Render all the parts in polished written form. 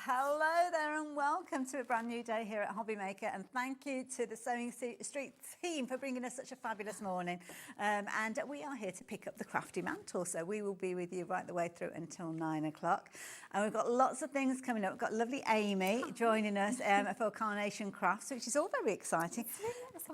Hello there and welcome to a brand new day here at HobbyMaker, and thank you to the Sewing Street team for bringing us such a fabulous morning. And we are here to pick up the crafty mantle, so we will be with you right the way through until 9 o'clock. And we've got lots of things coming up. We've got lovely Amy joining us for Carnation Crafts, which is all very exciting.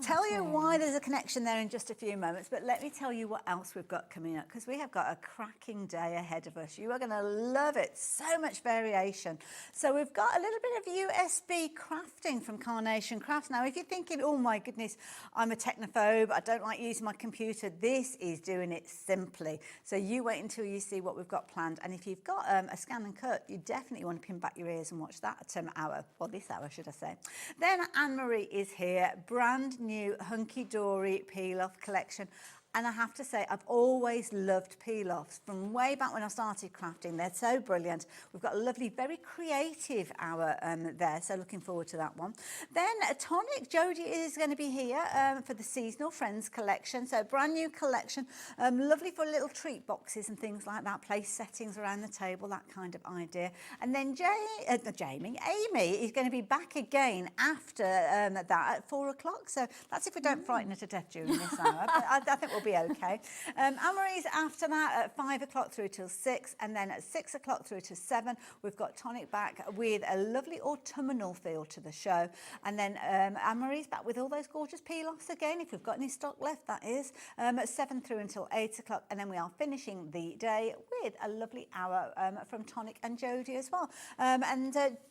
Tell you why there's a connection there in just a few moments, but let me tell you what else we've got coming up, because we have got a cracking day ahead of us. You are going to love it. So much variation. So we've got a little bit of USB crafting from Carnation Crafts. Now, if you're thinking, oh my goodness, I'm a technophobe, I don't like using my computer, this is doing it simply. So you wait until you see what we've got planned. And if you've got a scan and cut, you definitely want to pin back your ears and watch that hour, well, this hour, should I say. Then Anne-Marie is here, brand new Hunkydory peel-off collection. And I have to say, I've always loved peel-offs from way back when I started crafting. They're so brilliant. We've got a lovely, very creative hour there, so looking forward to that one. Then Tonic, Jodie is going to be here for the Seasonal Friends collection. So brand new collection, lovely for little treat boxes and things like that, place settings around the table, that kind of idea. And then Amy is going to be back again after that at 4 o'clock. So that's if we don't frighten her to death during this hour. But I think we'll be okay. Anne-Marie's after that at 5 o'clock through till 6, and then at 6 o'clock through to 7 we've got Tonic back with a lovely autumnal feel to the show. And then Anne-Marie's back with all those gorgeous peel-offs again, if we've got any stock left, that is, at 7 through until 8 o'clock. And then we are finishing the day with a lovely hour from Tonic and Jodie as well.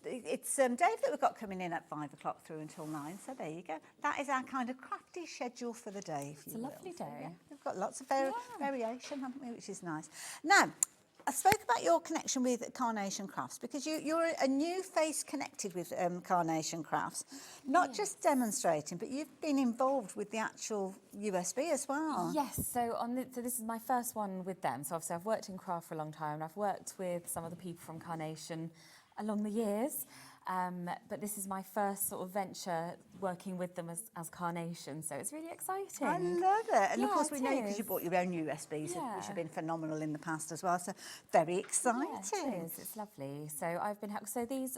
It's Dave that we've got coming in at 5 o'clock through until 9. So there you go. That is our kind of crafty schedule for the day. It's a lovely day. So, yeah, we've got lots of variation, haven't we, which is nice. Now, I spoke about your connection with Carnation Crafts because you're a new face connected with Carnation Crafts, not just demonstrating, but you've been involved with the actual USB as well. Yes, so this is my first one with them. So obviously I've worked in craft for a long time, and I've worked with some of the people from Carnation along the years. But this is my first sort of venture working with them as Carnation, so it's really exciting. I love it. And of course we know you because you bought your own USBs, which have been phenomenal in the past as well, so very exciting. Yeah, it is. It's lovely. So I've been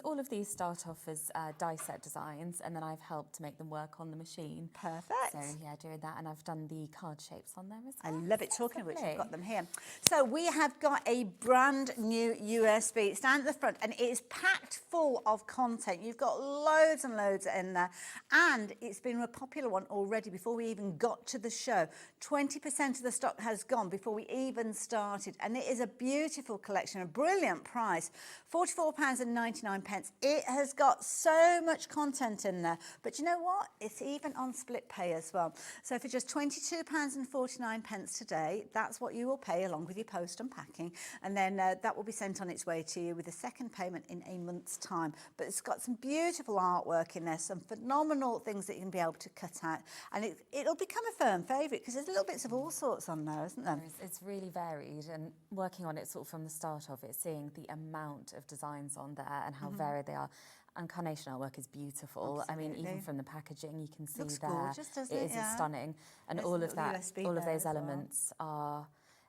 all of these start off as die set designs, and then I've helped to make them work on the machine. Perfect. So yeah, doing that, and I've done the card shapes on there as well. I love it. Talking of which, I've got them here. So we have got a brand new USB stand at the front, and it is packed full of content. You've got loads and loads in there, and it's been a popular one already before we even got to the show. 20% of the stock has gone before we even started, and it is a beautiful collection, a brilliant price, £44.99. It has got so much content in there, but you know what? It's even on split pay as well. So for just £22.49 today, that's what you will pay along with your post and packing, and then that will be sent on its way to you with a second payment in a month's time. But it's got some beautiful artwork in there, some phenomenal things that you can be able to cut out, and it'll become a firm favourite because there's little bits of all sorts on there, isn't there? It's really varied, and working on it sort of from the start of it, seeing the amount of designs on there and how varied they are. And Carnation artwork is beautiful. Absolutely. I mean, even from the packaging, you can see Looks there. gorgeous, doesn't it? It is stunning, and There's all of that, USB all of there those as well. elements are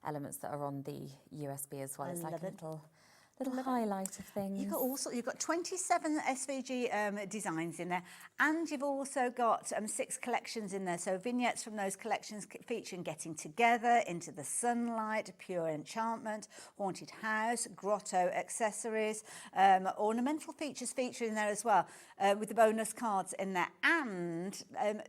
elements that are on the USB as well. I It's like love a it. little highlight of things. You've got 27 SVG designs in there, and you've also got 6 collections in there. So vignettes from those collections featuring Getting Together, Into the Sunlight, Pure Enchantment, Haunted House, Grotto accessories, ornamental features featured in there as well, with the bonus cards in there. And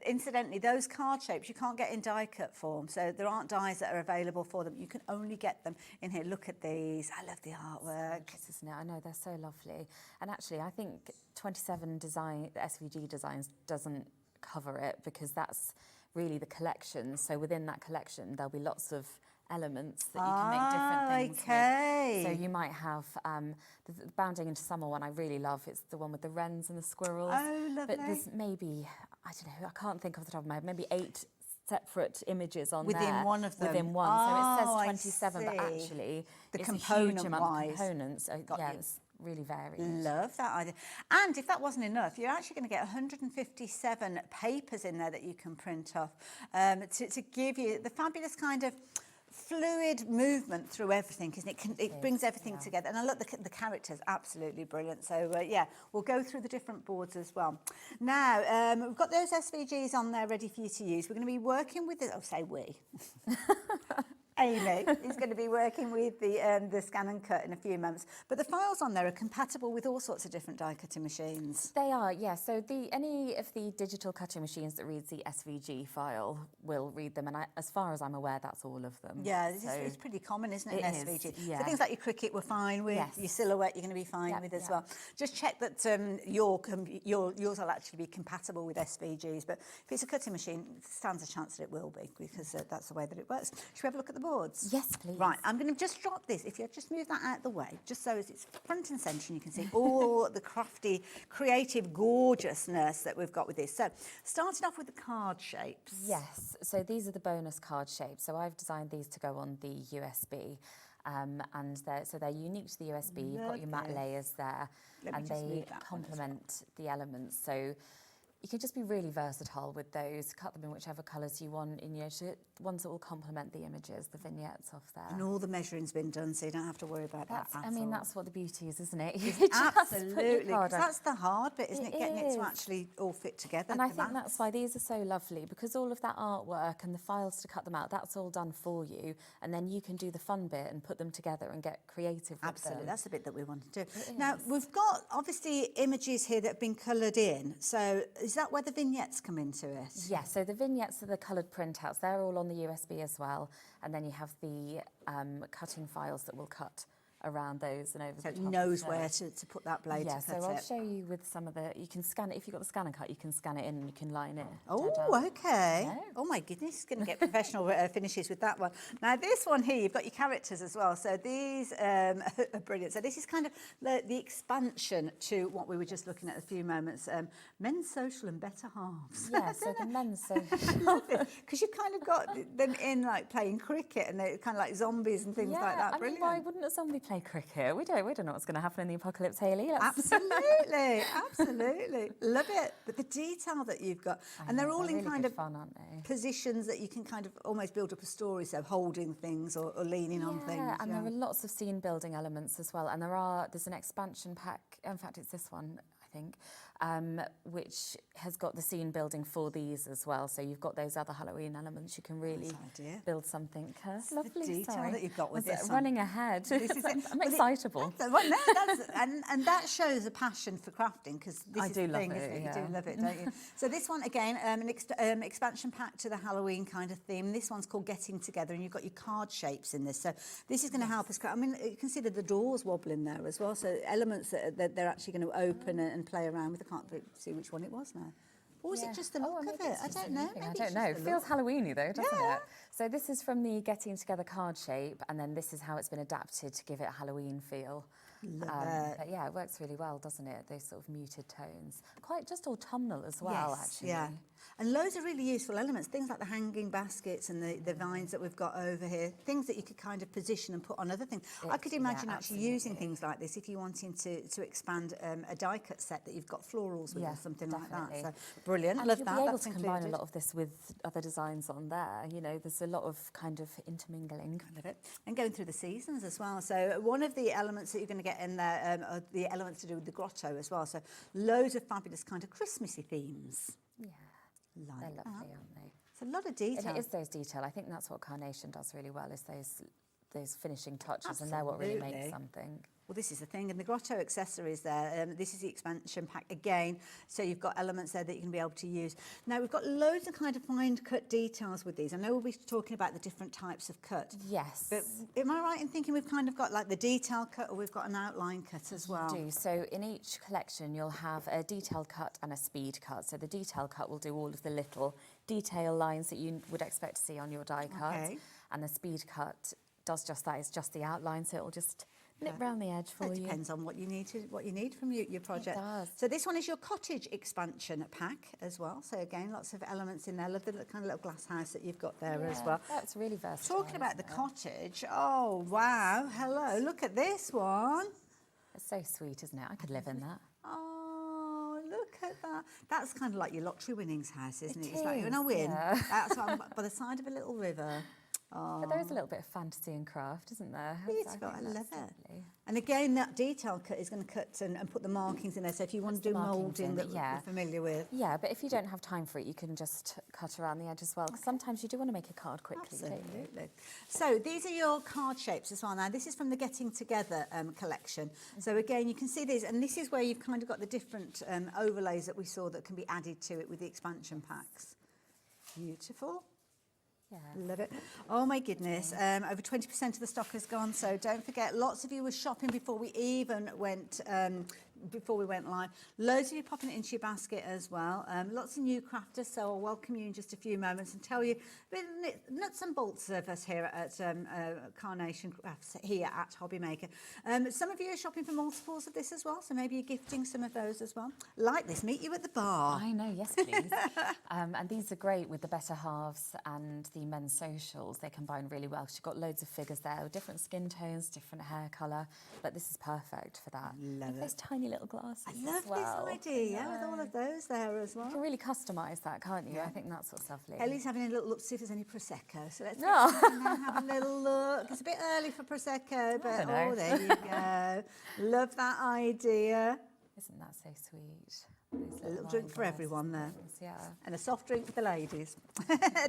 incidentally, those card shapes you can't get in die cut form, so there aren't dies that are available for them. You can only get them in here. Look at these. I love the artwork. Isn't it? I know, they're so lovely. And actually, I think 27 SVG designs doesn't cover it, because that's really the collection. So within that collection, there'll be lots of elements that you can make different things with. So you might have the Bounding into Summer one I really love. It's the one with the wrens and the squirrels. Oh, lovely. But there's maybe, I don't know, I can't think off the top of my head, maybe 8 separate images on within there. One of them. Within one. Oh, so it says 27, but actually it's a huge amount of components. So yeah, it's really varied. Love that idea. And if that wasn't enough, you're actually going to get 157 papers in there that you can print off to give you the fabulous kind of fluid movement through everything, isn't it? It brings everything together. And I look, the characters, absolutely brilliant. So, yeah, we'll go through the different boards as well. Now, we've got those SVGs on there ready for you to use. We're going to be working with, say we. Amy is going to be working with the scan and cut in a few months. But the files on there are compatible with all sorts of different die cutting machines. They are, yeah. So any of the digital cutting machines that reads the SVG file will read them. And as far as I'm aware, that's all of them. Yeah, it's pretty common, isn't it, it an is, SVG? yeah. So things like your Cricut we're fine with, your Silhouette you're going to be fine with as well. Just check that yours will actually be compatible with SVGs. But if it's a cutting machine, it stands a chance that it will be, because that's the way that it works. Should we have a look at the boards? Yes, please. Right, I'm going to just drop this. If you just move that out of the way, just so as it's front and centre, and you can see all the crafty, creative gorgeousness that we've got with this. So, starting off with the card shapes. Yes, so these are the bonus card shapes. So I've designed these to go on the USB. And they're unique to the USB. You've got your matte layers there, and they complement the elements. So you can just be really versatile with those. Cut them in whichever colours you want, ones that will complement the images, the vignettes off there. And all the measuring's been done, so you don't have to worry about that at all. I mean, that's what the beauty is, isn't it? Absolutely. That's the hard bit, isn't it? Getting it to actually all fit together. And I think that's why these are so lovely, because all of that artwork and the files to cut them out, that's all done for you. And then you can do the fun bit and put them together and get creative with Absolutely. them. That's the bit that we want to do. Now, we've got, obviously, images here that have been coloured in. So is that where the vignettes come into it? Yeah, so the vignettes are the coloured printouts. They're all on the USB as well. And then you have the cutting files that will cut around those and over the top. So it knows where to put that blade to cut it. Yeah, so I'll show you with some of the, you can scan it, if you've got the scan and cut, you can scan it in and you can line it. Oh, okay. Oh my goodness, it's going to get professional finishes with that one. Now this one here, you've got your characters as well. So these are brilliant. So this is kind of the expansion to what we were just looking at a few moments. Men's social and better halves. Yeah, so the men's social. Because you've kind of got them in like playing cricket and they're kind of like zombies and things like that. Brilliant. I mean, why wouldn't a zombie play cricket? We don't know what's going to happen in the apocalypse, Hayley. Absolutely, absolutely. Love it. But the detail that you've got, and they're all in really kind of fun, aren't they? positions that you can kind of almost build up a story, so holding things or leaning on things. Yeah, and there are lots of scene building elements as well. And there's an expansion pack, in fact it's this one, I think, which has got the scene building for these as well. So you've got those other Halloween elements. You can really build something lovely. The detail that you've got with this running ahead. This is it. I'm excitable. And that shows a passion for crafting, because this is the thing, isn't it? You do love it, don't you? So this one again, an expansion pack to the Halloween kind of theme. This one's called Getting Together, and you've got your card shapes in this. So this is going to help us. I mean, you can see that the doors wobbling there as well. So elements that they're actually going to open and play around with. I can't see which one it was now. Or was it just the look of it? I don't know. I don't know. It feels Halloween-y though, doesn't it? So this is from the Getting Together card shape, and then this is how it's been adapted to give it a Halloween feel. But yeah, it works really well, doesn't it? Those sort of muted tones. Quite just autumnal as well, actually. Yeah. And loads of really useful elements, things like the hanging baskets and the vines that we've got over here, things that you could kind of position and put on other things. I could imagine actually using things like this if you're wanting to expand a die cut set that you've got florals with or something like that. So brilliant, and love you'll that. Be able That's to included. combine a lot of this with other designs on there. You know, there's a lot of kind of intermingling. I love it. And going through the seasons as well. So one of the elements that you're going to get in there are the elements to do with the grotto as well. So loads of fabulous kind of Christmassy themes. Yeah. They're lovely, aren't they? It's a lot of detail. And it is those detail. I think that's what Carnation does really well, is those finishing touches, and they're what really makes something. Well, this is the thing, and the grotto accessories there, this is the expansion pack again, so you've got elements there that you can be able to use. Now, we've got loads of kind of fine cut details with these. I know we'll be talking about the different types of cut. Yes. But am I right in thinking we've kind of got like the detail cut, or we've got an outline cut as well? We do. So in each collection, you'll have a detailed cut and a speed cut. So the detailed cut will do all of the little detail lines that you would expect to see on your die cut. And the speed cut does just that. It's just the outline, so it'll just nip round the edge for you. It depends on what you need from your project. It does. So this one is your cottage expansion pack as well. So again, lots of elements in there. Love the kind of little glass house that you've got there as well. That's really versatile. Talking about the cottage, oh wow, hello, look at this one. It's so sweet, isn't it? I could live in that. Oh, look at that. That's kind of like your lottery winnings house, isn't it? It's like, is, when I win, that's what I'm by the side of a little river. But there is a little bit of fantasy and craft, isn't there? Beautiful, I think love that's it. lovely. And again, that detail cut is going to cut and put the markings in there. So if you want to do the markings moulding in, that you're familiar with. Yeah, but if you don't have time for it, you can just cut around the edge as well. 'Cause sometimes you do want to make a card quickly, don't you? Absolutely. So these are your card shapes as well. Now, this is from the Getting Together collection. So again, you can see these, and this is where you've kind of got the different overlays that we saw that can be added to it with the expansion packs. Beautiful. Yeah. Love it. Oh my goodness. Over 20% of the stock has gone. So don't forget, lots of you were shopping before we even went live. Loads of you popping it into your basket as well. Lots of new crafters. So I'll welcome you in just a few moments and tell you a bit of nuts and bolts of us here at Carnation Crafts here at HobbyMaker. Some of you are shopping for multiples of this as well. So maybe you're gifting some of those as well. Like this, meet you at the bar. I know, yes please. And these are great with the better halves and the men's socials. They combine really well. You've got loads of figures there with different skin tones, different hair colour, but this is perfect for that. Love it. Those tiny little glasses I love as well. this idea with all of those there as well. You can really customise that, can't you? I think that's what's lovely. Hayley's having a little look to see if there's any Prosecco. So let's No. have a little look. It's a bit early for Prosecco, but don't know. oh, there you go. Love that idea. Isn't that so sweet? A little drink for everyone there. Yeah. And a soft drink for the ladies.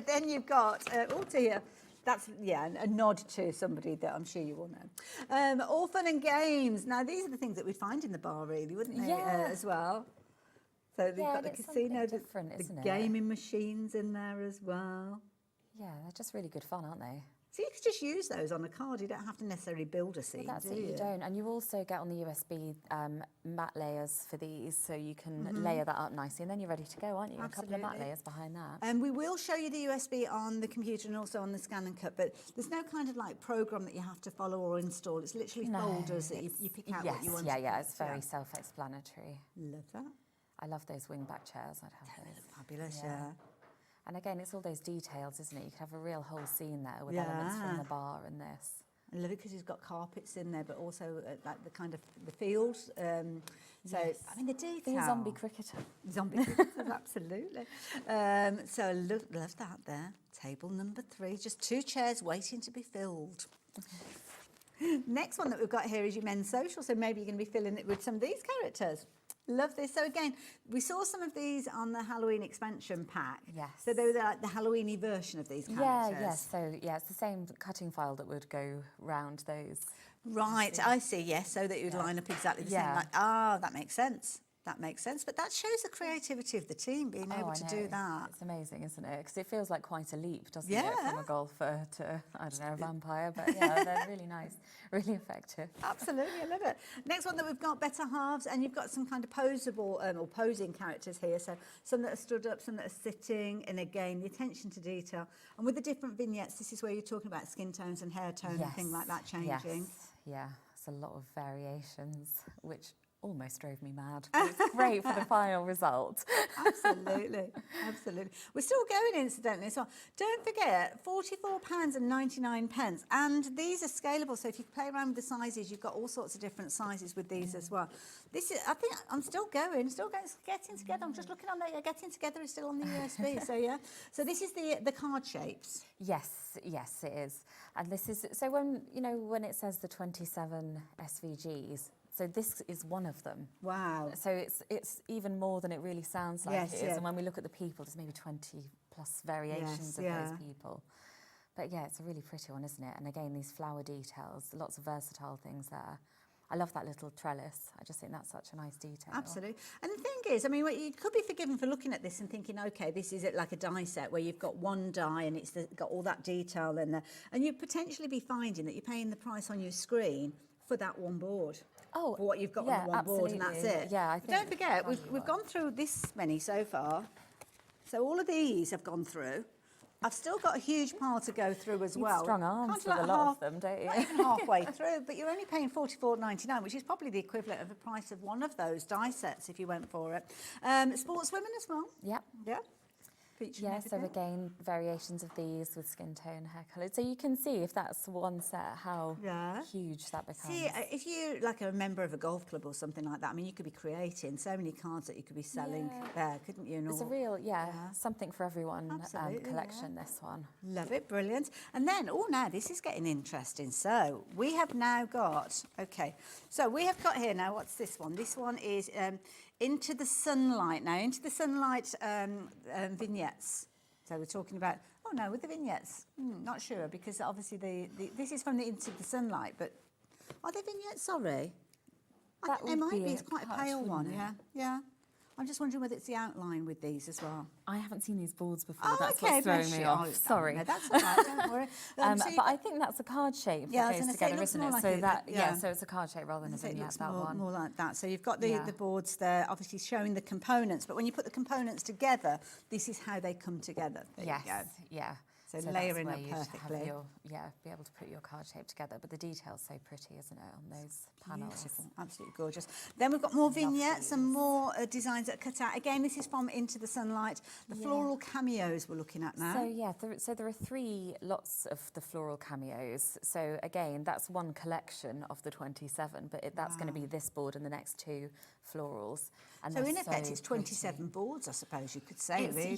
Then you've got, oh dear, that's, yeah, a nod to somebody that I'm sure you will know. All fun and games. Now, these are the things that we'd find in the bar, really, wouldn't they, Yeah. as well? So they've got the it's casino, something different, the isn't it? gaming machines in there as well. Yeah, they're just really good fun, aren't they? So you could just use those on a card. You don't have to necessarily build a scene, Well, that's do it, you? you don't. And you also get on the USB matte layers for these, so you can layer that up nicely, and then you're ready to go, aren't you? A couple of matte Absolutely. layers behind that. And we will show you the USB on the computer and also on the scan and cut, but there's no kind of like program that you have to follow or install. It's literally folders that you pick out what you want. Yeah, it's very self-explanatory. Love that. I love those wingback chairs. I'd have those. Fabulous, yeah. And again, it's all those details, isn't it? You could have a real whole scene there with elements from the bar and this. I love it because he's got carpets in there, but also like the kind of the fields. So, I mean, the detail. The zombie cricketer. Zombie cricketers, absolutely. So love that there. Table number 3, just 2 chairs waiting to be filled. Next one that we've got here is your men's social. So maybe you're going to be filling it with some of these characters. Love this. So again, we saw some of these on the Halloween expansion pack. Yes. So they were like the Halloweeny version of these characters. Yes. So yeah, it's the same cutting file that would go round those. Right, I see, yes, so that you'd line up exactly the same. Yeah. Like, that makes sense. That makes sense. But that shows the creativity of the team being able to do that. It's amazing, isn't it? Because it feels like quite a leap, doesn't Yeah. it, from a golfer to, I don't know, a vampire. But yeah, they're really nice, really effective. Absolutely, I love it. Next one that we've got, better halves, and you've got some kind of posable or posing characters here. So some that are stood up, some that are sitting, and again, the attention to detail. And with the different vignettes, this is where you're talking about skin tones and hair tone and things like that changing. Yes. Yeah, it's a lot of variations, which almost drove me mad. But it's great for the final result. Absolutely, absolutely. We're still going, incidentally, as well. Don't forget, £44.99, and these are scalable. So if you play around with the sizes, you've got all sorts of different sizes with these as well. This is, I think, I'm still going, getting together. I'm just looking on there. Getting together is still on the USB. So yeah. So this is the card shapes. Yes, it is. And this is, so when it says the 27 SVGs, so this is one of them. Wow. So it's even more than it really sounds like Yes, it is. yeah. And when we look at the people, there's maybe 20 plus variations of those people. But yeah, it's a really pretty one, isn't it? And again, these flower details, lots of versatile things there. I love that little trellis. I just think that's such a nice detail. Absolutely. And the thing is, I mean, you could be forgiven for looking at this and thinking, okay, this is like a die set where you've got one die and it's got all that detail in there. And you'd potentially be finding that you're paying the price on your screen for that one board. Oh, for what you've got on the one board, and that's it. Yeah, I think Don't forget, we've gone through this many so far. So all of these have gone through. I've still got a huge pile to go through as well. Strong arms with a lot of them, don't you? Not even halfway through, but you're only paying £44.99, which is probably the equivalent of the price of one of those die sets if you went for it. Sportswomen as well. Yeah. Yeah. featuring Yeah, so everything. again, variations of these with skin tone, hair colour. So you can see if that's one set, how huge that becomes. See, if you're like a member of a golf club or something like that, I mean, you could be creating so many cards that you could be selling there, couldn't you? It's a real, something for everyone collection, this one. Love it, brilliant. And then, now this is getting interesting. So we have now got, so we have got here now, what's this one? This one is Into the Sunlight now, Into the Sunlight vignettes. So we're talking about, with the vignettes, not sure, because obviously this is from the Into the Sunlight, but are they vignettes? Sorry. I think they might be. It's quite a pale one, yeah. I'm just wondering whether it's the outline with these as well. I haven't seen these boards before. That's what's throwing me off. Sorry. No, that's all right, don't worry. But I think that's a card shape that goes together, isn't it? So like so it's a card shape rather than a vignette, that one. More like that. So you've got the boards there, obviously showing the components, but when you put the components together, this is how they come together. There you go. Yeah. So layering up perfectly. Be able to put your card shape together. But the detail's so pretty, isn't it, on those panels? Beautiful, absolutely gorgeous. Then we've got more vignettes and more designs that are cut out. Again, this is from Into the Sunlight. The floral cameos we're looking at now. So there are 3 lots of the floral cameos. So again, that's one collection of the 27, but that's going to be this board and the next 2 florals. And so in effect, it's 27 boards, I suppose you could say, really.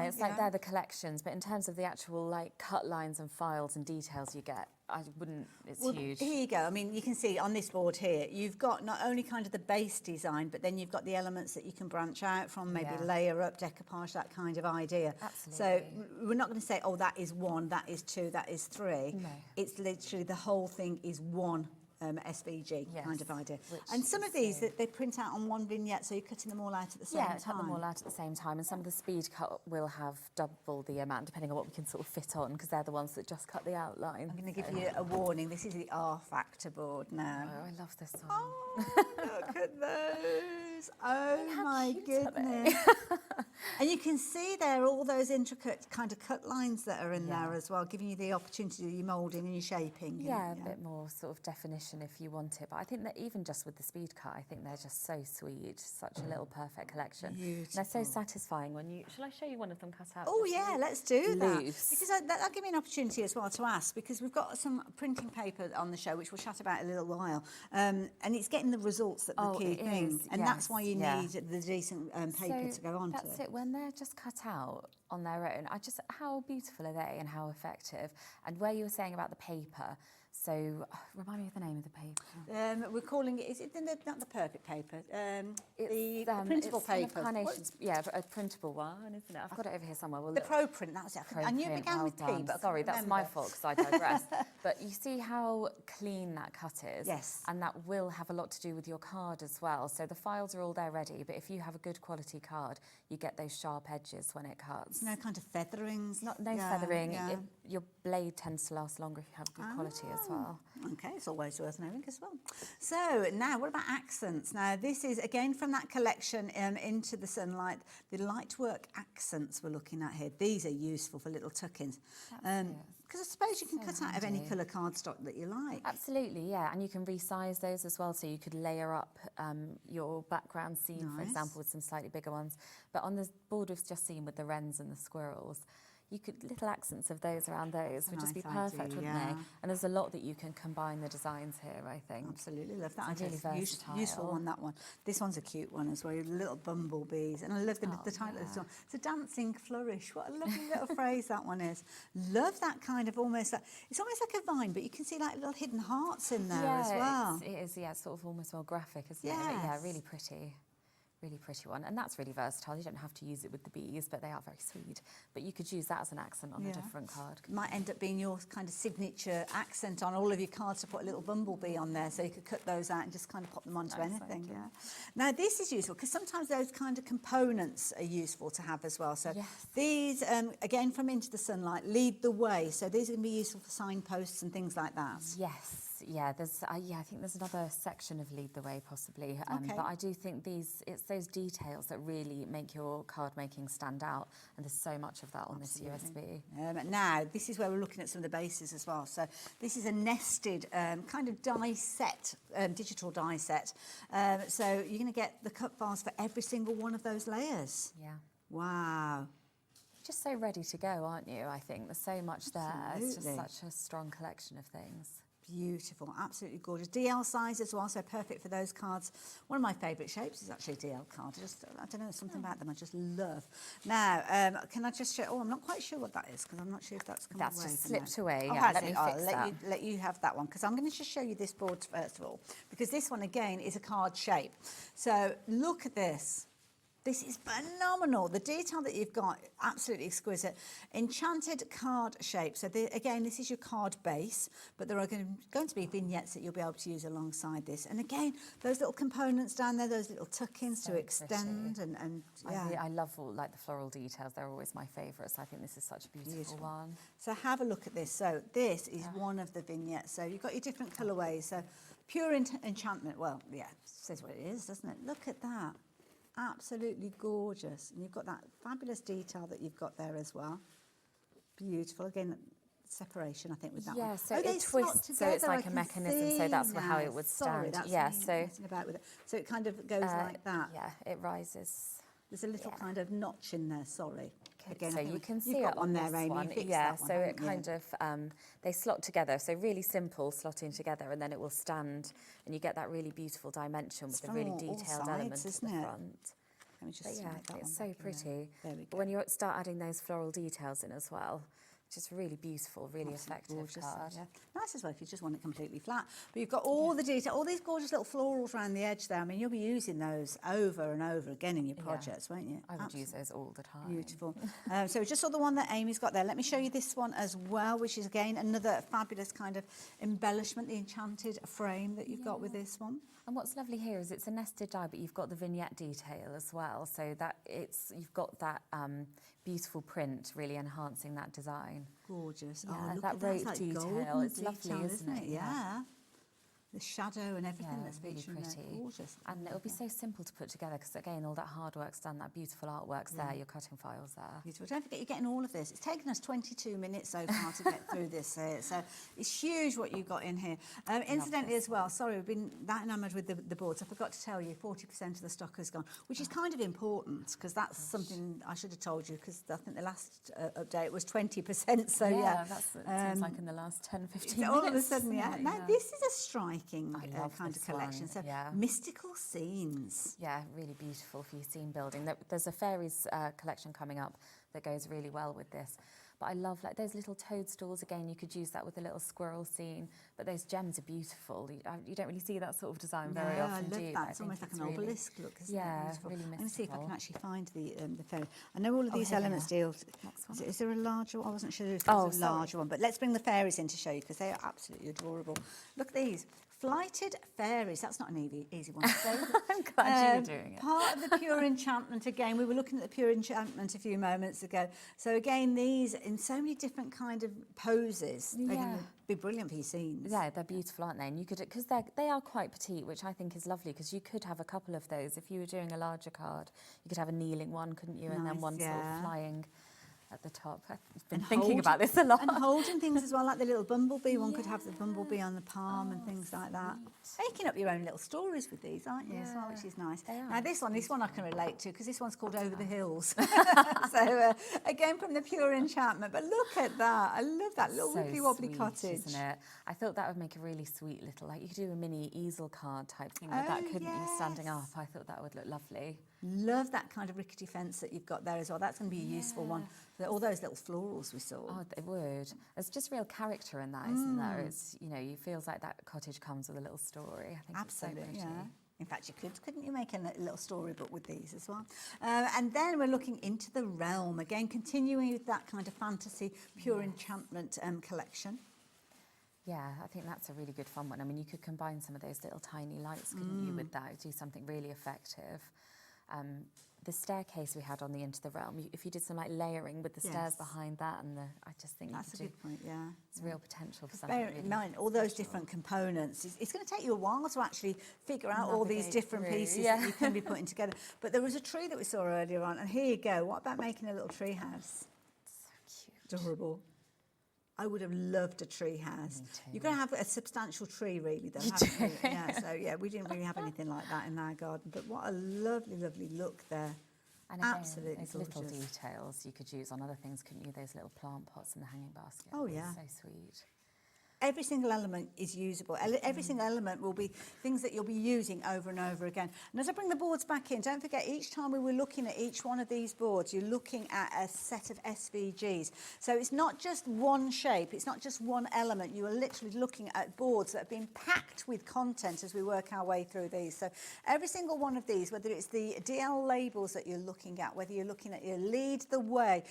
It's like they're the collections, but in terms of the actual like cut lines and files and details you get, I wouldn't, it's huge. Here you go. I mean, you can see on this board here, you've got not only kind of the base design, but then you've got the elements that you can branch out from, maybe layer up, decoupage, that kind of idea. Absolutely. So we're not going to say, that is 1, that is 2, that is 3. No. It's literally the whole thing is one SVG kind of idea. And some of these, they print out on one vignette, so you're cutting them all out at the same time. Yeah, cut them all out at the same time. And some of the speed cut will have double the amount, depending on what we can sort of fit on, because they're the ones that just cut the outline. I'm going to give you a warning. This is the R Factor board now. Oh, I love this one. Oh, look at those. Oh, my goodness. And you can see there all those intricate kind of cut lines that are in there as well, giving you the opportunity to do your moulding and your shaping. Yeah, a bit more sort of definition if you want it. But I think that even just with the speed cut, I think they're just so sweet. Such a little perfect collection. Beautiful. They're so satisfying when you... Shall I show you one of them cut out? Oh, yeah, let's do that. Loose. Because that'll give me an opportunity as well to ask, because we've got some printing paper on the show, which we'll chat about in a little while. And it's getting the results that the key thing. And that's why you need the decent paper to go on to. That's it. When they're just cut out on their own, how beautiful are they and how effective? And where you were saying about the paper, so remind me of the name of the paper. We're calling it, not the perfect paper, the printable paper. Carnation, a printable one, isn't it? I've got it over here somewhere. The Pro Print, that was it. I knew it began with P, but sorry, that's my fault because I digress. But you see how clean that cut is? Yes. And that will have a lot to do with your card as well. So the files are all there ready, but if you have a good quality card, you get those sharp edges when it cuts. No kind of feathering. No feathering. Yeah. Your blade tends to last longer if you have good quality as well. Okay, it's always worth knowing as well. So now, what about accents? Now, this is again from that collection, Into the Sunlight. The lightwork accents we're looking at here. These are useful for little tuck-ins. Because I suppose you can cut out of any colour cardstock that you like. Absolutely, yeah. And you can resize those as well. So you could layer up your background scene, for example, with some slightly bigger ones. But on the board we've just seen with the wrens and the squirrels, you could, little accents of those around those would just be perfect, wouldn't they? And there's a lot that you can combine the designs here, I think. Absolutely, love that. It's really versatile. Useful one, that one. This one's a cute one as well, little bumblebees. And I love the title of this one. It's a dancing flourish. What a lovely little phrase that one is. Love that kind of almost, it's almost like a vine, but you can see like little hidden hearts in there as well. It is, it's sort of almost more graphic, isn't it? Yeah, really pretty. Really pretty one, and that's really versatile. You don't have to use it with the bees, but they are very sweet. But you could use that as an accent on a different card. Might end up being your kind of signature accent on all of your cards, to put a little bumblebee on there, so you could cut those out and just kind of pop them onto anything. Yeah. Now this is useful because sometimes those kind of components are useful to have as well. So these, again from Into the Sunlight, lead the way. So these are going to be useful for signposts and things like that. Yes. Yeah, I think there's another section of Lead the Way possibly, but I do think it's those details that really make your card making stand out, and there's so much of that on this USB. Now, this is where we're looking at some of the bases as well. So this is a nested kind of die set, digital die set. So you're going to get the cut bars for every single one of those layers. Yeah. Wow. just so ready to go, aren't you? I think there's so much there. It's just Absolutely. such a strong collection of things. Beautiful, absolutely gorgeous. DL size as well, so perfect for those cards. One of my favourite shapes is actually a DL card. I don't know, something about them I just love. Now, can I just show, oh, I'm not quite sure what that is, because I'm not sure if that's come away. That's just from there. slipped away, Oh, yeah, has let it? me Oh, fix that. let you have that one, because I'm going to just show you this board first of all, because this one again is a card shape. So look at this. This is phenomenal. The detail that you've got, absolutely exquisite. Enchanted card shape. So again, this is your card base, but there are going to be vignettes that you'll be able to use alongside this. And again, those little components down there, those little tuck-ins So to extend pretty. and yeah. I love all like the floral details. They're always my favourites. I think this is such a beautiful one. So have a look at this. So this is one of the vignettes. So you've got your different colourways. So pure enchantment. Well, yeah, says what it is, doesn't it? Look at that. Absolutely gorgeous. And you've got that fabulous detail that you've got there as well. Beautiful. Again, separation, I think, with that one. Yeah, so Oh, they it slot twists, so together, it's like I a can mechanism, so see that's how now. it would Sorry, stand. that's Yeah, me so messing about with it. So it kind of goes like that. Yeah, it rises. There's a little kind of notch in there, sorry. Again, So I think you can you've see got it on there, this Amy. one. Fixed Yeah, that one, so it haven't you? kind of, they slot together. So really simple slotting together, and then it will stand, and you get that really beautiful dimension with the really from all detailed sides, element at isn't the it? front. Let me just But yeah, slide that one it's so back in there. pretty. There we But go. when you start adding those floral details in as well, just really beautiful, really Absolutely effective gorgeous, card. yeah. Nice as well if you just want it completely flat. But you've got all the detail, all these gorgeous little florals around the edge there. I mean, you'll be using those over and over again in your projects, won't you? I would use those all the time. Beautiful. So we just saw the one that Amy's got there. Let me show you this one as well, which is again another fabulous kind of embellishment, the enchanted frame that you've got with this one. And what's lovely here is it's a nested die, but you've got the vignette detail as well. So that you've got that beautiful print really enhancing that design. Gorgeous. Yeah, oh, look that at that. rope It's like detail, golden it's lovely, detail, isn't it? Yeah. The shadow and everything Yeah, that's really featuring there. pretty. Gorgeous. And it'll be so simple to put together because, again, all that hard work's done, that beautiful artwork's there, your cutting files there. Beautiful. Don't forget you're getting all of this. It's taken us 22 minutes so far to get through this here. So it's huge what you've got in here. Incidentally as well, sorry, we've been that enamoured with the boards. I forgot to tell you 40% of the stock has gone, which is kind of important because that's something I should have told you because I think the last update was 20%. So yeah. That's it seems like in the last 10, 15 minutes. All of a sudden, yeah. isn't it? Now, this is a striking kind of this collection. one, So yeah. mystical scenes. Yeah, really beautiful for your scene building. There's a fairies collection coming up that goes really well with this. But I love like those little toadstools. Again, you could use that with a little squirrel scene. But those gems are beautiful. You don't really see that sort of design very often, I love do you? that. But it's I almost think like an it's really- obelisk look, isn't yeah, it? Beautiful. really Let me see if I can mystical. actually find the fairy. I know all of these here they elements are. deal. Next one. Is there a larger one? I wasn't sure if Oh, there was a sorry. larger one. But let's bring the fairies in to show you because they are absolutely adorable. Look at these. Flighted fairies. That's not an easy one to say. I'm glad you were doing it. Part of the pure enchantment again. We were looking at the pure enchantment a few moments ago. So again, these in so many different kind of poses. They're going to be brilliant for your scenes. Yeah, they're beautiful, aren't they? And you could, because they are quite petite, which I think is lovely, because you could have a couple of those. If you were doing a larger card, you could have a kneeling one, couldn't you? And then Nice, one sort yeah. of flying at the top. I've been And thinking about this a lot. And holding things as well, like the little bumblebee. One could have the bumblebee on the palm and things like that. Making up your own little stories with these, aren't you, as well, which is nice. They are. Now, this one I can relate to because this one's called Over the Hills. So, again, from the pure enchantment. But look at that. I love that little So wibbly wobbly sweet, cottage. isn't it? I thought that would make a really sweet little, like you could do a mini easel card type thing with that, couldn't you? Standing up, I thought that would look lovely. Love that kind of rickety fence that you've got there as well. That's going to be a useful one. All those little florals we saw. Oh, they would. There's just real character in that, isn't there? It's, you know, you feels like that cottage comes with a little story. I think Absolutely, it's so pretty. yeah. In fact, couldn't you make a little storybook with these as well? And then we're looking into the realm again, continuing with that kind of fantasy, pure enchantment collection. Yeah, I think that's a really good fun one. I mean, you could combine some of those little tiny lights, couldn't you, with that, do something really effective. The staircase we had on the Into the Realm, if you did some like layering with the stairs behind that, and I just think That's a you could good point, yeah. There's real potential for something Bear really in mind, all those different components, it's going to take you a while to actually figure out all these Navigate different through, pieces that you can be putting together. But there was a tree that we saw earlier on, and here you go. What about making a little tree house? So cute. Adorable. I would have loved a tree house. Me too. You're going to have a substantial tree, really, though, You haven't you? do. Yeah, so, yeah, we didn't really have anything like that in our garden. But what a lovely, lovely look there. And again, Absolutely those little gorgeous. details you could use on other things, couldn't you? Those little plant pots in the hanging basket. Oh, yeah. So sweet. Every single element is usable. Every single element will be things that you'll be using over and over again. And as I bring the boards back in, don't forget each time we were looking at each one of these boards, you're looking at a set of SVGs. So it's not just one shape, it's not just one element. You are literally looking at boards that have been packed with content as we work our way through these. So every single one of these, whether it's the DL labels that you're looking at, whether you're looking at your lead the way,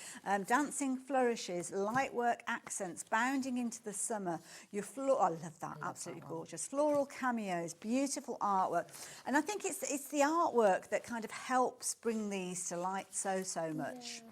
dancing flourishes, light work accents, bounding into the summer, your floor, I love that, absolutely gorgeous. Floral cameos, beautiful artwork. And I think it's the artwork that kind of helps bring these to light so much.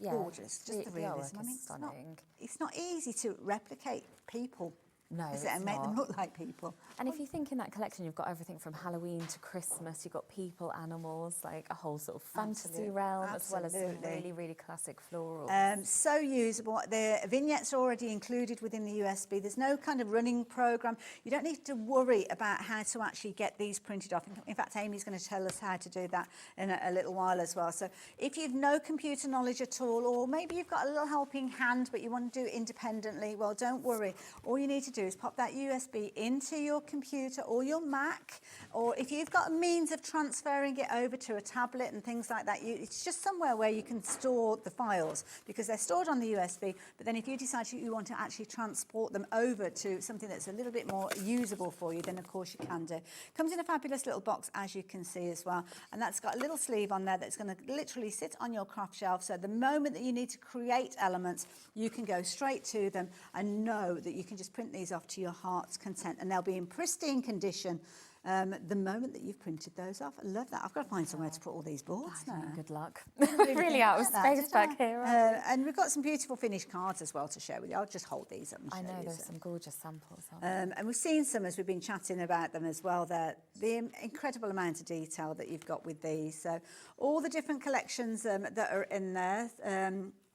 Yeah. Gorgeous, just the realism. artwork I mean, is stunning. it's not easy to replicate people, No, is it? it's And make them not. look like people. And if you think in that collection, you've got everything from Halloween to Christmas, you've got people, animals, like a whole sort of fantasy Absolutely. realm, as well as some Absolutely. really classic florals. So usable. The vignettes are already included within the USB. There's no kind of running program. You don't need to worry about how to actually get these printed off. In fact, Amy's going to tell us how to do that in a little while as well. So if you've no computer knowledge at all, or maybe you've got a little helping hand, but you want to do it independently, well, don't worry. All you need to do is pop that USB into your computer or your Mac, or if you've got a means of transferring it over to a tablet and things like that, it's just somewhere where you can store the files, because they're stored on the USB, but then if you decide you want to actually transport them over to something that's a little bit more usable for you, then of course you can do. Comes in a fabulous little box, as you can see as well, and that's got a little sleeve on there that's going to literally sit on your craft shelf, so the moment that you need to create elements, you can go straight to them and know that you can just print these off to your heart's content, and they'll be in pristine condition the moment that you've printed those off. I love that. I've got to find somewhere to put all these boards now. Good luck. Really Really out of think about that, space did back I? here. And we've got some beautiful finished cards as well to share with you. I'll just hold these up and show I know you. there's So. some gorgeous samples. Aren't there? And we've seen some as we've been chatting about them as well. The incredible amount of detail that you've got with these. So all the different collections that are in there.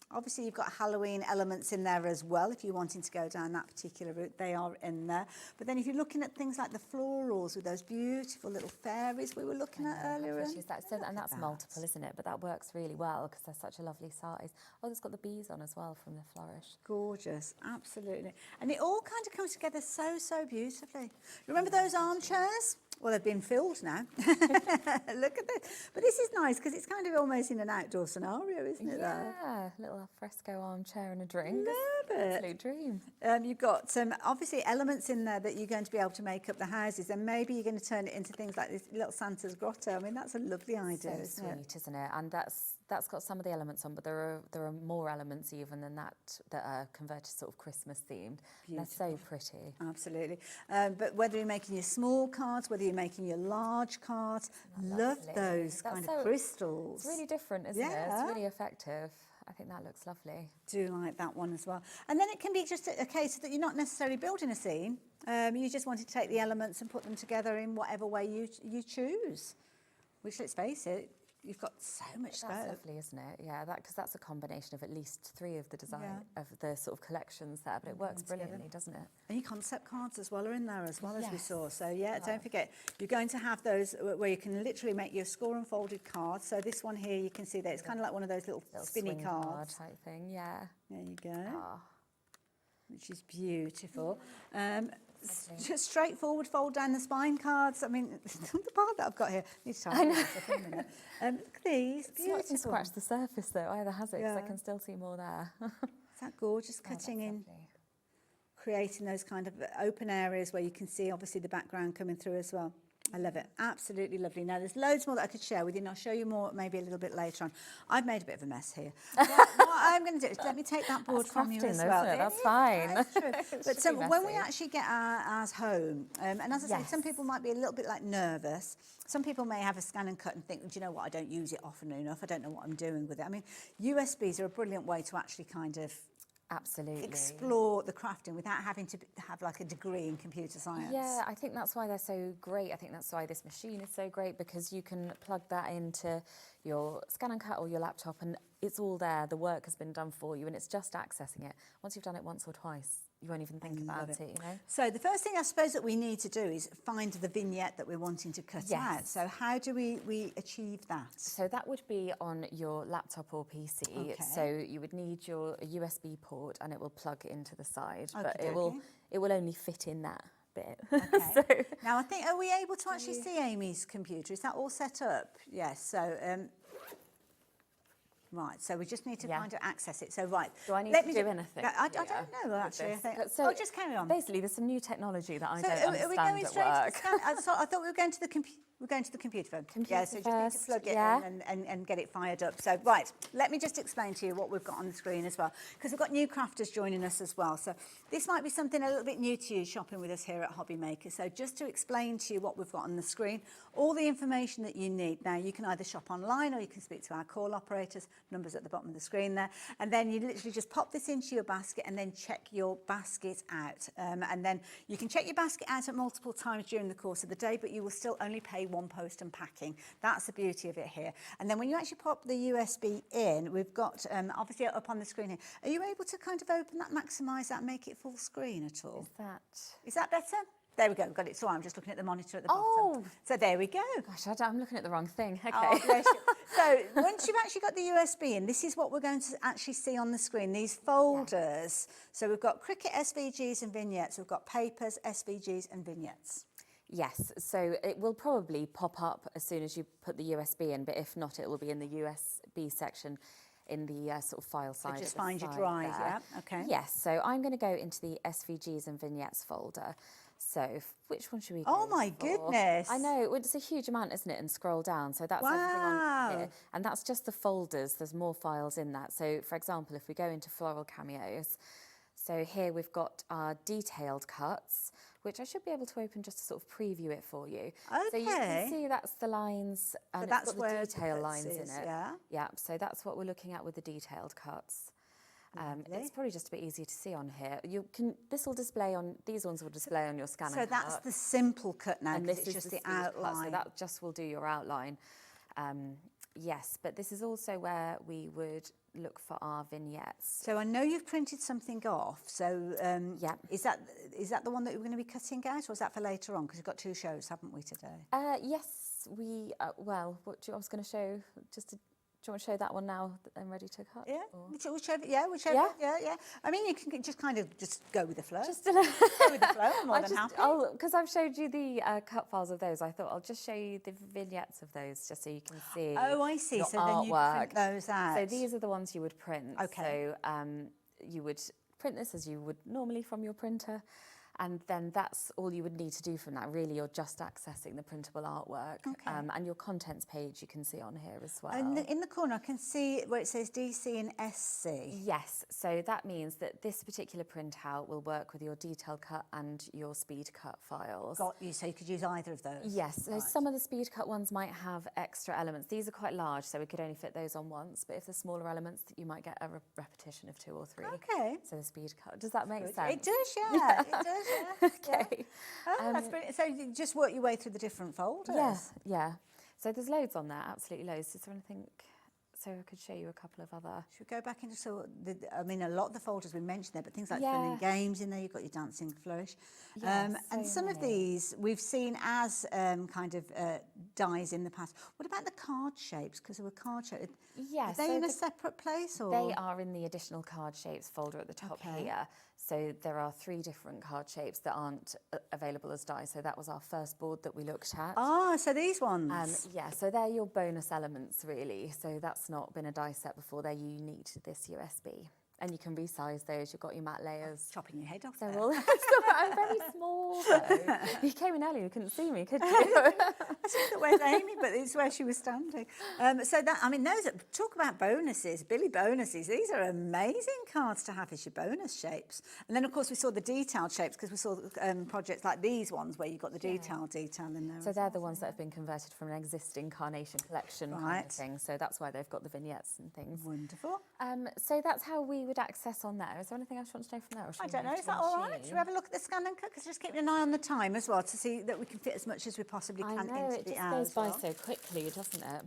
Obviously, you've got Halloween elements in there as well. If you're wanting to go down that particular route, they are in there. But then if you're looking at things like the florals with those beautiful little fairies we were looking at earlier. And that's multiple, isn't it? But that works really well because they're such a lovely size. Oh, it's got the bees on as well from the flourish. Gorgeous, absolutely. And it all kind of comes together so beautifully. Remember those armchairs? Well, they've been filled now. Look at this. But this is nice because it's kind of almost in an outdoor scenario, isn't it? Yeah, little alfresco armchair and a drink. Love it. Absolute dream. You've got some obviously elements in there that you're going to be able to make up the houses, and maybe you're going to turn it into things like this little Santa's grotto. I mean, that's a lovely idea, So isn't it? sweet, isn't it? And that's got some of the elements on, but there are more elements even than that are converted sort of Christmas themed. They're so pretty. Absolutely. But whether you're making your small cards, whether you're making your large cards, love those kind of crystals. It's really different, isn't it? It's really effective. I think that looks lovely. Do like that one as well. And then it can be just a case that you're not necessarily building a scene. You just want to take the elements and put them together in whatever way you choose. Which, let's face it, you've got so much scope. That's lovely, isn't it? Yeah, because that's a combination of at least 3 of the design of the sort of collections there, but it works brilliantly, doesn't it? And your concept cards as well are in there as well, as we Yes. saw. So yeah, don't forget, you're going to have those where you can literally make your score unfolded cards. So this one here, you can see that it's kind of like one of those little spinny swing cards. card type thing, yeah. There you go. Ah. Which is beautiful. Just straightforward fold down the spine cards. I mean, the part that I've got here, I need to tidy this up in a minute. Look at these, It's not even beautiful. scratched the surface though, either has it, because I Yeah. can still see more there. Is that gorgeous? Cutting in, creating those kind of open areas where you can see obviously the background coming through as well. I love it. Absolutely lovely. Now, there's loads more that I could share with you, and I'll show you more maybe a little bit later on. I've made a bit of a mess here. what I'm going to do is let me take that board from you as well. That's fine. That's true. But should be when we messy. actually get ours home, and as I say, some people might be a little bit like nervous. Some people may have a scan and cut and think, do you know what, I don't use it often enough. I don't know what I'm doing with it. I mean, USBs are a brilliant way to actually kind of Absolutely. explore the crafting without having to have like a degree in computer science. Yeah, I think that's why they're so great. I think that's why this machine is so great, because you can plug that into your scan and cut or your laptop and it's all there. The work has been done for you and it's just accessing it. Once you've done it once or twice, you won't even think about it, you know. So the first thing I suppose that we need to do is find the vignette that we're wanting to cut out. So how do we achieve that? So that would be on your laptop or PC. Okay. So you would need your USB port, and it will plug into the side, but Okey-dokey. it will only fit in that bit. Okay. So, Now I think, are we able to actually see Amy's computer? Is that all set up? Yes. So right, so we just need to kind of access it. So right, do I need let to me do anything? I don't know actually. I think, So just carry on. Basically, there's some new technology that I So don't are we understand going at straight work. to the scan? I thought we were going to the computer. We're going to the computer phone. Yeah, so you just need to plug it in and get it fired up. So, right, let me just explain to you what we've got on the screen as well, because we've got new crafters joining us as well. So this might be something a little bit new to you shopping with us here at HobbyMaker. So just to explain to you what we've got on the screen, all the information that you need. Now, you can either shop online or you can speak to our call operators, numbers at the bottom of the screen there. And then you literally just pop this into your basket and then check your basket out. And then you can check your basket out at multiple times during the course of the day, but you will still only pay one post and packing. That's the beauty of it here. And then when you actually pop the USB in, we've got obviously up on the screen here. Are you able to kind of open that, maximise that, make it full screen at all? Is that better? There we go, got it. So I'm just looking at the monitor at the bottom. Oh! So there we go. Gosh, I'm looking at the wrong thing. Okay. Oh, bless you. So once you've actually got the USB in, this is what we're going to actually see on the screen, these folders. So we've got Cricut SVGs and vignettes. We've got papers, SVGs and vignettes. Yes, so it will probably pop up as soon as you put the USB in, but if not, it will be in the USB section in the sort of file side. So just find your drive, yeah, okay. Yes, so I'm going to go into the SVGs and vignettes folder. So which one should we go Oh my goodness. I know, it's a huge amount, isn't it? And scroll down. So that's everything on here. And that's just the folders. There's more files in that. So for example, if we go into floral cameos, so here we've got our detailed cuts, which I should be able to open just to sort of preview it for you. Okay. So you can see that's the lines, and so that's it's got where the detail lines is, in it. Yeah. Yeah, so that's what we're looking at with the detailed cuts. It's probably just a bit easier to see on here. This will display on, these ones will display on your scanner. So that's the simple cut now, and this this is just the outline. Cut, so that just will do your outline. Yes, but this is also where we would look for our vignettes. So I know you've printed something off. So is that the one that we're going to be cutting out, or is that for later on? Because we've got two shows, haven't we, today? Yes, we. Well, I was going to show just to. Do you want to show that one now that I'm ready to cut? Yeah, whichever. Yeah. I mean, you can just kind of just go with the flow. Just go with the flow. I'm more than happy. Because I've showed you the cut files of those, I thought I'll just show you the vignettes of those, just so you can see. Oh, I see. So then you print those out. So these are the ones you would print. Okay. So you would print this as you would normally from your printer. And then that's all you would need to do from that. Really, you're just accessing the printable artwork. Okay. And your contents page you can see on here as well. And in the corner, I can see where it says DC and SC. Yes, so that means that this particular printout will work with your detailed cut and your speed cut files. Got you, so you could use either of those. Yes, so some of the speed cut ones might have extra elements. These are quite large, so we could only fit those on once. But if they're smaller elements, you might get a repetition of 2 or 3. Okay. So the speed cut. Does that make sense? It does, yeah. It does. Yeah. Okay. Yeah. Oh, that's brilliant. So you just work your way through the different folders. Yeah. So there's loads on there, absolutely loads. Is there anything? So I could show you a couple of other. Should we go back into I mean, a lot of the folders we mentioned there, but things like fun and games in there. You've got your dancing flourish, and some of these we've seen as kind of dies in the past. What about the card shapes? Because there were card shapes. Yeah. Are they in a separate place, or they are in the additional card shapes folder at the top here. So there are 3 different card shapes that aren't available as dies. So that was our first board that we looked at. Ah, so these ones. Yeah, so they're your bonus elements really. So that's not been a die set before. They're unique to this USB. And you can resize those. You've got your matte layers. Chopping your head off. They're all. I'm very small though. You came in earlier, you couldn't see me, could you? I said, where's Amy? But it's where she was standing. So that, I mean, talk about bonuses, Billy bonuses. These are amazing cards to have as your bonus shapes. And then of course we saw the detailed shapes because we saw projects like these ones where you've got the detail in there. So they're the ones that have been converted from an existing Carnation collection kind of thing. So that's why they've got the vignettes and things. Wonderful. So that's how we would access on there. Is there anything else you want to know from there? Or I don't know, is that all right? Should we have a look at the scan and cut? Because just keeping an eye on the time as well to see that we can fit as much as we possibly can into the hour. It just goes by so quickly, doesn't it?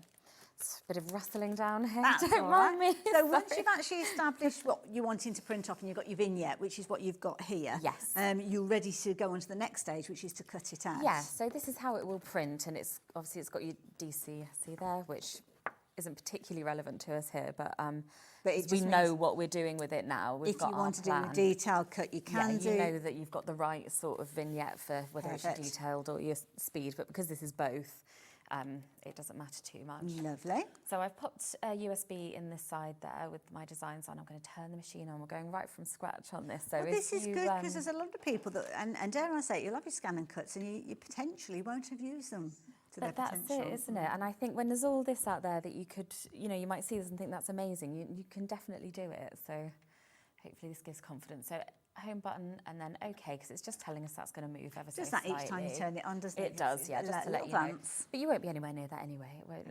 bit of rustling down here. That's Don't all mind right. me. So once you've actually established what you're wanting to print off and you've got your vignette, which is what you've got here, Yes. you're ready to go on to the next stage, which is to cut it out. Yeah, so this is how it will print, and it's obviously it's got your DCC there, which isn't particularly relevant to us here, but it we just know means what we're doing with it now. We've if got you our want to do plan. a detailed cut, you can do. You know that you've got the right sort of vignette for whether it's your Perfect. detailed or your speed, but because this is both, it doesn't matter too much. Lovely. So I've popped a USB in this side there with my designs on. I'm going to turn the machine on. We're going right from scratch on this. So Well, if this is you, good because there's a lot of people that, and dare I say, you'll have your scan and cuts and you potentially won't have used them to their But that's potential. it, isn't it? And I think when there's all this out there that you could, you might see this and think that's amazing. You can definitely do it. So hopefully this gives confidence. So home button and then OK, because it's just telling us that's going to move ever so Does that slightly. each time you turn it on, doesn't it? It does, yeah, just to let you know. Glance. But you won't be anywhere near that anyway. It won't.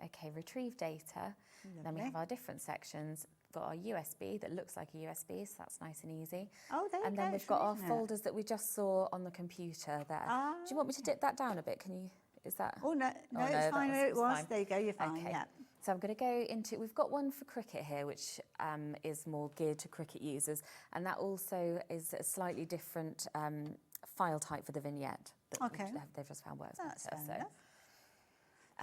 OK, retrieve data. Then we have our different sections. Got our USB that looks like a USB, so that's nice and easy. Oh, there you go. And then we've got our isn't it? folders that we just saw on the computer there. Do you want me to dip that down a bit? Can you? Is that? Oh, no, Oh, it's no, fine that's- where it it's was. fine. There you go, you're fine, Okay. yeah. So I'm going to go into, we've got one for cricket here, which is more geared to cricket users. And that also is a slightly different file type for the vignette. That Okay. They've just found works That's better. fair enough.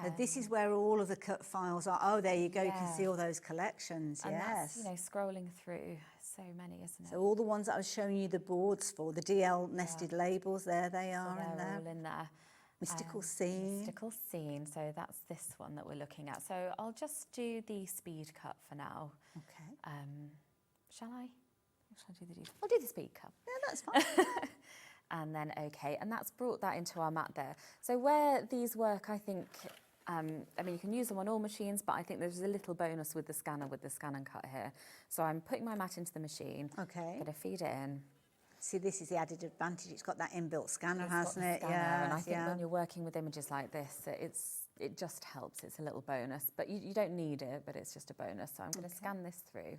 So this is where all of the cut files are. Oh, there you go. You can Yeah. see all those collections. And yes. that's, scrolling through so many, isn't it? So all the ones that I was showing you the boards for, the DL nested labels, there they So are in they're there. all in there. Mystical Scene. Mystical Scene. So that's this one that we're looking at. So I'll just do the speed cut for now. Okay. Shall I? Or shall I do the detail? I'll do the speed cut. Yeah, that's fine. And then OK, and that's brought that into our mat there. So where these work, I think, I mean, you can use them on all machines, but I think there's a little bonus with the scan and cut here. So I'm putting my mat into the machine. Okay. Going to feed it in. See, this is the added advantage. It's got that inbuilt scanner, It's got hasn't the it? scanner, Yeah. and I think when you're working with images like this, it just helps. It's a little bonus, but you don't need it, but it's just a bonus. So I'm going to scan this through.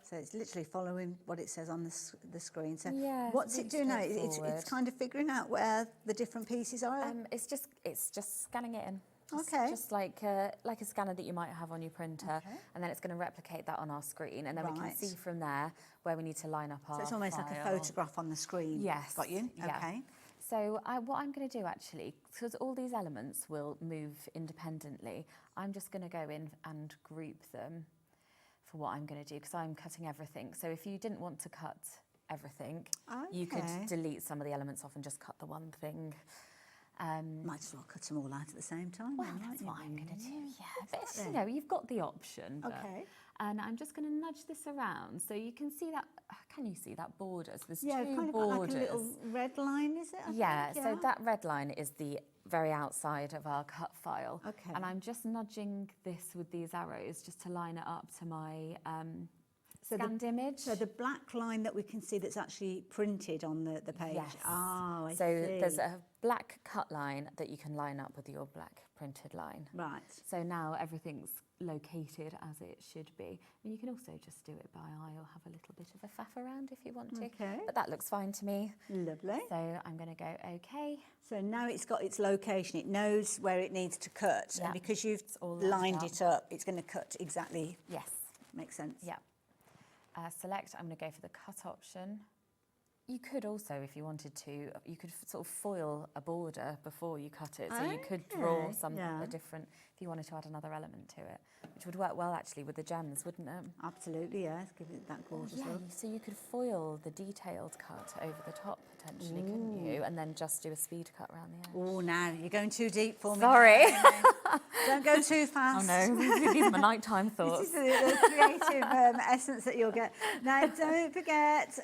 So it's literally following what it says on the screen. So Yeah, what's it's it doing now? really It's straightforward. kind of figuring out where the different pieces are. It's just scanning it in. Okay. Just like a scanner that you might have on your printer, and then it's going to replicate that on our screen, and then we can Right. see from there where we need to line up our So it's almost like a file. photograph on the screen. Yes. Got you? Yeah. Okay. So what I'm going to do actually, because all these elements will move independently, I'm just going to go in and group them for what I'm going to do, because I'm cutting everything. So if you didn't want to cut everything, you could Okay. delete some of the elements off and just cut the one thing. Might as well cut them all out at the same time. Well, then, that's mightn't you, what I'm going to do, really? yeah. But it's, Exactly. you've got the option. But, Okay. And I'm just going to nudge this around so you can see that. Can you see that border? So there's Yeah, two kind of got borders. like a little red line, is it? I Yeah, think? so that red line is the very outside of our cut file. Okay. And I'm just nudging this with these arrows just to line it up to my scanned image. So the black line that we can see that's actually printed on the page. Yes. Oh, I So see. there's a black cut line that you can line up with your black printed line. Right. So now everything's located as it should be. And you can also just do it by eye or have a little bit of a faff around if you want to. Okay. But that looks fine to me. Lovely. So I'm going to go OK. So now it's got its location. It knows where it needs to cut. Yeah. And because you've all lined lined up. it up, it's going to cut exactly. Yes. Makes sense. Yeah. Select, I'm going to go for the cut option. You could also, if you wanted to, you could sort of foil a border before you cut it. So you could draw Okay, yeah. a different, if you wanted to add another element to it, which would work well actually with the gems, wouldn't it? Absolutely, yes. Give it that gorgeous look. So you could foil the detailed cut over the top potentially, couldn't you? And then just do a speed cut around the edge. Oh, now you're going too deep for me. Sorry. Don't go too fast. Oh no, these are my nighttime thoughts. This is the creative essence that you'll get. Now, don't forget,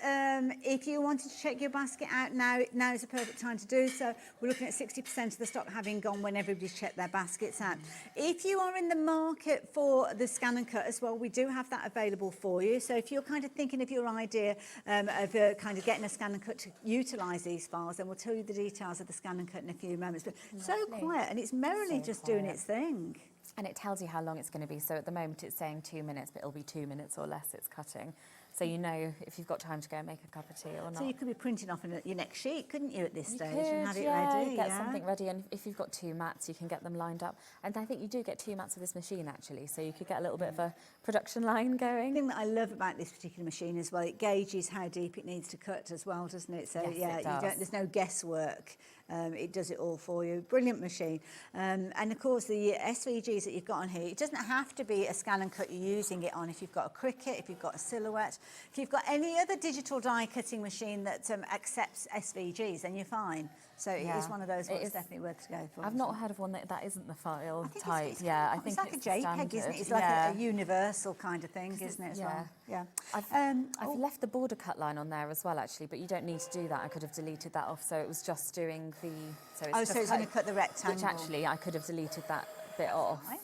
if you wanted to check your basket out now is the perfect time to do so. We're looking at 60% of the stock having gone when everybody's checked their baskets out. If you are in the market for the scan and cut as well, we do have that available for you. So if you're kind of thinking of your idea of kind of getting a scan and cut to utilise these files, then we'll tell you the details of the scan and cut in a few moments. But so quiet, and it's merrily So just doing quiet. its thing. And it tells you how long it's going to be. So at the moment it's saying 2 minutes, but it'll be 2 minutes or less it's cutting. So you know if you've got time to go and make a cup of tea or not. So you could be printing off your next sheet, couldn't you, at this You stage, could, and have it yeah, ready? get something ready, and if you've got 2 mats, you can get them lined up. And I think you do get 2 mats with this machine actually, so you could get a little bit of a production line The going. thing that I love about this particular machine as well, it gauges how deep it needs to cut as well, doesn't it? So Yes, yeah, it does. there's no guesswork. It does it all for you. Brilliant machine. And of course, the SVGs that you've got on here, it doesn't have to be a scan and cut you're using it on. If you've got a Cricut, if you've got a Silhouette, if you've got any other digital die cutting machine that accepts SVGs, then you're fine. So it is one of those ones definitely worth to go for. I've not heard of one that isn't the file I think type. it's I think it's like a JPEG, standard. isn't it? It's like a universal kind of thing, isn't it, as well? Yeah. I've left the border cut line on there as well, actually, but you don't need to do that. I could have deleted that off, so it was just doing the... So it's going to cut the rectangle. Which actually, I could have deleted that bit off. Right.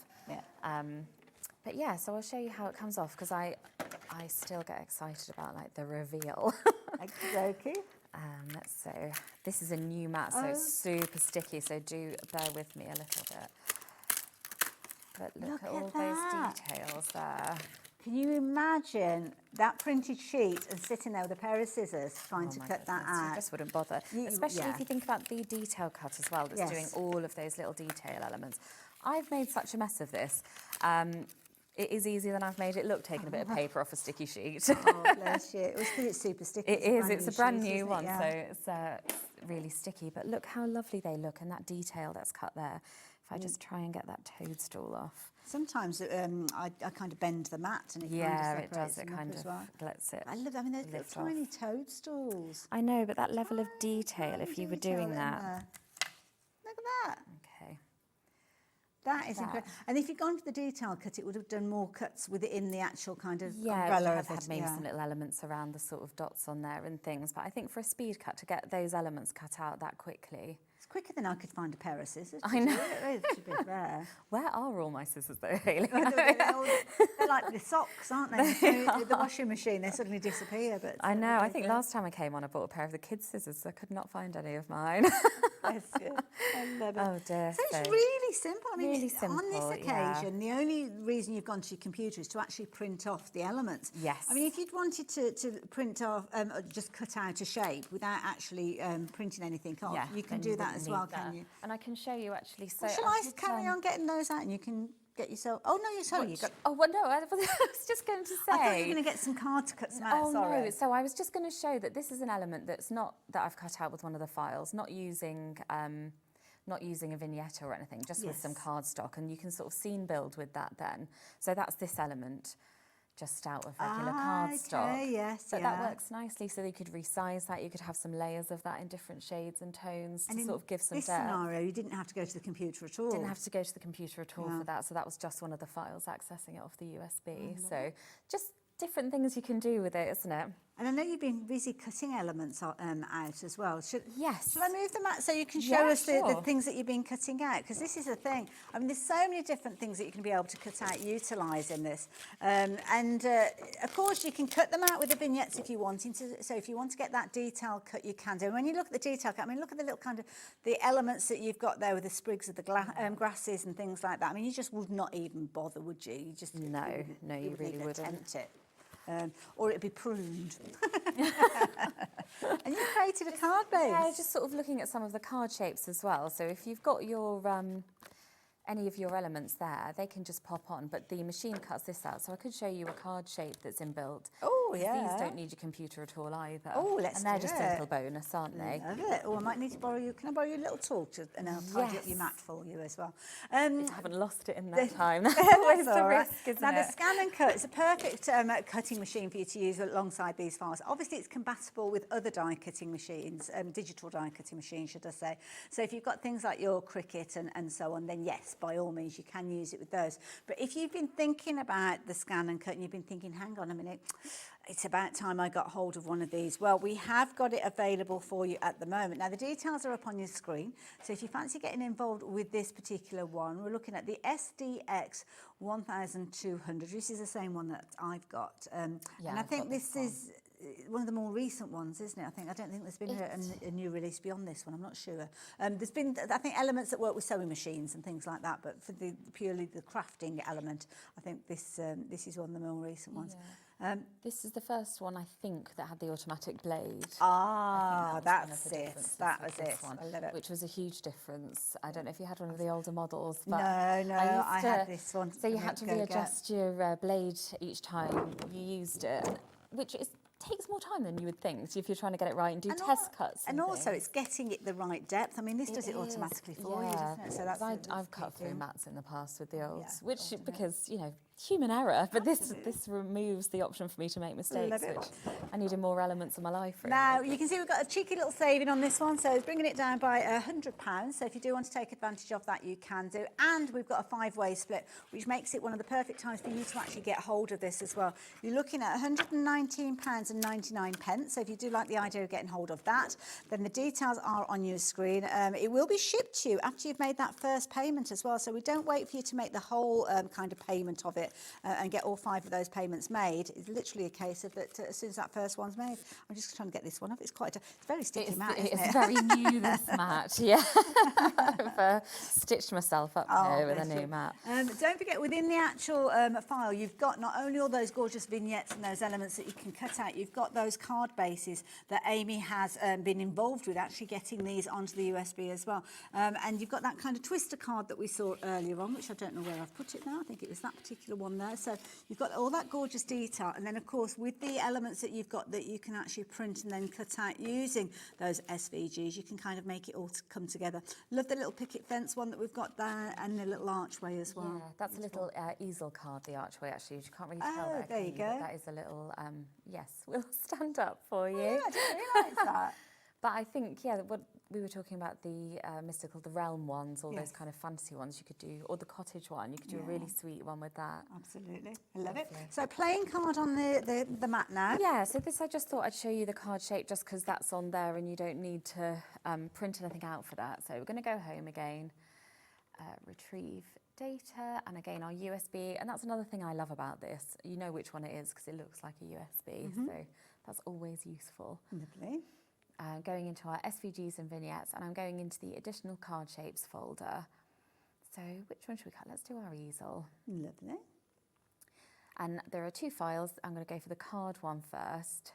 Yeah. But yeah, so I'll show you how it comes off, because I still get excited about, like, the reveal. Okay. So this is a new mat, so it's super sticky, so do bear with me a little bit. But look at all those details there. Can you imagine that printed sheet and sitting there with a pair of scissors trying to cut that out? You just wouldn't bother. Especially if you think about the detail cut as well, that's doing all of those little detail elements. I've made such a mess of this. It is easier than I've made it look, taking a bit of paper off a sticky sheet. Oh, bless you. It was because it's super sticky. It is. It's a brand new one, yeah. so it's really sticky. But look how lovely they look, and that detail that's cut there. If I just try and get that toadstool off. Sometimes I kind of bend the mat and it it kind of separates does. It them kind up of as well. lets it. I love that. I mean, those little lift off. tiny toadstools. I know, but that level of detail, if you were Detail doing in that. there. Look at that. Okay. That is incredible. And if you'd gone to the detail cut, it would have done more cuts within the actual kind of Yeah, it would umbrella have of it. had maybe some little elements around the sort of dots on there and things. But I think for a speed cut, to get those elements cut out that quickly. It's quicker than I could find a pair of scissors. I know. It is, to be fair. Where are all my scissors though, Hayley? They're like the socks, aren't they? The washing machine, they suddenly disappear. But I know. I think last time I came on, I bought a pair of the kids' scissors, so I could not find any of mine. Bless you. I love it. Oh dear. So it's really simple. I mean, really on this simple, occasion, the only reason you've gone to your computer is to actually print off the elements. Yes. I mean, if you'd wanted to print off, just cut out a shape without actually printing anything off, you can do that as well, can you? And I can show you actually. So Well, shall I carry on getting those out and you can get yourself... Oh, no, you're sorry. Oh, well, no, I was just going to say... I thought you were going to get some card to cut some out, Oh, sorry. no, so I was just going to show that this is an element that's not, that I've cut out with one of the files, not using a vignette or anything, just with some cardstock, and you can sort of scene build with that then. So that's this element, just out of regular cardstock. Okay, yes, but that works nicely, so you could resize that, you could have some layers of that in different shades and tones to sort of give some depth. depth. This scenario, you didn't have to go to the computer at all. Didn't have to go to the computer at all for that, so that was just one of the files accessing it off the USB. So just different things you can do with it, isn't it? And I know you've been busy cutting elements out as well. Yes. Shall I move them out so you can show us the sure. things that you've been cutting out? Because this is the thing. I mean, there's so many different things that you can be able to cut out utilising this. Of course, you can cut them out with the vignettes if you want to. So if you want to get that detail cut, you can do. And when you look at the detail cut, I mean, look at the little kind of the elements that you've got there with the sprigs of the grasses and things like that. I mean, you just would not even bother, would you? You just No, you really even wouldn't. attempt it. Or it'd be pruned. And you created a card base. Yeah, just sort of looking at some of the card shapes as well. So if you've got your any of your elements there, they can just pop on, but the machine cuts this out. So I could show you a card shape that's inbuilt. Oh, yeah. These don't need your computer at all either. Oh, let's And they're do just it. a little bonus, aren't they? Love it. Oh, I might need to borrow you. Can I borrow your little tool and I'll tidy up your mat for you as well. I haven't lost it in that time. That's That's always the all right. risk, isn't Now, it? the scan and cut is a perfect cutting machine for you to use alongside these files. Obviously, it's compatible with other die cutting machines, digital die cutting machines, should I say. So if you've got things like your Cricut and so on, then yes, by all means, you can use it with those. But if you've been thinking about the scan and cut and you've been thinking, hang on a minute, it's about time I got hold of one of these. Well, we have got it available for you at the moment. Now, the details are up on your screen. So if you fancy getting involved with this particular one, we're looking at the SDX 1200. This is the same one that I've got. And I think this is one of the more recent ones, isn't it? I don't think there's been a new release beyond this one. I'm not sure. There's been, I think, elements that work with sewing machines and things like that, but for purely the crafting element, I think this is one of the more recent ones. This is the first one, I think, that had the automatic blade. Ah, that was one of that's the it. differences That with was this it. one, I love it. which was a huge difference. I don't know if you had one of the older models, but No, I had this one. So you had to readjust your blade each time you used it, which takes more time than you would think if you're trying to get it right and do test cuts. And also, it's getting it the right depth. I mean, this does it automatically for you, doesn't it? So that's I've cut through mats in the past with the olds, Yeah, which because human error, but this removes the option for me to make mistakes, which I needed more elements of my life. Really. Now you can see we've got a cheeky little saving on this one, so it's bringing it down by £100. So if you do want to take advantage of that, you can do. And we've got a 5-way split, which makes it one of the perfect times for you to actually get hold of this as well. You're looking at £119.99. So if you do like the idea of getting hold of that, then the details are on your screen. It will be shipped to you after you've made that first payment as well. So we don't wait for you to make the whole kind of payment of it. And get all 5 of those payments made. It's literally a case of that as soon as that first one's made. I'm just trying to get this one off. It's very sticky mat, isn't it? It's very new, this mat. Yeah, I've stitched myself up here with a new mat. Don't forget, within the actual file, you've got not only all those gorgeous vignettes and those elements that you can cut out, you've got those card bases that Amy has been involved with actually getting these onto the USB as well. And you've got that kind of twister card that we saw earlier on, which I don't know where I've put it now. I think it was that particular one there. So you've got all that gorgeous detail, and then of course with the elements that you've got that you can actually print and then cut out using those SVGs, you can kind of make it all come together. Love the little picket fence one that we've got there, and the little archway as well. Yeah, that's a little easel card, the archway, actually. You can't really tell that. There you go. That is a little, yes, we'll stand up for you. Oh, yeah, I didn't realise that. But I think, what we were talking about, the mystical, the realm ones, all those kind of fantasy ones you could do, or the cottage one, you could do a really sweet one with that. Absolutely, I love it. So playing card on the mat now. Yeah, so this I just thought I'd show you the card shape just because that's on there and you don't need to print anything out for that. So we're going to go home again, retrieve data, and again our USB, and that's another thing I love about this. You know which one it is because it looks like a USB, so that's always useful. Lovely. Going into our SVGs and vignettes, and I'm going into the additional card shapes folder. So which one should we cut? Let's do our easel. Lovely. And there are 2 files. I'm going to go for the card one first.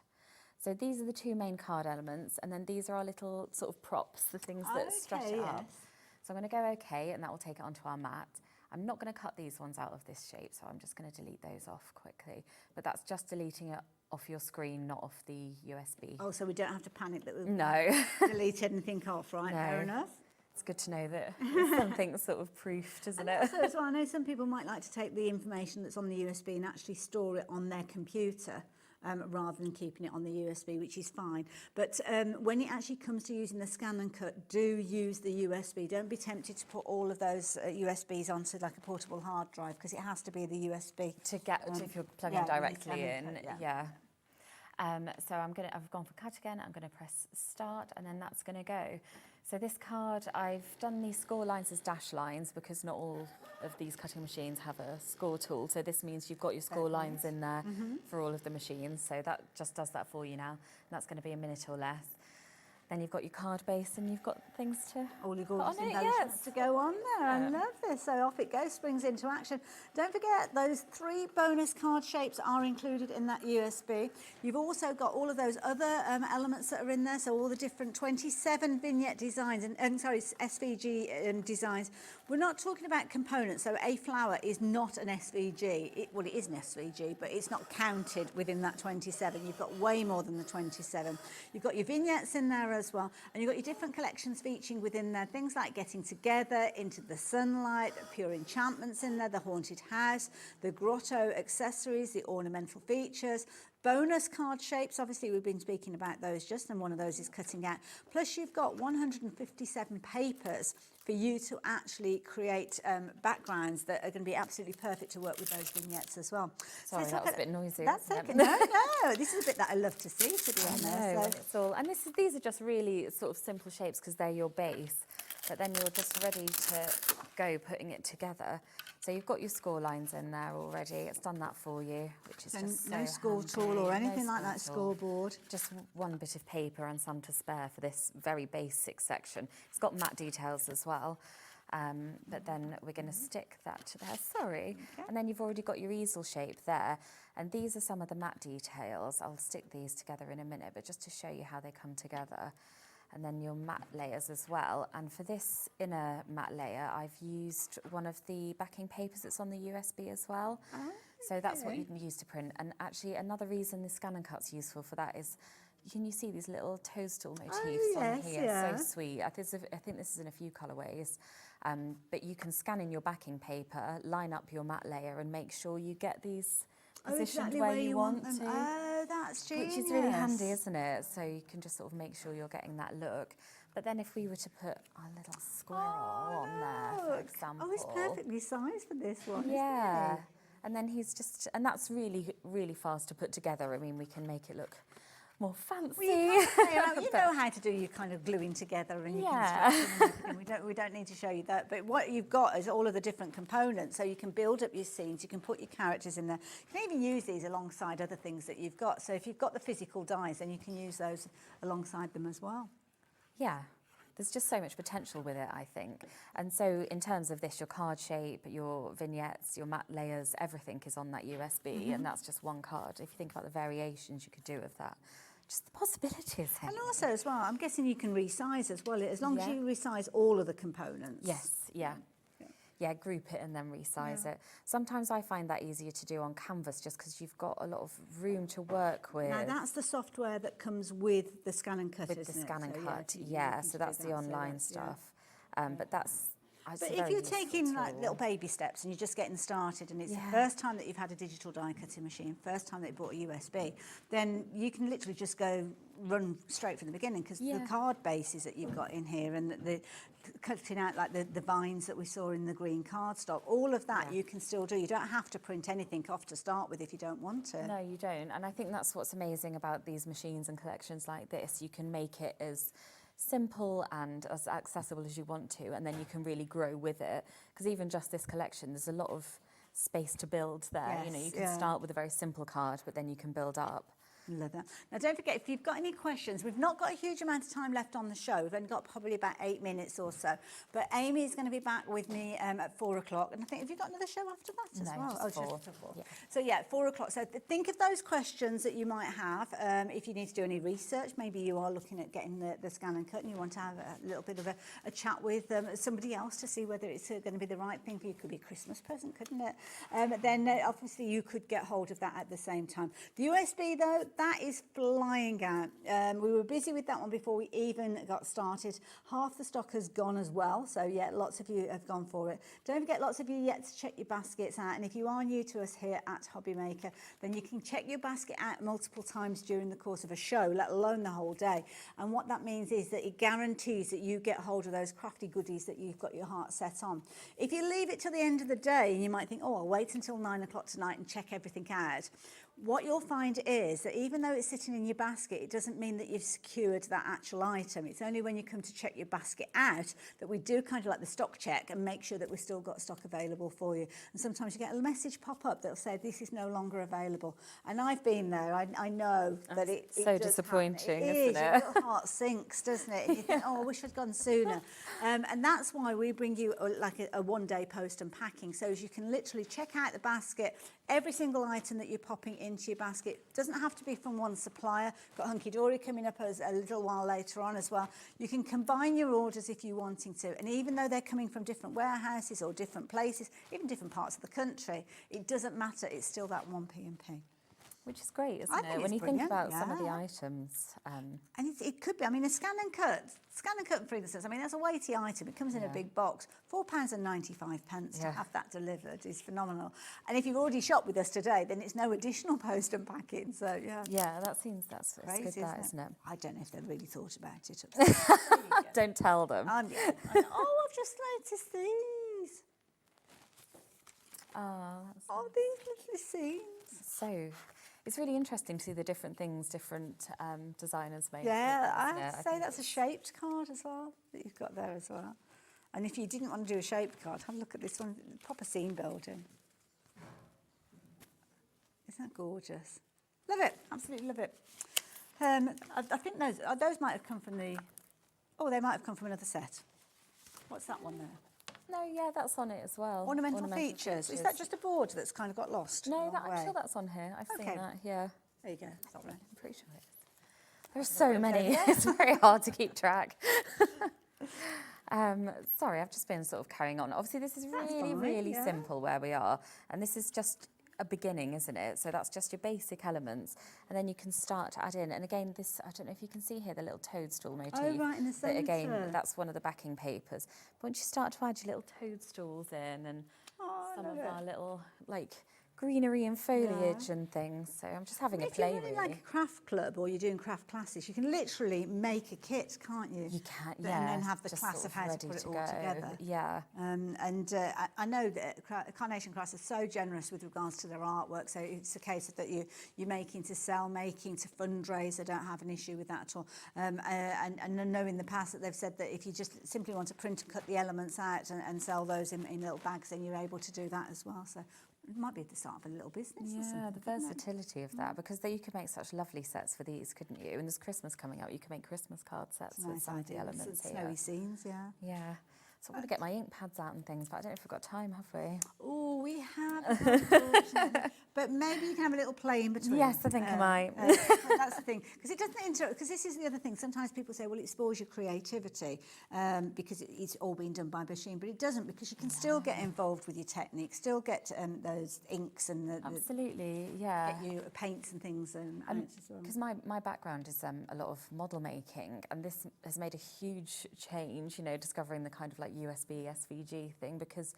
So these are the 2 main card elements, and then these are our little sort of props, the things that stretch it up. So I'm going to go OK, and that will take it onto our mat. I'm not going to cut these ones out of this shape, so I'm just going to delete those off quickly. But that's just deleting it off your screen, not off the USB. Oh, so we don't have to panic that we've deleted anything off, right? No. Fair enough. It's good to know that something's sort of proofed, isn't it? Also, as well, I know some people might like to take the information that's on the USB and actually store it on their computer. Rather than keeping it on the USB, which is fine. But when it actually comes to using the scan and cut, do use the USB. Don't be tempted to put all of those USBs onto like a portable hard drive, because it has to be the USB. To get, if you're plugging directly in, so I've gone for cut again, I'm going to press start, and then that's going to go. So this card, I've done these score lines as dash lines because not all of these cutting machines have a score tool. So this means you've got your score lines in there for all of the machines. So that just does that for you now. And that's going to be a minute or less. Then you've got your card base and you've got things to all your gorgeous embellishments to go on there. I love this. So off it goes, springs into action. Don't forget, those 3 bonus card shapes are included in that USB. You've also got all of those other elements that are in there. So all the different 27 vignette designs and SVG designs. We're not talking about components. So a flower is not an SVG. Well, it is an SVG, but it's not counted within that 27. You've got way more than the 27. You've got your vignettes in there as well, and you've got your different collections featuring within there, things like Getting Together, Into the Sunlight, Pure Enchantments in there, the Haunted House, the Grotto accessories, the ornamental features, bonus card shapes. Obviously we've been speaking about those just, and one of those is cutting out. Plus you've got 157 papers for you to actually create backgrounds that are going to be absolutely perfect to work with those vignettes as well. Sorry, that was a bit noisy. That's okay. No, this is a bit that I love to see, to be honest. So. These are just really sort of simple shapes because they're your base, but then you're just ready to go putting it together. So you've got your score lines in there already. It's done that for you, which is just no score tool or anything like that scoreboard. Just one bit of paper and some to spare for this very basic section. It's got matte details as well. But then we're going to stick that to there, sorry. Okay. And then you've already got your easel shape there. And these are some of the matte details. I'll stick these together in a minute, but just to show you how they come together. And then your matte layers as well. And for this inner matte layer, I've used one of the backing papers that's on the USB as well. Oh, so that's what okay. you can use to print. And actually another reason the Scan and Cut's useful for that is, can you see these little toadstool motifs on yes, here? yeah. So sweet. I think this is in a few colourways. But you can scan in your backing paper, line up your matte layer and make sure you get these positioned exactly where you want them. to. Oh, that's genius. Which is really handy, isn't it? So you can just sort of make sure you're getting that look. But then if we were to put our little squirrel on there, for example. Oh, it's perfectly sized for this one, Yeah. isn't it? And then he's just, and that's really, really fast to put together. I mean, we can make it look more fancy. Well, you know how to do your kind of gluing together and your Yeah. construction and everything. We don't need to show you that. But what you've got is all of the different components. So you can build up your scenes, you can put your characters in there. You can even use these alongside other things that you've got. So if you've got the physical dies, then you can use those alongside them as well. Yeah. There's just so much potential with it, I think. And so in terms of this, your card shape, your vignettes, your matte layers, everything is on that USB, and that's just one card. If you think about the variations you could do with that, just the possibilities. And also as well, I'm guessing you can resize as well, as long as Yeah. you resize all of the components. Yes, yeah. Yeah, group it and then resize it. Sometimes I find that easier to do on canvas just because you've got a lot of room to work with. Now that's the software that comes with the Scan and Cut, with isn't the it? Scan and So, Cut, you yeah. can So do that's the that, so online that's, stuff. But that's it's a But if very you're useful taking like tool. little baby steps and you're just getting started and it's Yeah. the first time that you've had a digital die cutting machine, first time that you bought a USB, then you can literally just go run straight from the beginning because the Yeah. card bases that you've got in here and the cutting out like the vines that we saw in the green cardstock, all of that Yeah. you can still do. You don't have to print anything off to start with if you don't want to. No, you don't. And I think that's what's amazing about these machines and collections like this. You can make it as simple and as accessible as you want to, and then you can really grow with it. Because even just this collection, there's a lot of space to build there. You know, Yes, you can yeah. start with a very simple card, but then you can build up. Love that. Now, don't forget, if you've got any questions, we've not got a huge amount of time left on the show. We've only got probably about 8 minutes or so. But Amy is going to be back with me at 4 o'clock. And I think, have you got another show after that as No, well? just 4. Just 4. Yeah. So, yeah, 4 o'clock. So think of those questions that you might have. If you need to do any research, maybe you are looking at getting the Scan and Cut and you want to have a little bit of a chat with somebody else to see whether it's going to be the right thing for you. It could be a Christmas present, couldn't it? Then obviously you could get hold of that at the same time. The USB, though, that is flying out. We were busy with that one before we even got started. Half the stock has gone as well, so yeah, lots of you have gone for it. Don't forget, lots of you yet to check your baskets out, and if you are new to us here at HobbyMaker, then you can check your basket out multiple times during the course of a show, let alone the whole day. And what that means is that it guarantees that you get hold of those crafty goodies that you've got your heart set on. If you leave it till the end of the day, and you might think, oh, I'll wait until 9 o'clock tonight and check everything out, what you'll find is that even though it's sitting in your basket, it doesn't mean that you've secured that actual item. It's only when you come to check your basket out that we do kind of like the stock check and make sure that we've still got stock available for you. And sometimes you get a message pop up that'll say this is no longer available. And I've been there. I know that it so does disappointing, happen. It isn't is. it? Your little heart sinks, doesn't it? And you think, oh, I wish I'd gone sooner. And that's why we bring you like a one-day post and packing, so as you can literally check out the basket. Every single item that you're popping into your basket doesn't have to be from one supplier. Got Hunkydory coming up as a little while later on as well. You can combine your orders if you're wanting to. And even though they're coming from different warehouses or different places, even different parts of the country, it doesn't matter. It's still that one P&P. Which is great, isn't I it? think When it's you think brilliant, about some of the yeah. items. And it could be, I mean, a Scan and Cut, for instance, I mean, that's a weighty item. It comes in a big box. £4.95 to have that delivered is phenomenal. And if you've already shopped with us today, then it's no additional post and packing. So, yeah. Yeah, that's Crazy, good, that, isn't it? I don't know if they've really thought about it. Don't tell them. Oh, I've just noticed these. Oh, Oh, these little scenes. so it's really interesting to see the different things different designers make. Yeah, I isn't it? have to say that's a shaped card as well that you've got there as well. And if you didn't want to do a shaped card, have a look at this one, proper scene building. Isn't that gorgeous? Love it, absolutely love it. I think those might have come from the, oh, they might have come from another set. What's that one there? No, yeah, that's on it as well. Ornamental features. Is that just a board that's kind of got lost? No, along the I'm way? sure that's on here. I've seen that, yeah. There you go. Sorry. I'm pretty sure it is. There's so many, it's very hard to keep track. Sorry, I've just been sort of carrying on. Obviously, this is really simple where we are, and this is just a beginning, isn't it? So that's just your basic elements, and then you can start to add in. And again, this, I don't know if you can see here, the little toadstool motif. Oh, right, in the centre. Again, that's one of the backing papers. But once you start to add your little toadstools in, and some of our little, like, greenery and foliage and things. So I'm just having a play, If you're running like a craft club or you're doing craft classes, you can literally make a kit, can't you? You can, And then have the class of how to put it all together. Yeah. I know that Carnation Crafts are so generous with regards to their artwork, so it's a case of that you're making to sell, making to fundraise. I don't have an issue with that at all. And I know in the past that they've said that if you just simply want to print and cut the elements out and sell those in little bags, then you're able to do that as well. So it might be the start of a little business. Yeah, the versatility of that, because you could make such lovely sets for these, couldn't you? And there's Christmas coming up, you can make Christmas card sets with some of the elements here. Snowy scenes, yeah. Yeah. So I want to get my ink pads out and things, but I don't know if we've got time, have we? Oh, we have, unfortunately. But maybe you can have a little play in between. Yes, I think I might. That's the thing, because it doesn't interrupt, because this is the other thing. Sometimes people say, well, it spoils your creativity because it's all being done by machine, but it doesn't, because you can still get involved with your technique, still get those inks and Absolutely, yeah. get you paints and things. Because my background is a lot of model making, and this has made a huge change, you know, discovering the kind of like USB, SVG thing, because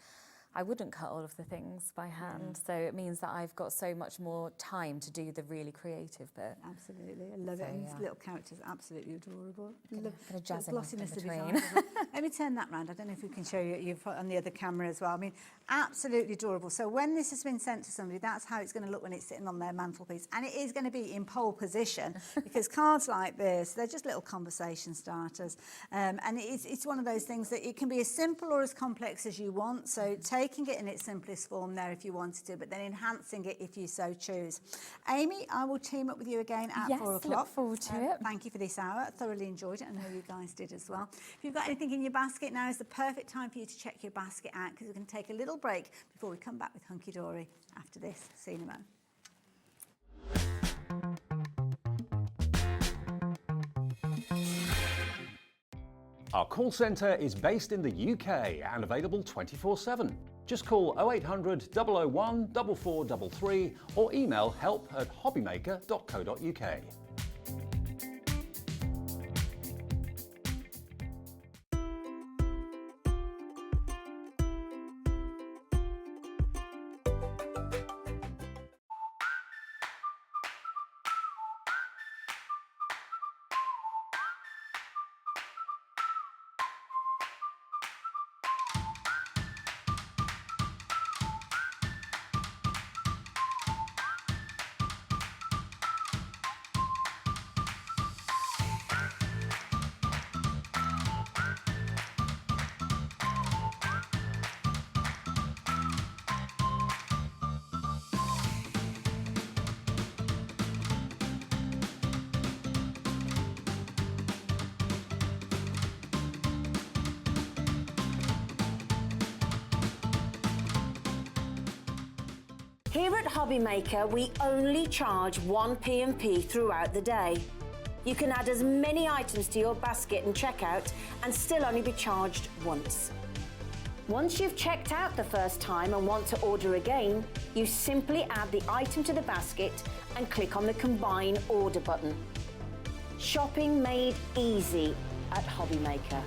I wouldn't cut all of the things by hand, so it means that I've got so much more time to do the really creative bit. Absolutely, I love it. And these little characters are absolutely adorable. Gonna jazz the them up glossiness in of between. his eyes. Let me turn that round. I don't know if we can show you. You've on the other camera as well. I mean, absolutely adorable. So when this has been sent to somebody, that's how it's going to look when it's sitting on their mantelpiece, and it is going to be in pole position because cards like this, they're just little conversation starters, and it's one of those things that it can be as simple or as complex as you want. So taking it in its simplest form there if you wanted to, but then enhancing it if you so choose. Amy, I will team up with you again at 4 o'clock. Look forward to it. Thank you for this hour. I thoroughly enjoyed it. I know you guys did as well. If you've got anything in your basket, now is the perfect time for you to check your basket out, because we're going to take a little break before we come back with Hunkydory after this. See you in a moment. Our call centre is based in the UK and available 24/7. Just call 0800 001 4433 or email help@hobbymaker.co.uk. Here at HobbyMaker, we only charge one P&P throughout the day. You can add as many items to your basket and checkout and still only be charged once. Once you've checked out the first time and want to order again, you simply add the item to the basket and click on the Combine Order button. Shopping made easy at HobbyMaker.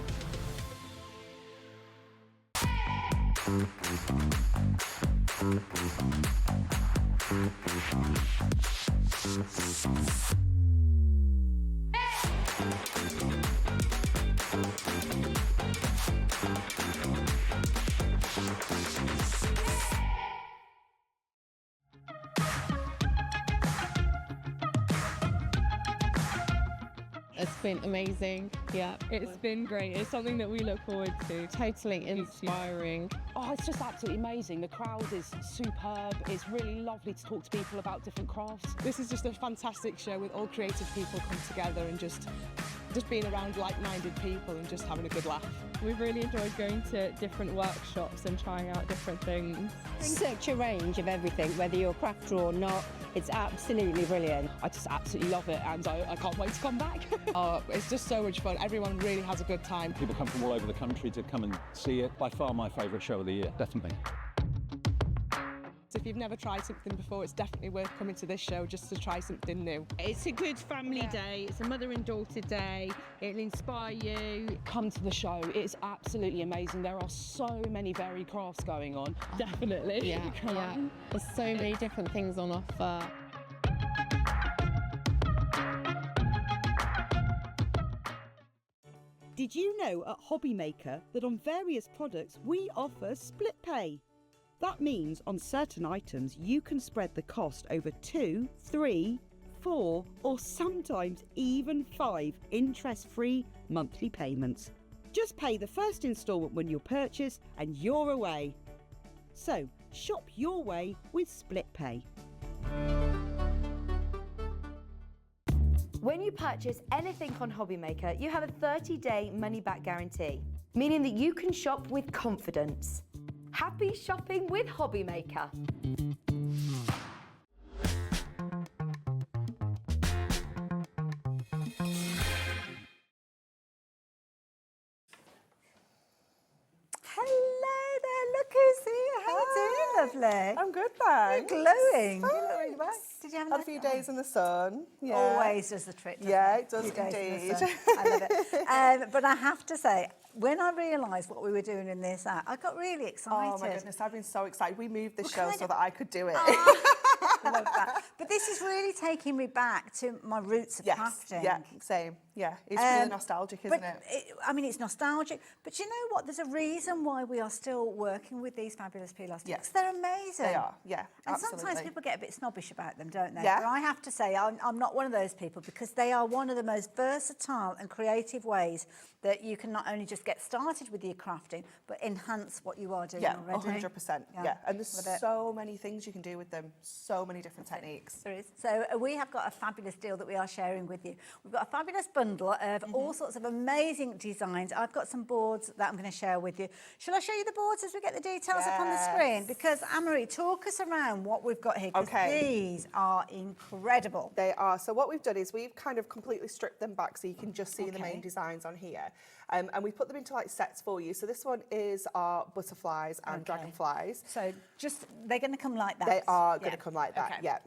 It's been amazing. Yeah, it's been great. It's something that we look forward to. Totally inspiring. Oh, it's just absolutely amazing. The crowd is superb. It's really lovely to talk to people about different crafts. This is just a fantastic show with all creative people come together and just just being around like-minded people and just having a good laugh. We've really enjoyed going to different workshops and trying out different things. Such a range of everything, whether you're a crafter or not. It's absolutely brilliant. I just absolutely love it, and I can't wait to come back. It's just so much fun. Everyone really has a good time. People come from all over the country to come and see it. By far my favourite show of the year, definitely. So if you've never tried something before, it's definitely worth coming to this show just to try something new. It's a good family day. It's a mother and daughter day. It'll inspire you. Come to the show. It's absolutely amazing. There are so many varied crafts going on. Definitely. Yeah, Come on. There's so many different things on offer. Did you know at HobbyMaker that on various products we offer split pay? That means on certain items you can spread the cost over 2, 3, 4 or sometimes even 5 interest-free monthly payments. Just pay the first instalment when you purchase and you're away. So shop your way with split pay. When you purchase anything on HobbyMaker, you have a 30-day money-back guarantee, meaning that you can shop with confidence. Happy shopping with HobbyMaker. Hello there, look who's here. How are you doing, lovely? I'm good, thanks. You're glowing. You look Thanks. really well. Did you have a Had a nice few time? days in the sun. Yeah. Always does the trick, doesn't Yeah, it? it does Few days in the indeed. sun. I love it. But I have to say, when I realised what we were doing in this I got really excited. Oh my goodness, I've been so excited. We moved this Well, show kind so of- that I could do it. I love that. But this is really taking me back to my roots of Yes, crafting. yeah, same. Yeah, it's really nostalgic, isn't but it? I mean, it's nostalgic. But you know what? There's a reason why we are still working with these fabulous peel-off sticks. Yes. They're amazing. They are, yeah, And absolutely. sometimes people get a bit snobbish about them, don't they? Yeah. But I have to say, I'm not one of those people because they are one of the most versatile and creative ways that you can not only just get started with your crafting, but enhance what you are doing Yeah, already. 100%. Yeah, and there's so many things you can do with them, so many different techniques. There is. So we have got a fabulous deal that we are sharing with you. We've got a fabulous bundle of all sorts of amazing designs. I've got some boards that I'm going to share with you. Shall I show you the boards as we get the details up on the screen? Because Anne-Marie, talk us around what we've got here, because these are incredible. They are. So what we've done is we've kind of completely stripped them back so you can just see the main designs on here. And we put them into like sets for you. So this one is our butterflies and dragonflies. So just, they're going to come like that? They are going to come like that, yeah.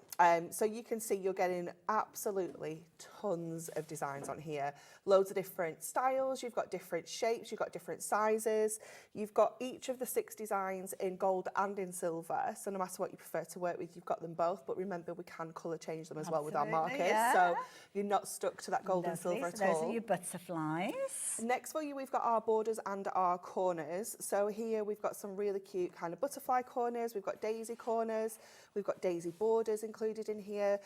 So you can see you're getting absolutely tons of designs on here. Loads of different styles, you've got different shapes, you've got different sizes. You've got each of the 6 designs in gold and in silver. So no matter what you prefer to work with, you've got them both. But remember, we can colour change them as well with our markers. So you're not stuck to that gold and silver at all. Those are your butterflies. Next for you, we've got our borders and our corners. So here we've got some really cute kind of butterfly corners. We've got daisy corners. We've got daisy borders included in here.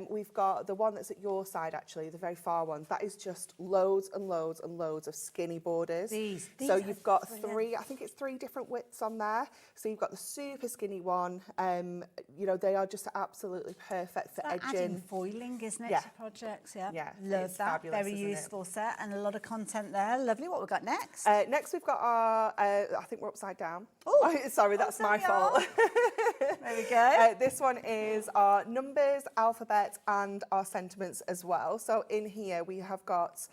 We've got the one that's at your side, actually, the very far ones. That is just loads and loads and loads of skinny borders. These so you've got 3, I think it's 3 different widths on there. So you've got the super skinny one. You know, they are just absolutely perfect for edging. Adding foiling, isn't it, to projects? Yeah, love it's that. fabulous, Very isn't it? useful set and a lot of content there. Lovely. What we've got next? Next, we've got our, I think we're upside down. Oh, sorry, that's my fault. There we go. This one is our numbers, alphabet, and our sentiments as well. So in here, we have got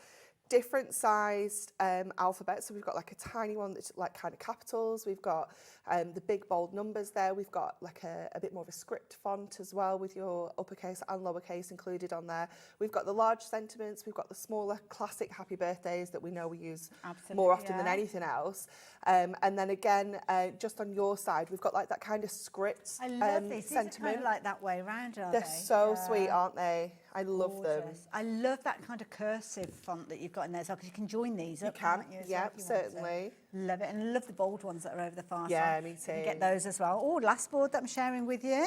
different sized alphabets. So we've got like a tiny one that's like kind of capitals. We've got the big bold numbers there. We've got like a bit more of a script font as well with your uppercase and lowercase included on there. We've got the large sentiments. We've got the smaller classic happy birthdays that we know we use more often than anything else. And then again, just on your side, we've got like that kind of script I love these. sentiment. These are kind of like that way around, aren't they? They're so sweet, aren't they? I love them. I love that kind of cursive font that you've got in there as well, because you can join these up, can't you? as well, Yep, if you want to. certainly. Love it, and love the bold ones that are over the far side. Yeah, me too. You can get those as well. Oh, last board that I'm sharing with you.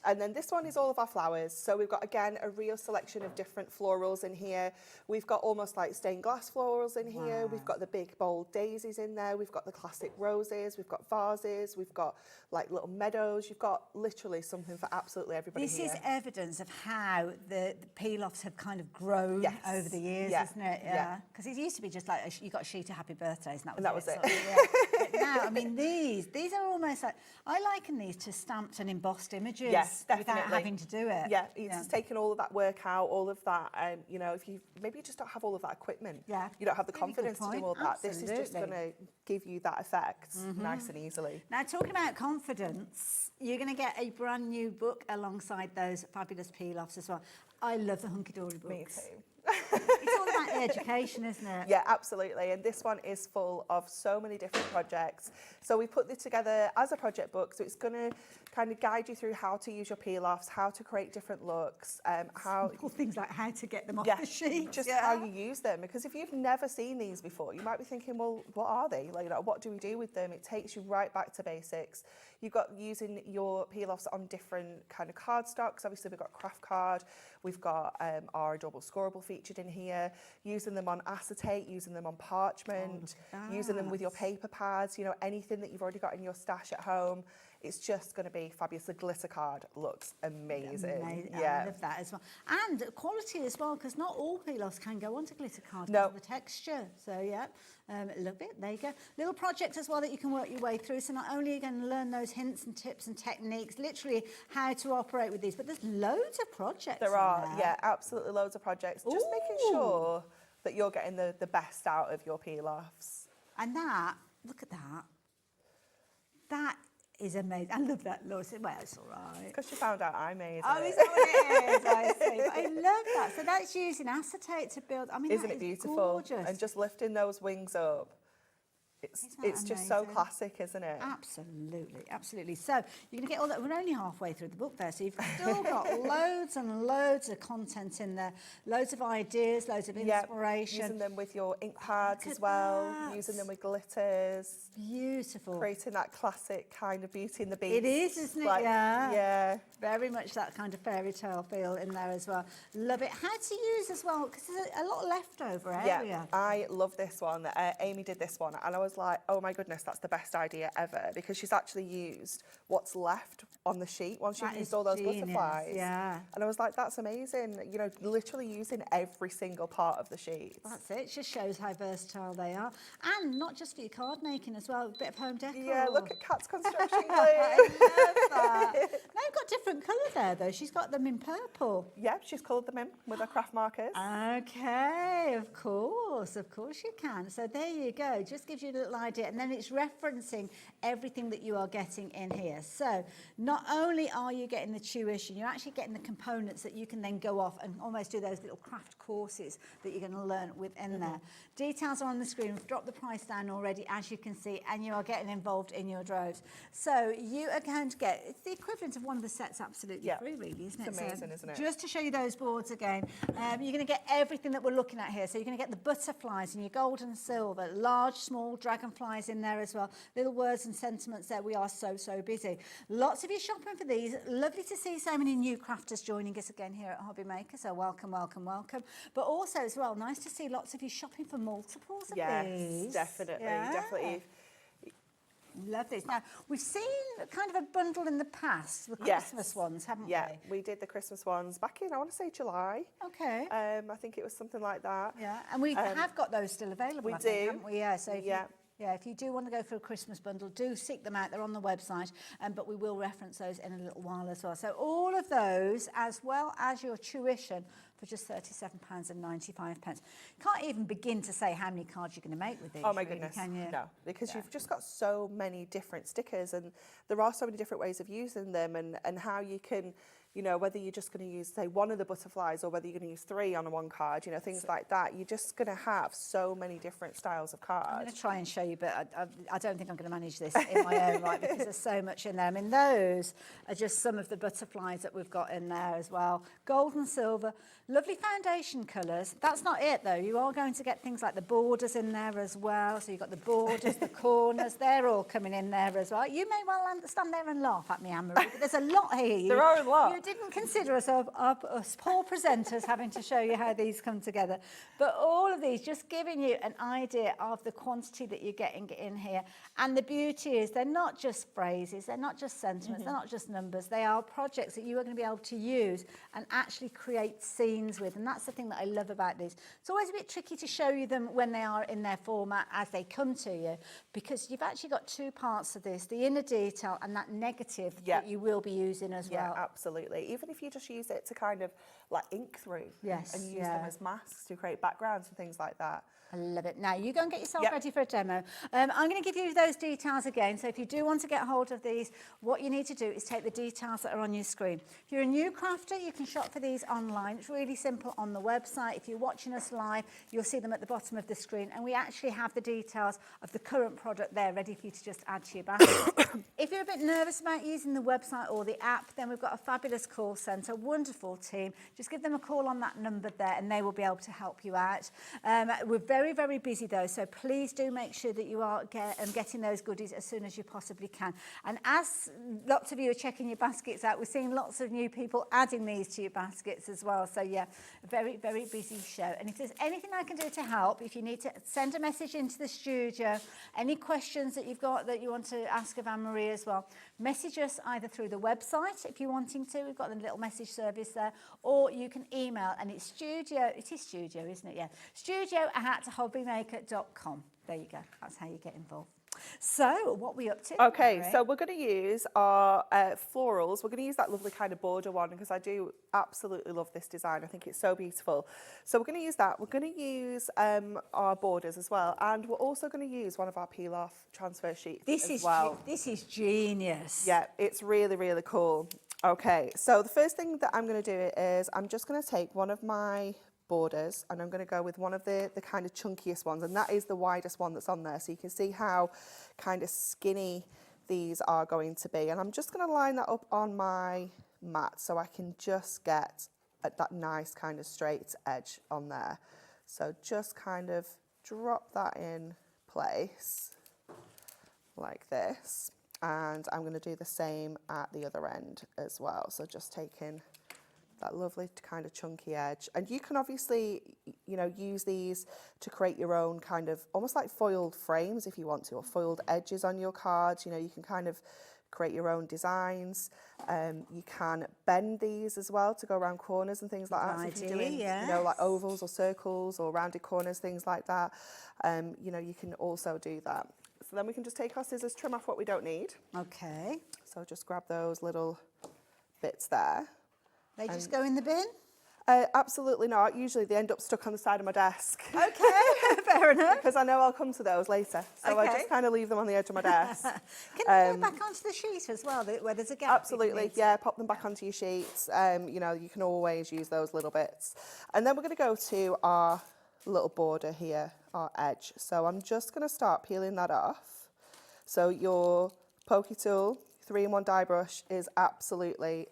And then this one is all of our flowers. So we've got, again, a real selection of different florals in here. We've got almost like stained glass florals in here. We've got the big bold daisies in there. We've got the classic roses. We've got vases. We've got like little meadows. You've got literally something for absolutely everybody This here. is evidence of how the peel-offs have kind of grown over the years, isn't it? Yeah. Because it used to be just like you got a sheet of happy birthdays and that was that was it. Sort of, But now, I mean, these are almost like, I liken these to stamped and embossed images without having to do it. Yeah, it's just taking all of that work out, all of that, and you know, if you maybe you just don't have all of that equipment, you don't have the confidence to do all that. This is just going to give you that effect nice and easily. Now, talking about confidence, you're going to get a brand new book alongside those fabulous peel-offs as well. I love the Hunkydory books. Me too. It's all about the education, isn't it? Yeah, absolutely. And this one is full of so many different projects. So we put this together as a project book. So it's going to kind of guide you through how to use your peel-offs, how to create different looks, how simple things like how to get them off the sheet. Just how you use them. Because if you've never seen these before, you might be thinking, well, what are they? Like, you know, what do we do with them? It takes you right back to basics. You've got using your peel-offs on different kind of cardstocks. Obviously, we've got craft card. We've got our double scoreable featured in here. Using them on acetate, using them on parchment, using them with your paper pads. You know, anything that you've already got in your stash at home. It's just going to be fabulous. The glitter card looks amazing. I love that as well. And quality as well, because not all peel-offs can go onto glitter card because of the texture. So, yeah, love it. There you go. Little project as well that you can work your way through. So not only are you going to learn those hints and tips and techniques, literally how to operate with these, but there's loads of projects. There are, absolutely loads of projects. Just making sure that you're getting the best out of your peel-offs. And that, look at that. That is amazing. I love that, Laura. Well, it's all right. Because you found out I made it. Oh, is that what it is? I see. But I love that. So that's using acetate to build. I mean, isn't it beautiful? Gorgeous. And just lifting those wings up. It's just so classic, isn't it? Absolutely, absolutely. So you're going to get all that. We're only halfway through the book there, so you've still got loads and loads of content in there, loads of ideas, loads of inspiration. Using them with your ink pads as well, using them with glitters. Beautiful. Creating that classic kind of Beauty and the Beast. It is, isn't it? Like, yeah. Very much that kind of fairy tale feel in there as well. Love it. How to use as well, because there's a lot of leftover area. Yeah, I love this one. Amy did this one, and I was like, oh my goodness, that's the best idea ever, because she's actually used what's left on the sheet once you've used all those butterflies. Yeah. And I was like, that's amazing. You know, literally using every single part of the sheet. That's it. It just shows how versatile they are. And not just for your card making as well, a bit of home decor. Yeah, look at Kat's construction glue. I love that. They've got different colour there, though. She's got them in purple. Yeah, she's coloured them in with her craft markers. Okay, of course you can. So there you go. Just gives you a little idea. And then it's referencing everything that you are getting in here. So not only are you getting the tuition, you're actually getting the components that you can then go off and almost do those little craft courses that you're going to learn within there. Details are on the screen. We've dropped the price down already, as you can see, and you are getting involved in your droves. So you are going to get, it's the equivalent of one of the sets absolutely free, really, isn't it? It's amazing, isn't it? Just to show you those boards again, you're going to get everything that we're looking at here. So you're going to get the butterflies and your gold and silver, large, small dragonflies in there as well. Little words and sentiments there. We are so busy. Lots of you shopping for these. Lovely to see so many new crafters joining us again here at HobbyMaker. So welcome. But also as well, nice to see lots of you shopping for multiples of these. Yes, definitely. Love this. Now, we've seen kind of a bundle in the past, the Christmas ones, haven't we? Yeah, we did the Christmas ones back in, I want to say July. Okay. I think it was something like that. Yeah, and we have got those still available, We I do. think, haven't we? Yeah, so if you do want to go for a Christmas bundle, do seek them out. They're on the website, but we will reference those in a little while as well. So all of those, as well as your tuition, for just £37.95. Can't even begin to say how many cards you're going to make with these. Oh my really, goodness, can you? no, because you've just got so many different stickers, and there are so many different ways of using them, and how you can, you know, whether you're just going to use, say, one of the butterflies or whether you're going to use 3 on one card, you know, things like that. You're just going to have so many different styles of cards. I'm going to try and show you, but I don't think I'm going to manage this in my own right because there's so much in there. I mean, those are just some of the butterflies that we've got in there as well. Gold and silver, lovely foundation colours. That's not it, though. You are going to get things like the borders in there as well. So you've got the borders, the corners, they're all coming in there as well. You may well stand there and laugh at me, Anne-Marie, but there's a lot here. There are a lot. You didn't consider us poor presenters having to show you how these come together. But all of these just giving you an idea of the quantity that you're getting in here. And the beauty is they're not just phrases, they're not just sentiments, they're not just numbers. They are projects that you are going to be able to use and actually create scenes with. And that's the thing that I love about these. It's always a bit tricky to show you them when they are in their format as they come to you, because you've actually got 2 parts of this, the inner detail and that negative that you will be using as well. Yeah, absolutely. Even if you just use it to kind of like ink through and use them as masks to create backgrounds and things like that. I love it. Now, you go and get yourself ready for a demo. I'm going to give you those details again. So if you do want to get hold of these, what you need to do is take the details that are on your screen. If you're a new crafter, you can shop for these online. It's really simple on the website. If you're watching us live, you'll see them at the bottom of the screen. And we actually have the details of the current product there ready for you to just add to your basket. If you're a bit nervous about using the website or the app, then we've got a fabulous call centre, wonderful team. Just give them a call on that number there and they will be able to help you out. We're very, very busy though, so please do make sure that you are getting those goodies as soon as you possibly can. And as lots of you are checking your baskets out, we're seeing lots of new people adding these to your baskets as well. So yeah, a very, very busy show. And if there's anything I can do to help, if you need to send a message into the studio, any questions that you've got that you want to ask of Anne-Marie as well, message us either through the website if you're wanting to. We've got the little message service there, or you can email, and it's studio, it is studio, isn't it? Yeah, studio@hobbymaker.com. There you go. That's how you get involved. So, what are we up to? Okay, so we're going to use our florals. We're going to use that lovely kind of border one because I do absolutely love this design. I think it's so beautiful. So we're going to use that. We're going to use our borders as well. And we're also going to use one of our peel-off transfer sheets as well. This is genius. Yeah, it's really, really cool. Okay, so the first thing that I'm going to do is I'm just going to take one of my borders and I'm going to go with one of the kind of chunkiest ones, and that is the widest one that's on there, so you can see how kind of skinny these are going to be. And I'm just going to line that up on my mat so I can just get that nice kind of straight edge on there. So just kind of drop that in place like this, and I'm going to do the same at the other end as well. So just taking that lovely kind of chunky edge. And you can obviously, you know, use these to create your own kind of almost like foiled frames if you want to, or foiled edges on your cards. You know, you can kind of create your own designs. You can bend these as well to go around corners and things like that. So if you're doing, you know, like ovals or circles or rounded corners, things like that, you know, you can also do that. So then we can just take our scissors, trim off what we don't need. Okay. So just grab those little bits there. They just go in the bin? Absolutely not. Usually they end up stuck on the side of my desk. Okay, fair enough. Because I know I'll come to those later. So I just kind of leave them on the edge of my desk. Can they go back onto the sheet as well, where there's a gap? Absolutely, yeah, pop them back onto your sheets. You know, you can always use those little bits. And then we're going to go to our little border here, our edge. So I'm just going to start peeling that off. So your pokey tool, 3-in-1 die brush is absolutely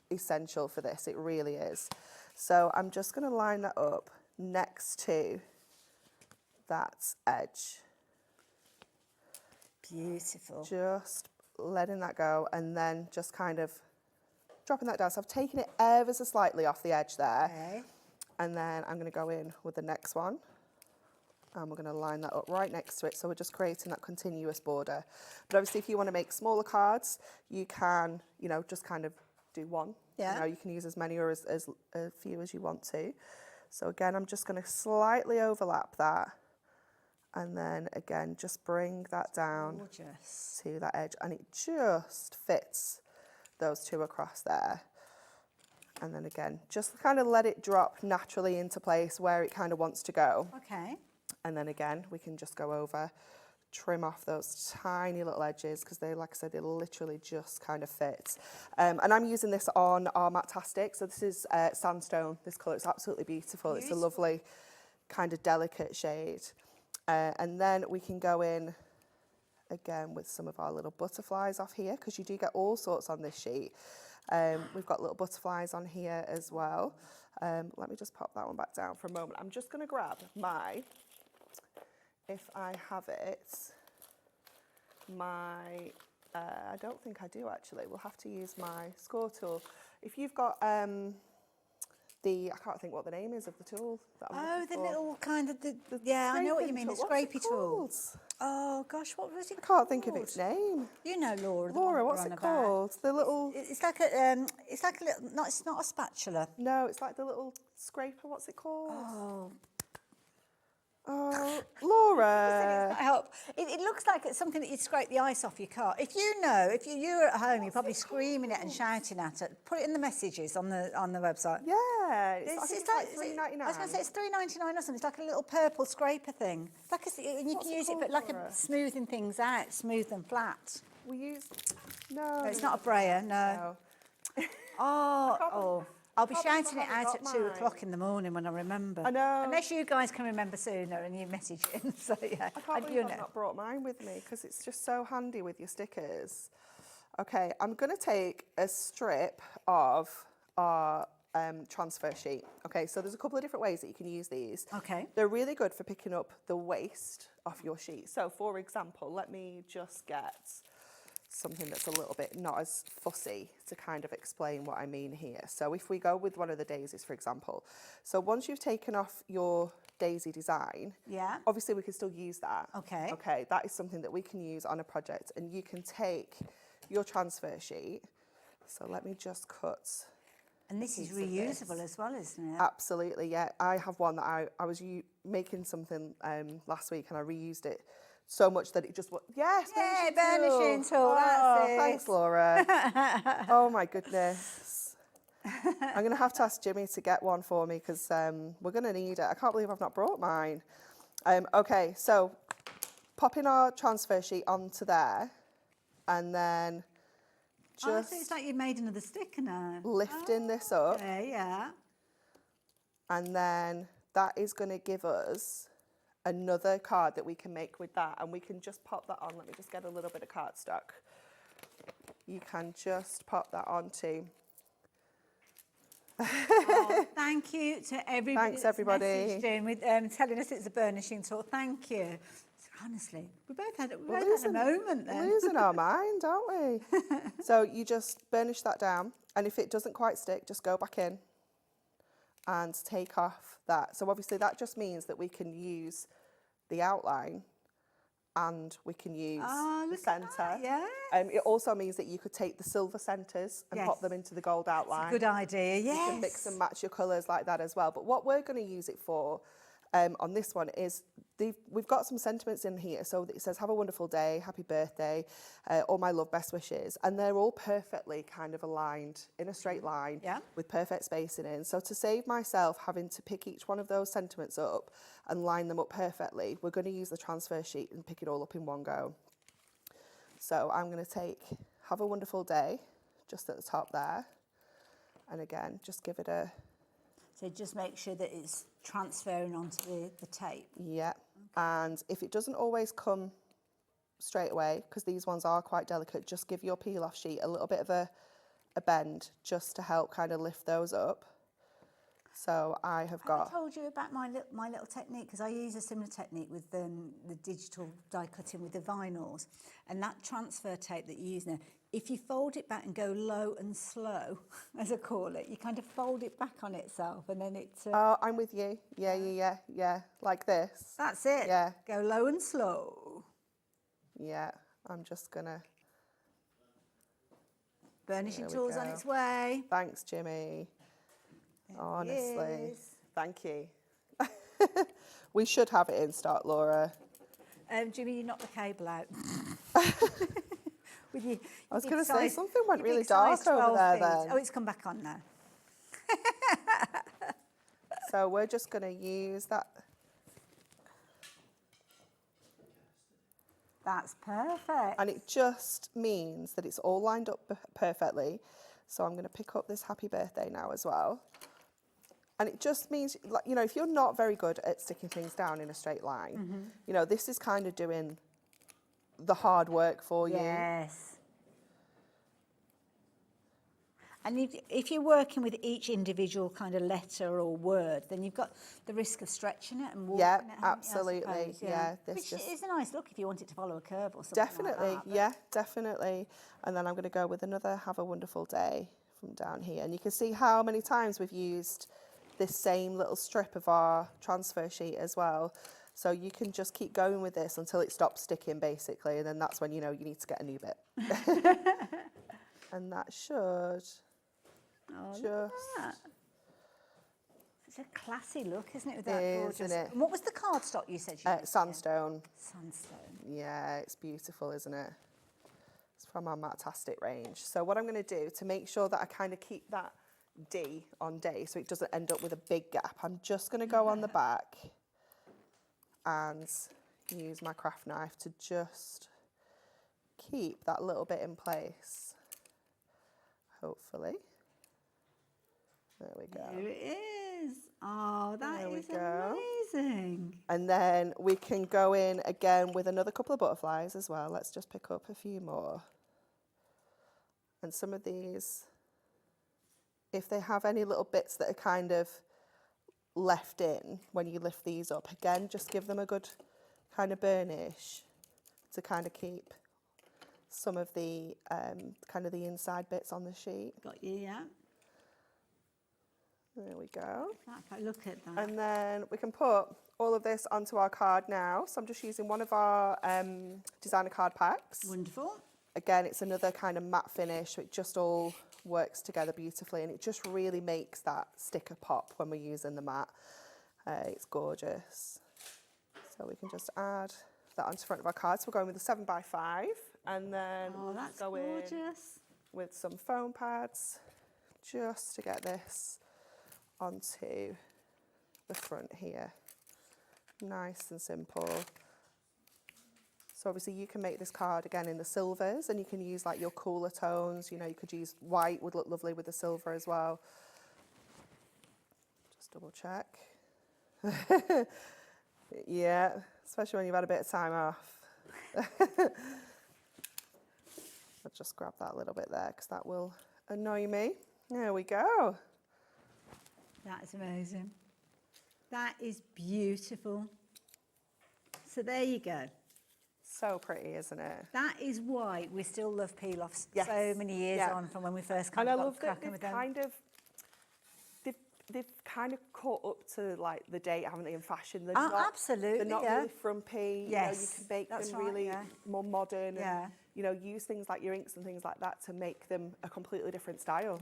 essential for this. It really is. So I'm just going to line that up next to that edge. Beautiful. Just letting that go and then just kind of dropping that down. So I've taken it ever so slightly off the edge there. Okay. And then I'm going to go in with the next one. And we're going to line that up right next to it. So we're just creating that continuous border. But obviously if you want to make smaller cards, you can, you know, just kind of do one. Yeah. You know, you can use as many or as few as you want to. So again, I'm just going to slightly overlap that. And then again, just bring that down to that edge. And it just fits those two across there. And then again, just kind of let it drop naturally into place where it kind of wants to go. Okay. And then again, we can just go over, trim off those tiny little edges because they, like I said, they literally just kind of fit. And I'm using this on our Matastic. So this is sandstone. This colour is absolutely beautiful. It's a lovely kind of delicate shade. And then we can go in again with some of our little butterflies off here because you do get all sorts on this sheet. We've got little butterflies on here as well. Let me just pop that one back down for a moment. I'm just going to grab my, if I have it, my, I don't think I do actually. We'll have to use my score tool. If you've got I can't think what the name is of the tool that I'm looking for. Little kind of, yeah, I know what you mean, the scrapey tool. Oh gosh, what was it called? I can't think of its name. You know, Laura. Laura, what's it called? The little. It's like a little. No, it's not a spatula. No, it's like the little scraper. What's it called? Oh, Laura. Help. It looks like it's something that you'd scrape the ice off your car. If you know, if you're at home, you're probably screaming it and shouting at it. Put it in the messages on the website. Yeah, it's like $3.99. I was going to say it's $3.99 or something. It's like a little purple scraper thing. Like and you can use it for like a smoothing things out, smooth and flat. We use no. It's not a brayer, no. I'll be shouting it out at 2 o'clock in the morning when I remember. I know. Unless you guys can remember sooner and you message in. So yeah, I can't believe I've not brought mine with me because it's just so handy with your stickers. Okay, I'm going to take a strip of our transfer sheet. Okay, so there's a couple of different ways that you can use these. Okay. They're really good for picking up the waste off your sheet. So for example, let me just get something that's a little bit not as fussy to kind of explain what I mean here. So if we go with one of the daisies, for example, so once you've taken off your daisy design, obviously we can still use that. Okay. Okay, that is something that we can use on a project, and you can take your transfer sheet. So let me just cut. And this is reusable as well, isn't it? Absolutely, yeah. I have one that I was making something last week and I reused it so much that it just burnishing tool. That's it. Thanks, Laura. Oh my goodness. I'm going to have to ask Jimmy to get one for me because we're going to need it. I can't believe I've not brought mine. Okay, so popping our transfer sheet onto there and then just so it's like you made another sticker now. Lifting this up. Okay, yeah. And then that is going to give us another card that we can make with that, and we can just pop that on. Let me just get a little bit of cardstock. You can just pop that onto. Thank you to everybody. Thanks, everybody. Messaged in with telling us it's a burnishing tool. Thank you. Honestly, we both had a moment then. We're losing our mind, aren't we? So you just burnish that down, and if it doesn't quite stick, just go back in and take off that. So obviously that just means that we can use the outline and we can use the centre. Yeah. It also means that you could take the silver centres and pop them into the gold outline. That's a good idea, yes. You can mix and match your colours like that as well. But what we're going to use it for on this one is we've got some sentiments in here. So it says, have a wonderful day, happy birthday, all my love, best wishes. And they're all perfectly kind of aligned in a straight line with perfect spacing in. So to save myself having to pick each one of those sentiments up and line them up perfectly, we're going to use the transfer sheet and pick it all up in one go. So I'm going to take have a wonderful day just at the top there. And again, just give it a... So just make sure that it's transferring onto the tape. Yeah, okay. And if it doesn't always come straight away, because these ones are quite delicate, just give your peel off sheet a little bit of a bend just to help kind of lift those up. So I have got... I told you about my little technique, because I use a similar technique with the digital die cutting with the vinyls, and that transfer tape that you use now, if you fold it back and go low and slow, as I call it, you kind of fold it back on itself, and then it... Oh, I'm with you. Yeah. Like this. That's it. Yeah. Go low and slow. Yeah, I'm just going to... Burnishing tool's on its way. Thanks, Jimmy. Honestly. Thank you. We should have it in stock, Laura. Jimmy, you knocked the cable out. I was going to say, something went really dark over there then. Oh, it's come back on now. So we're just going to use that. That's perfect. And it just means that it's all lined up perfectly. So I'm going to pick up this happy birthday now as well. And it just means, like, you know, if you're not very good at sticking things down in a straight line, you know, this is kind of doing the hard work for you. Yes. And if you're working with each individual kind of letter or word, then you've got the risk of stretching it and warping it. Absolutely. Which is a nice look if you want it to follow a curve or something. Definitely, like that, yeah, definitely. And then I'm going to go with another Have a Wonderful Day from down here. And you can see how many times we've used this same little strip of our transfer sheet as well. So you can just keep going with this until it stops sticking, basically. And then that's when you know you need to get a new bit. And that should look at that. It's a classy look, isn't it? With that gorgeous. Isn't it? And what was the cardstock you said you used? Sandstone. Sandstone. Yeah, it's beautiful, isn't it? It's from our Matastic range. So what I'm going to do to make sure that I kind of keep that D on day so it doesn't end up with a big gap, I'm just going to go on the back and use my craft knife to just keep that little bit in place. Hopefully. There we go. There it is. Oh, that is amazing. And then we can go in again with another couple of butterflies as well. Let's just pick up a few more. And some of these, if they have any little bits that are kind of left in when you lift these up, again, just give them a good kind of burnish to kind of keep some of the kind of the inside bits on the sheet. Got you, yeah. There we go. Look at that. And then we can put all of this onto our card now. So I'm just using one of our designer card packs. Wonderful. Again, it's another kind of matte finish, so it just all works together beautifully, and it just really makes that sticker pop when we're using the matte. It's gorgeous. So we can just add that onto the front of our card. So we're going with a 7x5, and then that's go gorgeous. in with some foam pads just to get this onto the front here. Nice and simple. So obviously you can make this card again in the silvers, and you can use like your cooler tones. You know, you could use white, would look lovely with the silver as well. Just double check. Yeah, especially when you've had a bit of time off. I'll just grab that a little bit there because that will annoy me. There we go. That is amazing. That is beautiful. So there you go. So pretty, isn't it? That is why we still love peel-offs so many years on from when we first and I got love that cracking they've with them. kind of they've kind of caught up to like the date, haven't they, in fashion? They're not, absolutely. They're not really frumpy. Yes, you know, you can make that's them right, really yeah. more modern. Yeah. And, you know, use things like your inks and things like that to make them a completely different style.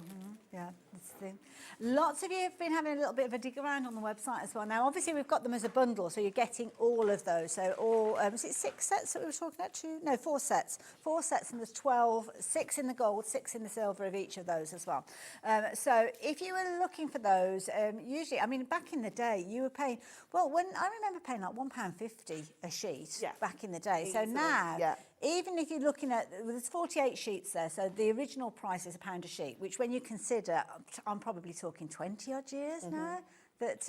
Yeah, that's the thing. Lots of you have been having a little bit of a dig around on the website as well. Now, obviously, we've got them as a bundle, so you're getting all of those. So all, is it 6 sets that we were talking about? 2? No, 4 sets. 4 sets, and there's 12, 6 in the gold, 6 in the silver of each of those as well. So if you were looking for those, usually, I mean, back in the day, you were paying, well, when I remember paying like £1.50 a sheet back in the day. So now, even if you're looking at, there's 48 sheets there, so the original price is £1 a sheet, which when you consider, I'm probably talking 20 odd years now, that,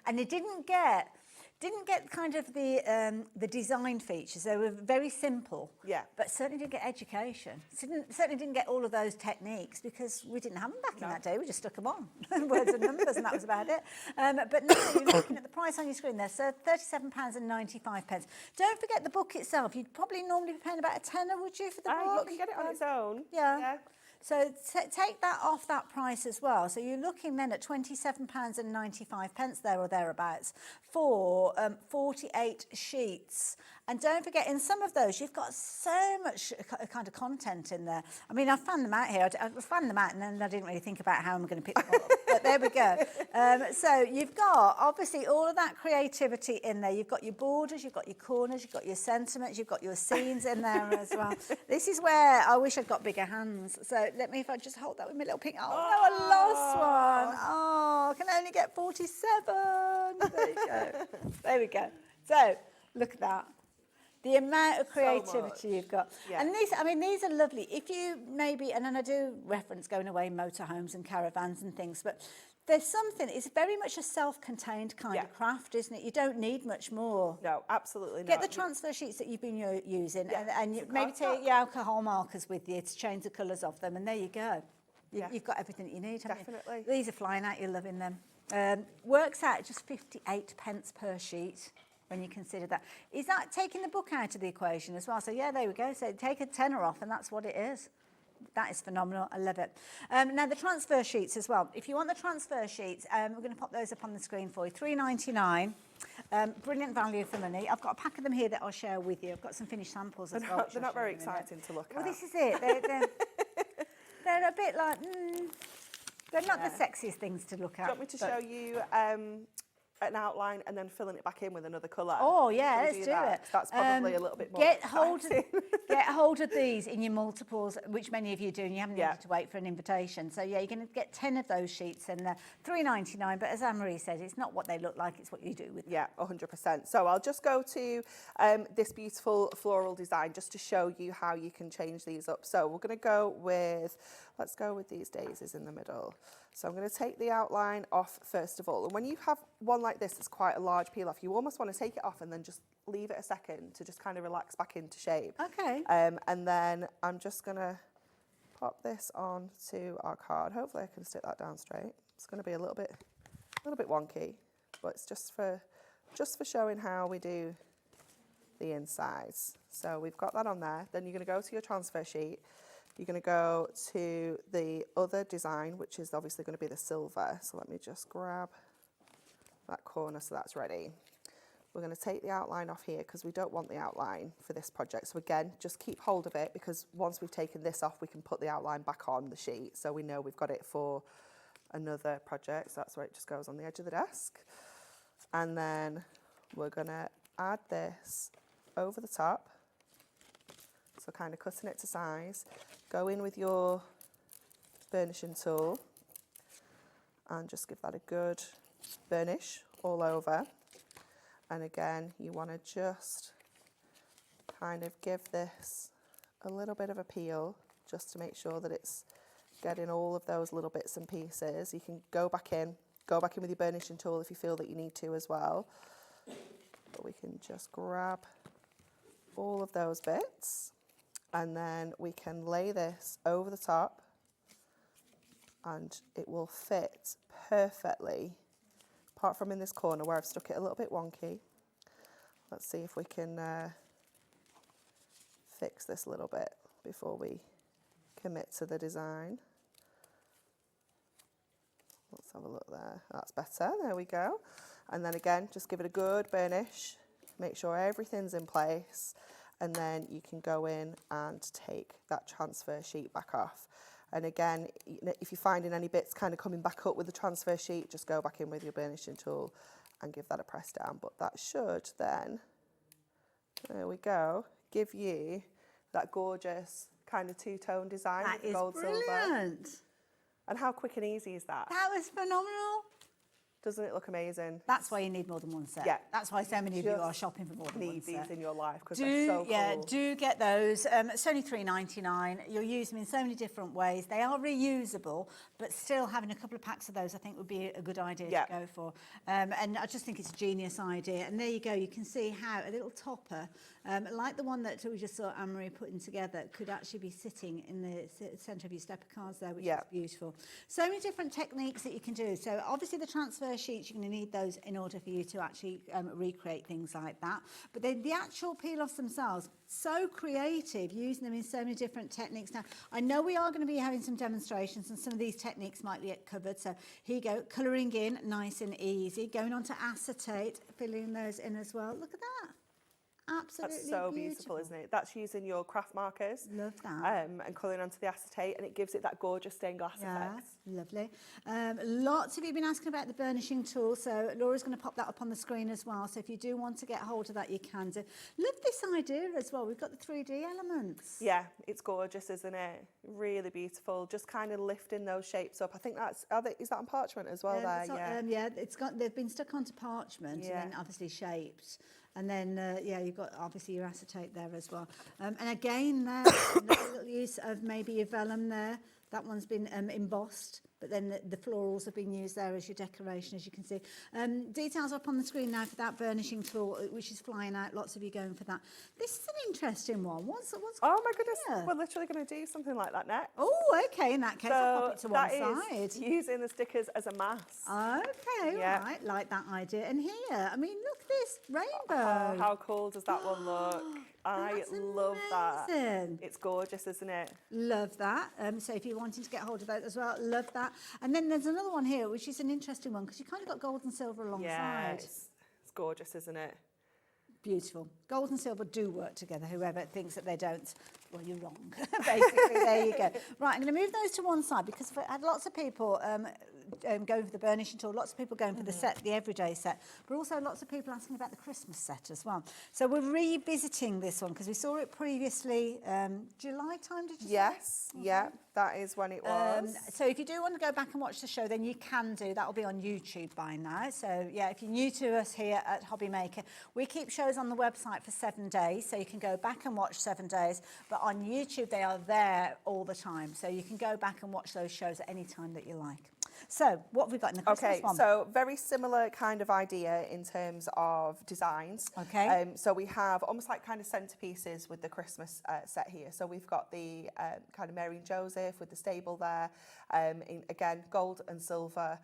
and it didn't get kind of the design features. They were very simple, but certainly didn't get education. Certainly didn't get all of those techniques because we didn't have them back in that day. We just stuck them on, words and numbers, and that was about it. But now you're looking at the price on your screen there, so £37.95. Don't forget the book itself. You'd probably normally be paying about a tenner, would you, for the book? You can get it on its own. Yeah. So take that off that price as well. So you're looking then at £27.95 there or thereabouts for 48 sheets. And don't forget, in some of those, you've got so much kind of content in there. I mean, I found them out here. I found them out, and then I didn't really think about how I'm going to pick them up. But there we go. So you've got, obviously, all of that creativity in there. You've got your borders, you've got your corners, you've got your sentiments, you've got your scenes in there as well. This is where I wish I'd got bigger hands. So let me, if I just hold that with my little pink. Oh, no, I lost one. Oh, I can only get 47. There you go. There we go. So look at that. The amount of So creativity much. you've got. Yeah. And these, I mean, these are lovely. If you maybe, and then I do reference going away in motorhomes and caravans and things, but there's something, it's very much a self-contained kind of craft, isn't it? You don't need much more. No, absolutely not. Get the transfer sheets that you've been using and you maybe cardstock. take your alcohol markers with you to change the colours of them, and there you go. You've got everything that you need, haven't Definitely. you? These are flying out, you're loving them. Works out at just 58 pence per sheet when you consider that. Is that taking the book out of the equation as well? So yeah, there we go. So take a tenner off and that's what it is. That is phenomenal. I love it. Now the transfer sheets as well. If you want the transfer sheets, we're going to pop those up on the screen for you. $3.99. Brilliant value for money. I've got a pack of them here that I'll share with you. I've got some finished samples as well. They're not very exciting to look at. Well, this is it. They're a bit like, they're not the sexiest things to look at. Do you want me to show you an outline and then filling it back in with another colour? Oh yeah, Shall we let's do that? it. 'Cause that's probably a little bit more get hold of exciting. these in your multiples, which many of you do, and you haven't needed to wait for an invitation. So yeah, you're going to get 10 of those sheets, and they're $3.99. But as Anne-Marie said, it's not what they look like; it's what you do with them. Yeah, 100%. So I'll just go to this beautiful floral design just to show you how you can change these up. So we're going to go with, let's go with these daisies in the middle. So I'm going to take the outline off first of all. And when you have one like this, it's quite a large peel off. You almost want to take it off and then just leave it a second to just kind of relax back into shape. Okay. And then I'm just going to pop this on to our card. Hopefully I can stick that down straight. It's going to be a little bit wonky, but it's just for showing how we do the insides. So we've got that on there. Then you're going to go to your transfer sheet. You're going to go to the other design, which is obviously going to be the silver. So let me just grab that corner so that's ready. We're going to take the outline off here because we don't want the outline for this project. So again, just keep hold of it because once we've taken this off, we can put the outline back on the sheet. So we know we've got it for another project. So that's where it just goes on the edge of the desk. And then we're going to add this over the top. So kind of cutting it to size. Go in with your burnishing tool and just give that a good burnish all over. And again, you want to just kind of give this a little bit of a peel just to make sure that it's getting all of those little bits and pieces. You can go back in with your burnishing tool if you feel that you need to as well. But we can just grab all of those bits. And then we can lay this over the top and it will fit perfectly, apart from in this corner where I've stuck it a little bit wonky. Let's see if we can fix this a little bit before we commit to the design. Let's have a look there. That's better. There we go. And then again, just give it a good burnish. Make sure everything's in place. And then you can go in and take that transfer sheet back off. And again, if you're finding any bits kind of coming back up with the transfer sheet, just go back in with your burnishing tool and give that a press down. But that should then, there we go, give you that gorgeous kind of two-tone design with the gold silver. Brilliant. And how quick and easy is that? That was phenomenal. Doesn't it look amazing? That's why you need more than one set. Yeah. That's why so many of you are shopping for more than one set. Need these in your life because they're so cool. Yeah, do get those. It's only $3.99. You'll use them in so many different ways. They are reusable, but still having a couple of packs of those I think would be a good idea to go for. And I just think it's a genius idea. And there you go. You can see how a little topper, like the one that we just saw Anne-Marie putting together, could actually be sitting in the centre of your stepper cards there, which is beautiful. So many different techniques that you can do. So obviously the transfer sheets, you're going to need those in order for you to actually recreate things like that. But then the actual peel-offs themselves, so creative, using them in so many different techniques. Now, I know we are going to be having some demonstrations and some of these techniques might get covered. So here you go, colouring in, nice and easy. Going on to acetate, filling those in as well. Look at that. Absolutely That's so beautiful, isn't it? That's using your craft markers. Love that. And colouring onto the acetate, and it gives it that gorgeous stained glass effect. Lovely. Lots of you have been asking about the burnishing tool, so Laura's going to pop that up on the screen as well. So if you do want to get hold of that, you can do. Love this idea as well. We've got the 3D elements. Yeah, it's gorgeous, isn't it? Really beautiful. Just kind of lifting those shapes up. I think that's, is that on parchment as well there? They've been stuck onto parchment and then obviously shaped. And then, yeah, you've got obviously your acetate there as well. And again, there, another little use of maybe your vellum there. That one's been embossed, but then the florals have been used there as your decoration, as you can see. Details up on the screen now for that burnishing tool, which is flying out. Lots of you going for that. This is an interesting one. What's oh my goodness, we're literally going to do something like that next. Oh, okay, in that case, I'll pop it to one side. Is using the stickers as a mask. Okay, right, like that idea. And here, I mean, look at this rainbow. Oh, how cool does that one look? I love that. It's gorgeous, isn't it? Love that. So if you're wanting to get hold of that as well, love that. And then there's another one here, which is an interesting one because you kind of got gold and silver alongside. Yeah, it's gorgeous, isn't it? Beautiful. Gold and silver do work together. Whoever thinks that they don't, well, you're wrong. Basically, there you go. Right, I'm going to move those to one side because I've had lots of people going for the burnishing tool, lots of people going for the set, the everyday set, but also lots of people asking about the Christmas set as well. So we're revisiting this one because we saw it previously July time, did you say? Yes, yeah, that is when it was. So if you do want to go back and watch the show, then you can do. That will be on YouTube by now. So yeah, if you're new to us here at HobbyMaker, we keep shows on the website for 7 days, so you can go back and watch 7 days, but on YouTube they are there all the time, so you can go back and watch those shows at any time that you like. So what have we got in the Christmas one? So very similar kind of idea in terms of designs. Okay. So we have almost like kind of centerpieces with the Christmas set here. So we've got the kind of Mary and Joseph with the stable there, in, again, gold and silver.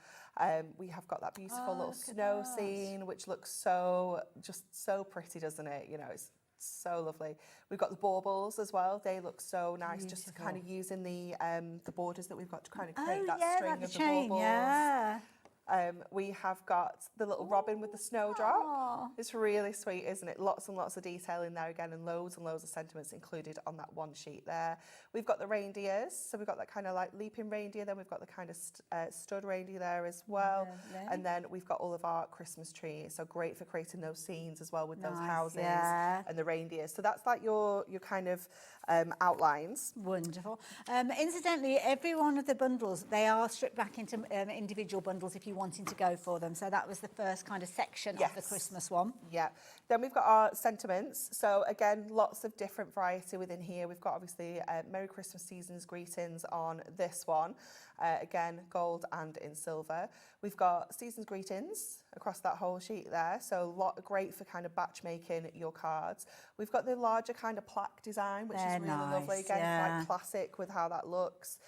We have got that beautiful little snow scene, which looks just so pretty, doesn't it? You know, it's so lovely. We've got the baubles as well. They look so nice, just kind of using the borders that we've got to kind of create that string of the baubles. Yeah. We have got the little robin with the snowdrop. It's really sweet, isn't it? Lots and lots of detail in there again, and loads of sentiments included on that one sheet there. We've got the reindeers, so we've got that kind of like leaping reindeer, then we've got the kind of stud reindeer there as well. And then we've got all of our Christmas trees, so great for creating those scenes as well with those houses and the reindeers. So that's like your kind of outlines. Wonderful. Incidentally, every one of the bundles, they are stripped back into individual bundles if you're wanting to go for them. So that was the first kind of section of the Christmas one. Yeah. Then we've got our sentiments. So again, lots of different variety within here. We've got obviously Merry Christmas Seasons Greetings on this one. Again, gold and in silver. We've got Seasons Greetings across that whole sheet there. So great for kind of batch making your cards. We've got the larger kind of plaque design, which is really lovely. Again, quite classic with how that looks.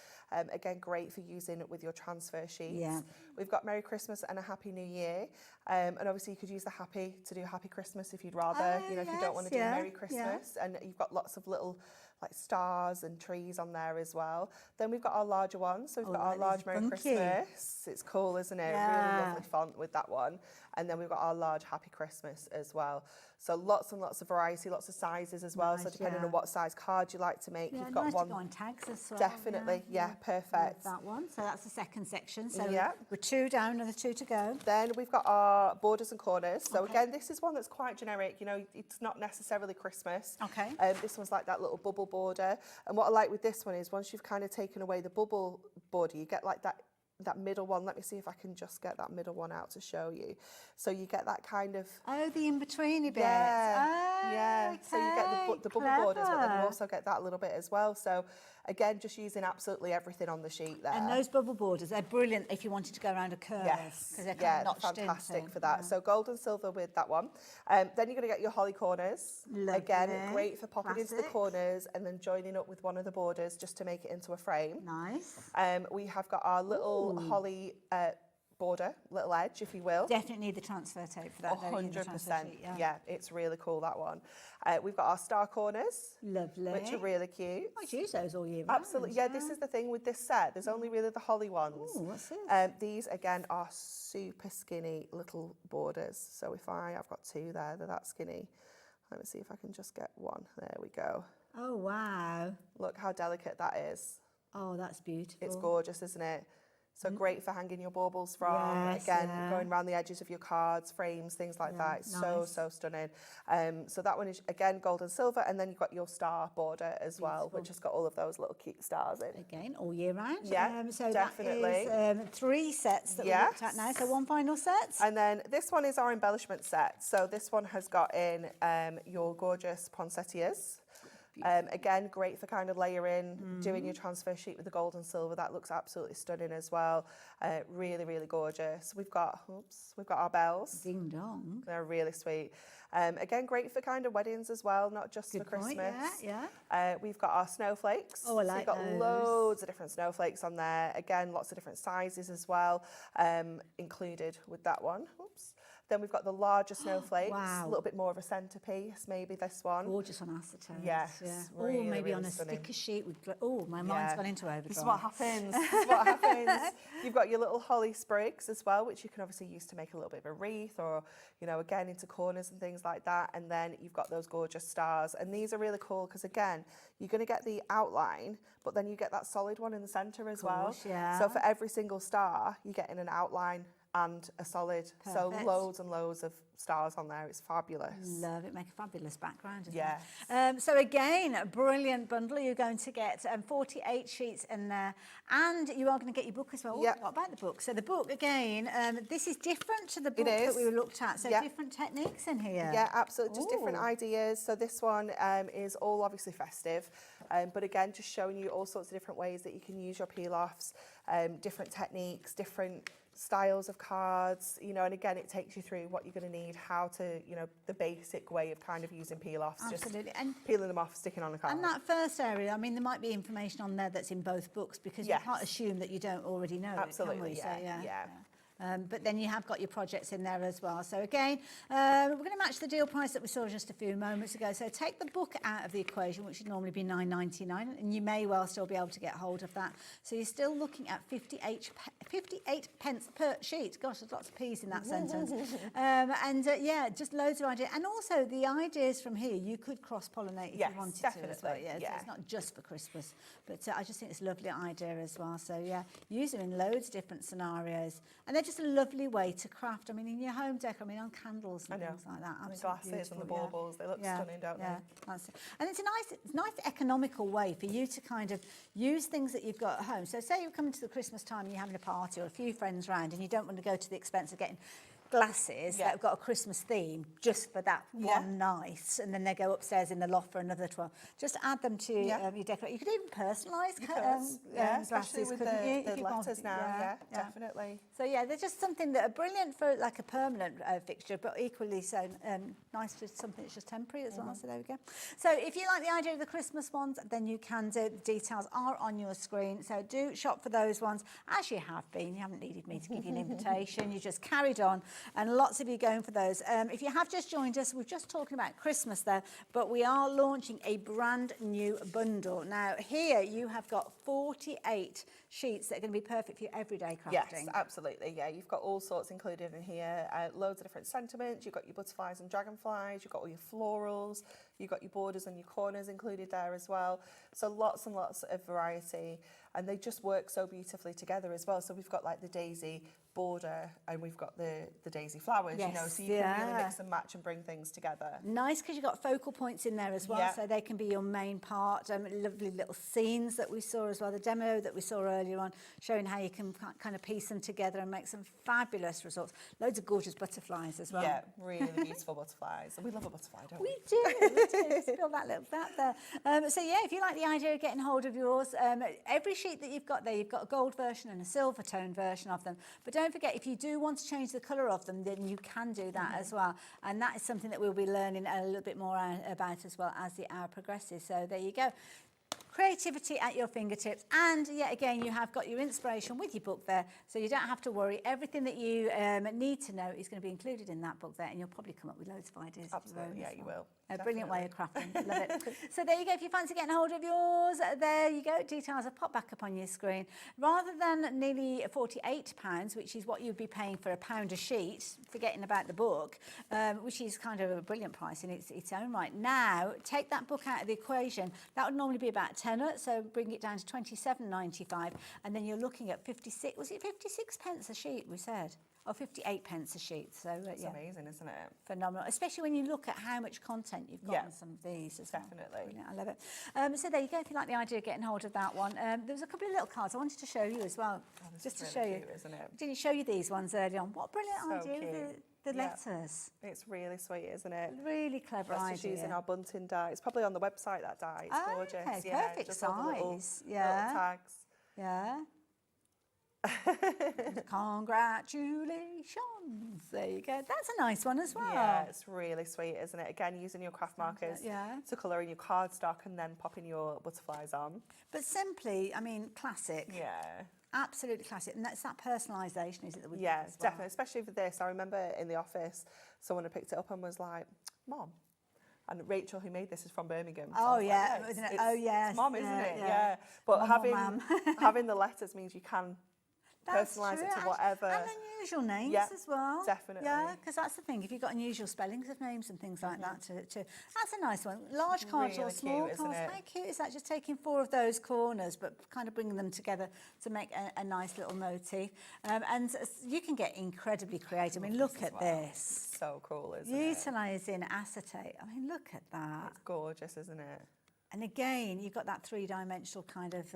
Again, great for using it with your transfer sheets. Yeah. We've got Merry Christmas and a Happy New Year. And obviously you could use the Happy to do Happy Christmas if you'd rather, you know, if you don't want to do Merry Christmas. And you've got lots of little like stars and trees on there as well. Then we've got our larger ones. So we've got our large Merry Christmas. It's cool, isn't it? Really lovely font with that one. And then we've got our large Happy Christmas as well. So lots and lots of variety, lots of sizes as well. So depending on what size card you like to make, you've got nice one. To go on tags as well. Definitely, perfect. That one. So that's the second section. So we're 2 down, another 2 to go. Then we've got our borders and corners. So again, this is one that's quite generic. You know, it's not necessarily Christmas. Okay. This one's like that little bubble border. And what I like with this one is once you've kind of taken away the bubble border, you get like that middle one. Let me see if I can just get that middle one out to show you. So you get that kind of... Oh, the in-betweeny bit. Yeah. Okay, So you get the bubble borders, but then you also get that little bit as well. So again, just using absolutely everything on the sheet there. And those bubble borders, they're brilliant if you wanted to go around a curve. Yes. Because they're kind of notched fantastic into. for that. So gold and silver with that one. Then you're going to get your holly corners. Lovely. Again, great for popping into the corners and then joining up with one of the borders just to make it into a frame. Nice. We have got our little holly border, little edge, if you will. Definitely need the transfer tape for that. 100%. Yeah, it's really cool, that one. We've got our star corners. Lovely. Which are really cute. I'd use those all year round. Absolutely. Yeah, this is the thing with this set. There's only really the holly ones. Ooh, what's this? These, again, are super skinny little borders. So I've got 2 there, they're that skinny. Let me see if I can just get one. There we go. Oh, wow. Look how delicate that is. Oh, that's beautiful. It's gorgeous, isn't it? So great for hanging your baubles from, Yes, again, yeah. going around the edges of your cards, frames, things like that. It's so, nice. so stunning. So that one is, again, gold and silver, and then you've got your star border as well, which has got all of those little cute stars in. Again, all year round. Yeah, so definitely. that is 3 sets that we looked at now. So one final set. And then this one is our embellishment set. So this one has got in your gorgeous poinsettias. Again, great for kind of layering, doing your transfer sheet with the gold and silver. That looks absolutely stunning as well. Really, really gorgeous. We've got our bells. Ding dong. They're really sweet. Again, great for kind of weddings as well, not just for Christmas. Yeah. We've got our snowflakes. Oh, I So like you've got those. loads of different snowflakes on there. Again, lots of different sizes as well, included with that one. Oops. Then we've got the larger snowflakes, Wow. a little bit more of a centerpiece, maybe this one. Gorgeous on acetone. Yes, Or really, maybe really on a stunning. sticker sheet with. Oh, my mind's gone into overdrive. This is what happens. This is what happens. You've got your little holly sprigs as well, which you can obviously use to make a little bit of a wreath, or again into corners and things like that. And then you've got those gorgeous stars, and these are really cool because again, you're going to get the outline, but then you get that solid one in the centre as well. Yeah. So for every single star, you're getting an outline and a solid. So Perfect. loads and loads of stars on there. It's fabulous. Love it. Make a fabulous background as Yes. well. So again, a brilliant bundle. You're going to get 48 sheets in there, and you are going to get your book as well. Yep. What about the book? So the book again, this is different to the book is. that we looked at. So Yep. different techniques in here. Yeah, absolutely. Just different Ooh. ideas. So this one is all obviously festive, but again, just showing you all sorts of different ways that you can use your peel-offs, different techniques, different styles of cards, and again, it takes you through what you're going to need, how to, the basic way of kind of using peel-offs, Absolutely. just And peeling them off, sticking on a card. And that first area, I mean, there might be information on there that's in both books because Yes. you can't assume that you don't already know Absolutely, it, can we? yeah, So, yeah. But then you have got your projects in there as well. So again, we're going to match the deal price that we saw just a few moments ago. So take the book out of the equation, which would normally be £9.99, and you may well still be able to get hold of that. So you're still looking at 58 pence per sheet. Gosh, there's lots of P's in that sentence. Yeah, just loads of ideas. And also the ideas from here, you could cross-pollinate if Yes, you wanted definitely, to as well. Yeah, yeah. So it's not just for Christmas, but I just think it's a lovely idea as well. So yeah, use them in loads of different scenarios, and they're just a lovely way to craft. I mean, in your home decor, I mean, on candles and things like that. And the Absolutely glasses and the beautiful, baubles, they look stunning, don't yeah, they? that's it. And it's a nice economical way for you to kind of use things that you've got at home. So say you're coming to the Christmas time and you're having a party or a few friends round and you don't want to go to the expense of getting glasses that have got a Christmas theme just for that one night, and then they go upstairs in the loft for another 12. Just add them to your decorate. You could even personalise especially glasses, with couldn't you? the If you want- letters now. Yeah, definitely. So yeah, they're just something that are brilliant for like a permanent fixture, but equally so nice for something that's just temporary as well. So there we go. So if you like the idea of the Christmas ones, then you can do. The details are on your screen. So do shop for those ones as you have been. You haven't needed me to give you an invitation. You just carried on, and lots of you going for those. If you have just joined us, we're just talking about Christmas there, but we are launching a brand new bundle. Now here you have got 48 sheets that are going to be perfect for your everyday crafting. Yes, absolutely. Yeah, you've got all sorts included in here. Loads of different sentiments. You've got your butterflies and dragonflies. You've got all your florals. You've got your borders and your corners included there as well. So lots and lots of variety, and they just work so beautifully together as well. So we've got like the daisy border, and we've got the daisy flowers, so you can really mix and match and bring things together. Nice, because you've got focal points in there as well, so they can be your main part. Lovely little scenes that we saw as well, the demo that we saw earlier on, showing how you can kind of piece them together and make some fabulous results. Loads of gorgeous butterflies as well. Yeah, really beautiful butterflies. We love a butterfly, don't we? We do. Spill that little fat there. So yeah, if you like the idea of getting hold of yours, every sheet that you've got there, you've got a gold version and a silver tone version of them. But don't forget, if you do want to change the colour of them, then you can do that as well. And that is something that we'll be learning a little bit more about as well as the hour progresses. So there you go. Creativity at your fingertips, and yet again you have got your inspiration with your book there, so you don't have to worry. Everything that you need to know is going to be included in that book there, and you'll probably come up with loads of ideas. Absolutely, yeah, you will. A brilliant way of crafting. Love it. So there you go. If you fancy getting hold of yours, there you go. Details have popped back up on your screen. Rather than nearly £48, which is what you'd be paying for £1 a sheet, forgetting about the book, which is kind of a brilliant price in its own right. Now, take that book out of the equation. That would normally be about £10, so bring it down to £27.95, and then you're looking at 56. Was it 56 pence a sheet? We said. Or 58 pence a sheet. So it's amazing, isn't it? Phenomenal, especially when you look at how much content you've got in some of these. Definitely. I love it. So there you go. If you like the idea of getting hold of that one, there was a couple of little cards I wanted to show you as well, just to show you. Cute, isn't it? Didn't show you these ones early on? What a brilliant idea with the letters. It's really sweet, isn't it? Really clever idea. Just using our bunting die. It's probably on the website, that die. It's gorgeous. Okay, yeah, perfect just all the little size. little tags. Yeah. Congratulations. There you go. That's a nice one as well. Yeah, it's really sweet, isn't it? Again, using your craft markers to colour in your cardstock and then popping your butterflies on. But simply, I mean, classic. Yeah. Absolutely classic. And that's that personalisation, is it? That yeah, definitely. Especially with this. I remember in the office, someone had picked it up and was like, Mom. And Rachel, who made this, is from Birmingham. So oh, yeah. Like, yeah. Oh, yes. It's Mom, isn't it? Yeah. But having the letters means you can personalise it to whatever. And unusual names as well. Definitely. Yeah, because that's the thing. If you've got unusual spellings of names and things like that, that's a nice one. Large cards or small cards. How cute is that? Just taking 4 of those corners, but kind of bringing them together to make a nice little motif. And you can get incredibly creative. I mean, look at this. So cool, isn't it? Utilising acetate. I mean, look at that. It's gorgeous, isn't it? And again, you've got that 3-dimensional kind of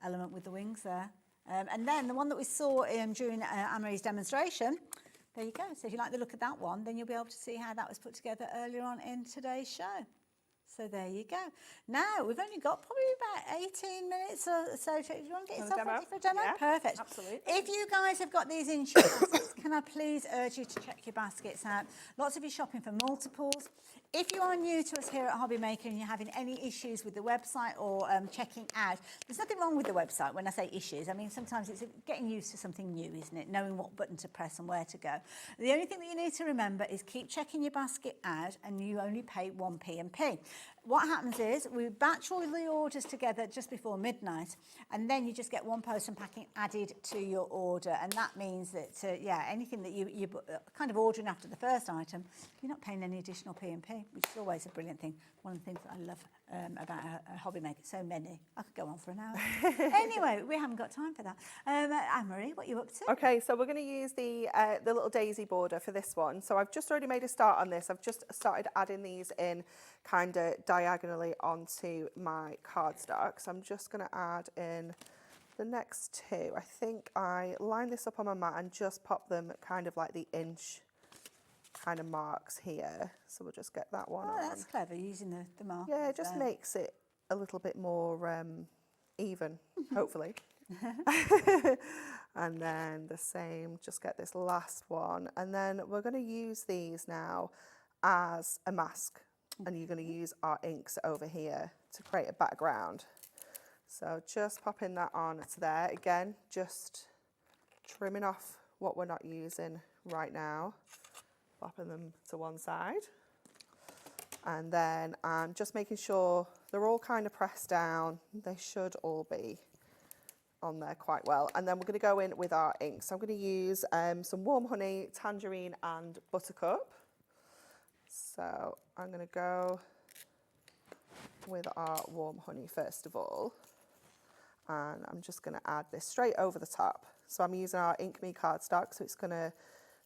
element with the wings there. And then the one that we saw during Anne-Marie's demonstration, there you go. So if you like the look of that one, then you'll be able to see how that was put together earlier on in today's show. So there you go. Now, we've only got probably about 18 minutes or so. Do you want to get yourself ready for a demo? Yeah, perfect. Absolutely. If you guys have got these in your baskets, can I please urge you to check your baskets out? Lots of you shopping for multiples. If you are new to us here at HobbyMaker and you're having any issues with the website or checking out, there's nothing wrong with the website. When I say issues, I mean sometimes it's getting used to something new, isn't it? Knowing what button to press and where to go. The only thing that you need to remember is keep checking your basket out, and you only pay 1 p&p. What happens is we batch all the orders together just before midnight, and then you just get 1 post and packing added to your order, and that means that anything that you're kind of ordering after the first item, you're not paying any additional P&P, which is always a brilliant thing. One of the things that I love about a HobbyMaker. So many. I could go on for an hour. Anyway, we haven't got time for that. Anne-Marie, what are you up to? Okay, so we're going to use the little daisy border for this one. So I've just already made a start on this. I've just started adding these in kind of diagonally onto my cardstock. So I'm just going to add in the next 2. I think I line this up on my mat and just pop them kind of like the inch kind of marks here. So we'll just get that one on. That's clever, using the markers. Yeah, it just makes it a little bit more even, hopefully. And then the same, just get this last one. And then we're going to use these now as a mask. And you're going to use our inks over here to create a background. So just popping that on to there. Again, just trimming off what we're not using right now. Popping them to one side. And then I'm just making sure they're all kind of pressed down. They should all be on there quite well. And then we're going to go in with our inks. So I'm going to use some warm honey, tangerine and buttercup. So I'm going to go with our warm honey first of all. And I'm just going to add this straight over the top. So I'm using our Ink Me cardstock, so it's going to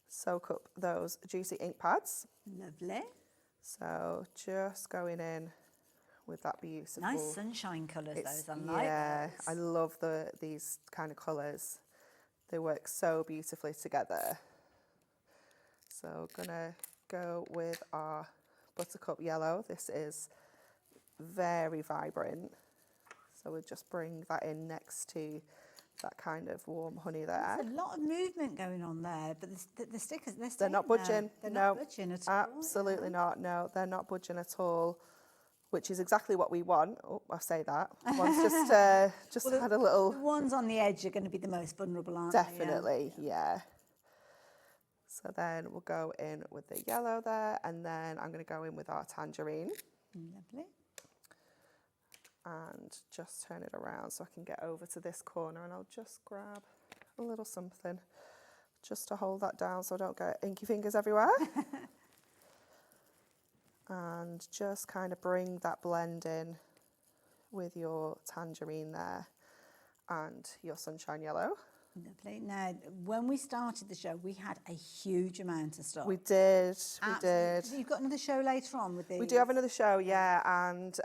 soak up those juicy ink pads. Lovely. So just going in with that beautiful. Nice sunshine colours, those. I like yeah, those. I love these kind of colours. They work so beautifully together. So gonna go with our buttercup yellow. This is very vibrant. So we'll just bring that in next to that kind of warm honey there. There's a lot of movement going on there, but the stickers, they're not budging. They're not budging at all. Absolutely not. No, they're not budging at all, which is exactly what we want. Oh, I say that. One's just well, had a little. The ones on the edge are going to be the most vulnerable, aren't Definitely, they? yeah. So then we'll go in with the yellow there, and then I'm going to go in with our tangerine. Lovely. And just turn it around so I can get over to this corner, and I'll just grab a little something just to hold that down so I don't get inky fingers everywhere. And just kind of bring that blend in with your tangerine there and your sunshine yellow. Lovely. Now, when we started the show, we had a huge amount of stock. We did, we did. You've got another show later on with these? We do have another show, yeah, and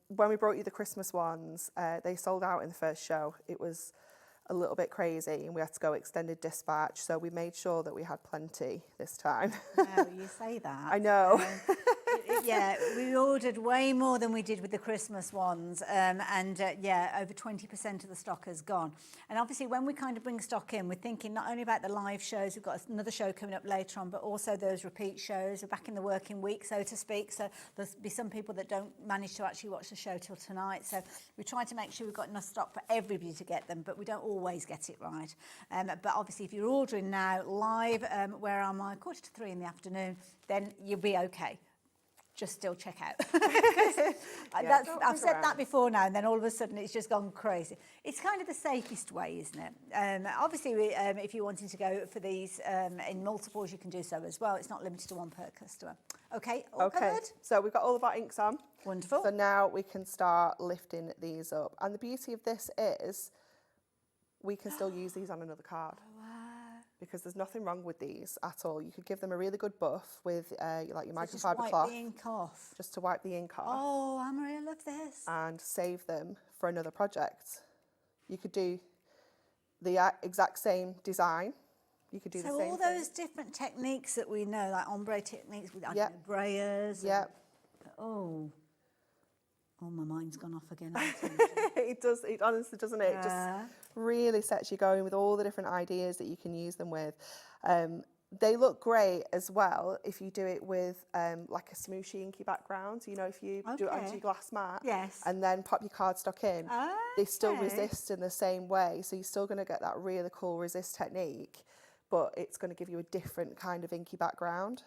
when we brought you the Christmas ones, they sold out in the first show. It was a little bit crazy and we had to go extended dispatch, so we made sure that we had plenty this time. No, you say that. I know. Yeah, we ordered way more than we did with the Christmas ones, yeah, over 20% of the stock has gone. And obviously when we kind of bring stock in, we're thinking not only about the live shows, we've got another show coming up later on, but also those repeat shows. We're back in the working week, so to speak, so there'll be some people that don't manage to actually watch the show till tonight, so we try to make sure we've got enough stock for everybody to get them, but we don't always get it right. But obviously if you're ordering now live, where am I, 2:45 in the afternoon, then you'll be okay. Just still check out. I've said that before now, and then all of a sudden it's just gone crazy. It's kind of the safest way, isn't it? Obviously, if you're wanting to go for these in multiples, you can do so as well. It's not limited to one per customer. Okay, all covered? So we've got all of our inks on. Wonderful. So now we can start lifting these up. And the beauty of this is we can still use these on another card. Because there's nothing wrong with these at all. You could give them a really good buff with like your microfiber cloth. Just wipe the ink off. Just to wipe the ink off. Oh, Anne-Marie, I love this. And save them for another project. You could do the exact same design. You could do the same So all those different techniques that we know, like ombre techniques with brayers. Yep. Oh, my mind's gone off again. It does, it honestly, doesn't it? It just really sets you going with all the different ideas that you can use them with. They look great as well if you do it with like a smooshy inky background. You know, if you do it onto your glass mat and then pop your cardstock in, they still resist in the same way. So you're still going to get that really cool resist technique, but it's going to give you a different kind of inky background.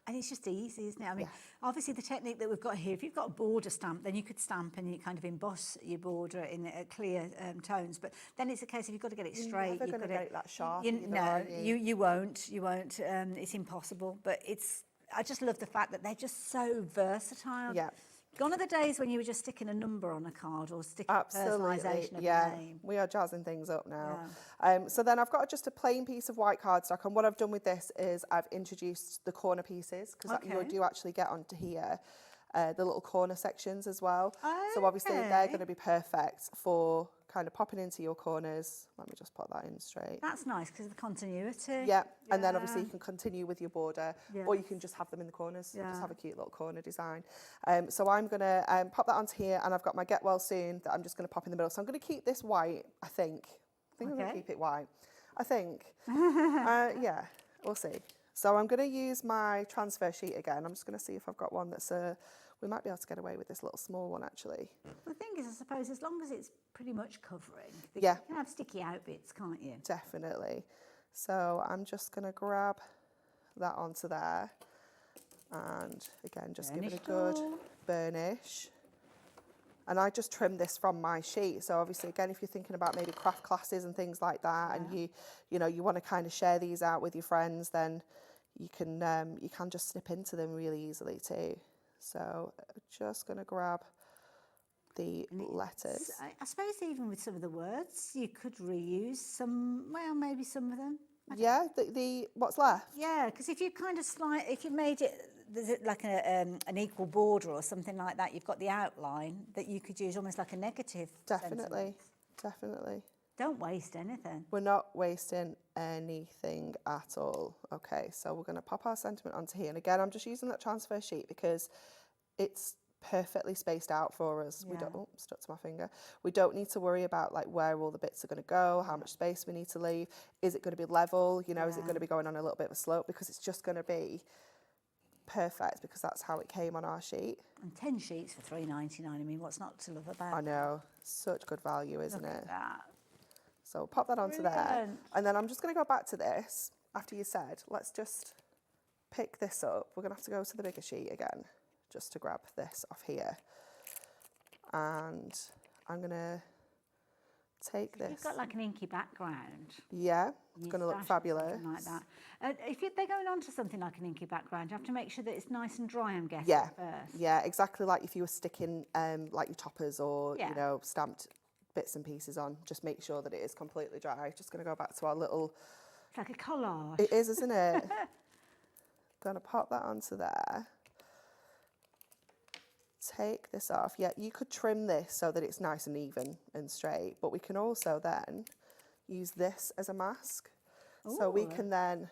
And it's just easy, isn't it? I mean, obviously the technique that we've got here, if you've got a border stamp, then you could stamp and you kind of emboss your border in clear tones. But then it's a case of you've got to get it straight. You're never going to get it that sharp. You won't. It's impossible. But I just love the fact that they're just so versatile. Yeah. Gone are the days when you were just sticking a number on a card or sticking personalisation of a name. We are jazzing things up now. So then I've got just a plain piece of white cardstock, and what I've done with this is I've introduced the corner pieces, because you do actually get onto here the little corner sections as well. So obviously they're going to be perfect for kind of popping into your corners. Let me just put that in straight. That's nice because of the continuity. Yeah, and then obviously you can continue with your border, or you can just have them in the corners. Just have a cute little corner design. So I'm going to pop that onto here, and I've got my Get Well Soon that I'm just going to pop in the middle. So I'm going to keep this white, I think. I'm going to keep it white. I think. Yeah, we'll see. So I'm going to use my transfer sheet again. I'm just going to see if I've got one that's we might be able to get away with this little small one, actually. The thing is, I suppose, as long as it's pretty much covering, you can have sticky out bits, can't you? Definitely. So I'm just going to grab that onto there. And again, just give it a good burnish. And I just trim this from my sheet. So obviously, again, if you're thinking about maybe craft classes and things like that, and you want to kind of share these out with your friends, then you can just snip into them really easily too. So just going to grab the letters. I suppose even with some of the words, you could reuse some, well, maybe some of them. Yeah, the what's left? Yeah, because if you kind of if you made it like an equal border or something like that, you've got the outline that you could use almost like a negative. Definitely, definitely. Don't waste anything. We're not wasting anything at all. Okay, so we're going to pop our sentiment onto here. And again, I'm just using that transfer sheet because it's perfectly spaced out for us. We don't, stuck to my finger. We don't need to worry about like where all the bits are going to go, how much space we need to leave. Is it going to be level? You know, is it going to be going on a little bit of a slope? Because it's just going to be perfect because that's how it came on our sheet. And 10 sheets for $3.99. I mean, what's not to love about I know. Such good value, isn't Look it? at that. So pop that onto there. And then I'm just going to go back to this. after you said, let's just pick this up. We're going to have to go to the bigger sheet again, just to grab this off here. And I'm going to take this. You've got like an inky background. Yeah, it's going to look fabulous. Like that. If they're going on to something like an inky background, you have to make sure that it's nice and dry, I'm guessing, first. Yeah, exactly like if you were sticking like your toppers or, you know, stamped bits and pieces on. Just make sure that it is completely dry. Just going to go back to our little... It's like a collage. It is, isn't it? Going to pop that onto there. Take this off. Yeah, you could trim this so that it's nice and even and straight, but we can also then use this as a mask. Ooh. So we can then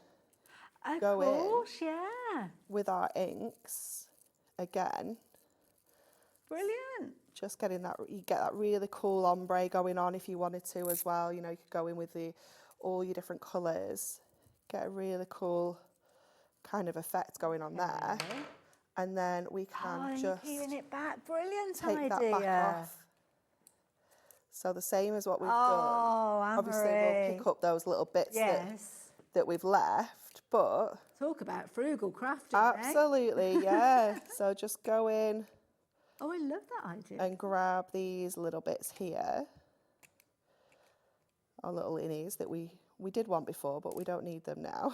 go in with our inks again. Brilliant. Just getting that, you get that really cool ombre going on if you wanted to as well. You know, you could go in with all your different colours, get a really cool kind of effect going on there. And then we can just peeling it back. Brilliant take idea. that back off. So the same as what we've done. Obviously, we'll pick up those little bits that we've left, but... Talk about frugal crafting, absolutely, yeah. So just go in. Oh, I love that idea. And grab these little bits here. Our little innies that we did want before, but we don't need them now.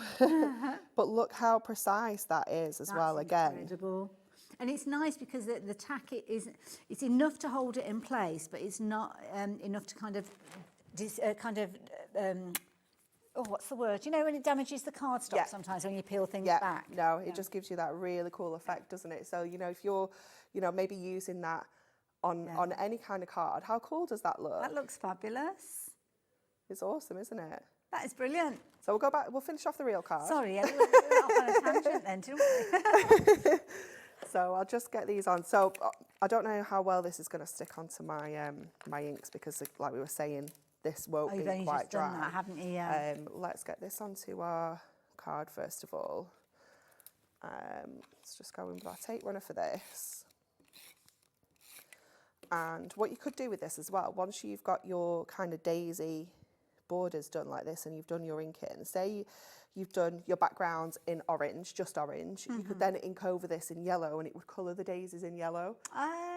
But look how precise that is as well, again. Incredible. And it's nice because the tack it's enough to hold it in place, but it's not enough to kind of oh, what's the word? You know, when it damages the cardstock sometimes when you peel things back. No, it just gives you that really cool effect, doesn't it? So, you know, if you're, you know, maybe using that on any kind of card, how cool does that look? That looks fabulous. It's awesome, isn't it? That is brilliant. So we'll go back, we'll finish off the real card. Sorry, we went off on a tangent then, didn't we? So I'll just get these on. So I don't know how well this is going to stick onto my my inks because, like we were saying, this won't be you've quite just dry. done that, haven't you? Yeah. Let's get this onto our card first of all. Let's just go in with our tape runner for this. And what you could do with this as well, once you've got your kind of daisy borders done like this and you've done your inking, say you've done your background in orange, just orange, you could then ink over this in yellow and it would colour the daisies in yellow.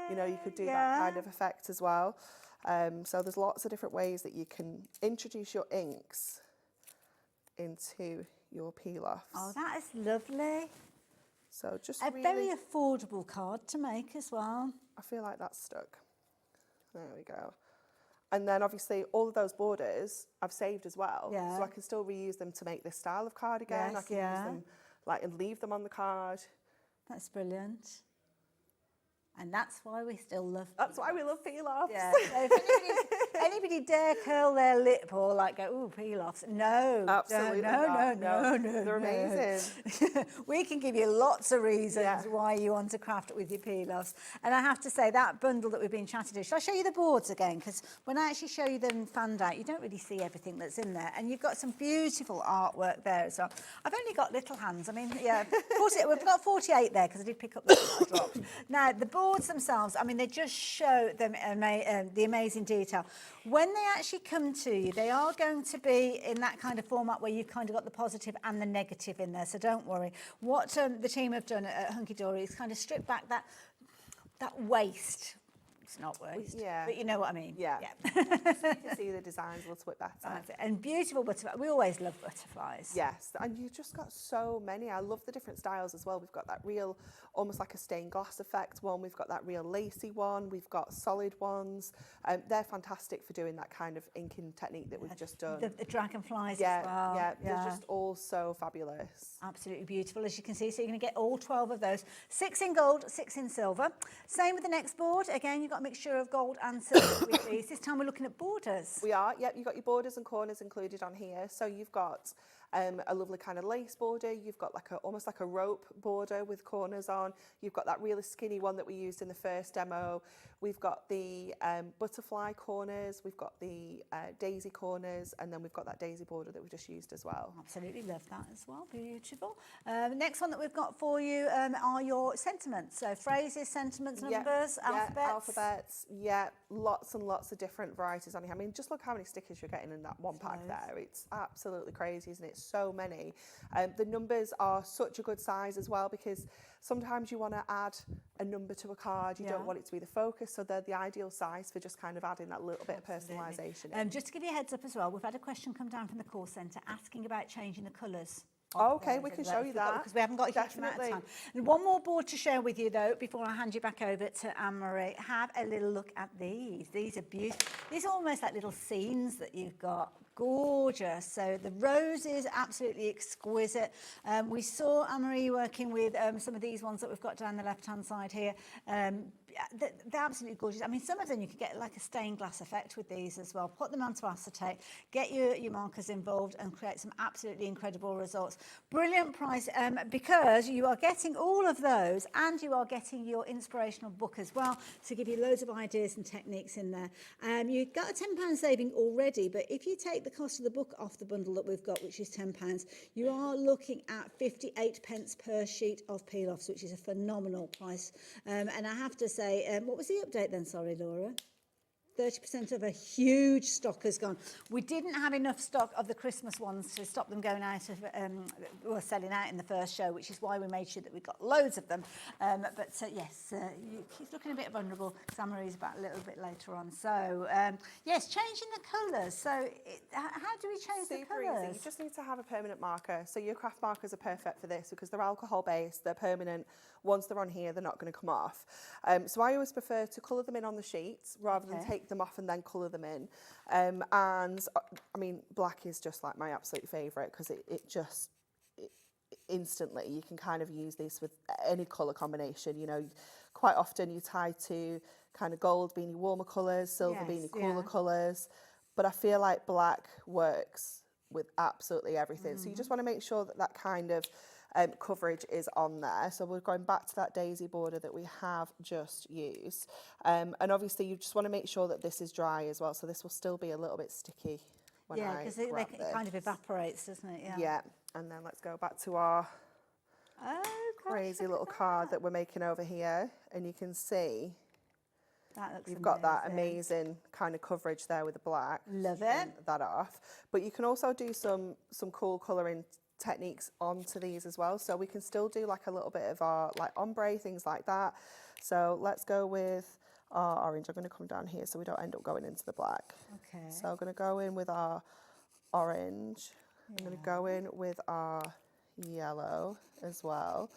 You know, you could do that kind of effect as well. So there's lots of different ways that you can introduce your inks into your peel-offs. Oh, that is lovely. So just a very affordable card to make as well. I feel like that's stuck. There we go. And then obviously all of those borders I've saved as well. Yeah. So I can still reuse them to make this style of card again. I can use them like and leave them on the card. That's brilliant. And that's why we still love That's why we love peel-offs. Yeah. So if anybody dare curl their lip or like go, ooh, peel-offs. No. Absolutely no. They're amazing. We can give you lots of reasons why you want to craft with your peel-offs. And I have to say, that bundle that we've been chatting to, shall I show you the boards again? Because when I actually show you them fanned out, you don't really see everything that's in there. And you've got some beautiful artwork there as well. I've only got little hands. I mean, yeah, we've got 48 there because I did pick up the I dropped. Now, the boards themselves, I mean, they just show them the amazing detail. When they actually come to you, they are going to be in that kind of format where you've kind of got the positive and the negative in there, so don't worry. What the team have done at Hunkydory is kind of strip back that waste. It's not waste, but you know what I mean. Yeah. So you can see the designs a little bit better. And beautiful butterflies. We always love butterflies. Yes, and you've just got so many. I love the different styles as well. We've got that real, almost like a stained glass effect one. We've got that real lacy one. We've got solid ones. They're fantastic for doing that kind of inking technique that we've just done. The dragonflies as well. Yeah, they're just all so fabulous. Absolutely beautiful, as you can see. So you're going to get all 12 of those. 6 in gold, 6 in silver. Same with the next board. Again, you've got a mixture of gold and silver with these. This time we're looking at borders. We are, yep. You've got your borders and corners included on here. So you've got a lovely kind of lace border. You've got like almost like a rope border with corners on. You've got that really skinny one that we used in the first demo. We've got the butterfly corners. We've got the daisy corners, and then we've got that daisy border that we've just used as well. Absolutely love that as well. Beautiful. The next one that we've got for you are your sentiments. So phrases, sentiments, numbers, alphabets. Alphabets. Yeah, lots and lots of different varieties on here. I mean, just look how many stickers you're getting in that one pack there. It's absolutely crazy, isn't it? so many. The numbers are such a good size as well, because sometimes you want to add a number to a card, you don't want it to be the focus, so they're the ideal size for just kind of adding that little bit of personalisation in. Just to give you a heads up as well, we've had a question come down from the call centre asking about changing the colours. Oh, okay, we can show you that. Because we haven't got a huge amount of time. And one more board to share with you, though, before I hand you back over to Anne-Marie. Have a little look at these. These are beautiful. These are almost like little scenes that you've got. Gorgeous. So the rose is absolutely exquisite. We saw Anne-Marie working with some of these ones that we've got down the left-hand side here. They're absolutely gorgeous. I mean, some of them you could get like a stained glass effect with these as well. Put them onto acetate, get your markers involved and create some absolutely incredible results. Brilliant price because you are getting all of those and you are getting your inspirational book as well to give you loads of ideas and techniques in there. You've got a £10 saving already, but if you take the cost of the book off the bundle that we've got, which is £10, you are looking at 58 pence per sheet of peel-offs, which is a phenomenal price. And I have to say, what was the update then? Sorry, Laura. 30% of a huge stock has gone. We didn't have enough stock of the Christmas ones to stop them going out of, selling out in the first show, which is why we made sure that we got loads of them. Yes, he's looking a bit vulnerable. Anne-Marie's about a little bit later on. So, yes, changing the colours. So, how do we change the colours? Easy. You just need to have a permanent marker. So your craft markers are perfect for this because they're alcohol-based, they're permanent. Once they're on here, they're not going to come off. So I always prefer to colour them in on the sheets rather than take them off and then colour them in. And I mean, black is just like my absolute favourite because it just instantly you can kind of use this with any colour combination. You know, quite often you tie to kind of gold being your warmer colours, silver being your cooler colours, but I feel like black works with absolutely everything. So you just want to make sure that that kind of coverage is on there. So we're going back to that daisy border that we have just used. And obviously you just want to make sure that this is dry as well. So this will still be a little bit sticky when I because grab it this. kind of evaporates, doesn't it? Yeah. And then let's go back to our crazy little card that we're making over here. And you can see that looks we've got that amazing kind of coverage there with the black. Love it. That off. But you can also do some cool colouring techniques onto these as well, so we can still do like a little bit of our like ombre, things like that. So let's go with our orange. I'm going to come down here so we don't end up going into the black. Okay. So I'm going to go in with our orange. I'm going to go in with our yellow as well.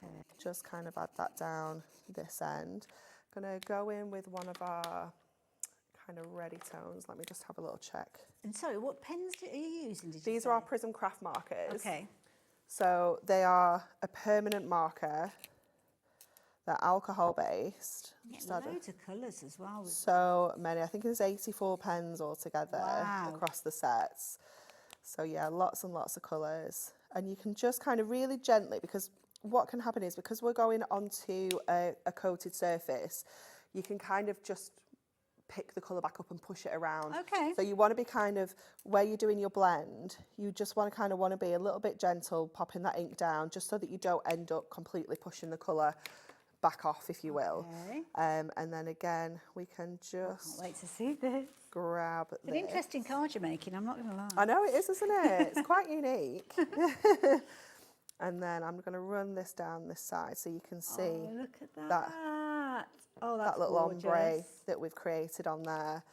Okay. Just kind of add that down this end. I'm going to go in with one of our kind of ready tones. Let me just have a little check. And sorry, what pens are you using? These are our Prism Craft markers. Okay. So they are a permanent marker. They're alcohol based. Loads of colours as well. So many. I think there's 84 pens altogether across the sets. So yeah, lots and lots of colours. And you can just kind of really gently, because what can happen is because we're going onto a coated surface, you can kind of just pick the colour back up and push it around. Okay. So you want to be kind of, where you're doing your blend, you just want to be a little bit gentle, popping that ink down, just so that you don't end up completely pushing the colour back off, if you will. Okay. And then again, we can just... Can't wait to see this. Grab this. It's an interesting card you're making, I'm not going to lie. I know it is, isn't it? It's quite unique. And then I'm going to run this down this side so you can see look at that. Oh, that's that little gorgeous. ombre that we've created on there.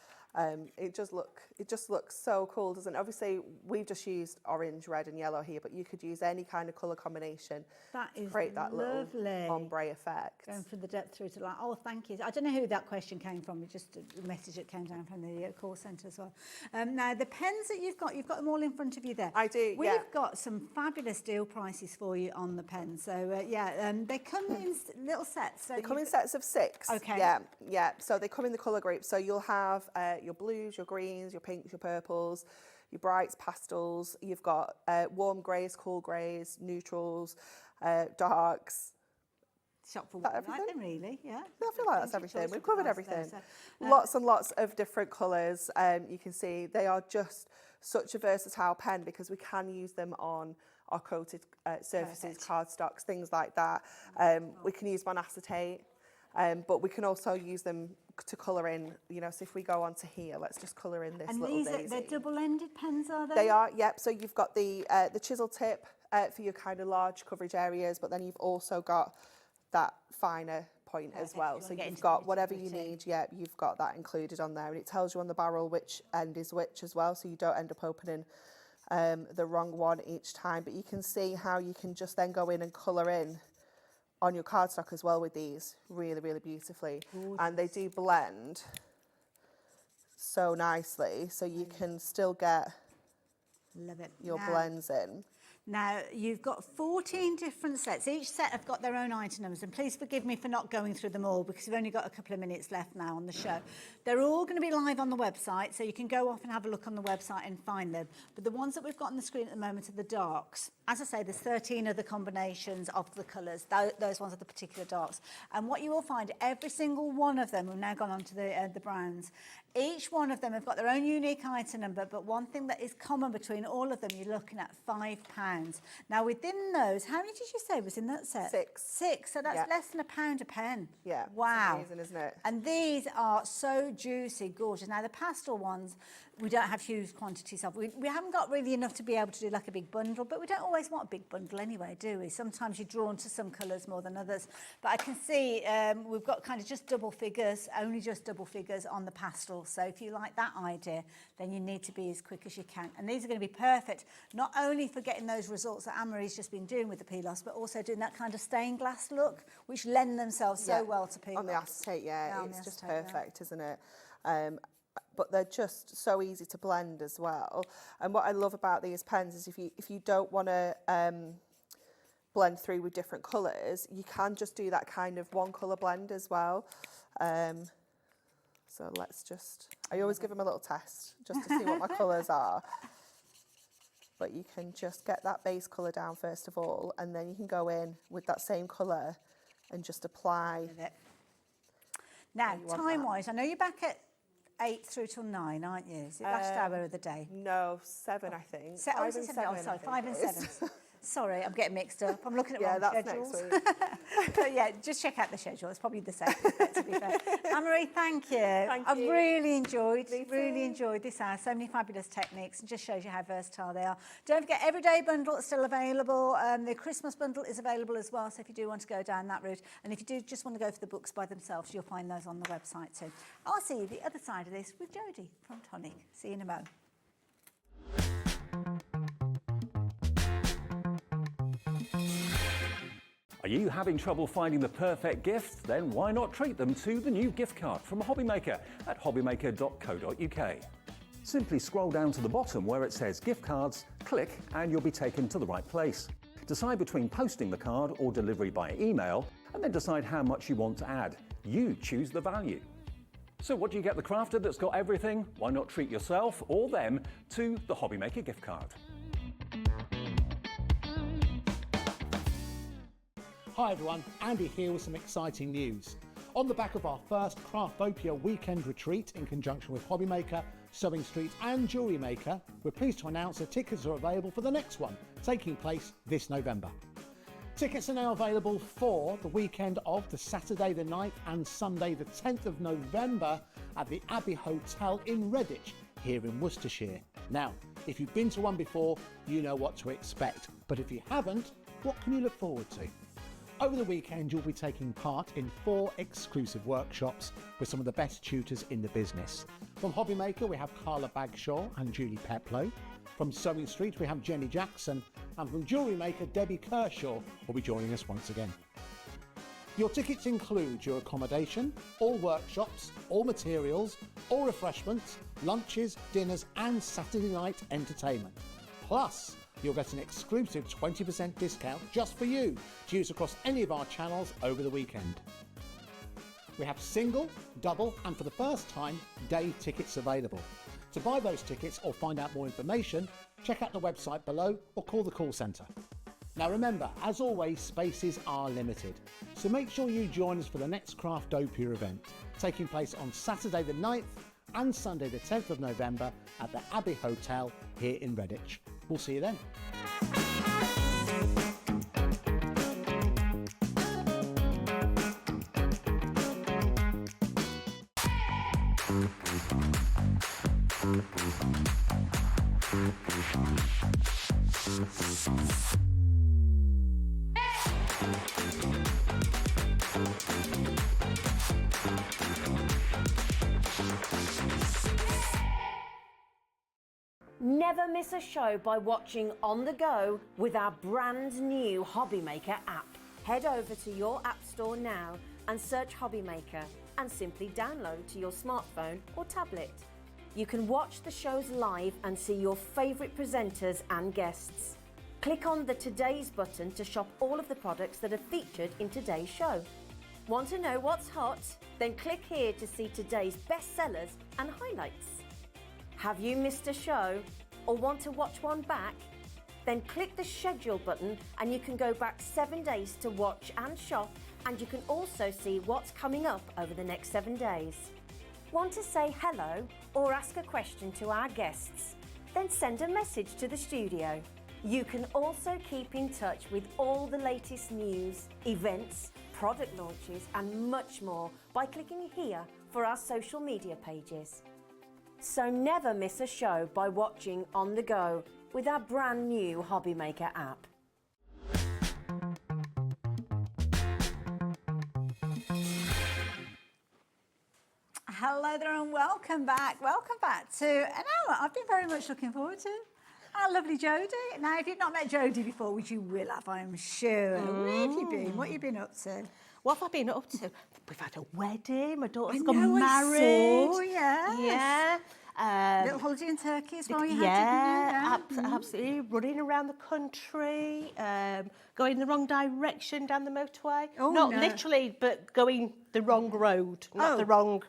It just looks so cool, doesn't it? Obviously, we've just used orange, red and yellow here, but you could use any kind of colour combination to create that little ombre effect. Going from the depth through to light. Oh, thank you. I don't know who that question came from. It's just a message that came down from the call centre as well. Now, the pens that you've got them all in front of you there. I do, We've got some fabulous deal prices for you on the pens. So, they come in little sets. So they come in sets of 6. Okay. Yeah. So they come in the colour group. So you'll have your blues, your greens, your pinks, your purples, your brights, pastels. You've got warm greys, cool greys, neutrals, darks. Shop for what you like them, really, yeah. I feel like that's everything. We've covered everything. Lots and lots of different colours. You can see they are just such a versatile pen because we can use them on our coated surfaces, cardstocks, things like that. We can use them on acetate. But we can also use them to colour in, you know, so if we go on to here, let's just colour in this And little these daisy. they're double-ended pens, are they? They are, yep. So you've got the chisel tip for your kind of large coverage areas, but then you've also got that finer point as well. So you've got whatever you need, yeah, you've got that included on there. And it tells you on the barrel which end is which as well, so you don't end up opening the wrong one each time. But you can see how you can just then go in and colour in on your cardstock as well with these really, really beautifully. Gorgeous. And they do blend so nicely, so you can still get your blends in. Now, you've got 14 different sets. Each set have got their own item numbers, and please forgive me for not going through them all because we've only got a couple of minutes left now on the show. They're all going to be live on the website, so you can go off and have a look on the website and find them. But the ones that we've got on the screen at the moment are the darks. As I say, there's 13 other combinations of the colours. Those ones are the particular darks. And what you will find, every single one of them, we've now gone on to the browns, each one of them have got their own unique item number, but one thing that is common between all of them, you're looking at £5. Now, within those, how many did you say was in that set? 6. 6, so that's less than £1 a pen. Yeah, wow. It's amazing, isn't it? And these are so juicy, gorgeous. Now, the pastel ones, we don't have huge quantities of. We haven't got really enough to be able to do like a big bundle, but we don't always want a big bundle anyway, do we? Sometimes you're drawn to some colours more than others. But I can see we've got kind of just double figures, only just double figures on the pastel. So if you like that idea, then you need to be as quick as you can. And these are going to be perfect, not only for getting those results that Anne-Marie's just been doing with the Pilos, but also doing that kind of stained glass look, which lend themselves so well to Pilos. On the acetate, it's just perfect, isn't it? But they're just so easy to blend as well. And what I love about these pens is if you don't want to blend through with different colours, you can just do that kind of one colour blend as well. So let's just, I always give them a little test just to see what my colours are. But you can just get that base colour down first of all, and then you can go in with that same colour and just apply. Now, time-wise, I know you're back at 8 through till 9, aren't you? Is it last hour of the day? No, 7, I think. 5 and 7. Oh, sorry, 5 and 7. Sorry, I'm getting mixed up. I'm looking at wrong schedules. Next week. But yeah, just check out the schedule. It's probably the same, to be fair. Anne-Marie, thank you. I've really enjoyed this hour. So many fabulous techniques, and just shows you how versatile they are. Don't forget, Everyday Bundle is still available. The Christmas Bundle is available as well, so if you do want to go down that route. And if you do just want to go for the books by themselves, you'll find those on the website too. I'll see you the other side of this with Jodie from Tonic. See you in a moment. Are you having trouble finding the perfect gift? Then why not treat them to the new gift card from HobbyMaker at hobbymaker.co.uk. Simply scroll down to the bottom where it says gift cards, click and you'll be taken to the right place. Decide between posting the card or delivery by email, and then decide how much you want to add. You choose the value. So what do you get the crafter that's got everything? Why not treat yourself or them to the HobbyMaker gift card? Hi everyone, Andy here with some exciting news. On the back of our first Craftopia weekend retreat in conjunction with HobbyMaker, Sewing Street and Jewellery Maker, we're pleased to announce that tickets are available for the next one, taking place this November. Tickets are now available for the weekend of the Saturday the 9th and Sunday the 10th of November at the Abbey Hotel in Redditch, here in Worcestershire. Now, if you've been to one before, you know what to expect, but if you haven't, what can you look forward to? Over the weekend, you'll be taking part in 4 exclusive workshops with some of the best tutors in the business. From HobbyMaker, we have Carla Bagshaw and Julie Peplow. From Sewing Street, we have Jenny Jackson. And from Jewellery Maker, Debbie Kershaw will be joining us once again. Your tickets include your accommodation, all workshops, all materials, all refreshments, lunches, dinners and Saturday night entertainment. Plus, you'll get an exclusive 20% discount just for you to use across any of our channels over the weekend. We have single, double and for the first time, day tickets available. To buy those tickets or find out more information, check out the website below or call the call centre. Now remember, as always, spaces are limited, so make sure you join us for the next Craftopia event, taking place on Saturday the 9th and Sunday the 10th of November at the Abbey Hotel here in Redditch. We'll see you then. Never miss a show by watching on the go with our brand new HobbyMaker app. Head over to your app store now and search HobbyMaker and simply download to your smartphone or tablet. You can watch the shows live and see your favourite presenters and guests. Click on the Today's button to shop all of the products that are featured in today's show. Want to know what's hot? Then click here to see today's bestsellers and highlights. Have you missed a show or want to watch one back? Then click the schedule button and you can go back 7 days to watch and shop, and you can also see what's coming up over the next 7 days. Want to say hello or ask a question to our guests? Then send a message to the studio. You can also keep in touch with all the latest news, events, product launches and much more by clicking here for our social media pages. So never miss a show by watching on the go with our brand new HobbyMaker app. Hello there and welcome back. Welcome back to an hour I've been very much looking forward to. Our lovely Jodie. Now, if you've not met Jodie before, which you will have, I'm sure. Where have you been? What have you been up to? What have I been up to? We've had a wedding. My daughter's I got know, married. I saw, yes. Yeah. Little holiday in Turkey as well. You Yeah, had, didn't you? absolutely. Running around the country, going the wrong direction down the motorway. Oh, Not no. literally, but going the wrong road, not the wrong.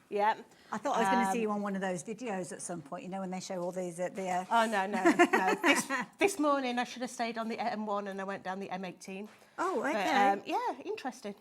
Yeah. I thought I was going to see you on one of those videos at some point, you know, when they show all these at the... Oh, no. This morning I should have stayed on the M1 and I went down the M18. Oh, okay. But, yeah, interesting.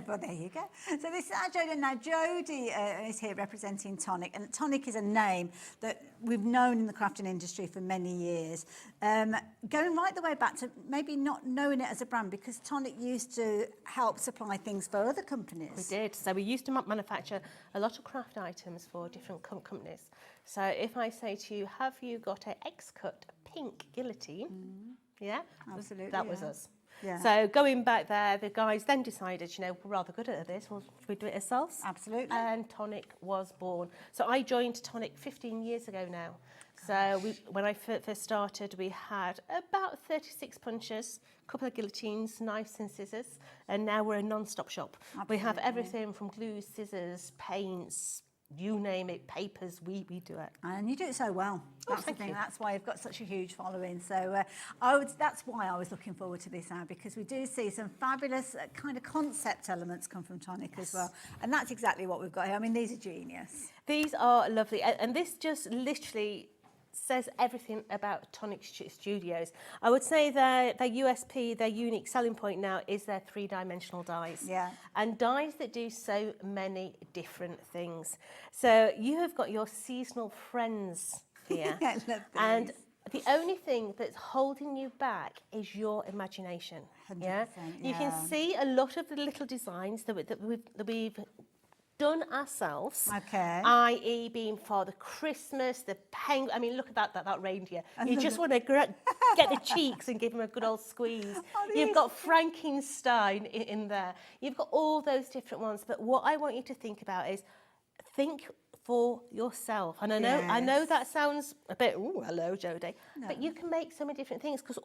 Well, there you go. So this is our Jodie. Now, Jodie is here representing Tonic, and Tonic is a name that we've known in the crafting industry for many years. Going right the way back to maybe not knowing it as a brand, because Tonic used to help supply things for other companies. We did. So we used to manufacture a lot of craft items for different companies. So if I say to you, have you got an X-cut pink guillotine? Yeah, absolutely. That was us. Yeah. So going back there, the guys then decided, you know, we're rather good at this, well, should we do it ourselves? Absolutely. And Tonic was born. So I joined Tonic 15 years ago now. So when I first started, we had about 36 punches, a couple of guillotines, knives and scissors, and now we're a non-stop shop. Absolutely. We have everything from glue, scissors, paints, you name it, papers, we do it. And you do it so well. That's the thank thing. you. That's why you've got such a huge following. So that's why I was looking forward to this hour, because we do see some fabulous kind of concept elements come from Tonic as well. And that's exactly what we've got here. I mean, these are genius. These are lovely. And this just literally says everything about Tonic Studios. I would say their USP, their unique selling point now is their three-dimensional dies. Yeah. And dies that do so many different things. So you have got your seasonal friends here. I love and the only thing that's holding you back is your imagination. 100%, You can see a lot of the little designs that we've done ourselves, i.e. being Father Christmas, the penguin. I mean, look at that reindeer. You just want to get the cheeks and give him a good old squeeze. You've got Frankenstein in there. You've got all those different ones. But what I want you to think about is think for yourself. And I know that sounds a bit, ooh, hello, Jodie. No. But you can make so many different things, because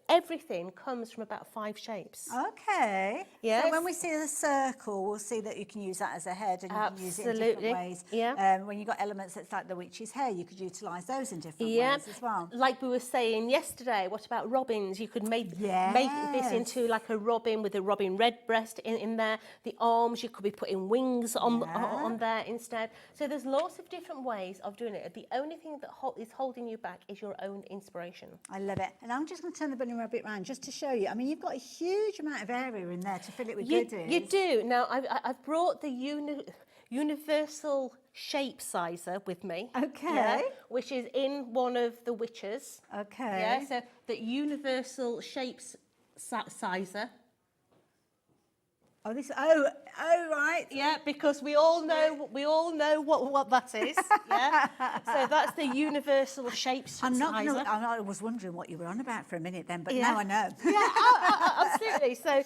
everything comes from about 5 shapes. Okay. Yes. So when we see a circle, we'll see that you can use that as a head, and you can use it in different ways. Yeah. When you've got elements that's like the witch's hair, you could utilise those in different ways as well. Like we were saying yesterday, what about robins? You could make this into like a robin with a robin redbreast in there. The arms, you could be putting wings on there instead. So there's lots of different ways of doing it. The only thing that is holding you back is your own inspiration. I love it. And I'm just going to turn the bunny rabbit round just to show you. I mean, you've got a huge amount of area in there to fill it with goodies. You do. Now, I've brought the universal shape sizer with me. Okay. Which is in one of the witches. Okay. Yeah, so the universal shapes sizer. Oh, right. Yeah, because we all know what that is. Yeah. So that's the universal shape sizer. I was wondering what you were on about for a minute then, but now I know. Yeah, absolutely. So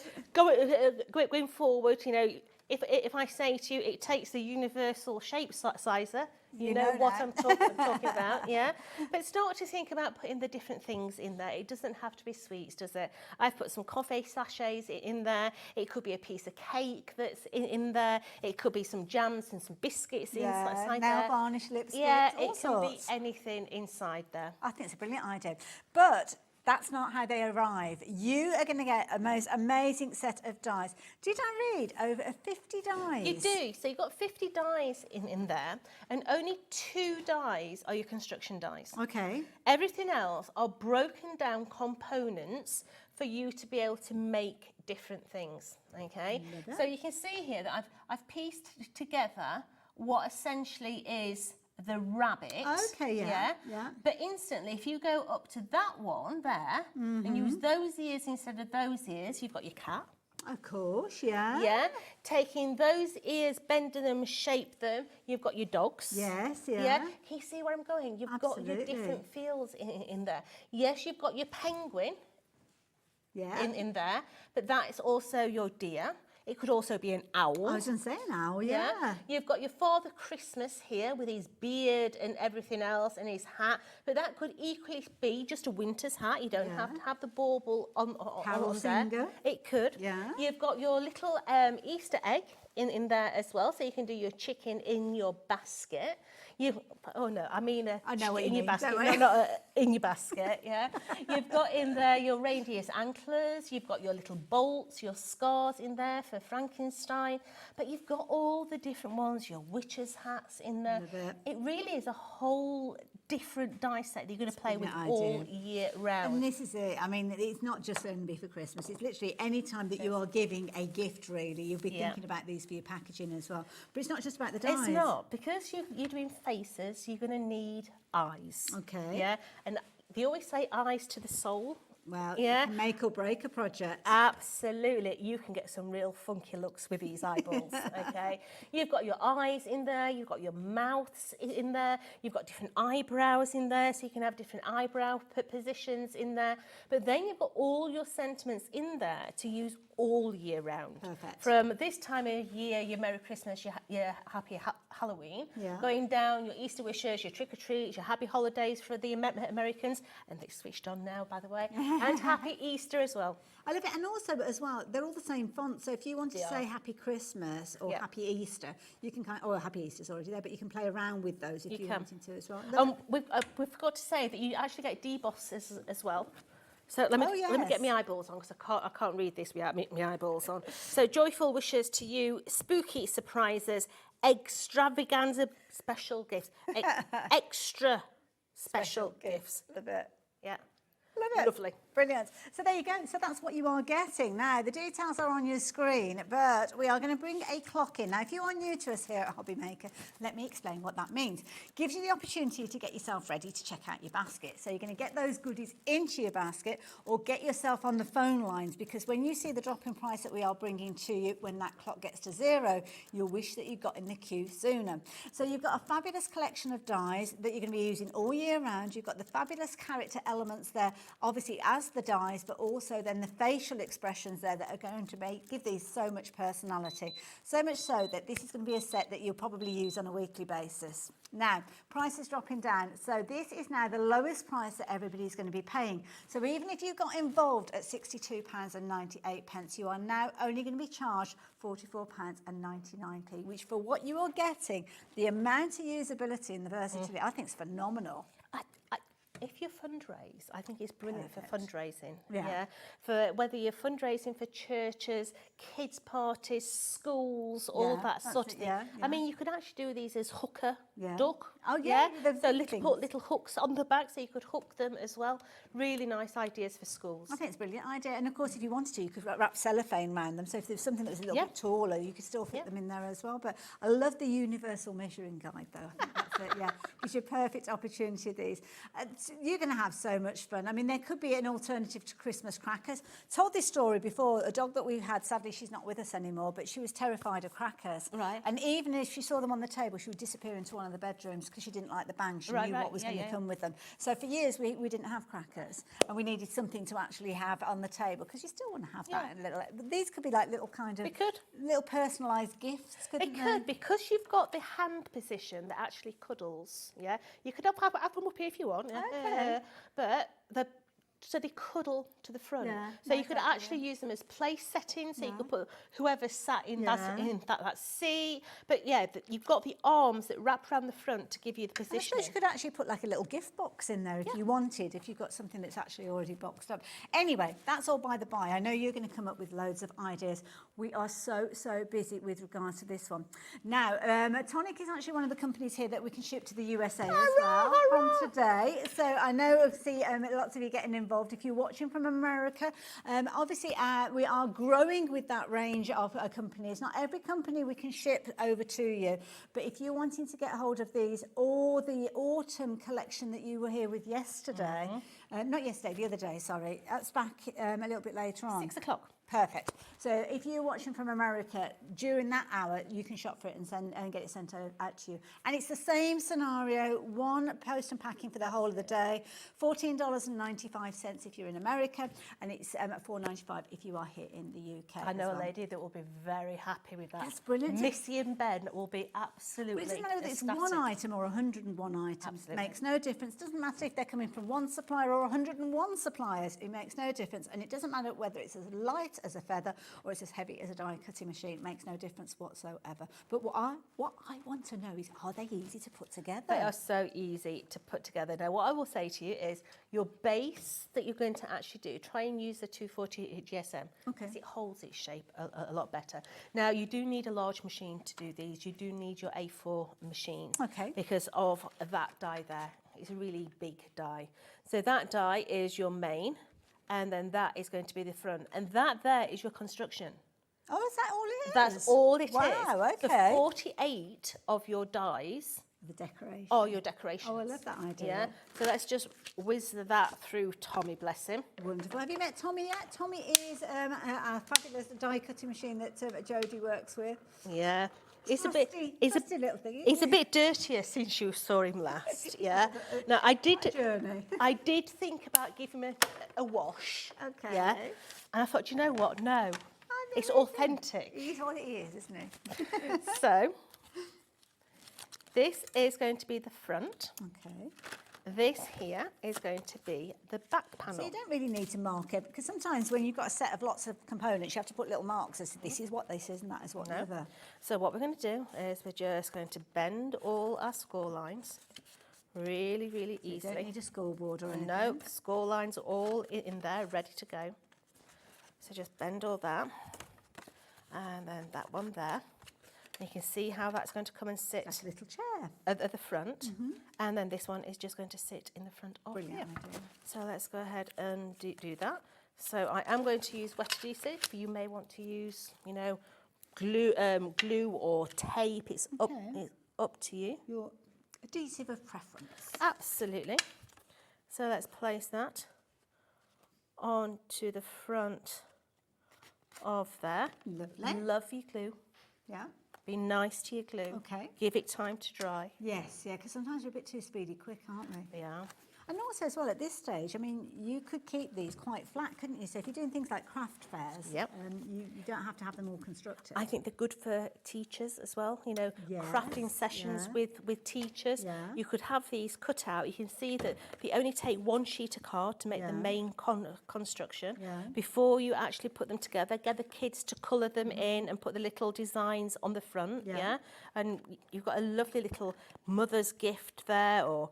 going forward, you know, if I say to you, it takes the universal shape sizer, you know what I'm talking about, yeah? But start to think about putting the different things in there. It doesn't have to be sweets, does it? I've put some coffee sachets in there. It could be a piece of cake that's in there. It could be some jams and some biscuits inside there. Nail varnish, lipstick, yeah, all it can be sorts. anything inside there. I think it's a brilliant idea. But that's not how they arrive. You are going to get a most amazing set of dies. Did I read over 50 dies? You do. So you've got 50 dies in there, and only 2 dies are your construction dies. Okay. Everything else are broken down components for you to be able to make different things. Okay. So you can see here that I've pieced together what essentially is the rabbit. Okay, yeah. But instantly, if you go up to that one there and use those ears instead of those ears, you've got your cat. Of course, yeah. Yeah. Taking those ears, bending them, shape them, you've got your dogs. Yes, yeah. Yeah. Can you see where I'm going? You've got your different feels in there. Yes, you've got your penguin in there, but that is also your deer. It could also be an owl. I was going to say an owl, yeah. You've got your Father Christmas here with his beard and everything else and his hat, but that could equally be just a winter's hat. You don't have to have the bauble on there. It could. Yeah. You've got your little Easter egg in there as well, so you can do your chicken in your basket. I mean I know what in you your mean, basket, don't no, I? not in your basket, yeah. You've got in there your reindeer's antlers, you've got your little bolts, your scars in there for Frankenstein, but you've got all the different ones, your witches' hats in there. It really is a whole different die set that you're going to play with all year round. And this is it. I mean, it's not just going to be for Christmas. It's literally any time that you are giving a gift, really. You'll be thinking about these for your packaging as well. But it's not just about the dies. It's not. Because you're doing faces, you're going to need eyes. Okay. Yeah. And they always say eyes to the soul. Well, it can make or break a project. Absolutely. You can get some real funky looks with these eyeballs, okay? You've got your eyes in there, you've got your mouths in there, you've got different eyebrows in there, so you can have different eyebrow positions in there. But then you've got all your sentiments in there to use all year round. Perfect. From this time of year, your Merry Christmas, your Happy Halloween, going down your Easter wishes, your trick-or-treats, your Happy Holidays for the Americans, and they switched on now, by the way, and Happy Easter as well. I love it, and also as well, they're all the same font. So if you want to say Happy Christmas or Happy Easter, you can Happy Easter's already there, but you can play around with those if you're wanting to as well. We forgot to say that you actually get debosses as well. So let me get my eyeballs on because I can't read this without my eyeballs on. So joyful wishes to you, spooky surprises, extravaganza special gifts, extra special gifts. Love it. Yeah. Love it. Lovely. Brilliant. So there you go. So that's what you are getting. Now, the details are on your screen, but we are going to bring a clock in. Now, if you are new to us here at HobbyMaker, let me explain what that means. Gives you the opportunity to get yourself ready to check out your basket. So you're going to get those goodies into your basket or get yourself on the phone lines, because when you see the drop in price that we are bringing to you when that clock gets to 0, you'll wish that you got in the queue sooner. So you've got a fabulous collection of dies that you're going to be using all year round. You've got the fabulous character elements there, obviously as the dies, but also then the facial expressions there that are going to give these so much personality. So much so that this is going to be a set that you'll probably use on a weekly basis. Now, price is dropping down. So this is now the lowest price that everybody's going to be paying. So even if you got involved at £62.98, you are now only going to be charged £44.99, which for what you are getting, the amount of usability and the versatility, I think is phenomenal. If you fundraise, I think it's brilliant for fundraising. Yeah. For whether you're fundraising for churches, kids' parties, schools, all that sort of thing. I mean, you could actually do these as hooker duck. Oh yeah. So put little hooks on the back so you could hook them as well. Really nice ideas for schools. I think it's a brilliant idea. And of course, if you wanted to, you could wrap cellophane around them. So if there's something that was a little bit taller, you could still fit them in there as well. But I love the universal measuring guide, though. I think that's it. Yeah, gives you a perfect opportunity of these. you're going to have so much fun. I mean, there could be an alternative to Christmas crackers. Told this story before. A dog that we had, sadly, she's not with us anymore, but she was terrified of crackers. Right. And even if she saw them on the table, she would disappear into one of the bedrooms because she didn't like the bang. She knew what was going to come with them. So for years, we didn't have crackers, and we needed something to actually have on the table because you still want to have that little. These could be like little kind of little personalised gifts. Couldn't they? Could, because you've got the hand position that actually cuddles. Yeah, you could have them up here if you want. Okay. But so they cuddle to the front. Yeah, so you could actually use them as place settings. So you could put whoever sat in that seat. But yeah, you've got the arms that wrap around the front to give you the position. I suppose you could actually put like a little gift box in there if you wanted, if you've got something that's actually already boxed up. Anyway, that's all by the by. I know you're going to come up with loads of ideas. We are so busy with regards to this one. Now, Tonic is actually one of the companies here that we can ship to the USA as well from today. So I know obviously lots of you getting involved. If you're watching from America, obviously we are growing with that range of companies. Not every company we can ship over to you, but if you're wanting to get hold of these or the autumn collection that you were here with yesterday, not yesterday, the other day, sorry, that's back a little bit later on. 6 o'clock. Perfect. So if you're watching from America, during that hour, you can shop for it and get it sent out to you. And it's the same scenario, one post and packing for the whole of the day, $14.95 if you're in America, and it's $4.95 if you are here in the UK. I know a lady that will be very happy with that. That's brilliant. Missy and Ben will be absolutely It doesn't matter whether it's one item or 101 items. Absolutely. It makes no difference. It doesn't matter if they're coming from one supplier or 101 suppliers. It makes no difference. And it doesn't matter whether it's as light as a feather or it's as heavy as a die cutting machine. It makes no difference whatsoever. But what I want to know is, are they easy to put together? They are so easy to put together. Now, what I will say to you is your base that you're going to actually do, try and use the 240 GSM because it holds its shape a lot better. Now, you do need a large machine to do these. You do need your A4 machine because of that die there. It's a really big die. So that die is your main, and then that is going to be the front. And that there is your construction. Oh, is that all it is? That's all it is. Wow, okay. The 48 of your dies the decoration. are your decorations. Oh, I love that idea. Yeah. So let's just whiz that through Tommy, bless him. Wonderful. Have you met Tommy yet? Tommy is a fabulous die cutting machine that Jodie works with. Yeah. He's a little thing. He's a bit dirtier since you saw him last. Yeah. Now I did think about giving him a wash. Okay. Yeah. And I thought, you know what? No. It's authentic. He's what he is, isn't he? So this is going to be the front. Okay. This here is going to be the back panel. So you don't really need to mark it, because sometimes when you've got a set of lots of components, you have to put little marks as this is what this is and that is what the other. So what we're going to do is we're just going to bend all our score lines really, really easily. You don't need a scoreboard or anything. No, the score lines are all in there, ready to go. So just bend all that, and then that one there. You can see how that's going to come and sit. Like a little chair. At the front. And then this one is just going to sit in the front of Brilliant here. idea. So let's go ahead and do that. So I am going to use wet adhesive. You may want to use, you know, glue or tape. It's up to you. Your adhesive of preference. Absolutely. So let's place that onto the front of there. Lovely. Lovely glue. Yeah. Be nice to your glue. Okay. Give it time to dry. Yes, yeah, because sometimes we're a bit too speedy quick, aren't we? Yeah. And also as well, at this stage, I mean, you could keep these quite flat, couldn't you? So if you're doing things like craft fairs, you don't have to have them all constructed. I think they're good for teachers as well, you know, crafting sessions with teachers. Yeah. You could have these cut out. You can see that they only take one sheet of card to make the main construction. Yeah. Before you actually put them together, get the kids to colour them in and put the little designs on the front, And you've got a lovely little mother's gift there, or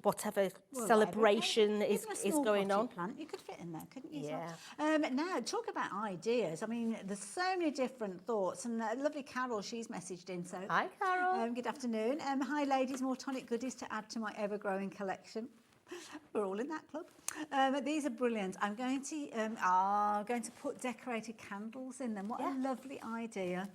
whatever celebration is going on. Plant, you could fit in there, couldn't you? Yeah. Now, talk about ideas. I mean, there's so many different thoughts. And lovely Carol, she's messaged in. So hi, Carol. Good afternoon. Hi, ladies. More tonic goodies to add to my ever-growing collection. We're all in that club. These are brilliant. I'm going to put decorated candles in them. What a lovely idea.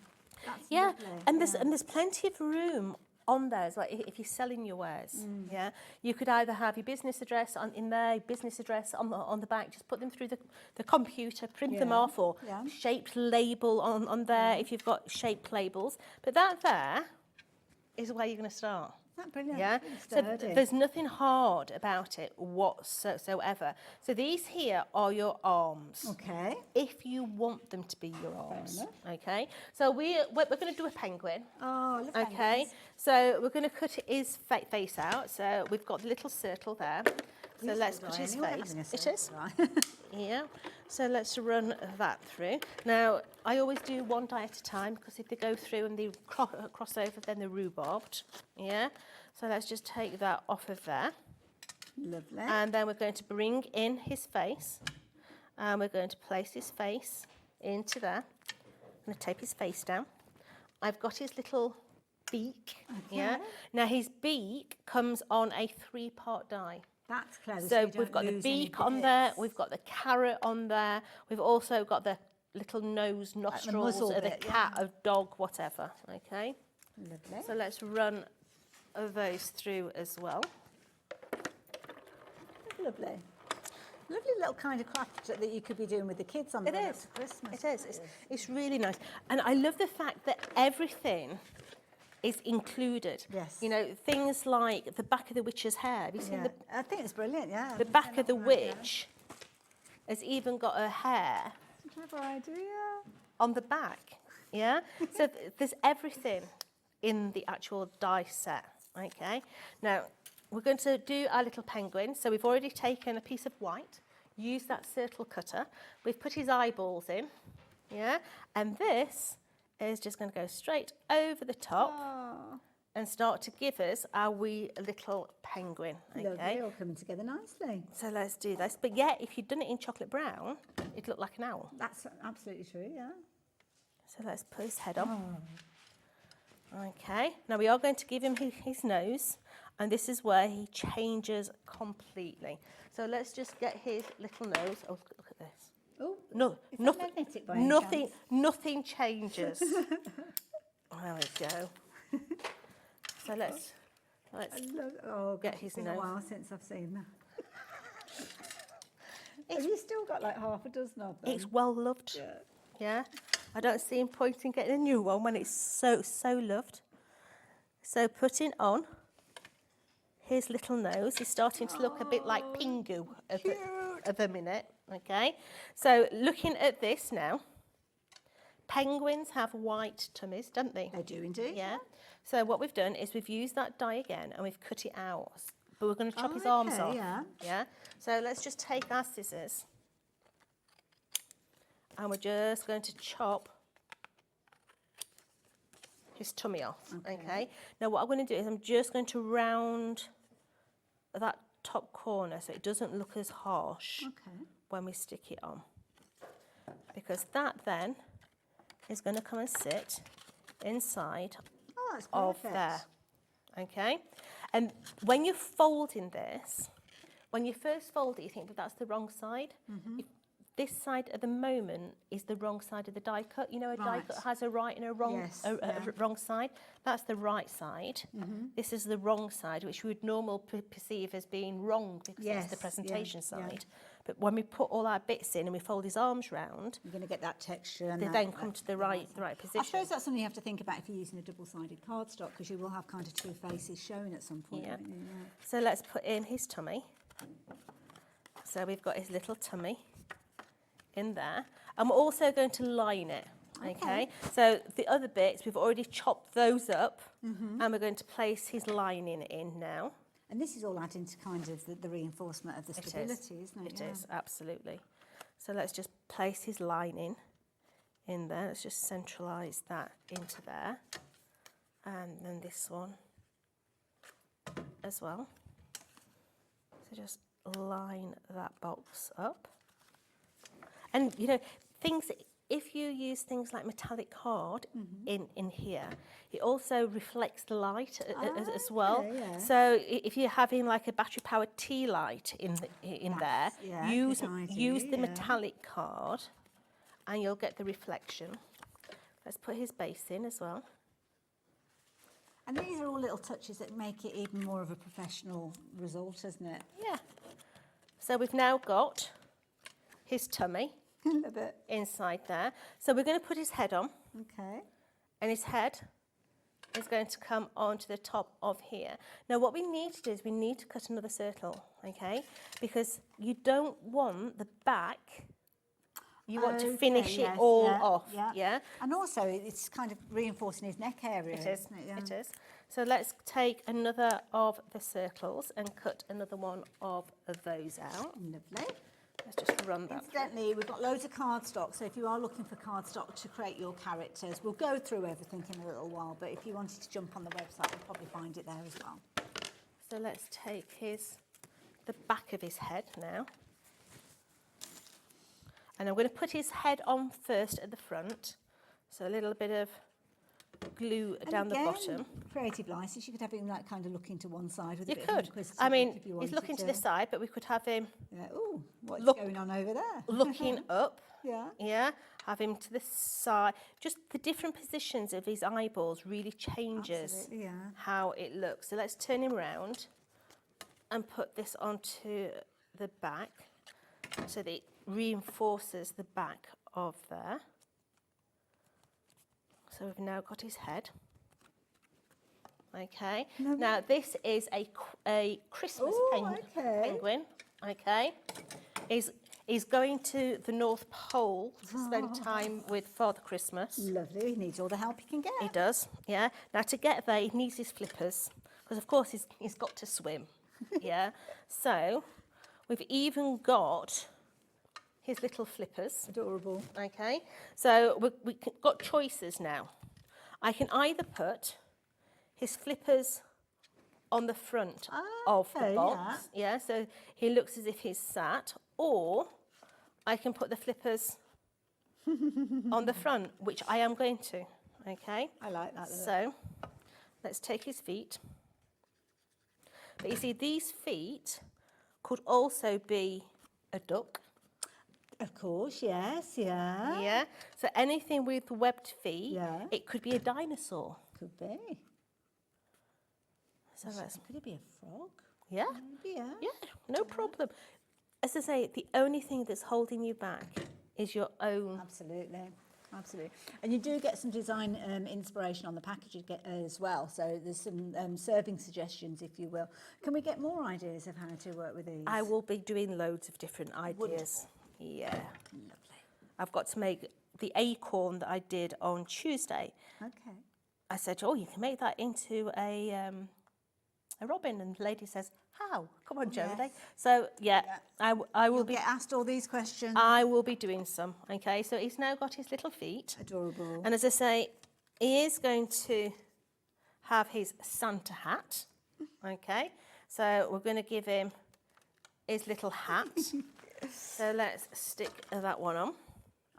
That's lovely. And there's plenty of room on there as well, if you're selling your wares, yeah, you could either have your business address in there, business address on the back, just put them through the computer, print them off, or shaped label on there if you've got shaped labels. But that there is where you're going to start. Brilliant. Yeah, so there's nothing hard about it whatsoever. So these here are your arms. Okay. If you want them to be your arms. Okay. So we're going to do a penguin. Oh, look. Okay. Penguins. So we're going to cut his face out. So we've got the little circle there. So let's put his face. It is. Yeah. So let's run that through. Now, I always do one die at a time, because if they go through and they cross over, then they're rhubarbed. Yeah. So let's just take that off of there. Lovely. And then we're going to bring in his face. And we're going to place his face into there. I'm going to tape his face down. I've got his little beak. Okay. Yeah. Now, his beak comes on a 3-part die. That's clever. So we've got the beak on there, we've got the carrot on there, we've also got the little nose, nostrils of the cat, of dog, whatever. Okay. Lovely. So let's run those through as well. Lovely. Lovely little kind of craft that you could be doing with the kids on the way up to Christmas. It is. It's really nice. And I love the fact that everything is included. Yes. You know, things like the back of the witch's hair. Have you seen the? I think it's brilliant. Yeah. The back of the witch has even got her hair. Clever idea. On the back. Yeah. So there's everything in the actual die set. Okay. Now we're going to do our little penguin. So we've already taken a piece of white, used that circle cutter. We've put his eyeballs in. Yeah. And this is just going to go straight over the top and start to give us our wee little penguin. Okay, lovely, all coming together nicely. So let's do this. But yeah, if you'd done it in chocolate brown, it'd look like an owl. That's absolutely true, yeah. So let's put his head on. Okay, now we are going to give him his nose, and this is where he changes completely. So let's just get his little nose. Oh, look at this. Oh, no, nothing changes. There we go. So let's get his nose. It's been a while since I've seen that. Have you still got like half a dozen of them? It's well loved. Yeah. I don't see him point in getting a new one when it's so loved. So putting on his little nose, he's starting to look a bit like Pingu at the minute. Okay, so looking at this now, penguins have white tummies, don't they? They do indeed. Yeah. So what we've done is we've used that die again and we've cut it out. But we're going to chop his arms off. Yeah. So let's just take our scissors and we're just going to chop his tummy off. Okay. Now what I'm going to do is I'm just going to round that top corner so it doesn't look as harsh. Okay. When we stick it on, because that then is going to come and sit inside of there. Okay, and when you're folding this, when you first fold it, you think that that's the wrong side. If this side at the moment is the wrong side of the die cut. You know, a die cut has a right and a wrong, wrong side. That's the right side. This is the wrong side, which we would normally perceive as being wrong because it's the presentation side. But when we put all our bits in and we fold his arms round, you're going to get that texture. And they then come to the right position. I suppose that's something you have to think about if you're using a double-sided cardstock, because you will have kind of two faces showing at some point. Yeah. So let's put in his tummy. So we've got his little tummy in there, and we're also going to line it. Okay. So the other bits we've already chopped those up, and we're going to place his lining in now. And this is all adding to kind of the reinforcement of the stability, isn't it? It is, absolutely. So let's just place his lining in there. Let's just centralise that into there. And then this one as well. So just line that box up. And, you know, if you use things like metallic card in here, it also reflects the light as well. Yeah. So if you're having like a battery-powered tea light in there, use the metallic card and you'll get the reflection. Let's put his base in as well. And these are all little touches that make it even more of a professional result, isn't it? Yeah. So we've now got his tummy A bit. inside there. So we're going to put his head on. Okay. And his head is going to come onto the top of here. Now what we need to do is we need to cut another circle, okay? Because you don't want the back, you want to finish it all off, yeah? And also it's kind of reinforcing his neck area. It is, isn't it? Yeah. it is. So let's take another of the circles and cut another one of those out. Lovely. Let's just run that. Incidentally, we've got loads of cardstock, so if you are looking for cardstock to create your characters, we'll go through everything in a little while, but if you wanted to jump on the website, you'll probably find it there as well. So let's take the back of his head now. And I'm going to put his head on first at the front. So a little bit of glue down the bottom. Creative license, you could have him like kind of looking to one side with a You bit could. of inquisitive I mean, if you he's wanted looking to the side, but we could have him ooh, what's going on over there? looking up. Yeah. Yeah. Have him to the side. Just the different positions of his eyeballs really changes Absolutely, yeah. how it looks. So let's turn him round and put this onto the back so that it reinforces the back of there. So we've now got his head. Okay. Now this is a Christmas penguin. Okay. He's going to the North Pole to spend time with Father Christmas. Lovely. He needs all the help he can get. He does. Yeah. Now to get there, he needs his flippers because of course he's got to swim. Yeah. So we've even got his little flippers. Adorable. Okay. So we've got choices now. I can either put his flippers on the front of the box. Yeah. So he looks as if he's sat. Or I can put the flippers on the front, which I am going to. Okay. I like that. So let's take his feet. But you see, these feet could also be a duck. Of course, yes, yeah. Yeah. So anything with webbed feet, it could be a dinosaur. Could be. So could it be a frog? Yeah. Yeah. Yeah, no problem. As I say, the only thing that's holding you back is your own. Absolutely. Absolutely. And you do get some design inspiration on the package as well. So there's some serving suggestions, if you will. Can we get more ideas of how to work with these? I will be doing loads of different ideas. Wonderful. Yeah. Lovely. I've got to make the acorn that I did on Tuesday. Okay. I said, oh, you can make that into a robin. And the lady says, how? Come on, Jodie. Yes. So, yeah, I will be... get asked all these questions. I will be doing some, okay? So he's now got his little feet. Adorable. And as I say, he is going to have his Santa hat, okay? So we're going to give him his little hat. So let's stick that one on.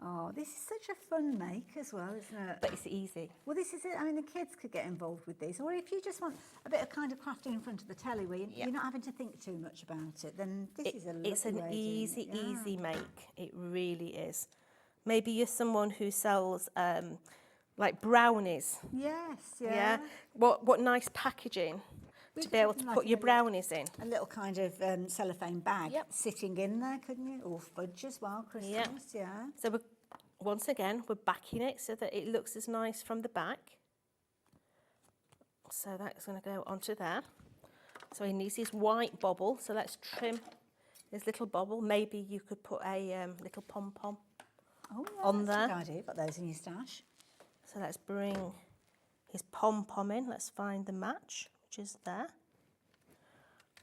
Oh, this is such a fun make as well, isn't it? But it's easy. Well, this is it. I mean, the kids could get involved with this. Or if you just want a bit of kind of crafting in front of the telly where you're not having to think too much about it, then this is a lovely It's an way easy make. It really is. Maybe you're someone who sells like brownies. Yes, Yeah. What nice packaging to be able to put your brownies in. A little kind of cellophane bag sitting in there, couldn't you? Or fudge as well, Christmas, yeah. So once again, we're backing it so that it looks as nice from the back. So that's going to go onto there. So he needs his white bobble. So let's trim his little bobble. Maybe you could put a little pom-pom on there. That's a good idea. Got those in your stash. So let's bring his pom-pom in. Let's find the match, which is there.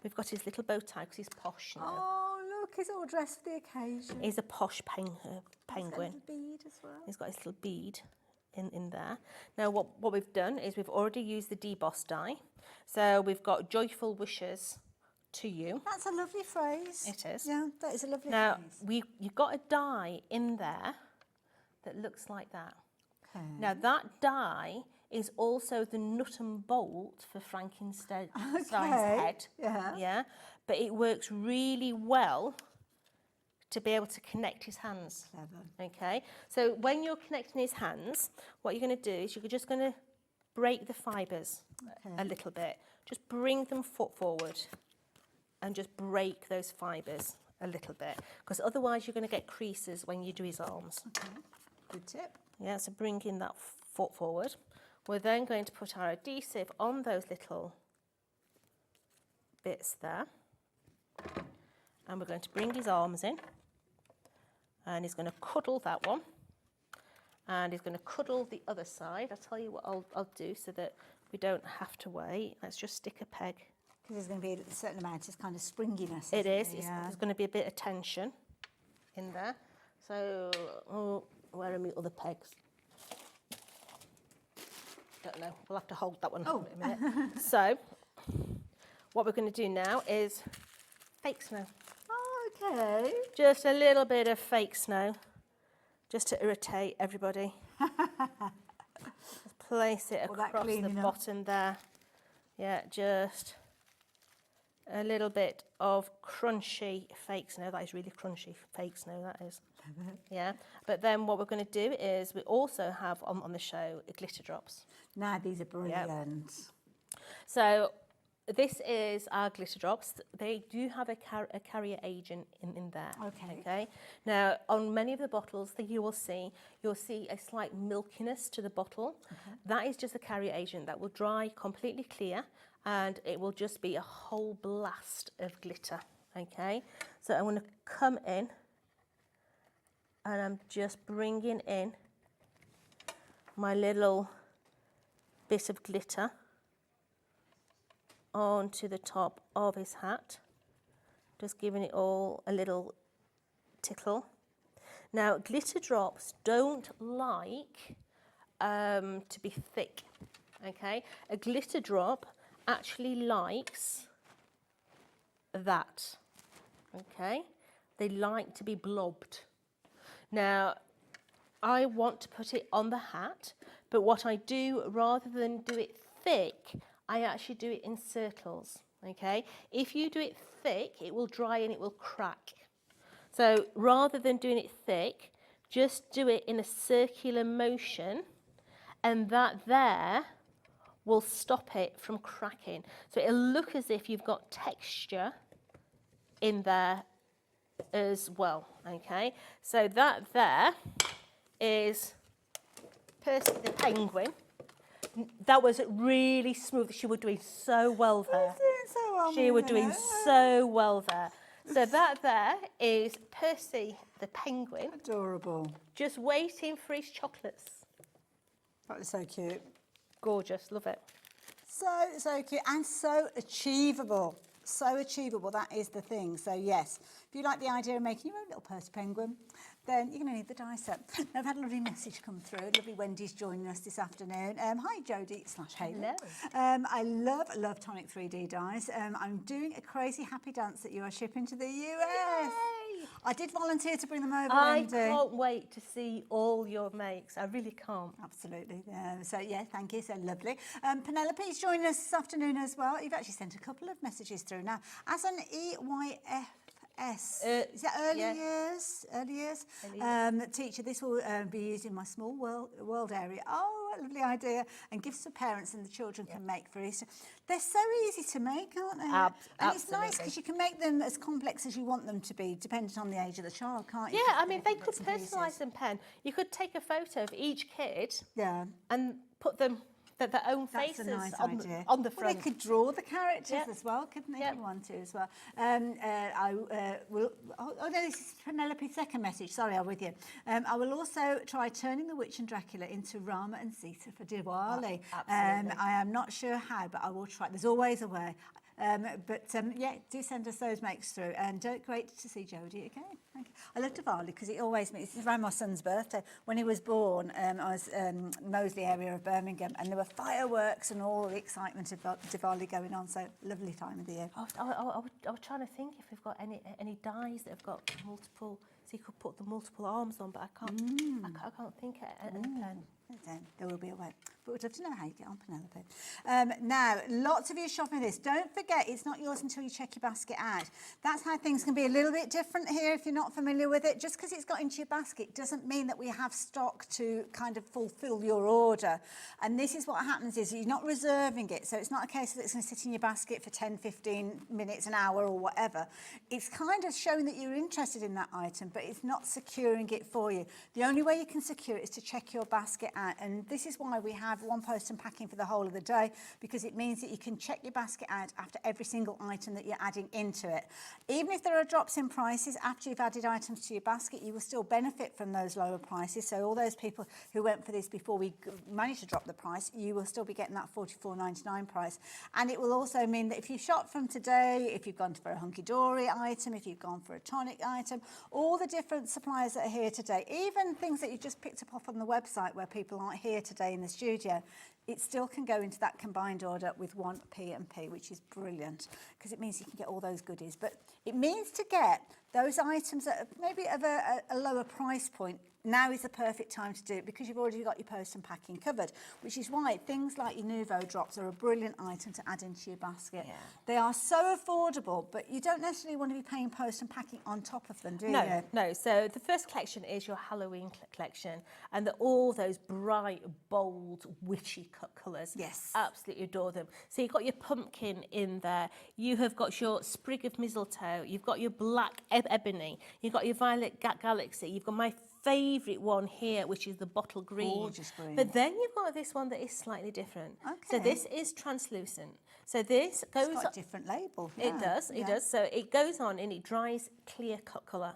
We've got his little bow tie because he's posh now. Oh, look, he's all dressed for the occasion. He's a posh penguin. He's got a little bead as well. He's got his little bead in there. Now, what we've done is we've already used the deboss die. So we've got joyful wishes to you. That's a lovely phrase. It is. Yeah, that is a lovely now, phrase. you've got a die in there that looks like that. Okay. Now, that die is also the nut and bolt for Frankenstein's head. Yeah. But it works really well to be able to connect his hands. Clever. Okay. So when you're connecting his hands, what you're going to do is you're just going to break the fibres a little bit. Just bring them forward and just break those fibres a little bit, because otherwise you're going to get creases when you do his arms. Okay, good tip. Yeah, so bringing that foot forward. We're then going to put our adhesive on those little bits there. And we're going to bring his arms in. And he's going to cuddle that one. And he's going to cuddle the other side. I'll tell you what I'll do so that we don't have to wait. Let's just stick a peg. Because there's going to be a certain amount of kind of springiness. It is. Yeah. There's going to be a bit of tension in there. So, where are my other pegs? Don't know. We'll have to hold that one in a minute. So, what we're going to do now is fake snow. Oh, okay. Just a little bit of fake snow, just to irritate everybody. Just place it across the bottom there. Yeah, just a little bit of crunchy fake snow. That is really crunchy fake snow, that is. Yeah, but then what we're going to do is we also have on the show glitter drops. Now these are brilliant. Yep. So this is our glitter drops. They do have a carrier agent in there. Okay. Now on many of the bottles that you'll see a slight milkiness to the bottle. That is just a carrier agent that will dry completely clear, and it will just be a whole blast of glitter. Okay. So I'm going to come in. And I'm just bringing in my little bit of glitter onto the top of his hat. Just giving it all a little tickle. Now, glitter drops don't like to be thick, okay? A glitter drop actually likes that, okay? They like to be blobbed. Now, I want to put it on the hat, but what I do, rather than do it thick, I actually do it in circles, okay? If you do it thick, it will dry and it will crack. So rather than doing it thick, just do it in a circular motion, and that there will stop it from cracking. So it'll look as if you've got texture in there as well, okay? So that there is Percy the penguin. That was really smooth. She was doing so well there. She was doing so well there. So that there is Percy the penguin. Adorable. Just waiting for his chocolates. That was so cute. Gorgeous, love it. So cute and so achievable. So achievable, that is the thing. So yes, if you like the idea of making your own little Percy penguin, then you're going to need the die set. Now, I've had a lovely message come through. Lovely Wendy's joining us this afternoon. Hi, Jodie / Hayley. Hello. I love Tonic 3D dies. I'm doing a crazy happy dance that you are shipping to the US. Yay! I did volunteer to bring them over, I Wendy. can't wait to see all your makes. I really can't. Absolutely. So, yeah, thank you. So lovely. Penelope's joining us this afternoon as well. You've actually sent a couple of messages through. Now, as an EYFS, is that early years? Early years? Teacher, this will be used in my small world area. Oh, what a lovely idea. And gifts for parents and the children can make for Easter. They're so easy to make, aren't they? And it's nice because you can make them as complex as you want them to be, depending on the age of the child, can't you? Yeah, I mean, they could personalise them, Pen. You could take a photo of each kid and put them their own faces on the front. Well, they could draw the characters as well, couldn't they? If you want to as well. I will. Oh no, this is Penelope's second message. Sorry, I'm with you. I will also try turning the witch and Dracula into Rama and Sita for Diwali. Absolutely. I am not sure how, but I will try. There's always a way. Yeah, do send us those makes through. And great to see Jodie again. Thank you. I love Diwali because it always makes. It's around my son's birthday. When he was born, I was Moseley area of Birmingham, and there were fireworks and all the excitement of Diwali going on. So lovely time of the year. I was trying to think if we've got any dies that have got multiple, so you could put the multiple arms on, but I can't. I can't think of any pen. There will be a way. But we'd love to know how you get on, Penelope. Now, lots of you are shopping this. Don't forget, it's not yours until you check your basket out. That's how things can be a little bit different here if you're not not familiar with it, just because it's got into your basket doesn't mean that we have stock to kind of fulfill your order. And this is what happens is you're not reserving it. So it's not a case that it's going to sit in your basket for 10, 15 minutes, an hour or whatever. It's kind of showing that you're interested in that item, but it's not securing it for you. The only way you can secure it is to check your basket out. And this is why we have one post and packing for the whole of the day, because it means that you can check your basket out after every single item that you're adding into it. Even if there are drops in prices after you've added items to your basket, you will still benefit from those lower prices. So all those people who went for this before we managed to drop the price, you will still be getting that $44.99 price. And it will also mean that if you shop from today, if you've gone for a Hunkydory item, if you've gone for a Tonic item, all the different suppliers that are here today, even things that you just picked up off on the website where people aren't here today in the studio, it still can go into that combined order with one P&P, which is brilliant because it means you can get all those goodies. But it means to get those items that are maybe of a lower price point, now is the perfect time to do it because you've already got your post and packing covered, which is why things like your Nouveau drops are a brilliant item to add into your basket. Yeah. They are so affordable, but you don't necessarily want to be paying post and packing on top of them, do you? No. So the first collection is your Halloween collection, and all those bright, bold, witchy colours. Yes. Absolutely adore them. So you've got your pumpkin in there, you have got your sprig of mistletoe, you've got your black ebony, you've got your violet galaxy, you've got my favourite one here, which is the bottle green. Gorgeous green. But then you've got this one that is slightly different. Okay. So this is translucent. So this goes... It's got a different label. It does. So it goes on and it dries clear colour.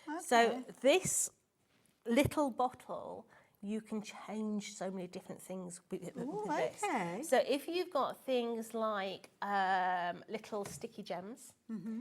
Okay. So this little bottle, you can change so many different things with this. Okay. So if you've got things like little sticky gems,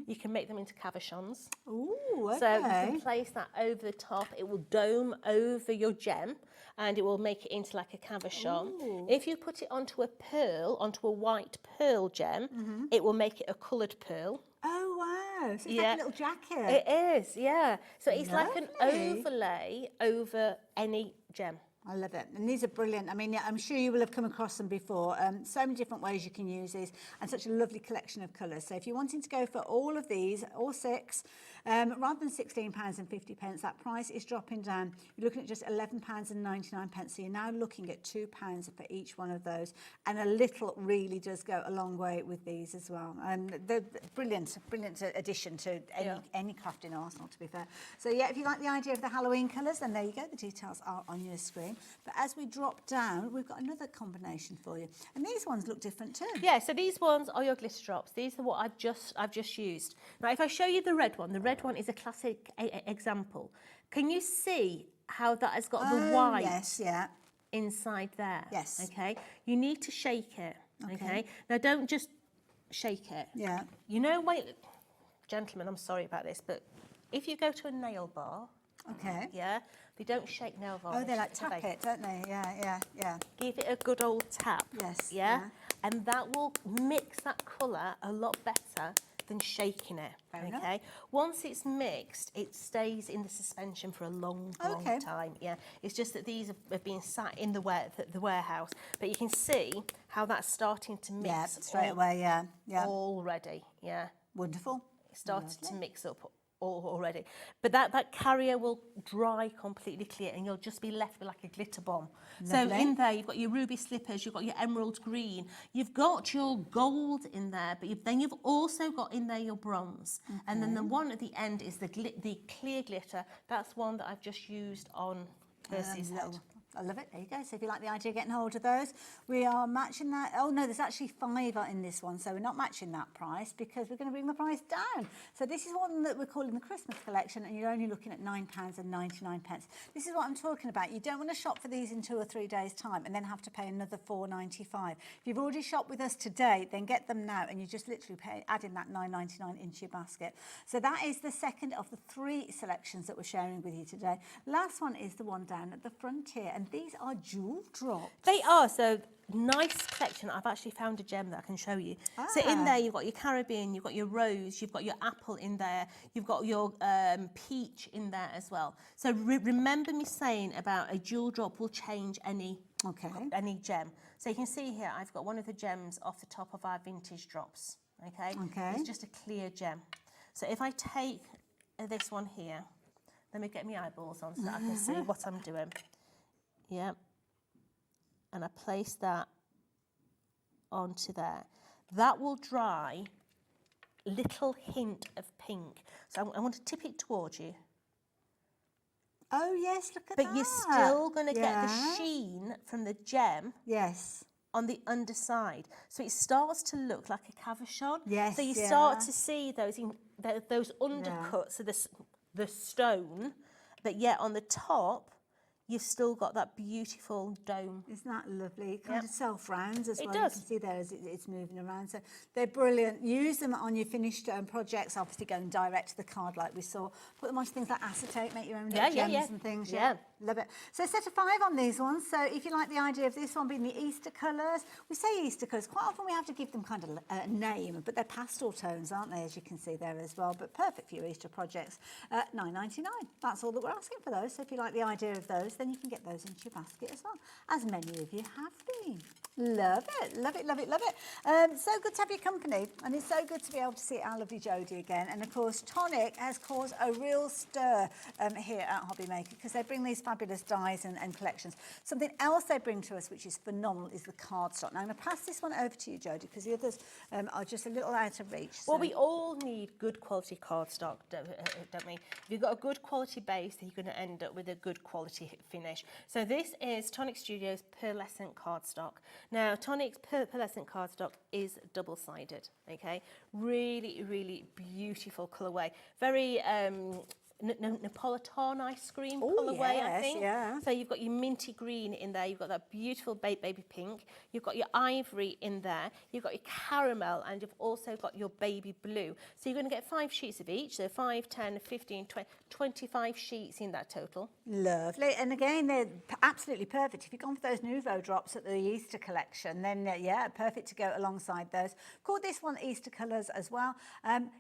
you can make them into cabochons. Ooh, okay. So you can place that over the top. It will dome over your gem and it will make it into like a cabochon. Ooh. If you put it onto a pearl, onto a white pearl gem, it will make it a coloured pearl. Oh, wow. So it's like a little jacket. It is, yeah. So it's like an Lovely. overlay over any gem. I love it. And these are brilliant. I mean, I'm sure you will have come across them before. So many different ways you can use these and such a lovely collection of colours. So if you're wanting to go for all of these, all six, rather than £16.50, that price is dropping down. You're looking at just £11.99. So you're now looking at £2 for each one of those. And a little really does go a long way with these as well. And they're brilliant addition to any crafting arsenal, to be fair. So yeah, if you like the idea of the Halloween colours, then there you go. The details are on your screen. But as we drop down, we've got another combination for you. And these ones look different too. Yeah, so these ones are your glitter drops. These are what I've just used. Now, if I show you the red one is a classic example. Can you see how that has got the white inside there? Yes. Okay. You need to shake it. Okay. Now, don't just shake it. Yeah. You know, gentlemen, I'm sorry about this, but if you go to a nail bar, yeah, they don't shake nail varnish. Oh, they like tap it, don't they? Yeah. Give it a good old tap. Yes. Yeah. And that will mix that colour a lot better than shaking it. Fair enough. Once it's mixed, it stays in the suspension for a long time. Yeah. It's just that these have been sat in the warehouse, but you can see how that's starting to mix. Yeah, straight away. Yeah. Already. Yeah. Wonderful. It started to mix up already, but that carrier will dry completely clear and you'll just be left with like a glitter bomb. Lovely. So in there you've got your ruby slippers, you've got your emerald green, you've got your gold in there, but then you've also got in there your bronze. And then the one at the end is the clear glitter. That's one that I've just used on Percy's head. I love it. There you go. So if you like the idea of getting hold of those, we are matching that. Oh no, there's actually 5 in this one, so we're not matching that price because we're going to bring the price down. So this is one that we're calling the Christmas collection, and you're only looking at £9.99. This is what I'm talking about. You don't want to shop for these in 2 or 3 days' time and then have to pay another £4.95. If you've already shopped with us today, then get them now, and you just literally adding that £9.99 into your basket. So that is the second of the 3 selections that we're sharing with you today. Last one is the one down at the front here. And these are jewel drops. They are, so nice collection. I've actually found a gem that I can show you. So in there you've got your Caribbean, you've got your rose, you've got your apple in there, you've got your peach in there as well. So remember me saying about a jewel drop will change any gem. So you can see here I've got one of the gems off the top of our vintage drops. Okay. It's just a clear gem. So if I take this one here. Let me get my eyeballs on so that I can see what I'm doing. Yeah. And I place that onto there. That will dry little hint of pink. So I want to tip it towards you. Oh, yes, look at that. But you're still going to get the sheen from the gem. Yes. On the underside. So it starts to look like a cabochon. Yes, so you start to see those undercuts of the stone, but yet on the top, you've still got that beautiful dome. Isn't that lovely? It kind of self-rounds as well. It does. You can see there as it's moving around. So they're brilliant. Use them on your finished projects, obviously going direct to the card like we saw. Put them onto things like acetate, make your own little gems and things. Yeah. Love it. So set of 5 on these ones. So if you like the idea of this one being the Easter colours, we say Easter colours. Quite often we have to give them kind of a name, but they're pastel tones, aren't they, as you can see there as well. But perfect for your Easter projects. $9.99. That's all that we're asking for those. So if you like the idea of those, then you can get those into your basket as well, as many of you have been. Love it, love it, love it, love it. So good to have your company, and it's so good to be able to see our lovely Jodie again. And of course, Tonic has caused a real stir here at HobbyMaker, because they bring these fabulous dies and collections. Something else they bring to us, which is phenomenal, is the cardstock. Now I'm going to pass this one over to you, Jodie, because the others are just a little out of reach. Well, we all need good quality cardstock, don't we? If you've got a good quality base, then you're going to end up with a good quality finish. So this is Tonic Studios pearlescent cardstock. Now, Tonic's pearlescent cardstock is double-sided, okay? Really, really beautiful colourway. Very Napolitan ice cream colourway, I think. Yeah. So you've got your minty green in there, you've got that beautiful baby pink, you've got your ivory in there, you've got your caramel, and you've also got your baby blue. So you're going to get 5 sheets of each, so 5, 10, 15, 20, 25 sheets in that total. Lovely. And again, they're absolutely perfect. If you've gone for those Nouveau drops at the Easter collection, then yeah, perfect to go alongside those. Called this one Easter colours as well.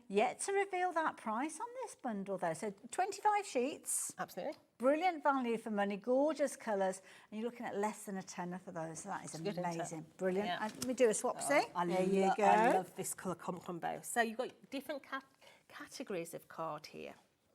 Yet to reveal that price on this bundle though. So 25 sheets. Absolutely. Brilliant value for money, gorgeous colours, and you're looking at less than a tenner for those. So that is amazing. Brilliant. Yeah. Let me do a swap, see? There you go. I love this colour combo. So you've got different categories of card here.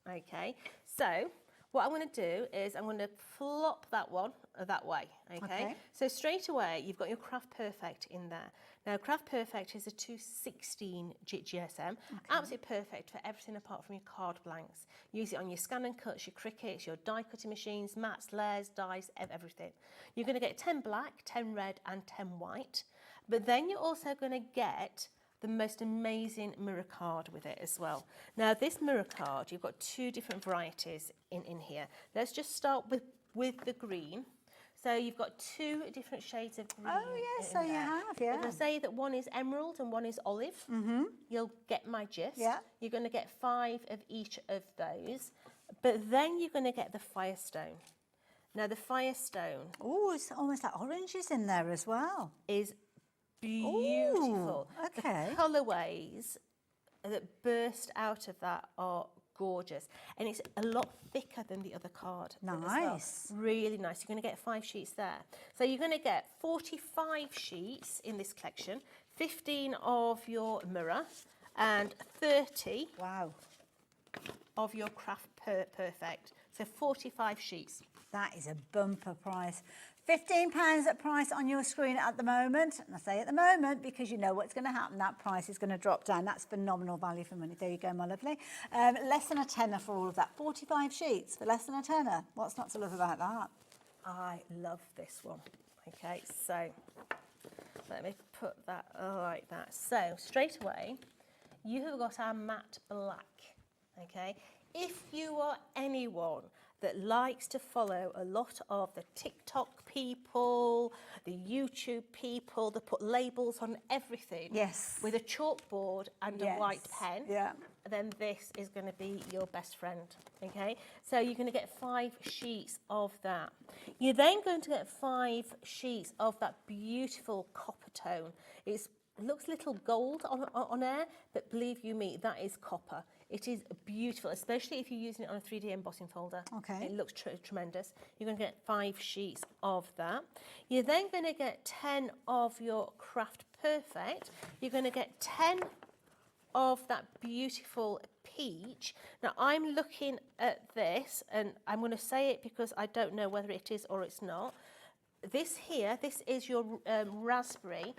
Okay, so what I'm going to do is I'm going to flop that one that way. Okay? So straight away you've got your Craft Perfect in there. Now Craft Perfect is a 216 GSM, absolutely perfect for everything apart from your card blanks. Use it on your scan and cuts, your crickets, your die cutting machines, mats, layers, dies, everything. You're going to get 10 black, 10 red and 10 white, but then you're also going to get the most amazing mirror card with it as well. Now this mirror card, you've got 2 different varieties in here. Let's just start with the green. So you've got 2 different shades of green. Oh yes, so you have, yeah. If I say that one is emerald and one is olive, you'll get my gist. Yeah. You're going to get 5 of each of those, but then you're going to get the Firestone. Now the Firestone, oh, it's almost like oranges in there as well. Is beautiful. Ooh, okay. The colourways that burst out of that are gorgeous, and it's a lot thicker than the other card. Nice. Well. Really nice. You're going to get 5 sheets there. So you're going to get 45 sheets in this collection, 15 of your mirror, and 30 of your Craft Perfect. So 45 sheets. That is a bumper price. £15 at price on your screen at the moment. And I say at the moment because you know what's going to happen. That price is going to drop down. That's phenomenal value for money. There you go, my lovely. Less than a tenner for all of that. 45 sheets for less than a tenner. What's not to love about that? I love this one. Okay, so let me put that like that. So straight away, you have got our matte black. Okay, if you are anyone that likes to follow a lot of the TikTok people, the YouTube people that put labels on everything with a chalkboard and a white pen, then this is going to be your best friend, okay? So you're going to get 5 sheets of that. You're then going to get 5 sheets of that beautiful copper tone. It looks a little gold on air, but believe you me, that is copper. It is beautiful, especially if you're using it on a 3D embossing folder. Okay. It looks tremendous. You're going to get 5 sheets of that. You're then going to get 10 of your Craft Perfect. You're going to get 10 of that beautiful peach. Now I'm looking at this, and I'm going to say it because I don't know whether it is or it's not. This here, this is your raspberry,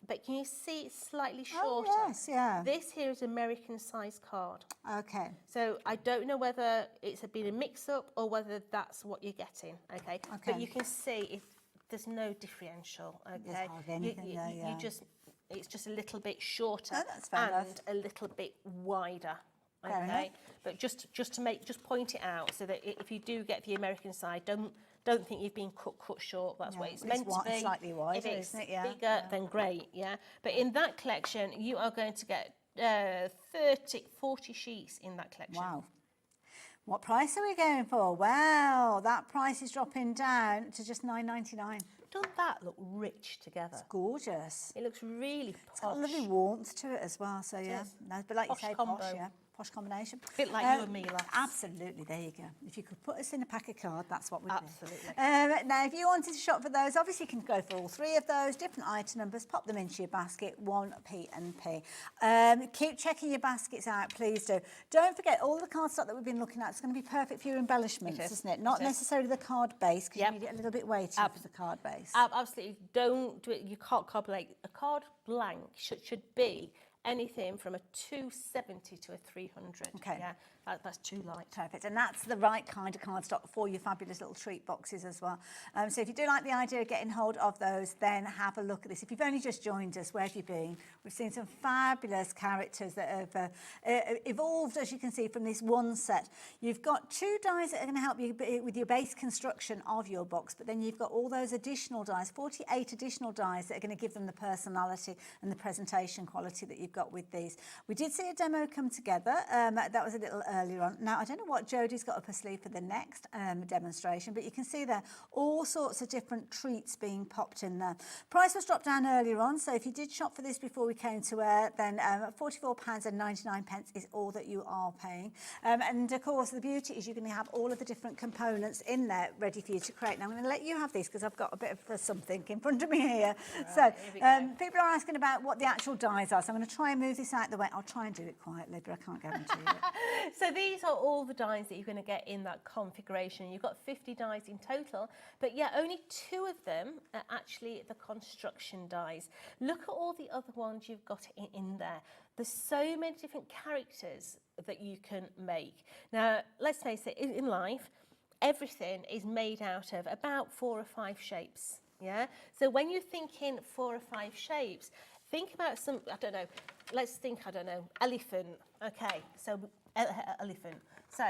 but can you see it's slightly shorter? Oh, yes, yeah. This here is American size card. Okay. So I don't know whether it's been a mix-up or whether that's what you're getting, okay? But you can see there's no differential, okay? There's hardly anything there, yeah. It's just a little bit shorter that's fair and enough. a little bit wider. Fair enough. Okay, but just to point it out so that if you do get the American side, don't think you've been cut short. That's what it's meant to be. Slightly wider, if it's isn't it? Yeah. bigger, then great. Yeah, but in that collection, you are going to get 40 sheets in that collection. Wow. What price are we going for? Wow, that price is dropping down to just $9.99. Doesn't that look rich together? It's gorgeous. It looks really posh. It's got a lovely warmth to it as well. So yeah, no, but like Posh you say, combo. posh, yeah. Posh combination. A bit like you and me, lads. Absolutely, there you go. If you could put us in a pack of card, that's what we'd Absolutely. do. Now, if you wanted to shop for those, obviously you can go for all three of those, different item numbers, pop them into your basket, 1p&p. Keep checking your baskets out, please do. Don't forget, all the cardstock that we've been looking at is going to be perfect for your embellishments, isn't it? Not necessarily the card base, because you need it a little bit weighty for the card base. Absolutely. Don't do it. You can't card blank. A card blank should be anything from a 270 to a 300. Okay. Yeah, that's too light. Perfect. And that's the right kind of cardstock for your fabulous little treat boxes as well. So if you do like the idea of getting hold of those, then have a look at this. If you've only just joined us, where have you been? We've seen some fabulous characters that have evolved, as you can see, from this one set. You've got 2 dies that are going to help you with your base construction of your box, but then you've got all those additional dies, 48 additional dies that are going to give them the personality and the presentation quality that you've got with these. We did see a demo come together. That was a little earlier on. Now, I don't know what Jodie's got up her sleeve for the next demonstration, but you can see there all sorts of different treats being popped in there. Price was dropped down earlier on, so if you did shop for this before we came to air, then £44.99 is all that you are paying. And of course, the beauty is you're going to have all of the different components in there ready for you to create. Now, I'm going to let you have these because I've got a bit of something in front of me here. Right, so people are asking about what the actual dies are, so I'm going to try and move this out of the way. I'll try and do it quietly, but I can't guarantee it. So these are all the dies that you're going to get in that configuration. You've got 50 dies in total, but yeah, only 2 of them are actually the construction dies. Look at all the other ones you've got in there. There's so many different characters that you can make. Now, let's face it, in life, everything is made out of about 4 or 5 shapes. Yeah. So when you're thinking 4 or 5 shapes, think about some, I don't know, let's think, I don't know, elephant. Okay, so elephant. So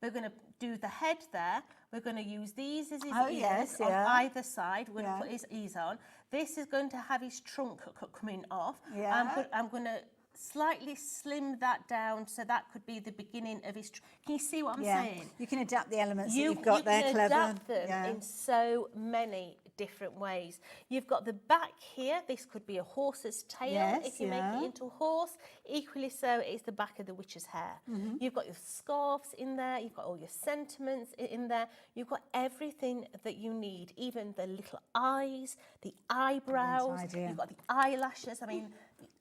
we're going to do the head there. We're going to use these as his ears on either side. We're going to put his ears on. This is going to have his trunk coming off. Yeah. I'm going to slightly slim that down, so that could be the beginning of his. Can you see what I'm saying? You can adapt the elements that you've got there, clever. You can adapt them in so many different ways. You've got the back here. This could be a horse's tail if you make it into a horse. Equally so, it's the back of the witch's hair. You've got your scarves in there. You've got all your sentiments in there. You've got everything that you need, even the little eyes, the eyebrows. You've got the eyelashes. I mean,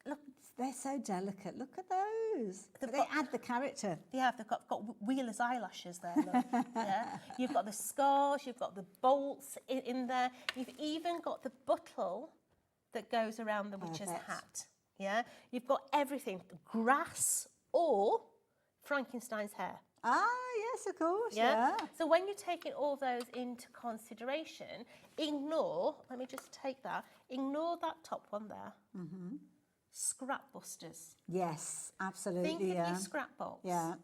look. They're so delicate. Look at those. They add the character. Yeah, they've got Wheeler's eyelashes there. Look. Yeah. You've got the scars, you've got the bolts in there. You've even got the buttle that goes around the witch's hat. Yeah. You've got everything, grass or Frankenstein's hair. Ah, yes, of course. Yeah. So when you're taking all those into consideration, ignore, let me just take that, ignore that top one there. Scrap busters. Yes, absolutely. Think of your scrap box. Yeah.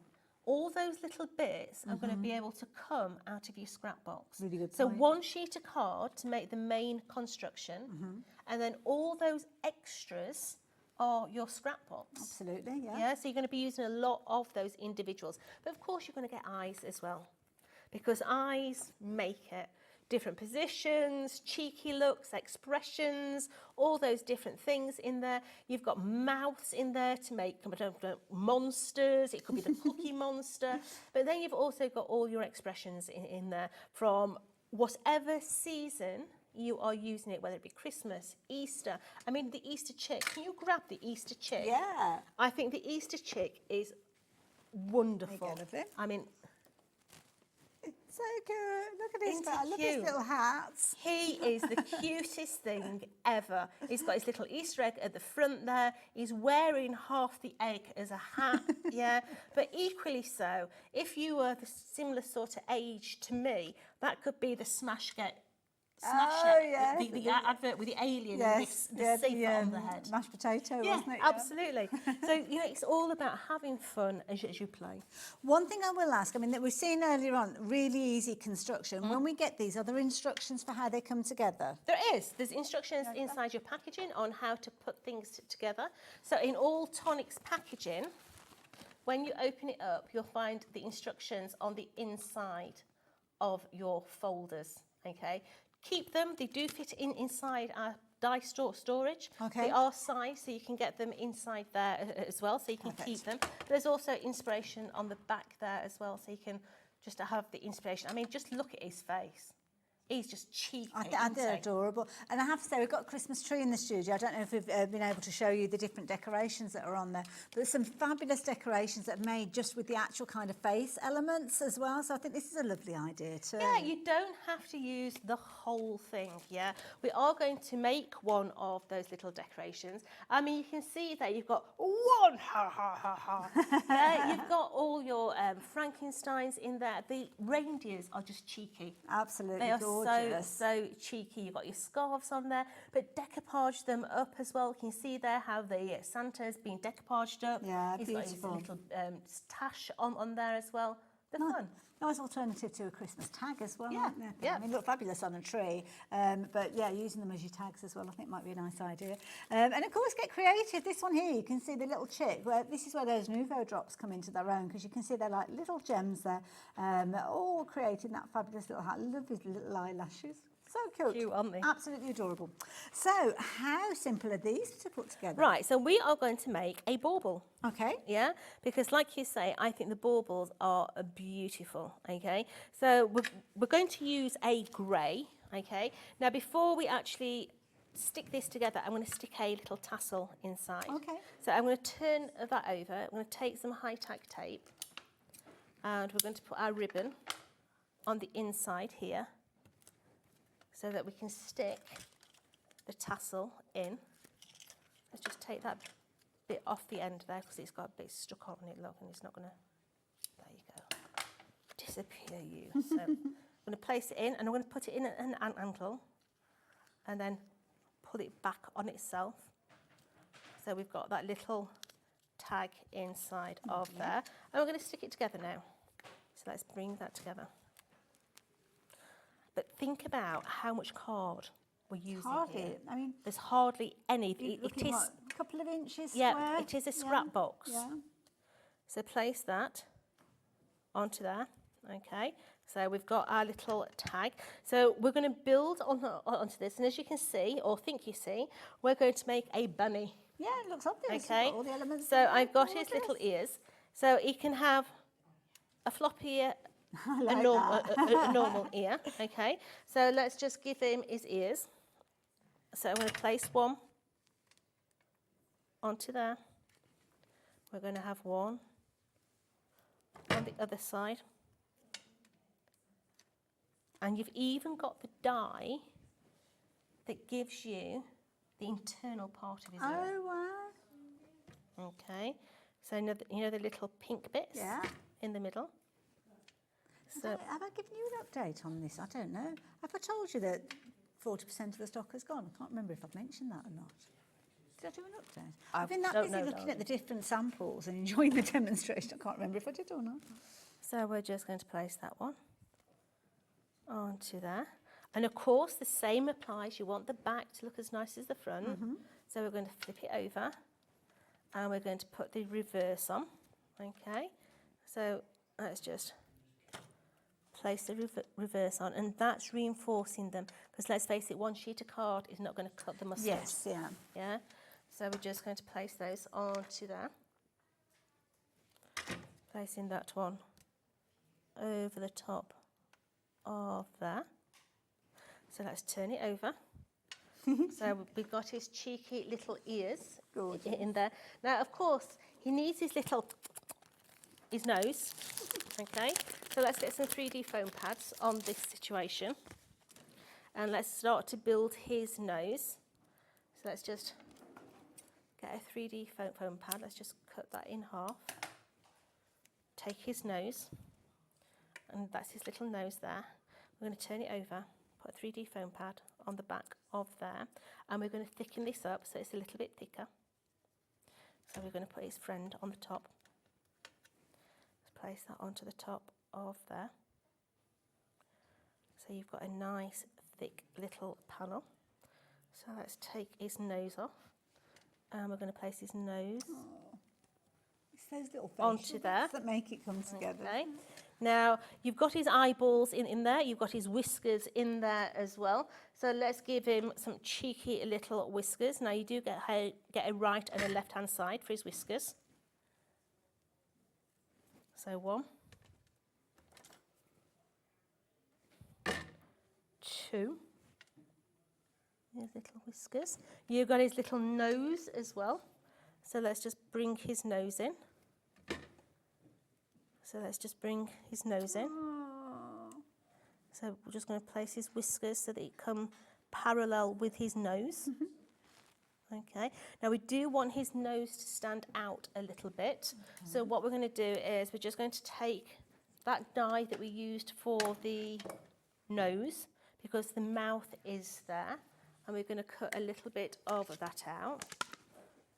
All those little bits are going to be able to come out of your scrap box. Really good So point. 1 sheet of card to make the main construction, and then all those extras are your scrap box. Absolutely, yeah. Yeah, so you're going to be using a lot of those individuals. But of course, you're going to get eyes as well, because eyes make it. Different positions, cheeky looks, expressions, all those different things in there. You've got mouths in there to make monsters. It could be the Cookie Monster. But then you've also got all your expressions in there from whatever season you are using it, whether it be Christmas, Easter. I mean, the Easter chick, can you grab the Easter chick? Yeah. I think the Easter chick is wonderful. I mean, it's so good. Look at his Isn't hat. I he love his cute? little hats. He is the cutest thing ever. He's got his little Easter egg at the front there. He's wearing half the egg as a hat, yeah. But equally so, if you were the similar sort of age to me, that could be the smash it, the advert with the alien and the seat on the head. Mashed potato, wasn't it? Absolutely. So, you know, it's all about having fun as you play. One thing I will ask, I mean, that we've seen earlier on, really easy construction. When we get these, are there instructions for how they come together? There is. There's instructions inside your packaging on how to put things together. So in all Tonic's packaging, when you open it up, you'll find the instructions on the inside of your folders, okay? Keep them, they do fit inside our die storage. Okay. They are sized, so you can get them inside there as well, so you can keep them. There's also inspiration on the back there as well, so you can just have the inspiration. I mean, just look at his face. He's just cheeky. They're adorable. And I have to say, we've got a Christmas tree in the studio. I don't know if we've been able to show you the different decorations that are on there. But there's some fabulous decorations that are made just with the actual kind of face elements as well. So I think this is a lovely idea too. Yeah, you don't have to use the whole thing, yeah. We are going to make one of those little decorations. I mean, you can see there you've got one, ha, ha, ha, ha. Yeah, you've got all your Frankensteins in there. The reindeers are just cheeky. Absolutely They are gorgeous. so cheeky. You've got your scarves on there, but decoupage them up as well. You can see there how the Santa's been decoupaged up. Yeah, He's beautiful. got his little tash on there as well. They're fun. Nice alternative to a Christmas tag as well. Yeah, aren't they? yeah. I mean, look fabulous on a tree, but yeah, using them as your tags as well, I think might be a nice idea. And of course, get creative. This one here, you can see the little chick. This is where those Nouveau drops come into their own, because you can see they're like little gems there, all creating that fabulous little hat. Love his little eyelashes. So cute, aren't they? Absolutely adorable. So, how simple are these to put together? Right, so we are going to make a bauble. Okay. Yeah, because like you say, I think the baubles are beautiful, okay? So we're going to use a grey, okay? Now, before we actually stick this together, I'm going to stick a little tassel inside. Okay. So I'm going to turn that over. I'm going to take some high-tack tape, and we're going to put our ribbon on the inside here, so that we can stick the tassel in. Let's just take that bit off the end there, because it's got a bit stuck on it, look, and it's not going to, there you go, disappear you. So I'm going to place it in, and I'm going to put it in at an angle, and then pull it back on itself. So we've got that little tag inside of there. And we're going to stick it together now. So let's bring that together. But think about how much card we're using here. I mean, there's hardly any. It is a couple of inches yeah, square. it is a scrap box. Yeah. So place that onto there. Okay. So we've got our little tag. So we're going to build onto this, and as you can see, or think you see, we're going to make a bunny. Yeah, it looks obvious. Okay. All the elements. So I've got his little ears. So he can have a floppy ear. Like a normal ear, okay? So let's just give him his ears. So I'm going to place one onto there. We're going to have one on the other side. And you've even got the die that gives you the internal part of his ear. Oh, wow. Okay. So you know the little pink bits in the middle? So, have I given you an update on this? I don't know. Have I told you that 40% of the stock has gone? I can't remember if I've mentioned that or not. Did I do an update? I've been that busy looking at the different samples and enjoying the demonstration. I can't remember if I did or not. So we're just going to place that one onto there. And of course, the same applies. You want the back to look as nice as the front. So we're going to flip it over, and we're going to put the reverse on. Okay. So let's just place the reverse on, and that's reinforcing them, because let's face it, one sheet of card is not going to cut the mustard. Yes, yeah. Yeah, so we're just going to place those onto there, placing that one over the top of there. So let's turn it over. So we've got his cheeky little ears in there. Now, of course, he needs his nose. Okay, so let's get some 3D foam pads on this situation. And let's start to build his nose. So let's just get a 3D foam pad. Let's just cut that in half. Take his nose, and that's his little nose there. We're going to turn it over, put a 3D foam pad on the back of there, and we're going to thicken this up so it's a little bit thicker. So we're going to put his friend on the top. Let's place that onto the top of there. So you've got a nice thick little panel. So let's take his nose off, and we're going to place his nose It's those little onto there that make it come together. Okay. Now you've got his eyeballs in there, you've got his whiskers in there as well. So let's give him some cheeky little whiskers. Now you do get a right and a left hand side for his whiskers. So 1, 2. His little whiskers. You've got his little nose as well. So let's just bring his nose in. So let's just bring his nose in. So we're just going to place his whiskers so that it come parallel with his nose. Okay. Now we do want his nose to stand out a little bit. So what we're going to do is we're just going to take that die that we used for the nose, because the mouth is there, and we're going to cut a little bit of that out.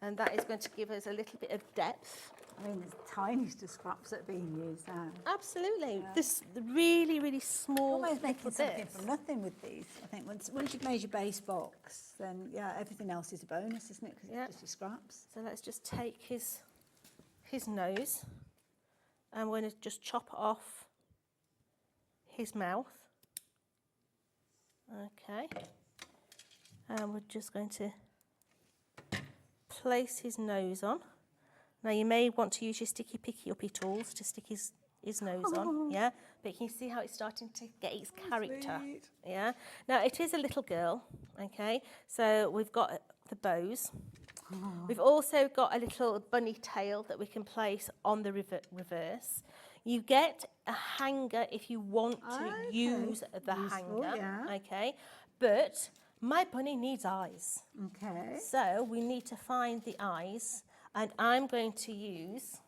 And that is going to give us a little bit of depth. I mean, there's tiniest of scraps that are being used now. Absolutely. Yeah. This really, really small. Almost making something from nothing with these. I think once you've made your base box, then yeah, everything else is a bonus, isn't it? Because it's just your scraps. So let's just take his nose, and we're going to just chop off his mouth. Okay. And we're just going to place his nose on. Now you may want to use your sticky picky uppy tools to stick his nose on, yeah? But you can see how it's starting to get its character, yeah? Now it is a little girl, okay? So we've got the bows. We've also got a little bunny tail that we can place on the reverse. You get a hanger if you want to use the hanger, okay? But my bunny needs eyes. Okay. So we need to find the eyes, and I'm going to use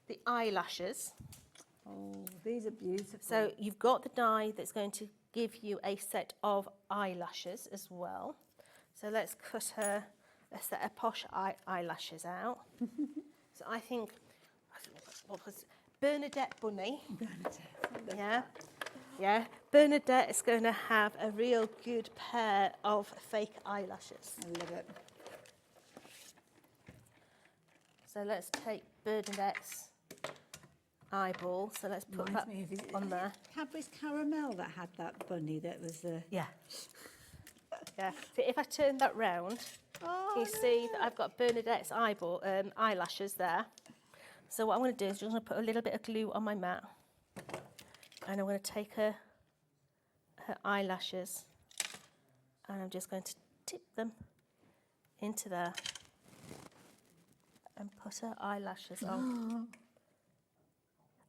the eyelashes. Oh, these are beautiful. So you've got the die that's going to give you a set of eyelashes as well. So let's cut a set of posh eyelashes out. So I think, what was Bernadette Bunny? Bernadette. Yeah. Yeah, Bernadette is going to have a real good pair of fake eyelashes. I love it. So let's take Bernadette's eyeball. So let's put that on there. Cadbury's Caramel that had that bunny that was the... Yeah. Yeah. So if I turn that round, you see that I've got Bernadette's eyelashes there. So what I'm going to do is just going to put a little bit of glue on my mat. And I'm going to take her eyelashes, and I'm just going to tip them into there and put her eyelashes on.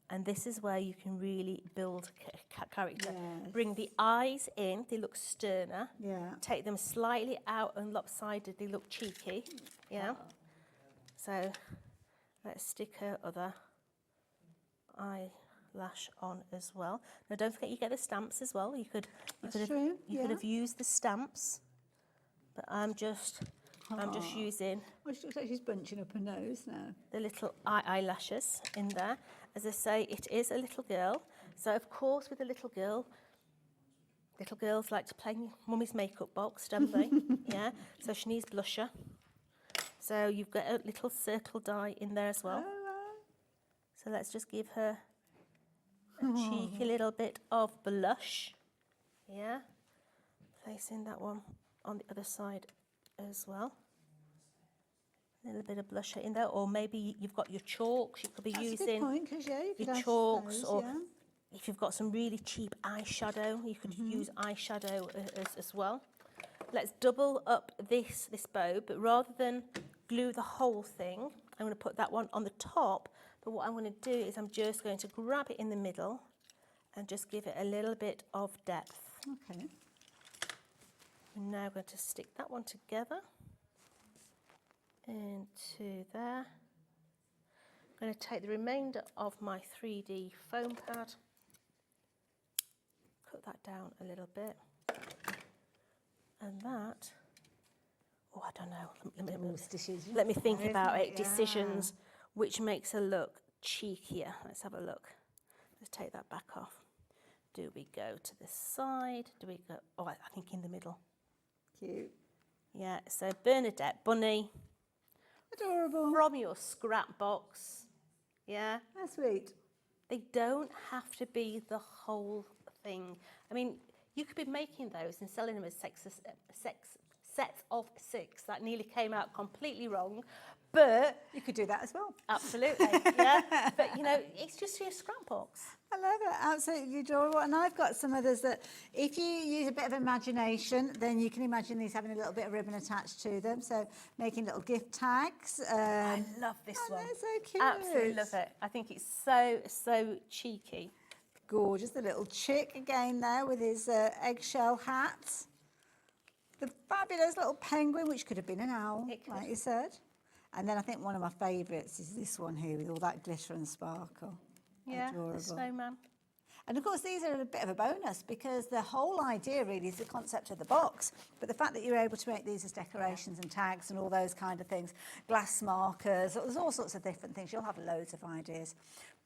And this is where you can really build character. Yes. Bring the eyes in, they look sterner. Yeah. Take them slightly out and lopsided, they look cheeky. Yeah. So let's stick her other eyelash on as well. Now don't forget you get the stamps as well. You could have used the stamps, but I'm just using. Well, she looks like she's bunching up her nose now. The little eyelashes in there. As I say, it is a little girl. So of course with a little girl, little girls like to play mummy's makeup box, don't they? Yeah. So she needs blusher. So you've got a little circle die in there as well. So let's just give her a cheeky little bit of blush. Yeah. Placing that one on the other side as well. A little bit of blusher in there, or maybe you've got your chalks. You could be using a good point, 'cause, yeah, you could your have chalks, those, or if you've got some really cheap eyeshadow, you could use eyeshadow as well. Let's double up this bow, but rather than glue the whole thing, I'm going to put that one on the top. But what I'm going to do is I'm just going to grab it in the middle and just give it a little bit of depth. Okay. I'm now going to stick that one together into there. I'm going to take the remainder of my 3D foam pad, cut that down a little bit, and that, oh, I don't know, let me think about it. Decisions, which makes a look cheekier. Let's have a look. Let's take that back off. Do we go to the side? Do we go, oh, I think in the middle. Cute. Yeah, so Bernadette Bunny. Adorable. From your scrap box. Yeah. That's sweet. They don't have to be the whole thing. I mean, you could be making those and selling them as sets of 6. That nearly came out completely wrong. But you could do that as well. Absolutely, yeah. But, you know, it's just your scrap box. I love it, absolutely adorable. And I've got some others that, if you use a bit of imagination, then you can imagine these having a little bit of ribbon attached to them. So making little gift tags. I love this one. They're so cute. Absolutely love it. I think it's so cheeky. Gorgeous. The little chick again there with his eggshell hat. The fabulous little penguin, which could have been an owl, like you said. And then I think one of my favourites is this one here with all that glitter and sparkle. Yeah, adorable. the snowman. And of course, these are a bit of a bonus because the whole idea really is the concept of the box. But the fact that you're able to make these as decorations and tags and all those kind of things, glass markers, there's all sorts of different things. You'll have loads of ideas.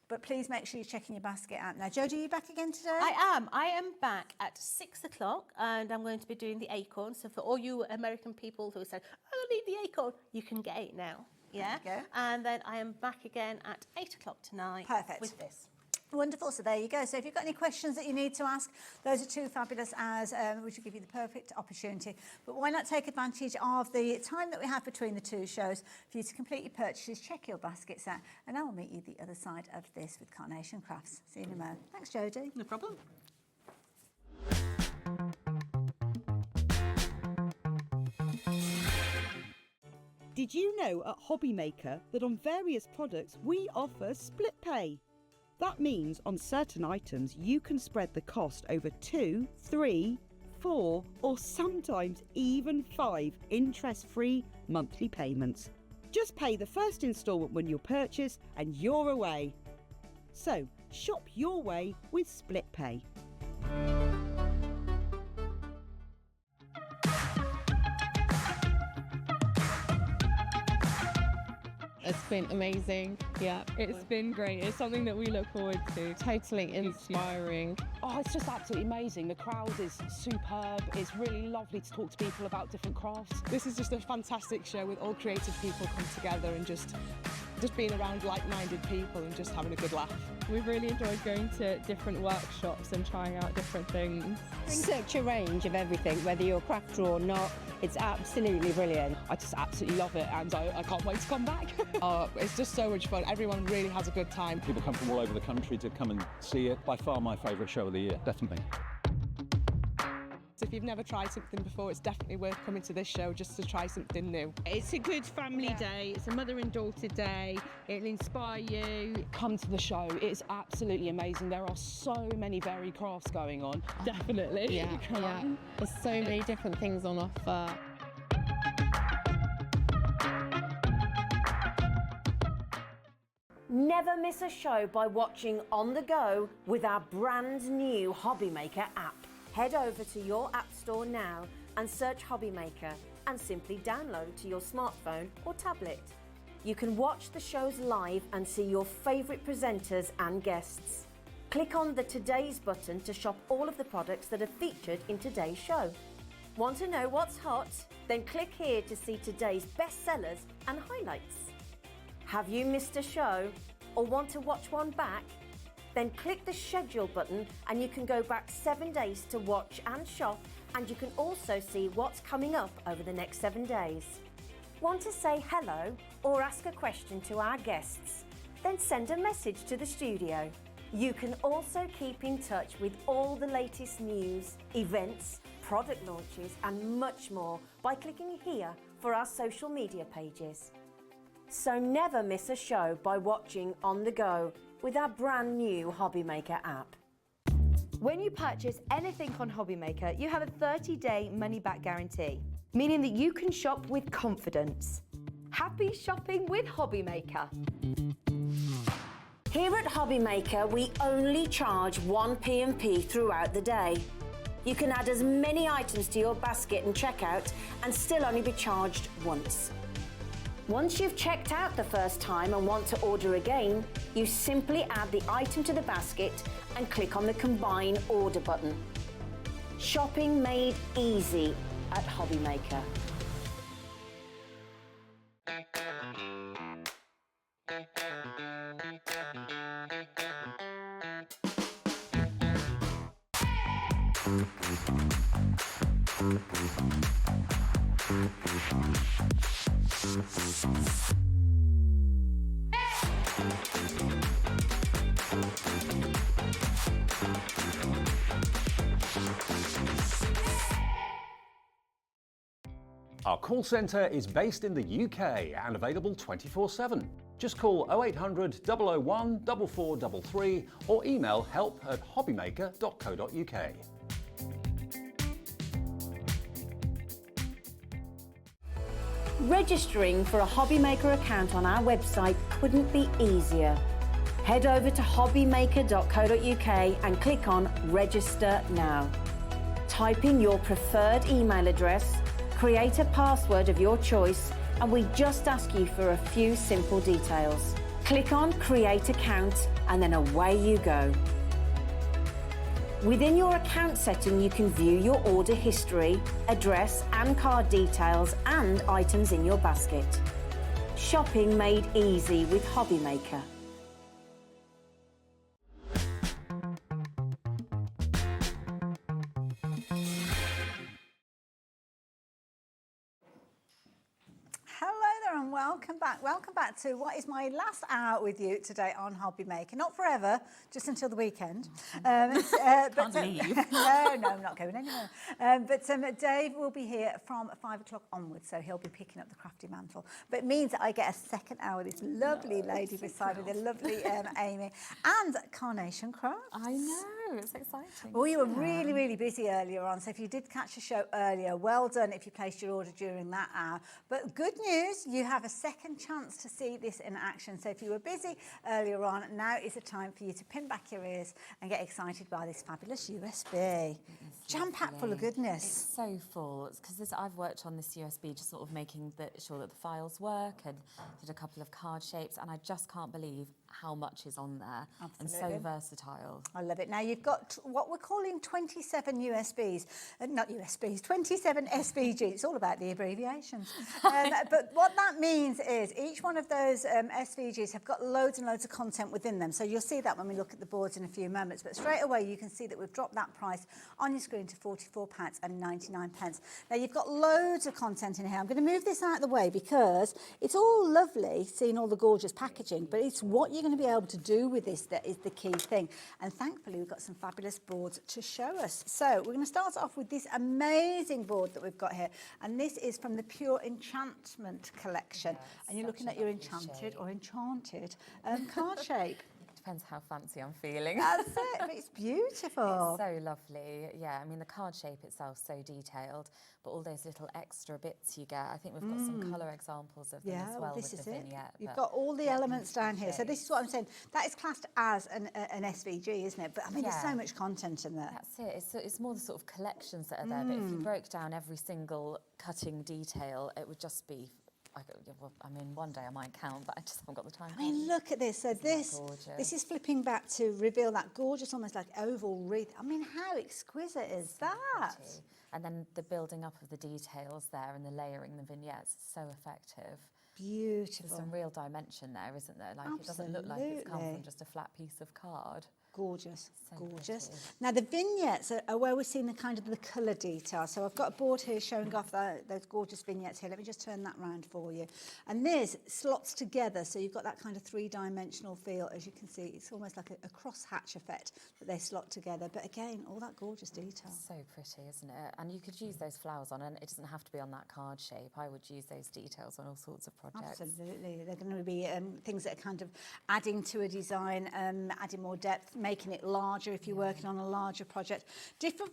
But please make sure you're checking your basket out. Now, Jodie, are you back again today? I am back at 6 o'clock and I'm going to be doing the acorn. So for all you American people who said, I don't need the acorn, you can get it now. Yeah. And then I am back again at 8 o'clock tonight. Perfect. With this. Wonderful. So there you go. So if you've got any questions that you need to ask, those are 2 fabulous hours, which will give you the perfect opportunity. But why not take advantage of the time that we have between the 2 shows for you to complete your purchases, check your baskets out, and I will meet you the other side of this with Carnation Crafts. See you in a moment. Thanks, Jodie. No problem. Did you know at HobbyMaker that on various products we offer split pay? That means on certain items you can spread the cost over 2, 3, 4 or sometimes even 5 interest-free monthly payments. Just pay the first instalment when you purchase and you're away. So shop your way with split pay. It's been amazing. Yeah, it's been great. It's something that we look forward to. Totally inspiring. Oh, it's just absolutely amazing. The crowd is superb. It's really lovely to talk to people about different crafts. This is just a fantastic show with all creative people come together and just being around like-minded people and just having a good laugh. We've really enjoyed going to different workshops and trying out different things. Such a range of everything, whether you're a crafter or not. It's absolutely brilliant. I just absolutely love it and I can't wait to come back. It's just so much fun. Everyone really has a good time. People come from all over the country to come and see it. By far my favourite show of the year, definitely. So if you've never tried something before, it's definitely worth coming to this show just to try something new. It's a good family day. It's a mother and daughter day. It'll inspire you. Come to the show. It's absolutely amazing. There are so many varied crafts going on. Definitely. Yeah. There's so many different things on offer. Never miss a show by watching on the go with our brand new HobbyMaker app. Head over to your app store now and search HobbyMaker and simply download to your smartphone or tablet. You can watch the shows live and see your favourite presenters and guests. Click on the Today's button to shop all of the products that are featured in today's show. Want to know what's hot? Then click here to see today's bestsellers and highlights. Have you missed a show or want to watch one back? Then click the schedule button and you can go back 7 days to watch and shop, and you can also see what's coming up over the next 7 days. Want to say hello or ask a question to our guests? Then send a message to the studio. You can also keep in touch with all the latest news, events, product launches and much more by clicking here for our social media pages. So never miss a show by watching on the go with our brand new HobbyMaker app. When you purchase anything on HobbyMaker, you have a 30-day money-back guarantee, meaning that you can shop with confidence. Happy shopping with HobbyMaker. Here at HobbyMaker, we only charge 1 P&P throughout the day. You can add as many items to your basket and checkout and still only be charged once. Once you've checked out the first time and want to order again, you simply add the item to the basket and click on the Combine Order button. Shopping made easy at HobbyMaker. Our call centre is based in the UK and available 24/7. Just call 0800 001 4433 or email help@hobbymaker.co.uk. Registering for a HobbyMaker account on our website couldn't be easier. Head over to hobbymaker.co.uk and click on Register Now. Type in your preferred email address, create a password of your choice, and we just ask you for a few simple details. Click on Create Account and then away you go. Within your account setting, you can view your order history, address and card details and items in your basket. Shopping made easy with HobbyMaker. And welcome back. Welcome back to what is my last hour with you today on HobbyMaker. Not forever, just until the weekend. Can't leave. No, I'm not going anywhere. But Dave will be here from 5 o'clock onwards, so he'll be picking up the crafty mantle. But it means that I get a second hour with this lovely lady beside me, the lovely Amy, and Carnation Crafts. I know, it's exciting. Well, you were really, really busy earlier on, so if you did catch the show earlier, well done if you placed your order during that hour. But good news, you have a second chance to see this in action. So if you were busy earlier on, now is the time for you to pin back your ears and get excited by this fabulous USB. Jam-packed full of goodness. It's so full, because I've worked on this USB just sort of making sure that the files work and did a couple of card shapes, and I just can't believe how much is on there. Absolutely. And so versatile. I love it. Now you've got what we're calling 27 USBs, not USBs, 27 SVGs. It's all about the abbreviations. But what that means is each one of those SVGs have got loads and loads of content within them. So you'll see that when we look at the boards in a few moments. But straight away you can see that we've dropped that price on your screen to £44.99. Now you've got loads of content in here. I'm going to move this out of the way because it's all lovely seeing all the gorgeous packaging, but it's what you're going to be able to do with this that is the key thing. And thankfully we've got some fabulous boards to show us. So we're going to start off with this amazing board that we've got here, and this is from the Pure Enchantment collection. And you're looking at your enchanted or enchanted card shape. Depends how fancy I'm feeling. That's it, but it's beautiful. It's so lovely. Yeah, I mean, the card shape itself so detailed, but all those little extra bits you get. I think we've got some colour examples of them as well with the vignette. You've got all the elements down here. So this is what I'm saying. That is classed as an SVG, isn't it? But I mean, there's so much content in there. That's it. It's more the sort of collections that are there. But if you broke down every single cutting detail, it would just be... I mean, one day I might count, but I just haven't got the time. I mean, look at this. So this is flipping back to reveal that gorgeous, almost like oval wreath. I mean, how exquisite is that? And then the building up of the details there and the layering, the vignettes, so effective. Beautiful. There's some real dimension there, isn't there? Like, it doesn't look like it's come from just a flat piece of card. Gorgeous, So gorgeous. pretty. Now the vignettes are where we're seeing the kind of the colour detail. So I've got a board here showing off those gorgeous vignettes here. Let me just turn that round for you. And this slots together, so you've got that kind of three-dimensional feel. As you can see, it's almost like a cross-hatch effect that they slot together. But again, all that gorgeous detail. So pretty, isn't it? And you could use those flowers on, and it doesn't have to be on that card shape. I would use those details on all sorts of projects. Absolutely. They're going to be things that are kind of adding to a design, adding more depth, making it larger if you're working on a larger project. Different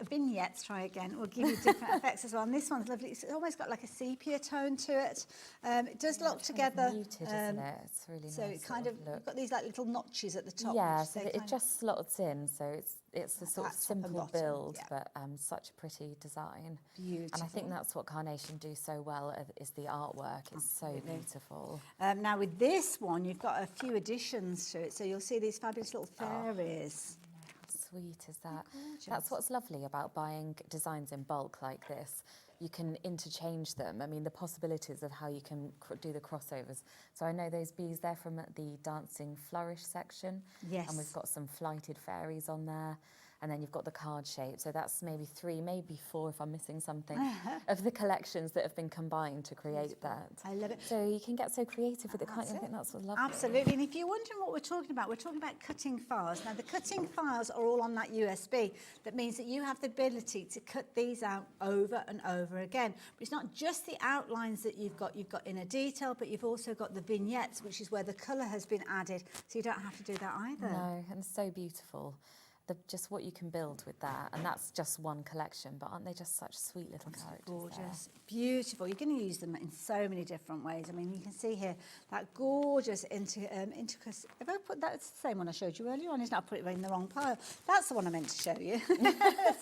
vignettes, try again, will give you different effects as well. And this one's lovely. It's almost got like a sepia tone to it. It does lock together. Muted, isn't it? It's really nice. So it kind of, you've got these like little notches at the top. Yeah, so it just slots in. So it's a sort of simple build, but such a pretty design. Beautiful. And I think that's what Carnation do so well, is the artwork. It's so beautiful. Now with this one, you've got a few additions to it. So you'll see these fabulous little fairies. How sweet is that? That's what's lovely about buying designs in bulk like this. You can interchange them. I mean, the possibilities of how you can do the crossovers. So I know those bees there from the Dancing Flourish section. Yes. And we've got some flighted fairies on there. And then you've got the card shape. So that's maybe 3, maybe 4, if I'm missing something, of the collections that have been combined to create that. I love it. So you can get so creative with it, can't you? I think that's what lovely. Absolutely. And if you're wondering what we're talking about cutting files. Now, the cutting files are all on that USB. That means that you have the ability to cut these out over and over again. But it's not just the outlines that you've got inner detail, but you've also got the vignettes, which is where the colour has been added. So you don't have to do that either. No, and it's so beautiful. Just what you can build with that, and that's just one collection, but aren't they just such sweet little characters? Gorgeous, beautiful. You're going to use them in so many different ways. I mean, you can see here that gorgeous intricate. If I put that's the same one I showed you earlier on, isn't it? I put it in the wrong pile. That's the one I meant to show you.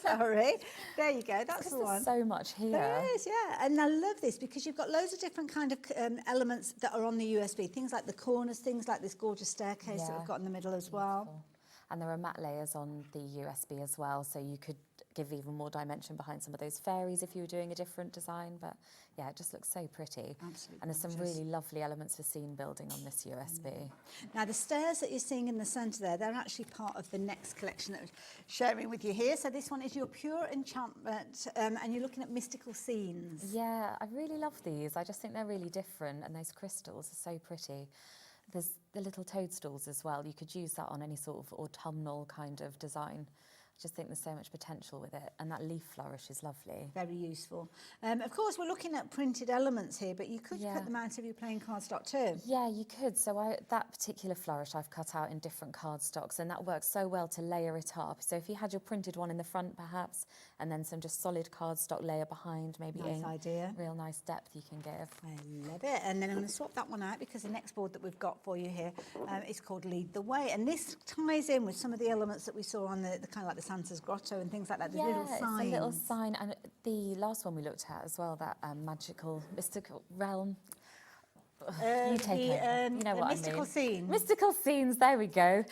Sorry. There you go. That's the one. There's so much here. There is, yeah. And I love this because you've got loads of different kind of elements that are on the USB. Things like the corners, things like this gorgeous staircase that we've got in the middle as well. And there are matte layers on the USB as well, so you could give even more dimension behind some of those fairies if you were doing a different design. But yeah, it just looks so pretty. Absolutely. And there's some really lovely elements for scene building on this USB. Now the stairs that you're seeing in the centre there, they're actually part of the next collection that we're sharing with you here. So this one is your Pure Enchantment, and you're looking at mystical scenes. Yeah, I really love these. I just think they're really different, and those crystals are so pretty. There's the little toadstools as well. You could use that on any sort of autumnal kind of design. I just think there's so much potential with it, and that leaf flourish is lovely. Very useful. Of course, we're looking at printed elements here, but you could cut them out of your plain cardstock too. Yeah, you could. So that particular flourish I've cut out in different cardstocks, and that works so well to layer it up. So if you had your printed one in the front, perhaps, and then some just solid cardstock layer behind, maybe nice idea. Real nice depth you can give. I love it. And then I'm going to swap that one out because the next board that we've got for you here is called Lead the Way, and this ties in with some of the elements that we saw on the kind of like the Santa's grotto and things like that. The little signs. It's a little sign, and the last one we looked at as well, that magical, mystical realm. You take it. You know what I mean. Mystical scenes. Mystical scenes. There we go.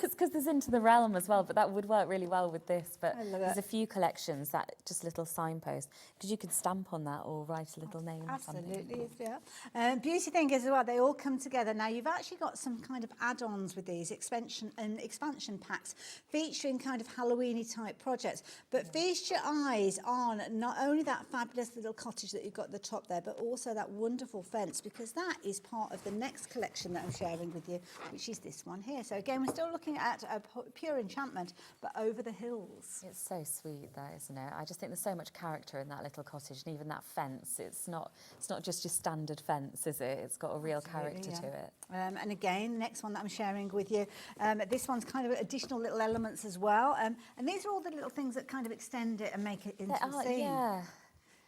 It's because there's Into the Realm as well, but that would work really well with this. But there's a few collections that just little signposts, because you could stamp on that or write a little name or something. Absolutely, yeah. Beauty thing is as well, they all come together. Now you've actually got some kind of add-ons with these expansion packs featuring kind of Halloweeny type projects, but feast your eyes on not only that fabulous little cottage that you've got at the top there, but also that wonderful fence, because that is part of the next collection that I'm sharing with you, which is this one here. So again, we're still looking at a Pure Enchantment, but over the hills. It's so sweet, though, isn't it? I just think there's so much character in that little cottage, and even that fence. It's not just your standard fence, is it? It's got a real character to it. And again, the next one that I'm sharing with you, this one's kind of additional little elements as well. And these are all the little things that kind of extend it and make it into the scene. Yeah.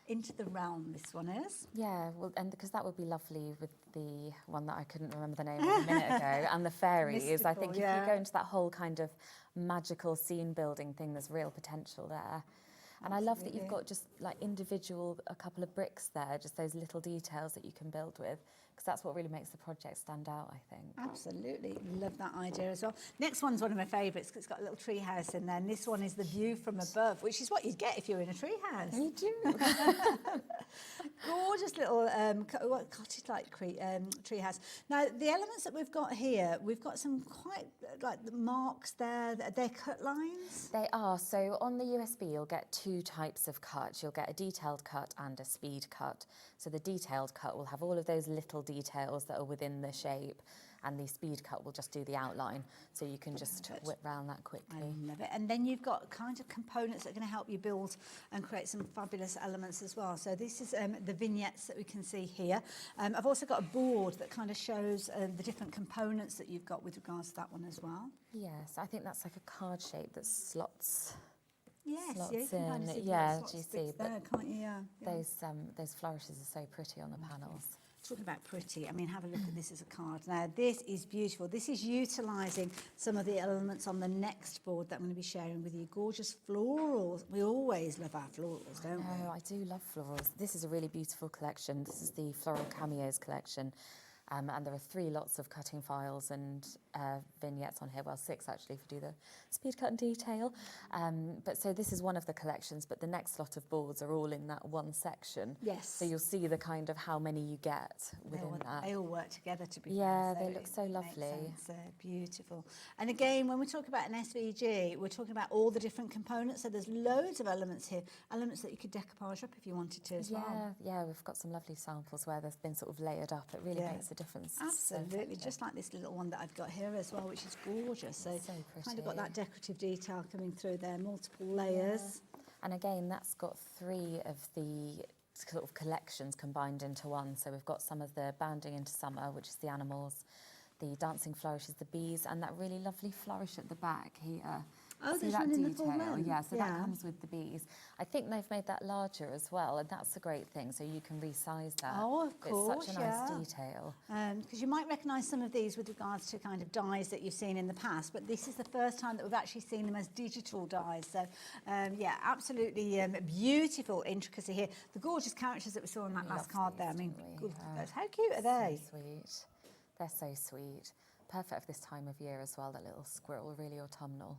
Into the Realm, this one is. Yeah, well, and because that would be lovely with the one that I couldn't remember the name of a minute ago, and the fairies. Mystical, I think if you go into that whole kind of magical scene building thing, there's real potential there. And I love that you've got just like a couple of bricks there, just those little details that you can build with, because that's what really makes the project stand out, I think. Absolutely, love that idea as well. Next one's one of my favourites because it's got a little tree house in there, and this one is the view from above, which is what you'd get if you're in a tree house. You do. Gorgeous little cottage-like tree house. Now, the elements that we've got here, we've got some quite like the marks there. They're cut lines. They are. So on the USB, you'll get two types of cut. You'll get a detailed cut and a speed cut. So the detailed cut will have all of those little details that are within the shape, and the speed cut will just do the outline. So you can just whip round that quickly. I love it. And then you've got kind of components that are going to help you build and create some fabulous elements as well. So this is the vignettes that we can see here. I've also got a board that kind of shows the different components that you've got with regards to that one as well. Yes, I think that's like a card shape that slots. Yes, slots yeah, you can kind of see do you see? There, can't you? Yeah. Those flourishes are so pretty on the panels. Talking about pretty, I mean, have a look at this as a card. Now, this is beautiful. This is utilising some of the elements on the next board that I'm going to be sharing with you. Gorgeous florals. We always love our florals, don't we? Oh, I do love florals. This is a really beautiful collection. This is the Floral Cameos collection. And there are 3 lots of cutting files and vignettes on here. Well, 6 actually if you do the speed cut and detail. But so this is one of the collections, but the next lot of boards are all in that one section. Yes. So you'll see the kind of how many you get within that. They all work together to be Yeah, fair, they look so lovely. Beautiful. And again, when we talk about an SVG, we're talking about all the different components. So there's loads of elements here, elements that you could decoupage up if you wanted to as well. Yeah, we've got some lovely samples where they've been sort of layered up. It really makes a difference. Absolutely, just like this little one that I've got here as well, which is gorgeous. So kind of got that decorative detail coming through there, multiple layers. Yeah. And again, that's got 3 of the sort of collections combined into one. So we've got some of the Bounding into Summer, which is the animals, the Dancing Flourishes, the bees, and that really lovely flourish at the back here. Oh, see there's that one in the detail? full length. Yeah, so that comes with the bees. I think they've made that larger as well, and that's a great thing. So you can resize that. Oh, of course, it's such a nice detail. Because you might recognise some of these with regards to kind of dies that you've seen in the past, but this is the first time that we've actually seen them as digital dies. So, yeah, absolutely beautiful intricacy here. The gorgeous characters that we saw on that last card there. I mean, how cute are they? So sweet. They're so sweet. Perfect for this time of year as well, that little squirrel, really autumnal.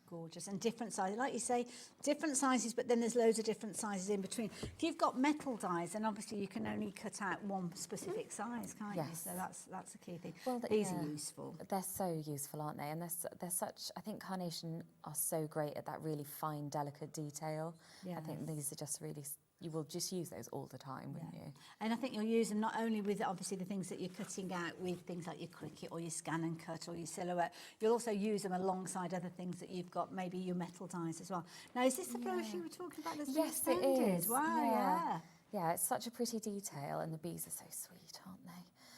Gorgeous, and different sizes, like you say, different sizes, but then there's loads of different sizes in between. If you've got metal dies, then obviously you can only cut out one specific size, can't you? So that's a key thing. Well, these are useful. They're so useful, aren't they? And they're such, I think Carnation are so great at that really fine, delicate detail. I think these are just really, you will just use those all the time, wouldn't you? And I think you'll use them not only with obviously the things that you're cutting out with things like your Cricut or your Scan and Cut or your Silhouette, you'll also use them alongside other things that you've got, maybe your metal dies as well. Now, is this the flourish you were talking about that's been extended? It is. Wow, yeah, it's such a pretty detail, and the bees are so sweet, aren't they?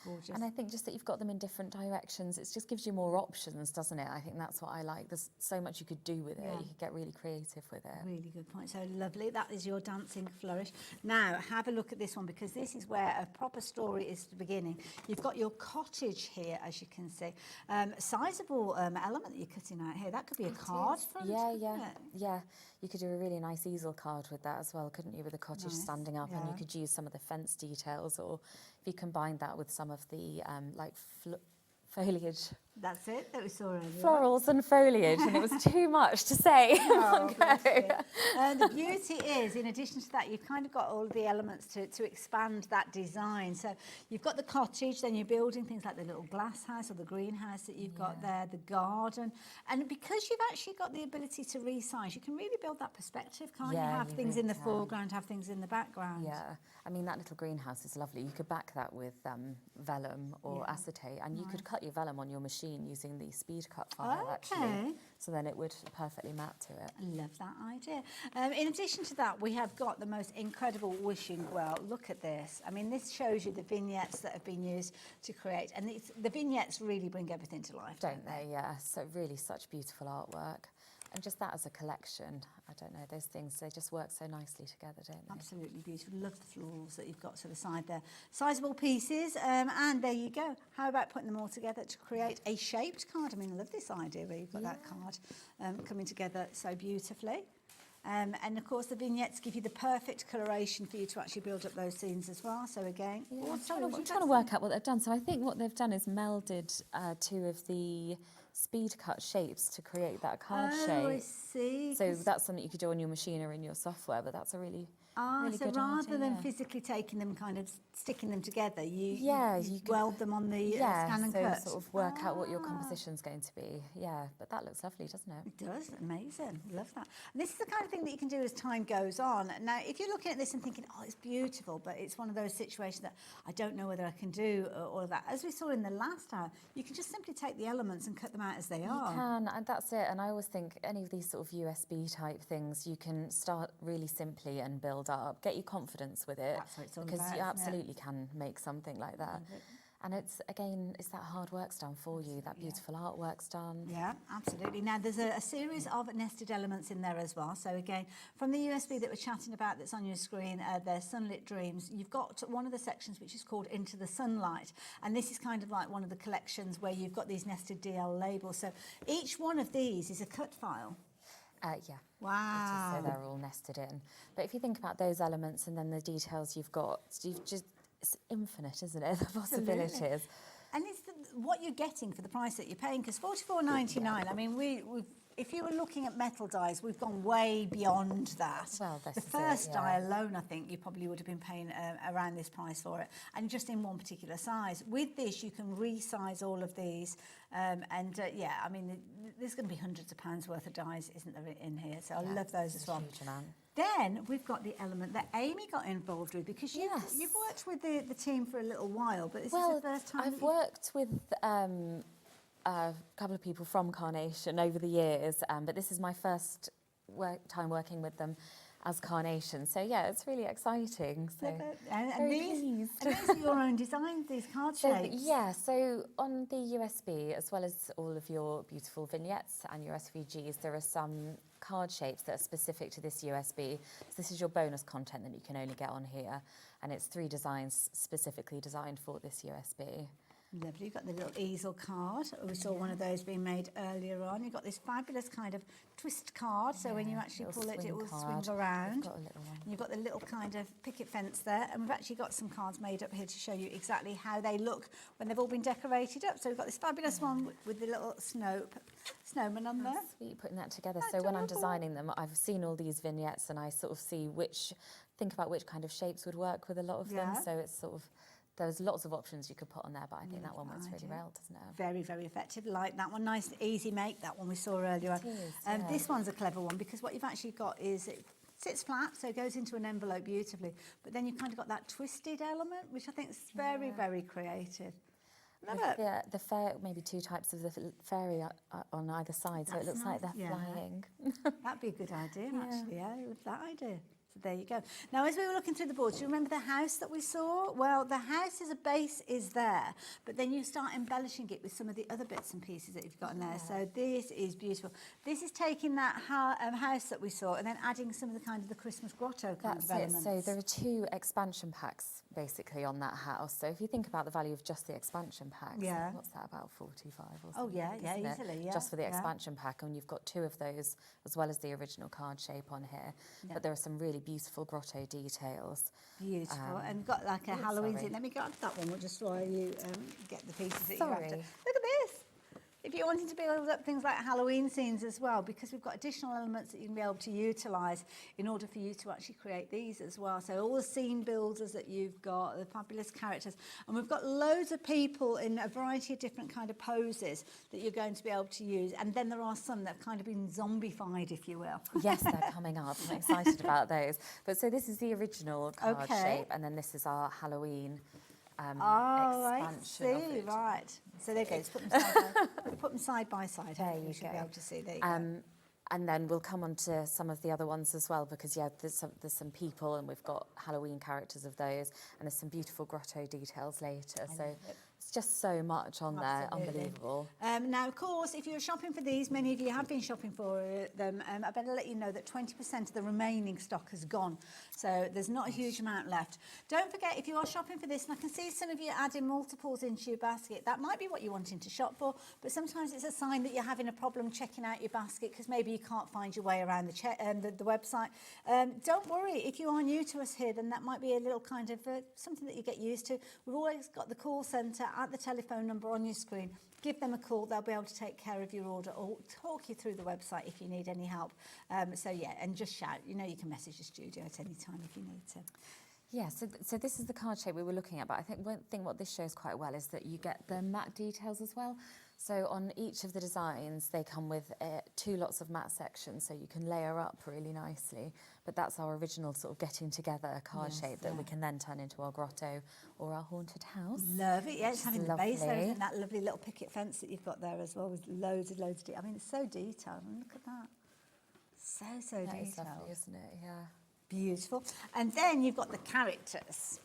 Gorgeous. And I think just that you've got them in different directions, it just gives you more options, doesn't it? I think that's what I like. There's so much you could do with it. You could get really creative with it. Really good point. So lovely. That is your dancing flourish. Now, have a look at this one, because this is where a proper story is beginning. You've got your cottage here, as you can see. Sizable element that you're cutting out here. That could be a card front. Yeah. You could do a really nice easel card with that as well, couldn't you? With the cottage standing up, and you could use some of the fence details, or if you combined that with some of the foliage. That's it, that we saw earlier. Florals and foliage, and it was too much to say in one go. The beauty is, in addition to that, you've kind of got all of the elements to expand that design. So you've got the cottage, then you're building things like the little glass house or the greenhouse that you've got there, the garden. And because you've actually got the ability to resize, you can really build that perspective, can't you? Have things in the foreground, have things in the background. Yeah, I mean, that little greenhouse is lovely. You could back that with vellum or acetate, and you could cut your vellum on your machine using the speed cut file, actually. So then it would perfectly map to it. I love that idea. In addition to that, we have got the most incredible wishing well. Look at this. I mean, this shows you the vignettes that have been used to create. And the vignettes really bring everything to life, don't they? Yeah, so really such beautiful artwork. And just that as a collection, I don't know, those things, they just work so nicely together, don't they? Absolutely beautiful. Love the florals that you've got to the side there. Sizable pieces, and there you go. How about putting them all together to create a shaped card? I mean, I love this idea where you've got that card coming together so beautifully. And of course, the vignettes give you the perfect coloration for you to actually build up those scenes as well. So again, I'm trying to work out what they've done. So I think what they've done is melded 2 of the speed cut shapes to create that card shape. I see. So that's something you could do on your machine or in your software, but that's a really Ah, really so good rather than idea. physically taking them, kind of sticking them together, you could weld them on the scan and so cut. sort of work out what your composition's going to be. Yeah, but that looks lovely, doesn't it? It does, amazing. Love that. And this is the kind of thing that you can do as time goes on. Now, if you're looking at this and thinking, oh, it's beautiful, but it's one of those situations that I don't know whether I can do all of that. As we saw in the last hour, you can just simply take the elements and cut them out as they are. You can, and that's it. And I always think any of these sort of USB type things, you can start really simply and build up, get your confidence with it. That's what it's all because about, you isn't it? absolutely can make something like that. And it's, again, it's that hard work's done for you, that beautiful artwork's done. Yeah, absolutely. Now, there's a series of nested elements in there as well. So, again, from the USB that we're chatting about that's on your screen, there's Sunlit Dreams. You've got one of the sections which is called Into the Sunlight. And this is kind of like one of the collections where you've got these nested DL labels. So, each one of these is a cut file. Yeah. Wow. So they're all nested in. But if you think about those elements and then the details you've got, it's infinite, isn't it? The possibilities. Absolutely. And it's what you're getting for the price that you're paying, because $44.99, I mean, if you were looking at metal dies, we've gone way beyond that. Well, the first die alone, I think, you probably would have been paying around this price for it, and just in one particular size. With this, you can resize all of these, yeah, I mean, there's going to be hundreds of pounds worth of dies, isn't there, in here? So I love those as well. Huge amount. Then we've got the element that Amy got involved with, because you've worked with the team for a little while, but this is the first time. I've worked with a couple of people from Carnation over the years, but this is my first time working with them as Carnation. So yeah, it's really exciting. So and these are your own designs, these card shapes. Yeah, so on the USB, as well as all of your beautiful vignettes and your SVGs, there are some card shapes that are specific to this USB. So this is your bonus content that you can only get on here, and it's 3 designs specifically designed for this USB. Lovely. You've got the little easel card. We saw one of those being made earlier on. You've got this fabulous kind of twist card, so when you actually pull it, it will swing around. Got a little one. And you've got the little kind of picket fence there, and we've actually got some cards made up here to show you exactly how they look when they've all been decorated up. So we've got this fabulous one with the little snowman on there. Sweet, putting that together. So when I'm designing them, I've seen all these vignettes, and I sort of think about which kind of shapes would work with a lot of them. So it's sort of, there's lots of options you could put on there, but I think that one was really well, doesn't it? Very, very effective. Like that one, nice, easy make, that one we saw earlier on. It is, This one's a clever one, because what you've actually got is it sits flat, so it goes into an envelope beautifully, but then you've kind of got that twisted element, which I think is very, very creative. Maybe 2 types of the fairy on either side, so it looks like they're flying. That'd be a good idea, actually. Yeah, with that idea. So there you go. Now, as we were looking through the boards, do you remember the house that we saw? Well, the house as a base is there, but then you start embellishing it with some of the other bits and pieces that you've got in there. So this is beautiful. This is taking that house that we saw and then adding some of the kind of the Christmas grotto kind of elements. So there are 2 expansion packs basically on that house. So if you think about the value of just the expansion packs, what's that, about 45 or something? Oh yeah, easily, yeah. Just for the expansion pack, and you've got 2 of those as well as the original card shape on here. But there are some really beautiful grotto details. Beautiful, and got like a Halloween thing. Let me grab that one, just while you get the pieces that you have to. Look at this. If you're wanting to build up things like Halloween scenes as well, because we've got additional elements that you can be able to utilise in order for you to actually create these as well. So all the scene builders that you've got, the fabulous characters, and we've got loads of people in a variety of different kind of poses that you're going to be able to use. And then there are some that have kind of been zombified, if you will. Yes, they're coming up. I'm excited about those. But so this is the original card shape, and then this is our Halloween expansion. I see, right. So there you go. Let's put them side by side. There you should go. Be able to see. There you go. And then we'll come on to some of the other ones as well, because there's some people, and we've got Halloween characters of those, and there's some beautiful grotto details later. So it's just so much on there, unbelievable. Now, of course, if you're shopping for these, many of you have been shopping for them. I better let you know that 20% of the remaining stock has gone, so there's not a huge amount left. Don't forget, if you are shopping for this, and I can see some of you adding multiples into your basket, that might be what you're wanting to shop for, but sometimes it's a sign that you're having a problem checking out your basket because maybe you can't find your way around the website. Don't worry, if you are new to us here, then that might be a little kind of something that you get used to. We've always got the call centre at the telephone number on your screen. Give them a call. They'll be able to take care of your order or talk you through the website if you need any help. So yeah, and just shout. You know, you can message the studio at any time if you need to. Yeah, so this is the card shape we were looking at, but I think one thing what this shows quite well is that you get the matte details as well. So on each of the designs, they come with 2 lots of matte sections, so you can layer up really nicely. But that's our original sort of getting together card shape that we can then turn into our grotto or our haunted house. Love it, yeah, it's having the base there, lovely. and that lovely little picket fence that you've got there as well with loads of detail. I mean, it's so detailed. I mean, look at that. So That detailed. is lovely, isn't it? Yeah. Beautiful. And then you've got the characters.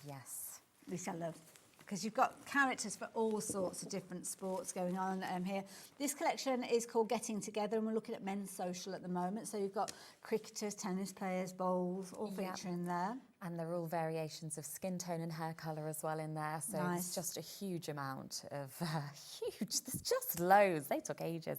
Yes. Which I love, because you've got characters for all sorts of different sports going on here. This collection is called Getting Together, and we're looking at men's social at the moment. So you've got cricketers, tennis players, bowls, all featuring there. And they're all variations of skin tone and hair colour as well in there. So it's just a huge amount of, there's just loads. They took ages.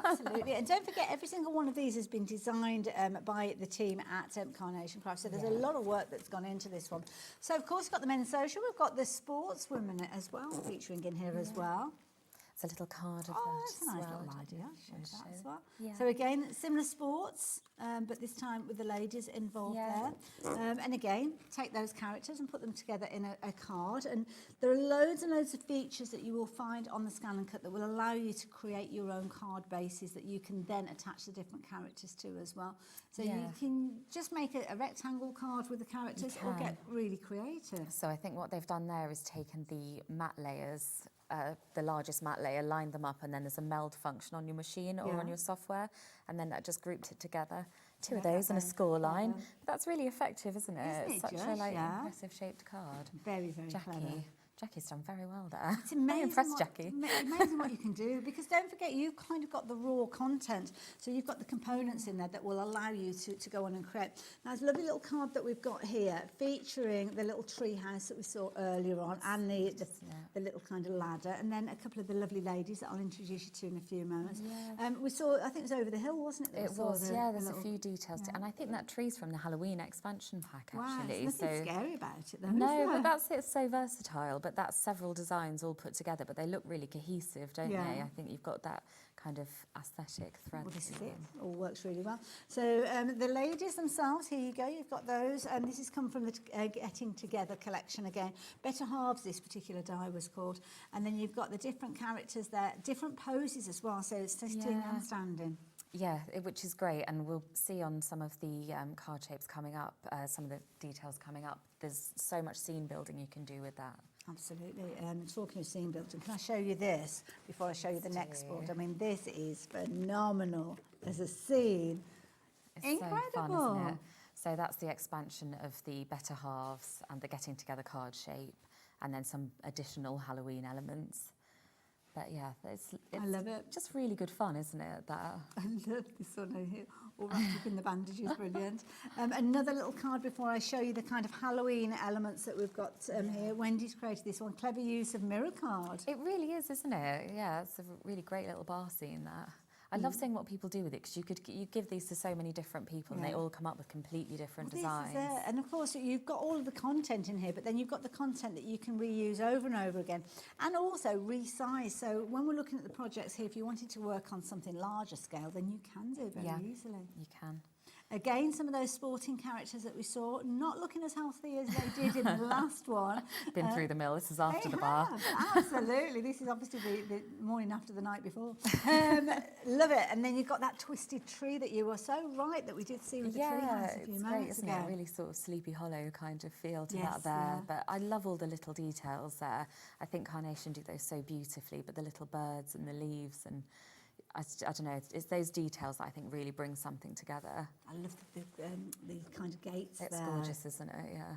Absolutely. And don't forget, every single one of these has been designed by the team at Carnation Crafts. So there's a lot of work that's gone into this one. So, of course, we've got the men's social. We've got the sportswomen as well, featuring in here as well. It's a little card of that that's a as nice well. little idea. I'll show that as well. Yeah. So again, similar sports, but this time with the ladies involved there. And again, take those characters and put them together in a card. And there are loads and loads of features that you will find on the Scan and Cut that will allow you to create your own card bases that you can then attach the different characters to as well. So you can just make a rectangle card with the characters or get really creative. So I think what they've done there is taken the matte layers, the largest matte layer, lined them up, and then there's a meld function on your machine or on your software, and then that just grouped it together. 2 of those and a score line. But that's really effective, isn't it? It's such a impressive shaped card. Very, very clever. Jackie's done very well there. It's amazing. I'm impressed, Jackie. Amazing what you can do, because don't forget, you've kind of got the raw content, so you've got the components in there that will allow you to go on and create. Now, there's a lovely little card that we've got here featuring the little tree house that we saw earlier on, and the little kind of ladder, and then a couple of the lovely ladies that I'll introduce you to in a few moments. We saw, I think it was over the hill, wasn't it? It was, there's a few details. And I think that tree's from the Halloween expansion pack, actually. Wow, there's nothing scary about it, though, No, but it's so versatile. But that's several designs all put together, but they look really cohesive, don't they? I think you've got that kind of aesthetic thread. Well, this is it. All works really well. So the ladies themselves, here you go. You've got those, and this has come from the Getting Together collection again. Better Halves, this particular die was called, and then you've got the different characters there, different poses as well. So it's sitting and standing. Yeah, which is great, and we'll see on some of the card shapes coming up, some of the details coming up. There's so much scene building you can do with that. Absolutely. Talking of scene building, can I show you this before I show you the next board? I mean, this is phenomenal as a scene. It's incredible. So fun, isn't it? So that's the expansion of the Better Halves and the Getting Together card shape, and then some additional Halloween elements. But yeah, it's I love it. Just really good fun, isn't it? That I love this one over here, all wrapped up in the bandages, brilliant. Another little card before I show you the kind of Halloween elements that we've got here. Wendy's created this one, clever use of mirror card. It really is, isn't it? Yeah, it's a really great little bar scene, that. I love seeing what people do with it, because you give these to so many different people and they all come up with completely different designs. This is it. And of course you've got all of the content in here, but then you've got the content that you can reuse over and over again, and also resize. So when we're looking at the projects here, if you wanted to work on something larger scale, then you can do very easily. You can. Again, some of those sporting characters that we saw, not looking as healthy as they did in the last one. Been through the mill, this is after the bar. Absolutely, this is obviously the morning after the night before. Love it, and then you've got that twisted tree that you were so right that we did see with the tree house a few moments ago. It? Really sort of Sleepy Hollow kind of feel to that there. But I love all the little details there. I think Carnation do those so beautifully, but the little birds and the leaves, and I don't know, it's those details that I think really bring something together. I love the kind of gates It's there. gorgeous, isn't it? Yeah.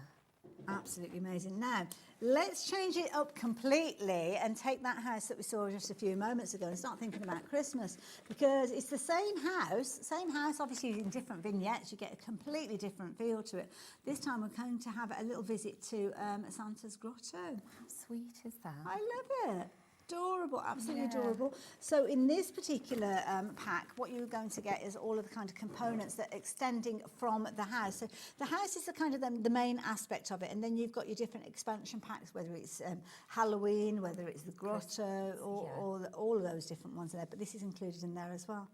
Absolutely amazing. Now, let's change it up completely and take that house that we saw just a few moments ago and start thinking about Christmas, because it's the same house, obviously in different vignettes. You get a completely different feel to it. This time we're going to have a little visit to Santa's grotto. How sweet is that? I love it. Adorable, absolutely adorable. So in this particular pack, what you're going to get is all of the kind of components that are extending from the house. So the house is the kind of the main aspect of it, and then you've got your different expansion packs, whether it's Halloween, whether it's the grotto, or all of those different ones there. But this is included in there as well.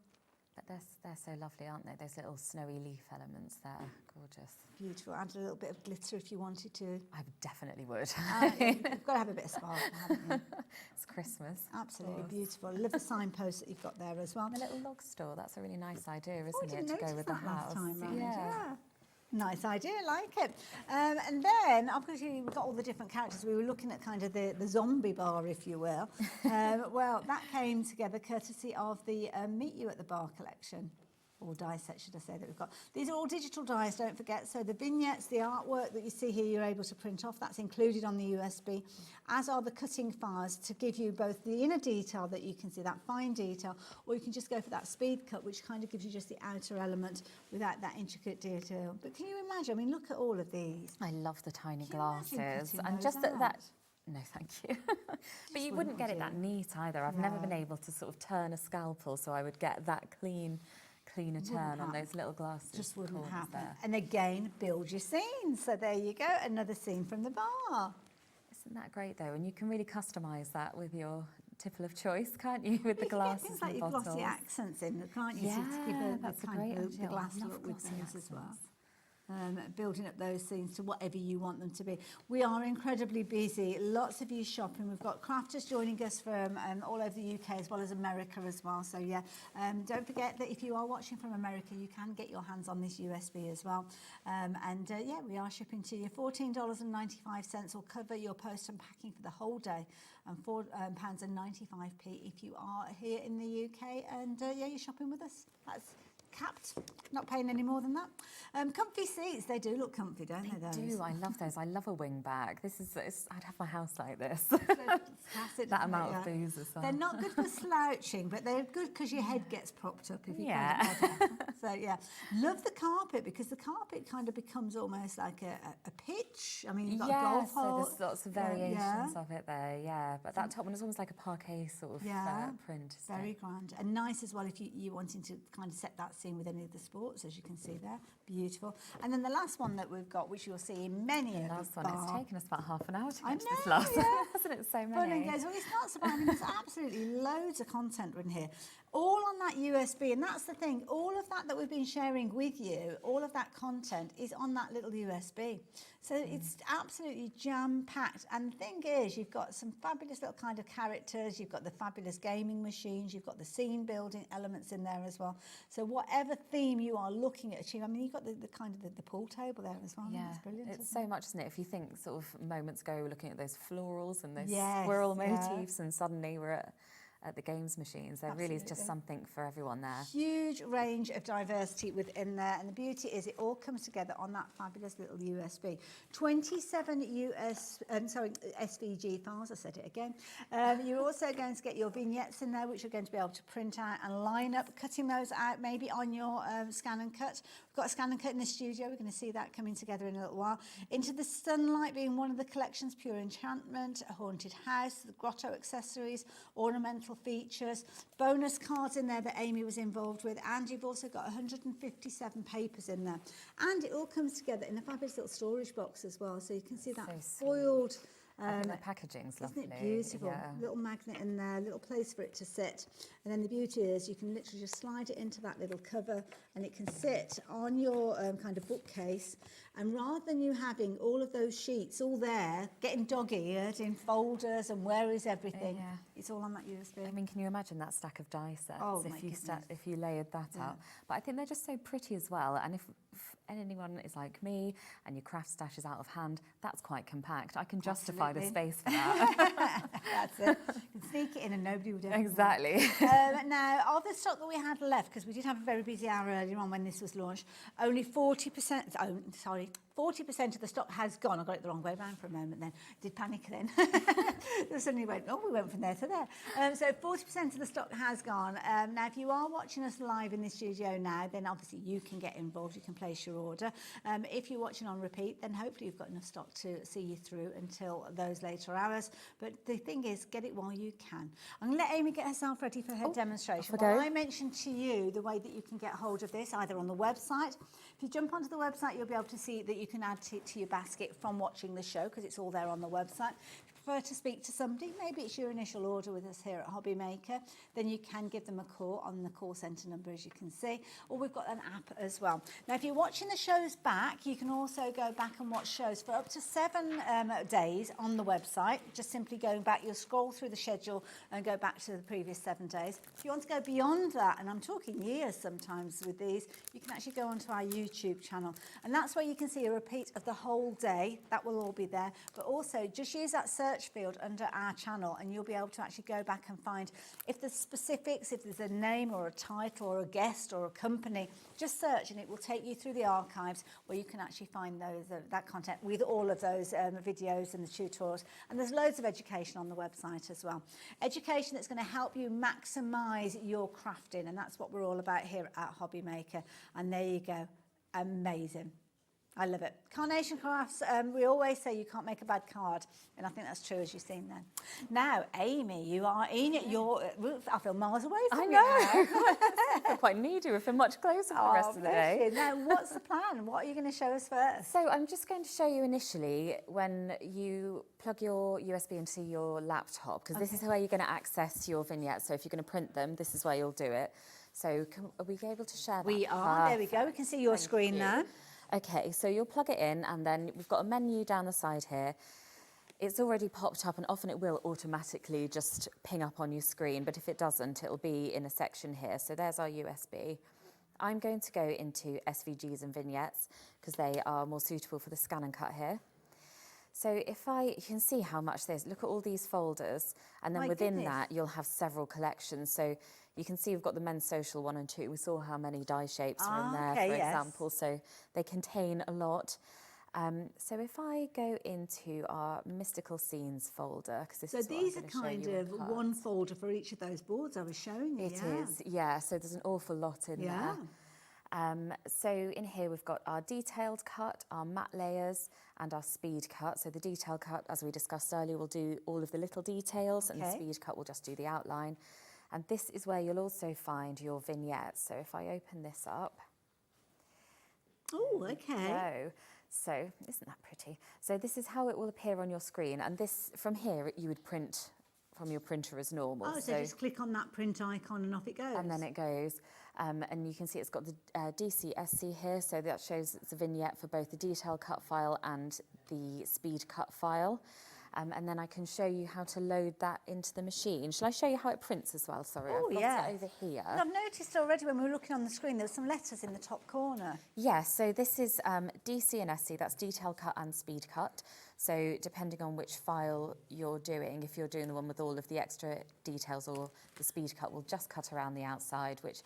But they're so lovely, aren't they? Those little snowy leaf elements there, gorgeous. Beautiful. Add a little bit of glitter if you wanted to. I definitely would. You've got to have a bit of sparkle, haven't you? It's Christmas. Absolutely beautiful. I love the signpost that you've got there as well. The little log store, that's a really nice idea, I isn't it, didn't to go with the notice that house? last time round. Yeah. Nice idea, like it. And then, obviously, we've got all the different characters. We were looking at kind of the zombie bar, if you will. Well, that came together courtesy of the Meet You at the Bar collection. Or die set, should I say, that we've got. These are all digital dies, don't forget. So the vignettes, the artwork that you see here, you're able to print off. That's included on the USB, as are the cutting files to give you both the inner detail that you can see, that fine detail, or you can just go for that speed cut, which kind of gives you just the outer element without that intricate detail. But can you imagine? I mean, look at all of these. I love the tiny Can you imagine glasses. cutting And those just that out? no, thank you. But you wouldn't get it that neat either. I've never been able to sort of turn a scalpel, so I would get that cleaner turn on those little glasses. Just wouldn't happen. There. And again, build your scene. So there you go, another scene from the bar. Isn't that great though? And you can really customise that with your tipple of choice, can't you? With the glasses things and like the your bottles. glossy accents in, can't you? Yeah, to give that's a kind great of the idea. glass I love look with glossy things as well. accents. Building up those scenes to whatever you want them to be. We are incredibly busy, lots of you shopping. We've got crafters joining us from all over the UK as well as America as well. So yeah, don't forget that if you are watching from America, you can get your hands on this USB as well. Yeah, we are shipping to you. $14.95 will cover your post and packing for the whole day, and £4.95 if you are here in the UK and yeah, you're shopping with us. That's capped, not paying any more than that. Comfy seats, they do look comfy, don't they? They do, I love those. I love a wing bag. I'd have my house like this. Classic, that amount of booze as well. They're not good for slouching, but they're good because your head gets propped up if you Yeah. So yeah, love the carpet because the carpet kind of becomes almost like a pitch. I mean, you've got a golf hole. So there's lots of variations of it there, yeah. But that top one is almost like a parquet sort of print. Very grand. And nice as well if you're wanting to kind of set that scene with any of the sports, as you can see there. Beautiful. And then the last one that we've got, which you'll see in many of last one, it's taken us about half an hour to I get to know, this last yeah. one, hasn't it? So many. Fun and games. Well, it's not surprising. There's absolutely loads of content in here. All on that USB, and that's the thing, all of that we've been sharing with you, all of that content is on that little USB. So it's absolutely jam-packed. And the thing is, you've got some fabulous little kind of characters, you've got the fabulous gaming machines, you've got the scene-building elements in there as well. So whatever theme you are looking at achieving, I mean, you've got the kind of the pool table there as well. Yeah, That's brilliant. it's so much, isn't it? If you think sort of moments ago, we're looking at those florals and those Yes, squirrel yeah. motifs, and suddenly we're at the games machines. There really is just something for everyone there. Huge range of diversity within there, and the beauty is it all comes together on that fabulous little USB. 27 SVG files, I said it again. You're also going to get your vignettes in there, which you're going to be able to print out and line up, cutting those out maybe on your scan and cut. We've got a scan and cut in the studio. We're going to see that coming together in a little while. Into the Sunlight being one of the collections, Pure Enchantment, a Haunted House, the Grotto accessories, ornamental features, bonus cards in there that Amy was involved with, and you've also got 157 papers in there. And it all comes together in a fabulous little storage box as well, so you can see that foiled. I think the packaging's lovely. Isn't it beautiful? Yeah. Little magnet in there, little place for it to sit. And then the beauty is you can literally just slide it into that little cover and it can sit on your kind of bookcase. And rather than you having all of those sheets all there, getting dog-eared in folders and where is everything, it's all on that USB. I mean, can you imagine that stack of die sets if you layered that out? But I think they're just so pretty as well. And if anyone is like me and your craft stash is out of hand, that's quite compact. I can justify the space for that. That's it. You can sneak it in and nobody would ever know. Exactly. Now, of the stock that we had left, because we did have a very busy hour earlier on when this was launched, only 40%, 40% of the stock has gone. I got it the wrong way around for a moment then. Did panic then. Suddenly went, oh, we went from there to there. So 40% of the stock has gone. Now, if you are watching us live in the studio now, then obviously you can get involved. You can place your order. If you're watching on repeat, then hopefully you've got enough stock to see you through until those later hours. But the thing is, get it while you can. I'm going to let Amy get herself ready for her demonstration. Well, I mentioned to you the way that you can get hold of this, either on the website. If you jump onto the website, you'll be able to see that you can add it to your basket from watching the show, because it's all there on the website. If you prefer to speak to somebody, maybe it's your initial order with us here at HobbyMaker, then you can give them a call on the call centre number, as you can see, or we've got an app as well. Now, if you're watching the shows back, you can also go back and watch shows for up to 7 days on the website. Just simply going back, you'll scroll through the schedule and go back to the previous 7 days. If you want to go beyond that, and I'm talking years sometimes with these, you can actually go onto our YouTube channel, and that's where you can see a repeat of the whole day. That will all be there, but also just use that search field under our channel and you'll be able to actually go back and find if there's specifics, if there's a name or a title or a guest or a company. Just search and it will take you through the archives where you can actually find those that content with all of those videos and the tutorials. And there's loads of education on the website as well. Education that's going to help you maximise your crafting, and that's what we're all about here at HobbyMaker. And there you go. Amazing. I love it. Carnation Crafts, we always say you can't make a bad card, and I think that's true, as you've seen then. Now, Amy, you are in it. I feel miles away from you now. I feel quite needy. We feel much closer for the rest of the day. Now, what's the plan? What are you going to show us first? So I'm just going to show you initially when you plug your USB into your laptop, because this is where you're going to access your vignettes. So if you're going to print them, this is where you'll do it. So are we able to share that? We are. There we go. We can see your screen now. Okay, so you'll plug it in and then we've got a menu down the side here. It's already popped up and often it will automatically just ping up on your screen, but if it doesn't, it'll be in a section here. So there's our USB. I'm going to go into SVGs and vignettes because they are more suitable for the scan and cut here. So you can see how much there's, look at all these folders, and then within that you'll have several collections. So you can see we've got the men's social 1 and 2. We saw how many die shapes are in there, for example. So they contain a lot. So if I go into our mystical scenes folder, because this is what these are kind of one folder for each of those boards I was showing you. It is, yeah. So there's an awful lot in there. So in here we've got our detailed cut, our matte layers, and our speed cut. So the detailed cut, as we discussed earlier, will do all of the little details, and the speed cut will just do the outline. And this is where you'll also find your vignettes. So if I open this up. Oh, okay. So isn't that pretty? So this is how it will appear on your screen. And this, from here, you would print from your printer as normal. Oh, so just click on that print icon and off it goes. And then it goes. And you can see it's got the DCSC here, so that shows it's a vignette for both the detail cut file and the speed cut file. And then I can show you how to load that into the machine. Shall I show you how it prints as well? Sorry, I've got it over here. And I've noticed already when we were looking on the screen, there were some letters in the top corner. Yes, so this is DC and SC, that's detail cut and speed cut. So depending on which file you're doing, if you're doing the one with all of the extra details, or the speed cut will just cut around the outside, which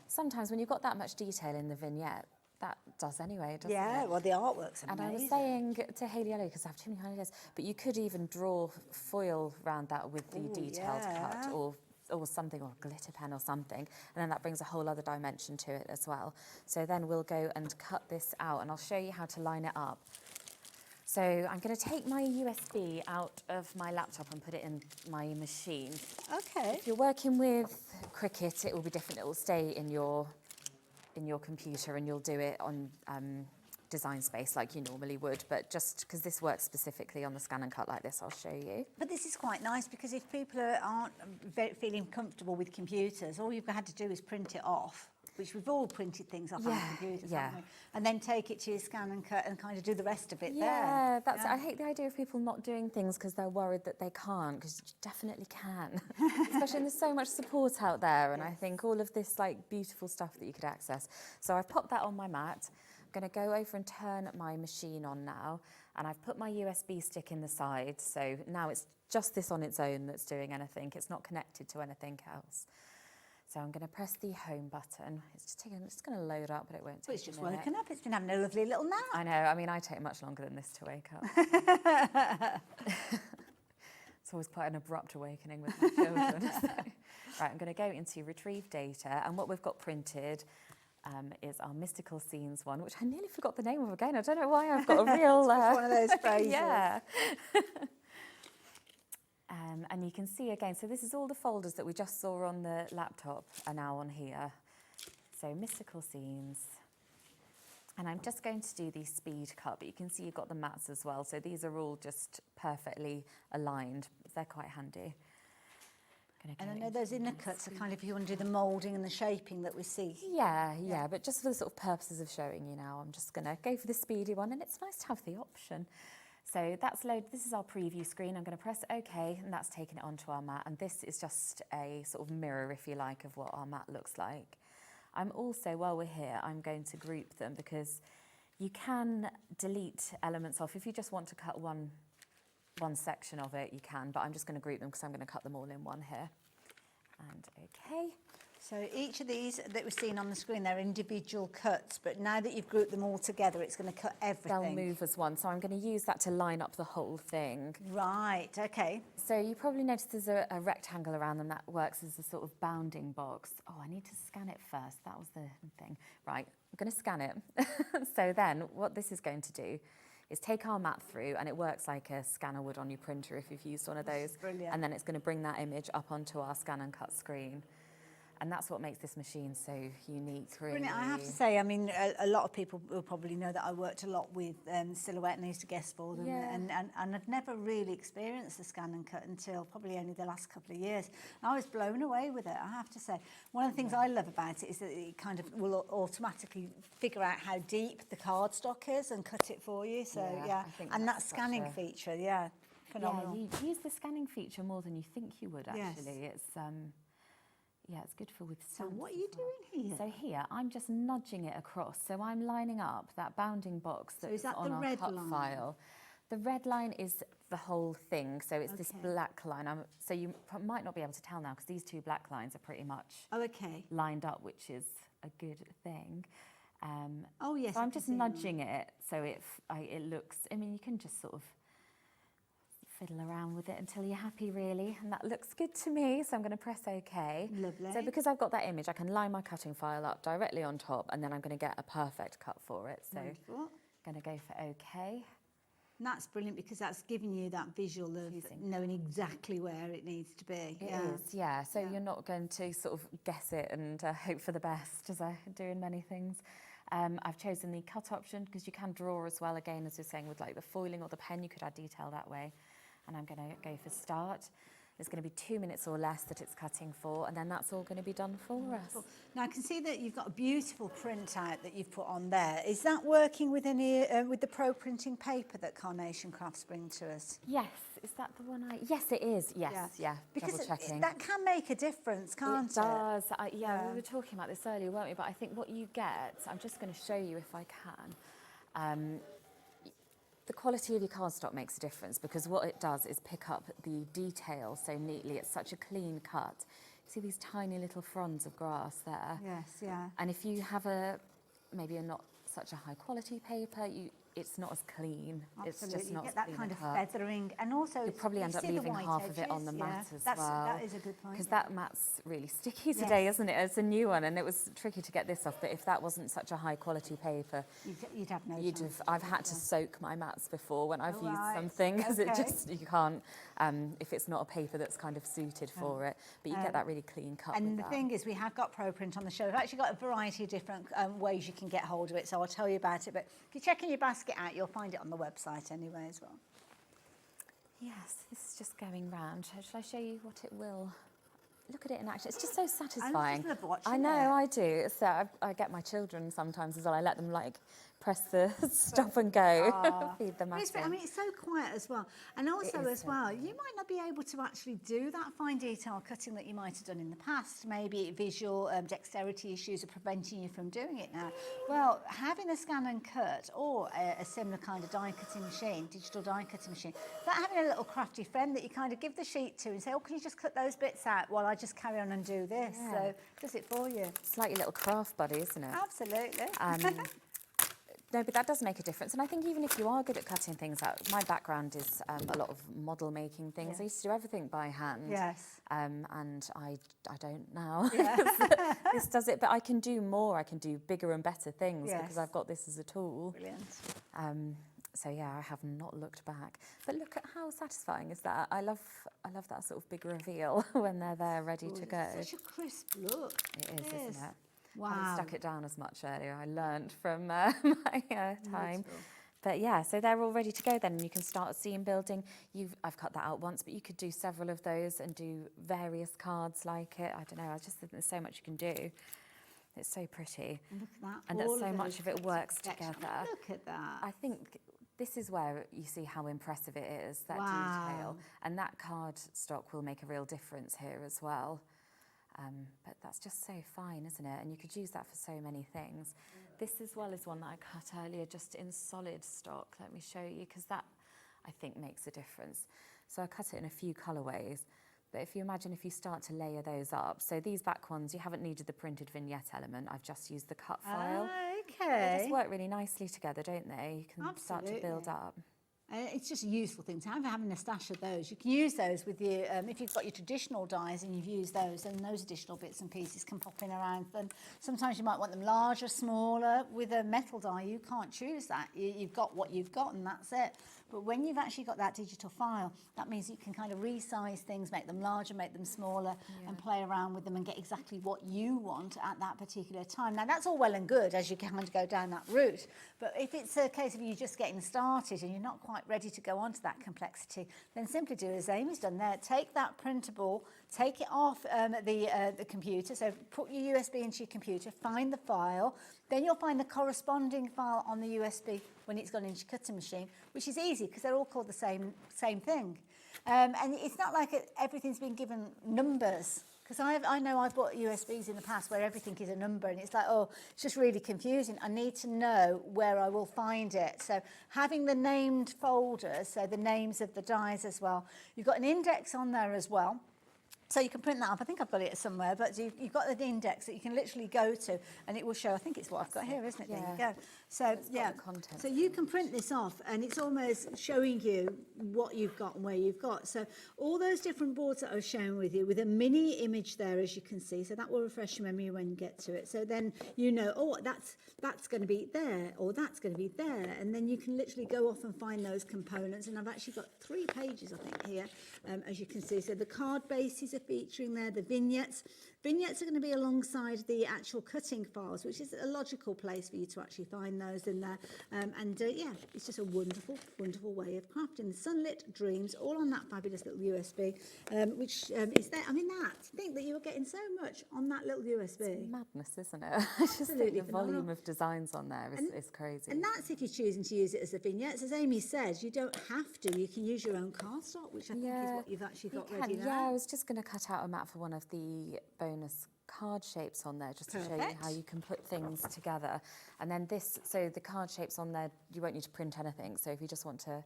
sometimes when you've got that much detail in the vignette, that does anyway, doesn't it? Yeah, well, the artwork's amazing. And I was saying to Hayley earlier, because I have too many ideas, but you could even draw foil around that with the detailed cut or something, or a glitter pen or something, and then that brings a whole other dimension to it as well. So then we'll go and cut this out, and I'll show you how to line it up. So I'm going to take my USB out of my laptop and put it in my machine. Okay. If you're working with Cricut, it will be different. It will stay in your computer and you'll do it on Design Space like you normally would, but just because this works specifically on the scan and cut like this, I'll show you. But this is quite nice because if people aren't feeling comfortable with computers, all you've had to do is print it off, which we've all printed things off our computers, haven't we? And then take it to your scan and cut and kind of do the rest of it there. Yeah, that's it. I hate the idea of people not doing things because they're worried that they can't, because you definitely can. Especially, there's so much support out there, and I think all of this like beautiful stuff that you could access. So I've popped that on my mat. I'm going to go over and turn my machine on now, and I've put my USB stick in the side, so now it's just this on its own that's doing anything. It's not connected to anything else. So I'm going to press the home button. It's just going to load up, but it won't take It's just a minute. woken up. It's been having a lovely little nap. I know. I mean, I take much longer than this to wake up. It's always quite an abrupt awakening with my children. So. Right, I'm going to go into retrieve data, and what we've got printed is our mystical scenes one, which I nearly forgot the name of again. I don't know why. I've got a real it's one of those phrases. Yeah. And you can see again, so this is all the folders that we just saw on the laptop are now on here. So mystical scenes. And I'm just going to do the speed cut, but you can see you've got the mats as well. So these are all just perfectly aligned. They're quite handy. And I know those inner cuts are kind of if you want to do the moulding and the shaping that we see. Yeah, but just for the sort of purposes of showing you now, I'm just going to go for the speedy one, and it's nice to have the option. So that's loaded. This is our preview screen. I'm going to press OK, and that's taken it onto our mat. And this is just a sort of mirror, if you like, of what our mat looks like. I'm also, while we're here, I'm going to group them because you can delete elements off. If you just want to cut one section of it, you can, but I'm just going to group them because I'm going to cut them all in one here. And OK. So each of these that we're seeing on the screen, they're individual cuts, but now that you've grouped them all together, it's going to cut everything. They'll move as one, so I'm going to use that to line up the whole thing. Right, OK. So you probably noticed there's a rectangle around them that works as a sort of bounding box. Oh, I need to scan it first. That was the thing. Right, I'm going to scan it. So then what this is going to do is take our mat through, and it works like a scanner would on your printer if you've used one of those. Brilliant. And then it's going to bring that image up onto our scan and cut screen. And that's what makes this machine so unique, really. Brilliant. I have to say, I mean, a lot of people will probably know that I worked a lot with Silhouette and I used to guest for them. Yeah. And I'd never really experienced the scan and cut until probably only the last couple of years. And I was blown away with it, I have to say. One of the things I love about it is that it kind of will automatically figure out how deep the cardstock is and cut it for you. So, yeah. And that scanning feature, phenomenal. Yeah, you use the scanning feature more than you think you would, actually. Yes. It's... yeah, it's good for with stamps. So what are you doing here? So here, I'm just nudging it across. So I'm lining up that bounding box that's on our cut file. The red line is the whole thing. So it's this black line. So you might not be able to tell now because these two black lines are pretty much lined up, which is a good thing. Oh, yes. So I'm just nudging it so it looks, I mean, you can just sort of fiddle around with it until you're happy, really, and that looks good to me, so I'm going to press OK. Lovely. So because I've got that image, I can line my cutting file up directly on top, and then I'm going to get a perfect cut for it. So I'm going to go for OK. And that's brilliant because that's giving you that visual of knowing exactly where it needs to be. It is, yeah. So you're not going to sort of guess it and hope for the best, as I do in many things. I've chosen the cut option because you can draw as well, again, as you're saying, with like the foiling or the pen, you could add detail that way. And I'm going to go for start. There's going to be 2 minutes or less that it's cutting for, and then that's all going to be done for us. Now I can see that you've got a beautiful printout that you've put on there. Is that working with any with the pro printing paper that Carnation Crafts bring to us? Yes, is that the one I? Yes, it is. Yes, yeah. Because double-checking. That can make a difference, can't it? It does. Yeah, we were talking about this earlier, weren't we? But I think what you get, I'm just going to show you if I can. The quality of your cardstock makes a difference because what it does is pick up the detail so neatly. It's such a clean cut. You see these tiny little fronds of grass there? Yes, yeah. And if you have maybe not such a high quality paper, it's not as clean. Absolutely. It's just not you as get that clean kind of cut. feathering, and also you'll probably end up leaving half of it on the mat as well. That is a good point. Because that mat's really sticky today, isn't it? It's a new one, and it was tricky to get this off. But if that wasn't such a high quality paper, you'd have no. I've had to soak my mats before when I've used something because it just you can't if it's not a paper that's kind of suited for it. But you get that really clean cut. And the thing is, we have got ProPrint on the show. We've actually got a variety of different ways you can get hold of it. So I'll tell you about it. But if you check in your basket out, you'll find it on the website anyway as well. Yes, this is just going round. Shall I show you what it will? Look at it in action. It's just so satisfying. I love watching I know, I do. So I get my children sometimes as well. I let them like press the stop and go, feed them It's, at I mean, it's so quiet as well. And also as so well, you might not be able to actually do that fine detail cutting that you might have done in the past. Maybe visual dexterity issues are preventing you from doing it now. Well, having a scan and cut or a similar kind of die cutting machine, digital die cutting machine, but having a little crafty friend that you kind of give the sheet to and say, oh, can you just cut those bits out while I just carry on and do this? Yeah. So it does it for you. It's like your little craft buddy, isn't it? Absolutely. No, but that does make a difference. And I think even if you are good at cutting things out, my background is a lot of model making things. Yeah. I used to do everything by hand. Yes. And I don't now. Yeah. This does it, but I can do more. I can do bigger and better things Yes. because I've got this as a tool. Brilliant. So yeah, I have not looked back. But look at how satisfying is that. I love that sort of big reveal when they're there ready to go. Such a crisp look. It is, isn't it? Wow. I haven't stuck it down as much earlier. I learnt from my time. But yeah, so they're all ready to go then, and you can start seeing building. I've cut that out once, but you could do several of those and do various cards like it. I don't know, I just think there's so much you can do. It's so pretty. And look at that. And that so much of it works together. Look at that. I think this is where you see how impressive it is, that Wow. detail. And that card stock will make a real difference here as well. But that's just so fine, isn't it? And you could use that for so many things. This as well is one that I cut earlier, just in solid stock. Let me show you, because that, I think, makes a difference. So I cut it in a few colourways. But if you imagine if you start to layer those up, so these back ones, you haven't needed the printed vignette element. I've just used the cut file. Okay. They just work really nicely together, don't they? You can start to build up. It's just a useful thing to have, having a stash of those. You can use those with your, if you've got your traditional dies and you've used those, and those additional bits and pieces can pop in around them. Sometimes you might want them larger, smaller. With a metal die, you can't choose that. You've got what you've got and that's it. But when you've actually got that digital file, that means you can kind of resize things, make them larger, make them smaller, and play around with them and get exactly what you want at that particular time. Now, that's all well and good as you kind of go down that route. But if it's a case of you just getting started and you're not quite ready to go on to that complexity, then simply do as Amy's done there. Take that printable, take it off the computer. So put your USB into your computer, find the file. Then you'll find the corresponding file on the USB when it's gone into your cutting machine, which is easy because they're all called the same thing. And it's not like everything's been given numbers, because I know I've bought USBs in the past where everything is a number and it's like, oh, it's just really confusing. I need to know where I will find it. So having the named folders, so the names of the dies as well. You've got an index on there as well. So you can print that up. I think I've got it somewhere, but you've got the index that you can literally go to, and it will show. I think it's what I've got here, isn't it? Yeah. There you go. So yeah, so you can print this off, and it's almost showing you what you've got and where you've got. So all those different boards that I was sharing with you, with a mini image there, as you can see. So that will refresh your memory when you get to it. So then you know, oh, that's going to be there, or that's going to be there, and then you can literally go off and find those components. And I've actually got 3 pages, I think, here, as you can see. So the card bases are featuring there, the vignettes. Vignettes are going to be alongside the actual cutting files, which is a logical place for you to actually find those in there. Yeah, it's just a wonderful, wonderful way of crafting. The Sunlit Dreams, all on that fabulous little USB, which is there. I mean, think that you were getting so much on that little USB. It's madness, isn't it? I just think the volume of designs on there is crazy. And that's if you're choosing to use it as a vignette. As Amy said, you don't have to. You can use your own cardstock, which I think is what you've actually got ready now. Yeah, I was just going to cut out a mat for one of the bonus card shapes on there, just to show you how you can put things together. And then so the card shapes on there, you won't need to print anything. So if you just want to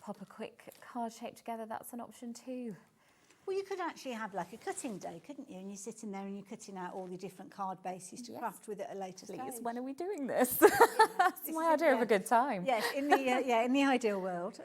pop a quick card shape together, that's an option too. Well, you could actually have like a cutting day, couldn't you? And you're sitting there and you're cutting out all the different card bases to craft with at a later stage. When are we doing this? That's my idea of a good time. Yes, in the ideal world.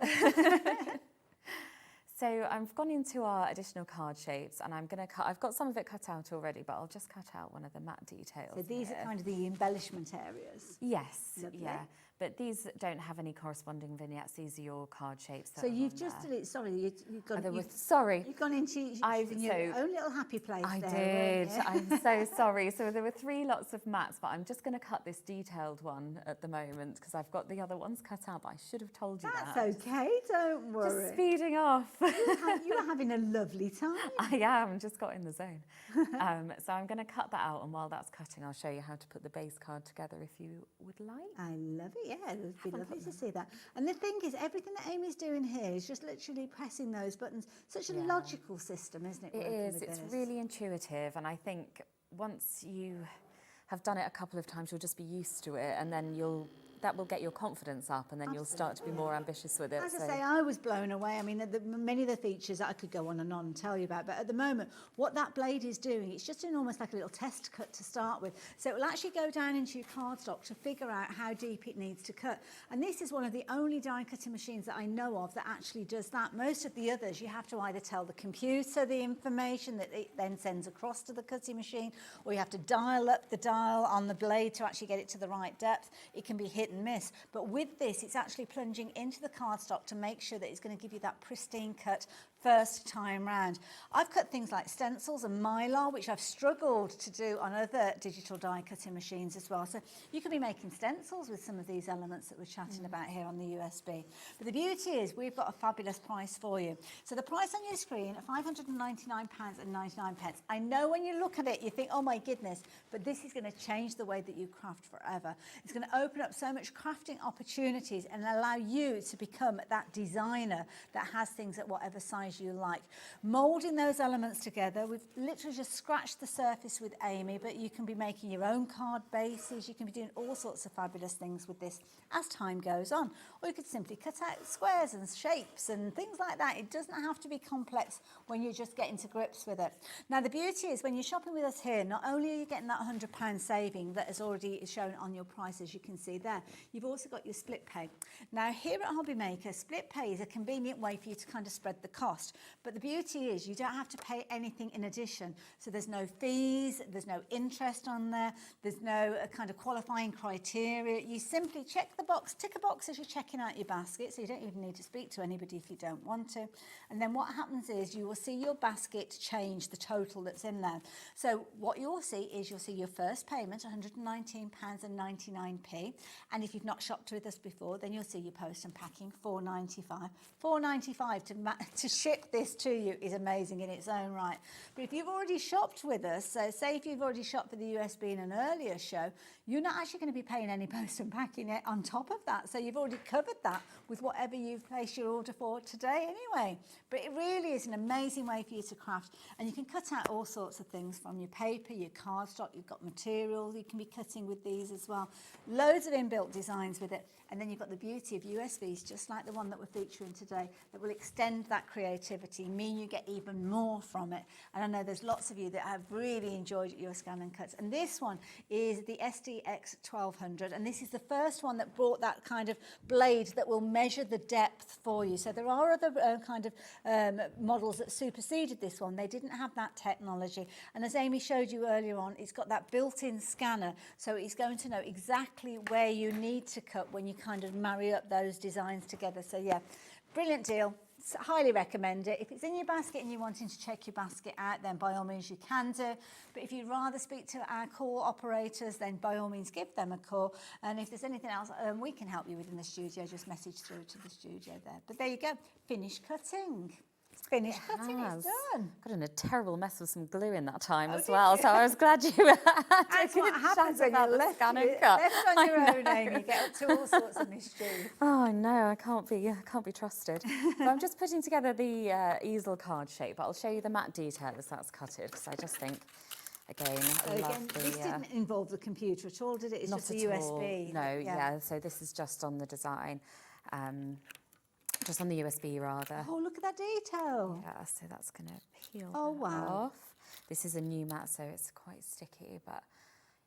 So I've gone into our additional card shapes, and I'm going to cut. I've got some of it cut out already, but I'll just cut out one of the matte details. So these are kind of the embellishment areas. Yes, Lovely. yeah. But these don't have any corresponding vignettes. These are your card shapes. So you've just deleted, sorry, you've gone, sorry. You've gone into your own little happy place I there. did. I'm so sorry. So there were 3 lots of mats, but I'm just going to cut this detailed one at the moment because I've got the other ones cut out, but I should have told you that. That's okay, don't worry. Just speeding off. You are having a lovely time. I am, just got in the zone. So I'm going to cut that out, and while that's cutting, I'll show you how to put the base card together if you would like. I love it, yeah, it would be lovely to see that. And the thing is, everything that Amy's doing here is just literally pressing those buttons. Such a logical system, isn't it? It is, it's really intuitive, and I think once you have done it a couple of times, you'll just be used to it, and then that will get your confidence up, and then you'll start to be more ambitious with it. As I say, I was blown away. I mean, many of the features that I could go on and tell you about, but at the moment, what that blade is doing, it's just doing almost like a little test cut to start with. So it will actually go down into your cardstock to figure out how deep it needs to cut. And this is one of the only die cutting machines that I know of that actually does that. Most of the others, you have to either tell the computer the information that it then sends across to the cutting machine, or you have to dial up the dial on the blade to actually get it to the right depth. It can be hit and miss. But with this, it's actually plunging into the cardstock to make sure that it's going to give you that pristine cut first time round. I've cut things like stencils and mylar, which I've struggled to do on other digital die cutting machines as well. So you can be making stencils with some of these elements that we're chatting about here on the USB. But the beauty is we've got a fabulous price for you. So the price on your screen, £599.99. I know when you look at it, you think, oh my goodness, but this is going to change the way that you craft forever. It's going to open up so much crafting opportunities and allow you to become that designer that has things at whatever size you like. Moulding those elements together, we've literally just scratched the surface with Amy, but you can be making your own card bases, you can be doing all sorts of fabulous things with this as time goes on. Or you could simply cut out squares and shapes and things like that. It doesn't have to be complex when you're just getting to grips with it. Now the beauty is when you're shopping with us here, not only are you getting that £100 saving that is already shown on your price, as you can see there, you've also got your split pay. Now here at HobbyMaker, split pay is a convenient way for you to kind of spread the cost. But the beauty is you don't have to pay anything in addition. So there's no fees, there's no interest on there, there's no kind of qualifying criteria. You simply check the box, tick a box as you're checking out your basket, so you don't even need to speak to anybody if you don't want to. And then what happens is you will see your basket change the total that's in there. So what you'll see is you'll see your first payment, £119.99. And if you've not shopped with us before, then you'll see your post and packing, £4.95. £4.95 to ship this to you is amazing in its own right. But if you've already shopped with us, so say if you've already shopped for the USB in an earlier show, you're not actually going to be paying any post and packing it on top of that. So you've already covered that with whatever you've placed your order for today anyway. But it really is an amazing way for you to craft. And you can cut out all sorts of things from your paper, your cardstock, you've got materials you can be cutting with these as well. Loads of inbuilt designs with it. And then you've got the beauty of USBs, just like the one that we're featuring today, that will extend that creativity, mean you get even more from it. And I know there's lots of you that have really enjoyed your scan and cuts. And this one is the SDX 1200. And this is the first one that brought that kind of blade that will measure the depth for you. So there are other models that superseded this one. They didn't have that technology. And as Amy showed you earlier on, it's got that built-in scanner. So it's going to know exactly where you need to cut when you kind of marry up those designs together. So yeah, brilliant deal. Highly recommend it. If it's in your basket and you're wanting to check your basket out, then by all means you can do. But if you'd rather speak to our call operators, then by all means give them a call. And if there's anything else we can help you with in the studio, just message through to the studio there. But there you go, finished cutting. It's finished cutting, it's done. Got in a terrible mess with some glue in that time as well, so I was glad you had That's what happens when you're left on your own, Amy. You get up to all sorts of mischief. Oh no, I can't be trusted. So I'm just putting together the easel card shape, but I'll show you the matte detail as that's cutted, because I just think, again, I love the... This didn't involve the computer at all, did it? It's not just a USB. No, yeah, so this is just on the design. Just on the USB rather. Oh, look at that detail. Yeah, so that's going to peel wow. off. This is a new mat, so it's quite sticky, but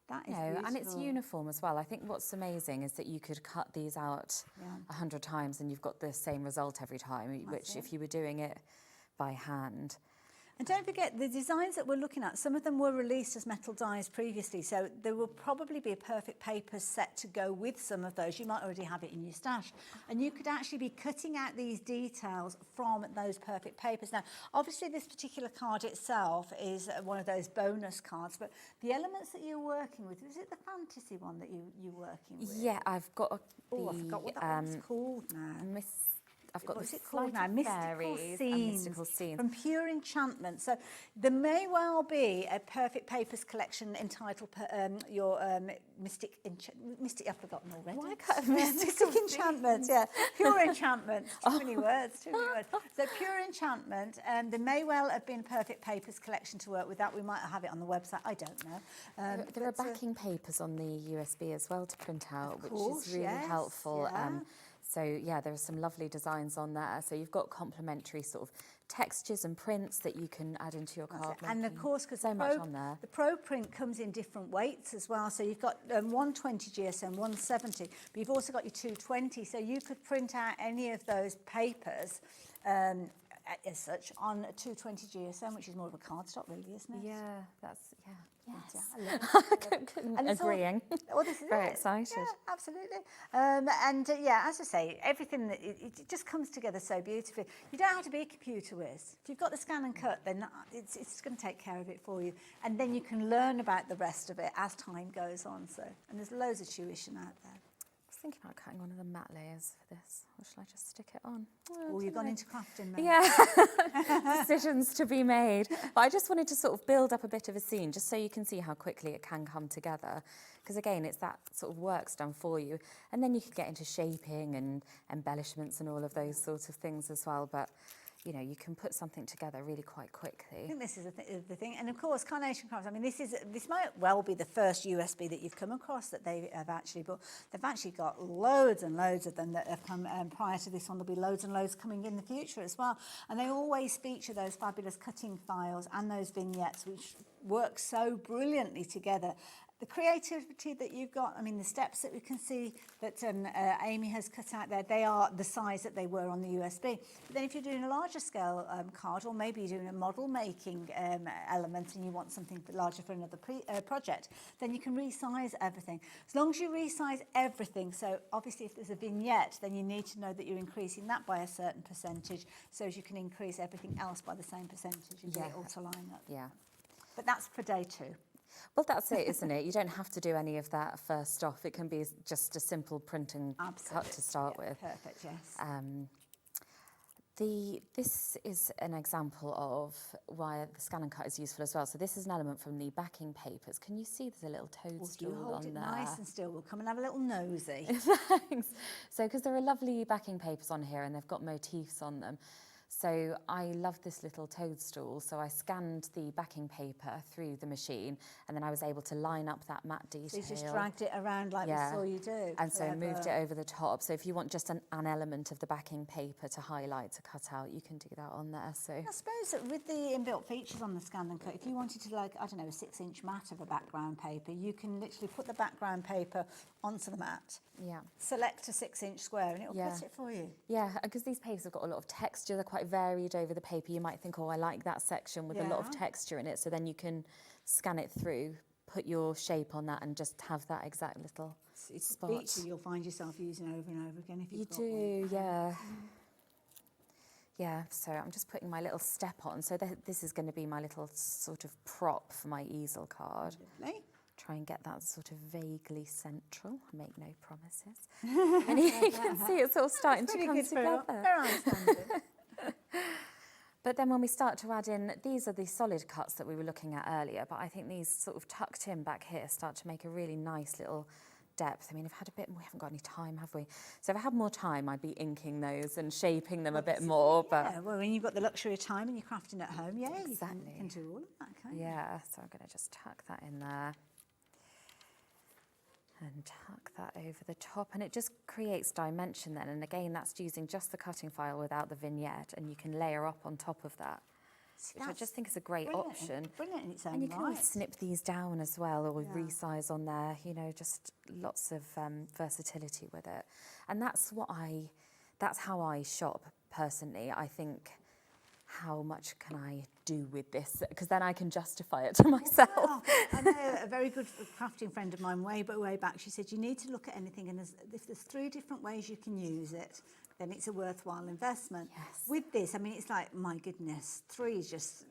that is and it's uniform as well. I think what's amazing is that you could cut these out 100 times and you've got the same result every time, which if you were doing it by hand. And don't forget, the designs that we're looking at, some of them were released as metal dies previously, so there will probably be a perfect paper set to go with some of those. You might already have it in your stash. And you could actually be cutting out these details from those perfect papers. Now, obviously, this particular card itself is one of those bonus cards, but the elements that you're working with, is it the fantasy one that you're working with? Yeah, I've got I forgot what that one's called now. I've got What's the it called now? mystical scenes from Pure Enchantment. So there may well be a perfect papers collection entitled your Mystic. I've forgotten already. Why can't Mystic Enchantment? Yeah, Pure Enchantment. Too many words. Too many words. So Pure Enchantment. There may well have been a perfect papers collection to work with that. We might have it on the website. I don't know. There are backing papers on the USB as well to print out, which is really yes, helpful. yeah. So yeah, there are some lovely designs on there. So you've got complementary sort of textures and prints that you can add into your card. And of course, because so much on there. The Pro print comes in different weights as well. So you've got 120 GSM, 170, but you've also got your 220. So you could print out any of those papers as such on a 220 GSM, which is more of a cardstock, really, isn't it? Yeah, that's Yes. Agreeing. Well, this is very it. excited. Yeah, absolutely. Yeah, as I say, everything it just comes together so beautifully. You don't have to be a computer whiz. If you've got the scan and cut, then it's going to take care of it for you, and then you can learn about the rest of it as time goes on. So, and there's loads of tuition out there. I was thinking about cutting one of the matte layers for this, or shall I just stick it on? Oh, you've gone into crafting mode. Yeah, decisions to be made. But I just wanted to sort of build up a bit of a scene, just so you can see how quickly it can come together. Because again, it's that sort of work's done for you. And then you can get into shaping and embellishments and all of those sorts of things as well. But you know, you can put something together really quite quickly. I think this is the thing. And of course, Carnation Crafts, I mean, this might well be the first USB that you've come across that they have actually, but they've actually got loads and loads of them that have come prior to this one. There'll be loads and loads coming in the future as well. And they always feature those fabulous cutting files and those vignettes, which work so brilliantly together. The creativity that you've got, I mean, the steps that we can see that Amy has cut out there, they are the size that they were on the USB. But then if you're doing a larger scale card, or maybe you're doing a model making element and you want something larger for another project, then you can resize everything. As long as you resize everything, so obviously if there's a vignette, then you need to know that you're increasing that by a certain percentage, so as you can increase everything else by the same percentage and get it all to line up. Yeah. But that's for day 2. Well, that's it, isn't it? You don't have to do any of that first off. It can be just a simple print and cut to start with. Perfect, yes. This is an example of why the scan and cut is useful as well. So this is an element from the backing papers. Can you see there's a little toadstool you hold on it there? nice and still. We'll come and have a little nosy. Thanks. So, because there are lovely backing papers on here and they've got motifs on them. So I love this little toadstool. So I scanned the backing paper through the machine and then I was able to line up that matte detail. So you just dragged it around like we saw you do. And so moved it over the top. So if you want just an element of the backing paper to highlight, to cut out, you can do that on there. So I suppose that with the inbuilt features on the scan and cut, if you wanted to, like, I don't know, a 6-inch mat of a background paper, you can literally put the background paper onto the mat. Yeah. Select a 6-inch square and it'll cut it for you. Yeah, because these papers have got a lot of texture. They're quite varied over the paper. You might think, oh, I like that section with a lot of texture in it. So then you can scan it through, put your shape on that and just have that exact little spot. It's a feature you'll find yourself using over and over again if you've got one. Yeah. Yeah, so I'm just putting my little step on. So this is going to be my little sort of prop for my easel card. Lovely. Try and get that sort of vaguely central. Make no promises. And you can see it's all starting to come together. But then when we start to add in, these are the solid cuts that we were looking at earlier, but I think these sort of tucked in back here start to make a really nice little depth. I mean, I've had a bit more, we haven't got any time, have we? So if I had more time, I'd be inking those and shaping them a bit more. But yeah, well, when you've got the luxury of time and you're crafting at home, exactly. You can do all of that, can't you? Yeah, so I'm going to just tuck that in there. And tuck that over the top, and it just creates dimension then. And again, that's using just the cutting file without the vignette, and you can layer up on top of that, which I just think is a great option. Brilliant in its own and you can always right. snip these down as well, or resize on there. You know, just lots of versatility with it. And that's how I shop personally. I think, how much can I do with this, because then I can justify it to myself. Well, I know a very good crafting friend of mine way back, she said you need to look at anything, and if there's 3 different ways you can use it, then it's a worthwhile investment. Yes. With this, I mean, it's like, my goodness, 3 is just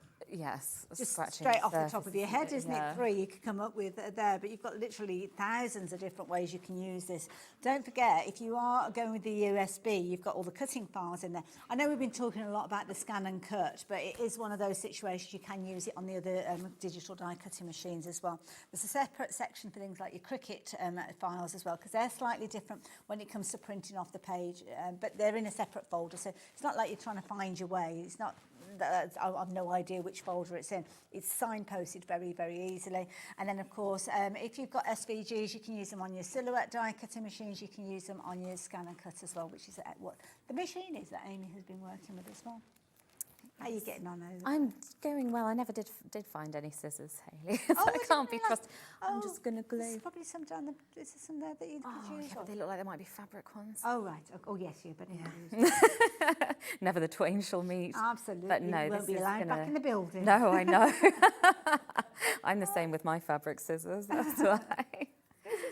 scratching straight off the surface, top of your head, isn't yeah. it? 3 you could come up with there, but you've got literally thousands of different ways you can use this. Don't forget, if you are going with the USB, you've got all the cutting files in there. I know we've been talking a lot about the scan and cut, but it is one of those situations you can use it on the other digital die cutting machines as well. There's a separate section for things like your Cricut files as well, because they're slightly different when it comes to printing off the page, but they're in a separate folder, so it's not like you're trying to find your way. It's not. I've no idea which folder it's in. It's signposted very, very easily. And then, of course, if you've got SVGs, you can use them on your silhouette die cutting machines. You can use them on your scan and cut as well, which is what the machine is that Amy has been working with as well. How are you getting on over there? I'm going well. I never did find any scissors, Hayley. So I can't be trusted. I'm just going to glue. There's probably some down the... Is there some there that you could use? Yeah, but they look like they might be fabric ones. Oh, right. Oh, yes, you better use them. Never the twain shall meet. Absolutely. But no, you won't this be is allowed gonna... back in the building. No, I know. I'm the same with my fabric scissors. That's why.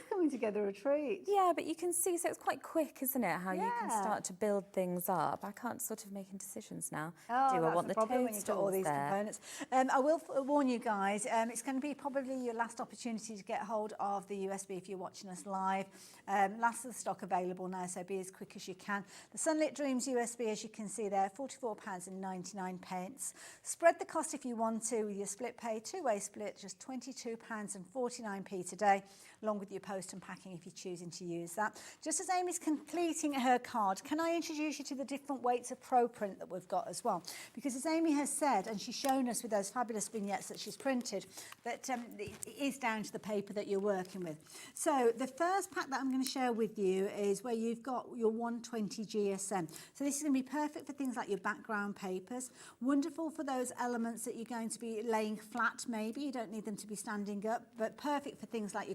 Coming together a treat. Yeah, but you can see, so it's quite quick, isn't it, how you can start to build things up. I can't sort of making decisions now. Do I want the problem when you've got all these components. I will warn you guys, it's going to be probably your last opportunity to get hold of the USB if you're watching us live. Last of the stock available now, so be as quick as you can. The Sunlit Dreams USB, as you can see there, £44.99. Spread the cost if you want to with your split pay, 2-way split, just £22.49 today, along with your post and packing if you're choosing to use that. Just as Amy's completing her card, can I introduce you to the different weights of Pro Print that we've got as well? Because as Amy has said, and she's shown us with those fabulous vignettes that she's printed, that it is down to the paper that you're working with. So the first pack that I'm going to share with you is where you've got your 120 GSM. So this is going to be perfect for things like your background papers, wonderful for those elements that you're going to be laying flat maybe, you don't need them to be standing up, but perfect for things like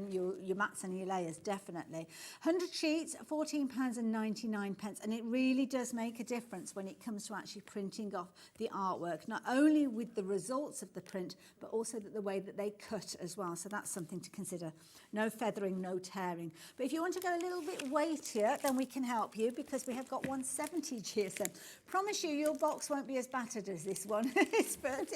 your mats and your layers, definitely. 100 sheets, £14.99, and it really does make a difference when it comes to actually printing off the artwork, not only with the results of the print, but also the way that they cut as well. So that's something to consider. No feathering, no tearing. But if you want to go a little bit weightier, then we can help you, because we have got 170 GSM. Promise you, your box won't be as battered as this one is, but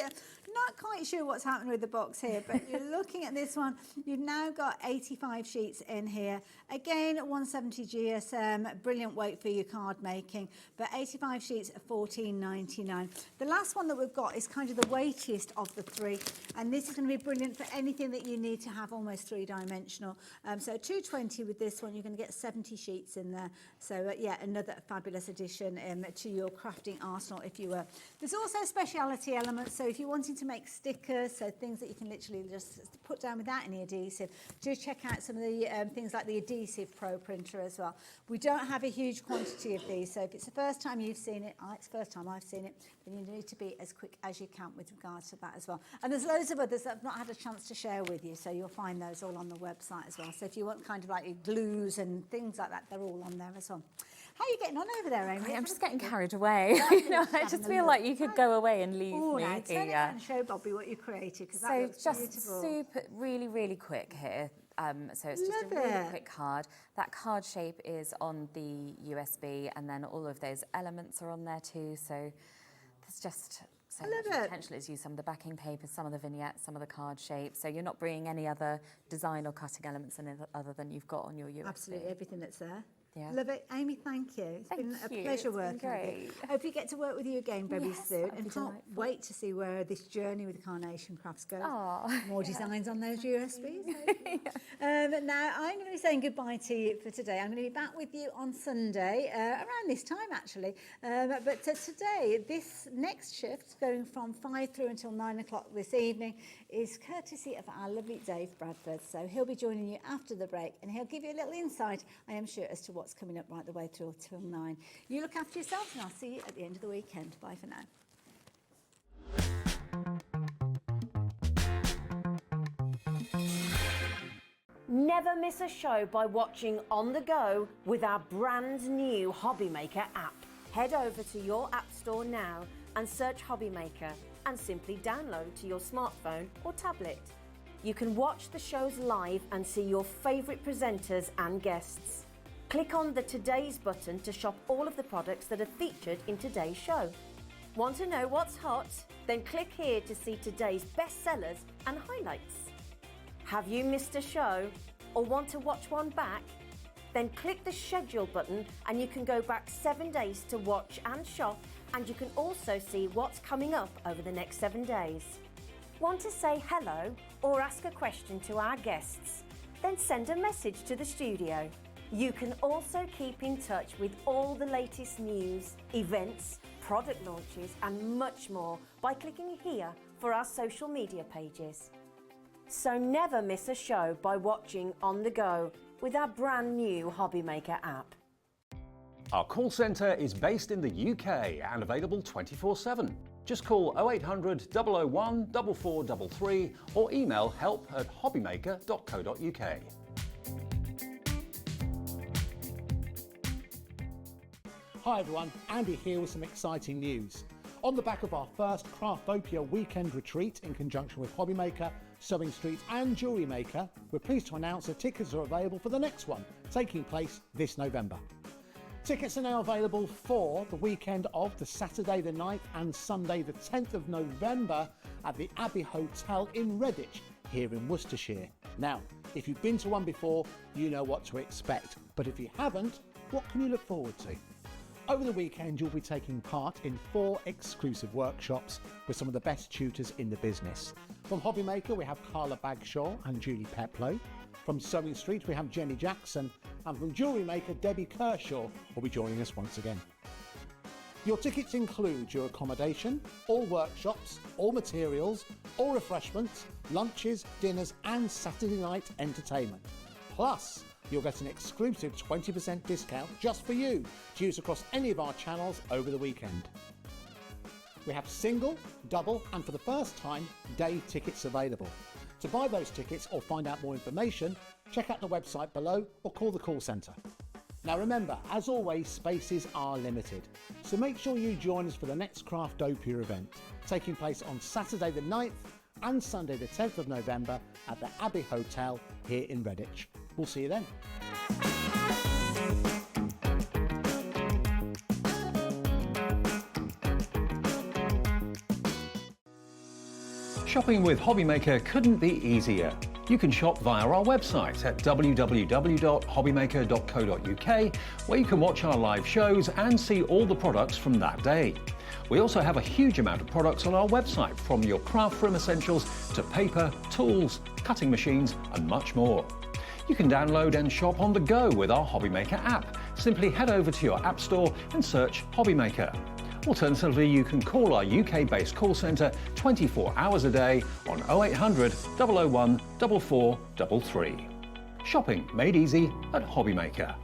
not quite sure what's happening with the box here, but you're looking at this one, you've now got 85 sheets in here. Again, 170 GSM, brilliant weight for your card making, but 85 sheets at £14.99. The last one that we've got is kind of the weightiest of the 3, and this is going to be brilliant for anything that you need to have almost 3-dimensional. So 220 with this one, you're going to get 70 sheets in there. So yeah, another fabulous addition to your crafting arsenal, if you were. There's also speciality elements, so if you're wanting to make stickers, so things that you can literally just put down without any adhesive, do check out some of the things like the Adhesive Pro printer as well. We don't have a huge quantity of these, so if it's the first time you've seen it, it's the first time I've seen it, then you need to be as quick as you can with regards to that as well. And there's loads of others that I've not had a chance to share with you, so you'll find those all on the website as well. So if you want kind of like your glues and things like that, they're all on there as well. How are you getting on over there, Amy? I'm just getting carried away. You know, I just feel like you could go away and leave me now, turn it here. around and show Bobby what you created, because that looks just beautiful. super, really quick here. So it's just a really quick card. That card shape is on the USB, and then all of those elements are on there too. So there's just so much potential. It's used some of the backing paper, some of the vignettes, some of the card shapes. So you're not bringing any other design or cutting elements in other than you've got on your USB. Absolutely, everything that's there. Yeah. Love it. Amy, thank you. It's been a pleasure working with you. Hope you get to work with you again very soon. And can't wait to see where this journey with Carnation Crafts goes. More designs on those USBs. Now, I'm going to be saying goodbye to you for today. I'm going to be back with you on Sunday, around this time actually. But today, this next shift, going from 5 through until 9 o'clock this evening, is courtesy of our lovely Dave Bradford. So he'll be joining you after the break, and he'll give you a little insight, I am sure, as to what's coming up right the way through till 9. You look after yourselves, and I'll see you at the end of the weekend. Bye for now. Never miss a show by watching on the go with our brand new HobbyMaker app. Head over to your app store now and search HobbyMaker and simply download to your smartphone or tablet. You can watch the shows live and see your favourite presenters and guests. Click on the Today's button to shop all of the products that are featured in today's show. Want to know what's hot? Then click here to see today's bestsellers and highlights. Have you missed a show or want to watch one back? Then click the schedule button and you can go back 7 days to watch and shop, and you can also see what's coming up over the next 7 days. Want to say hello or ask a question to our guests? Then send a message to the studio. You can also keep in touch with all the latest news, events, product launches and much more by clicking here for our social media pages. So never miss a show by watching on the go with our brand new HobbyMaker app. Our call centre is based in the UK and available 24/7. Just call 0800 001 4433 or email help@hobbymaker.co.uk. Hi everyone, Andy here with some exciting news. On the back of our first Craftopia weekend retreat in conjunction with HobbyMaker, Sewing Street and Jewellery Maker, we're pleased to announce that tickets are available for the next one, taking place this November. Tickets are now available for the weekend of the Saturday the 9th and Sunday the 10th of November at the Abbey Hotel in Redditch, here in Worcestershire. Now, if you've been to one before, you know what to expect, but if you haven't, what can you look forward to? Over the weekend, you'll be taking part in 4 exclusive workshops with some of the best tutors in the business. From HobbyMaker, we have Carla Bagshaw and Julie Peplow. From Sewing Street, we have Jenny Jackson. And from Jewellery Maker, Debbie Kershaw will be joining us once again. Your tickets include your accommodation, all workshops, all materials, all refreshments, lunches, dinners and Saturday night entertainment. Plus, you'll get an exclusive 20% discount just for you to use across any of our channels over the weekend. We have single, double and for the first time, day tickets available. To buy those tickets or find out more information, check out the website below or call the call centre. Now remember, as always, spaces are limited, so make sure you join us for the next Craftopia event, taking place on Saturday the 9th and Sunday the 10th of November at the Abbey Hotel here in Redditch. We'll see you then. Shopping with HobbyMaker couldn't be easier. You can shop via our website at www.hobbymaker.co.uk, where you can watch our live shows and see all the products from that day. We also have a huge amount of products on our website, from your craft room essentials to paper, tools, cutting machines and much more. You can download and shop on the go with our HobbyMaker app. Simply head over to your app store and search HobbyMaker. Alternatively, you can call our UK-based call centre 24 hours a day on 0800 001 4433. Shopping made easy at HobbyMaker.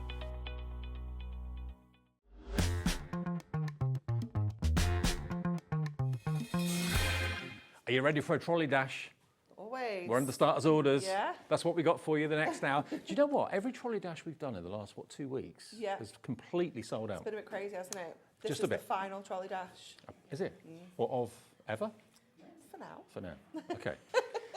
Are you ready for a trolley dash? Always. We're on the starters orders. Yeah. That's what we got for you the next hour. Do you know what? Every trolley dash we've done in the last, 2 weeks is completely sold out. It's been a bit crazy, hasn't it? This Just is a bit. The final trolley dash. Is it? Or of ever? For now. For now. Okay.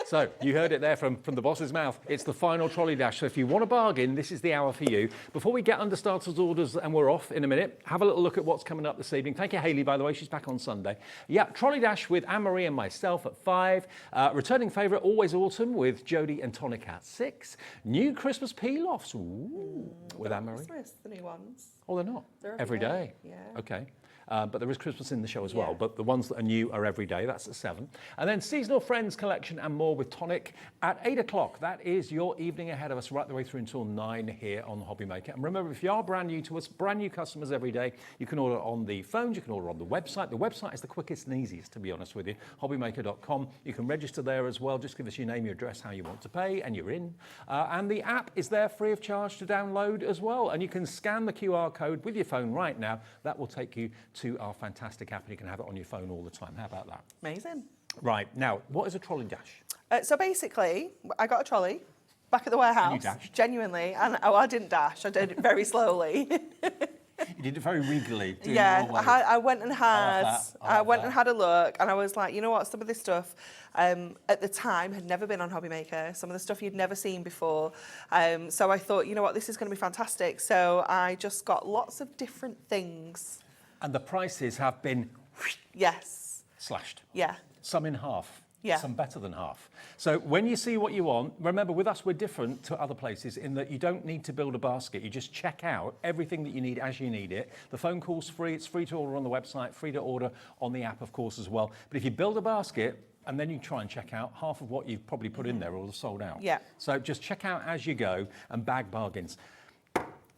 So you heard it there from the boss's mouth. It's the final trolley dash. So if you want a bargain, this is the hour for you. Before we get under starters orders and we're off in a minute, have a little look at what's coming up this evening. Thank you, Hayley, by the way. She's back on Sunday. Yeah, trolley dash with Anne-Marie and myself at 5. Returning favourite, Always Autumn with Jodie and Tonic at 6. New Christmas peel-offs with Anne-Marie. Christmas, the new ones. Oh, they're not? They're every day. Yeah. Okay. But there is Christmas in the show as well, but the ones that are new are every day. That's at 7. And then Seasonal Friends collection and more with Tonic at 8 o'clock. That is your evening ahead of us right the way through until 9 here on HobbyMaker. And remember, if you are brand new to us, brand new customers every day, you can order on the phones, you can order on the website. The website is the quickest and easiest, to be honest with you, hobbymaker.com. You can register there as well. Just give us your name, your address, how you want to pay, and you're in. And the app is there free of charge to download as well. And you can scan the QR code with your phone right now. That will take you to our fantastic app, and you can have it on your phone all the time. How about that? Amazing. Right, now, what is a trolley dash? So basically, I got a trolley back at the warehouse. And you dashed? Genuinely. And I didn't dash. I did it very slowly. You did it very regally. Yeah, I went and had a look, and I was like, you know what, some of this stuff at the time had never been on HobbyMaker. Some of the stuff you'd never seen before. So I thought, you know what, this is going to be fantastic. So I just got lots of different things. And the prices have been slashed. Yeah. Some in half. Yeah. Some better than half. So when you see what you want, remember with us we're different to other places in that you don't need to build a basket. You just check out everything that you need as you need it. The phone call's free. It's free to order on the website, free to order on the app, of course, as well. But if you build a basket and then you try and check out, half of what you've probably put in there will have sold out. Yeah. So just check out as you go and bag bargains.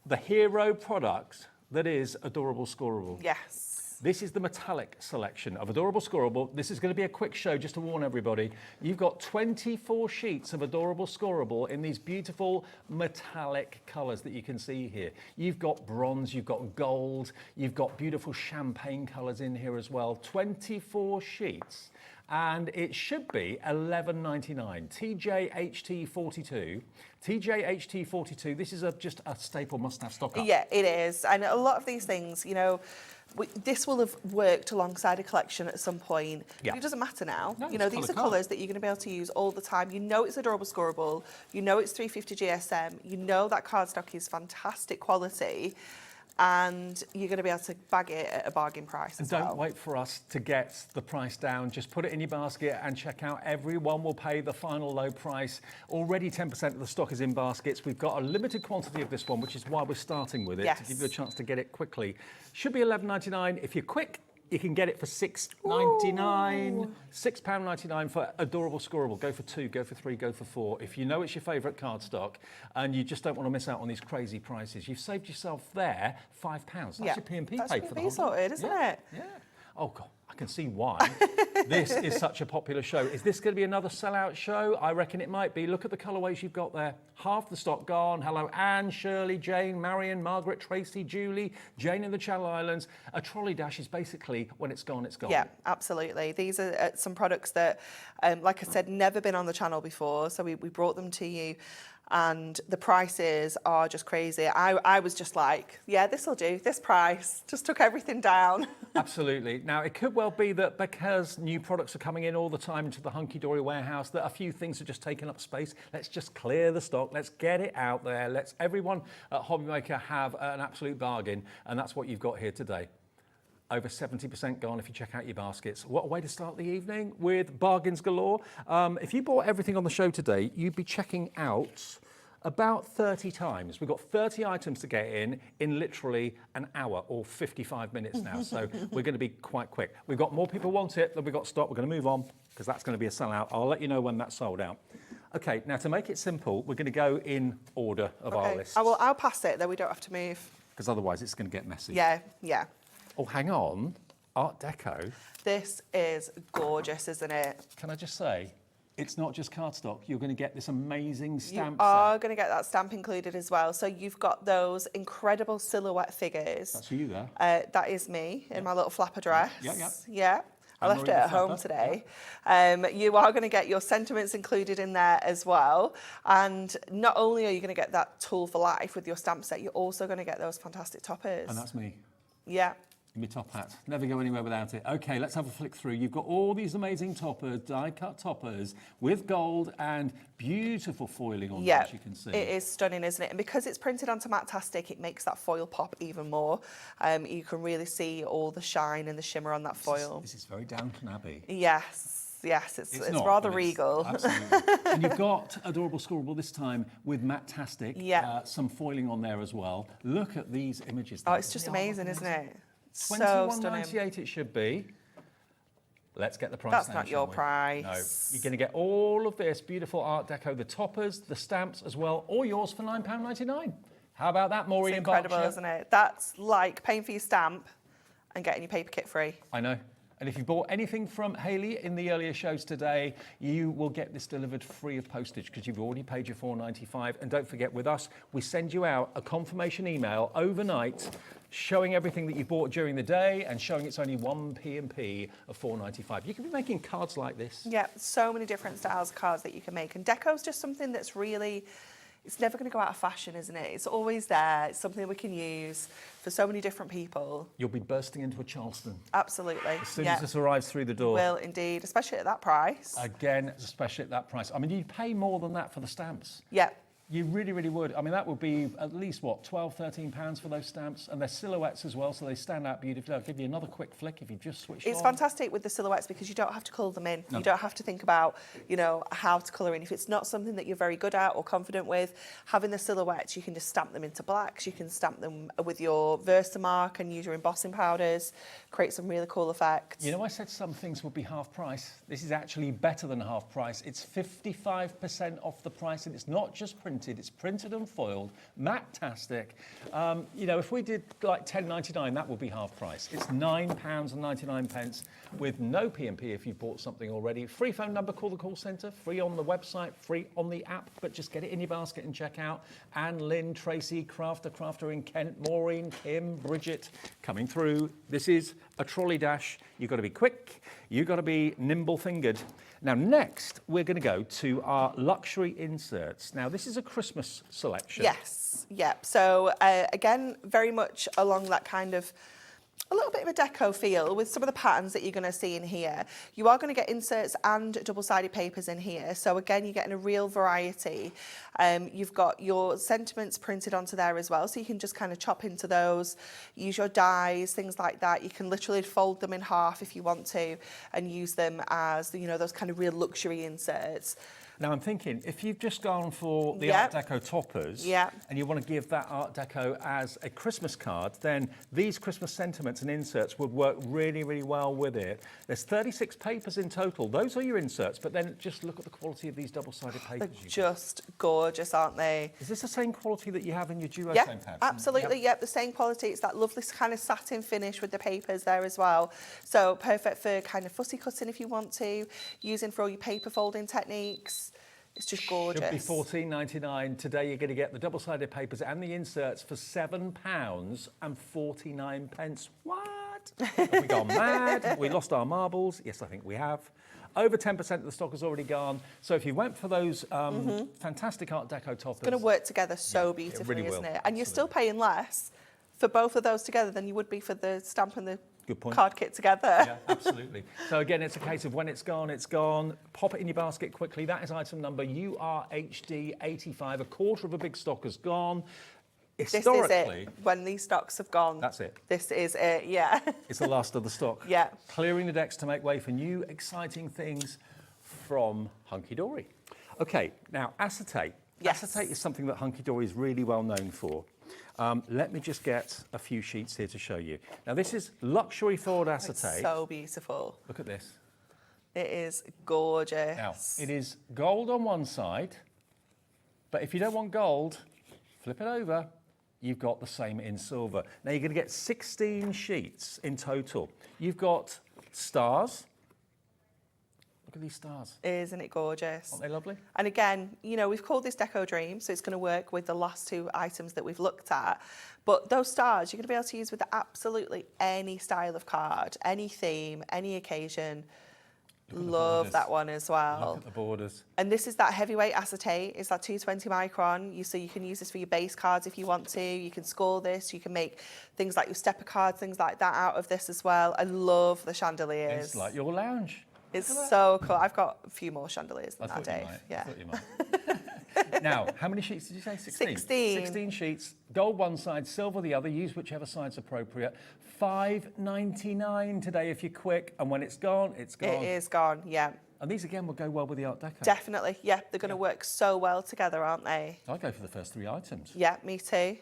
The hero product that is Adorable Scoreable. Yes. This is the metallic selection of Adorable Scoreable. This is going to be a quick show just to warn everybody. You've got 24 sheets of Adorable Scoreable in these beautiful metallic colours that you can see here. You've got bronze, you've got gold, you've got beautiful champagne colours in here as well. 24 sheets. And it should be $11.99. TJHT42. TJHT42, this is just a staple must-have stock up. Yeah, it is. And a lot of these things, you know, this will have worked alongside a collection at some point. Yeah. It doesn't matter now. No, you know, these are colours that you're going to be able to use all the time. You know it's Adorable Scoreable. You know it's 350 GSM. You know that cardstock is fantastic quality. And you're going to be able to bag it at a bargain price as well. Don't wait for us to get the price down. Just put it in your basket and check out. Everyone will pay the final low price. Already 10% of the stock is in baskets. We've got a limited quantity of this one, which is why we're starting with it, to give you a chance to get it quickly. Should be $11.99. If you're quick, you can get it for £6.99. £6.99 for Adorable Scoreable. Go for 2, go for 3, go for 4. If you know it's your favourite cardstock and you just don't want to miss out on these crazy prices, you've saved yourself there £5. That's your P&P paid for the whole sorted, isn't it? Yeah. Oh, God, I can see why this is such a popular show. Is this going to be another sellout show? I reckon it might be. Look at the colourways you've got there. Half the stock gone. Hello, Anne, Shirley, Jane, Marion, Margaret, Tracy, Julie, Jane in the Channel Islands. A trolley dash is basically, when it's gone, it's gone. Yeah, absolutely. These are some products that, like I said, never been on the channel before. So we brought them to you. And the prices are just crazy. I was just like, yeah, this will do, this price. Just took everything down. Absolutely. Now, it could well be that because new products are coming in all the time into the Hunkydory warehouse, that a few things are just taking up space. Let's just clear the stock. Let's get it out there. Let's everyone at HobbyMaker have an absolute bargain. And that's what you've got here today. Over 70% gone if you check out your baskets. What a way to start the evening with bargains galore. If you bought everything on the show today, you'd be checking out about 30 times. We've got 30 items to get in literally an hour or 55 minutes now. So we're going to be quite quick. We've got more people want it than we've got stock. We're going to move on because that's going to be a sellout. I'll let you know when that's sold out. Okay, now to make it simple, we're going to go in order of our list. I'll pass it, then we don't have to move. Because otherwise it's going to get messy. Yeah, yeah. Oh, hang on. Art Deco. This is gorgeous, isn't it? Can I just say, it's not just cardstock. You're going to get this amazing stamp You are going to get that stamp included as well. So you've got those incredible silhouette figures. That's you there. That is me in my little flapper dress. Yeah. Yeah. I left it at home today. You are going to get your sentiments included in there as well. And not only are you going to get that tool for life with your stamp set, you're also going to get those fantastic toppers. And that's me. Yeah. My top hat. Never go anywhere without it. Okay, let's have a flick through. You've got all these amazing toppers, die-cut toppers with gold and beautiful foiling on them, as you can see. It is stunning, isn't it? And because it's printed onto Matte-tastic, it makes that foil pop even more. You can really see all the shine and the shimmer on that foil. This is very Downton Abbey. Yes, it's not, rather regal. Absolutely. And you've got Adorable Scoreable this time with Matte-tastic. Yeah. Some foiling on there as well. Look at these images. Oh, it's just amazing, isn't it? $21.98 it should be. Let's get the price That's down, not your shall we? price. No, you're going to get all of this beautiful Art Deco, the toppers, the stamps as well, all yours for £9.99. How about that, Maureen? It's incredible, isn't it? That's like paying for your stamp and getting your paper kit free. I know. And if you bought anything from Hayley in the earlier shows today, you will get this delivered free of postage because you've already paid your $4.95. And don't forget, with us, we send you out a confirmation email overnight showing everything that you bought during the day and showing it's only one P&P of $4.95. You can be making cards like this. Yeah, so many different styles of cards that you can make. And deco's just something that's really, it's never going to go out of fashion, isn't it? It's always there. It's something we can use for so many different people. You'll be bursting into a Charleston. Absolutely. As soon as this arrives through the door. Will indeed, especially at that price. Again, especially at that price. I mean, you'd pay more than that for the stamps. Yeah. You really, really would. I mean, that would be at least, what, 12, 13 pounds for those stamps? And they're silhouettes as well, so they stand out beautifully. I'll give you another quick flick if you just switch It's on. fantastic with the silhouettes because you don't have to colour them in. No. You don't have to think about, you know, how to colour in. If it's not something that you're very good at or confident with, having the silhouettes, you can just stamp them into blacks. You can stamp them with your Versamark and use your embossing powders, create some really cool effects. You know, I said some things would be half price. This is actually better than half price. It's 55% off the price, and it's not just printed, it's printed and foiled, matte-tastic. You know, if we did like £10.99, that would be half price. It's £9.99 with no P&P if you bought something already. Free phone number, call the call centre, free on the website, free on the app, but just get it in your basket and check out. Anne, Lynn, Tracy, Crafter in Kent, Maureen, Kim, Bridget, coming through. This is a trolley dash. You've got to be quick, you've got to be nimble-fingered. Now, next, we're going to go to our luxury inserts. Now, this is a Christmas selection. Yes, yep. So, again, very much along that kind of a little bit of a deco feel with some of the patterns that you're going to see in here. You are going to get inserts and double-sided papers in here. So again, you're getting a real variety. You've got your sentiments printed onto there as well. So you can just kind of chop into those, use your dies, things like that. You can literally fold them in half if you want to and use them as, you know, those kind of real luxury inserts. Now, I'm thinking, if you've just gone for the Art Deco toppers and you want to give that Art Deco as a Christmas card, then these Christmas sentiments and inserts would work really, really well with it. There's 36 papers in total. Those are your inserts, but then just look at the quality of these double-sided papers. They're just gorgeous, aren't they? Is this the same quality that you have in your duo Yeah, pads? absolutely. Yep, the same quality. It's that lovely kind of satin finish with the papers there as well. So perfect for kind of fussy cutting if you want to, using for all your paper folding techniques. It's just gorgeous. Should be $14.99. Today you're going to get the double-sided papers and the inserts for £7.49. What? Have we gone mad? Have we lost our marbles? Yes, I think we have. Over 10% of the stock has already gone. So if you went for those fantastic Art Deco toppers... It's going to work together so beautifully, really isn't it? And you're still paying less for both of those together than you would be for the stamp and the card kit together. Yeah, absolutely. So again, it's a case of when it's gone, it's gone. Pop it in your basket quickly. That is item number URHD85. A quarter of a big stock has gone. Historically, this is it. When these stocks have gone, that's it. This is it, yeah. It's the last of the stock. Yeah. Clearing the decks to make way for new, exciting things from Hunkydory. Okay, now acetate. Yes. Acetate is something that Hunkydory is really well known for. Let me just get a few sheets here to show you. Now, this is luxury foiled acetate. It's so beautiful. Look at this. It is gorgeous. Now, it is gold on one side, but if you don't want gold, flip it over. You've got the same in silver. Now, you're going to get 16 sheets in total. You've got stars. Look at these stars. Isn't it gorgeous? Aren't they lovely? And again, you know, we've called this Deco Dream, so it's going to work with the last two items that we've looked at. But those stars, you're going to be able to use with absolutely any style of card, any theme, any occasion. Love that one as well. Look at the borders. And this is that heavyweight acetate. It's that 220 micron. So you can use this for your base cards if you want to. You can score this. You can make things like your stepper cards, things like that out of this as well. I love the chandeliers. It's like your lounge. It's so cool. I've got a few more chandeliers than that, Dave. Yeah. I thought you might. Now, how many sheets did you say? 16? 16 sheets. Gold one side, silver the other. Use whichever side's appropriate. $5.99 today if you're quick. And when it's gone, it's gone. It is gone, yeah. And these, again, will go well with the Art Deco. Definitely, yeah. They're going to work so well together, aren't they? I'd go for the first three items. Yeah, me too.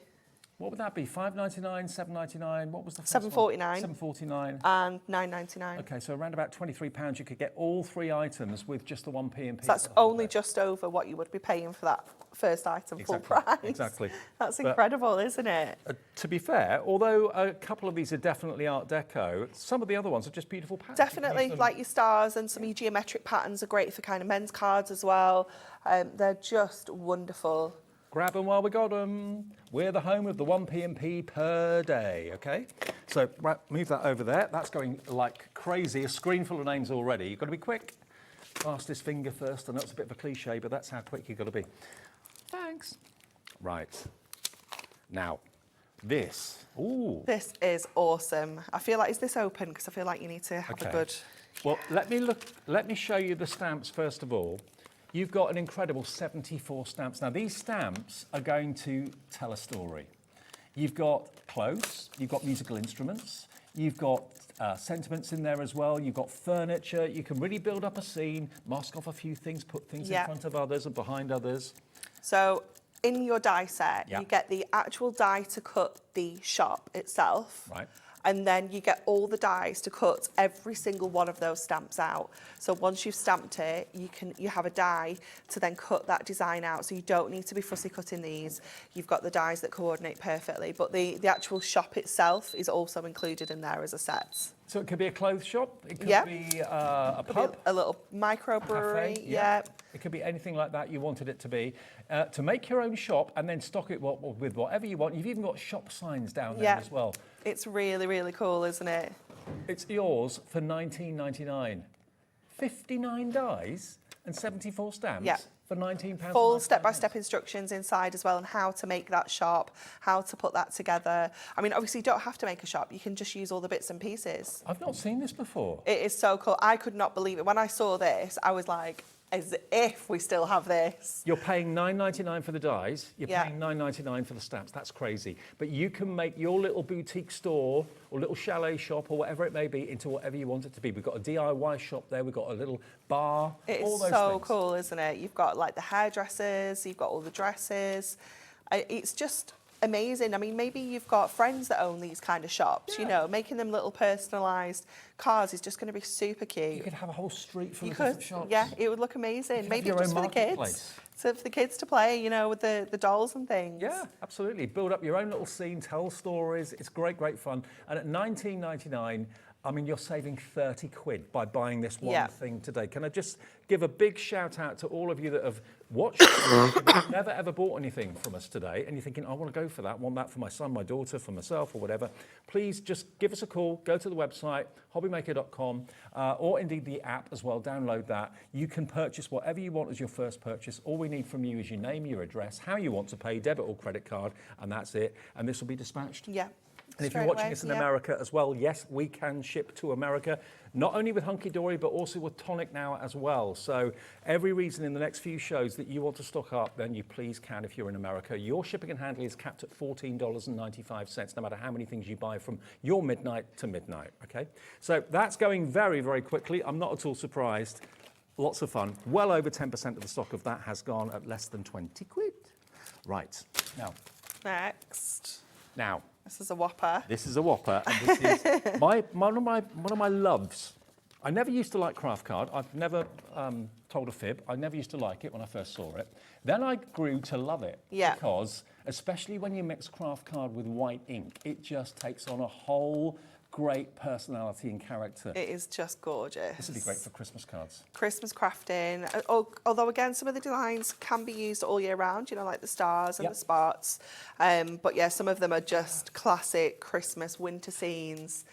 What would that be? $5.99, $7.99? What was the first $7.49. $7.49. And $9.99. Okay, so around about £23, you could get all three items with just the one P&P. So that's only just over what you would be paying for that first item, full price. Exactly. That's incredible, isn't it? To be fair, although a couple of these are definitely Art Deco, some of the other ones are just beautiful patterns. Definitely, like your stars and some of your geometric patterns are great for kind of men's cards as well. They're just wonderful. Grab them while we got them. We're the home of the one P&P per day, okay? So right, move that over there. That's going like crazy. A screen full of names already. You've got to be quick. Fastest finger first. I know it's a bit of a cliche, but that's how quick you've got to be. Thanks. Right. Now, this. Ooh. This is awesome. I feel like, is this open? Because I feel like you need to have a good... Well, let me show you the stamps first of all. You've got an incredible 74 stamps. Now, these stamps are going to tell a story. You've got clothes, you've got musical instruments, you've got sentiments in there as well, you've got furniture. You can really build up a scene, mask off a few things, put things in front of others and behind others. So in your die set, you get the actual die to cut the shop itself. Right. And then you get all the dies to cut every single one of those stamps out. So once you've stamped it, you have a die to then cut that design out. So you don't need to be fussy cutting these. You've got the dies that coordinate perfectly. But the actual shop itself is also included in there as a set. So it could be a clothes shop, it could be a pub. A little microbrewery, cafe, It could be anything like that you wanted it to be. To make your own shop and then stock it with whatever you want. You've even got shop signs down there as well. It's really, really cool, isn't it? It's yours for $19.99. 59 dies and 74 stamps for £19. Full step-by-step instructions inside as well on how to make that shop, how to put that together. I mean, obviously you don't have to make a shop. You can just use all the bits and pieces. I've not seen this before. It is so cool. I could not believe it. When I saw this, I was like, as if we still have this. You're paying $9.99 for the dies, you're paying $9.99 for the stamps. That's crazy. But you can make your little boutique store or little chalet shop or whatever it may be into whatever you want it to be. We've got a DIY shop there, we've got a little bar, all those It's so things. cool, isn't it? You've got like the hairdressers, you've got all the dresses. It's just amazing. I mean, maybe you've got friends that own these kind of shops, you know, making them little personalised cards is just going to be super cute. You could have a whole street full of different shops. Yeah, it would look amazing. Maybe just for the kids. So for the kids to play, you know, with the dolls and things. Yeah, absolutely. Build up your own little scene, tell stories. It's great, great fun. And at $19.99, I mean, you're saving 30 quid by buying this one thing today. Can I just give a big shout out to all of you that have watched, never ever bought anything from us today, and you're thinking, I want to go for that, want that for my son, my daughter, for myself, or whatever. Please just give us a call, go to the website, hobbymaker.com, or indeed the app as well, download that. You can purchase whatever you want as your first purchase. All we need from you is your name, your address, how you want to pay, debit or credit card, and that's it. And this will be dispatched. Yeah. And if you're watching us in America as well, yes, we can ship to America, not only with Hunkydory, but also with Tonic now as well. So every reason in the next few shows that you want to stock up, then you please can if you're in America. Your shipping and handling is capped at $14.95, no matter how many things you buy from your midnight to midnight, okay? So that's going very, very quickly. I'm not at all surprised. Lots of fun. Well over 10% of the stock of that has gone at less than 20 quid. Right, now. Next. Now. This is a whopper. This is a whopper, and this is one of my loves. I never used to like craft card. I've never told a fib. I never used to like it when I first saw it. Then I grew to love it. Yeah. Because, especially when you mix craft card with white ink, it just takes on a whole great personality and character. It is just gorgeous. This would be great for Christmas cards. Christmas crafting. Although, again, some of the designs can be used all year round, you know, like the stars and the spots. But yeah, some of them are just classic Christmas winter scenes.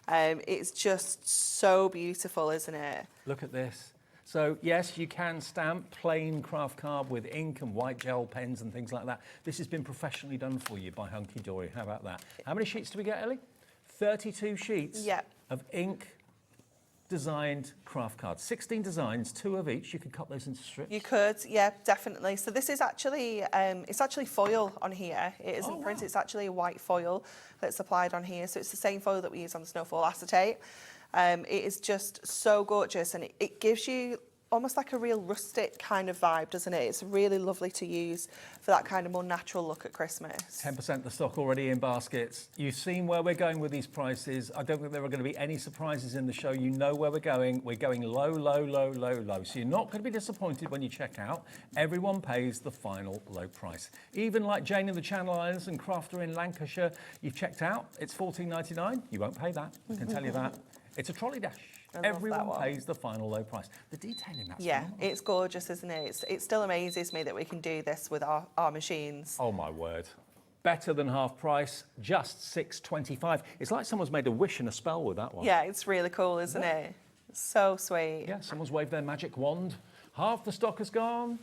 It's just so beautiful, isn't it? Look at this. So yes, you can stamp plain craft card with ink and white gel pens and things like that. This has been professionally done for you by Hunkydory. How about that? How many sheets do we get, Ellie? 32 sheets of ink designed craft cards. 16 designs, 2 of each. You could cut those into strips. You could, yeah, definitely. So this is actually, it's actually foil on here. It isn't printed, it's actually a white foil that's applied on here. So it's the same foil that we use on the snowfall acetate. It is just so gorgeous, and it gives you almost like a real rustic kind of vibe, doesn't it? It's really lovely to use for that kind of more natural look at Christmas. 10% of the stock already in baskets. You've seen where we're going with these prices. I don't think there are going to be any surprises in the show. You know where we're going. We're going low, low, low, low, low. So you're not going to be disappointed when you check out. Everyone pays the final low price. Even like Jane in the Channel Islands and Crafter in Lancashire, you've checked out. It's $14.99. You won't pay that. I can tell you that. It's a trolley dash. Everyone pays the final low price. The detailing, that's phenomenal. It's gorgeous, isn't it? It still amazes me that we can do this with our machines. Oh my word. Better than half price, just $6.25. It's like someone's made a wish and a spell with that one. Yeah, it's really cool, isn't it? It's so sweet. Yeah, someone's waved their magic wand. Half the stock has gone.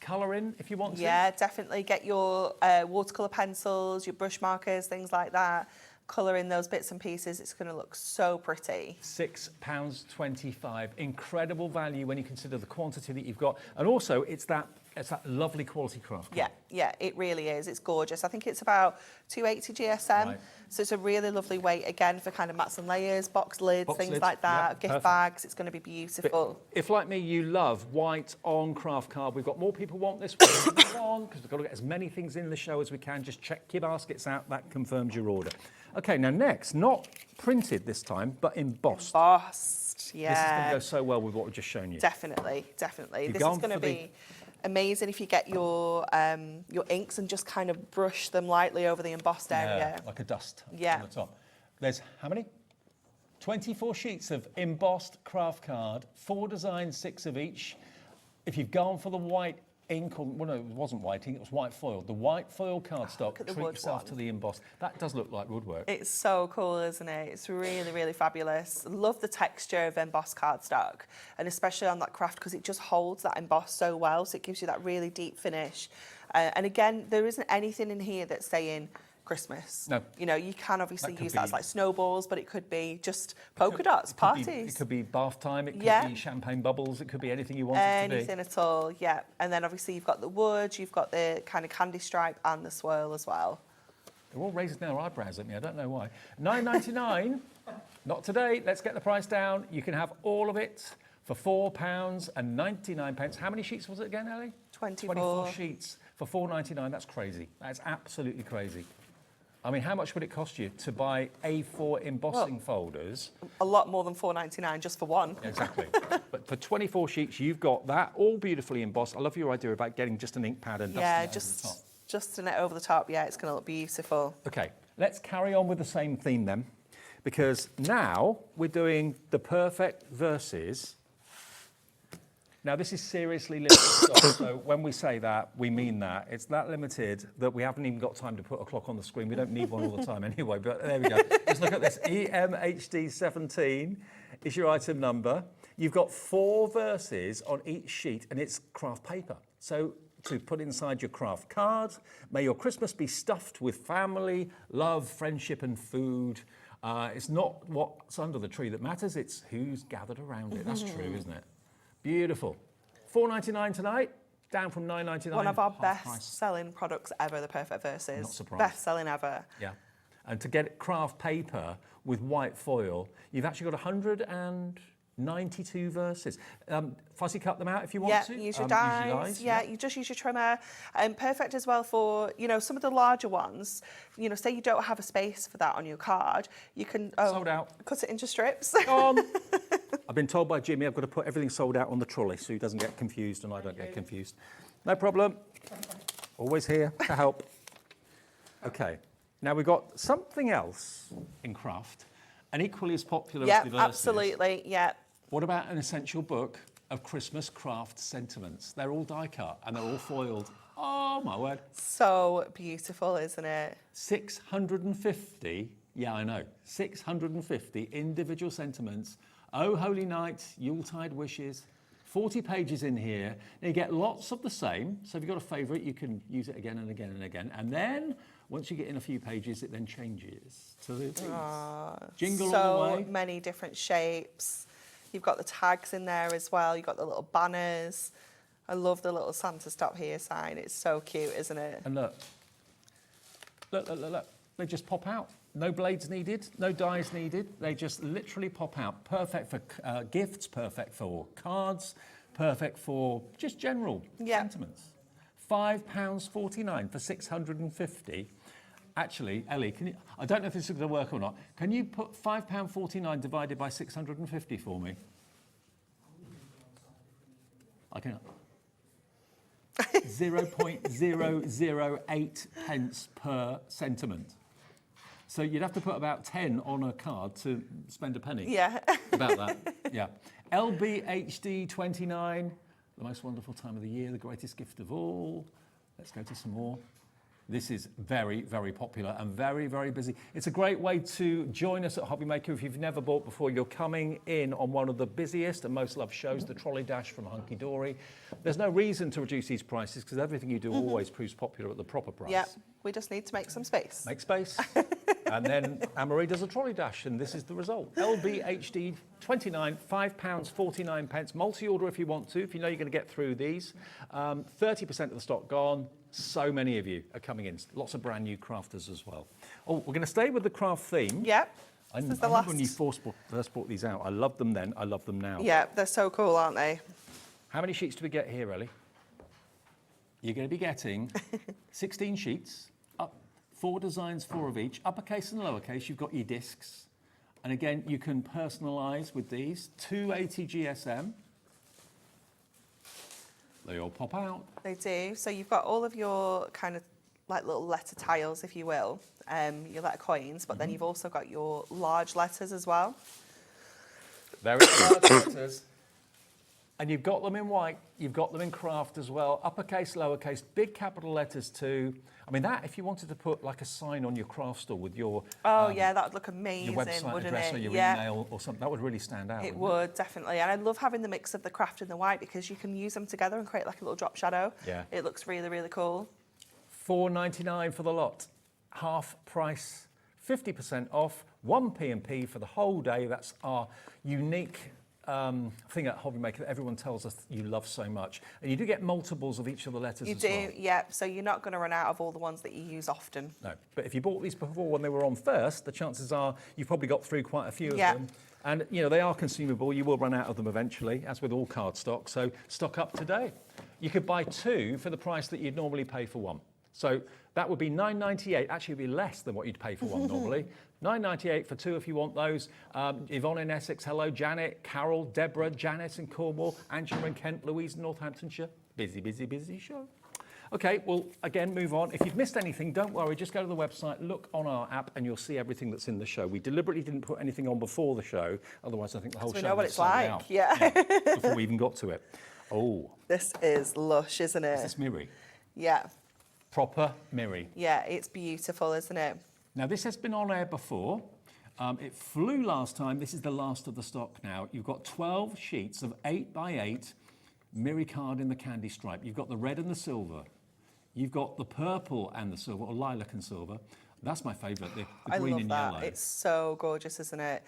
colouring if you want to. Yeah, definitely get your watercolour pencils, your brush markers, things like that. Colour in those bits and pieces. It's going to look so pretty. £6.25. Incredible value when you consider the quantity that you've got. And also, it's that lovely quality craft. Yeah, it really is. It's gorgeous. I think it's about 280 GSM. Right. So it's a really lovely weight, again, for kind of mats and layers, box lids, things lids, like that, yeah, gift perfect. bags. It's going to be beautiful. But if, like me, you love white on craft card, we've got more people want this one because we've got to get as many things in the show as we can. Just check your baskets out. That confirms your order. OK, now next, not printed this time, but embossed. Embossed, yeah. This is going to go so well with what we've just shown you. Definitely, definitely. You've This is gone going to for be amazing if you get your inks and just kind of brush them lightly over the embossed area. Like a dust on Yeah. the top. There's how many? 24 sheets of embossed craft card, 4 designs, 6 of each. If you've gone for the white ink, or, well, no, it wasn't white ink, it was white foil. The white foil cardstock, treat yourself to the embossed. That does look like woodwork. It's so cool, isn't it? It's really, really fabulous. Love the texture of embossed cardstock, and especially on that craft, because it just holds that embossed so well, so it gives you that really deep finish. And again, there isn't anything in here that's saying Christmas. No. You know, you can obviously use that as like snowballs, but it could be just polka dots, parties. It could be bath time, it could be champagne bubbles, it could be anything you want it to be. Anything at all, yeah. And then obviously you've got the wood, you've got the kind of candy stripe and the swirl as well. They're all raising their eyebrows at me, I don't know why. £9.99, not today, let's get the price down. You can have all of it for £4.99. How many sheets was it again, Ellie? 24 sheets for £4.99, that's crazy. That's absolutely crazy. I mean, how much would it cost you to buy A4 embossing folders? A lot more than £4.99 just for one. Exactly. But for 24 sheets, you've got that all beautifully embossed. I love your idea about getting just an ink pad and dusting it over the top. Just in it over the top. Yeah, it's going to look beautiful. OK, let's carry on with the same theme then, because now we're doing the perfect verses. Now, this is seriously limited stock, so when we say that, we mean that. It's that limited that we haven't even got time to put a clock on the screen. We don't need one all the time anyway, but there we go. Just look at this. EMHD17 is your item number. You've got 4 verses on each sheet, and it's craft paper. So to put inside your craft card, may your Christmas be stuffed with family, love, friendship, and food. It's not what's under the tree that matters, it's who's gathered around it. That's true, isn't it? Beautiful. £4.99 tonight, down from £9.99. One of our best-selling products ever, the Perfect Verses. Not surprised. Best-selling ever. Yeah. And to get craft paper with white foil, you've actually got 192 verses. Fussy cut them out if you want to. Yeah, use your dies. Yeah, you just use your trimmer. Perfect as well for, you know, some of the larger ones. You know, say you don't have a space for that on your card, you can sold out. Cut it into strips. I've been told by Jimmy I've got to put everything sold out on the trolley so he doesn't get confused and I don't get confused. No problem. Always here to help. OK, now we've got something else in craft, and equally as popular as the verses. Absolutely, yeah. What about an essential book of Christmas craft sentiments? They're all die cut and they're all foiled. Oh, my word. So beautiful, isn't it? 650, yeah, I know, 650 individual sentiments. Oh, Holy Night, Yuletide wishes, 40 pages in here. Now you get lots of the same. So if you've got a favourite, you can use it again and again and again. And then, once you get in a few pages, it then changes to these. Jingle all the way. So many different shapes. You've got the tags in there as well. You've got the little banners. I love the little Santa Stop Here sign. It's so cute, isn't it? And look. Look. They just pop out. No blades needed, no dies needed. They just literally pop out. Perfect for gifts, perfect for cards, perfect for just general sentiments. £5.49 for 650. Actually, Ellie, can you, I don't know if this is going to work or not. Can you put £5.49 divided by 650 for me? I can. 0.008 pence per sentiment. So you'd have to put about 10 on a card to spend a penny. Yeah. About that, yeah. LBHD29, the most wonderful time of the year, the greatest gift of all. Let's go to some more. This is very, very popular and very, very busy. It's a great way to join us at HobbyMaker if you've never bought before. You're coming in on one of the busiest and most loved shows, the Trolley Dash from Hunkydory. There's no reason to reduce these prices because everything you do always proves popular at the proper price. Yeah, we just need to make some space. Make space. And then Anne-Marie does a Trolley Dash, and this is the result. LBHD 29, £5.49. Multi-order if you want to, if you know you're going to get through these. 30% of the stock gone. So many of you are coming in. Lots of brand new crafters as well. Oh, we're going to stay with the craft theme. Yep. I remember when you first brought these out. I loved them then. I love them now. Yeah, they're so cool, aren't they? How many sheets do we get here, Ellie? You're going to be getting 16 sheets. 4 designs, 4 of each. Uppercase and lowercase, you've got your discs. And again, you can personalise with these. 280 GSM. They all pop out. They do. So you've got all of your kind of like little letter tiles, if you will, your letter coins, but then you've also got your large letters as well. Very large letters. And you've got them in white, you've got them in craft as well. Uppercase, lowercase, big capital letters too. I mean, that, if you wanted to put like a sign on your craft store with your... Oh, yeah, that would look amazing, your website wouldn't address it? or your email or something, that would really stand out. It would, definitely. And I love having the mix of the craft and the white because you can use them together and create like a little drop shadow. Yeah. It looks really, really cool. $4.99 for the lot. Half price, 50% off, 1 P&P for the whole day. That's our unique thing at HobbyMaker that everyone tells us you love so much. And you do get multiples of each of the letters You as do, well. yeah. So you're not going to run out of all the ones that you use often. No, but if you bought these before when they were on first, the chances are you've probably got through quite a few of them. And, you know, they are consumable. You will run out of them eventually, as with all card stock. So stock up today. You could buy 2 for the price that you'd normally pay for 1. So that would be $9.98. Actually, it would be less than what you'd pay for 1 normally. $9.98 for 2 if you want those. Yvonne in Essex, hello. Janet, Carol, Deborah, Janice in Cornwall, Angela in Kent, Louise in Northamptonshire. Busy, busy, busy show. Okay, well, again, move on. If you've missed anything, don't worry. Just go to the website, look on our app, and you'll see everything that's in the show. We deliberately didn't put anything on before the show. Otherwise, I think the whole show we know what would it's have sold like, out. yeah. Before we even got to it. Oh. This is lush, isn't it? Is this Miri? Yeah. Proper Miri. Yeah, it's beautiful, isn't it? Now, this has been on air before. It flew last time. This is the last of the stock now. You've got 12 sheets of 8x8 Miri card in the candy stripe. You've got the red and the silver. You've got the purple and the silver, or lilac and silver. That's my favourite, the green and I love yellow. that. It's so gorgeous, isn't it?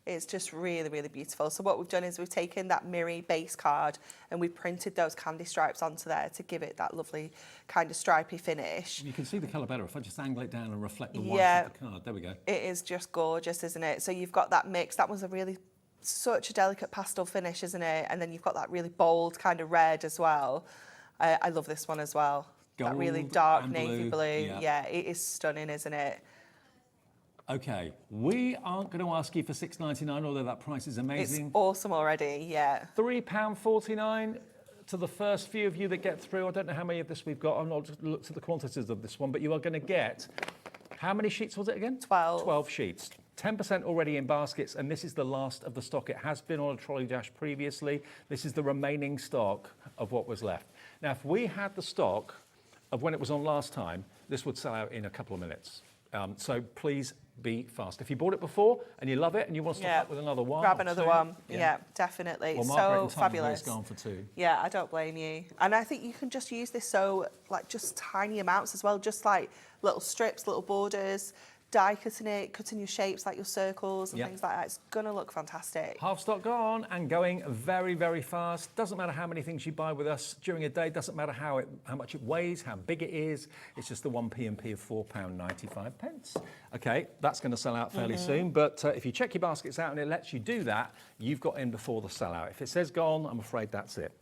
It's just really, really beautiful. So what we've done is we've taken that Miri base card and we've printed those candy stripes onto there to give it that lovely kind of stripy finish. You can see the colour better if I just angle it down and reflect the white of the card. There we go. It is just gorgeous, isn't it? So you've got that mix. That was a really, such a delicate pastel finish, isn't it? And then you've got that really bold kind of red as well. I love this one as well. Gold that really dark and navy blue. Yeah, it is stunning, isn't it? Okay, we aren't going to ask you for $6.99, although that price is amazing. It's awesome already, yeah. £3.49 to the first few of you that get through. I don't know how many of this we've got. I've not looked at the quantities of this one, but you are going to get, how many sheets was it again? 12. 12 sheets. 10% already in baskets, and this is the last of the stock. It has been on a trolley dash previously. This is the remaining stock of what was left. Now, if we had the stock of when it was on last time, this would sell out in a couple of minutes. So please be fast. If you bought it before and you love it and you want to stock up with another one, grab another one. Yeah, definitely. Well, so fabulous. Gone for 2. Yeah, I don't blame you. And I think you can just use this so like just tiny amounts as well, just like little strips, little borders, die cutting it, cutting your shapes like your circles and things like that. It's gonna look fantastic. Half stock gone and going very, very fast. Doesn't matter how many things you buy with us during a day. Doesn't matter how much it weighs, how big it is. It's just the 1 P&P of £4.95. Okay, that's going to sell out fairly soon. But if you check your baskets out and it lets you do that, you've got in before the sellout. If it says gone, I'm afraid that's it.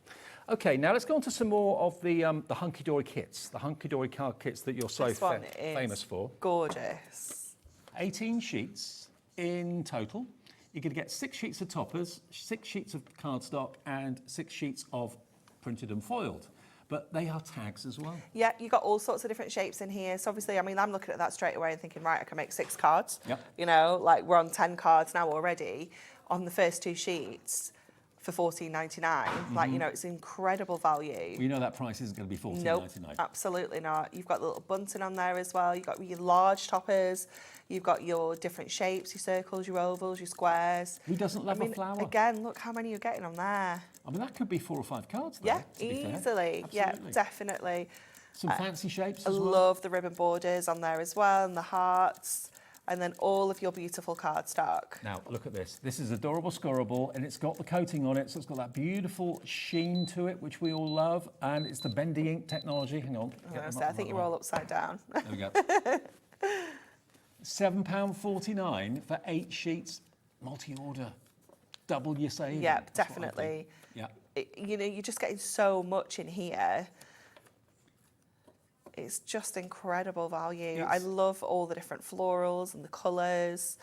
Okay, now let's go on to some more of the Hunkydory kits, the Hunkydory card kits that you're so famous for. Gorgeous. 18 sheets in total. You're going to get 6 sheets of toppers, 6 sheets of cardstock, and 6 sheets of printed and foiled. But they are tags as well. Yeah, you got all sorts of different shapes in here. So obviously, I mean, I'm looking at that straight away and thinking, right, I can make 6 cards. Yep. You know, like we're on 10 cards now already on the first 2 sheets. for $14.99. Like, you know, it's incredible value. Well, you know that price isn't going to be $14.99. Nope, absolutely not. You've got the little bunting on there as well. You've got your large toppers. You've got your different shapes, your circles, your ovals, your squares. Who doesn't love a flower? Again, look how many you're getting on there. I mean, that could be 4 or 5 cards there, Yeah, to be fair. easily. Yeah, Absolutely. definitely. Some fancy shapes I as well. love the ribbon borders on there as well, and the hearts, and then all of your beautiful cardstock. Now, look at this. This is Adorable Scorable, and it's got the coating on it, so it's got that beautiful sheen to it, which we all love, and it's the bendy ink technology. Hang on. I think you're all upside down. There we go. £7.49 for 8 sheets, multi-order. Double your savings. Yep, definitely. Yeah. You know, you're just getting so much in here. It's just incredible value. I love all the different florals and the colours.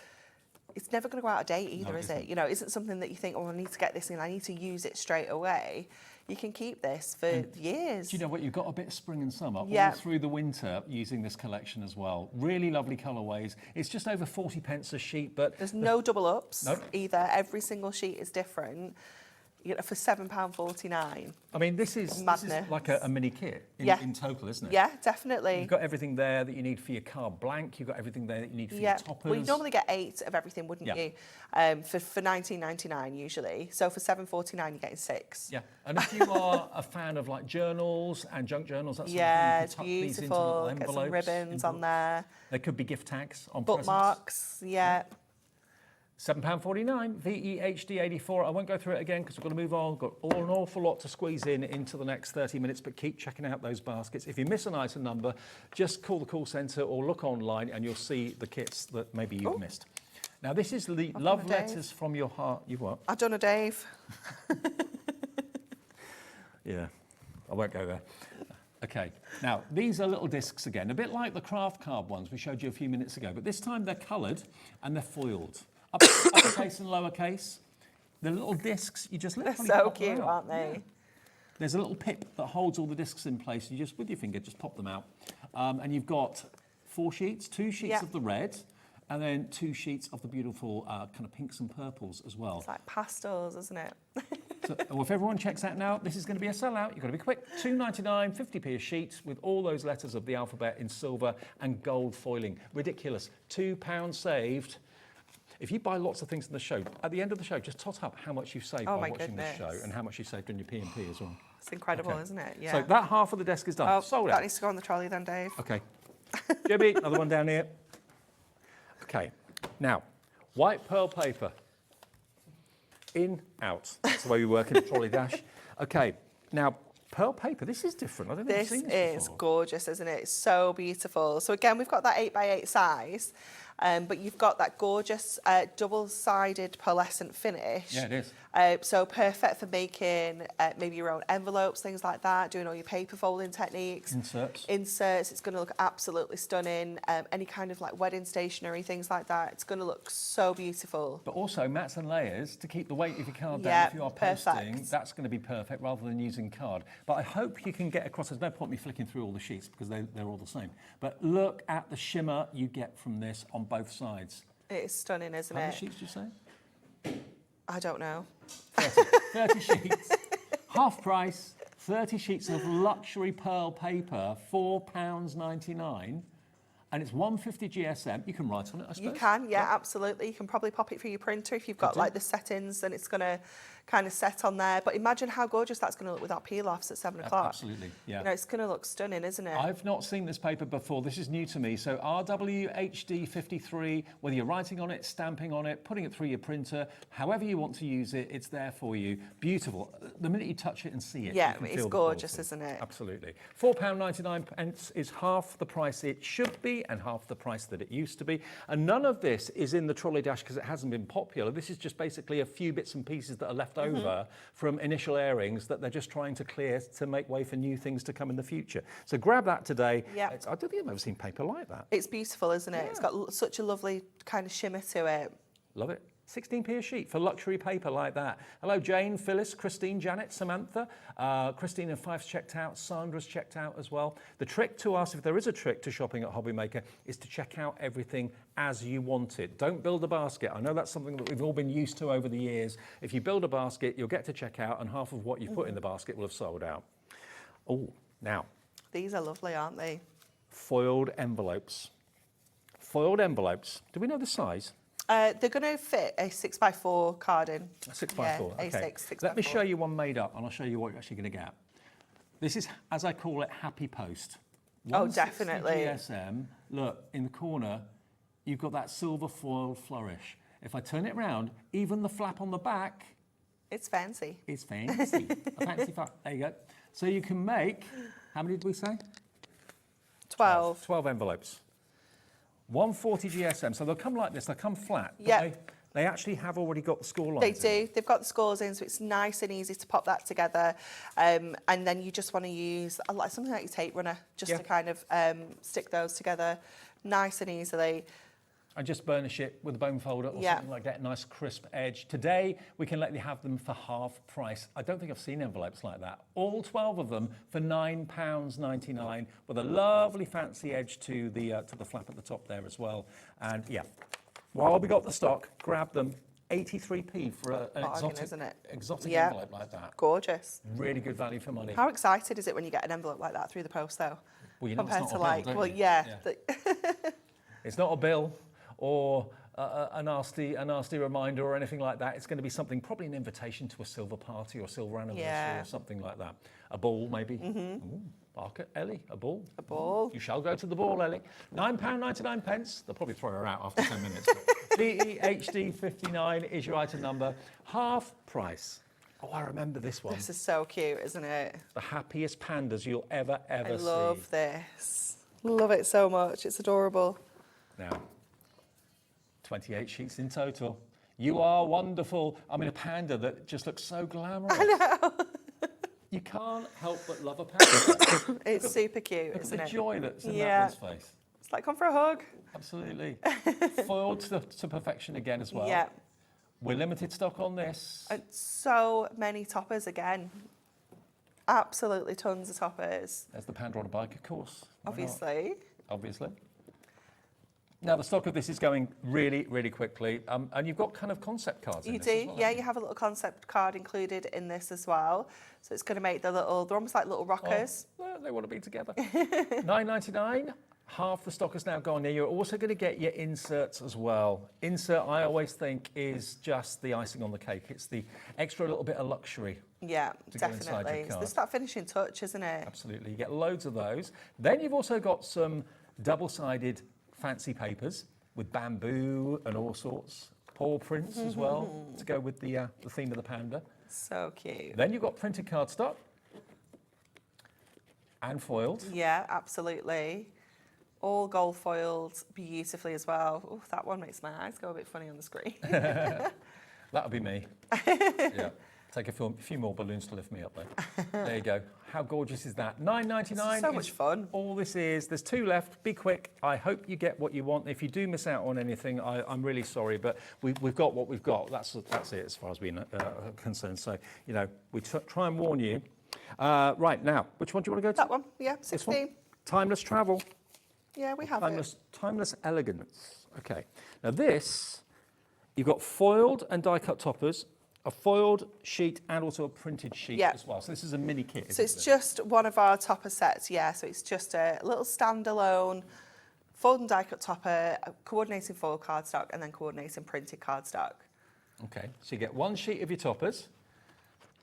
It's never going to go out of date either, is it? You know, it isn't something that you think, oh, I need to get this in, I need to use it straight away. You can keep this for years. Do you know what? You've got a bit of spring and summer all through the winter using this collection as well. Really lovely colourways. It's just over 40 pence a sheet, but... There's no double ups either. Every single sheet is different. You know, for £7.49. I mean, this is like a mini kit in total, isn't it? Yeah, definitely. You've got everything there that you need for your card blank. You've got everything there that you need for your toppers. Well, you normally get 8 of everything, wouldn't you? For $19.99 usually. So for $7.49, you're getting 6. Yeah, and if you are a fan of like journals and junk journals, that's it's beautiful. Get some ribbons on there. There could be gift tags on bookmarks. Yeah. £7.49, VEHD84. I won't go through it again because we've got to move on. Got an awful lot to squeeze in into the next 30 minutes, but keep checking out those baskets. If you miss an item number, just call the call centre or look online and you'll see the kits that maybe you've missed. Now, this is the love letters from your heart. You've what? I've done a Dave. Yeah, I won't go there. Okay, now these are little discs again, a bit like the craft card ones we showed you a few minutes ago, but this time they're coloured and they're foiled. Uppercase and lowercase. The little discs, you just literally They're so pop them cute, out. aren't they? Yeah. There's a little pip that holds all the discs in place. You just, with your finger, just pop them out. And you've got 4 sheets, 2 sheets of the red, and then 2 sheets of the beautiful kind of pinks and purples as well. It's like pastels, isn't it? So, well, if everyone checks out now, this is going to be a sellout. You've got to be quick. $2.99, 50p a sheet with all those letters of the alphabet in silver and gold foiling. Ridiculous. £2 saved. If you buy lots of things in the show, at the end of the show, just tot up how much you've saved by watching this show and how much you saved on your P&P as well. It's incredible, isn't it? Yeah. So that half of the desk is done. Oh, sold out. That needs to go on the trolley then, Dave. Okay. Jodie, another one down here. Okay. Now, white pearl paper. In, out. That's the way we work in the trolley dash. Okay. Now, pearl paper, this is different. I don't think I've seen this before. This is gorgeous, isn't it? It's so beautiful. So again, we've got that 8x8 size. But you've got that gorgeous double-sided pearlescent finish. Yeah, it is. So perfect for making maybe your own envelopes, things like that, doing all your paper folding techniques. Inserts, it's going to look absolutely stunning. Any kind of like wedding stationery, things like that, it's going to look so beautiful. But also mats and layers to keep the weight of your card down if you are posting. That's going to be perfect rather than using card. But I hope you can get across, there's no point me flicking through all the sheets because they're all the same. But look at the shimmer you get from this on both sides. It is stunning, isn't it? How many sheets do you say? I don't know. 30 sheets, half price, 30 sheets of luxury pearl paper, £4.99, and it's 150 GSM. You can write on it, I suppose. You can, yeah, absolutely. You can probably pop it through your printer if you've got like the settings, and it's going to kind of set on there. But imagine how gorgeous that's going to look without peel-offs at 7 o'clock. Absolutely, yeah. You know, it's going to look stunning, isn't it? I've not seen this paper before. This is new to me. So RWHD 53, whether you're writing on it, stamping on it, putting it through your printer, however you want to use it, it's there for you. Beautiful. The minute you touch it and see it, yeah, you can it's feel gorgeous, the isn't it? Absolutely. £4.99 is half the price it should be and half the price that it used to be. And none of this is in the trolley dash because it hasn't been popular. This is just basically a few bits and pieces that are left over from initial airings that they're just trying to clear to make way for new things to come in the future. So grab that today. Yeah. I don't think I've ever seen paper like that. It's beautiful, isn't it? Yeah. It's got such a lovely kind of shimmer to it. Love it. 16p a sheet for luxury paper like that. Hello, Jane, Phyllis, Christine, Janet, Samantha. Christine and Fife's checked out. Sandra's checked out as well. The trick to us, if there is a trick to shopping at HobbyMaker, is to check out everything as you want it. Don't build a basket. I know that's something that we've all been used to over the years. If you build a basket, you'll get to check out and half of what you've put in the basket will have sold out. Oh, now. These are lovely, aren't they? Foiled envelopes. Foiled envelopes. Do we know the size? They're going to fit a 6x4 card in. A 6x4, okay. A6, 6x4. Let me show you one made up and I'll show you what you're actually going to get. This is, as I call it, Happy Post. Oh, definitely. GSM. Look, in the corner, you've got that silver foil flourish. If I turn it around, even the flap on the back... It's fancy. It's fancy. A fancy flap. There you go. So you can make, how many did we say? 12. 12 envelopes. 140 GSM, so they'll come like this, they'll come flat. Yeah. They actually have already got the score lines. They do. They've got the scores in, so it's nice and easy to pop that together. And then you just want to use something like your tape runner just to kind of stick those together nice and easily. And just burnish it with a bone folder or something like that, nice crisp edge. Today, we can let you have them for half price. I don't think I've seen envelopes like that. All 12 of them for £9.99 with a lovely fancy edge to the flap at the top there as well. And yeah, while we got the stock, grab them. 83p for an exotic, isn't it? Exotic envelope like that. Gorgeous. Really good value for money. How excited is it when you get an envelope like that through the post though? Well, you know, compared it's to not a bill, don't you? yeah. It's not a bill or a nasty reminder or anything like that. It's going to be something, probably an invitation to a silver party or silver anniversary or something like that. A ball, maybe. Ooh, Barker, Ellie, a ball. A ball. You shall go to the ball, Ellie. £9.99. They'll probably throw her out after 10 minutes. DEHD59 is your item number. Half price. Oh, I remember this one. This is so cute, isn't it? The happiest pandas you'll ever see. I love this. Love it so much. It's adorable. Now, 28 sheets in total. You are wonderful. I mean, a panda that just looks so glamorous. I know. You can't help but love a panda. It's super cute, Look isn't at it? the joy that's in that one's face. It's like, come for a hug. Absolutely. Foiled to perfection again as well. Yeah. We're limited stock on this. And so many toppers again. Absolutely tons of toppers. There's the panda on a bike, of course. Obviously. Obviously. Now, the stock of this is going really, really quickly. And you've got kind of concept cards in You this do, as well, yeah, you have a little concept card included in this as well. So it's going to make they're almost like little rockers. Oh, well, they want to be together. $9.99. Half the stock has now gone here. You're also going to get your inserts as well. Insert, I always think, is just the icing on the cake. It's the extra little bit of luxury. Yeah, to go inside definitely. your card. It's that finishing touch, isn't it? Absolutely. You get loads of those. Then you've also got some double-sided fancy papers with bamboo and all sorts. Paw prints as well to go with the theme of the panda. So cute. Then you've got printed cardstock and foiled. Yeah, absolutely. All gold foiled beautifully as well. Oh, that one makes my eyes go a bit funny on the screen. That'll be me. Yeah. Take a few more balloons to lift me up there. There you go. How gorgeous is that? $9.99. So much fun. All this is. There's 2 left. Be quick. I hope you get what you want. If you do miss out on anything, I'm really sorry, but we've got what we've got. That's it as far as we're concerned. So, you know, we try and warn you. Right, now, which one do you want to go to? That one, yeah, 16. Timeless travel. Yeah, we have Timeless elegance. Okay. Now this, you've got foiled and die-cut toppers, a foiled sheet and also a printed sheet as well. So this is a mini kit. So it's just one of our topper sets, yeah. So it's just a little standalone fold and die-cut topper, coordinating foil cardstock and then coordinating printed cardstock. Okay, so you get 1 sheet of your toppers,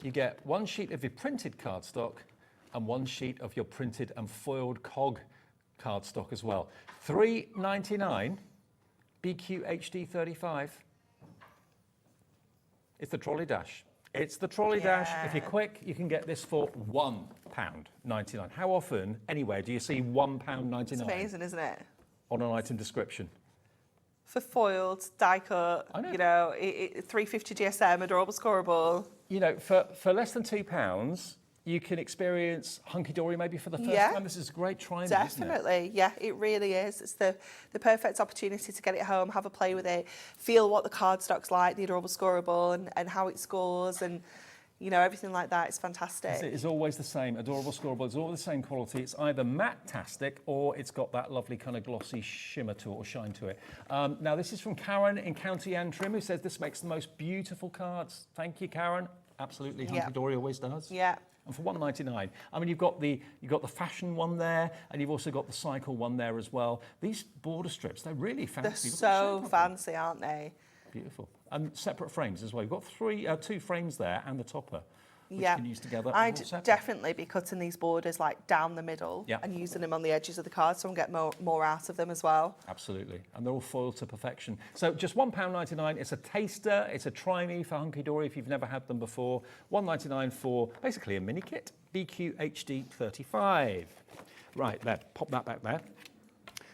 you get 1 sheet of your printed cardstock and 1 sheet of your printed and foiled cog cardstock as well. $3.99, BQHD35. It's the trolley dash. It's the trolley dash. If you're quick, you can get this for £1.99. How often, anywhere, do you see £1.99? It's amazing, isn't it? On an item description. For foiled, die cut, you know, 350 GSM, adorable, scoreable. You know, for less than £2, you can experience Hunkydory maybe for the first time. This is a great try. Definitely, yeah, it really is. It's the perfect opportunity to get it home, have a play with it, feel what the cardstock's like, the adorable scoreable, and how it scores, and you know, everything like that is fantastic. It's always the same, adorable scoreable. It's all the same quality. It's either matte-tastic or it's got that lovely kind of glossy shimmer to it or shine to it. Now, this is from Karen in County Antrim, who says this makes the most beautiful cards. Thank you, Karen. Absolutely, Hunkydory always does. Yeah. And for $1.99, I mean, you've got the fashion one there, and you've also got the cycle one there as well. These border strips, they're really fancy. They're so fancy, aren't they? Beautiful. And separate frames as well. You've got two frames there and the topper, which you can use together. I'd definitely be cutting these borders like down the middle and using them on the edges of the card so I can get more out of them as well. Absolutely. And they're all foiled to perfection. So just £1.99. It's a taster. It's a try me for Hunkydory if you've never had them before. $1.99 for basically a mini kit. BQ HD 35. Right, there. Pop that back there.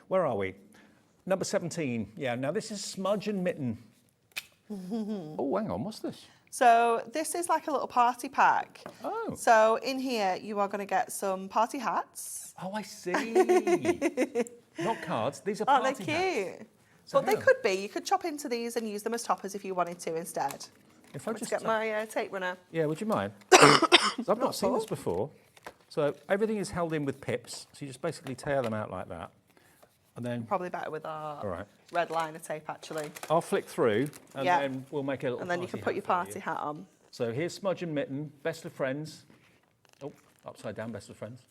Where are we? Number 17. Yeah, now this is Smudge and Mitten. Oh, hang on, what's this? So this is like a little party pack. Oh. So in here you are going to get some party hats. Oh, I see. Not cards, these are party hats. Aren't they cute? So but they could be. You could chop into these and use them as toppers if you wanted to instead. If I just get my tape runner. Yeah, would you mind? So I've not seen this before. So everything is held in with pips. So you just basically tear them out like that. And then probably better with our red liner tape, actually. I'll flick through, and then we'll make a little. And then you can put your party hat on. So here's Smudge and Mitten, best of friends. Oh, upside down, best of friends.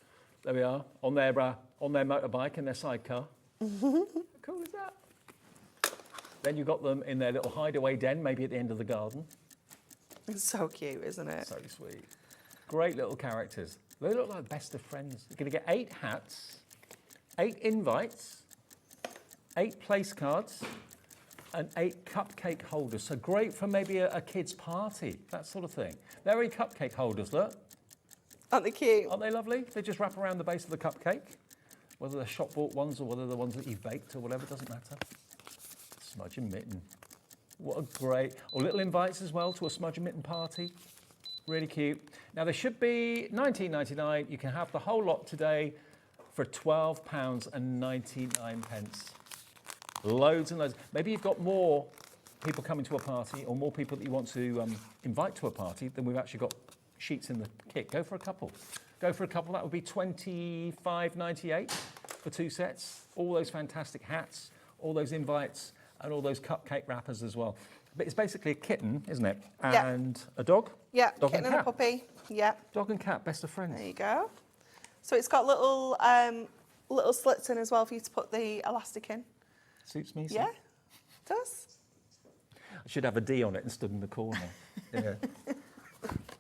There we are on their motorbike in their sidecar. How cool is that? Then you've got them in their little hideaway den, maybe at the end of the garden. It's so cute, isn't it? So sweet. Great little characters. They look like best of friends. You're going to get 8 hats, 8 invites, 8 place cards, and 8 cupcake holders. So great for maybe a kid's party, that sort of thing. They're very cupcake holders, look. Aren't they cute? Aren't they lovely? They just wrap around the base of the cupcake. Whether they're shop-bought ones or whether they're ones that you've baked or whatever, doesn't matter. Smudge and Mitten. What a great... Or little invites as well to a Smudge and Mitten party. Really cute. Now, they should be $19.99. You can have the whole lot today for £12.99. Loads and loads. Maybe you've got more people coming to a party or more people that you want to invite to a party than we've actually got sheets in the kit. Go for a couple. Go for a couple. That would be $25.98 for 2 sets. All those fantastic hats, all those invites, and all those cupcake wrappers as well. But it's basically a kitten, isn't it? And a dog? Yeah, dog kitten and a puppy. Yeah. Dog and cat, best of friends. There you go. So it's got little slits in as well for you to put the elastic in. Suits me. Yeah, it does. I should have a D on it and stood in the corner. Yeah.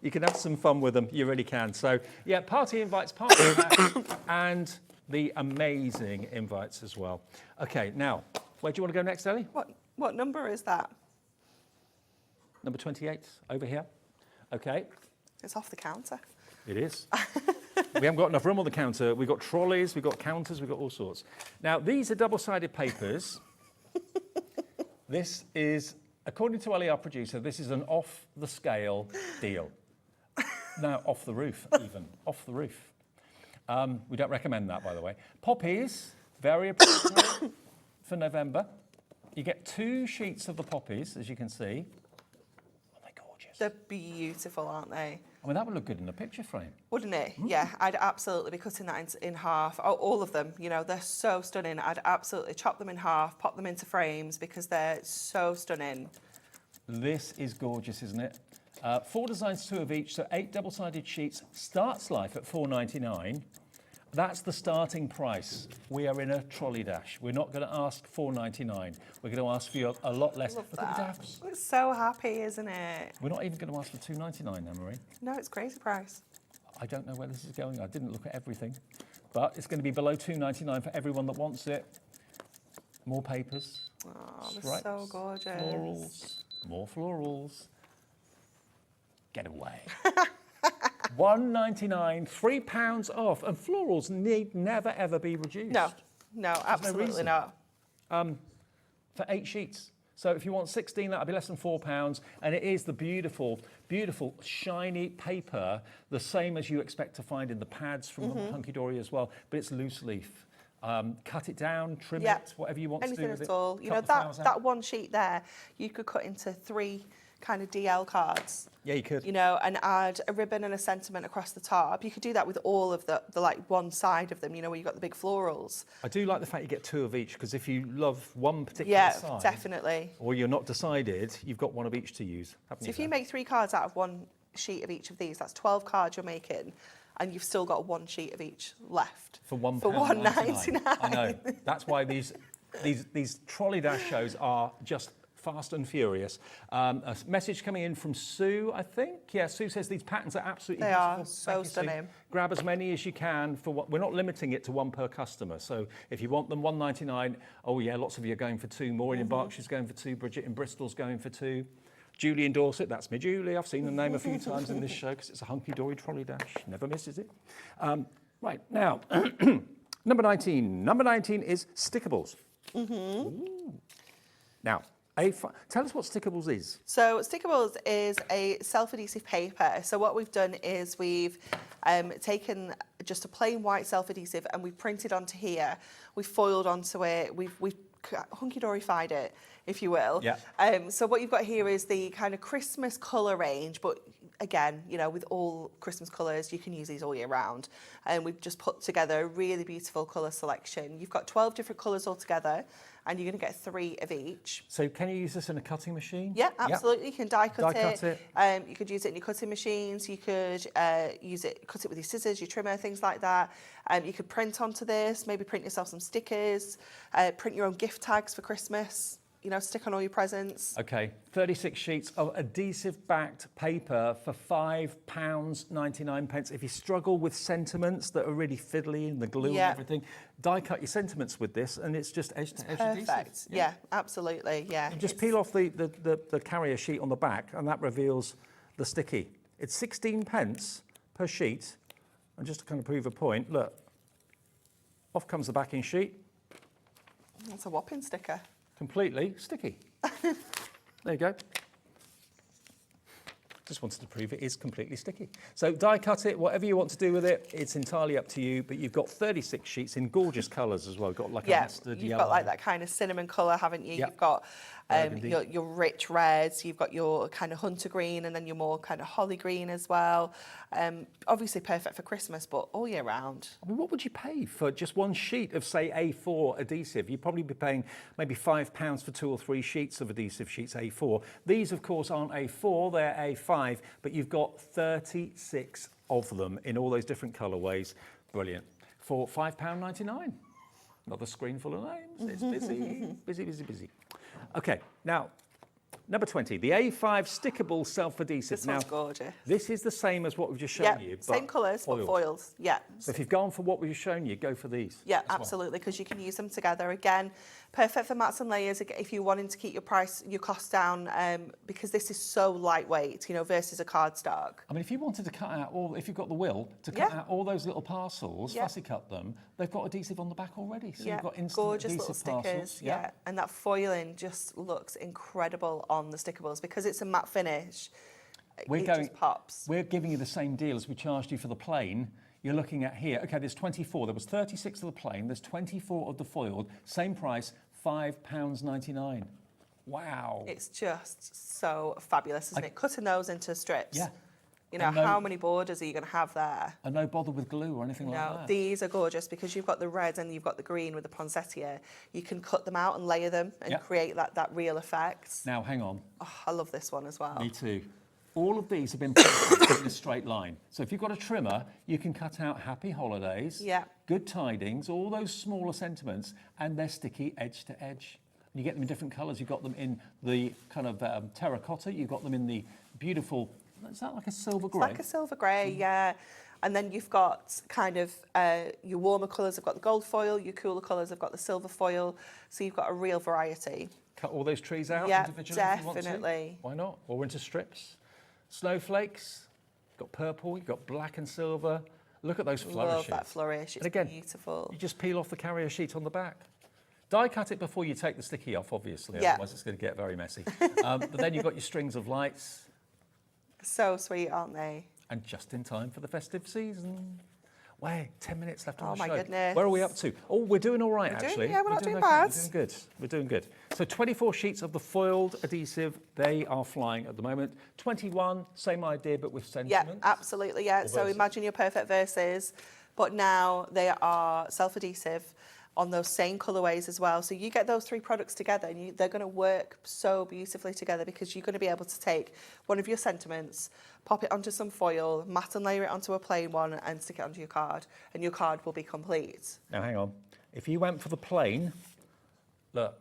You can have some fun with them. You really can. So, yeah, party invites, party hats, and the amazing invites as well. Okay, now, where do you want to go next, Ellie? What number is that? Number 28, over here. Okay. It's off the counter. It is. We haven't got enough room on the counter. We've got trolleys, we've got counters, we've got all sorts. Now, these are double-sided papers. This is, according to Ellie, our producer, this is an off-the-scale deal. Now, off the roof, even. Off the roof. We don't recommend that, by the way. Poppies, very appropriate for November. You get 2 sheets of the poppies, as you can see. They're beautiful, aren't they? I mean, that would look good in a picture frame. Wouldn't it? Yeah, I'd absolutely be cutting that in half. Oh, all of them, you know, they're so stunning. I'd absolutely chop them in half, pop them into frames because they're so stunning. This is gorgeous, isn't it? 4 designs, 2 of each, so 8 double-sided sheets. Starts life at $4.99. That's the starting price. We are in a trolley dash. We're not going to ask $4.99. We're going to ask for you a lot less. Look at that. It's so happy, isn't it? We're not even going to ask for $2.99 now, Marie. No, it's crazy price. I don't know where this is going. I didn't look at everything. But it's going to be below $2.99 for everyone that wants it. More papers. Oh, stripes, they're so gorgeous. Florals. More florals. Get away. $1.99, £3 off, and florals need never ever be reduced. No, absolutely not. For 8 sheets. So if you want 16, that'll be less than £4. And it is the beautiful, beautiful, shiny paper, the same as you expect to find in the pads from Hunkydory as well, but it's loose leaf. Cut it down, trim it, whatever you want to do with it. Anything at all. You know, that one sheet there, you could cut into 3 kind of DL cards. Yeah, you could. You know, and add a ribbon and a sentiment across the top. You could do that with all of the like one side of them, you know, where you've got the big florals. I do like the fact you get 2 of each, because if you love one particular side, yeah, definitely, or you're not decided, you've got one of each to use. So if you make 3 cards out of one sheet of each of these, that's 12 cards you're making, and you've still got 1 sheet of each left. For £1.99. I know. That's why these trolley dash shows are just fast and furious. A message coming in from Sue, I think. Yeah, Sue says these patterns are absolutely beautiful. They are so stunning. Grab as many as you can. We're not limiting it to 1 per customer. So if you want them, £1.99. Oh yeah, lots of you are going for 2. Maureen in Berkshire's going for 2. Bridget in Bristol's going for 2. Julie in Dorset, that's me, Julie. I've seen the name a few times in this show because it's a hunky-dory trolley dash. Never misses it. Right, now, number 19. Number 19 is Stickables. Now, tell us what Stickables is. So Stickables is a self-adhesive paper. So what we've done is we've taken just a plain white self-adhesive and we've printed onto here. We've foiled onto it. We've hunky-dory-fied it, if you will. Yeah. So what you've got here is the kind of Christmas colour range, but again, you know, with all Christmas colours, you can use these all year round. And we've just put together a really beautiful colour selection. You've got 12 different colours altogether, and you're going to get 3 of each. So can you use this in a cutting machine? Yeah, absolutely. You can die cut it. You could use it in your cutting machines. You could cut it with your scissors, your trimmer, things like that. You could print onto this, maybe print yourself some stickers, print your own gift tags for Christmas. You know, stick on all your presents. Okay, 36 sheets of adhesive-backed paper for £5.99. If you struggle with sentiments that are really fiddly and the glue and everything, die cut your sentiments with this, and it's just edge-to-edge adhesive. Perfect. Yeah, absolutely. Yeah. You just peel off the carrier sheet on the back, and that reveals the sticky. It's 16p per sheet, and just to kind of prove a point, look, off comes the backing sheet. That's a whopping sticker. Completely sticky. There you go. Just wanted to prove it is completely sticky. So die cut it, whatever you want to do with it, it's entirely up to you, but you've got 36 sheets in gorgeous colours as well. You've got like a mustard you've yellow. Got like that kind of cinnamon colour, haven't you? Yep. You've got your rich reds, you've got your kind of hunter green, and then your more kind of holly green as well. Obviously perfect for Christmas, but all year round. I mean, what would you pay for just 1 sheet of, say, A4 adhesive? You'd probably be paying maybe £5 for 2 or 3 sheets of adhesive sheets A4. These, of course, aren't A4, they're A5, but you've got 36 of them in all those different colourways. Brilliant. For £5.99. Another screen full of names. It's busy, busy, busy, busy. Okay, now, number 20, the A5 stickable self-adhesive. This one's gorgeous. This is the same as what we've just shown you. Same colours, but foils. Yeah. So if you've gone for what we've shown you, go for these. Yeah, absolutely, because you can use them together. Again, perfect for mats and layers if you're wanting to keep your costs down, because this is so lightweight, you know, versus a cardstock. I mean, if you wanted to cut out if you've got the will to cut out all those little parcels, fussy cut them, they've got adhesive on the back already. So you've got instant gorgeous adhesive little stickers. parcels. Yeah, and that foiling just looks incredible on the Stickables because it's a matte finish. It just pops. We're giving you the same deal as we charged you for the plain. You're looking at here. Okay, there's 24. There was 36 of the plain. There's 24 of the foiled. Same price, £5.99. Wow. It's just so fabulous, isn't it? Cutting those into strips. Yeah. You know, how many borders are you going to have there? And no bother with glue or anything like that. No, these are gorgeous because you've got the red and you've got the green with the poinsettia. You can cut them out and layer them and create that real effect. Now, hang on. Oh, I love this one as well. Me too. All of these have been put in a straight line. So if you've got a trimmer, you can cut out happy holidays, good tidings, all those smaller sentiments, and they're sticky edge to edge. And you get them in different colours. You've got them in the kind of terracotta. You've got them in the beautiful, is that like a silver grey? It's like a silver grey, yeah. And then you've got kind of your warmer colours have got the gold foil, your cooler colours have got the silver foil. So you've got a real variety. Cut all those trees out individually if you want to. Definitely. Why not? Or into strips. Snowflakes, you've got purple, you've got black and silver. Look at those flourishes. Love that flourish, it's beautiful. You just peel off the carrier sheet on the back. Die cut it before you take the sticky off, obviously, otherwise it's going to get very messy. But then you've got your strings of lights. So sweet, aren't they? And just in time for the festive season. Wait, 10 minutes left on the show. Oh my goodness. Where are we up to? Oh, we're doing all right, actually. Yeah, we're not doing okay. bad. We're doing good. We're doing good. So 24 sheets of the foiled adhesive, they are flying at the moment. 21, same idea, but with sentiments. Yeah, absolutely, yeah. So imagine your perfect verses, but now they are self-adhesive on those same colourways as well. So you get those 3 products together and they're going to work so beautifully together because you're going to be able to take one of your sentiments, pop it onto some foil, matte and layer it onto a plain one and stick it onto your card, and your card will be complete. Now hang on. If you went for the plain, look,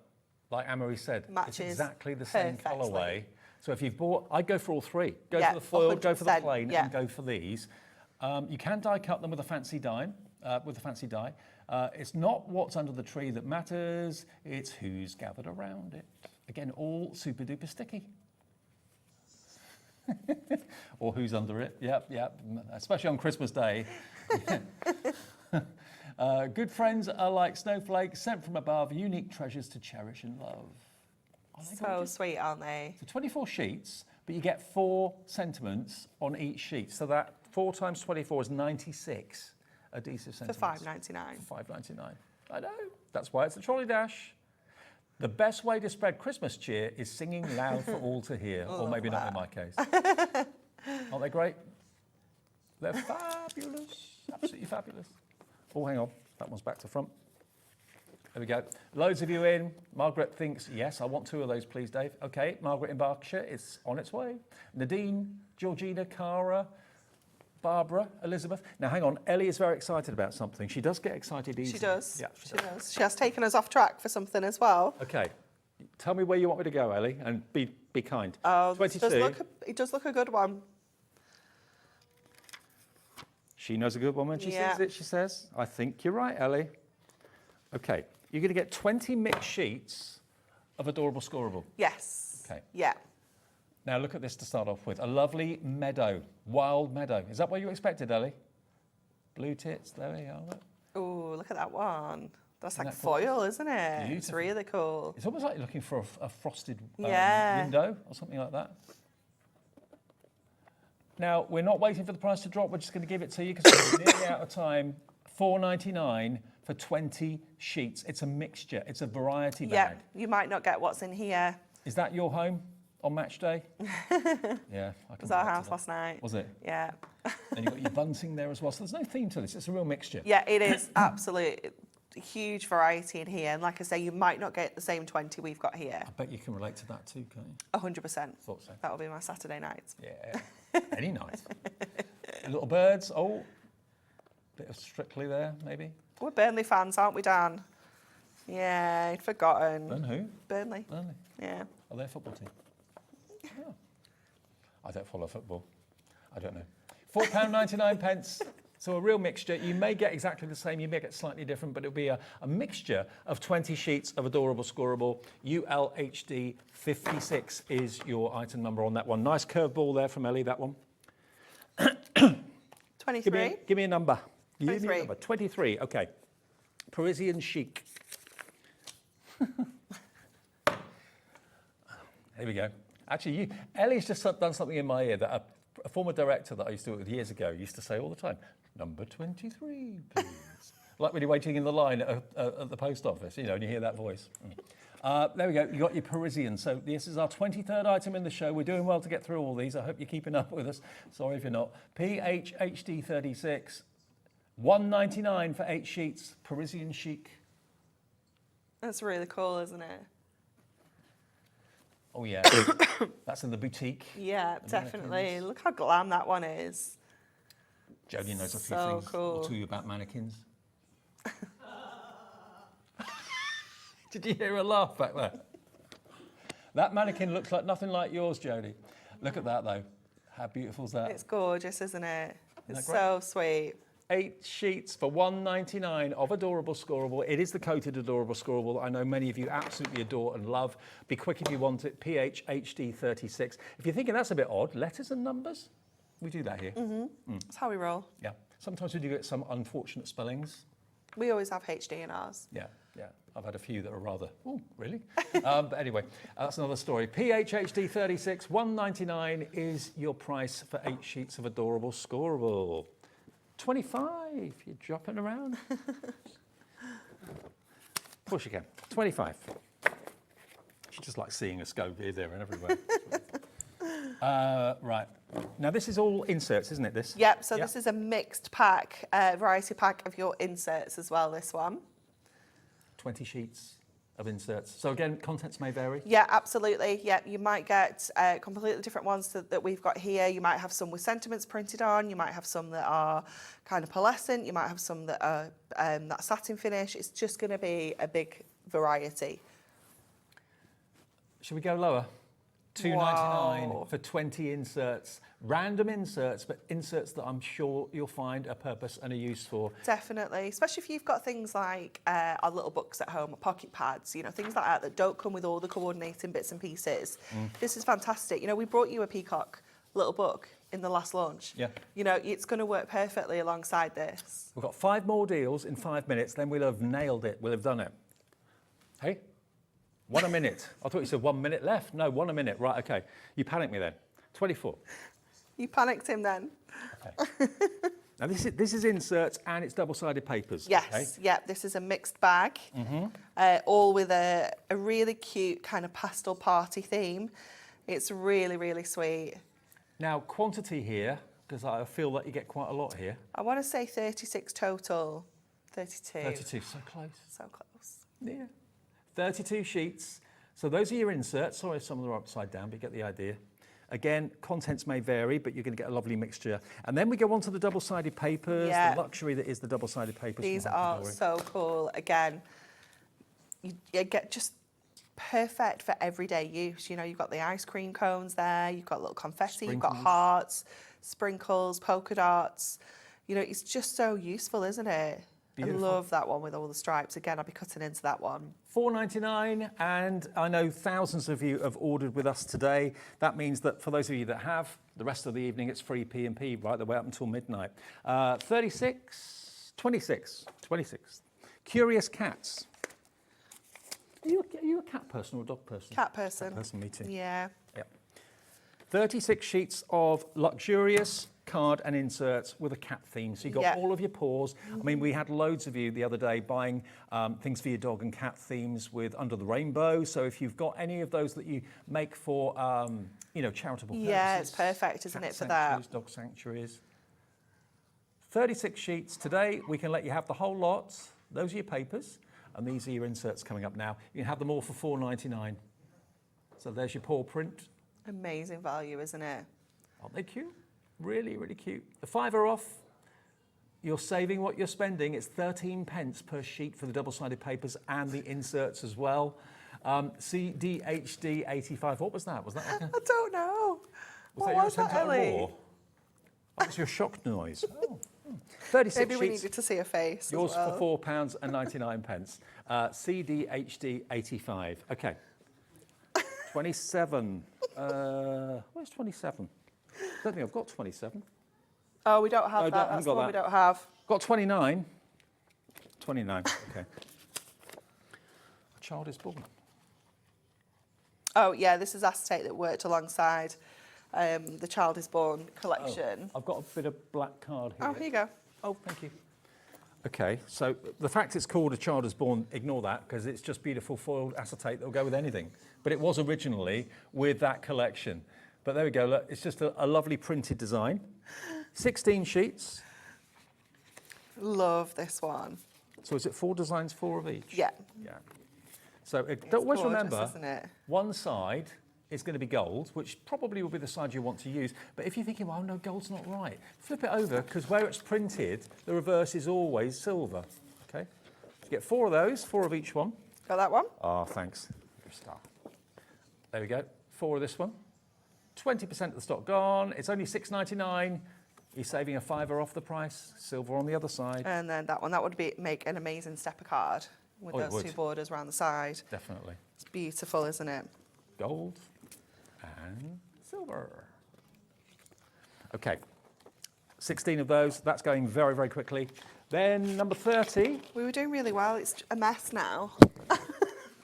like Anne-Marie said, matches it's exactly the same perfectly. colourway. So if you've bought, I'd go for all 3. Go Yeah, for the foil, go for the 100%, plain, yeah. and go for these. You can die cut them with a fancy die. It's not what's under the tree that matters, it's who's gathered around it. Again, all super duper sticky. Or who's under it, yep, especially on Christmas Day. Good friends are like snowflakes sent from above, unique treasures to cherish and love. So sweet, aren't they? So 24 sheets, but you get 4 sentiments on each sheet. So that 4 times 24 is 96 adhesive sentiments. For $5.99. For $5.99. I know. That's why it's the trolley dash. The best way to spread Christmas cheer is singing loud for all to hear, or maybe not in my case. Aren't they great? They're fabulous. Absolutely fabulous. Oh, hang on. That one's back to front. There we go. Loads of you in. Margaret thinks, yes, I want 2 of those, please, Dave. Okay, Margaret in Berkshire, it's on its way. Nadine, Georgina, Cara, Barbara, Elizabeth. Now, hang on. Ellie is very excited about something. She does get excited easily. She does. Yeah, she does. She has taken us off track for something as well. Okay. Tell me where you want me to go, Ellie, and be kind. Oh, 22. it does look a good one. She knows a good one when she sees it, she says. I think you're right, Ellie. Okay. You're going to get 20 mixed sheets of Adorable Scoreable. Yes. Okay. Yeah. Now look at this to start off with. A lovely meadow, wild meadow. Is that what you expected, Ellie? Blue tits, there we are. Oh, look at that one. That's Isn't like that foil, isn't it? Beautiful. It's really cool. It's almost like you're looking for a frosted Yeah. window or something like that. Now, we're not waiting for the price to drop. We're just going to give it to you because we're nearly out of time. $4.99 for 20 sheets. It's a mixture. It's a variety bag. Yeah, you might not get what's in here. Is that your home on match day? Yeah. It was our house last night. Was it? Yeah. And you've got your bunting there as well. So there's no theme to this. It's a real mixture. Yeah, it is absolutely huge variety in here. And like I say, you might not get the same 20 we've got here. I bet you can relate to that too, can't you? 100%. Thought so. That'll be my Saturday night. Yeah. Any night. Little birds. Oh, bit of Strictly there, maybe. We're Burnley fans, aren't we, Dan? Yeah, I'd forgotten. Burn who? Burnley. Burnley. Yeah. Are they a football team? Oh. I don't follow football. I don't know. £4.99. So a real mixture. You may get exactly the same, you may get slightly different, but it'll be a mixture of 20 sheets of Adorable Scoreable. ULHD 56 is your item number on that one. Nice curveball there from Ellie, that one. 23. Give me a number. 23. Give me a number. 23, okay. Parisian chic. Here we go. Actually, Ellie's just done something in my ear that a former director that I used to work with years ago used to say all the time, number 23, please. Like when you're waiting in the line at the post office, you know, and you hear that voice. There we go, you got your Parisian. So this is our 23rd item in the show. We're doing well to get through all these. I hope you're keeping up with us. Sorry if you're not. PHHD 36, $1.99 for 8 sheets, Parisian chic. That's really cool, isn't it? Oh yeah, that's in the boutique. Yeah, definitely. Look how glam that one is. Jodie knows a few So things cool. or two about mannequins. Did you hear a laugh back there? That mannequin looks like nothing like yours, Jodie. Look at that though. How beautiful is that? It's gorgeous, isn't it? Isn't It's that great? so sweet. 8 sheets for $1.99 of Adorable Scoreable. It is the coated Adorable Scoreable. I know many of you absolutely adore and love. Be quick if you want it. PHHD 36. If you're thinking that's a bit odd, letters and numbers, we do that here. That's how we roll. Yeah. Sometimes we do get some unfortunate spellings. We always have HD in ours. Yeah. Yeah, I've had a few that are rather, oh, really? But anyway, that's another story. PHHD 36, $1.99 is your price for 8 sheets of adorable scoreable. 25, you're dropping around. Of course you can. 25. She just likes seeing us go here, there, and everywhere. Right. Now this is all inserts, isn't it? This. Yep. So this is a mixed pack, variety pack of your inserts as well. This one. 20 sheets of inserts. So again, contents may vary. Yeah, absolutely. Yeah, you might get completely different ones that we've got here. You might have some with sentiments printed on. You might have some that are kind of pearlescent. You might have some that are that satin finish. It's just going to be a big variety. Should we go lower? $2.99 for 20 inserts. Random inserts, but inserts that I'm sure you'll find a purpose and a use for. Definitely, especially if you've got things like our little books at home or pocket pads, you know, things like that don't come with all the coordinating bits and pieces. This is fantastic. You know, we brought you a peacock little book in the last launch. Yeah. You know, it's going to work perfectly alongside this. We've got 5 more deals in 5 minutes, then we'll have nailed it. We'll have done it. Hey? 1 a minute. I thought you said 1 minute left. No, 1 a minute. Right, okay. You panicked me then. 24. You panicked him then. Okay. Now this is inserts and it's double-sided papers. Yes, okay? yeah, this is a mixed bag, all with a really cute kind of pastel party theme. It's really, really sweet. Now, quantity here, because I feel that you get quite a lot here. I want to say 36 total. 32. 32, so close. So close. Yeah. 32 sheets. So those are your inserts. Sorry if some of them are upside down, but you get the idea. Again, contents may vary, but you're going to get a lovely mixture. And then we go on to the double-sided papers, the luxury that is the double-sided papers. These are so cool. Again, you get just perfect for everyday use. You know, you've got the ice cream cones there, you've got little confetti, you've got hearts, sprinkles, polka dots. You know, it's just so useful, isn't it? Beautiful. I love that one with all the stripes. Again, I'll be cutting into that one. $4.99, and I know thousands of you have ordered with us today. That means that for those of you that have, the rest of the evening it's free P&P right the way up until midnight. 26. Curious cats. Are you a cat person or a dog person? Cat person. Cat person, me too. Yeah. Yep. 36 sheets of luxurious card and inserts with a cat theme. So you've got all of your paws. I mean, we had loads of you the other day buying things for your dog and cat themes with Under the Rainbow. So if you've got any of those that you make for, you know, charitable purposes. Yeah, it's perfect, isn't it, for that? Dog sanctuaries. 36 sheets. Today, we can let you have the whole lot. Those are your papers. And these are your inserts coming up now. You can have them all for $4.99. So there's your paw print. Amazing value, isn't it? Aren't they cute? Really, really cute. The $5 off, you're saving what you're spending. It's 13 pence per sheet for the double-sided papers and the inserts as well. CDHD 85, what was that? Was that like a... I don't know. Was that your attempt at a roar? That was your shock noise. Oh. 36 Maybe sheets. we needed to see a face. Yours as well. for £4.99. CDHD 85. Okay. 27. Where's 27? I don't think I've got 27. Oh, we don't have No, that. That's the one we don't have. Got 29. 29, okay. A child is born. Oh, yeah, this is acetate that worked alongside the Child is Born collection. Oh, I've got a bit of black card here. Oh, here you go. Oh, thank you. Okay, so the fact it's called A Child is Born, ignore that, because it's just beautiful foiled acetate that will go with anything. But it was originally with that collection. But there we go, look, it's just a lovely printed design. 16 sheets. Love this one. So is it 4 designs, 4 of each? Yeah. Yeah. So always gorgeous, remember, isn't it? one side is going to be gold, which probably will be the side you want to use. But if you're thinking, well, no, gold's not right, flip it over, because where it's printed, the reverse is always silver. Okay? You get 4 of those, 4 of each one. Got that one? Oh, thanks. You're a star. There we go. 4 of this one. 20% of the stock gone. It's only $6.99. You're saving a $5 off the price. Silver on the other side. And then that one, that would make an amazing stepper card with those 2 borders around the side. Definitely. It's beautiful, isn't it? Gold and silver. Okay. 16 of those. That's going very, very quickly. Then number 30. We were doing really well. It's a mess now.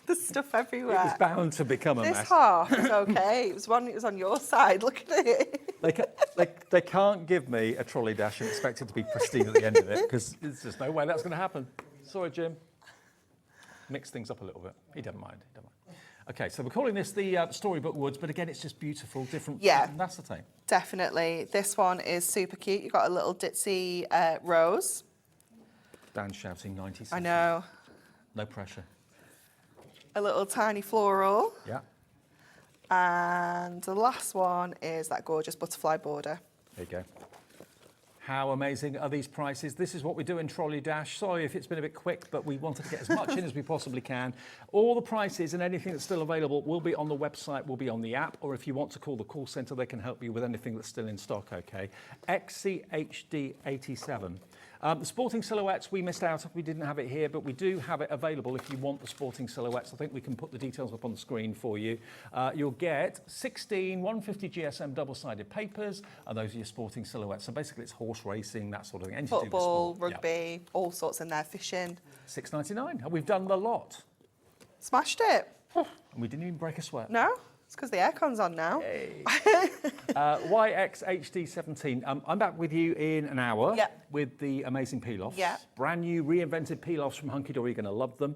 There's stuff everywhere. It was bound to become a this mess. half is okay. It was on your side. Look at it. They can't give me a trolley dash and expect it to be pristine at the end of it, because there's just no way that's going to happen. Sorry, Jim. Mix things up a little bit. He doesn't mind. Okay, so we're calling this the Storybook Woods, but again, it's just beautiful, different. Yeah. That's the thing. Definitely. This one is super cute. You've got a little ditzy rose. Dan's shouting 90s. I know. No pressure. A little tiny floral. Yeah. And the last one is that gorgeous butterfly border. There you go. How amazing are these prices? This is what we do in Trolley Dash. Sorry if it's been a bit quick, but we wanted to get as much in as we possibly can. All the prices and anything that's still available will be on the website, will be on the app, or if you want to call the call centre, they can help you with anything that's still in stock, okay? XCHD87. The sporting silhouettes, we missed out. We didn't have it here, but we do have it available if you want the sporting silhouettes. I think we can put the details up on the screen for you. You'll get 16 150 GSM double-sided papers, and those are your sporting silhouettes. So basically it's horse racing, that sort of thing. Anything to do with Football, sport. rugby, all sorts in there, fishing. $6.99, and we've done the lot. Smashed it. And we didn't even break a sweat. No? It's because the aircon's on now. YXHD17. I'm back with you in an hour with the amazing peel-offs. Yeah. Brand new reinvented peel-offs from Hunkydory. You're going to love them.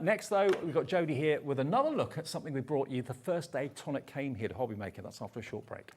Next, though, we've got Jodie here with another look at something we brought you the first day Tonic came here to HobbyMaker. That's after a short break.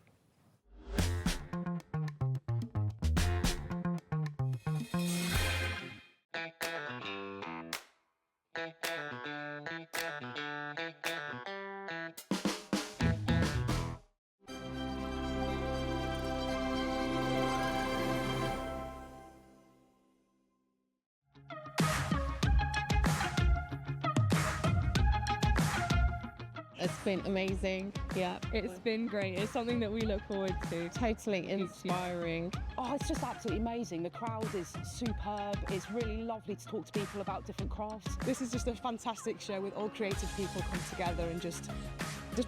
It's been amazing. Yeah, it's been great. It's something that we look forward to. Totally inspiring. Oh, it's just absolutely amazing. The crowd is superb. It's really lovely to talk to people about different crafts. This is just a fantastic show with all creative people come together and just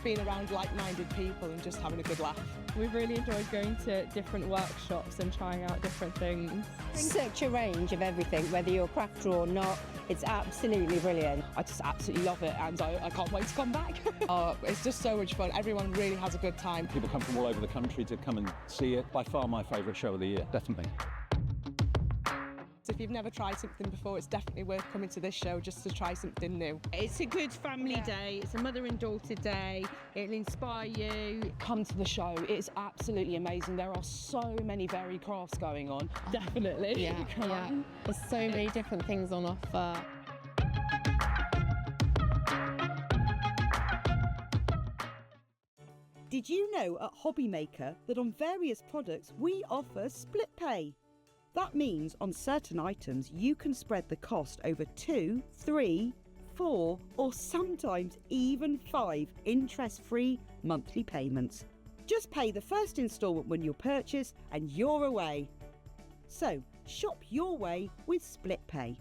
being around like-minded people and just having a good laugh. We've really enjoyed going to different workshops and trying out different things. Such a range of everything, whether you're a crafter or not. It's absolutely brilliant. I just absolutely love it, and I can't wait to come back. It's just so much fun. Everyone really has a good time. People come from all over the country to come and see it. By far my favourite show of the year, definitely. If you've never tried something before, it's definitely worth coming to this show just to try something new. It's a good family day. It's a mother and daughter day. It'll inspire you. Come to the show. It's absolutely amazing. There are so many varied crafts going on. Definitely. Yeah. There's so many different things on offer. Did you know at HobbyMaker that on various products we offer split pay? That means on certain items you can spread the cost over 2, 3, 4 or sometimes even 5 interest-free monthly payments. Just pay the first instalment when you purchase and you're away. So shop your way with split pay.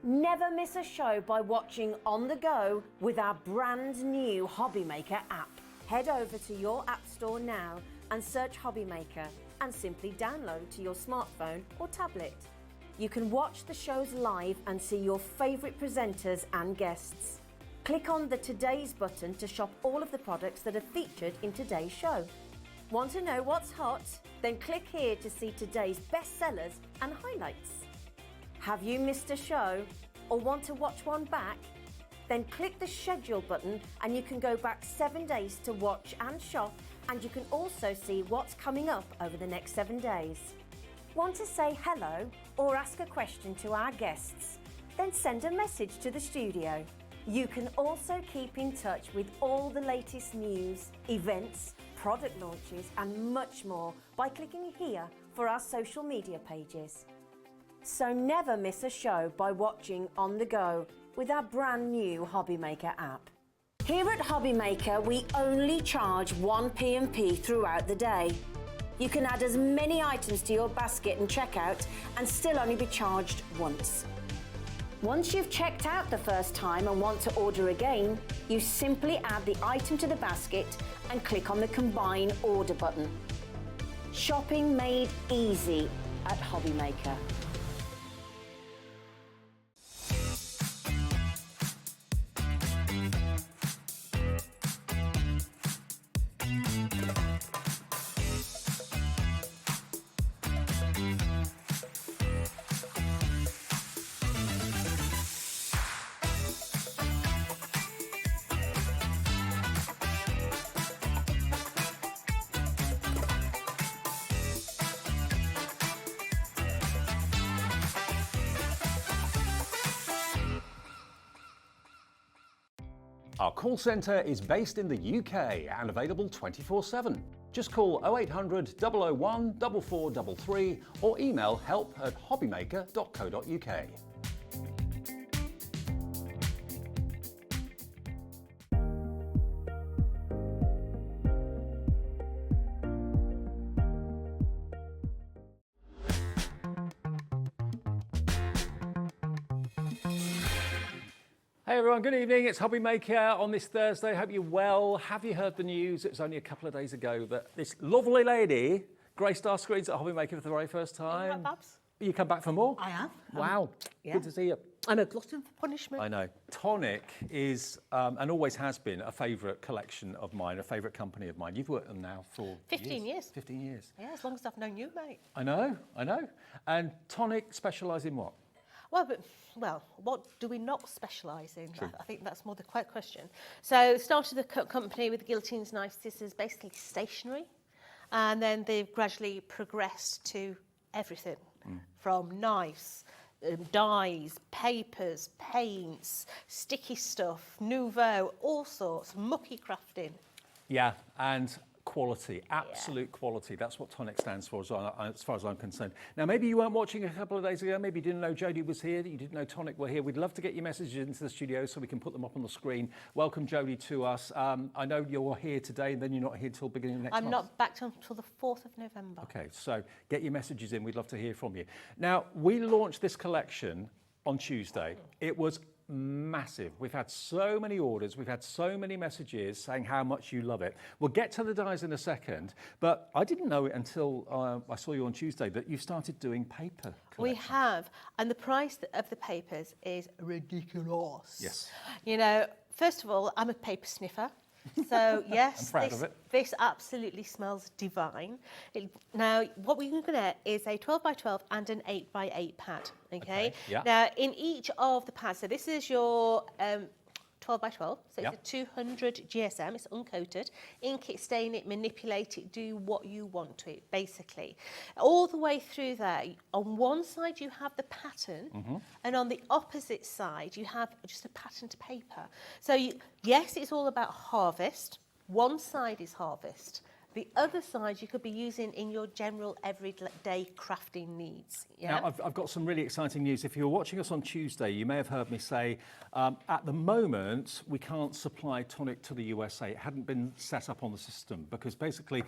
Never miss a show by watching on the go with our brand new HobbyMaker app. Head over to your app store now and search HobbyMaker and simply download to your smartphone or tablet. You can watch the shows live and see your favourite presenters and guests. Click on the Today's button to shop all of the products that are featured in today's show. Want to know what's hot? Then click here to see today's bestsellers and highlights. Have you missed a show or want to watch one back? Then click the schedule button and you can go back 7 days to watch and shop, and you can also see what's coming up over the next 7 days. Want to say hello or ask a question to our guests? Then send a message to the studio. You can also keep in touch with all the latest news, events, product launches and much more by clicking here for our social media pages. So never miss a show by watching on the go with our brand new HobbyMaker app. Here at HobbyMaker, we only charge 1 P&P throughout the day. You can add as many items to your basket and checkout and still only be charged once. Once you've checked out the first time and want to order again, you simply add the item to the basket and click on the Combine Order button. Shopping made easy at HobbyMaker. Our call centre is based in the UK and available 24/7. Just call 0800 001 4433 or email help@hobbymaker.co.uk. Hey everyone, good evening. It's HobbyMaker on this Thursday. Hope you're well. Have you heard the news? It was only a couple of days ago that this lovely lady graced our screens at HobbyMaker for the very first time. Babs? You come back for more? I have. Wow, good to see you. I'm a glutton for punishment. I know. Tonic is, and always has been, a favourite collection of mine, a favourite company of mine. You've worked with them now for 15 years. 15 years. Yeah, as long as I've known you, mate. I know. And Tonic specialise in what? Well, what do we not specialise in? I think that's more the question. So started the company with guillotines, knives, scissors, basically stationery. And then they've gradually progressed to everything from knives, dyes, papers, paints, sticky stuff, nouveau, all sorts, mucky crafting. Yeah, and quality, absolute quality. That's what Tonic stands for, as far as I'm concerned. Now, maybe you weren't watching a couple of days ago. Maybe you didn't know Jodie was here. You didn't know Tonic were here. We'd love to get your messages into the studio so we can put them up on the screen. Welcome, Jodie, to us. I know you're here today, and then you're not here till beginning of next month. I'm not back until the 4th of November. Okay, so get your messages in. We'd love to hear from you. Now, we launched this collection on Tuesday. It was massive. We've had so many orders, we've had so many messages saying how much you love it. We'll get to the dies in a second, but I didn't know it until I saw you on Tuesday that you started doing paper collection. We have, and the price of the papers is ridiculous. Yes. You know, first of all, I'm a paper sniffer. So yes, I'm proud of it. This absolutely smells divine. Now, what we're going to get is a 12 by 12 and an 8 by 8 pad. Okay. Yeah. Now, in each of the pads, so this is your 12 by 12, so Yeah. it's a 200 GSM, it's uncoated. Ink it, stain it, manipulate it, do what you want to it, basically. All the way through there, on one side you have the pattern, and on the opposite side you have just a patterned paper. So yes, it's all about harvest. One side is harvest. The other side you could be using in your general everyday crafting needs. Yeah? Now, I've got some really exciting news. If you were watching us on Tuesday, you may have heard me say, at the moment, we can't supply Tonic to the USA. It hadn't been set up on the system because basically,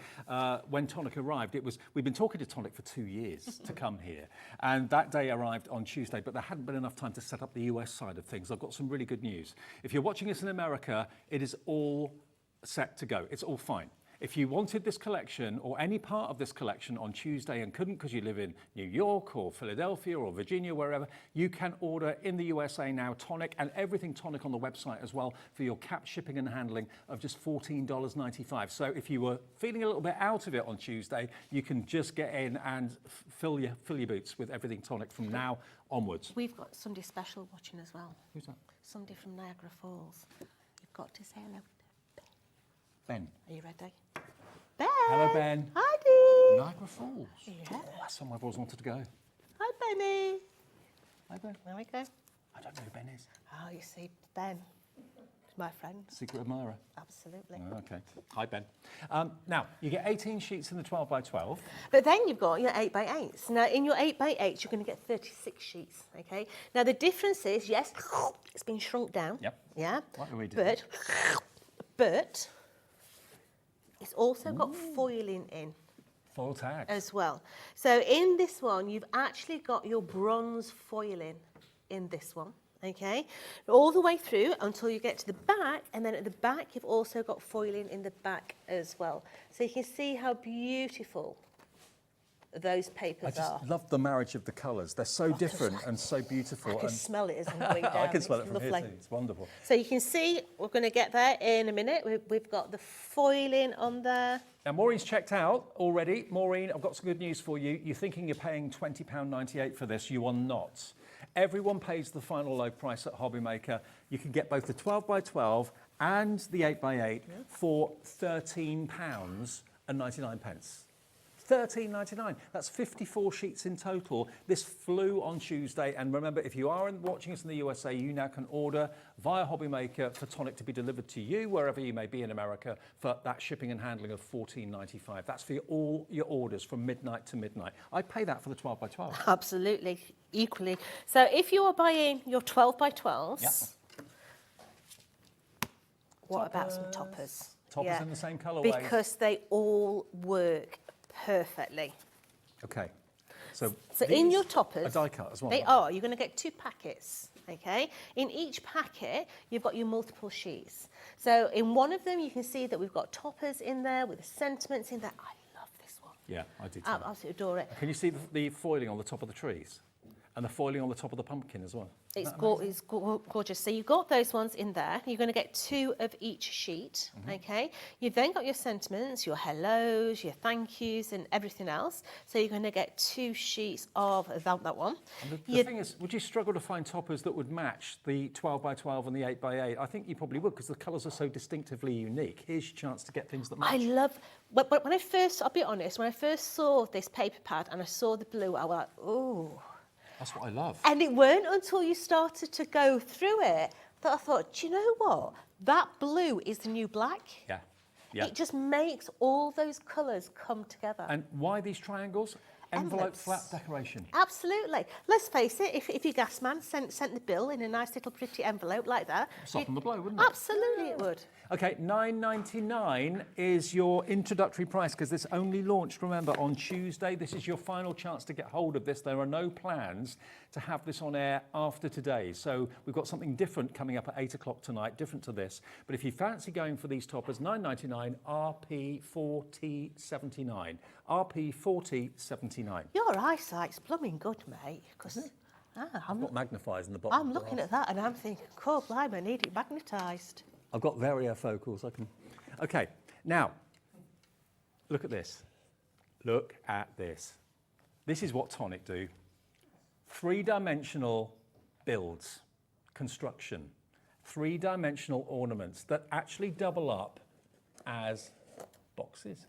when Tonic arrived, we'd been talking to Tonic for 2 years to come here. And that day arrived on Tuesday, but there hadn't been enough time to set up the US side of things. I've got some really good news. If you're watching us in America, it is all set to go. It's all fine. If you wanted this collection or any part of this collection on Tuesday and couldn't because you live in New York or Philadelphia or Virginia, wherever, you can order in the USA now Tonic and everything Tonic on the website as well for your capped shipping and handling of just $14.95. So if you were feeling a little bit out of it on Tuesday, you can just get in and fill your boots with everything Tonic from now onwards. We've got somebody special watching as well. Who's that? Somebody from Niagara Falls. You've got to say hello. Ben. Are you ready? Ben! Hello, Ben. Hi, Dee! Niagara Falls. Yeah. Oh, that's somewhere I've always wanted to go. Hi, Benny. Hi, Ben. There we go. I don't know who Ben is. Oh, you see, Ben. He's my friend. Secret admirer. Absolutely. Oh, okay. Hi, Ben. Now, you get 18 sheets in the 12 by 12. But then you've got your 8 by 8s. Now, in your 8 by 8s, you're going to get 36 sheets, okay? Now, the difference is, yes, it's been shrunk down. Yep. Yeah. What do we do? But it's also got foiling in. Foil tags. As well. So in this one, you've actually got your bronze foiling in this one. Okay, all the way through until you get to the back, and then at the back you've also got foiling in the back as well. So you can see how beautiful those papers are. I just love the marriage of the colours. They're so different and so beautiful. I can smell it as I'm going down. I can smell it It's from lovely. here too. It's wonderful. So you can see, we're going to get there in a minute. We've got the foiling on there. Now, Maureen's checked out already. Maureen, I've got some good news for you. You're thinking you're paying £20.98 for this. You are not. Everyone pays the final low price at HobbyMaker. You can get both the 12x12 and the 8x8 for £13.99. £13.99. That's 54 sheets in total. This flew on Tuesday. And remember, if you are watching us in the USA, you now can order via HobbyMaker for Tonic to be delivered to you, wherever you may be in America, for that shipping and handling of $14.95. That's for all your orders from midnight to midnight. I pay that for the 12x12. Absolutely, equally. So if you are buying your 12x12s, what about some toppers? Toppers in the same colourway. Because they all work perfectly. Okay. So in your toppers, a die cut as well. They are. You're going to get 2 packets. Okay. In each packet, you've got your multiple sheets. So in one of them, you can see that we've got toppers in there with the sentiments in there. I love this one. Yeah, I do too. I absolutely adore it. Can you see the foiling on the top of the trees? And the foiling on the top of the pumpkin as well? It's gorgeous. So you've got those ones in there. You're going to get 2 of each sheet, okay? You've then got your sentiments, your hellos, your thank yous, and everything else. So you're going to get 2 sheets of that one. And the thing is, would you struggle to find toppers that would match the 12x12 and the 8x8? I think you probably would, because the colours are so distinctively unique. Here's your chance to get things that match. I love, when I first, I'll be honest, when I first saw this paper pad and I saw the blue, I was like, ooh. That's what I love. And it weren't until you started to go through it that I thought, do you know what? That blue is the new black. Yeah. Yeah. It just makes all those colours come together. And why these triangles? Envelope flap decoration. Absolutely. Let's face it, if your gas man sent the bill in a nice little pretty envelope like that... Soften the blow, wouldn't it? Absolutely it would. OK, $9.99 is your introductory price, because this only launched, remember, on Tuesday. This is your final chance to get hold of this. There are no plans to have this on air after today. So we've got something different coming up at 8 o'clock tonight, different to this. But if you fancy going for these toppers, $9.99, RP4T79. RP4T79. Your eyesight's blooming good, mate. I've got magnifiers in the bottom. I'm looking at that and I'm thinking, cool, blimey, I need it magnetised. I've got variofocals. I can. Okay, now look at this. Look at this. This is what Tonic do. 3-dimensional builds, construction, 3-dimensional ornaments that actually double up as boxes.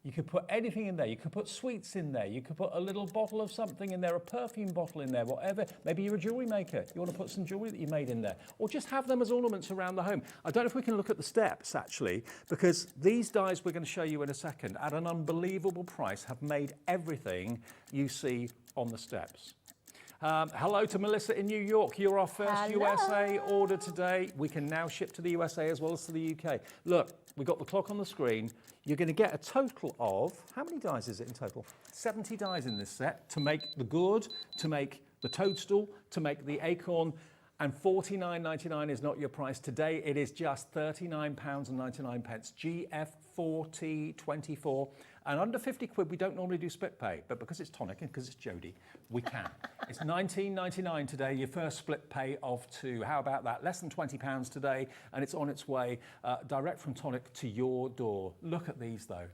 You could put anything in there. You could put sweets in there. You could put a little bottle of something in there, a perfume bottle in there, whatever. Maybe you're a jewellery maker. You want to put some jewellery that you made in there. Or just have them as ornaments around the home. I don't know if we can look at the steps, actually, because these dies we're going to show you in a second, at an unbelievable price, have made everything you see on the steps. Hello to Melissa in New York. You're our first USA order today. We can now ship to the USA as well as to the UK. Look, we've got the clock on the screen. You're going to get a total of, how many dies is it in total? 70 dies in this set to make the gourd, to make the toadstool, to make the acorn, and $49.99 is not your price. Today it is just £39.99. GF4T24. And under 50 quid, we don't normally do split pay, but because it's Tonic and because it's Jodie, we can. It's $19.99 today, your first split pay of 2. How about that? Less than £20 today, and it's on its way direct from Tonic to your door. Look at these, though.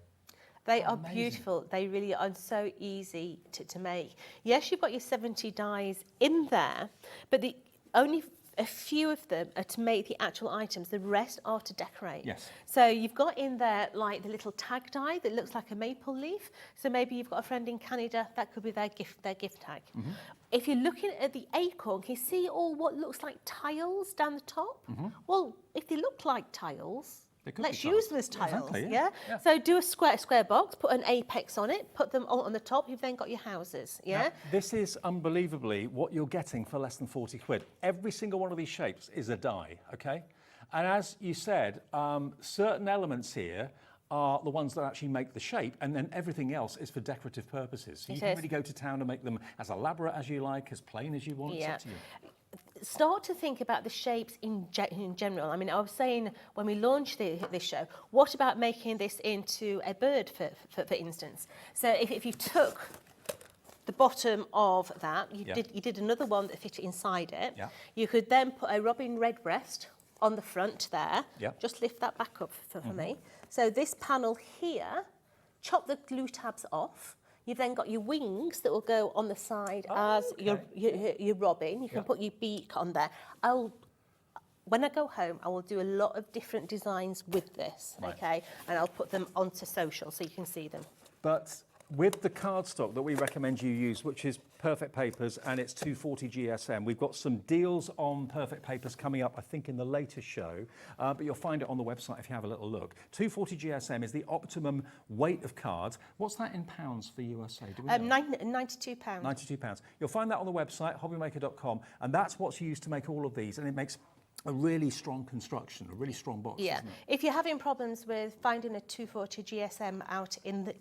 They are beautiful. They really are so easy to make. Yes, you've got your 70 dies in there, but the only a few of them are to make the actual items. The rest are to decorate. Yes. So you've got in there like the little tag die that looks like a maple leaf. So maybe you've got a friend in Canada, that could be their gift tag. If you're looking at the acorn, can you see all what looks like tiles down the top? Well, if they look like tiles, let's use them as tiles. Exactly, yeah? So do a square box, put an apex on it, put them all on the top. You've then got your houses. Yeah. Now, this is unbelievably what you're getting for less than 40 quid. Every single one of these shapes is a die. Okay. And as you said, certain elements here are the ones that actually make the shape, and then everything else is for decorative purposes. So you can really go to town and make them as elaborate as you like, as plain as you want. It's up to you. start to think about the shapes in general. I mean, I was saying when we launched this show, what about making this into a bird, for instance? So if you took the bottom of that, you did another one that fit inside it. Yeah. You could then put a robin redbreast on the front there. Yeah. Just lift that back up for me. So this panel here, chop the glue tabs off. You've then got your wings that will go on the side as your robin. You can put your beak on there. When I go home, I will do a lot of different designs with this, okay? And I'll put them onto social so you can see them. But with the cardstock that we recommend you use, which is Perfect Papers, and it's 240 GSM, we've got some deals on Perfect Papers coming up, I think, in the latest show, but you'll find it on the website if you have a little look. 240 GSM is the optimum weight of cards. What's that in pounds for USA? Do we know? £92. £92. You'll find that on the website, hobbymaker.com, and that's what's used to make all of these, and it makes a really strong construction, a really strong box. Yeah. Isn't it? If you're having problems with finding a 240 GSM out in the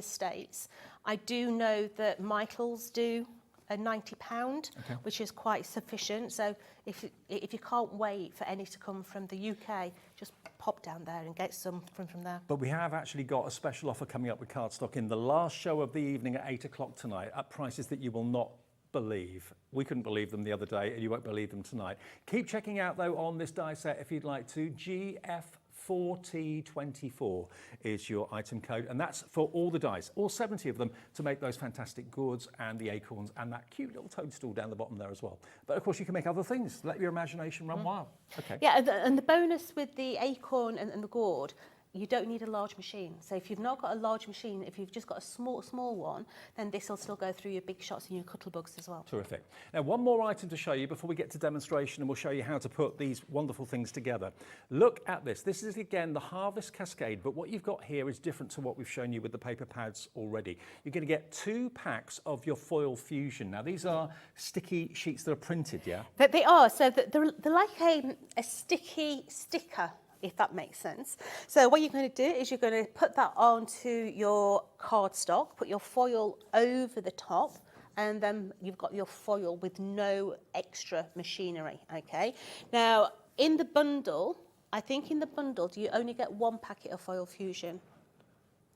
States, I do know that Michael's do a £90, which is quite sufficient. So if you can't wait for any to come from the UK, just pop down there and get some from there. But we have actually got a special offer coming up with cardstock in the last show of the evening at 8 o'clock tonight at prices that you will not believe. We couldn't believe them the other day, and you won't believe them tonight. Keep checking out, though, on this die set if you'd like to. GF4T24 is your item code, and that's for all the dies, all 70 of them, to make those fantastic gourds and the acorns and that cute little toadstool down the bottom there as well. But of course, you can make other things. Let your imagination run wild. Okay. Yeah, and the bonus with the acorn and the gourd, you don't need a large machine. So if you've not got a large machine, if you've just got a small one, then this will still go through your big shots and your cuttle bugs as well. Terrific. Now, one more item to show you before we get to demonstration, and we'll show you how to put these wonderful things together. Look at this. This is, again, the Harvest Cascade, but what you've got here is different to what we've shown you with the paper pads already. You're going to get 2 packs of your foil fusion. Now, these are sticky sheets that are printed, yeah? But they are. So they're like a sticky sticker, if that makes sense. So what you're going to do is you're going to put that onto your cardstock, put your foil over the top, and then you've got your foil with no extra machinery, okay? Now, in the bundle, I think in the bundle, do you only get 1 packet of foil fusion?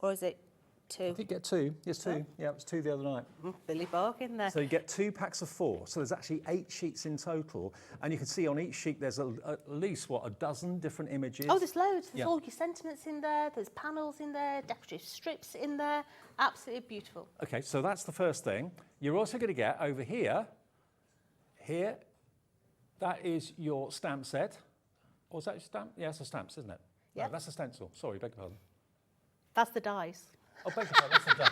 Or is it 2? I think you get 2. Yes, 2. Yeah, it was 2 the other night. Billy bargain there. So you get 2 packs of 4. So there's actually 8 sheets in total. And you can see on each sheet there's at least, what, a dozen different images? Oh, there's loads. There's all your sentiments in there. There's panels in there, decorative strips in there. Absolutely beautiful. Okay, so that's the first thing. You're also going to get over here, that is your stamp set. Or is that your stamp? Yeah, it's a stamps, isn't it? Yeah. No, that's a stencil. Sorry, beg your pardon. That's the dies. Oh, beg your pardon, that's the dies.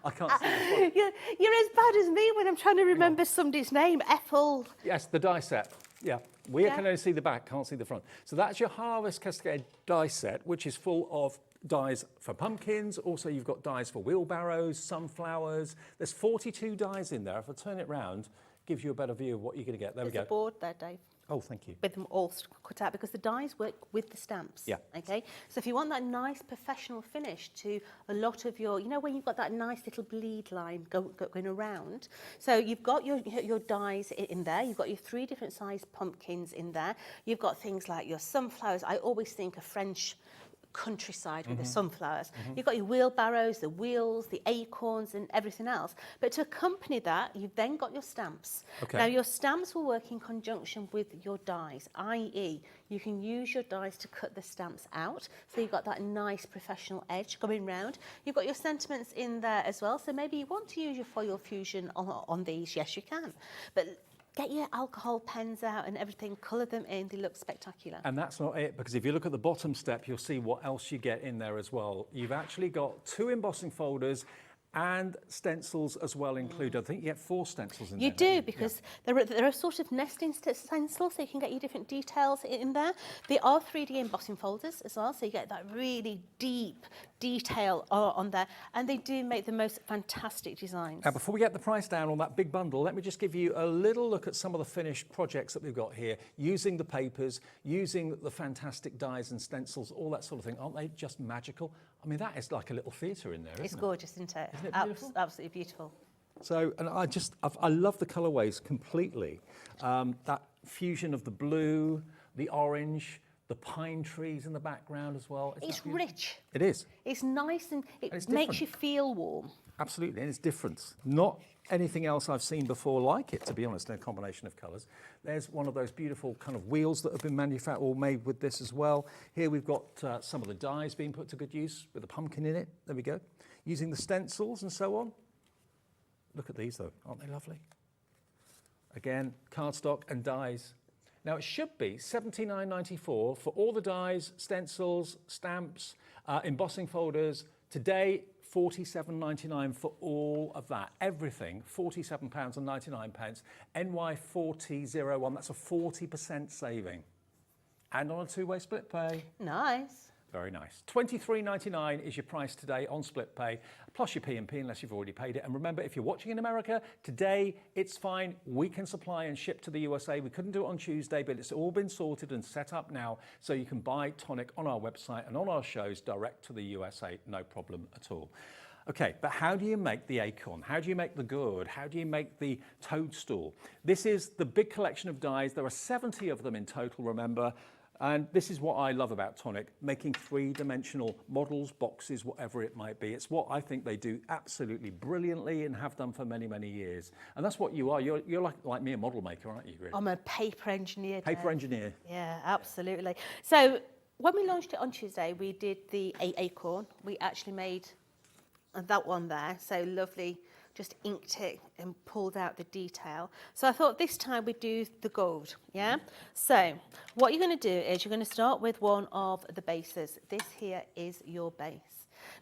I can't see the front. You're as bad as me when I'm trying to remember somebody's name. Ethel. Yes, the die set. Yeah. We can only see the back, can't see the front. So that's your Harvest Cascade die set, which is full of dies for pumpkins. Also, you've got dies for wheelbarrows, sunflowers. There's 42 dies in there. If I turn it round, gives you a better view of what you're going to get. There we go. There's a board there, Dave. Oh, thank you. With them all cut out, because the dies work with the stamps. Yeah. Okay. So if you want that nice professional finish to a lot of your, you know, when you've got that nice little bleed line going around. So you've got your dies in there. You've got your 3 different size pumpkins in there. You've got things like your sunflowers. I always think of French countryside with the sunflowers. You've got your wheelbarrows, the wheels, the acorns and everything else. But to accompany that, you've then got your stamps. Okay. Now your stamps will work in conjunction with your dies, i.e. you can use your dies to cut the stamps out. So you've got that nice professional edge going round. You've got your sentiments in there as well. So maybe you want to use your foil fusion on these. Yes, you can. But get your alcohol pens out and everything, colour them in, they look spectacular. And that's not it, because if you look at the bottom step, you'll see what else you get in there as well. You've actually got 2 embossing folders and stencils as well included. I think you get 4 stencils in there. You do, because there are sort of nesting stencils, so you can get your different details in there. There are 3D embossing folders as well, so you get that really deep detail on there, and they do make the most fantastic designs. Now, before we get the price down on that big bundle, let me just give you a little look at some of the finished projects that we've got here, using the papers, using the fantastic dies and stencils, all that sort of thing. Aren't they just magical? I mean, that is like a little theatre in there, isn't it? It's gorgeous, isn't it? Isn't it beautiful? Absolutely beautiful. So, and I love the colourways completely. That fusion of the blue, the orange, the pine trees in the background as well. It's rich. It is. It's nice and it it's makes you feel warm. Absolutely, and it's different. Not anything else I've seen before like it, to be honest, in a combination of colours. There's one of those beautiful kind of wheels that have been manufactured or made with this as well. Here we've got some of the dyes being put to good use with a pumpkin in it. There we go. Using the stencils and so on. Look at these though, aren't they lovely? Again, cardstock and dyes. Now it should be $79.94 for all the dyes, stencils, stamps, embossing folders. Today, $47.99 for all of that. Everything, £47.99. NY4001, that's a 40% saving. And on a two-way split pay. Nice. Very nice. $23.99 is your price today on split pay, plus your P&P unless you've already paid it. And remember, if you're watching in America, today it's fine. We can supply and ship to the USA. We couldn't do it on Tuesday, but it's all been sorted and set up now, so you can buy Tonic on our website and on our shows direct to the USA, no problem at all. Okay, but how do you make the acorn? How do you make the gourd? How do you make the toadstool? This is the big collection of dies. There are 70 of them in total, remember. And this is what I love about Tonic, making three-dimensional models, boxes, whatever it might be. It's what I think they do absolutely brilliantly and have done for many, many years. And that's what you are. You're like me, a model maker, aren't you, really? I'm a paper engineer. Paper engineer. Yeah, absolutely. So when we launched it on Tuesday, we did the acorn. We actually made that one there. So lovely. Just inked it and pulled out the detail. So I thought this time we'd do the gold, yeah? So what you're going to do is you're going to start with one of the bases. This here is your base.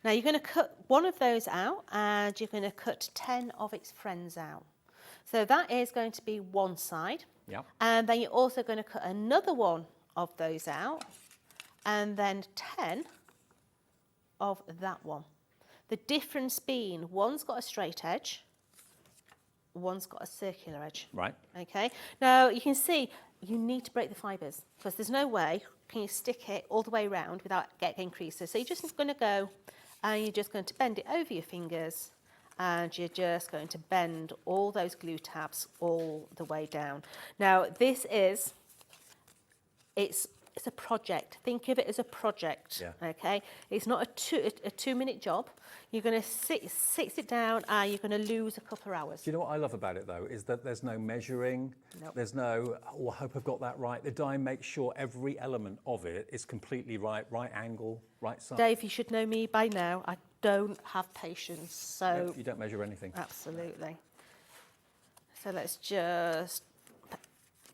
Now you're going to cut one of those out and you're going to cut 10 of its friends out. So that is going to be one side. Yeah. And then you're also going to cut another one of those out and then 10 of that one. The difference being one's got a straight edge, one's got a circular edge. Right. Okay. Now you can see you need to break the fibres because there's no way can you stick it all the way around without getting creases. So you're just going to go and you're just going to bend it over your fingers and you're just going to bend all those glue tabs all the way down. Now this is, it's a project. Think of it as a project, okay? It's not a two-minute job. You're going to sit it down and you're going to lose a couple of hours. Do you know what I love about it, though, is that there's no measuring. Nope. There's no, oh, I hope I've got that right. The die makes sure every element of it is completely right angle, right size. Dave, you should know me by now. I don't have patience, so... You don't measure anything. Absolutely. So let's just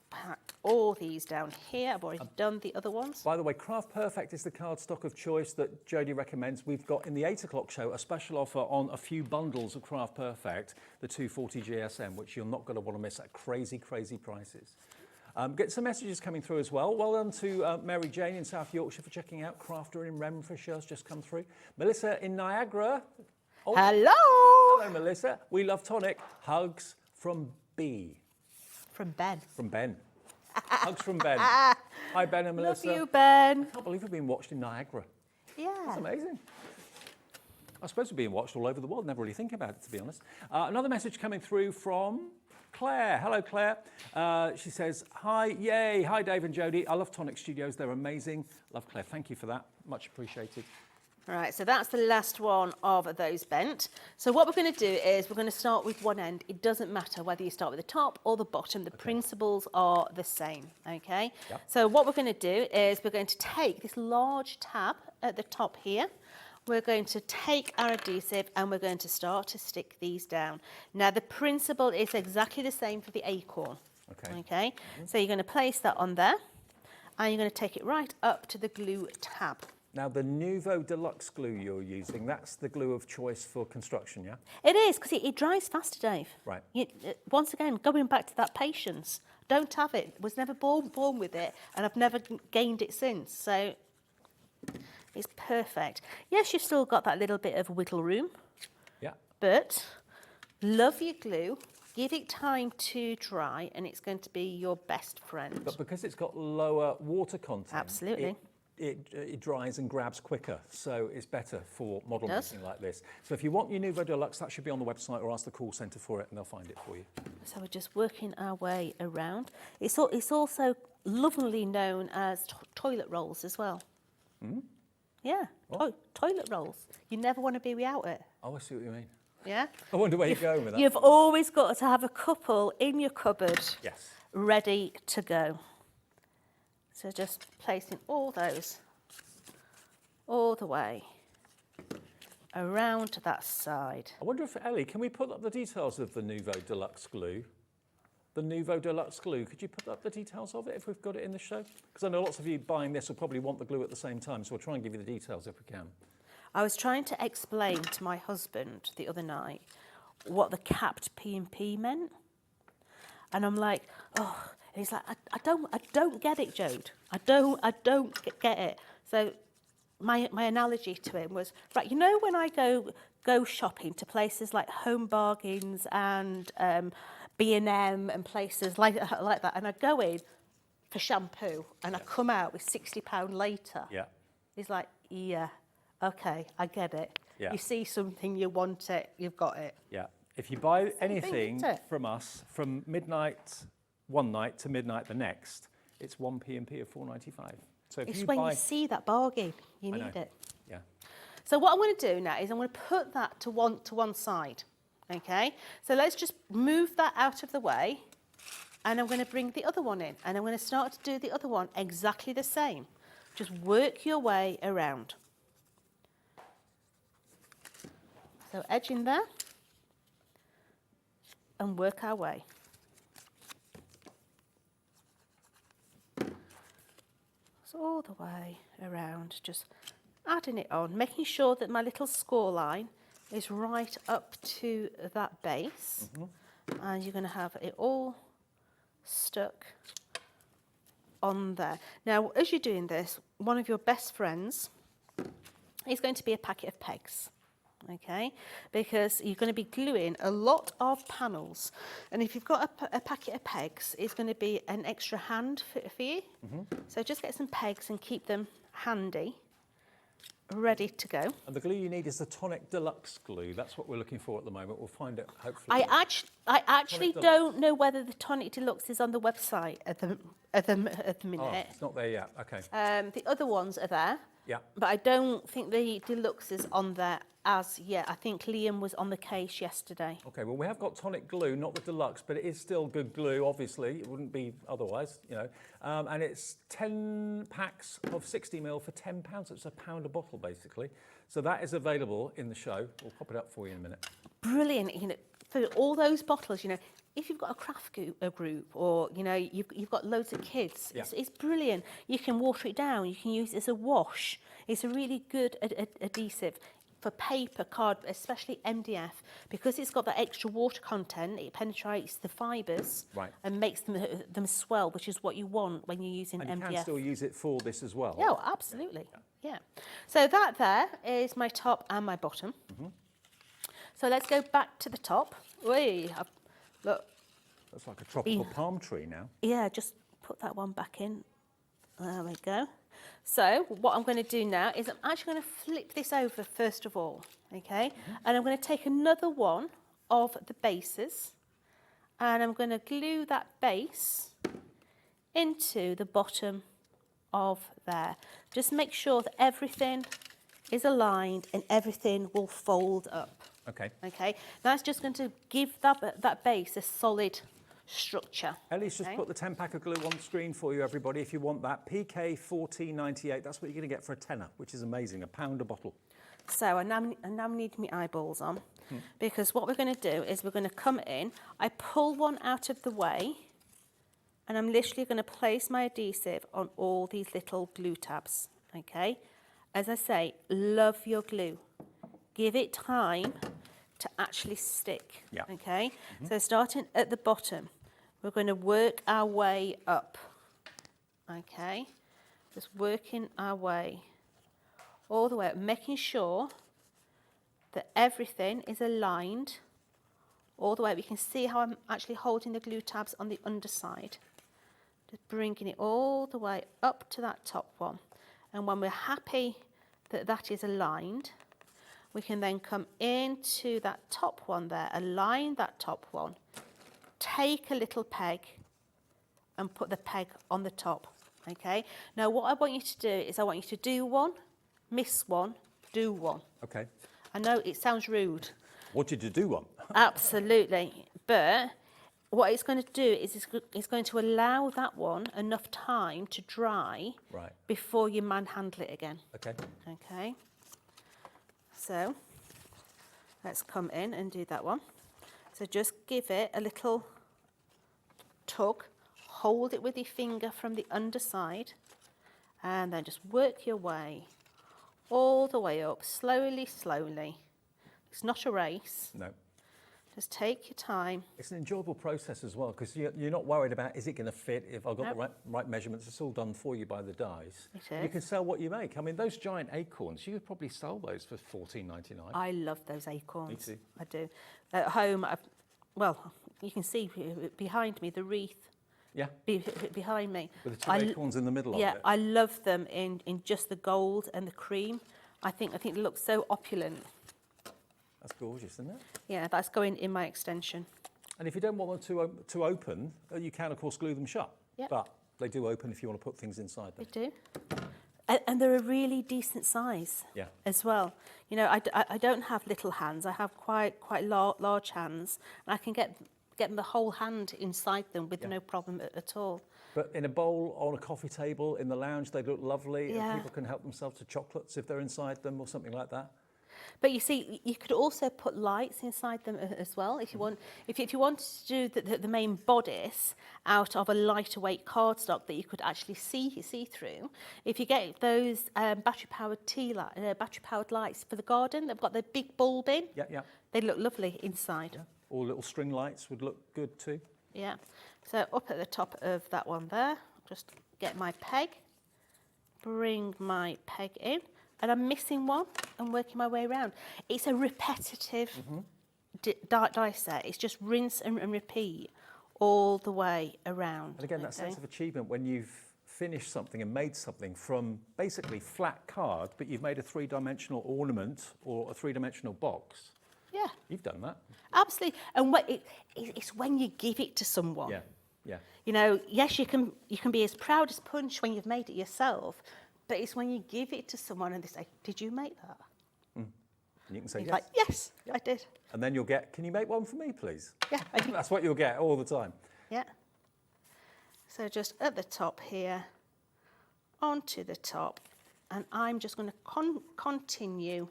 pack all these down here. I've already done the other ones. By the way, Craft Perfect is the cardstock of choice that Jodie recommends. We've got in the 8 o'clock show a special offer on a few bundles of Craft Perfect, the 240 GSM, which you're not going to want to miss at crazy, crazy prices. Get some messages coming through as well. Well done to Mary Jane in South Yorkshire for checking out. Crafter in Renfrewshire has just come through. Melissa in Niagara. Oh. Hello! Hello, Melissa. We love Tonic. Hugs from B. From Ben. From Ben. Hugs from Ben. Hi, Ben and Melissa. Love you, Ben. I can't believe we're being watched in Niagara. Yeah. That's amazing. I suppose we're being watched all over the world. Never really think about it, to be honest. Another message coming through from Claire. Hello, Claire. She says, hi, yay. Hi, Dave and Jodie. I love Tonic Studios. They're amazing. Love Claire. Thank you for that. Much appreciated. All right, so that's the last one of those bent. So what we're going to do is we're going to start with one end. It doesn't matter whether you start with the top or the bottom. The principles are the same, okay? Yep. So what we're going to do is we're going to take this large tab at the top here. We're going to take our adhesive and we're going to start to stick these down. Now, the principle is exactly the same for the acorn, okay? So you're going to place that on there and you're going to take it right up to the glue tab. Now, the Nuvo Deluxe glue you're using, that's the glue of choice for construction, yeah? It is, because it dries faster, Dave. Right. Once again, going back to that patience, don't have it. Was never born with it, and I've never gained it since. So it's perfect. Yes, you've still got that little bit of wiggle room. Yeah. But love your glue. Give it time to dry, and it's going to be your best friend. But because it's got lower water content... Absolutely. it dries and grabs quicker, so it's better for model making like this. So if you want your Nouveau Deluxe, that should be on the website, or ask the call centre for it and they'll find it for you. So we're just working our way around. It's also lovingly known as toilet rolls as well. Mm? Yeah, toilet rolls. You never want to be without it. Oh, I see what you mean. Yeah? I wonder where you're going with that. You've always got to have a couple in your cupboard, yes, ready to go. So just placing all those all the way around that side. I wonder if, Ellie, can we put up the details of the Nouveau Deluxe glue? The Nouveau Deluxe glue, could you put up the details of it if we've got it in the show? Because I know lots of you buying this will probably want the glue at the same time, so we'll try and give you the details if we can. I was trying to explain to my husband the other night what the capped P&P meant. And I'm like, oh, and he's like, I don't get it, Jode. I don't get it. So my analogy to him was, right, you know when I go shopping to places like Home Bargains and B&M and places like that, and I go in for shampoo and I come out with £60 later. Yeah. He's like, yeah, okay, I get it. Yeah. You see something, you want it, you've got it. Yeah. If you buy anything isn't it? from us from midnight one night to midnight the next, it's one P&P of £4.95. So if It's you when buy... you see that bargain, you need it. Yeah. So what I'm going to do now is I'm going to put that to one side, okay? So let's just move that out of the way, and I'm going to bring the other one in, and I'm going to start to do the other one exactly the same. Just work your way around. So edge in there, and work our way. So all the way around, just adding it on, making sure that my little score line is right up to that base. Mm-hmm. And you're going to have it all stuck on there. Now, as you're doing this, one of your best friends is going to be a packet of pegs. Okay, because you're going to be gluing a lot of panels, and if you've got a packet of pegs, it's going to be an extra hand for you. Mm-hmm. So just get some pegs and keep them handy, ready to go. And the glue you need is the Tonic Deluxe glue. That's what we're looking for at the moment. We'll find it hopefully. I actually don't know whether the Tonic Deluxe is on the website at the minute. Oh, it's not there yet. Okay. The other ones are there. Yeah. But I don't think the Deluxe is on there as yet. I think Liam was on the case yesterday. Okay, well, we have got Tonic glue, not the Deluxe, but it is still good glue, obviously. It wouldn't be otherwise, you know. And it's 10 packs of 60ml for £10. It's £1 a bottle, basically. So that is available in the show. We'll pop it up for you in a minute. Brilliant, you know, for all those bottles, you know, if you've got a craft group or, you know, you've got loads of kids, yeah. It's brilliant. You can water it down. You can use it as a wash. It's a really good adhesive for paper, card, especially MDF, because it's got that extra water content. It penetrates the fibres and makes them swell, which is what you want when you're using MDF. And you can still use it for this as well. Yeah, absolutely. Yeah. So that there is my top and my bottom. Mm-hmm. So let's go back to the top. Look. That's like a tropical palm tree now. Yeah, just put that one back in. There we go. So what I'm going to do now is I'm actually going to flip this over first of all, okay? Mm-hmm. And I'm going to take another one of the bases and I'm going to glue that base into the bottom of there. Just make sure that everything is aligned and everything will fold up. Okay. Okay. That's just going to give that base a solid structure. Ellie's just put the 10-pack of glue on the screen for you, everybody, if you want that. PK 14.98. That's what you're going to get for a tenner, which is amazing. £1 a bottle. So I now need my eyeballs on, because what we're going to do is we're going to come in. I pull one out of the way, and I'm literally going to place my adhesive on all these little glue tabs. Okay. As I say, love your glue. Give it time to actually stick, okay? Mm-hmm. So starting at the bottom, we're going to work our way up, okay? Just working our way all the way up, making sure that everything is aligned all the way up. You can see how I'm actually holding the glue tabs on the underside. Just bringing it all the way up to that top one. And when we're happy that that is aligned, we can then come into that top one there, align that top one, take a little peg and put the peg on the top, okay? Now what I want you to do is I want you to do one, miss one, do one. Okay. I know it sounds rude. Want you to do one? Absolutely, but what it's going to do is it's going to allow that one enough time to dry before you manhandle it again. Okay. Okay. So let's come in and do that one. So just give it a little tug, hold it with your finger from the underside, and then just work your way all the way up, slowly, slowly. It's not a race. No. Just take your time. It's an enjoyable process as well, because you're not worried about, is it going to fit, if I've got the right measurements. It's all done for you by the dyes. It is. You can sell what you make. I mean, those giant acorns, you could probably sell those for $14.99. I love those acorns. Me too. I do. At home, well, you can see behind me the wreath. Yeah. Behind me. With the two acorns in the middle of it. Yeah, I love them in just the gold and the cream. I think it looks so opulent. That's gorgeous, isn't it? Yeah, that's going in my extension. And if you don't want them to open, you can, of course, glue them shut. Yep. But they do open if you want to put things inside them. They do. And they're a really decent size as well. You know, I don't have little hands. I have quite large hands. And I can get the whole hand inside them with no problem at all. But in a bowl, on a coffee table, in the lounge, they look lovely. Yeah. And people can help themselves to chocolates if they're inside them or something like that. But you see, you could also put lights inside them as well. If you want, if you wanted to do the main bodice out of a lighter weight cardstock that you could actually see through, if you get those battery-powered lights for the garden, they've got the big bulb in. Yeah, yeah. They look lovely inside. Yeah. Or little string lights would look good too. Yeah. So up at the top of that one there, just get my peg, bring my peg in. And I'm missing one and working my way around. It's a repetitive die set. It's just rinse and repeat all the way around. And again, that sense of achievement when you've finished something and made something from basically flat card, but you've made a three-dimensional ornament or a three-dimensional box. Yeah. You've done that. Absolutely. And it's when you give it to someone. Yeah, yeah. You know, yes, you can be as proud as punch when you've made it yourself, but it's when you give it to someone and they say, "Did you make that?" And you can say yes. yes. Like, yes, I did. And then you'll get, "Can you make one for me, please?" Yeah, I do. That's what you'll get all the time. Yeah. So just at the top here, onto the top, and I'm just going to continue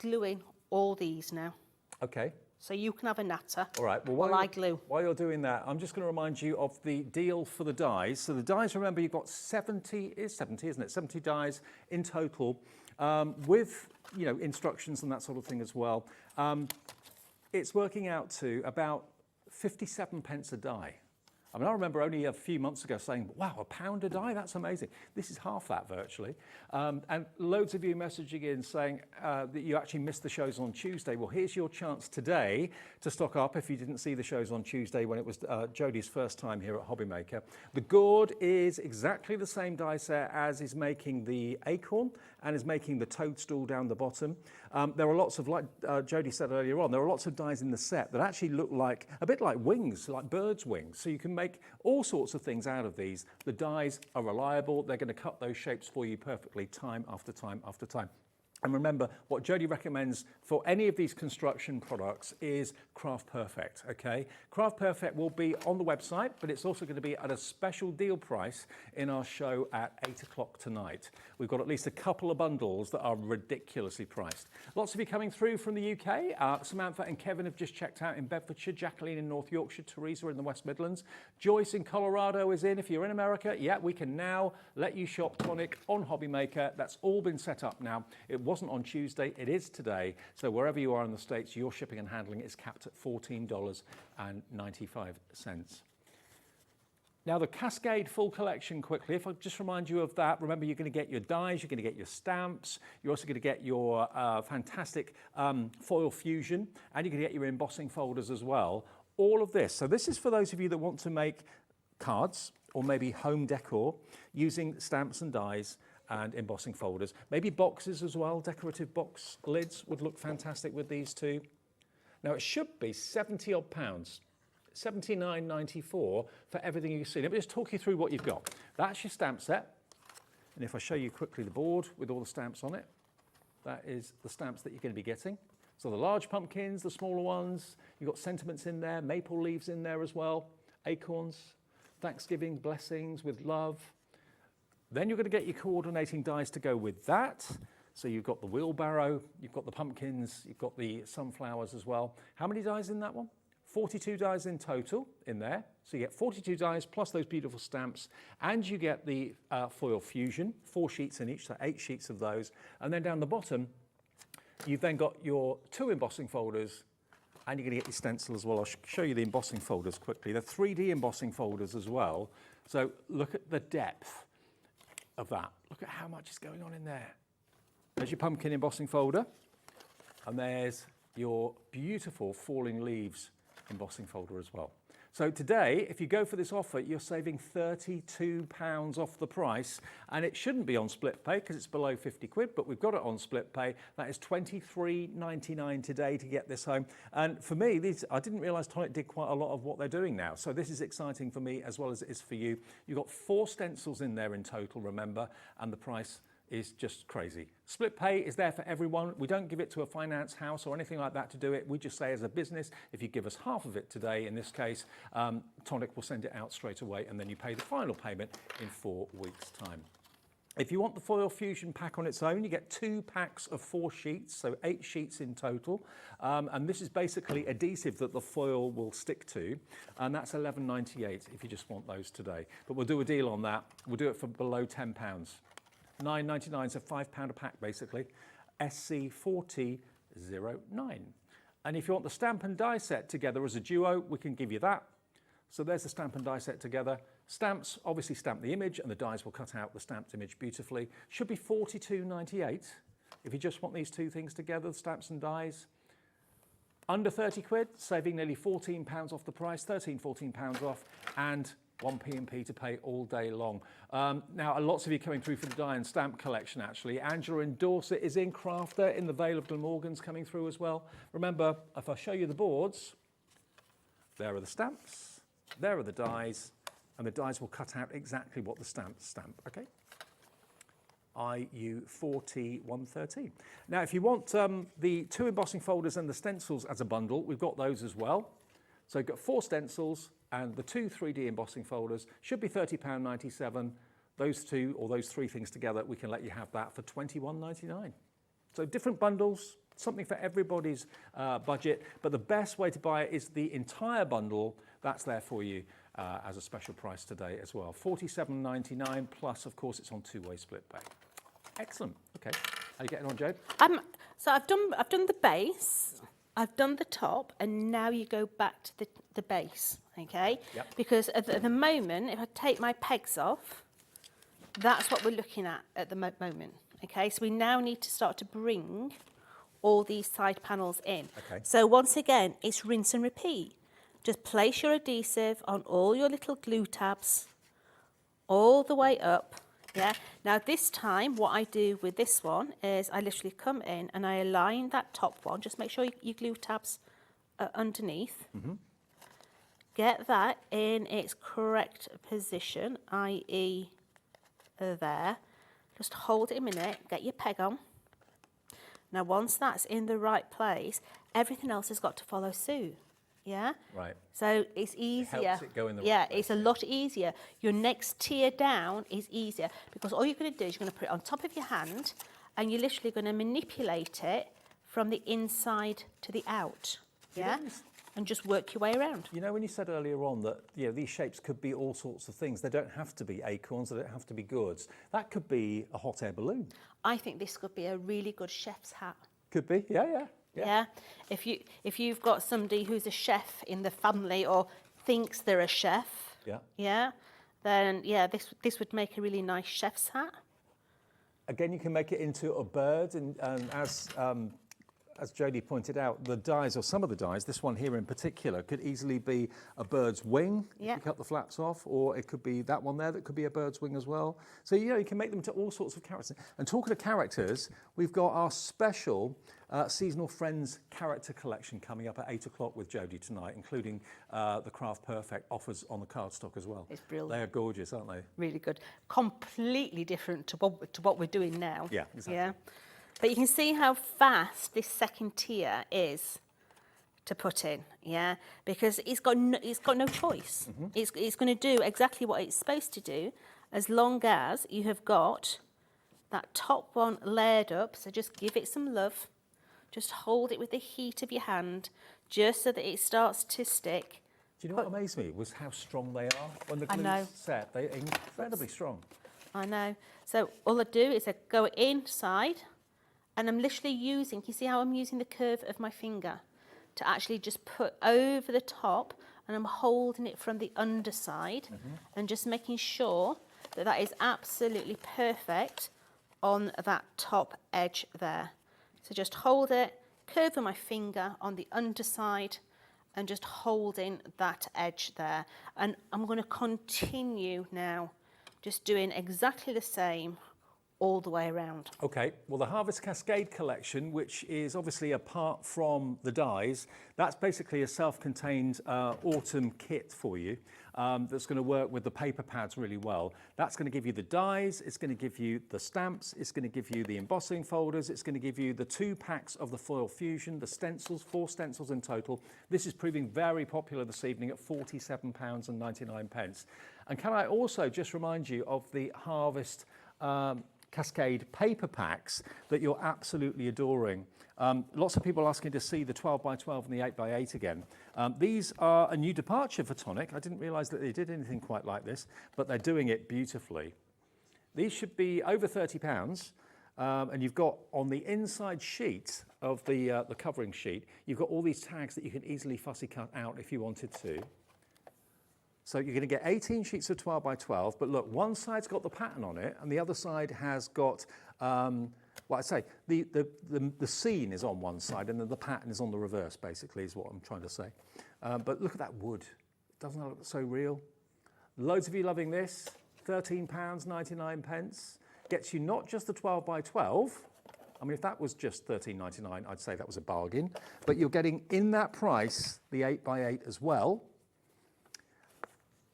gluing all these now. Okay. So you can have a natter. All right. Well, while I glue. While you're doing that, I'm just going to remind you of the deal for the dies. So the dies, remember, you've got 70, isn't it? 70 dies in total, with instructions and that sort of thing as well. It's working out to about 57 pence a die. I mean, I remember only a few months ago saying, "Wow, £1 a die? That's amazing." This is half that virtually. And loads of you messaging in saying that you actually missed the shows on Tuesday. Well, here's your chance today to stock up if you didn't see the shows on Tuesday when it was Jodie's first time here at HobbyMaker. The gourd is exactly the same die set as is making the acorn and is making the toadstool down the bottom. There are lots of, like Jodie said earlier on, there are lots of dies in the set that actually look like, a bit like wings, like birds' wings. So you can make all sorts of things out of these. The dies are reliable. They're going to cut those shapes for you perfectly time after time after time. And remember, what Jodie recommends for any of these construction products is Craft Perfect, okay? Craft Perfect will be on the website, but it's also going to be at a special deal price in our show at 8 o'clock tonight. We've got at least a couple of bundles that are ridiculously priced. Lots of you coming through from the UK. Samantha and Kevin have just checked out in Bedfordshire, Jacqueline in North Yorkshire, Teresa in the West Midlands. Joyce in Colorado is in. If you're in America, yeah, we can now let you shop Tonic on HobbyMaker. That's all been set up now. It wasn't on Tuesday, it is today. So wherever you are in the States, your shipping and handling is capped at $14.95. Now the Cascade full collection quickly, if I just remind you of that, remember you're going to get your dies, you're going to get your stamps, you're also going to get your fantastic foil fusion, and you're going to get your embossing folders as well. All of this. So this is for those of you that want to make cards or maybe home decor using stamps and dies and embossing folders. Maybe boxes as well, decorative box lids would look fantastic with these two. Now it should be 70 odd pounds, 79.94 for everything you see. Let me just talk you through what you've got. That's your stamp set. And if I show you quickly the board with all the stamps on it, that is the stamps that you're going to be getting. So the large pumpkins, the smaller ones, you've got sentiments in there, maple leaves in there as well, acorns, Thanksgiving blessings with love. Then you're going to get your coordinating dies to go with that. So you've got the wheelbarrow, you've got the pumpkins, you've got the sunflowers as well. How many dies in that one? 42 dies in total in there. So you get 42 dies plus those beautiful stamps, and you get the foil fusion, 4 sheets in each, so 8 sheets of those. And then down the bottom, you've then got your 2 embossing folders, and you're going to get your stencil as well. I'll show you the embossing folders quickly. They're 3D embossing folders as well. So look at the depth of that. Look at how much is going on in there. There's your pumpkin embossing folder, and there's your beautiful falling leaves embossing folder as well. So today, if you go for this offer, you're saving £32 off the price, and it shouldn't be on split pay because it's below 50 quid, but we've got it on split pay. That is £23.99 today to get this home. And for me, I didn't realise Tonic did quite a lot of what they're doing now. So this is exciting for me as well as it is for you. You've got 4 stencils in there in total, remember, and the price is just crazy. Split pay is there for everyone. We don't give it to a finance house or anything like that to do it. We just say as a business, if you give us half of it today, in this case, Tonic will send it out straight away, and then you pay the final payment in 4 weeks' time. If you want the foil fusion pack on its own, you get 2 packs of 4 sheets, so 8 sheets in total. And this is basically adhesive that the foil will stick to, and that's £11.98 if you just want those today. But we'll do a deal on that. We'll do it for below £10. £9.99, so £5 a pack basically, SC4009. And if you want the stamp and die set together as a duo, we can give you that. So there's the stamp and die set together. Stamps obviously stamp the image, and the dies will cut out the stamped image beautifully. Should be £42.98 if you just want these 2 things together, the stamps and dies. Under 30 quid, saving nearly £14 off the price, £13-14 off, and 1 P&P to pay all day long. Now, lots of you coming through for the die and stamp collection, actually. Angela in Dorset is in, Crafter in the Vale of Glamorgan's coming through as well. Remember, if I show you the boards, there are the stamps, there are the dies, and the dies will cut out exactly what the stamps stamp, okay? IU 4113. Now, if you want the 2 embossing folders and the stencils as a bundle, we've got those as well. So you've got 4 stencils, and the 2 3D embossing folders should be £30.97. Those 2 or those 3 things together, we can let you have that for £21.99. So different bundles, something for everybody's budget, but the best way to buy it is the entire bundle. That's there for you as a special price today as well. £47.99 plus, of course, it's on 2-way split pay. Excellent. Okay, how are you getting on, Jode? So I've done the base, I've done the top, and now you go back to the base, okay? Yep. Because at the moment, if I take my pegs off, that's what we're looking at the moment, okay? So we now need to start to bring all these side panels in. Okay. So once again, it's rinse and repeat. Just place your adhesive on all your little glue tabs all the way up, yeah? Now this time, what I do with this one is I literally come in and I align that top one. Just make sure your glue tabs are underneath. Mm-hmm. Get that in its correct position, i.e. there. Just hold it a minute, get your peg on. Now once that's in the right place, everything else has got to follow suit. Yeah? Right. So it's easier. It helps it go in the yeah, right place. it's a lot easier. Your next tier down is easier because all you're going to do is you're going to put it on top of your hand and you're literally going to manipulate it from the inside to the out. Yeah? And just work your way around. You know, when you said earlier on that these shapes could be all sorts of things. They don't have to be acorns. They don't have to be gourds. That could be a hot air balloon. I think this could be a really good chef's hat. Could be, yeah. Yeah. If you've got somebody who's a chef in the family or thinks they're a chef, then this would make a really nice chef's hat. Again, you can make it into a bird, and as as Jodie pointed out, the dies, or some of the dies, this one here in particular, could easily be a bird's wing if you cut the flaps off, or it could be that one there that could be a bird's wing as well. So, you know, you can make them to all sorts of characters. And talking of characters, we've got our special Seasonal Friends character collection coming up at 8 o'clock with Jodie tonight, including the Craft Perfect offers on the cardstock as well. It's brilliant. They are gorgeous, aren't they? Really good. Completely different to what we're doing now. Yeah, exactly. Yeah. But you can see how fast this second tier is to put in, yeah? Because it's got no choice. It's going to do exactly what it's supposed to do, as long as you have got that top one layered up. So just give it some love. Just hold it with the heat of your hand, just so that it starts to stick. Do you know what amazed me was how strong they are when the glue's set. They're incredibly strong. I know. So all I do is I go inside, and I'm literally using, you see how I'm using the curve of my finger to actually just put over the top, and I'm holding it from the underside and just making sure that that is absolutely perfect on that top edge there. So just hold it, curve my finger on the underside and just holding that edge there. And I'm going to continue now just doing exactly the same all the way around. Okay, well, the Harvest Cascade collection, which is obviously apart from the dies, that's basically a self-contained autumn kit for you that's going to work with the paper pads really well. That's going to give you the dies, it's going to give you the stamps, it's going to give you the embossing folders, it's going to give you the 2 packs of the foil fusion, the stencils, 4 stencils in total. This is proving very popular this evening at £47.99. And can I also just remind you of the Harvest Cascade paper packs that you're absolutely adoring. Lots of people asking to see the 12x12 and the 8x8 again. These are a new departure for Tonic. I didn't realise that they did anything quite like this, but they're doing it beautifully. These should be over £30, and you've got on the inside sheet of the covering sheet, you've got all these tags that you can easily fussy cut out if you wanted to. So you're going to get 18 sheets of 12x12, but look, one side's got the pattern on it, and the other side has got, well, I'd say, the scene is on one side, and then the pattern is on the reverse, basically, is what I'm trying to say. But look at that wood. Doesn't that look so real? Loads of you loving this. £13.99. Gets you not just the 12x12. I mean, if that was just £13.99, I'd say that was a bargain. But you're getting, in that price, the 8x8 as well.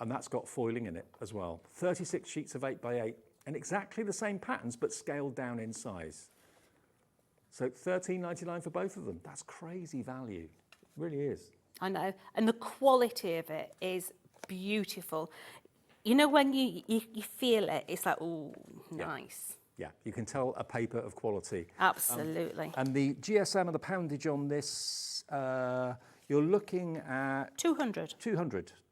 And that's got foiling in it as well. 36 sheets of 8x8 and exactly the same patterns, but scaled down in size. So £13.99 for both of them. That's crazy value. It really is. I know. And the quality of it is beautiful. You know, when you feel it, it's like, oh, nice. Yeah, you can tell a paper of quality. Absolutely. And the GSM and the poundage on this, you're looking at 200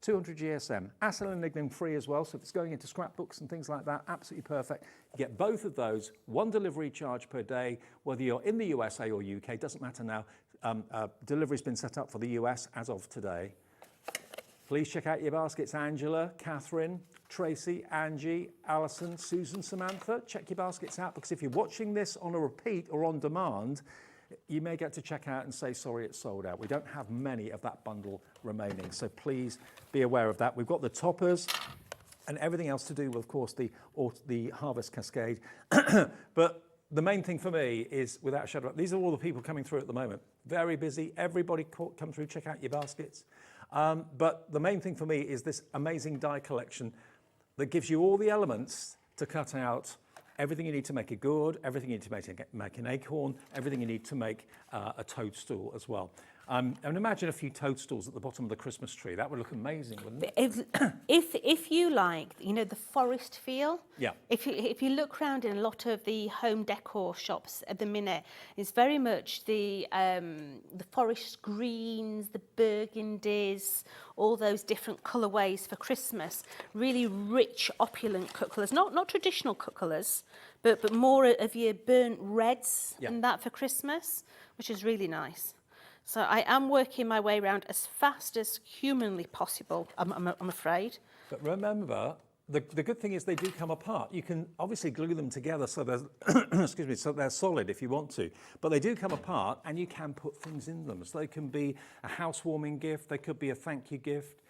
GSM, acid and lignin free as well, so if it's going into scrapbooks and things like that, absolutely perfect. You get both of those, 1 delivery charge per day, whether you're in the USA or UK, doesn't matter now. Delivery's been set up for the US as of today. Please check out your baskets, Angela, Catherine, Tracy, Angie, Alison, Susan, Samantha. Check your baskets out, because if you're watching this on a repeat or on demand, you may get to check out and say, sorry, it's sold out. We don't have many of that bundle remaining, so please be aware of that. We've got the toppers and everything else to do with, of course, the Harvest Cascade. But the main thing for me is, without a shadow of, these are all the people coming through at the moment. Very busy. Everybody come through, check out your baskets. But the main thing for me is this amazing die collection that gives you all the elements to cut out everything you need to make a gourd, everything you need to make an acorn, everything you need to make a toadstool as well. And imagine a few toadstools at the bottom of the Christmas tree. That would look amazing, wouldn't it? If you like, you know, the forest feel. Yeah. If you look around in a lot of the home decor shops at the minute, it's very much the forest greens, the burgundies, all those different colourways for Christmas. Really rich, opulent cut colours. Not traditional cut colours, but more of your burnt reds and that for Christmas, which is really nice. So I am working my way around as fast as humanly possible, I'm afraid. But remember, the good thing is they do come apart. You can obviously glue them together so they're, excuse me, so they're solid if you want to, but they do come apart and you can put things in them. So they can be a housewarming gift, they could be a thank you gift.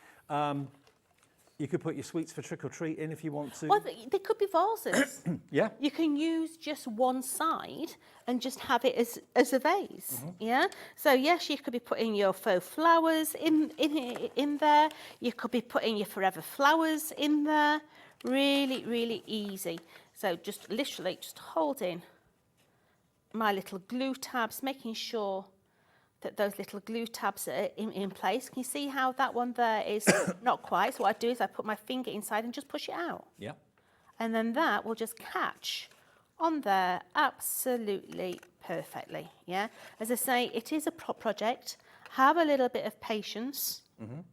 You could put your sweets for trick or treat in if you want to. Well, they could be vases. Yeah. You can use just one side and just have it as a vase. Yeah. So yes, you could be putting your faux flowers in there. You could be putting your forever flowers in there. Really, really easy. So just literally just holding my little glue tabs, making sure that those little glue tabs are in place. Can you see how that one there is not quite? So what I do is I put my finger inside and just push it out. Yeah. And then that will just catch on there absolutely perfectly, yeah? As I say, it is a project. Have a little bit of patience,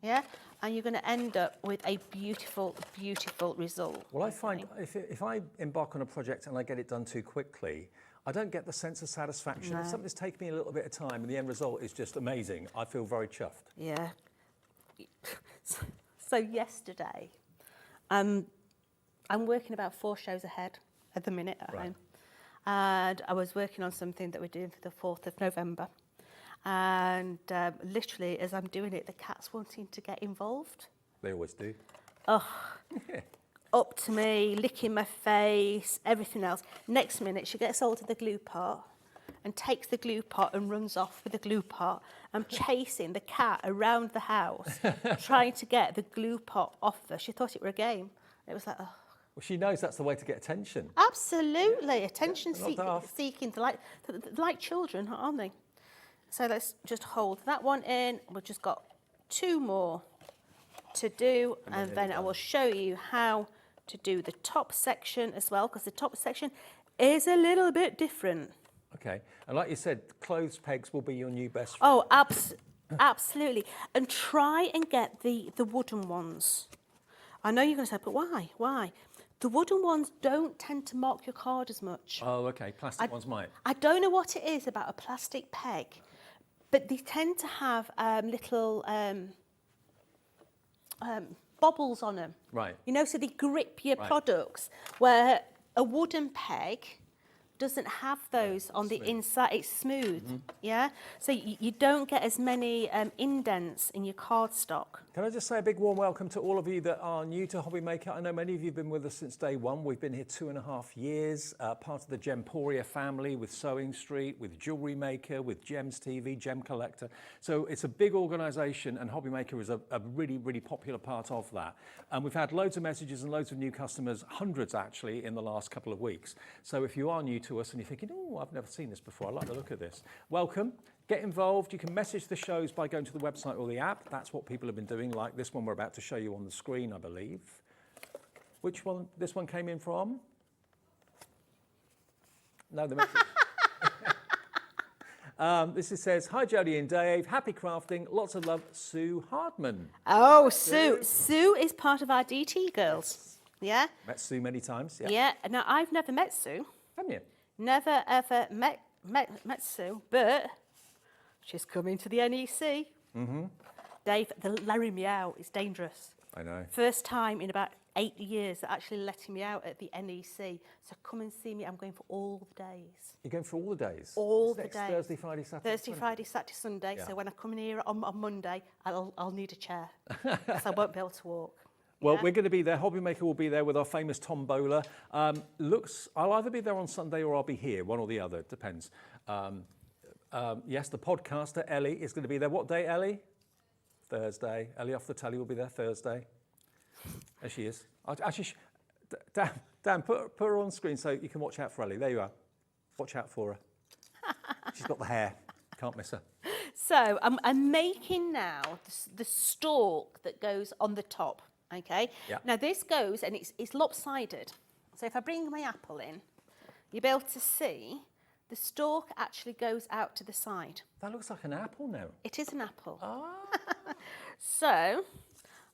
yeah? And you're gonna end up with a beautiful, beautiful result. Well, I find if I embark on a project and I get it done too quickly, I don't get the sense of satisfaction. No. If something's taken me a little bit of time and the end result is just amazing, I feel very chuffed. Yeah. So yesterday, I'm working about 4 shows ahead at the minute at home. And I was working on something that we're doing for the 4th of November. And literally, as I'm doing it, the cat's wanting to get involved. They always do. Oh. Up to me, licking my face, everything else. Next minute, she gets hold of the glue pot and takes the glue pot and runs off with the glue pot. I'm chasing the cat around the house, trying to get the glue pot off her. She thought it were a game. It was like, oh. Well, she knows that's the way to get attention. Absolutely, attention not seeking, like children, aren't they? So let's just hold that one in. We've just got 2 more to do, and then I will show you how to do the top section as well, because the top section is a little bit different. Okay, and like you said, clothes pegs will be your new best friend. Oh, absolutely. And try and get the wooden ones. I know you're going to say, but why? Why? The wooden ones don't tend to mark your card as much. Oh, okay, plastic ones might. I don't know what it is about a plastic peg, but they tend to have little bobbles on them. Right. You know, so they grip your products, where a wooden peg doesn't have those on the inside. It's smooth, yeah? So you don't get as many indents in your cardstock. Can I just say a big warm welcome to all of you that are new to HobbyMaker. I know many of you have been with us since day one. We've been here 2.5 years, part of the Gemporia family with Sewing Street, with Jewelry Maker, with Gems TV, Gem Collector. So it's a big organisation, and HobbyMaker is a really, really popular part of that. And we've had loads of messages and loads of new customers, hundreds actually, in the last couple of weeks. So if you are new to us and you're thinking, oh, I've never seen this before, I like the look of this, welcome. Get involved. You can message the shows by going to the website or the app. That's what people have been doing, like this one we're about to show you on the screen, I believe. Which one? This one came in from? No, the message. This says, hi Jodie and Dave, happy crafting, lots of love, Sue Hardman. Oh, Sue. Sue is part of our DT girls. Yeah? Met Sue many times. Yeah. Now, I've never met Sue. Haven't you? Never, ever met Sue, but she's coming to the NEC. Dave, they're letting me out. It's dangerous. I know. First time in about 8 years they're actually letting me out at the NEC. So come and see me. I'm going for all the days. You're going for all the days? All the days. days. Thursday, Friday, Saturday, Thursday, Sunday? Friday, Saturday, Sunday. Yeah. So when I come in here on Monday, I'll need a chair because I won't be able to walk. Well, we're going to be there. HobbyMaker will be there with our famous tombola. I'll either be there on Sunday or I'll be here, one or the other, it depends. Yes, the podcaster, Ellie, is going to be there. What day, Ellie? Thursday. Ellie off the telly will be there Thursday. There she is. Actually, Dan, put her on screen so you can watch out for Ellie. There you are. Watch out for her. She's got the hair. Can't miss her. So I'm making now the stalk that goes on the top. Okay. Yeah. Now this goes and it's lopsided. So if I bring my apple in, you'll be able to see the stalk actually goes out to the side. That looks like an apple now. It is an apple. Ah. So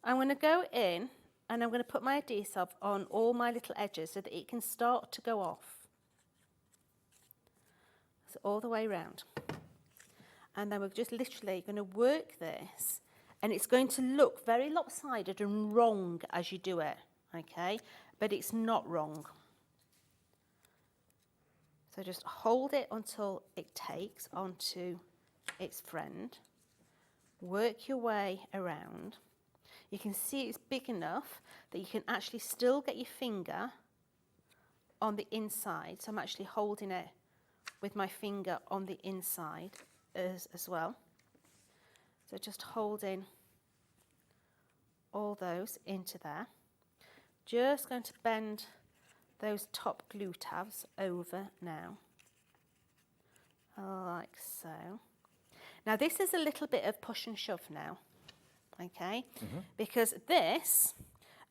I'm going to go in and I'm going to put my adhesive on all my little edges so that it can start to go off. So all the way around. And then we're just literally going to work this. And it's going to look very lopsided and wrong as you do it, okay? But it's not wrong. So just hold it until it takes onto its friend. Work your way around. You can see it's big enough that you can actually still get your finger on the inside. So I'm actually holding it with my finger on the inside as well. So just holding all those into there. Just going to bend those top glue tabs over now, like so. Now this is a little bit of push and shove now, okay? Because this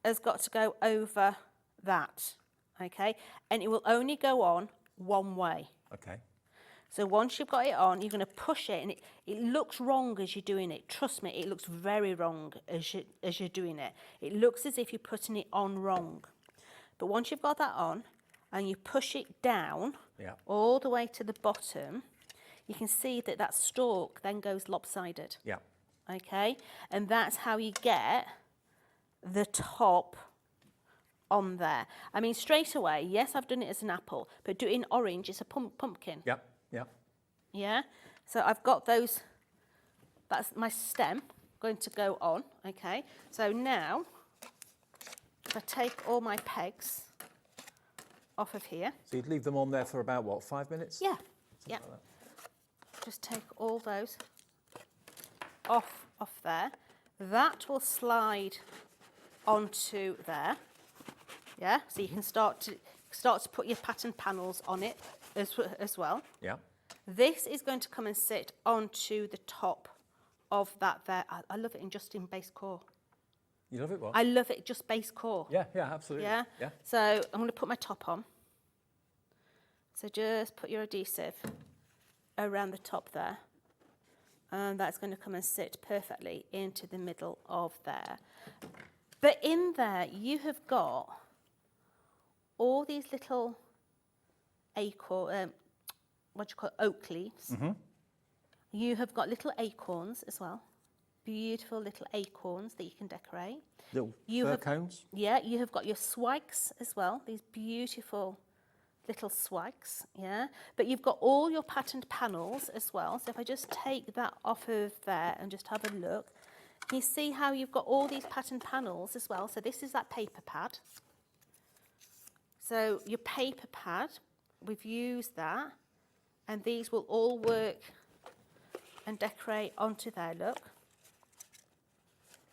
has got to go over that, okay? And it will only go on one way. Okay. So once you've got it on, you're going to push it, and it looks wrong as you're doing it. Trust me, it looks very wrong as you're doing it. It looks as if you're putting it on wrong. But once you've got that on, and you push it down all the way to the bottom, you can see that that stalk then goes lopsided. Yeah. Okay? And that's how you get the top on there. I mean, straight away, yes, I've done it as an apple, but do it in orange, it's a pumpkin. Yep, yep. Yeah? So I've got those, that's my stem going to go on, okay? So now, if I take all my pegs off of here. So you'd leave them on there for about, what, 5 minutes? Yeah, yeah. Like just take all those off there. That will slide onto there. Yeah, so you can start to put your pattern panels on it as well. Yeah. This is going to come and sit onto the top of that there. I love it in base core. You love it what? I love it just base core. Yeah, yeah, absolutely. Yeah. Yeah. So I'm going to put my top on. So just put your adhesive around the top there. And that's going to come and sit perfectly into the middle of there. But in there, you have got all these little acorn, oak leaves. You have got little acorns as well. Beautiful little acorns that you can decorate. Little fir cones? Yeah, you have got your swags as well, these beautiful little swags, yeah. But you've got all your patterned panels as well. So if I just take that off of there and just have a look, you see how you've got all these patterned panels as well. So this is that paper pad. So your paper pad, we've used that, and these will all work and decorate onto there, look.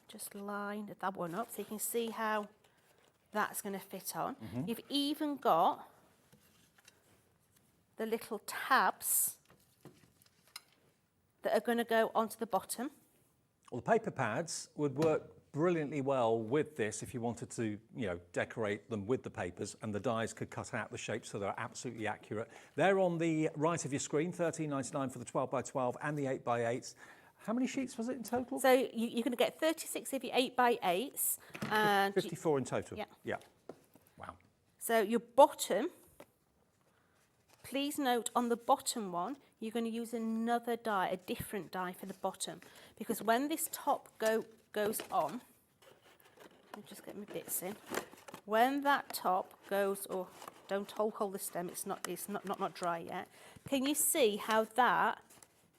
Just line that one up so you can see how that's going to fit on. You've even got the little tabs that are going to go onto the bottom. Well, the paper pads would work brilliantly well with this if you wanted to, you know, decorate them with the papers, and the dies could cut out the shapes so they're absolutely accurate. They're on the right of your screen, $13.99 for the 12x12 and the 8x8s. How many sheets was it in total? So you're going to get 36 of your 8x8s. And 54 in total? Yeah. Yeah. Wow. So your bottom, please note on the bottom one, you're going to use another die, a different die for the bottom. Because when this top goes on, let me just get my bits in. When that top goes, or don't hold the stem, it's not dry yet. Can you see how that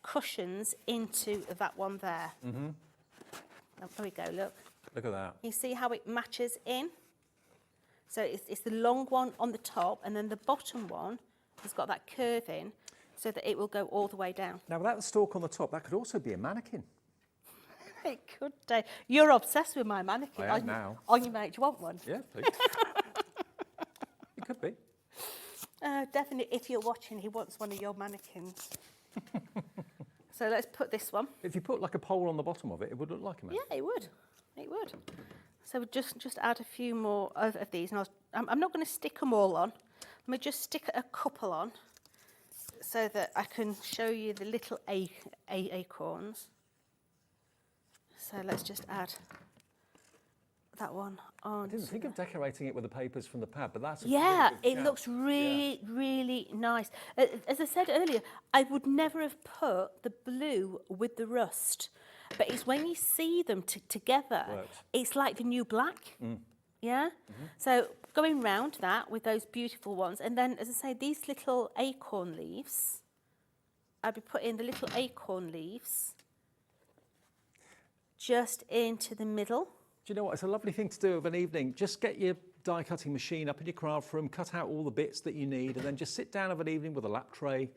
cushions into that one there? Oh, there we go, look. Look at that. You see how it matches in? So it's the long one on the top, and then the bottom one has got that curve in so that it will go all the way down. Now, without the stalk on the top, that could also be a mannequin. It could do. You're obsessed with my mannequin. I am now. On your mate, do you want one? Yeah, please. It could be. Definitely, if you're watching, he wants one of your mannequins. So let's put this one. If you put like a pole on the bottom of it, it would look like a mannequin. Yeah, it would. It would. So just add a few more of these. And I'm not going to stick them all on. Let me just stick a couple on so that I can show you the little acorns. So let's just add that one on. I didn't think of decorating it with the papers from the pad, but that's a yeah, really good it shout. looks really, really nice. As I said earlier, I would never have put the blue with the rust, but it's when you see them together, Works. it's like the new black. Yeah? So going round that with those beautiful ones. And then, as I say, these little acorn leaves, I'll be putting the little acorn leaves just into the middle. Do you know what? It's a lovely thing to do of an evening. Just get your die cutting machine up in your craft room, cut out all the bits that you need, and then just sit down of an evening with a lap tray,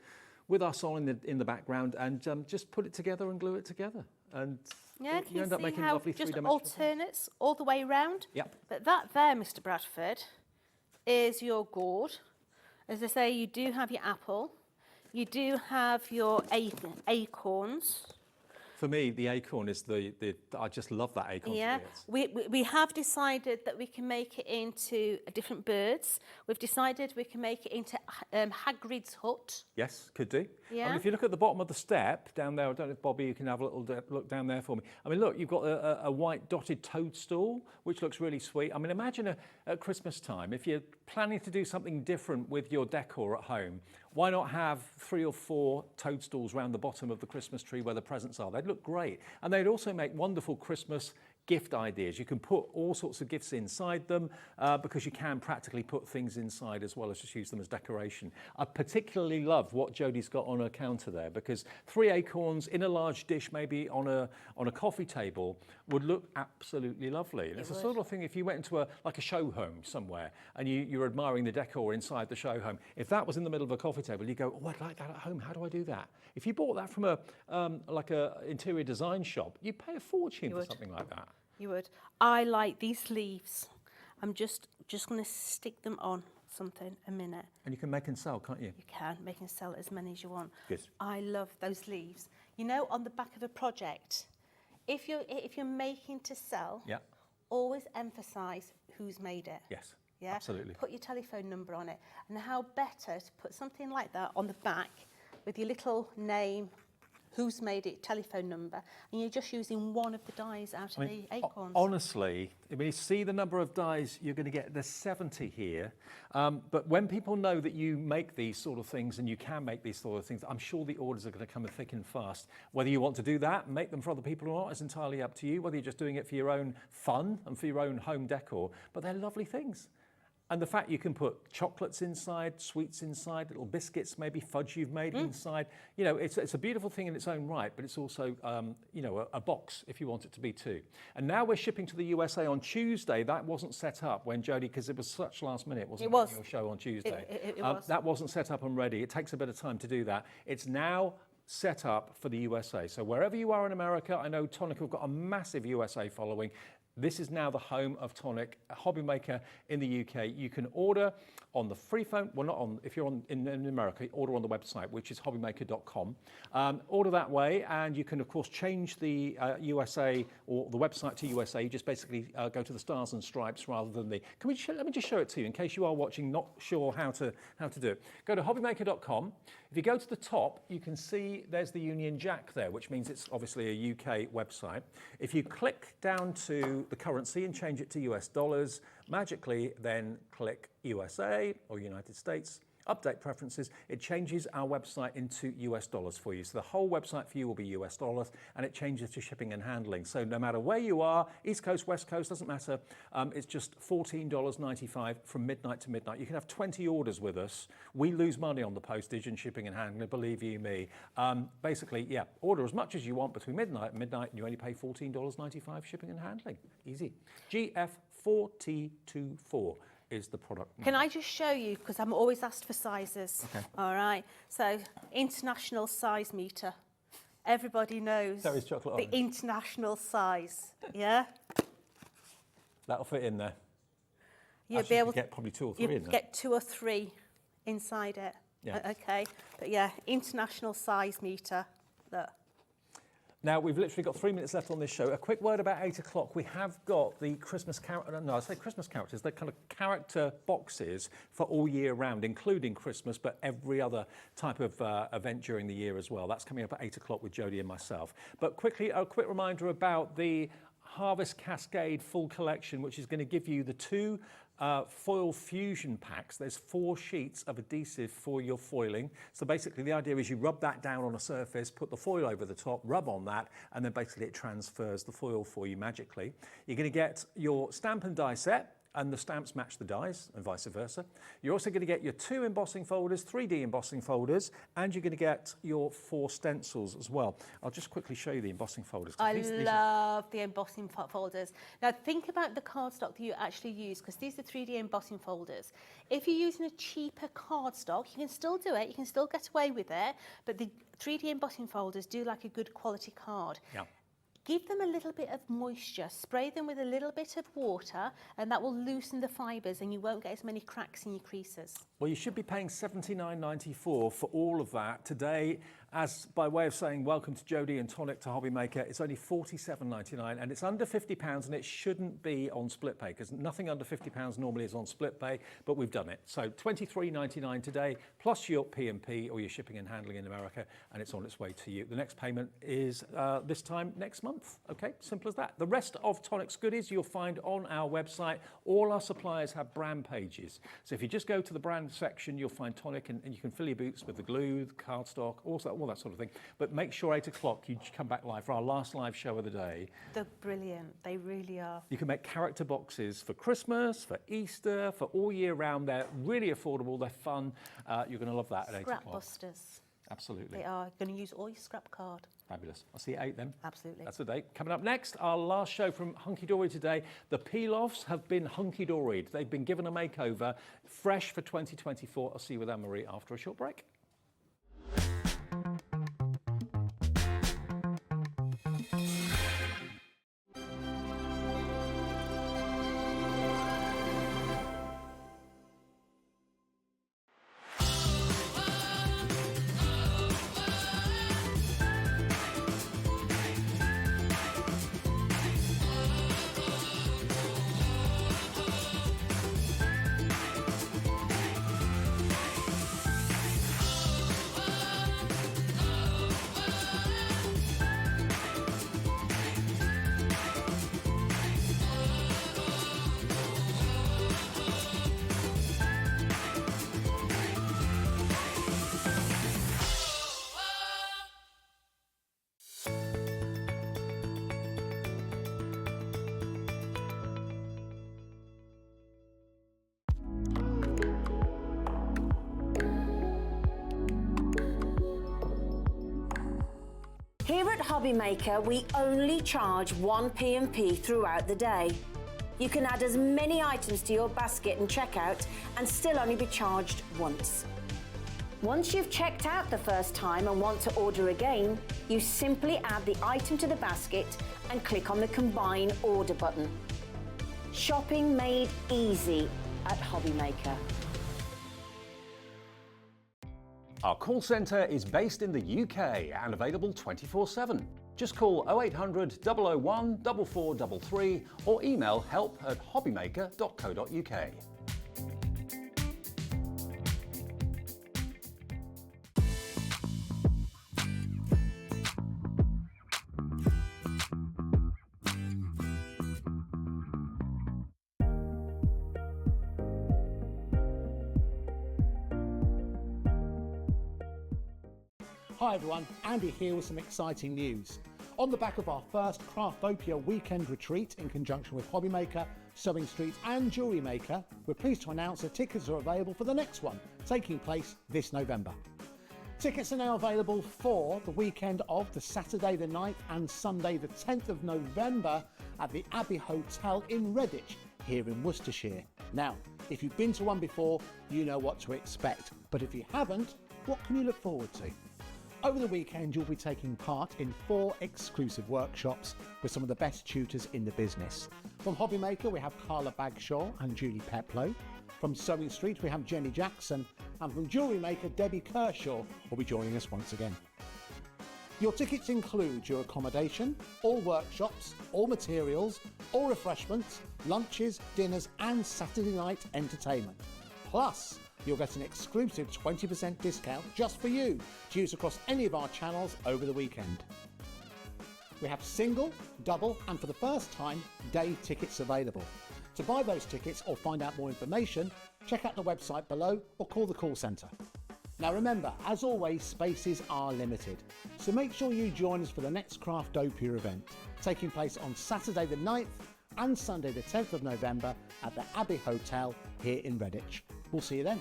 with us on in the background, and just put it together and glue it together. And Yeah, you end up making how lovely just three-dimensional things. alternates all the way round? Yep. But that there, Mr. Bradford, is your gourd. As I say, you do have your apple. You do have your acorns. For me, the acorn is I just love that acorn. Yeah, we have decided that we can make it into different birds. We've decided we can make it into Hagrid's hut. Yes, could do. Yeah. I mean, if you look at the bottom of the step down there, I don't know if Bobby, you can have a little look down there for me. I mean, look, you've got a white dotted toadstool, which looks really sweet. I mean, imagine at Christmas time, if you're planning to do something different with your decor at home, why not have 3 or 4 toadstools around the bottom of the Christmas tree where the presents are? They'd look great. And they'd also make wonderful Christmas gift ideas. You can put all sorts of gifts inside them because you can practically put things inside as well as just use them as decoration. I particularly love what Jodie's got on her counter there, because 3 acorns in a large dish, maybe on a coffee table, would look absolutely lovely. And it's the sort of thing, if you went into a show home somewhere and you're admiring the decor inside the show home, if that was in the middle of a coffee table, you go, oh, I'd like that at home. How do I do that? If you bought that from a interior design shop, you'd pay a fortune for something like that. You would. I like these leaves. I'm just going to stick them on something a minute. And you can make and sell, can't you? You can make and sell as many as you want. Good. I love those leaves. You know, on the back of a project, if you're making to sell, yeah, always emphasise who's made it. Yes. Yeah. Absolutely. Put your telephone number on it. And how better to put something like that on the back with your little name, who's made it, telephone number, and you're just using one of the dies out of the acorns. Honestly, I mean, you see the number of dies you're going to get. There's 70 here. But when people know that you make these sort of things and you can make these sort of things, I'm sure the orders are going to come thick and fast. Whether you want to do that and make them for other people or not is entirely up to you, whether you're just doing it for your own fun and for your own home decor. But they're lovely things. And the fact you can put chocolates inside, sweets inside, little biscuits, maybe fudge you've made inside. You know, it's a beautiful thing in its own right, but it's also, a box if you want it to be too. And now we're shipping to the USA on Tuesday. That wasn't set up when Jodie, because it was such last minute, wasn't it? Your show on Tuesday. It was. That wasn't set up and ready. It takes a bit of time to do that. It's now set up for the USA. So wherever you are in America, I know Tonic have got a massive USA following. This is now the home of Tonic, a HobbyMaker in the UK. You can order on the free phone, well, not on, if you're in America, order on the website, which is hobbymaker.com. Order that way, and you can, of course, change the USA or the website to USA. You just basically go to the stars and stripes rather than the... Let me just show it to you in case you are watching, not sure how to do it. Go to hobbymaker.com. If you go to the top, you can see there's the Union Jack there, which means it's obviously a UK website. If you click down to the currency and change it to US dollars, magically then click USA or United States, update preferences, it changes our website into US dollars for you. So the whole website for you will be US dollars, and it changes to shipping and handling. So no matter where you are, East Coast, West Coast, doesn't matter, it's just $14.95 from midnight to midnight. You can have 20 orders with us. We lose money on the postage and shipping and handling, believe you me. Basically, yeah, order as much as you want between midnight and midnight, and you only pay $14.95 shipping and handling. Easy. GF4T24. Is the product. Can I just show you, because I'm always asked for sizes. Okay. All right, so international size meter. Everybody knows There is chocolate the international size, yeah? That'll fit in there. You'll Actually, be able to get probably 2 or 3 in there. get 2 or 3 inside it. Yeah. Okay, but yeah, international size meter. Look. Now, we've literally got 3 minutes left on this show. A quick word about 8 o'clock. We have got the Christmas character, no, I say Christmas characters, they're kind of character boxes for all year round, including Christmas, but every other type of event during the year as well. That's coming up at 8 o'clock with Jodie and myself. But quickly, a quick reminder about the Harvest Cascade full collection, which is going to give you the 2 foil fusion packs. There's 4 sheets of adhesive for your foiling. So basically the idea is you rub that down on a surface, put the foil over the top, rub on that, and then basically it transfers the foil for you magically. You're going to get your stamp and die set. and the stamps match the dies and vice versa. You're also going to get your 2 embossing folders, 3D embossing folders, and you're going to get your 4 stencils as well. I'll just quickly show you the embossing folders. I love the embossing folders. Now think about the cardstock that you actually use, because these are 3D embossing folders. If you're using a cheaper cardstock, you can still do it, you can still get away with it, but the 3D embossing folders do like a good quality card. Yeah. Give them a little bit of moisture, spray them with a little bit of water, and that will loosen the fibres and you won't get as many cracks in your creases. Well, you should be paying $79.94 for all of that. Today, as by way of saying welcome to Jodie and Tonic to HobbyMaker, it's only $47.99 and it's under £50 and it shouldn't be on split pay because nothing under £50 normally is on split pay, but we've done it. So $23.99 today, plus your P&P or your shipping and handling in America, and it's on its way to you. The next payment is this time next month. Okay, simple as that. The rest of Tonic's goodies you'll find on our website. All our suppliers have brand pages. So if you just go to the brand section, you'll find Tonic and you can fill your boots with the glue, the cardstock, all that sort of thing. But make sure 8 o'clock you come back live for our last live show of the day. They're brilliant. They really are. You can make character boxes for Christmas, for Easter, for all year round. They're really affordable. They're fun. You're going to love that at 8 o'clock. Scrap busters. Absolutely. They are going to use all your scrap card. Fabulous. I'll see you at 8 then. Absolutely. That's the date. Coming up next, our last show from Hunkydory today. The peel-offs have been hunky-doried. They've been given a makeover, fresh for 2024. I'll see you with Anne-Marie after a short break. Here at HobbyMaker, we only charge 1 P&P throughout the day. You can add as many items to your basket and checkout and still only be charged once. Once you've checked out the first time and want to order again, you simply add the item to the basket and click on the Combine Order button. Shopping made easy at HobbyMaker. Our call centre is based in the UK and available 24/7. Just call 0800 001 4433 or email help@hobbymaker.co.uk. Hi everyone, Andy here with some exciting news. On the back of our first Craftopia weekend retreat in conjunction with HobbyMaker, Sewing Street and Jewellery Maker, we're pleased to announce that tickets are available for the next one, taking place this November. Tickets are now available for the weekend of the Saturday the 9th and Sunday the 10th of November at the Abbey Hotel in Redditch, here in Worcestershire. Now, if you've been to one before, you know what to expect, but if you haven't, what can you look forward to? Over the weekend, you'll be taking part in 4 exclusive workshops with some of the best tutors in the business. From HobbyMaker, we have Carla Bagshaw and Julie Peplow. From Sewing Street, we have Jenny Jackson. And from Jewellery Maker, Debbie Kershaw will be joining us once again. Your tickets include your accommodation, all workshops, all materials, all refreshments, lunches, dinners and Saturday night entertainment. Plus, you'll get an exclusive 20% discount just for you to use across any of our channels over the weekend. We have single, double and for the first time, day tickets available. To buy those tickets or find out more information, check out the website below or call the call centre. Now remember, as always, spaces are limited, so make sure you join us for the next Craftopia event, taking place on Saturday the 9th and Sunday the 10th of November at the Abbey Hotel here in Redditch. We'll see you then.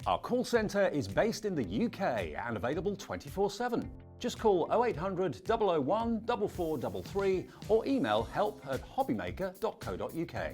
Our call centre is based in the UK and available 24/7. Just call 0800 001 4433 or email help@hobbymaker.co.uk.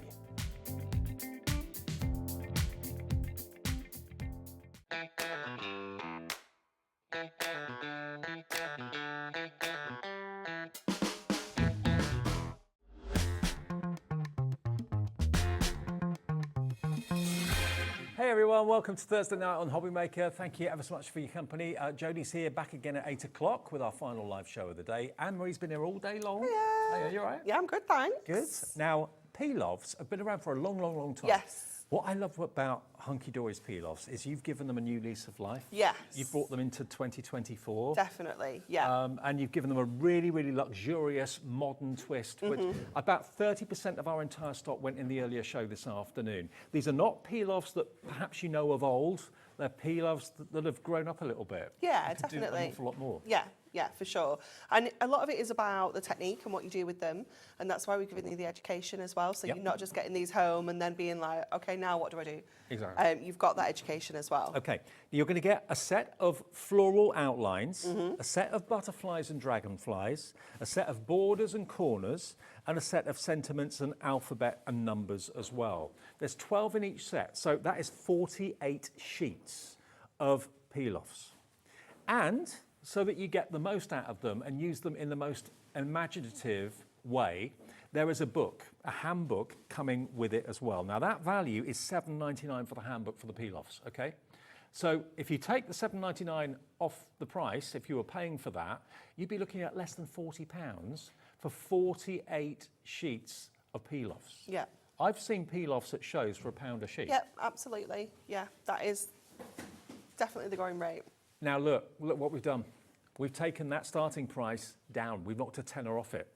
Hey everyone, welcome to Thursday night on HobbyMaker. Thank you ever so much for your company. Jodie's here back again at 8 o'clock with our final live show of the day. Anne-Marie's been here all day long. Yeah. Hey, are you all right? Yeah, I'm good, thanks. Good. Now, peel-offs have been around for a long, long, long time. Yes. What I love about Hunkydory's peel-offs is you've given them a new lease of life. Yes. You've brought them into 2024. Definitely, yeah. And you've given them a really, really luxurious, modern twist. With about 30% of our entire stock went in the earlier show this afternoon. These are not peel-offs that perhaps you know of old. They're peel-offs that have grown up a little bit. Yeah, You could do definitely. an awful lot more. Yeah, for sure. And a lot of it is about the technique and what you do with them. And that's why we've given you the education as well. So Yep. you're not just getting these home and then being like, okay, now what do I do? Exactly. You've got that education as well. Okay, you're going to get a set of floral outlines, a set of butterflies and dragonflies, a set of borders and corners, and a set of sentiments and alphabet and numbers as well. There's 12 in each set, so that is 48 sheets of peel-offs. And so that you get the most out of them and use them in the most imaginative way, there is a book, a handbook coming with it as well. Now that value is $7.99 for the handbook for the peel-offs, okay? So if you take the $7.99 off the price, if you were paying for that, you'd be looking at less than £40 for 48 sheets of peel-offs. Yeah. I've seen peel-offs at shows for £1 a sheet. Yep, absolutely. Yeah, that is definitely the going rate. Now look what we've done. We've taken that starting price down. We've knocked a tenner off it.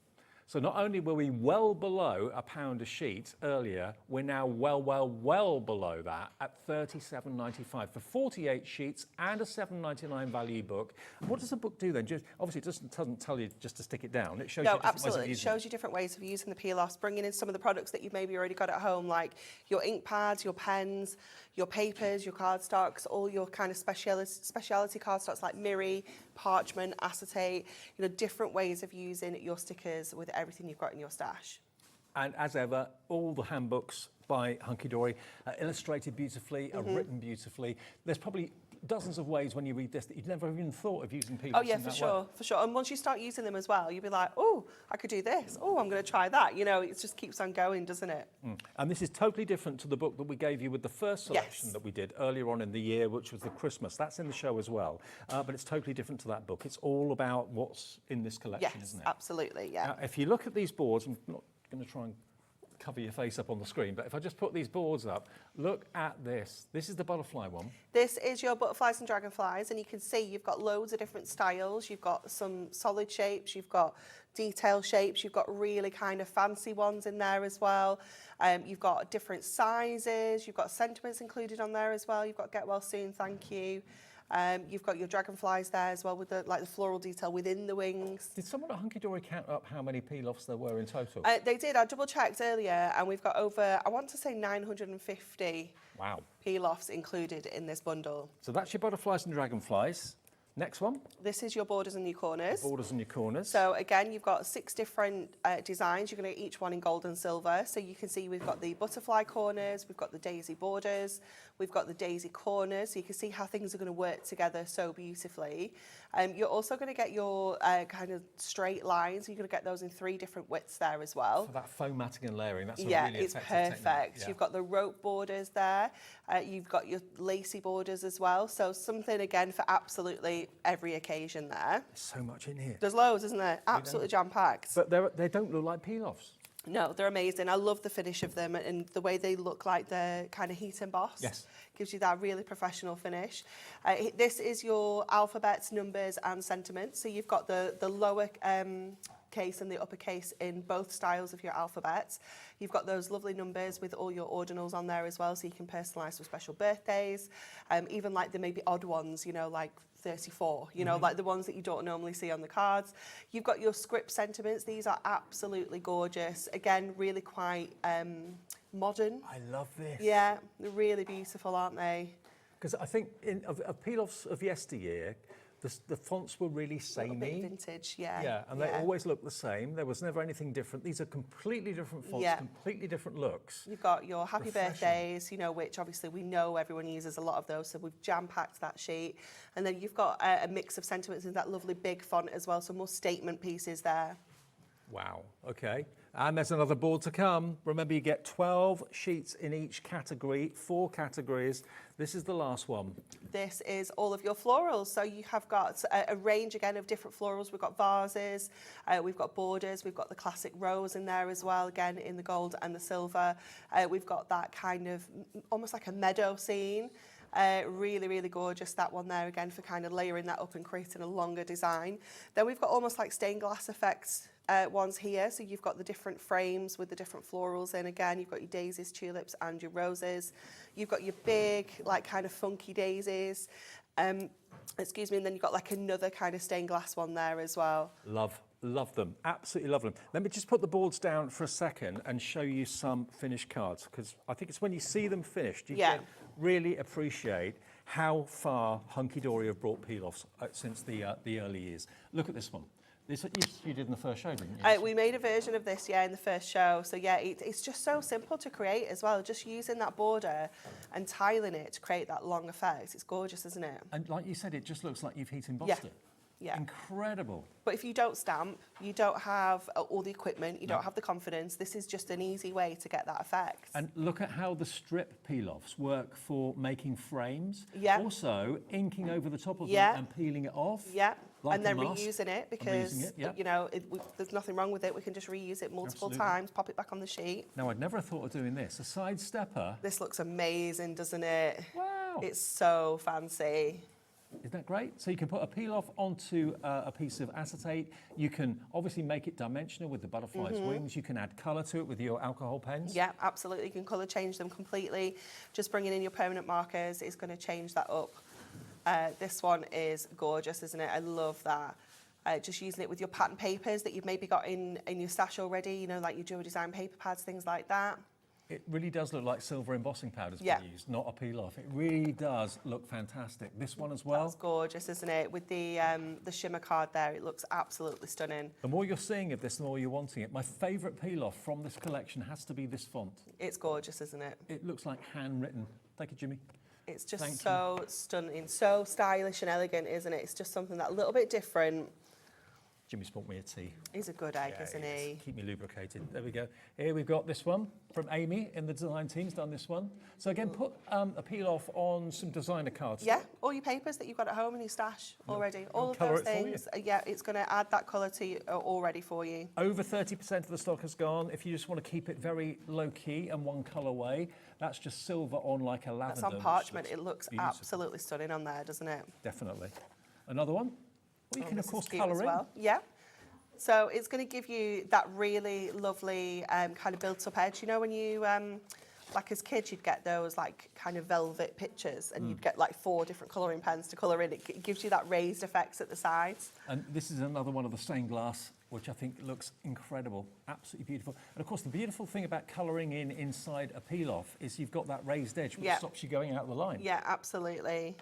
So not only were we well below £1 a sheet earlier, we're now well below that at $37.95 for 48 sheets and a $7.99 value book. And what does the book do then? Obviously, it doesn't tell you just to stick it down. It shows you different ways of absolutely. It using shows you different ways of using the peel-offs, bringing in some of the products that you've maybe already got at home, like your ink pads, your pens, your papers, your cardstocks, all your kind of speciality cardstocks like Miri, parchment, acetate, different ways of using your stickers with everything you've got in your stash. And as ever, all the handbooks by Hunkydory are illustrated beautifully, are written beautifully. There's probably dozens of ways when you read this that you'd never even thought of using peel-offs Oh yeah, in for that sure, way. for sure. And once you start using them as well, you'll be like, oh, I could do this. Oh, I'm going to try that. It just keeps on going, doesn't it? And this is totally different to the book that we gave you with the first selection that we did earlier on in the year, which was the Christmas. That's in the show as well. But it's totally different to that book. It's all about what's in this collection, isn't it? Absolutely, yeah. Now, if you look at these boards, I'm not going to try and cover your face up on the screen, but if I just put these boards up, look at this. This is the butterfly one. This is your butterflies and dragonflies, and you can see you've got loads of different styles. You've got some solid shapes, you've got detail shapes, you've got really kind of fancy ones in there as well. You've got different sizes, you've got sentiments included on there as well. You've got get well soon, thank you. You've got your dragonflies there as well with the floral detail within the wings. Did someone at Hunkydory count up how many peel-offs there were in total? They did. I double checked earlier, and we've got over, I want to say 950 peel-offs included in this bundle. So that's your butterflies and dragonflies. Next one. This is your borders and your corners. Borders and your corners. So again, you've got 6 different designs. You're going to get each one in gold and silver. So you can see we've got the butterfly corners, we've got the daisy borders, we've got the daisy corners. So you can see how things are going to work together so beautifully. You're also going to get your kind of straight lines. You're going to get those in 3 different widths there as well. For that foam matting and layering, that's a yeah, really it's effective perfect. technique. Yeah. You've got the rope borders there. You've got your lacy borders as well. So something, again, for absolutely every occasion there. There's so much in here. There's loads, isn't there? Absolutely jam-packed. But they don't look like peel-offs. No, they're amazing. I love the finish of them and the way they look like they're kind of heat embossed. Yes. Gives you that really professional finish. This is your alphabets, numbers and sentiments. So you've got the lower lowercase and the uppercase in both styles of your alphabet. You've got those lovely numbers with all your ordinals on there as well, so you can personalise for special birthdays. Even like the maybe odd ones, you know, like 34, you know, like the ones that you don't normally see on the cards. You've got your script sentiments. These are absolutely gorgeous. Again, really quite modern. I love this. Yeah, they're really beautiful, aren't they? Because I think of peel-offs of yesteryear, the fonts were really samey. Vintage, yeah. Yeah, and they always look the same. There was never anything different. These are completely different fonts, completely different looks. You've got your happy birthdays, you know, which obviously we know everyone uses a lot of those, so we've jam-packed that sheet. And then you've got a mix of sentiments in that lovely big font as well, so more statement pieces there. Wow, okay. And there's another board to come. Remember, you get 12 sheets in each category, 4 categories. This is the last one. This is all of your florals. So you have got a range, again, of different florals. We've got vases, we've got borders, we've got the classic rose in there as well, again, in the gold and the silver. We've got that kind of, almost like a meadow scene. Really, really gorgeous, that one there, again, for kind of layering that up and creating a longer design. Then we've got almost like stained glass effects ones here. So you've got the different frames with the different florals in. Again, you've got your daisies, tulips, and your roses. You've got your big, like, kind of funky daisies. Excuse me, and then you've got like another kind of stained glass one there as well. Love them, absolutely love them. Let me just put the boards down for a second and show you some finished cards, because I think it's when you see them finished, you can really appreciate how far Hunkydory have brought peel-offs since the early years. Look at this one. This you did in the first show, didn't you? We made a version of this, in the first show. So yeah, it's just so simple to create as well. Just using that border and tiling it to create that long effect. It's gorgeous, isn't it? And like you said, it just looks like you've heat embossed it. Yeah. Incredible. But if you don't stamp, you don't have all the equipment, you don't have the confidence, this is just an easy way to get that effect. And look at how the strip peel-offs work for making frames. Yeah. Also, inking over the top of them and peeling it off. Yeah. Like and then a mask. reusing it, because, you know, there's nothing wrong with it. We can just reuse it multiple times, pop it back on the sheet. Now, I'd never thought of doing this. A side stepper. This looks amazing, doesn't it? Wow. It's so fancy. Isn't that great? So you can put a peel-off onto a piece of acetate. You can obviously make it dimensional with the butterfly's wings. You can add colour to it with your alcohol pens. Yeah, absolutely. You can colour change them completely. Just bringing in your permanent markers is going to change that up. This one is gorgeous, isn't it? I love that. Just using it with your pattern papers that you've maybe got in your stash already, you know, like your Jodie design paper pads, things like that. It really does look like silver embossing powder's been used, not a peel-off. It really does look fantastic. This one as well. That's gorgeous, isn't it? With the shimmer card there, it looks absolutely stunning. The more you're seeing of this, the more you're wanting it. My favourite peel-off from this collection has to be this font. It's gorgeous, isn't it? It looks like handwritten. Thank you, Jimmy. It's just so stunning, so stylish and elegant, isn't it? It's just something that a little bit different. Jimmy's bought me a tea. He's a good egg, isn't he? Keep me lubricated. There we go. Here we've got this one from Amy in the design team's done this one. So again, put a peel-off on some designer cards. Yeah, all your papers that you've got at home in your stash already. All of those things. Yeah, it's going to add that colour to you already for you. Over 30% of the stock has gone. If you just want to keep it very low-key and one colourway, that's just silver on like a lavender. That's on parchment. It looks absolutely stunning on there, doesn't it? Definitely. Another one? Well, you can, of course, colour in. Well. Yeah. So it's going to give you that really lovely kind of built-up edge. You know, when you, like as kids, you'd get those like kind of velvet pictures and you'd get like 4 different colouring pens to colour in. It gives you that raised effects at the sides. And this is another one of the stained glass, which I think looks incredible, absolutely beautiful. And of course, the beautiful thing about colouring in inside a peel-off is you've got that raised edge, which stops you going out of the line. Yeah, absolutely.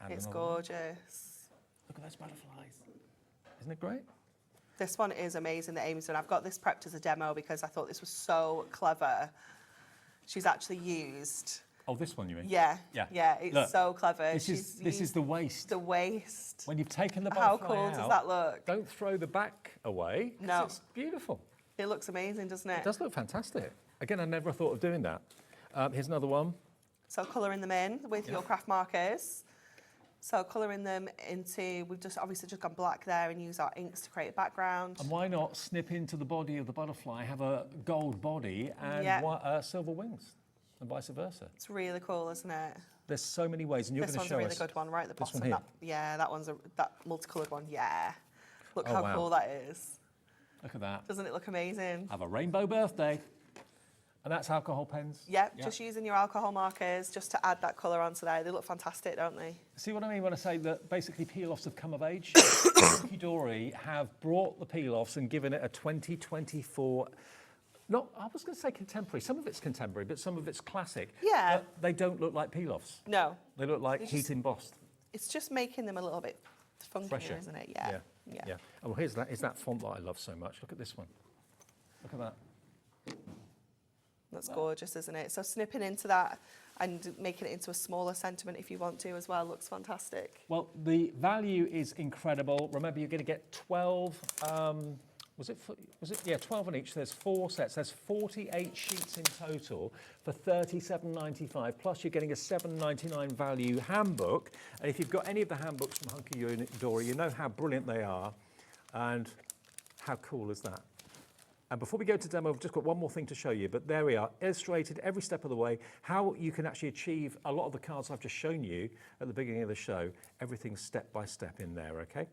And it's gorgeous. Look at those butterflies. Isn't it great? This one is amazing that Amy's done. I've got this prepped as a demo because I thought this was so clever. She's actually used... Oh, this one you mean? Yeah. It's so clever. This is the waist. The waist. When you've taken the butterfly How cool does that look? Don't throw the back away. No. It's beautiful. It looks amazing, doesn't it? It does look fantastic. Again, I never thought of doing that. Here's another one. So colouring them in with your craft markers. So colouring them into, we've just obviously just gone black there and use our inks to create a background. And why not snip into the body of the butterfly, have a gold body and silver wings, and vice versa. It's really cool, isn't it? There's so many ways, and you're going to show us. This one's a really good one, right at the bottom. This one here. That one's that multicoloured one, yeah. Look how cool that is. Look at that. Doesn't it look amazing? Have a rainbow birthday. And that's alcohol pens? Yep, just using your alcohol markers just to add that colour onto there. They look fantastic, don't they? See what I mean when I say that basically peel-offs have come of age? Hunkydory have brought the peel-offs and given it a 2024, I was going to say contemporary. Some of it's contemporary, but some of it's classic. Yeah. But they don't look like peel-offs. No. They look like heat embossed. It's just making them a little bit funkier, Fresher. isn't it? Yeah. Oh, here's that font that I love so much. Look at this one. Look at that. That's gorgeous, isn't it? So snipping into that and making it into a smaller sentiment if you want to as well looks fantastic. Well, the value is incredible. Remember, you're going to get 12, yeah, 12 on each. There's 4 sets. There's 48 sheets in total for £37.95. Plus, you're getting a £7.99 value handbook. And if you've got any of the handbooks from Hunkydory, you know how brilliant they are. And how cool is that? And before we go to demo, I've just got one more thing to show you, but there we are, illustrated every step of the way, how you can actually achieve a lot of the cards I've just shown you at the beginning of the show, everything step by step in there, okay?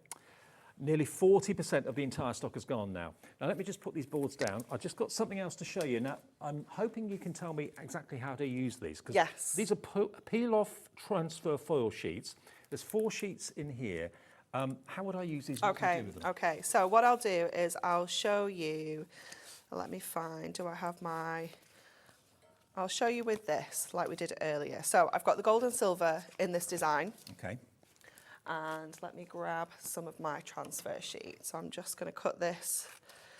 Nearly 40% of the entire stock has gone now. Now let me just put these boards down. I've just got something else to show you. Now, I'm hoping you can tell me exactly how to use these, because these are peel-off transfer foil sheets. There's 4 sheets in here. How would I use these? Okay, so what I'll do is I'll show you, let me find, I'll show you with this, like we did earlier. So I've got the gold and silver in this design. Okay. And let me grab some of my transfer sheets. So I'm just going to cut this.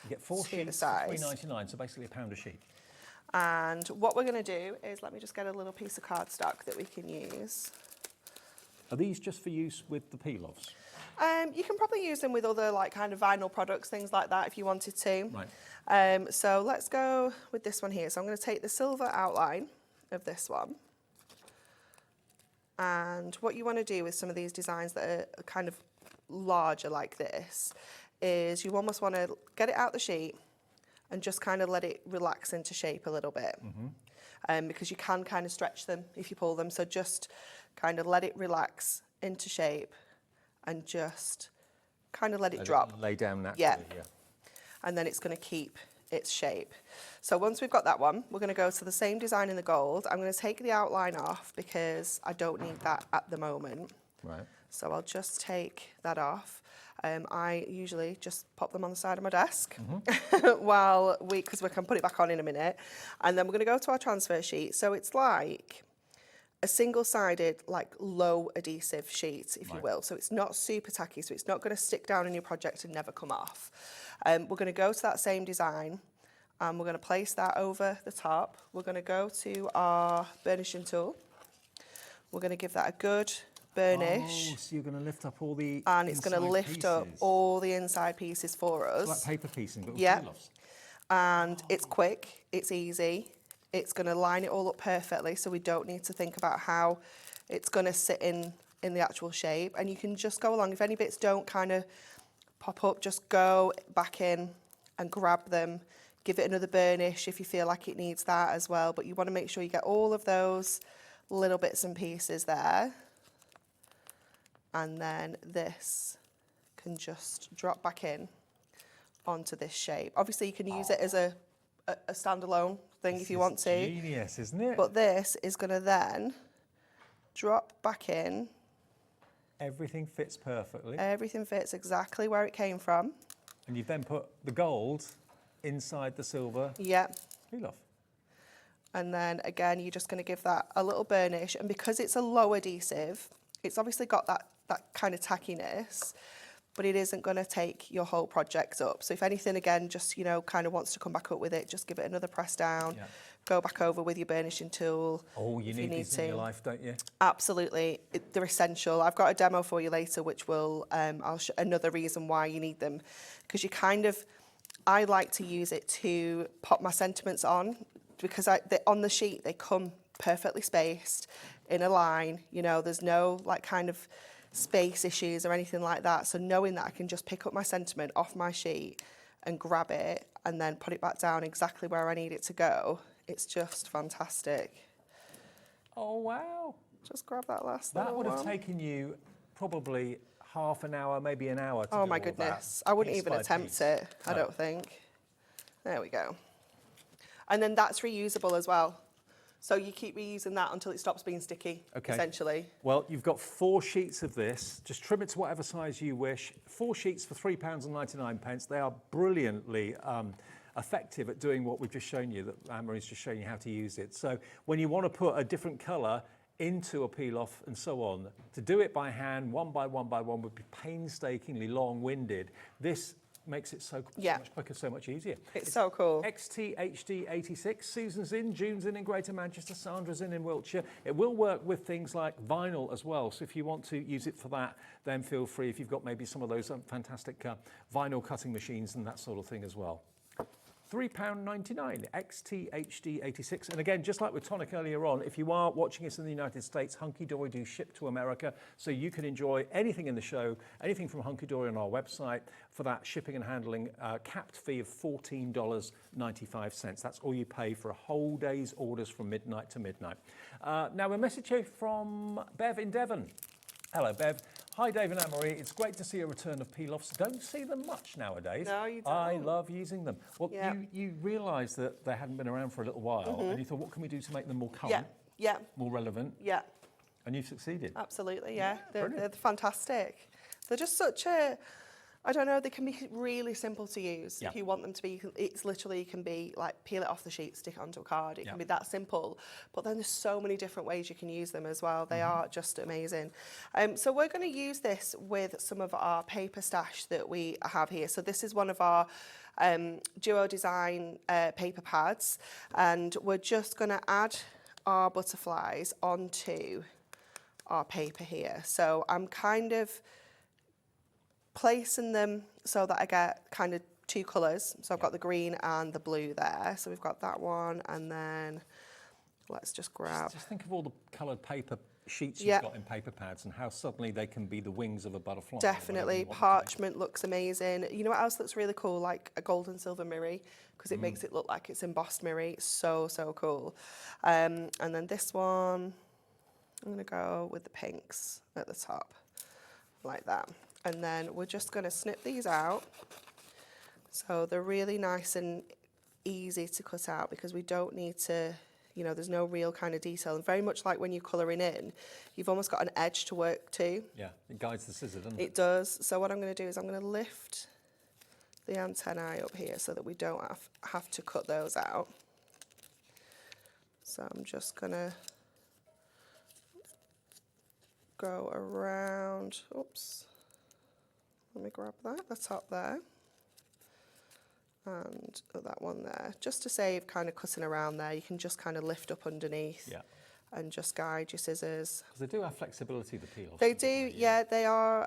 You get 4 sheets for £3.99, so basically £1 a sheet. And what we're going to do is, let me just get a little piece of cardstock that we can use. Are these just for use with the peel-offs? You can probably use them with other like kind of vinyl products, things like that, if you wanted to. Right. So let's go with this one here. So I'm going to take the silver outline of this one. And what you want to do with some of these designs that are kind of larger like this is you almost want to get it out the sheet and just kind of let it relax into shape a little bit. Because you can kind of stretch them if you pull them. So just kind of let it relax into shape and just kind of let it drop. Lay down naturally, yeah. And then it's going to keep its shape. So once we've got that one, we're going to go to the same design in the gold. I'm going to take the outline off because I don't need that at the moment. Right. So I'll just take that off. I usually just pop them on the side of my desk because we can put it back on in a minute. And then we're going to go to our transfer sheet. So it's like a single-sided, like low adhesive sheet, if you will. So it's not super tacky, so it's not going to stick down in your project and never come off. We're going to go to that same design and we're going to place that over the top. We're going to go to our burnishing tool. We're going to give that a good burnish. Oh, so you're going to lift up all the and it's going to lift up all the inside pieces for us. It's like paper piecing, but with peel-offs. And it's quick, it's easy. It's going to line it all up perfectly, so we don't need to think about how it's going to sit in the actual shape. And you can just go along. If any bits don't kind of pop up, just go back in and grab them. Give it another burnish if you feel like it needs that as well. But you want to make sure you get all of those little bits and pieces there. And then this can just drop back in onto this shape. Obviously, you can use it as a standalone thing if you want to. Genius, isn't it? But this is going to then drop back in. Everything fits perfectly. Everything fits exactly where it came from. And you've then put the gold inside the silver. Yeah. Peel-off. And then again, you're just going to give that a little burnish. And because it's a low adhesive, it's obviously got that kind of tackiness, but it isn't going to take your whole project up. So if anything, again, just, you know, kind of wants to come back up with it, just give it another press down, go back over with your burnishing tool. Oh, you need these in your life, don't you? Absolutely. They're essential. I've got a demo for you later, which will, another reason why you need them. Because you kind of, I like to use it to pop my sentiments on, because on the sheet, they come perfectly spaced in a line. You know, there's no, like, kind of space issues or anything like that. So knowing that I can just pick up my sentiment off my sheet and grab it and then put it back down exactly where I need it to go, it's just fantastic. Oh, wow. Just grab that last That little would have one. taken you probably half an hour, maybe an hour to do Oh my all of that, goodness. I wouldn't piece even by attempt piece. it, I No. don't think. There we go. And then that's reusable as well. So you keep reusing that until it stops being sticky, essentially. Well, you've got 4 sheets of this. Just trim it to whatever size you wish. 4 sheets for £3.99. They are brilliantly effective at doing what we've just shown you, that Anne-Marie's just shown you how to use it. So when you want to put a different colour into a peel-off and so on, to do it by hand, one by one by one, would be painstakingly long-winded. This makes it so much quicker, so much easier. It's so cool. XTHD86. Susan's in, June's in Greater Manchester, Sandra's in Wiltshire. It will work with things like vinyl as well. So if you want to use it for that, then feel free. If you've got maybe some of those fantastic vinyl cutting machines and that sort of thing as well. £3.99, XTHD86. And again, just like with Tonic earlier on, if you are watching us in the United States, Hunkydory do ship to America, so you can enjoy anything in the show, anything from Hunkydory on our website for that shipping and handling capped fee of $14.95. That's all you pay for a whole day's orders from midnight to midnight. Now, a message here from Bev in Devon. Hello, Bev. Hi, Dave and Anne-Marie. It's great to see a return of peel-offs. Don't see them much nowadays. No, you don't. I love using them. Well, you realised that they hadn't been around for a little while, and you thought, what can we do to make them more current, more relevant? Yeah. And you've succeeded. Absolutely, yeah. They're fantastic. They're just such a, I don't know, they can be really simple to use if you want them to be. It's literally, you can be like peel it off the sheet, stick it onto a card. It can be that simple. But then there's so many different ways you can use them as well. They are just amazing. So we're going to use this with some of our paper stash that we have here. So this is one of our Duo Design paper pads. And we're just going to add our butterflies onto our paper here. So I'm kind of placing them so that I get kind of 2 colours. So I've got the green and the blue there. So we've got that one, and then let's just grab. Just think of all the coloured paper sheets you've got in paper pads and how suddenly they can be the wings of a butterfly. Definitely. Parchment looks amazing. You know what else looks really cool? Like a gold and silver mirror, because it makes it look like it's embossed mirror. It's so, so cool. And then this one, I'm going to go with the pinks at the top, like that. And then we're just going to snip these out. So they're really nice and easy to cut out because we don't need to, you know, there's no real kind of detail. And very much like when you're colouring in, you've almost got an edge to work to. Yeah, it guides the scissor, doesn't it? It does. So what I'm going to do is I'm going to lift the antennae up here so that we don't have to cut those out. So I'm just going to go around, oops. Let me grab that, the top there, and that one there. Just to save kind of cutting around there, you can just kind of lift up underneath and just guide your scissors. Because they do have flexibility, the peel-offs. They do, yeah, they are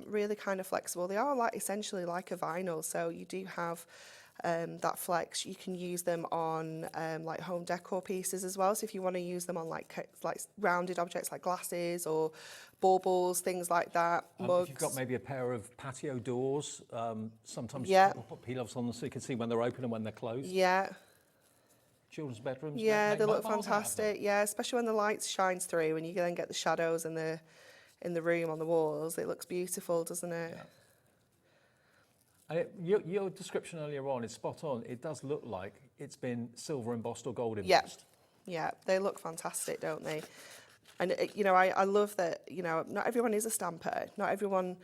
really kind of flexible. They are like essentially like a vinyl, so you do have that flex. You can use them on like home decor pieces as well. So if you want to use them on like rounded objects like glasses or baubles, things like that, mugs. If you've got maybe a pair of patio doors, sometimes people put peel-offs on them so you can see when they're open and when they're closed. Yeah. Children's bedrooms. Yeah, they look fantastic. Yeah, especially when the light shines through and you then get the shadows in the room on the walls. It looks beautiful, doesn't it? Yeah. And your description earlier on is spot on. It does look like it's been silver embossed or gold embossed. Yeah, they look fantastic, don't they? And, you know, I love that, you know, not everyone is a stamper. Not everyone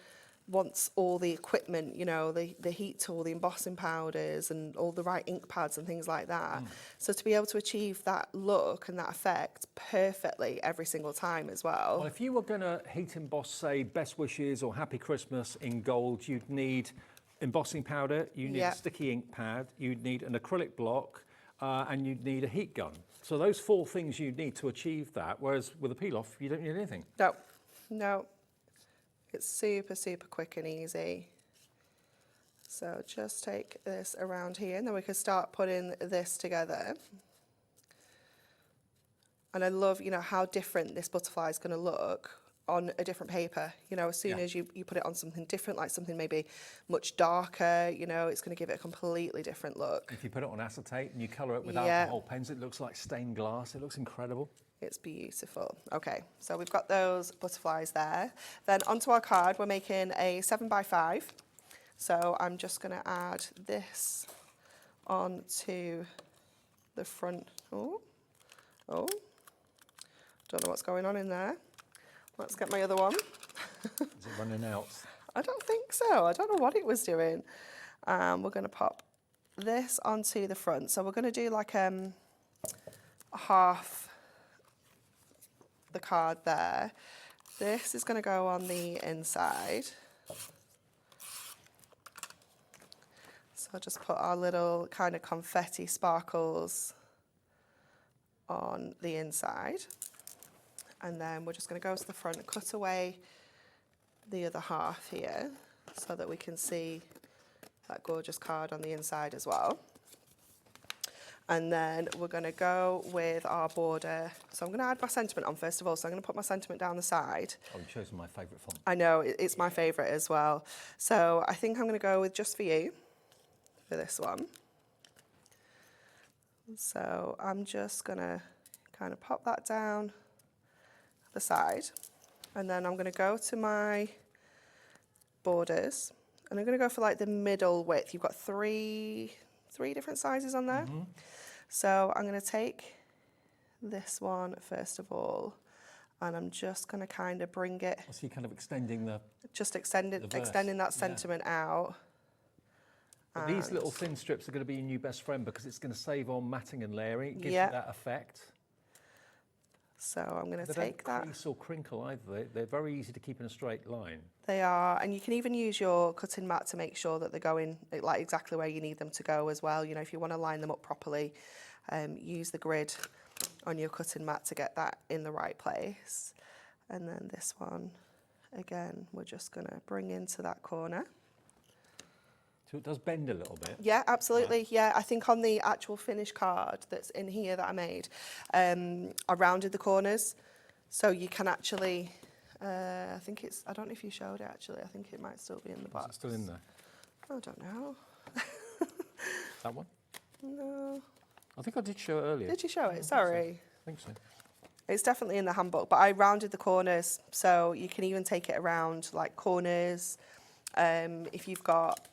wants all the equipment, you know, the heat tool, the embossing powders and all the right ink pads and things like that. So to be able to achieve that look and that effect perfectly every single time as well. Well, if you were going to heat emboss, say, Best Wishes or Happy Christmas in gold, you'd need embossing powder, you need a sticky ink pad, you'd need an acrylic block, and you'd need a heat gun. So those 4 things you need to achieve that, whereas with a peel-off, you don't need anything. No. It's super, super quick and easy. So just take this around here and then we can start putting this together. And I love, you know, how different this butterfly is going to look on a different paper. You know, as soon as you put it on something different, like something maybe much darker, you know, it's going to give it a completely different look. If you put it on acetate and you colour it with alcohol pens, it looks like stained glass. It looks incredible. It's beautiful. Okay, so we've got those butterflies there. Then onto our card, we're making a 7x5. So I'm just going to add this onto the front. Oh, don't know what's going on in there. Let's get my other one. Is it running out? I don't think so. I don't know what it was doing. We're going to pop this onto the front. So we're going to do like half the card there. This is going to go on the inside. So I'll just put our little kind of confetti sparkles on the inside. And then we're just going to go to the front and cut away the other half here so that we can see that gorgeous card on the inside as well. And then we're going to go with our border. So I'm going to add my sentiment on first of all. So I'm going to put my sentiment down the side. Oh, you've chosen my favourite font. I know, it's my favourite as well. So I think I'm going to go with Just For You for this one. So I'm just going to kind of pop that down the side. And then I'm going to go to my borders. And I'm going to go for like the middle width. You've got three different sizes on there. Mm-hmm. So I'm going to take this one first of all, and I'm just going to kind of bring it. So you're kind of extending the. Just extending that sentiment out. But these little thin strips are going to be your new best friend because it's going to save on matting and layering. It gives you that effect. So I'm going to take They that. don't crease or crinkle either. They're very easy to keep in a straight line. They are, and you can even use your cutting mat to make sure that they're going like exactly where you need them to go as well. You know, if you want to line them up properly, use the grid on your cutting mat to get that in the right place. And then this one, again, we're just going to bring into that corner. So it does bend a little bit. Yeah, absolutely. Yeah, I think on the actual finished card that's in here that I made, I rounded the corners, so you can actually. I think it's. I don't know if you showed it actually. I think it might still be in the box. Is it still in there? I don't know. That one? No. I think I did show it earlier. Did you show it? Sorry. I think so. It's definitely in the handbook, but I rounded the corners, so you can even take it around like corners. If you've got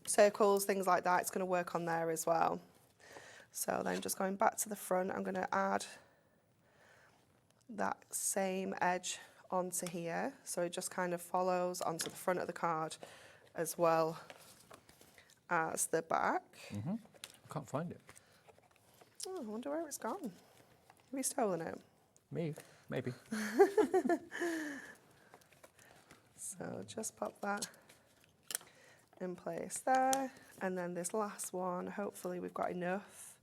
circles, things like that, it's going to work on there as well. So then just going back to the front, I'm going to add that same edge onto here. So it just kind of follows onto the front of the card as well as the back. Mm-hmm. I can't find it. Oh, I wonder where it's gone. Have you stolen it? Me, maybe. So just pop that in place there, and then this last one, hopefully we've got enough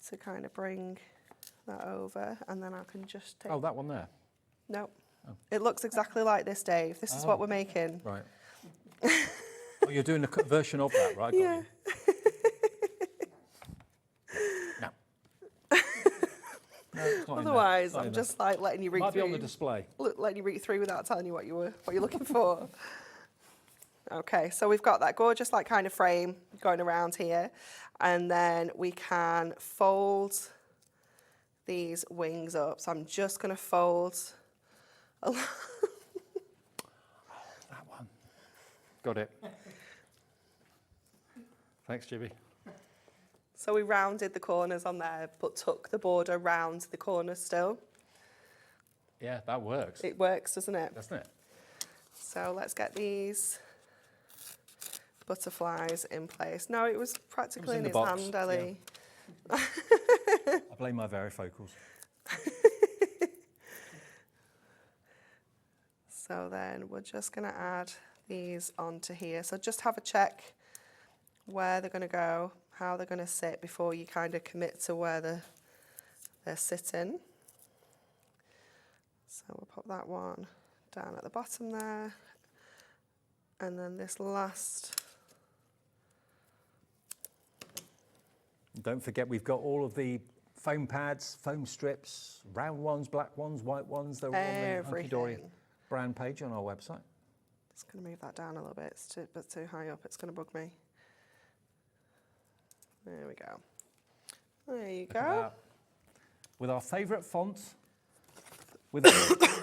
to kind of bring that over, and then I can just take... Oh, that one there? No. Oh. It looks exactly like this, Dave. This is what we're making. Right. Oh, you're doing a version of that, right? Yeah. No. No, it's not Otherwise, in there. I'm just like letting you read through. Might be on the display. Letting you read through without telling you what you're looking for. Okay, so we've got that gorgeous like kind of frame going around here, and then we can fold these wings up. So I'm just going to fold a lot. That one. Got it. Thanks, Jibby. So we rounded the corners on there, but took the border round the corners still. Yeah, that works. It works, doesn't it? Doesn't it? So let's get these butterflies in place. No, it was practically in his hand, Ellie. Yeah. I blame my varifocals. So then we're just going to add these onto here. So just have a check where they're going to go, how they're going to sit before you kind of commit to where they're sitting. So we'll pop that one down at the bottom there. And then this last... Don't forget, we've got all of the foam pads, foam strips, round ones, black ones, white ones. They're all on the Hunkydory brand page on our website. Just going to move that down a little bit. It's too high up. It's going to bug me. There we go. There you go. with our favourite font, with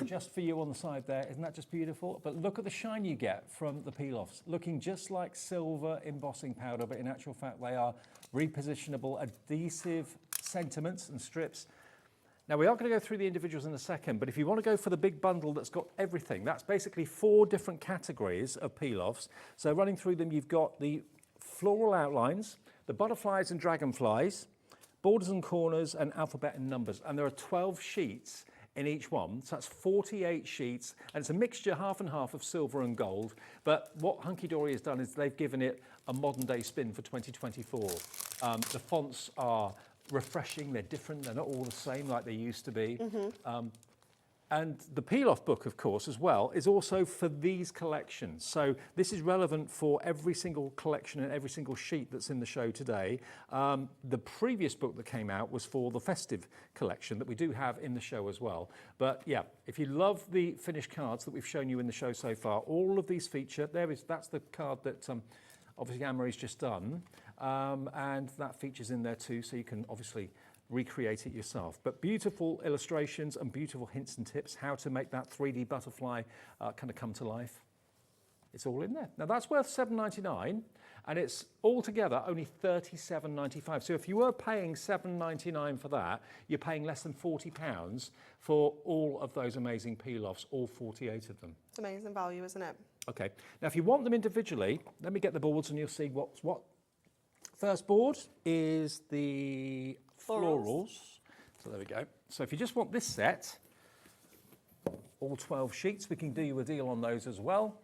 just for you on the side there. Isn't that just beautiful? But look at the shine you get from the peel-offs, looking just like silver embossing powder, but in actual fact they are repositionable adhesive sentiments and strips. Now we are going to go through the individuals in a second, but if you want to go for the big bundle that's got everything, that's basically 4 different categories of peel-offs. So running through them, you've got the floral outlines, the butterflies and dragonflies, borders and corners, and alphabet and numbers. And there are 12 sheets in each one, so that's 48 sheets, and it's a mixture half and half of silver and gold. But what Hunkydory has done is they've given it a modern day spin for 2024. The fonts are refreshing, they're different, they're not all the same like they used to be. And the peel-off book, of course, as well, is also for these collections. So this is relevant for every single collection and every single sheet that's in the show today. The previous book that came out was for the festive collection that we do have in the show as well. But yeah, if you love the finished cards that we've shown you in the show so far, all of these feature, that's the card that obviously Anne-Marie's just done. And that features in there too, so you can obviously recreate it yourself. But beautiful illustrations and beautiful hints and tips how to make that 3D butterfly kind of come to life. It's all in there. Now that's worth $7.99 and it's altogether only $37.95. So if you were paying $7.99 for that, you're paying less than £40 for all of those amazing peel-offs, all 48 of them. It's amazing value, isn't it? Okay, now if you want them individually, let me get the boards and you'll see what's what. First board is the florals. So there we go. So if you just want this set, all 12 sheets, we can do you a deal on those as well.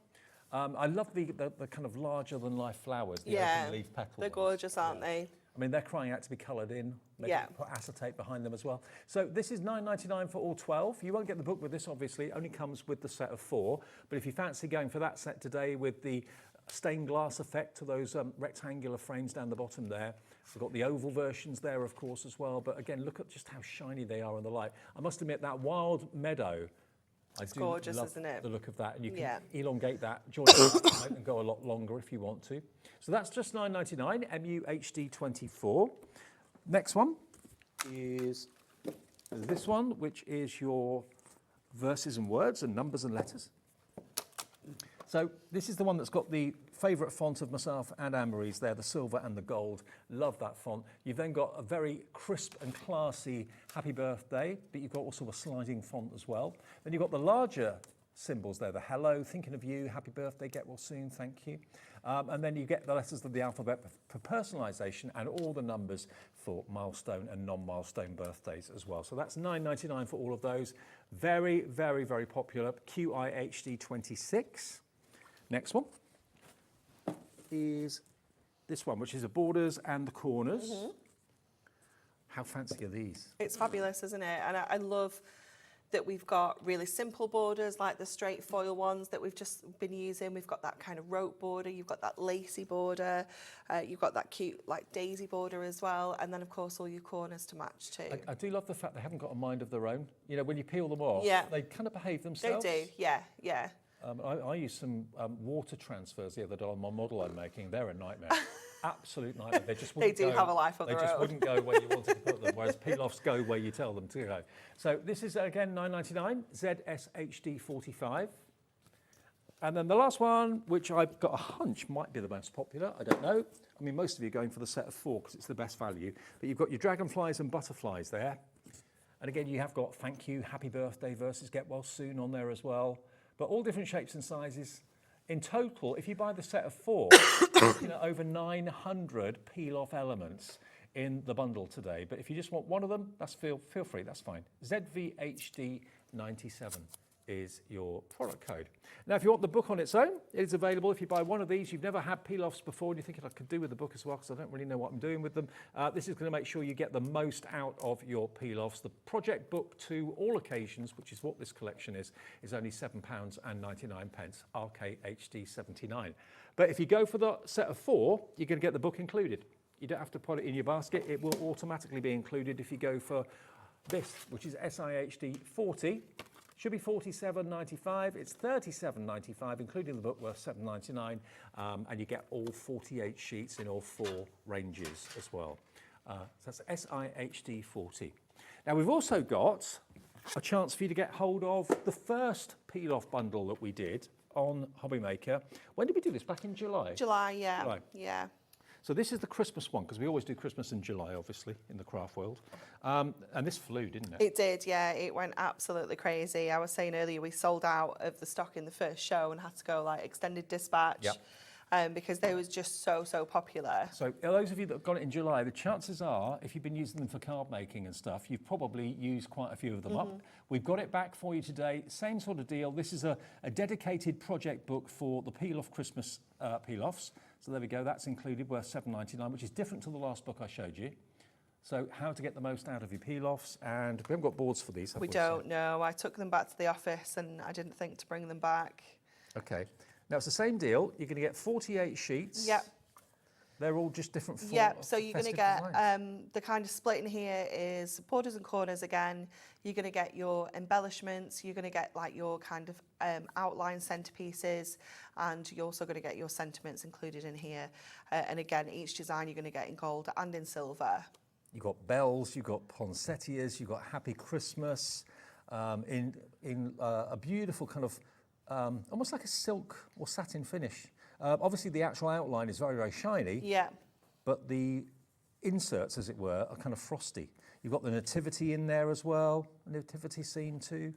I love the kind of larger than life flowers, the open leaf petal they're ones. gorgeous, aren't they? I mean, they're crying out to be coloured in. Maybe put acetate behind them as well. So this is $9.99 for all 12. You won't get the book with this, obviously. It only comes with the set of 4. But if you fancy going for that set today with the stained glass effect to those rectangular frames down the bottom there. We've got the oval versions there, of course, as well. But again, look at just how shiny they are in the light. I must admit, that wild meadow, it's gorgeous, isn't it? The look of that. And you can elongate that, join it and go a lot longer if you want to. So that's just $9.99, MUHD 24. Next one is this one, which is your verses and words and numbers and letters. So this is the one that's got the favourite font of myself and Anne-Marie's there, the silver and the gold. Love that font. You've then got a very crisp and classy happy birthday, but you've got also a sliding font as well. Then you've got the larger symbols there, the hello, thinking of you, happy birthday, get well soon, thank you. And then you get the letters of the alphabet for personalisation and all the numbers for milestone and non-milestone birthdays as well. So that's $9.99 for all of those. Very, very, very popular. QIHD 26. Next one is this one, which is the borders and the corners. How fancy are these? It's fabulous, isn't it? And I love that we've got really simple borders like the straight foil ones that we've just been using. We've got that kind of rope border, you've got that lacy border, you've got that cute like daisy border as well, and then of course all your corners to match too. I do love the fact they haven't got a mind of their own. You know, when you peel them off, they kind of behave themselves. They do, yeah. I used some water transfers the other day on my model I'm making. They're a nightmare. Absolute nightmare. They just wouldn't go, have a life of their own. They just wouldn't go where you wanted to put them, whereas peel-offs go where you tell them to go. So this is, again, $9.99, ZSHD 45. And then the last one, which I've got a hunch might be the most popular, I don't know. I mean, most of you are going for the set of 4 because it's the best value. But you've got your dragonflies and butterflies there. And again, you have got thank you, happy birthday versus get well soon on there as well. But all different shapes and sizes. In total, if you buy the set of 4, you're looking at over 900 peel-off elements in the bundle today. But if you just want one of them, that's feel free, that's fine. ZVHD 97 is your product code. Now, if you want the book on its own, it is available. If you buy one of these, you've never had peel-offs before, and you're thinking, I could do with the book as well, because I don't really know what I'm doing with them. This is going to make sure you get the most out of your peel-offs. The project book to all occasions, which is what this collection is only £7.99, RKHD 79. But if you go for the set of 4, you're going to get the book included. You don't have to put it in your basket. It will automatically be included if you go for this, which is SIHD 40. Should be $47.95. It's $37.95, including the book worth $7.99, and you get all 48 sheets in all 4 ranges as well. So that's SIHD 40. Now we've also got a chance for you to get hold of the first peel-off bundle that we did on HobbyMaker. When did we do this? Back in July? July, yeah. July. Yeah. So this is the Christmas one, because we always do Christmas in July, obviously, in the craft world. And this flew, didn't it? It did, yeah. It went absolutely crazy. I was saying earlier, we sold out of the stock in the first show and had to go like extended dispatch. Yep. Because they was just so popular. So those of you that got it in July, the chances are, if you've been using them for card making and stuff, you've probably used quite a few of them up. We've got it back for you today. Same sort of deal. This is a dedicated project book for the peel-off Christmas peel-offs. So there we go. That's included, worth $7.99, which is different to the last book I showed you. So how to get the most out of your peel-offs, and we haven't got boards for these, have we? We don't, no. I took them back to the office and I didn't think to bring them back. Okay. Now it's the same deal. You're going to get 48 sheets. Yep. They're all just different forms. Yep, so you're going to get the kind of split in here is borders and corners again. You're going to get your embellishments. You're going to get like your kind of outline centerpieces, and you're also going to get your sentiments included in here. And again, each design you're going to get in gold and in silver. You've got bells, you've got poinsettias, you've got Happy Christmas, in a beautiful kind of almost like a silk or satin finish. Obviously, the actual outline is very, very shiny. Yeah. But the inserts, as it were, are kind of frosty. You've got the nativity in there as well, a nativity scene too.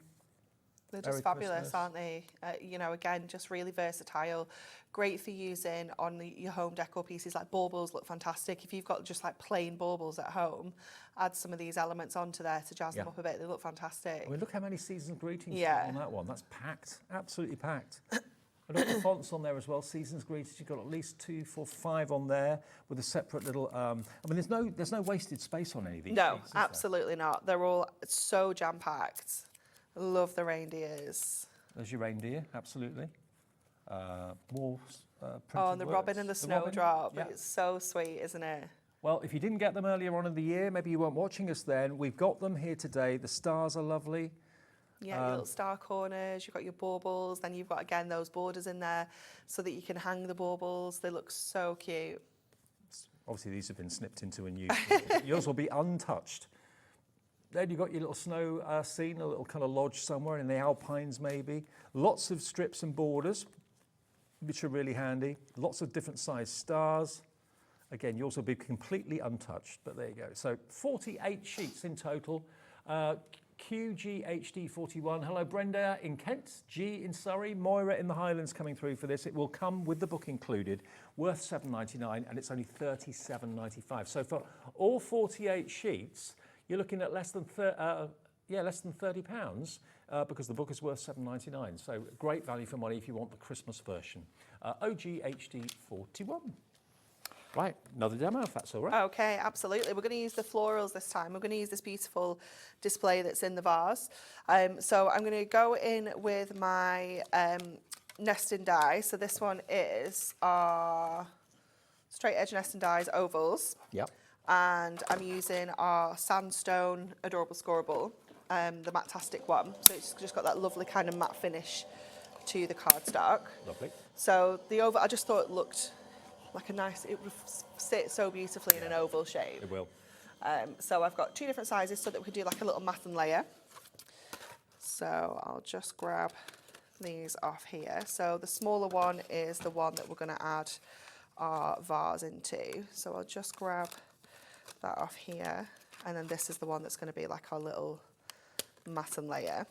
They're just fabulous, aren't they? You know, again, just really versatile. Great for using on your home decor pieces. Like baubles look fantastic. If you've got just like plain baubles at home, add some of these elements onto there to jazz them up a bit. They look fantastic. I mean, look how many season's greetings on that one. That's packed, absolutely packed. I've got the fonts on there as well. Season's greetings. You've got at least 2, 4, 5 on there with a separate little. I mean, there's no wasted space on any of these. No, sheets, absolutely not. They're all so jam packed. Love the reindeers. There's your reindeer, absolutely. More oh, and the robin and the snowdrop. Yeah. It's so sweet, isn't it? Well, if you didn't get them earlier on in the year, maybe you weren't watching us then, we've got them here today. The stars are lovely. Yeah, your little star corners, you've got your baubles, then you've got, again, those borders in there so that you can hang the baubles. They look so cute. Obviously, these have been snipped into and used. Yours will be untouched. Then you've got your little snow scene, a little kind of lodge somewhere in the Alpines maybe. Lots of strips and borders, which are really handy. Lots of different sized stars. Again, yours will be completely untouched, but there you go. So 48 sheets in total. QGHD41. Hello, Brenda in Kent, G in Surrey, Moira in the Highlands coming through for this. It will come with the book included, worth $7.99, and it's only $37.95. So for all 48 sheets, you're looking at less than £30 because the book is worth $7.99. So great value for money if you want the Christmas version. OGHD41. Right, another demo if that's all right. Okay, absolutely. We're going to use the florals this time. We're going to use this beautiful display that's in the vase. So I'm going to go in with my nesting die. So this one is our straight edge nesting dies ovals. Yep. And I'm using our sandstone adorable scoreable, the Matte-tastic one. So it's just got that lovely kind of matte finish to the cardstock. Lovely. So the oval, I just thought it looked like a nice, it would sit so beautifully in an oval shape. It will. So I've got 2 different sizes so that we can do like a little matten layer. So I'll just grab these off here. So the smaller one is the one that we're going to add our vase into. So I'll just grab that off here, and then this is the one that's going to be like our little matten layer.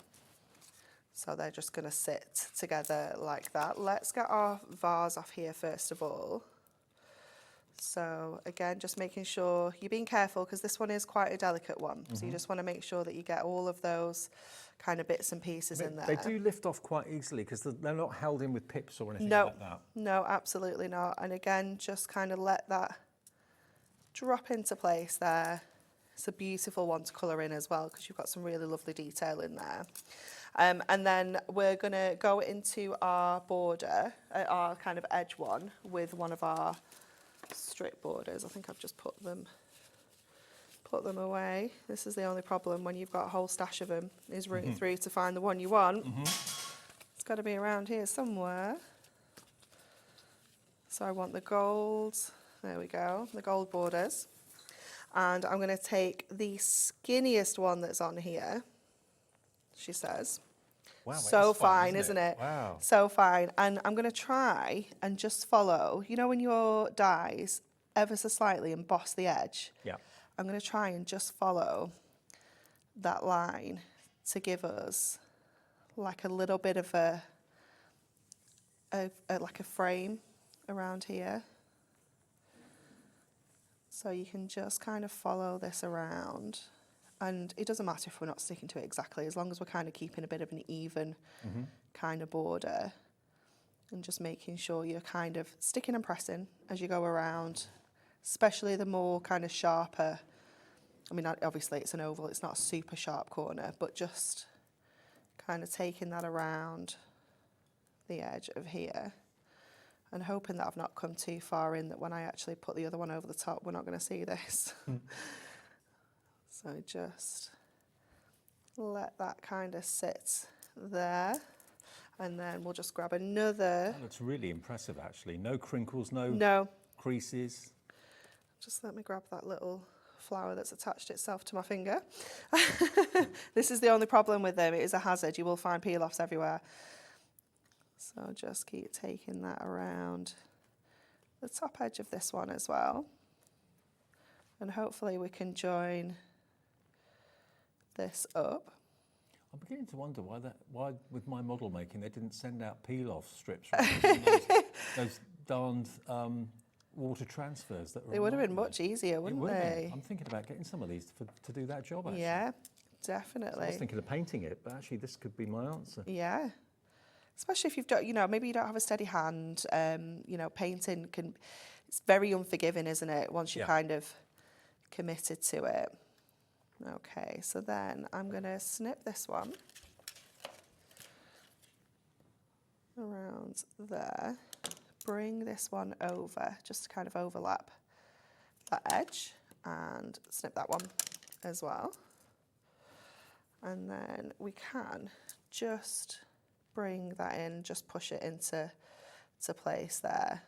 So they're just going to sit together like that. Let's get our vase off here first of all. So again, just making sure you're being careful because this one is quite a delicate one. So you just want to make sure that you get all of those kind of bits and pieces in there. They do lift off quite easily because they're not held in with pips or anything like that. No, absolutely not. And again, just kind of let that drop into place there. It's a beautiful one to colour in as well because you've got some really lovely detail in there. And then we're going to go into our border, our kind of edge one, with one of our strip borders. I think I've just put them away. This is the only problem when you've got a whole stash of them, is rooting through to find the one you want. It's got to be around here somewhere. So I want the gold, there we go, the gold borders. And I'm going to take the skinniest one that's on here, she says. Wow, so fine, isn't it? Wow. So fine. And I'm going to try and just follow, you know, when your dies ever so slightly emboss the edge? Yeah. I'm going to try and just follow that line to give us like a little bit of like a frame around here. So you can just kind of follow this around. And it doesn't matter if we're not sticking to it exactly, as long as we're kind of keeping a bit of an even kind of border. And just making sure you're kind of sticking and pressing as you go around, especially the more kind of sharper. I mean, obviously it's an oval, it's not a super sharp corner, but just kind of taking that around the edge of here. And hoping that I've not come too far in, that when I actually put the other one over the top, we're not going to see this. So just let that kind of sit there. And then we'll just grab another. That looks really impressive, actually. No crinkles, no creases. Just let me grab that little flower that's attached itself to my finger. This is the only problem with them. It is a hazard. You will find peel-offs everywhere. So just keep taking that around the top edge of this one as well. And hopefully we can join this up. I'm beginning to wonder why with my model making they didn't send out peel-off strips. those darned water transfers. That were They would have been much easier, wouldn't they? I'm thinking about getting some of these to do that job, actually. Yeah, definitely. So I was thinking of painting it, but actually this could be my answer. Yeah. Especially if you've got, you know, maybe you don't have a steady hand. You know, painting it's very unforgiving, isn't it? Once you're kind of committed to it. Okay, so then I'm going to snip this one around there. Bring this one over, just to kind of overlap that edge, and snip that one as well. And then we can just bring that in, just push it into place there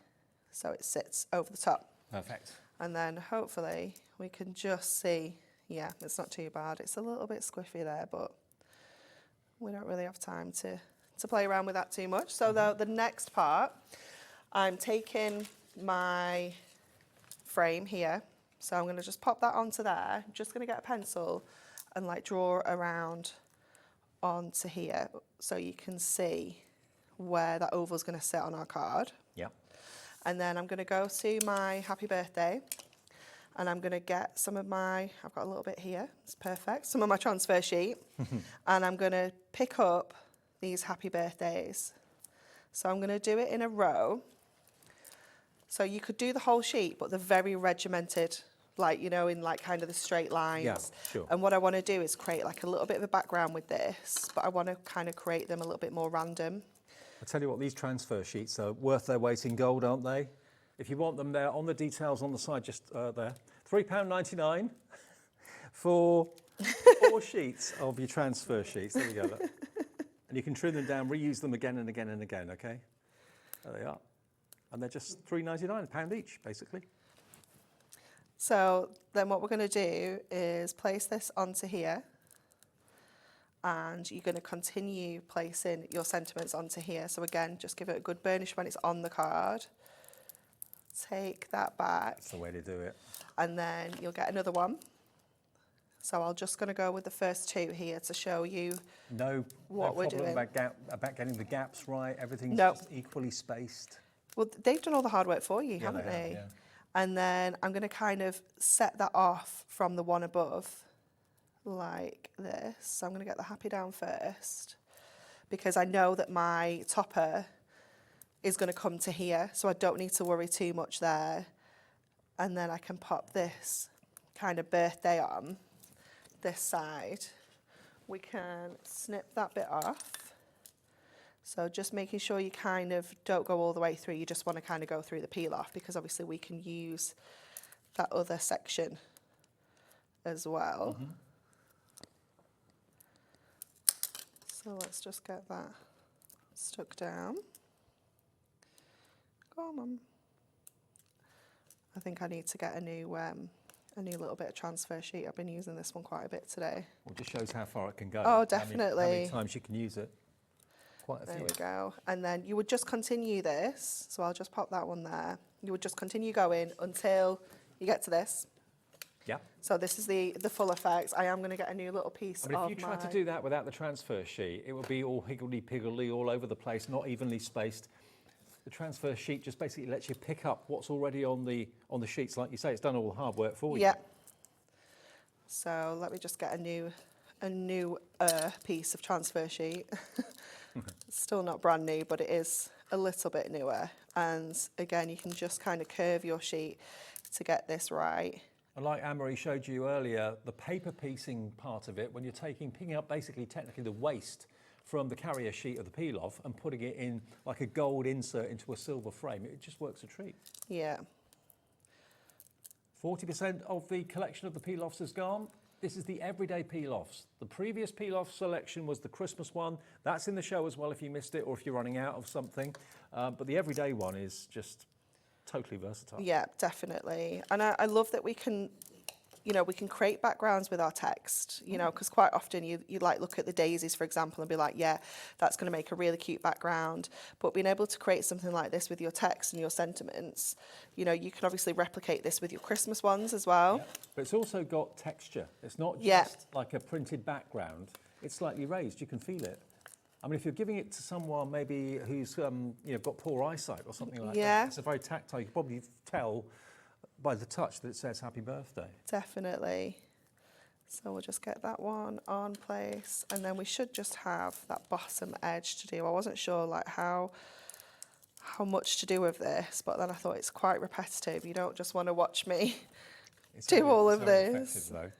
so it sits over the top. Perfect. And then hopefully we can just see, yeah, it's not too bad. It's a little bit squiffy there, but we don't really have time to play around with that too much. So the next part, I'm taking my frame here. So I'm going to just pop that onto there. I'm just going to get a pencil and like draw around onto here so you can see where that oval is going to sit on our card. Yeah. And then I'm going to go to my happy birthday and I'm going to get some of I've got a little bit here, it's perfect, some of my transfer sheet. And I'm going to pick up these happy birthdays. So I'm going to do it in a row. So you could do the whole sheet, but they're very regimented, like, you know, in like kind of the straight lines. Yeah, sure. And what I want to do is create like a little bit of a background with this, but I want to kind of create them a little bit more random. I tell you what, these transfer sheets are worth their weight in gold, aren't they? If you want them, they're on the details on the side, just there. £3.99 for 4 sheets of your transfer sheets. There we go. Look. And you can trim them down, reuse them again and again and again, okay? There they are. And they're just £3.99, £1 each, basically. So then what we're going to do is place this onto here. And you're going to continue placing your sentiments onto here. So again, just give it a good burnish when it's on the card. Take that back. That's the way to do it. And then you'll get another one. So I'm just going to go with the first 2 here to show you what we're doing. About getting the gaps right, everything's just equally spaced. Well, they've done all the hard work for you, haven't they? Yeah. And then I'm going to kind of set that off from the one above, like this. So I'm going to get the happy down first, because I know that my topper is going to come to here, so I don't need to worry too much there. And then I can pop this kind of birthday on this side. We can snip that bit off. So just making sure you kind of don't go all the way through, you just want to kind of go through the peel off, because obviously we can use that other section as well. So let's just get that stuck down. Come on. I think I need to get a new a new little bit of transfer sheet. I've been using this one quite a bit today. Well, it just shows how far it can go. Oh, definitely. How many times you can use it. Quite a few. There we go. And then you would just continue this. So I'll just pop that one there. You would just continue going until you get to this. Yeah. So this is the full effect. I am going to get a new little piece If you try to do that without the transfer sheet, it would be all higgledy-piggledy all over the place, not evenly spaced. The transfer sheet just basically lets you pick up what's already on the sheets. Like you say, it's done all the hard work for you. Yeah. So let me just get a new piece of transfer sheet. It's still not brand new, but it is a little bit newer. And again, you can just kind of curve your sheet to get this right. And like Anne-Marie showed you earlier, the paper piecing part of it, when you're picking up basically technically the waste from the carrier sheet of the peel-off and putting it in like a gold insert into a silver frame, it just works a treat. Yeah. 40% of the collection of the peel-offs has gone. This is the everyday peel-offs. The previous peel-off selection was the Christmas one. That's in the show as well if you missed it or if you're running out of something. But the everyday one is just totally versatile. Yeah, definitely. And I love that we can, you know, we can create backgrounds with our text, you know, because quite often you like look at the daisies, for example, and be like, yeah, that's going to make a really cute background. But being able to create something like this with your text and your sentiments, you know, you can obviously replicate this with your Christmas ones as well. Yeah. But it's also got texture. It's not just like a printed background. It's slightly raised. You can feel it. I mean, if you're giving it to someone maybe who's you know, got poor eyesight or something like that, it's a very tactile. You can probably tell by the touch that it says happy birthday. Definitely. So we'll just get that one on place, and then we should just have that bottom edge to do. I wasn't sure like how much to do with this, but then I thought it's quite repetitive. You don't just want to watch me do all of this. Though.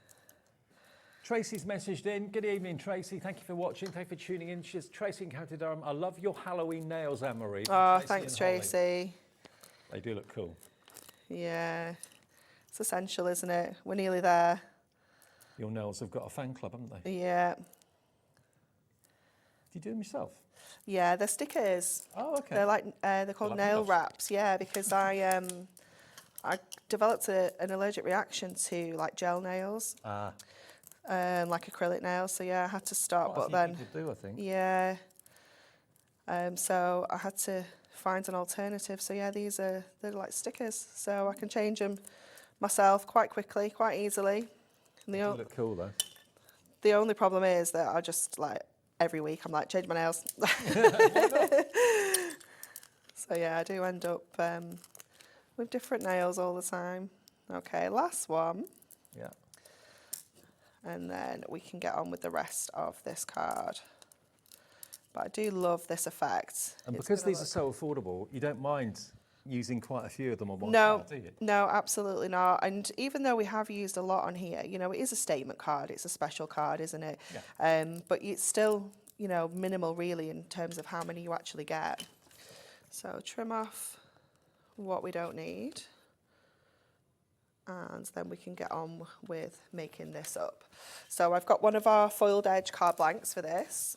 Tracy's messaged in. Good evening, Tracy. Thank you for watching. Thank you for tuning in. She's Tracy in County Durham. I love your Halloween nails, Anne-Marie. Oh, thanks, Tracy. They do look cool. Yeah, it's essential, isn't it? We're nearly there. Your nails have got a fan club, haven't they? Yeah. Do you do them yourself? Yeah, they're stickers. Oh, okay. They're like they're called nail wraps. Yeah, because I developed an allergic reaction to like gel nails. Like acrylic nails. So yeah, I had to stop. Quite a few people do, I think. Yeah. So I had to find an alternative. So yeah, they're like stickers, so I can change them myself quite quickly, quite easily. And they look cool though. The only problem is that I just like every week I'm like change my nails. So yeah, I do end up with different nails all the time. Okay, last one. Yeah. And then we can get on with the rest of this card. But I do love this effect. And because these are so affordable, you don't mind using quite a few of them on one card, do you? No, absolutely not. And even though we have used a lot on here, you know, it is a statement card. It's a special card, isn't it? Yeah. But it's still, you know, minimal really in terms of how many you actually get. So trim off what we don't need. And then we can get on with making this up. So I've got one of our foiled edge card blanks for this.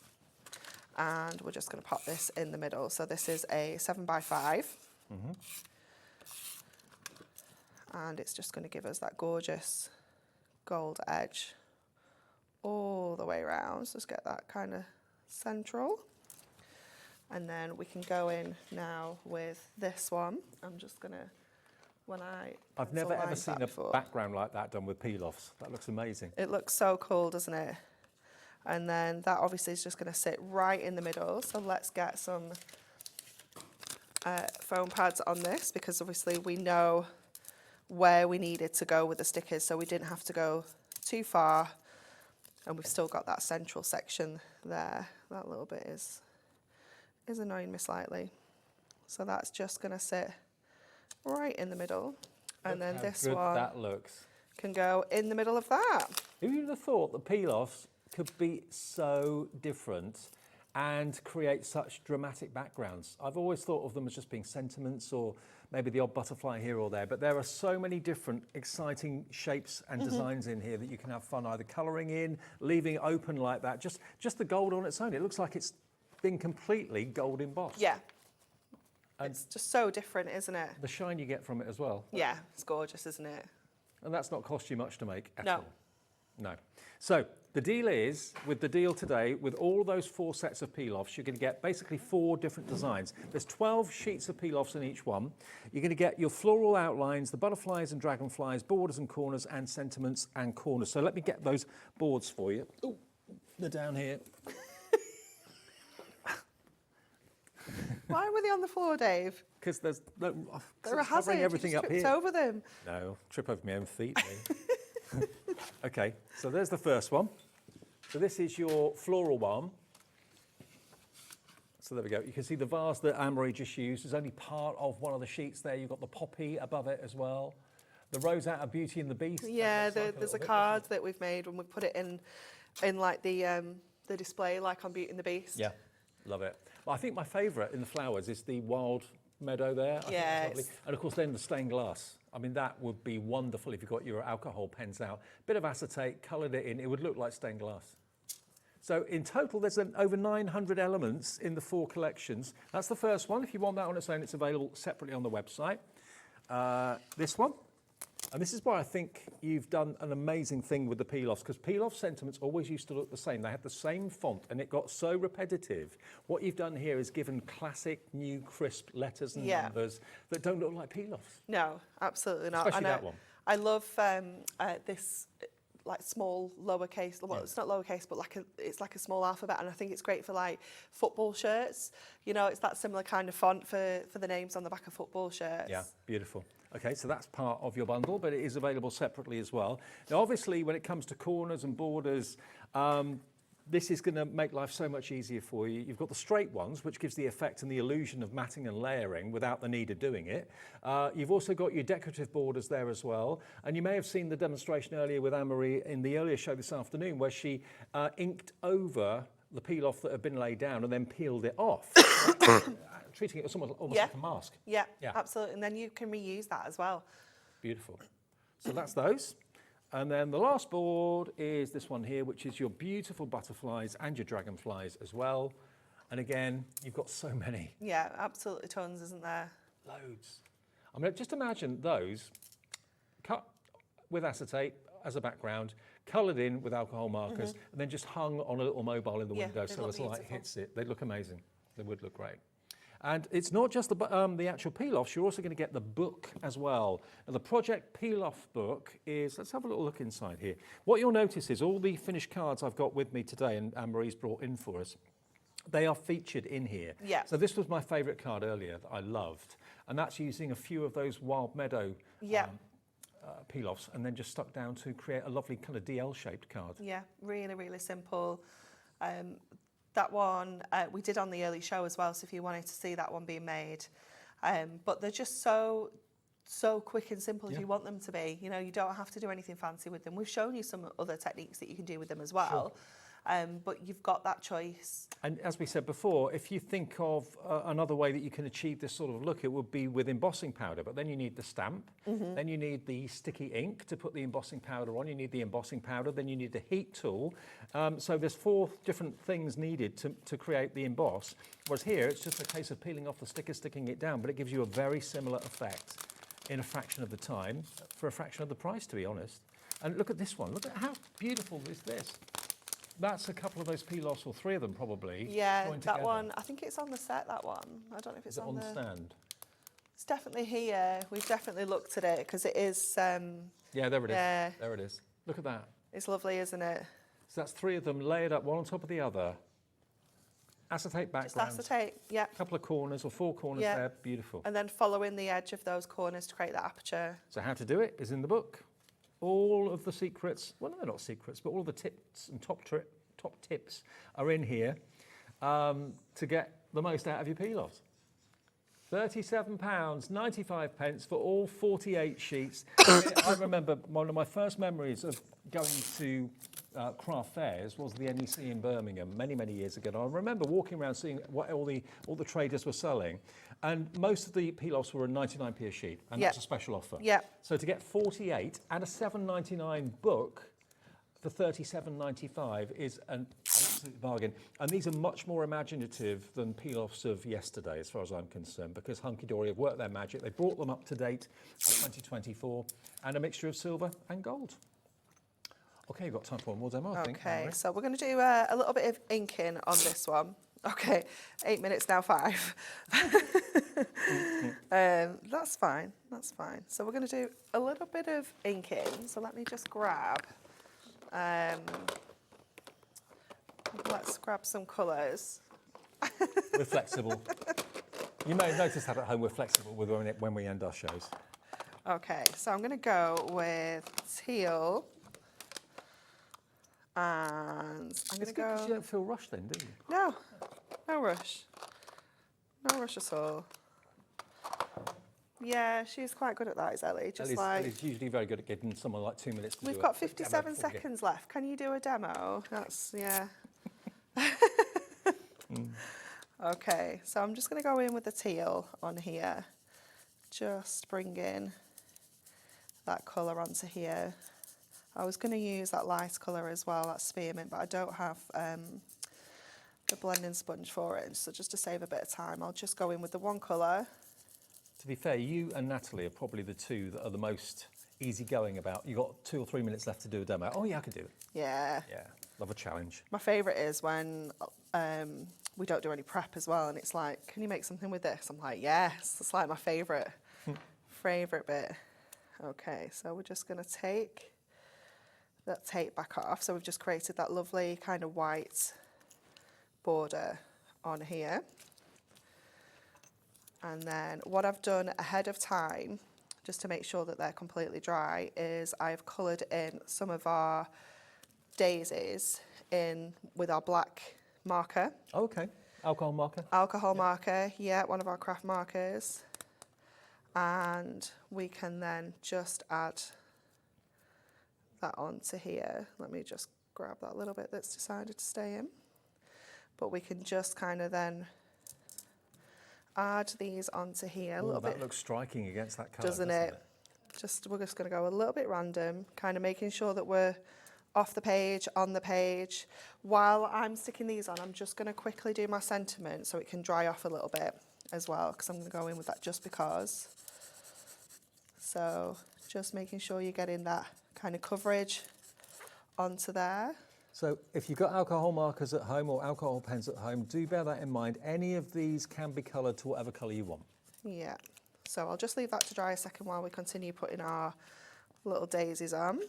And we're just going to pop this in the middle. So this is a 7x5. And it's just going to give us that gorgeous gold edge all the way around. So just get that kind of central. And then we can go in now with this one. I'm just going to, I've never ever seen a background like that done with peel-offs. That looks amazing. It looks so cool, doesn't it? And then that obviously is just going to sit right in the middle. So let's get some foam pads on this, because obviously we know where we needed to go with the stickers, so we didn't have to go too far. And we've still got that central section there. That little bit is annoying me slightly. So that's just going to sit right in the middle. And then this one that looks can go in the middle of that. Who would have thought that peel-offs could be so different and create such dramatic backgrounds? I've always thought of them as just being sentiments or maybe the odd butterfly here or there, but there are so many different exciting shapes and designs in here that you can have fun either colouring in, leaving it open like that. Just the gold on its own, it looks like it's been completely gold embossed. Yeah. And it's just so different, isn't it? The shine you get from it as well. Yeah, it's gorgeous, isn't it? And that's not cost you much to make at No. all. No. So the deal is, with the deal today, with all those 4 sets of peel-offs, you're going to get basically 4 different designs. There's 12 sheets of peel-offs in each one. You're going to get your floral outlines, the butterflies and dragonflies, borders and corners, and sentiments and corners. So let me get those boards for you. Oh, they're down here. Why were they on the floor, Dave? Because there's no, They're a hazard. covering everything You up tripped here. over them. No, I'll trip over my own feet. Me. Okay, so there's the first one. So this is your floral one. So there we go. You can see the vase that Anne-Marie just used is only part of one of the sheets there. You've got the poppy above it as well. The rose out of Beauty and the Beast. Yeah, there's a card that we've made when we put it in like the display, like on Beauty and the Beast. Yeah, love it. Well, I think my favourite in the flowers is the wild meadow there. I think Yes. that's lovely. And of course then the stained glass. I mean, that would be wonderful if you got your alcohol pens out. Bit of acetate, coloured it in, it would look like stained glass. So in total, there's over 900 elements in the 4 collections. That's the first one. If you want that on its own, it's available separately on the website. This one. And this is why I think you've done an amazing thing with the peel-offs, because peel-off sentiments always used to look the same. They had the same font, and it got so repetitive. What you've done here is given classic, new, crisp letters and numbers that don't look like peel-offs. No, absolutely not. Especially that one. I love this like small lowercase. Well, it's not lowercase, but it's like a small alphabet, and I think it's great for like football shirts. You know, it's that similar kind of font for the names on the back of football shirts. Yeah, beautiful. Okay, so that's part of your bundle, but it is available separately as well. Now, obviously, when it comes to corners and borders, this is going to make life so much easier for you. You've got the straight ones, which gives the effect and the illusion of matting and layering without the need of doing it. You've also got your decorative borders there as well. And you may have seen the demonstration earlier with Anne-Marie in the earlier show this afternoon, where she inked over the peel-off that had been laid down and then peeled it off. Treating it as almost like a mask. Yeah, absolutely. And then you can reuse that as well. Beautiful. So that's those. And then the last board is this one here, which is your beautiful butterflies and your dragonflies as well. And again, you've got so many. Yeah, absolutely tons, isn't there? Loads. I mean, just imagine those cut with acetate as a background, coloured in with alcohol markers, and then just hung on a little mobile in the window so as light hits it. They'd look amazing. They would look great. And it's not just the actual peel-offs, you're also going to get the book as well. And the Project Peel-Off book is, let's have a little look inside here. What you'll notice is all the finished cards I've got with me today and Anne-Marie's brought in for us, they are featured in here. Yeah. So this was my favourite card earlier that I loved. And that's using a few of those Wild Meadow peel-offs and then just stuck down to create a lovely kind of DL-shaped card. Yeah, really, really simple. That one we did on the early show as well, so if you wanted to see that one being made. But they're just so quick and simple as you want them to be. You know, you don't have to do anything fancy with them. We've shown you some other techniques that you can do with them as well. But you've got that choice. And as we said before, if you think of another way that you can achieve this sort of look, it would be with embossing powder. But then you need the stamp, then you need the sticky ink to put the embossing powder on, you need the embossing powder, then you need the heat tool. So there's 4 different things needed to create the emboss. Whereas here, it's just a case of peeling off the sticker, sticking it down, but it gives you a very similar effect in a fraction of the time, for a fraction of the price, to be honest. And look at this one. Look at how beautiful is this. That's a couple of those peel-offs, or 3 of them probably. Yeah, that one. I think it's on the set, that one. I don't know if it's on the stand. It's definitely here. We've definitely looked at it because it is. Yeah, there it is. There it is. Look at that. It's lovely, isn't it? So that's 3 of them layered up, one on top of the other. Acetate background. Just acetate, yeah. A couple of corners or 4 corners there. Beautiful. And then following the edge of those corners to create that aperture. So how to do it is in the book. All of the secrets, well, no, they're not secrets, but all the tips and top tips are in here to get the most out of your peel-offs. £37.95 for all 48 sheets. I remember one of my first memories of going to craft fairs was the NEC in Birmingham many, many years ago. And I remember walking around seeing what all the traders were selling, and most of the peel-offs were a 99p a sheet, and that's a special offer. Yeah. So to get 48 and a £7.99 book for £37.95 is an absolute bargain. And these are much more imaginative than peel-offs of yesterday, as far as I'm concerned, because Hunkydory have worked their magic. They brought them up to date for 2024, and a mixture of silver and gold. Okay, you've got time for one more demo, I think. Okay, so we're going to do a little bit of inking on this one. Okay, 8 minutes now, 5. That's fine, that's fine. So we're going to do a little bit of inking. So let me just grab, let's grab some colours. We're flexible. You may have noticed that at home we're flexible with when we end our shows. Okay, so I'm going to go with teal. And I'm going to go... You don't feel rushed then, do you? No, no rush. No rush at all. Yeah, she's quite good at that, is Ellie. Ellie's usually very good at giving someone like 2 minutes to do it. We've got 57 seconds left. Can you do a demo? That's, yeah. Okay, so I'm just going to go in with the teal on here. Just bring in that colour onto here. I was going to use that light colour as well, that spearmint, but I don't have the blending sponge for it. So just to save a bit of time, I'll just go in with the one colour. To be fair, you and Natalie are probably the two that are the most easygoing about. You've got 2 or 3 minutes left to do a demo. Oh yeah, I could do it. Yeah. Yeah, love a challenge. My favourite is when we don't do any prep as well, and it's like, can you make something with this? I'm like, yes, it's like my favourite, favourite bit. Okay, so we're just going to take that tape back off. So we've just created that lovely kind of white border on here. And then what I've done ahead of time, just to make sure that they're completely dry, is I've coloured in some of our daisies in with our black marker. Oh, okay, alcohol marker. Alcohol marker, yeah, one of our craft markers. And we can then just add that onto here. Let me just grab that little bit that's decided to stay in. But we can just kind of then add these onto here a little bit. That looks striking against that colour, doesn't it? We're just going to go a little bit random, kind of making sure that we're off the page, on the page. While I'm sticking these on, I'm just going to quickly do my sentiment so it can dry off a little bit as well, because I'm going to go in with that just because. So just making sure you're getting that kind of coverage onto there. So if you've got alcohol markers at home or alcohol pens at home, do bear that in mind. Any of these can be coloured to whatever colour you want. Yeah, so I'll just leave that to dry a second while we continue putting our little daisies on.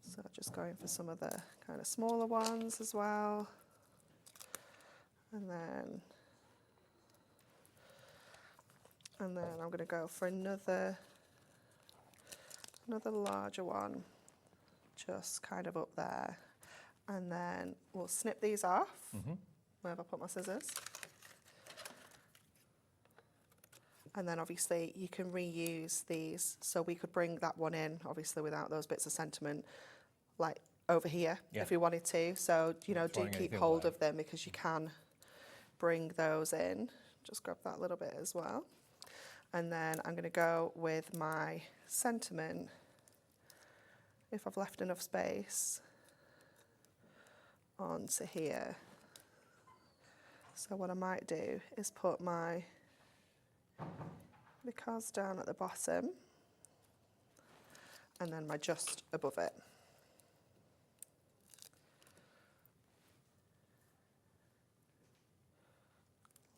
So just going for some of the kind of smaller ones as well. And then I'm going to go for another larger one, just kind of up there. And then we'll snip these off. Where have I put my scissors? And then obviously you can reuse these. So we could bring that one in, obviously without those bits of sentiment, like over here, if we wanted to. So, you know, do keep hold of them because you can bring those in. Just grab that little bit as well. And then I'm going to go with my sentiment, if I've left enough space, onto here. So what I might do is put my because down at the bottom and then my just above it.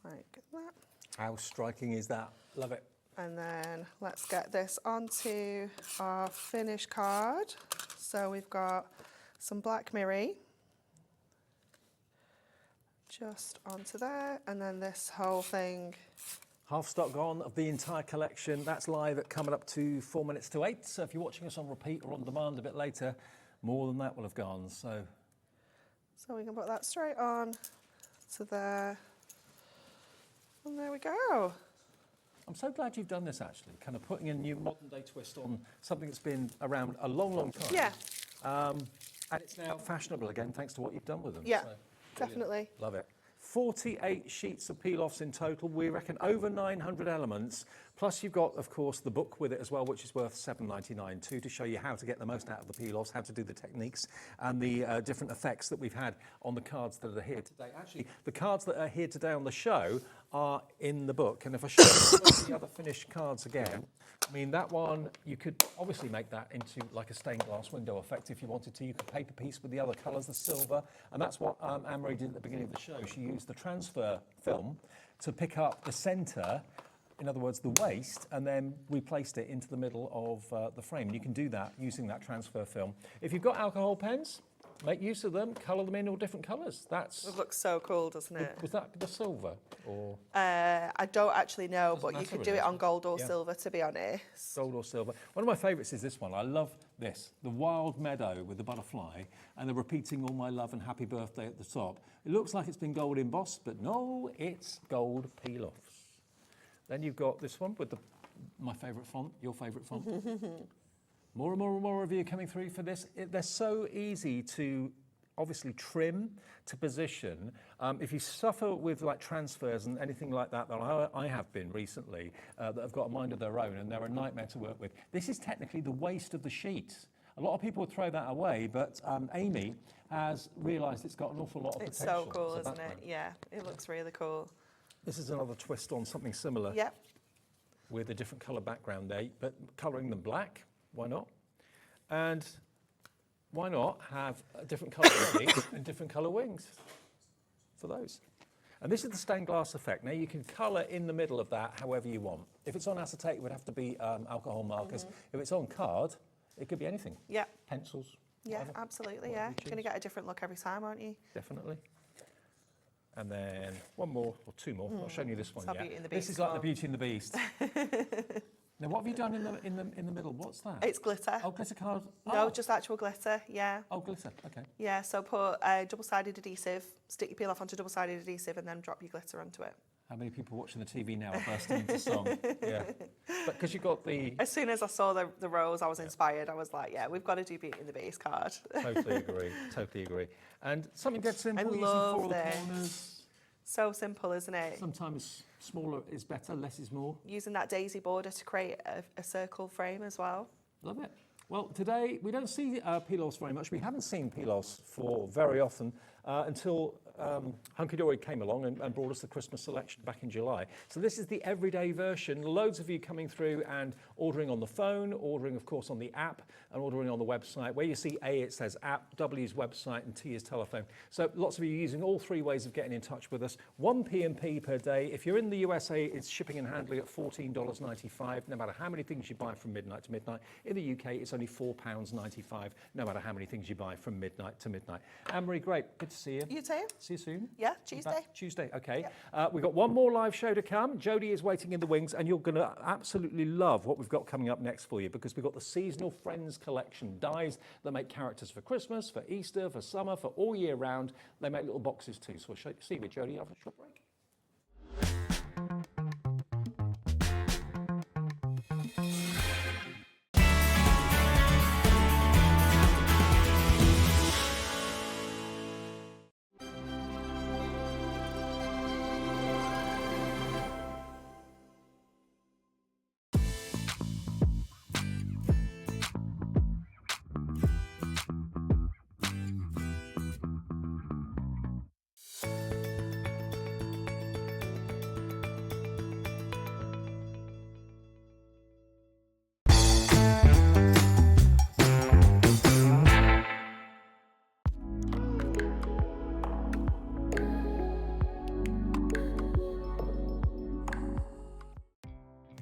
Like that. How striking is that? Love it. And then let's get this onto our finish card. So we've got some black mirri just onto there, and then this whole thing. Half stock gone of the entire collection. That's live at coming up to 4 minutes to 8. So if you're watching us on repeat or on demand a bit later, more than that will have gone. So we can put that straight on to there. And there we go. I'm so glad you've done this, actually, kind of putting a new modern day twist on something that's been around a long, long time. Yeah. And it's now fashionable again, thanks to what you've done with them. Yeah, so, definitely. Love it. 48 sheets of peel-offs in total. We reckon over 900 elements, Plus you've got, of course, the book with it as well, which is worth $7.99 too, to show you how to get the most out of the peel-offs, how to do the techniques and the different effects that we've had on the cards that are here today. Actually, the cards that are here today on the show are in the book. And if I show you the other finished cards again, I mean, that one, you could obviously make that into like a stained glass window effect if you wanted to. You could paper piece with the other colours, the silver, and that's what Anne-Marie did at the beginning of the show. She used the transfer film to pick up the centre, in other words, the waste, and then we placed it into the middle of the frame. And you can do that using that transfer film. If you've got alcohol pens, make use of them, colour them in all different colours. It looks so cool, doesn't it? Was that the silver? Or I don't actually know, but you could do it on gold or silver, to be honest. Gold or silver. One of my favourites is this one. I love this. The wild meadow with the butterfly and the repeating all my love and happy birthday at the top. It looks like it's been gold embossed, but no, it's gold peel-offs. Then you've got this one with my favourite font, your favourite font. More and more and more of you coming through for this. They're so easy to obviously trim, to position. If you suffer with like transfers and anything like that, I have been recently, that have got a mind of their own and they're a nightmare to work with. This is technically the waste of the sheet. A lot of people would throw that away, but Amy has realised it's got an awful lot of potential. It's so cool, isn't it? Yeah, it looks really cool. This is another twist on something similar. Yep. With a different colour background there, but colouring them black. Why not? And why not have a different colour wing and different colour wings for those? And this is the stained glass effect. Now you can colour in the middle of that however you want. If it's on acetate, it would have to be alcohol markers. If it's on card, it could be anything. Yeah. Pencils. Yeah, whatever. absolutely, yeah. You're going to get a different look every time, aren't you? Definitely. And then one more, or two more. I've shown you this one yet. This is like the Beauty and the Beast. Now, what have you done in the middle? What's that? It's glitter. Oh, glitter card. No, just actual glitter. Yeah. Oh, glitter. Okay. Yeah. So put double-sided adhesive, stick your peel off onto double-sided adhesive, and then drop your glitter onto it. How many people watching the TV now are bursting into song? Yeah. But because you've got the. As soon as I saw the rose, I was inspired. I was like, yeah, we've got to do Beauty and the Beast card. Totally agree. Totally agree. And something dead simple. I using love four this. corners. So simple, isn't it? Sometimes smaller is better, less is more. Using that daisy border to create a circle frame as well. Love it. Well, today we don't see peel-offs very much. We haven't seen peel-offs for very often until Hunkydory came along and brought us the Christmas selection back in July. So this is the everyday version. Loads of you coming through and ordering on the phone, ordering, of course, on the app, and ordering on the website. Where you see A, it says app, W is website, and T is telephone. So lots of you using all three ways of getting in touch with us. 1 P&P per day. If you're in the USA, it's shipping and handling at $14.95, no matter how many things you buy from midnight to midnight. In the UK, it's only £4.95, no matter how many things you buy from midnight to midnight. Anne-Marie, great. Good to see you. You too. See you soon. Yeah, Tuesday. Tuesday, okay. Yep. We've got one more live show to come. Jodie is waiting in the wings, and you're going to absolutely love what we've got coming up next for you, because we've got the Seasonal Friends collection. Dies that make characters for Christmas, for Easter, for summer, for all year round. They make little boxes too. So we'll see you with Jodie after a short break.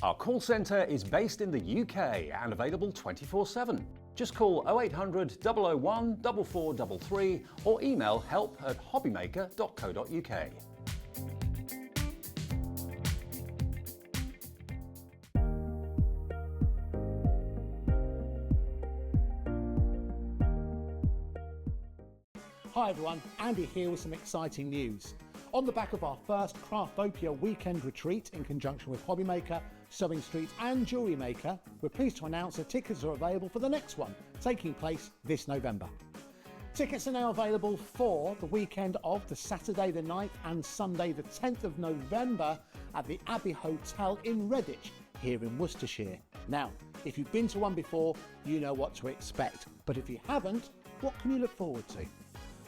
Our call centre is based in the UK and available 24/7. Just call 0800 001 4433 or email help@hobbymaker.co.uk. Hi everyone, Andy here with some exciting news. On the back of our first Craftopia weekend retreat in conjunction with HobbyMaker, Sewing Street and Jewellery Maker, we're pleased to announce that tickets are available for the next one, taking place this November. Tickets are now available for the weekend of the Saturday the 9th and Sunday the 10th of November at the Abbey Hotel in Redditch, here in Worcestershire. Now, if you've been to one before, you know what to expect. But if you haven't, what can you look forward to?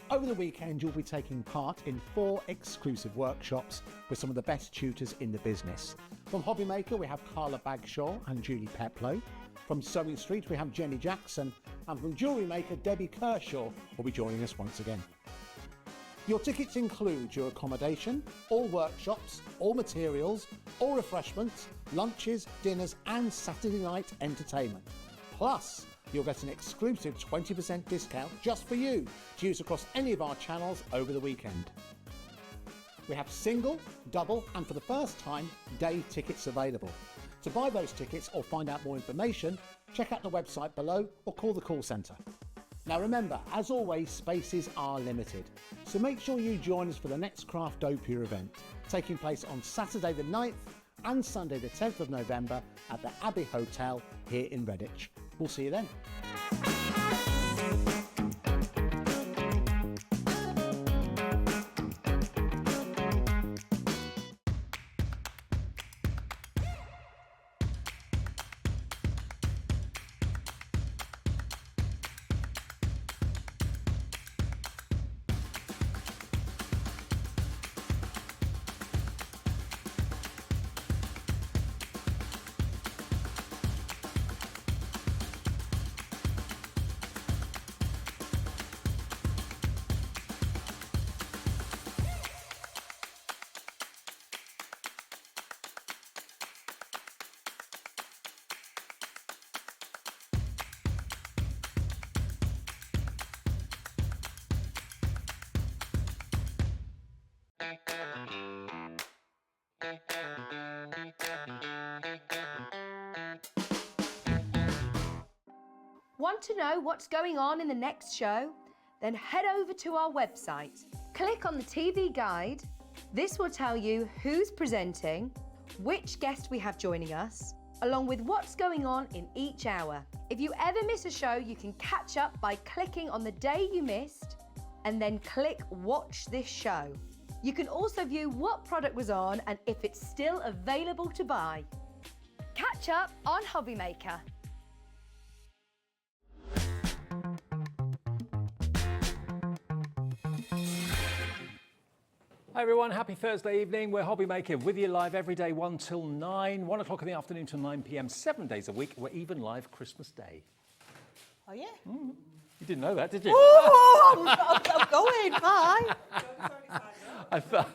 Over the weekend, you'll be taking part in 4 exclusive workshops with some of the best tutors in the business. From HobbyMaker, we have Carla Bagshaw and Julie Peplow. From Sewing Street, we have Jenny Jackson. And from Jewellery Maker, Debbie Kershaw will be joining us once again. Your tickets include your accommodation, all workshops, all materials, all refreshments, lunches, dinners and Saturday night entertainment. Plus, you'll get an exclusive 20% discount just for you to use across any of our channels over the weekend. We have single, double and for the first time, day tickets available. To buy those tickets or find out more information, check out the website below or call the call centre. Now remember, as always, spaces are limited, so make sure you join us for the next Craftopia event, taking place on Saturday the 9th and Sunday the 10th of November at the Abbey Hotel here in Redditch. We'll see you then. Want to know what's going on in the next show? Then head over to our website. Click on the TV guide. This will tell you who's presenting, which guest we have joining us, along with what's going on in each hour. If you ever miss a show, you can catch up by clicking on the day you missed and then click Watch This Show. You can also view what product was on and if it's still available to buy. Catch up on HobbyMaker. Hi everyone, happy Thursday evening. We're HobbyMaker with you live every day 1 till 9, 1 o'clock in the afternoon till 9 p.m, 7 days a week. We're even live Christmas Day. Oh yeah? You didn't know that, did you? Oh, I'm going, bye. I thought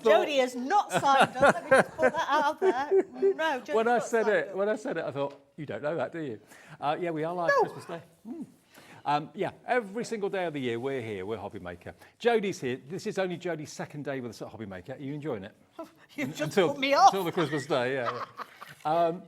Jodie has not signed up. Let me just put that out there. No, Jodie's when I not said signed it, up. I thought you don't know that, do you? Yeah, we are live Christmas Day. Yeah, every single day of the year we're here. We're HobbyMaker. Jodie's here. This is only Jodie's second day with us at HobbyMaker. Are you enjoying it? You've just put me off. Until the Christmas day, yeah.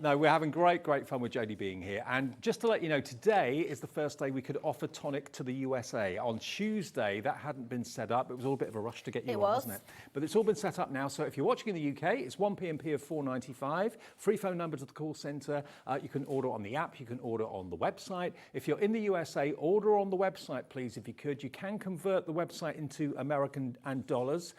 No, we're having great fun with Jodie being here. And just to let you know, today is the first day we could offer Tonic to the USA. On Tuesday, that hadn't been set up. It was all a bit of a rush to get you on, wasn't it? But it's all been set up now. So if you're watching in the UK, it's 1 P&P of $4.95. Free phone number to the call centre. You can order on the app. You can order on the website. If you're in the USA, order on the website, please, if you could. You can convert the website into American and dollars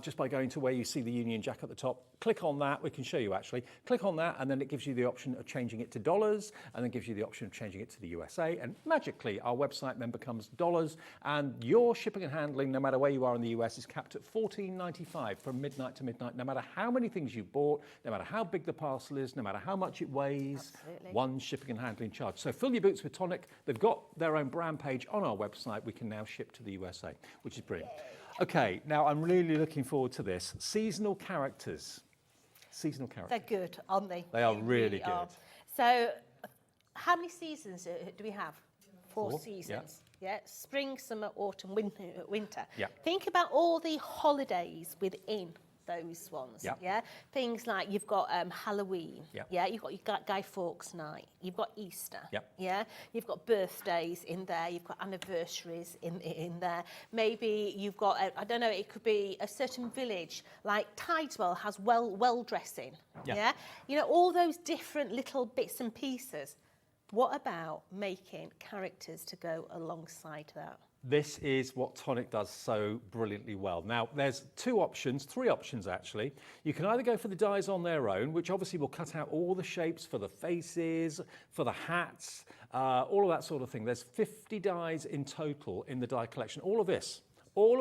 just by going to where you see the Union Jack at the top. Click on that. We can show you, actually. Click on that, and then it gives you the option of changing it to dollars, and then gives you the option of changing it to the USA, and magically our website then becomes dollars, and your shipping and handling, no matter where you are in the US, is capped at $14.95 from midnight to midnight, no matter how many things you bought, no matter how big the parcel is, no matter how much it weighs. Absolutely. One shipping and handling charge. So fill your boots with Tonic. They've got their own brand page on our website. We can now ship to the USA, which is brilliant. Okay, now I'm really looking forward to this. Seasonal characters. Seasonal characters. They're good, aren't they? They are really good. Are. So, how many seasons do we have? Four seasons. Yeah. Spring, summer, autumn, winter. Yeah. Think about all the holidays within those ones. Yeah. Things like you've got Halloween. Yeah. You've got your Guy Fawkes night. You've got Easter. Yeah. You've got birthdays in there. You've got anniversaries in there. Maybe you've got I don't know. It could be a certain village like Tideswell has well dressing. Yeah. You know, all those different little bits and pieces. What about making characters to go alongside that? This is what Tonic does so brilliantly well. Now, there's three options actually. You can either go for the dies on their own, which obviously will cut out all the shapes for the faces, for the hats, all of that sort of thing. There's 50 dies in total in the die collection. All of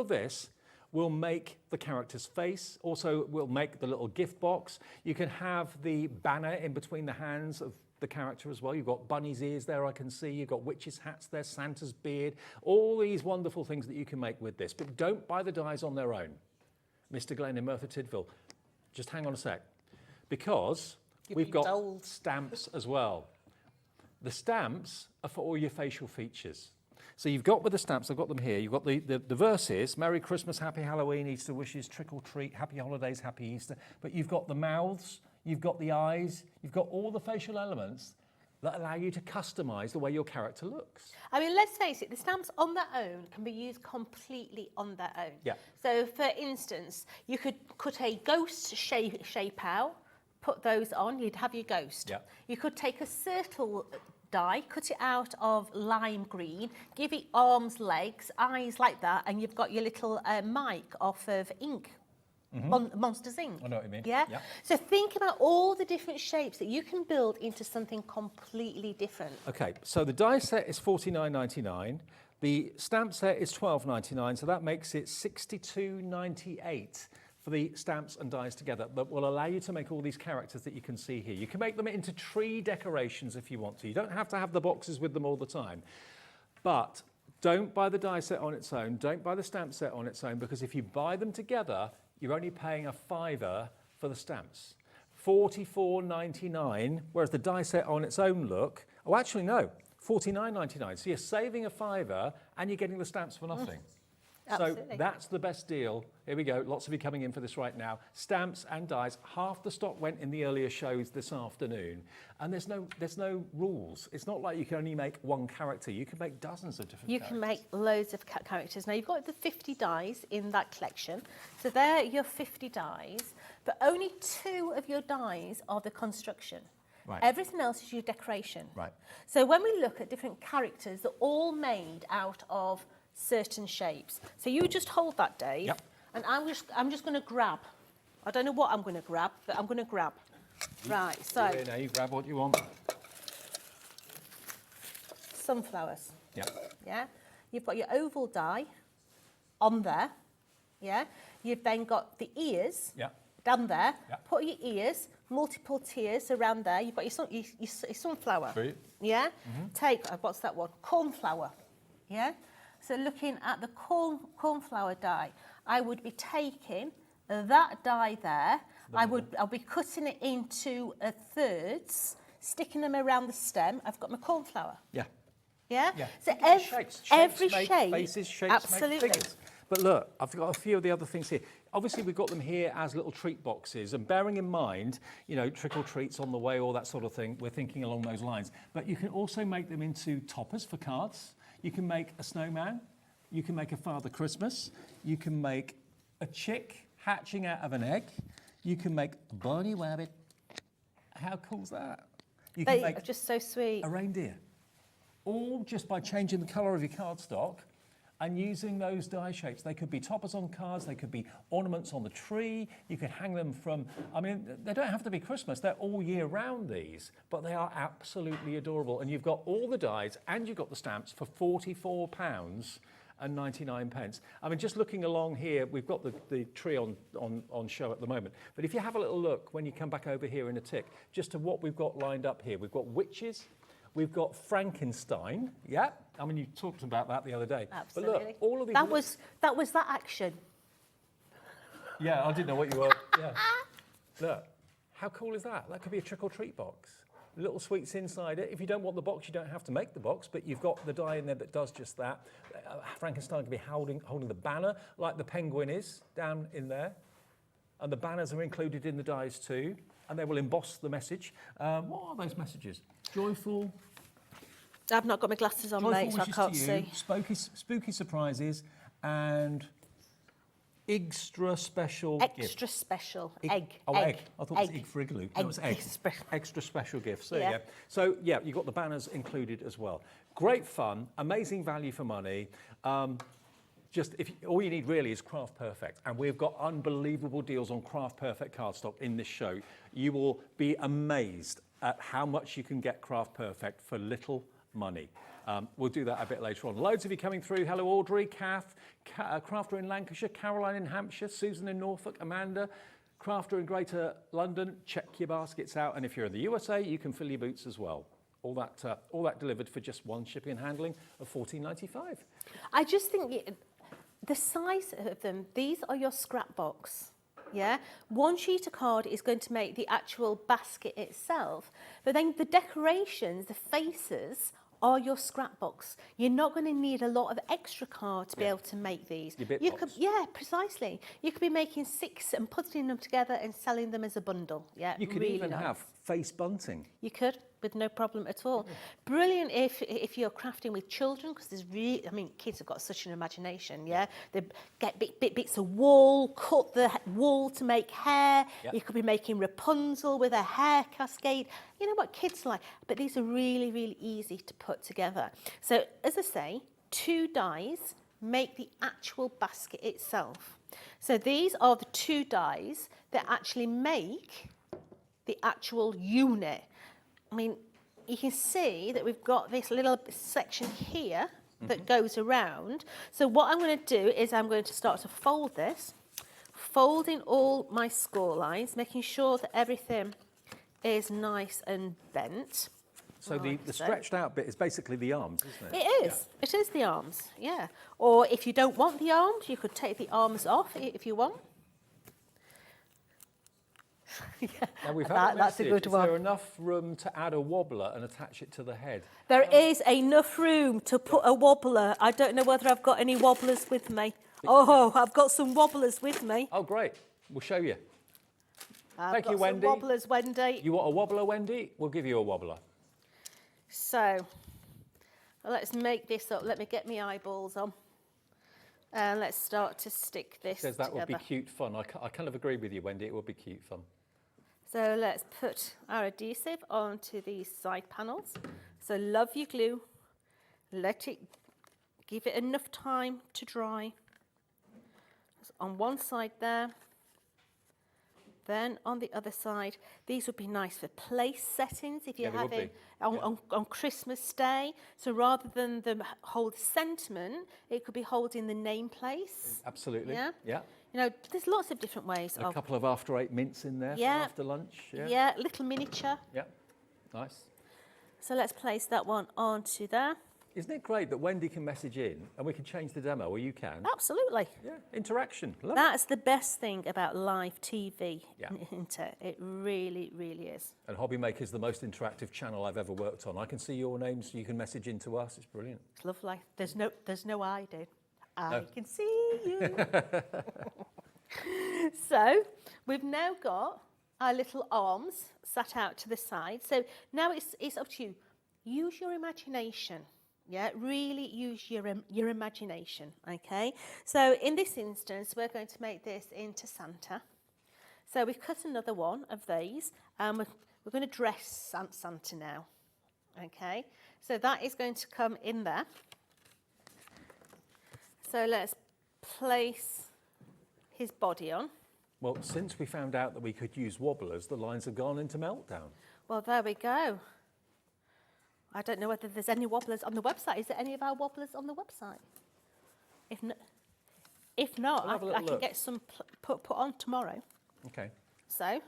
this will make the character's face, also will make the little gift box. You can have the banner in between the hands of the character as well. You've got bunny's ears there, I can see. You've got witch's hats there, Santa's beard, all these wonderful things that you can make with this. But don't buy the dies on their own. Mr. Glenn in Merthyr Tydfil, just hang on a sec. Because we've got stamps as well. The stamps are for all your facial features. So you've got with the stamps, I've got them here, you've got the verses, Merry Christmas, Happy Halloween, Easter wishes, trick or treat, Happy Holidays, Happy Easter. But you've got the mouths, you've got the eyes, you've got all the facial elements that allow you to customise the way your character looks. I mean, let's face it, the stamps on their own can be used completely on their own. Yeah. So, for instance, you could cut a ghost shape out, put those on, you'd have your ghost. Yeah. You could take a circle die, cut it out of lime green, give it arms, legs, eyes like that, and you've got your little mic off of ink. Monsters Inc. I know what you mean. Yeah? So think about all the different shapes that you can build into something completely different. Okay, so the die set is $49.99. The stamp set is $12.99, so that makes it $62.98 for the stamps and dies together. That will allow you to make all these characters that you can see here. You can make them into tree decorations if you want to. You don't have to have the boxes with them all the time. But don't buy the die set on its own. Don't buy the stamp set on its own, because if you buy them together, you're only paying a £5 for the stamps. $44.99, whereas the die set on its own look, oh actually no, $49.99. So you're saving a £5 and you're getting the stamps for nothing. Absolutely. So that's the best deal. Here we go, lots of you coming in for this right now. Stamps and dies, half the stock went in the earlier shows this afternoon. And there's no rules. It's not like you can only make one character. You can make dozens of different characters. You can make loads of characters. Now, you've got the 50 dies in that collection. So they're your 50 dies, but only 2 of your dies are the construction. Right. Everything else is your decoration. Right. So when we look at different characters, they're all made out of certain shapes. So you just hold that, Dave, Yep. and I'm just going to grab. I don't know what I'm going to grab, but I'm going to grab. Right, so Here, now you grab what you want. sunflowers. Yeah. Yeah. You've got your oval die on there. Yeah. You've then got the ears. Yeah. Down there. Yeah. Put your ears, multiple tiers around there. You've got your sunflower. Brilliant. Yeah. Take what's that one? Cornflower. Yeah. So looking at the cornflower die, I would be taking that die there. I'll be cutting it into thirds, sticking them around the stem. I've got my cornflower. Yeah. Yeah. Yeah. So Shapes every make shape. faces, shapes Absolutely. make figures. But look, I've got a few of the other things here. Obviously, we've got them here as little treat boxes, and bearing in mind, you know, trick or treats on the way, all that sort of thing. We're thinking along those lines. But you can also make them into toppers for cards. You can make a snowman. You can make a Father Christmas. You can make a chick hatching out of an egg. You can make a bunny rabbit. How cool's that? You can They make are just so sweet. a reindeer. All just by changing the colour of your cardstock and using those die shapes. They could be toppers on cards, they could be ornaments on the tree, you could hang them from, I mean, they don't have to be Christmas, they're all year round these, but they are absolutely adorable. And you've got all the dies and you've got the stamps for £44.99. I mean, just looking along here, we've got the tree on show at the moment. But if you have a little look when you come back over here in a tick, just to what we've got lined up here, we've got witches, we've got Frankenstein, yeah. I mean, you talked about that the other day. Absolutely. But look, all of these... That was that action. Yeah, I didn't know what you were... Yeah. Look, how cool is that? That could be a trick-or-treat box. Little sweets inside it. If you don't want the box, you don't have to make the box, but you've got the die in there that does just that. Frankenstein can be holding the banner, like the penguin is, down in there. And the banners are included in the dies too, and they will emboss the message. What are those messages? Joyful... I've not got my glasses on, mate, so I can't see. Spooky surprises and extra special Extra gift. special. Egg. Egg. Oh, egg. I thought it was Egg. egg frigaloo. No, it was egg. Extra special gifts. There you Yeah. go. So, yeah, you've got the banners included as well. Great fun, amazing value for money. Just all you need really is Craft Perfect, and we've got unbelievable deals on Craft Perfect cardstock in this show. You will be amazed at how much you can get Craft Perfect for little money. We'll do that a bit later on. Loads of you coming through. Hello, Audrey, Kath, Crafter in Lancashire, Caroline in Hampshire, Susan in Norfolk, Amanda, Crafter in Greater London. Check your baskets out, and if you're in the USA, you can fill your boots as well. All that delivered for just one shipping and handling of $14.95. I just think the size of them, these are your scrap box. Yeah, one sheet of card is going to make the actual basket itself, but then the decorations, the faces, are your scrap box. You're not going to need a lot of extra card to be able to make these. Your bit you box. could, yeah, precisely. You could be making 6 and putting them together and selling them as a bundle. Yeah, You could really even nice. have face bunting. You could, with no problem at all. Brilliant if you're crafting with children, because there's really, I mean, kids have got such an imagination, yeah? They get bits of wool, cut the wool to make hair. Yep. You could be making Rapunzel with a hair cascade. You know what kids like? But these are really, really easy to put together. So, as I say, 2 dies make the actual basket itself. So these are the 2 dies that actually make the actual unit. I mean, you can see that we've got this little section here that goes around. So what I'm going to do is I'm going to start to fold this, folding all my score lines, making sure that everything is nice and bent. So the stretched out bit is basically the arms, isn't it? It is. Yeah. It is the arms, yeah. Or if you don't want the arms, you could take the arms off if you want. Yeah, Now we've had that's a good one. Is there enough room to add a wobbler and attach it to the head? There is enough room to put a wobbler. I don't know whether I've got any wobblers with me. Oh, I've got some wobblers with me. Oh, great. We'll show you. Thank you, Wendy. Some wobblers, Wendy. You want a wobbler, Wendy? We'll give you a wobbler. So, let's make this up. Let me get my eyeballs on. And let's start to stick this Says that together. would be cute fun. I kind of agree with you, Wendy. It would be cute fun. So let's put our adhesive onto these side panels. So love your glue. Give it enough time to dry. So on one side there. Then on the other side, these would be nice for place settings if you're having on Christmas Day. So rather than them hold sentiment, it could be holding the name place. Absolutely. Yeah. Yeah. You know, there's lots of different ways. A couple of after 8 mints in there for after lunch. Yeah. Yeah, little miniature. Yeah. Nice. So let's place that one onto there. Isn't it great that Wendy can message in and we can change the demo, or you can? Absolutely. Yeah, interaction. Love That's the best thing about live TV, Yeah. isn't it? It really, really is. And HobbyMaker is the most interactive channel I've ever worked on. I can see your names, you can message in to us. It's brilliant. It's lovely. There's no I, dude. I No. can see you. So we've now got our little arms sat out to the side. So now it's up to you. Use your imagination. Yeah, really use your imagination, okay? So in this instance, we're going to make this into Santa. So we've cut another one of these, and we're going to dress Santa now, okay? So that is going to come in there. So let's place his body on. Well, since we found out that we could use wobblers, the lines have gone into meltdown. Well, there we go. I don't know whether there's any wobblers on the website. Is there any of our wobblers on the website? If not, I can get some put on tomorrow. Okay. So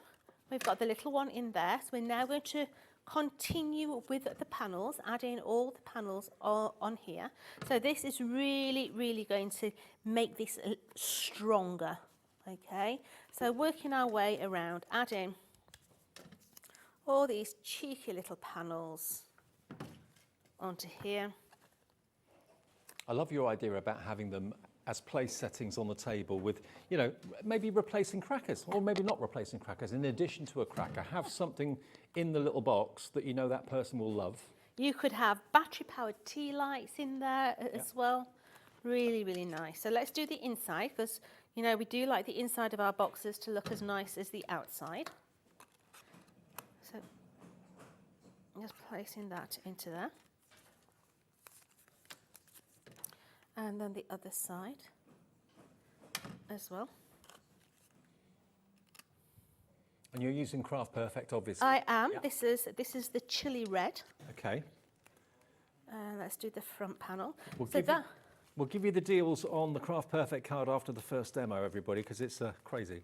we've got the little one in there. So we're now going to continue with the panels, adding all the panels on here. So this is really, really going to make this stronger. Okay. So working our way around, adding all these cheeky little panels onto here. I love your idea about having them as place settings on the table with, you know, maybe replacing crackers, or maybe not replacing crackers. In addition to a cracker, have something in the little box that you know that person will love. You could have battery-powered tea lights in there as well. Really, really nice. So let's do the inside, because You know, we do like the inside of our boxes to look as nice as the outside. So just placing that into there. And then the other side as well. And you're using Craft Perfect, obviously. I am. Yeah. This is the chili red. Okay. Let's do the front panel. We'll give you the deals on the Craft Perfect card after the first demo, everybody, because it's crazy.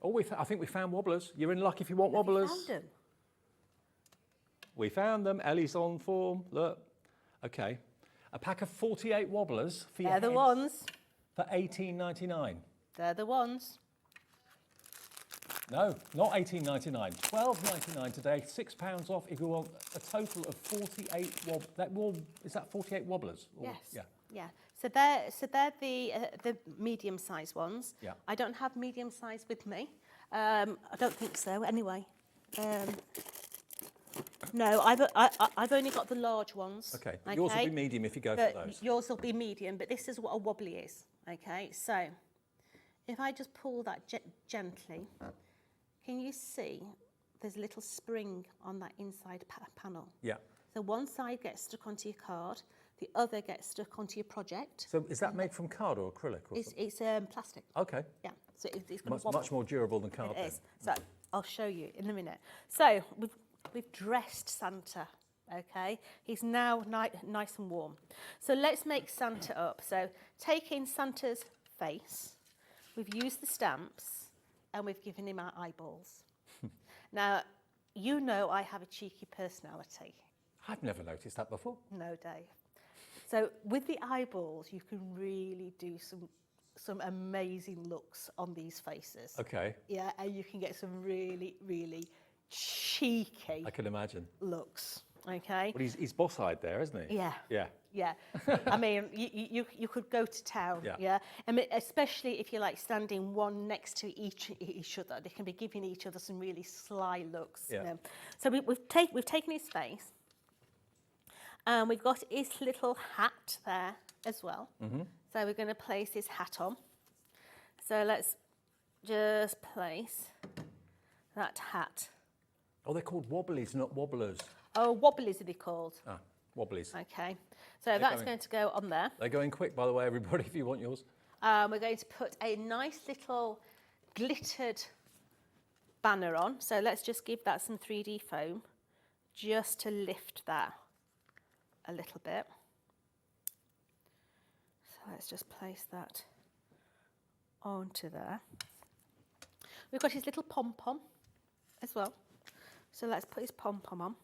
Oh, I think we found wobblers. You're in luck if you want wobblers. Found them. We found them. Ellie's on form. Look. Okay. A pack of 48 wobblers for your They're the heads ones. for $18.99. They're the ones. No, not $18.99. $12.99 today. £6 off if you want a total of 48 is that 48 wobblers? Or, Yes. Yeah. Yeah. So they're the medium-sized ones. Yeah. I don't have medium-sized with me. I don't think so. Anyway. No, I've only got the large ones. Okay. Yours will be medium if you go but for those. Yours will be medium, but this is what a wobbly is. Okay. So if I just pull that gently, can you see there's a little spring on that inside panel? Yeah. So one side gets stuck onto your card, the other gets stuck onto your project. So is that made from card or acrylic? Or It's plastic. Okay. Yeah, so it's going to Much more durable than card. It is. So I'll show you in a minute. So we've dressed Santa. Okay, he's now nice and warm. So let's make Santa up. So taking Santa's face, we've used the stamps, and we've given him our eyeballs. Now, you know I have a cheeky personality. I've never noticed that before. No, Dave. So with the eyeballs, you can really do some amazing looks on these faces. Okay. Yeah, and you can get some really, really cheeky I can imagine. looks. Okay. But he's boss-eyed there, isn't he? Yeah. Yeah. Yeah. I mean, you could go to town. Yeah. Yeah. I mean, especially if you're like standing one next to each other, they can be giving each other some really sly looks. Yeah. You know. So we've taken his face. And we've got his little hat there as well. Mm-hmm. So we're going to place his hat on. So let's just place that hat. Oh, they're called wobblies, not wobblers. Oh, wobblies are they called? Ah, wobblies. Okay. So that's going to go on there. They're going quick, by the way, everybody, if you want yours. We're going to put a nice little glittered banner on. So let's just give that some 3D foam just to lift that a little bit. So let's just place that onto there. We've got his little pom-pom as well. So let's put his pom-pom on.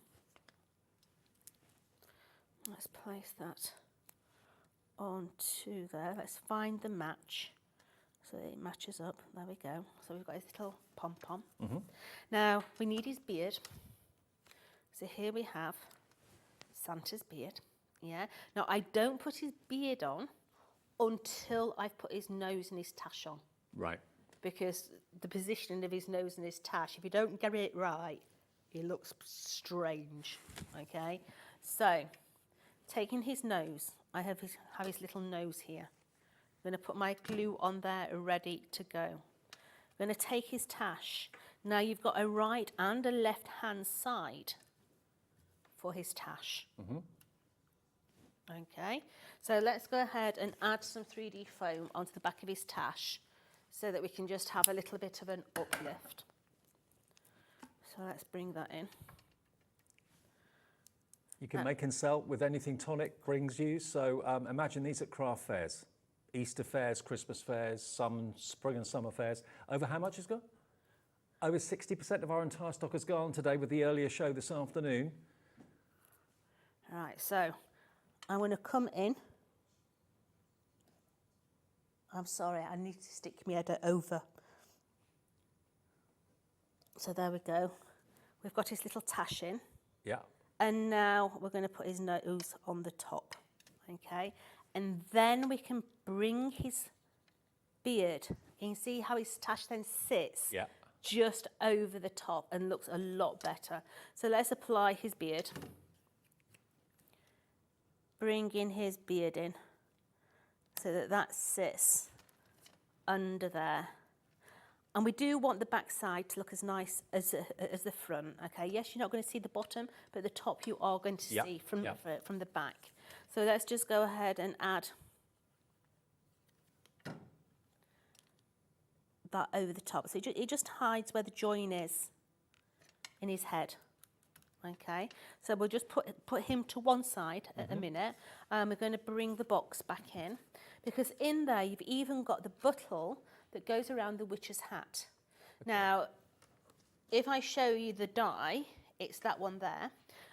Let's place that onto there. Let's find the match so it matches up. There we go. So we've got his little pom-pom. Mm-hmm. Now we need his beard. So here we have Santa's beard. Yeah. Now I don't put his beard on until I've put his nose and his tash on. Right. Because the positioning of his nose and his tash, if you don't get it right, it looks strange. Okay. So taking his nose, I have his little nose here. I'm going to put my glue on there ready to go. I'm going to take his tash. Now you've got a right and a left hand side for his tash. Mm-hmm. Okay, so let's go ahead and add some 3D foam onto the back of his tash so that we can just have a little bit of an uplift. So let's bring that in. You can make and sell with anything Tonic brings you. So imagine these at craft fairs, Easter fairs, Christmas fairs, some spring and summer fairs. Over how much has gone? Over 60% of our entire stock has gone today with the earlier show this afternoon. All right, so I'm going to come in. I'm sorry, I need to stick my head over. So there we go. We've got his little tash in. Yeah. And now we're going to put his nose on the top, okay? And then we can bring his beard. You can see how his tash then sits just over the top and looks a lot better. So let's apply his beard. Bring in his beard in so that that sits under there. And we do want the back side to look as nice as the front. Okay, yes, you're not going to see the bottom, but the top you are going to see from the back. So let's just go ahead and add that over the top. So it just hides where the join is in his head. Okay, so we'll just put him to one side at a minute. We're going to bring the box back in, because in there you've even got the buttle that goes around the witch's hat. Now, if I show you the die, it's that one there,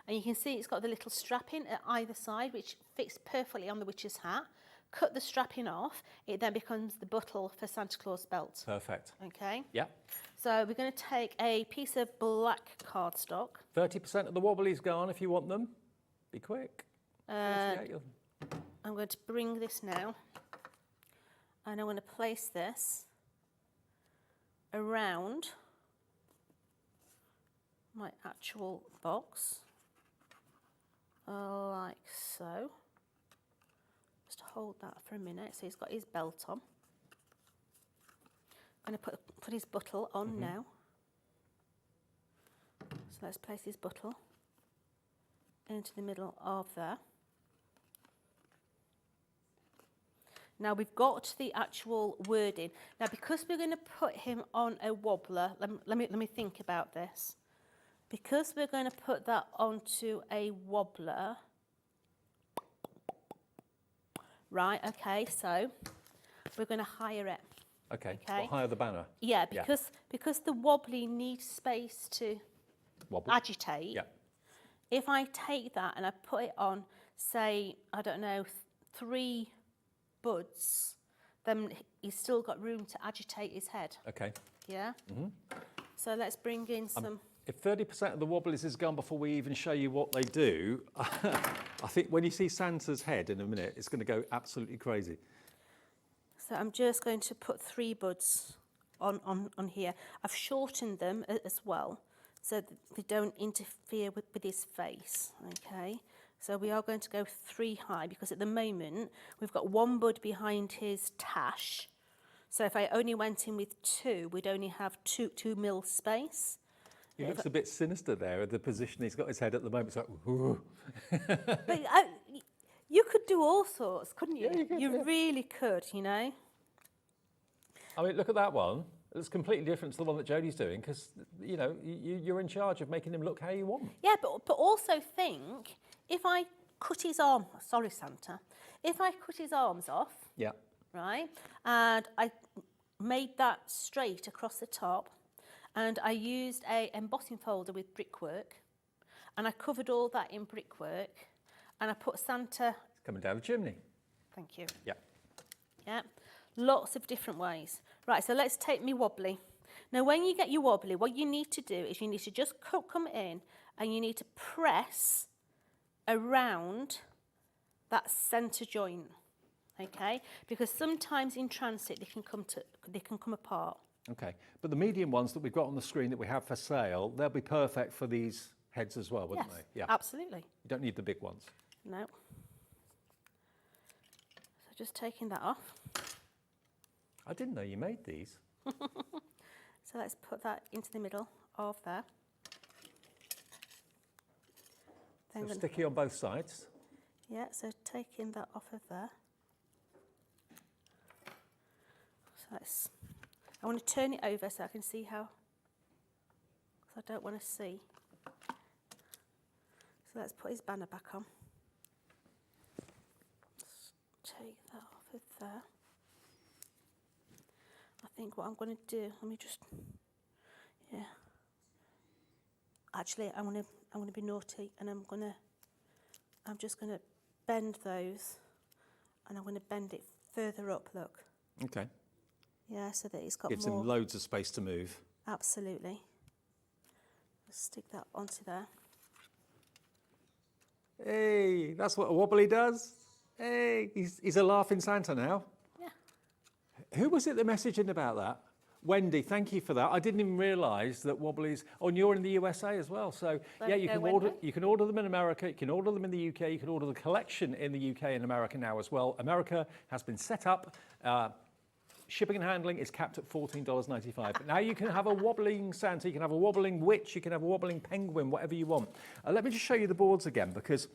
and you can see it's got the little strapping at either side, which fits perfectly on the witch's hat. Cut the strapping off, it then becomes the buttle for Santa Claus belt. Perfect. Okay. Yeah. So we're going to take a piece of black cardstock. 30% of the wobbly's gone if you want them. Be quick. I'm going to bring this now, and I'm going to place this around my actual box, like so. Just hold that for a minute. So he's got his belt on. I'm going to put his buttle on now. So let's place his buttle into the middle of there. Now we've got the actual wording. Now because we're going to put him on a wobbler, let me think about this. Because we're going to put that onto a wobbler, right, okay, so we're going to hire it. Okay. Well, hire the banner. Yeah, because the wobbly needs space to agitate. Yeah. If I take that and I put it on, say, I don't know, 3 buds, then he's still got room to agitate his head. Okay. Yeah? So let's bring in some... If 30% of the wobblies is gone before we even show you what they do, I think when you see Santa's head in a minute, it's going to go absolutely crazy. So I'm just going to put 3 buds on here. I've shortened them as well, so that they don't interfere with his face, okay? So we are going to go 3 high, because at the moment we've got 1 bud behind his tash. So if I only went in with 2, we'd only have 2 mil space. He looks a bit sinister there at the position he's got his head at the moment. It's like, ooh. But you could do all sorts, couldn't you? Yeah, you could, you really could, you know. I mean, look at that one. It's completely different to the one that Jodie's doing, because, you know, you're in charge of making him look how you want. Yeah, but also think, if I cut his arm, sorry Santa, if I cut his arms off, yeah, right, and I made that straight across the top, and I used a embossing folder with brickwork, and I covered all that in brickwork, and I put Santa... It's coming down the chimney. Thank you. Yeah. Yeah, lots of different ways. Right, so let's take me wobbly. Now, when you get your wobbly, what you need to do is you need to just come in, and you need to press around that centre joint, okay? Because sometimes in transit they can come apart. Okay, but the medium ones that we've got on the screen that we have for sale, they'll be perfect for these heads as well, wouldn't they? Yeah, absolutely. You don't need the big ones. No. So just taking that off. I didn't know you made these. So let's put that into the middle of there. So sticky on both sides. Yeah, so taking that off of there. So I want to turn it over so I can see how, because I don't want to see. So let's put his banner back on. Let's take that off of there. I think what I'm going to do, let me just, yeah. Actually, I'm going to be naughty, and I'm just going to bend those, and I'm going to bend it further up, look. Okay. Yeah, so that it's got Gives more. him loads of space to move. Absolutely. Just stick that onto there. Hey, that's what a wobbly does. Hey, he's a laughing Santa now. Yeah. Who was it that messaged in about that? Wendy, thank you for that. I didn't even realise that wobblies. Oh, and you're in the USA as well, so yeah, you can order them in America. You can order them in the UK. You can order the collection in the UK and America now as well. America has been set up. shipping and handling is capped at $14.95. But now you can have a wobbling Santa, you can have a wobbling witch, you can have a wobbling penguin, whatever you want. Let me just show you the boards again, because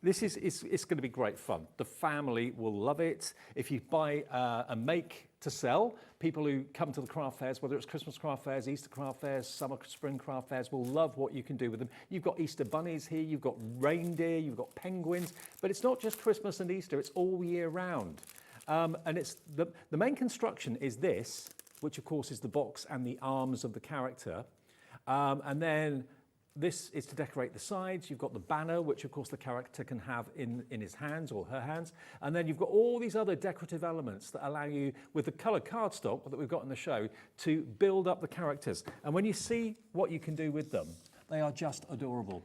this is it's going to be great fun. The family will love it. If you buy a make to sell, people who come to the craft fairs, whether it's Christmas craft fairs, Easter craft fairs, summer, spring craft fairs, will love what you can do with them. You've got Easter bunnies here, you've got reindeer, you've got penguins, but it's not just Christmas and Easter, it's all year round. And it's the main construction is this, which of course is the box and the arms of the character. And then this is to decorate the sides. You've got the banner, which of course the character can have in his hands or her hands. And then you've got all these other decorative elements that allow you, with the coloured cardstock that we've got in the show, to build up the characters. And when you see what you can do with them, they are just adorable.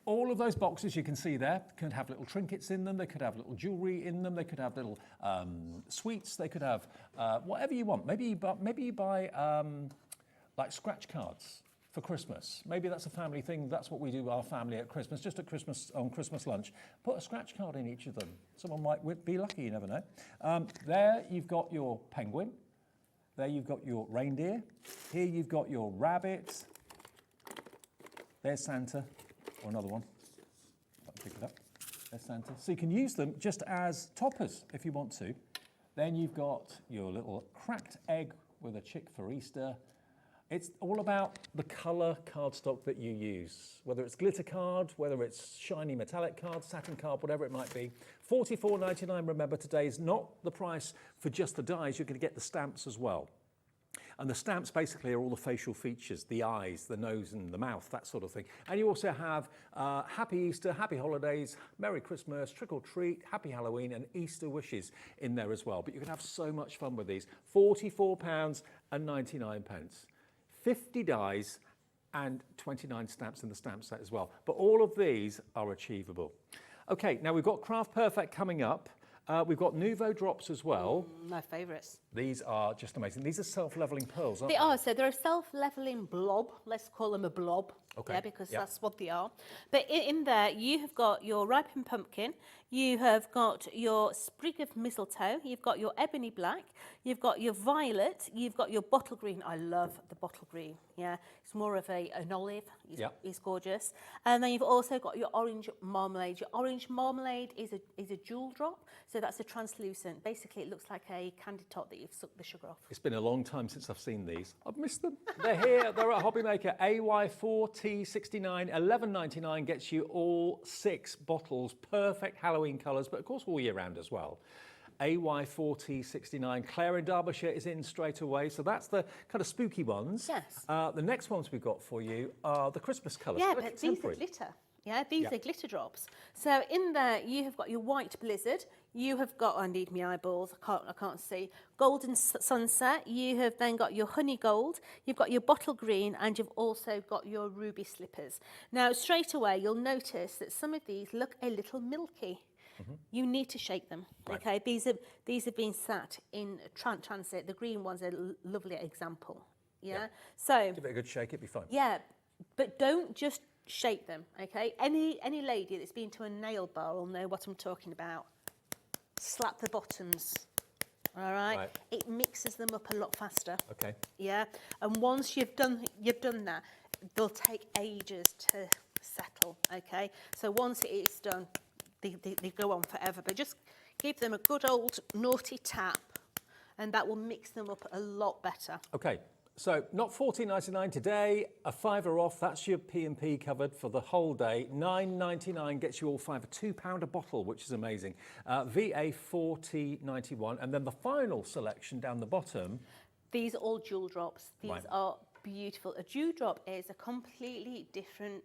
All of those boxes you can see there could have little trinkets in them, they could have little jewellery in them, they could have little sweets, they could have whatever you want. Maybe you buy like scratch cards for Christmas. Maybe that's a family thing. That's what we do with our family at Christmas, just at Christmas, on Christmas lunch. Put a scratch card in each of them. Someone might be lucky, you never know. There you've got your penguin. There you've got your reindeer. Here you've got your rabbit. There's Santa, or another one. I'll pick it up. There's Santa. So you can use them just as toppers if you want to. Then you've got your little cracked egg with a chick for Easter. It's all about the colour cardstock that you use, whether it's glitter card, whether it's shiny metallic card, satin card, whatever it might be. $44.99, remember, today is not the price for just the dies. You're going to get the stamps as well. And the stamps basically are all the facial features, the eyes, the nose and the mouth, that sort of thing. And you also have Happy Easter, Happy Holidays, Merry Christmas, Trick or Treat, Happy Halloween and Easter wishes in there as well. But you can have so much fun with these. £44.99. 50 dies and 29 stamps in the stamp set as well. But all of these are achievable. Okay, now we've got Craft Perfect coming up. We've got Nouveau drops as well. My favourites. These are just amazing. These are self-leveling pearls, aren't they? They are. So they're a self-leveling blob. Let's call them a blob. Okay. Yeah, because that's what they are. But in there, you have got your ripened pumpkin. You have got your sprig of mistletoe. You've got your ebony black. You've got your violet. You've got your bottle green. I love the bottle green. Yeah, it's more of an olive. It's gorgeous. And then you've also got your orange marmalade. Your orange marmalade is a jewel drop. So that's a translucent. Basically, it looks like a candy top that you've sucked the sugar off. It's been a long time since I've seen these. I've missed them. They're here. They're at HobbyMaker. AY4T69, $11.99 gets you all 6 bottles. Perfect Halloween colours, but of course all year round as well. AY4T69. Claire in Derbyshire is in straight away. So that's the kind of spooky ones. Yes. The next ones we've got for you are the Christmas colours. Yeah, but these are glitter. Yeah, these are glitter drops. So in there, you have got your white blizzard. You have got, I need my eyeballs, I can't see. Golden sunset. You have then got your honey gold. You've got your bottle green, and you've also got your ruby slippers. Now, straight away, you'll notice that some of these look a little milky. You need to shake them. Right. Okay, these have been sat in transit. The green one's a lovely example. Yeah. So give it a good shake, it'll be fine. Yeah, but don't just shake them. Okay. Any lady that's been to a nail bar will know what I'm talking about. Slap the bottoms. All right. It mixes them up a lot faster. Okay. Yeah. And once you've done that, they'll take ages to settle. Okay. So once it is done, they go on forever. But just give them a good old naughty tap, and that will mix them up a lot better. Okay. So not $14.99 today, a £5 off. That's your P&P covered for the whole day. $9.99 gets you all 5, £2 a bottle, which is amazing. VA4091, and then the final selection down the bottom. These are all jewel drops. These are beautiful. A jewel drop is a completely different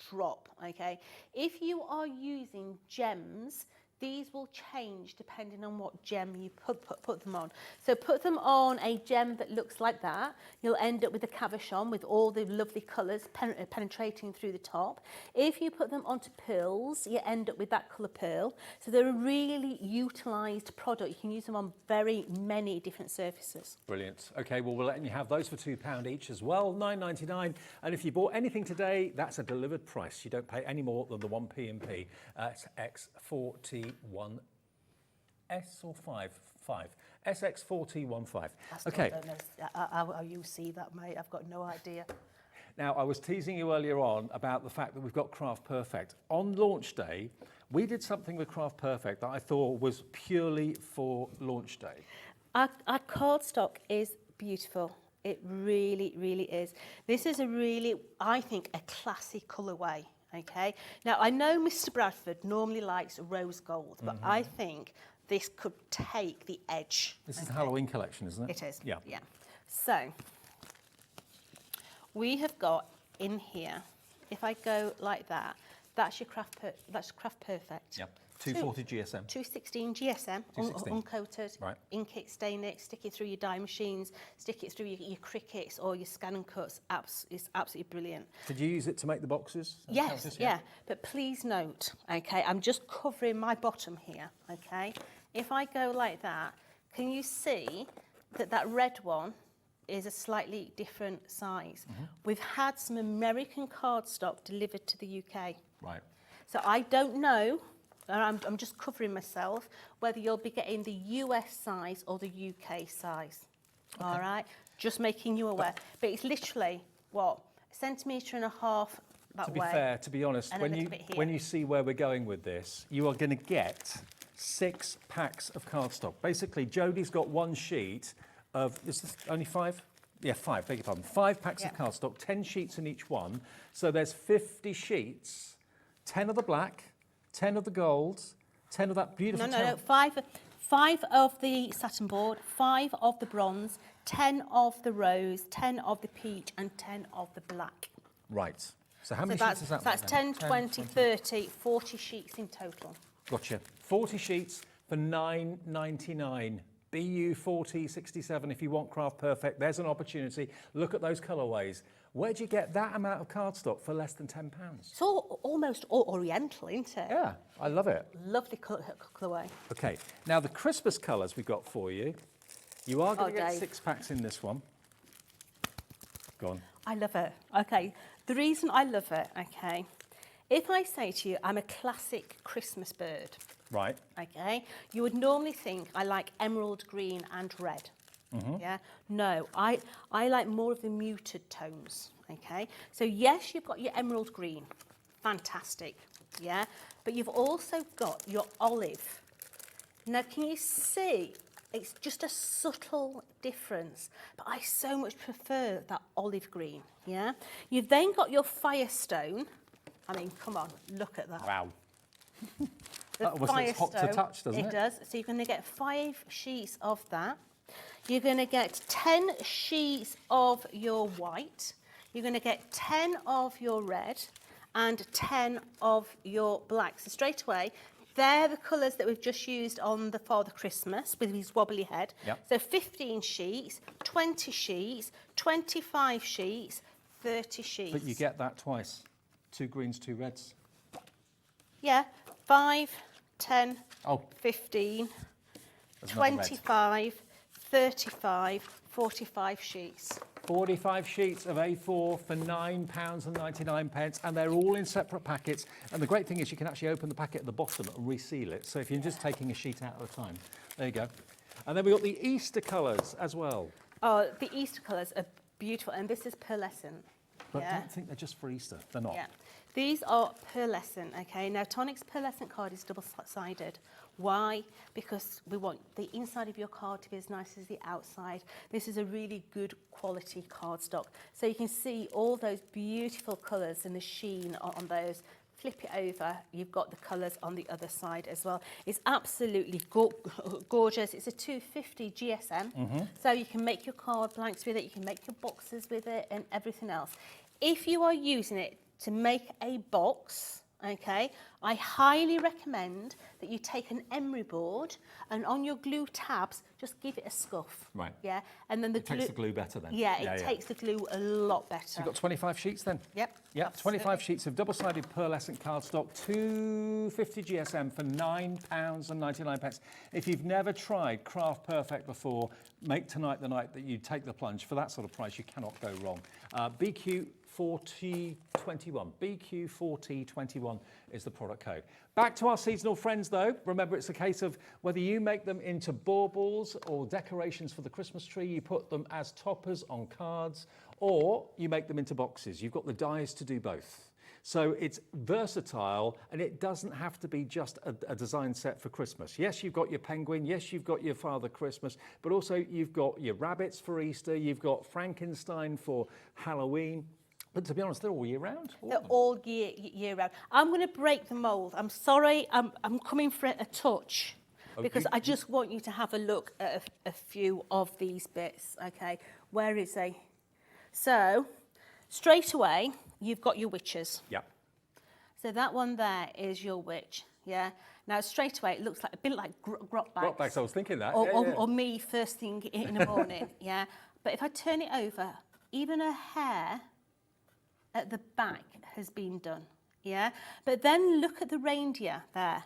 drop. Okay, if you are using gems, these will change depending on what gem you put them on. So put them on a gem that looks like that. You'll end up with a cabochon with all the lovely colours penetrating through the top. If you put them onto pearls, you end up with that colour pearl. So they're a really utilised product. You can use them on very many different surfaces. Brilliant. Okay, well, we're letting you have those for £2 each as well, $9.99. And if you bought anything today, that's a delivered price. You don't pay any more than the 1 P&P. It's X41S or 5? SX4015. I still Okay. don't know how you see that, mate. I've got no idea. Now, I was teasing you earlier on about the fact that we've got Craft Perfect. On launch day, we did something with Craft Perfect that I thought was purely for launch day. Our cardstock is beautiful. It really, really is. This is a really, I think, a classy colourway, okay? Now, I know Mr. Bradford normally likes rose gold, but I think this could take the edge. This is the Halloween collection, isn't it? It is. Yeah. Yeah. So, we have got in here, if I go like that, that's your Craft Perfect. Yep. 240 GSM. 216 GSM, 216. uncoated. Right. Ink it, stain it, stick it through your die machines, stick it through your Cricuts or your scan and cuts. It's absolutely brilliant. Did you use it to make the boxes? Yes, yeah. But please note, okay, I'm just covering my bottom here, okay? If I go like that, can you see that that red one is a slightly different size? We've had some American cardstock delivered to the UK. Right. So I don't know, and I'm just covering myself, whether you'll be getting the US size or the UK size. Okay. All right? Just making you aware. But it's literally, what, 1.5 centimetres that way. To be fair, to be honest, when you see where we're going with this, you are going to get 6 packs of cardstock. Basically, Jodie's got one sheet of, is this only 5? Yeah, 5, beg your pardon. 5 packs of cardstock, 10 sheets in each one. So there's 50 sheets, 10 of the black, 10 of the gold, 10 of that beautiful... No, 5 of the satin board, 5 of the bronze, 10 of the rose, 10 of the peach, and 10 of the black. Right. So how many sheets is that? That's 10, 20, 30, 40 sheets in total. Gotcha. 40 sheets for $9.99. BU4067 if you want Craft Perfect. There's an opportunity. Look at those colourways. Where do you get that amount of cardstock for less than £10? It's all, almost oriental, isn't it? Yeah, I love it. Lovely colourway. Okay, now the Christmas colours we've got for you. You are going to get 6 packs in this one. Go on. I love it. Okay, the reason I love it, okay, if I say to you, I'm a classic Christmas bird. Right. Okay, you would normally think I like emerald green and red. Yeah, no, I like more of the muted tones. Okay, so yes, you've got your emerald green, fantastic. Yeah, but you've also got your olive. Now, can you see? It's just a subtle difference, but I so much prefer that olive green. Yeah, you've then got your Firestone. I mean, come on, look at that. Wow. The It's hot to touch, doesn't it? It does. So you're going to get 5 sheets of that. You're going to get 10 sheets of your white. You're going to get 10 of your red and 10 of your black. So straight away, they're the colours that we've just used on the Father Christmas with his wobbly head. Yep. So 15 sheets, 20 sheets, 25 sheets, 30 sheets. But you get that twice. 2 greens, 2 reds. Yeah, 5, 10, Oh. 15, There's another red. 25, 35, 45 sheets. 45 sheets of A4 for £9.99, and they're all in separate packets. And the great thing is you can actually open the packet at the bottom and reseal it. So if you're just taking a sheet out at a time, there you go. And then we've got the Easter colours as well. Oh, the Easter colours are beautiful, and this is pearlescent. But yeah. don't think they're just for Easter. They're not. Yeah. These are pearlescent, okay? Now, Tonic's pearlescent card is double-sided. Why? Because we want the inside of your card to be as nice as the outside. This is a really good quality cardstock. So you can see all those beautiful colours and the sheen on those. Flip it over, you've got the colours on the other side as well. It's absolutely gorgeous. It's a 250 GSM, so you can make your card blanks with it, you can make your boxes with it and everything else. If you are using it to make a box, okay, I highly recommend that you take an emery board and on your glue tabs, just give it a scuff. Right. Yeah, and then the glue... It takes the glue better then. Yeah, it takes the glue a lot better. So you've got 25 sheets then? Yep. Yep, 25 sheets of double-sided pearlescent cardstock, 250 GSM for £9.99. If you've never tried Craft Perfect before, make tonight the night that you take the plunge. For that sort of price, you cannot go wrong. BQ BQ4021. BQ4021 is the product code. Back to our seasonal friends though. Remember, it's a case of whether you make them into baubles or decorations for the Christmas tree, you put them as toppers on cards, or you make them into boxes. You've got the dies to do both. So it's versatile, and it doesn't have to be just a design set for Christmas. Yes, you've got your penguin, yes, you've got your Father Christmas, but also you've got your rabbits for Easter, you've got Frankenstein for Halloween. But to be honest, they're all year round. They're all year round. I'm going to break the mould. I'm sorry, I'm coming for a touch, because I just want you to have a look at a few of these bits, okay? Where is they? So, straight away, you've got your witches. Yeah. So that one there is your witch, yeah? Now, straight away, it looks like a bit like grot bags. Grot bags, I was thinking that. Or me first thing in the morning, yeah? But if I turn it over, even her hair at the back has been done, yeah? But then look at the reindeer there.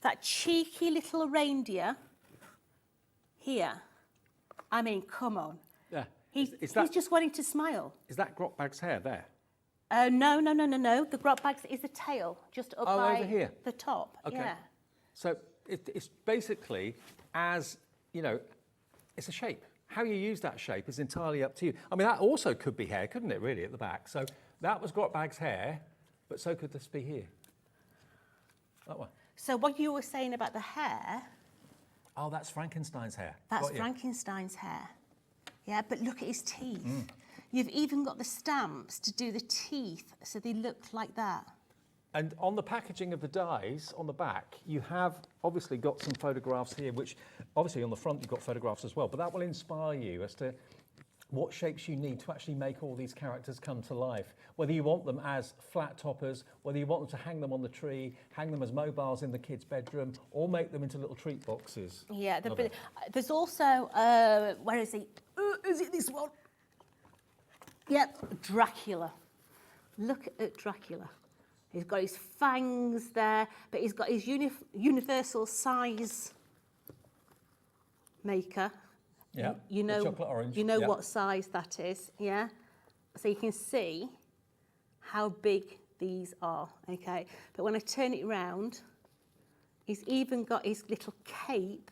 That cheeky little reindeer here. I mean, come on. Yeah. He's just wanting to smile. Is that grot bag's hair there? No. The grot bags is the tail, just up by over here. the top. Okay. Yeah. So it's basically, as you know, it's a shape. How you use that shape is entirely up to you. I mean, that also could be hair, couldn't it, really, at the back? So that was grot bag's hair, but so could this be here. That one. So what you were saying about the hair... Oh, that's Frankenstein's hair. That's Frankenstein's hair. Yeah, but look at his teeth. You've even got the stamps to do the teeth, so they look like that. And on the packaging of the dies, on the back, you have obviously got some photographs here, which obviously on the front you've got photographs as well, but that will inspire you as to what shapes you need to actually make all these characters come to life. Whether you want them as flat toppers, whether you want them to hang them on the tree, hang them as mobiles in the kids' bedroom, or make them into little treat boxes. Yeah, there's also, where is he? Is it this one? Yep, Dracula. Look at Dracula. He's got his fangs there, but he's got his universal size maker. Yeah, you know, chocolate orange. You know what size that is, yeah? So you can see how big these are, okay? But when I turn it round, he's even got his little cape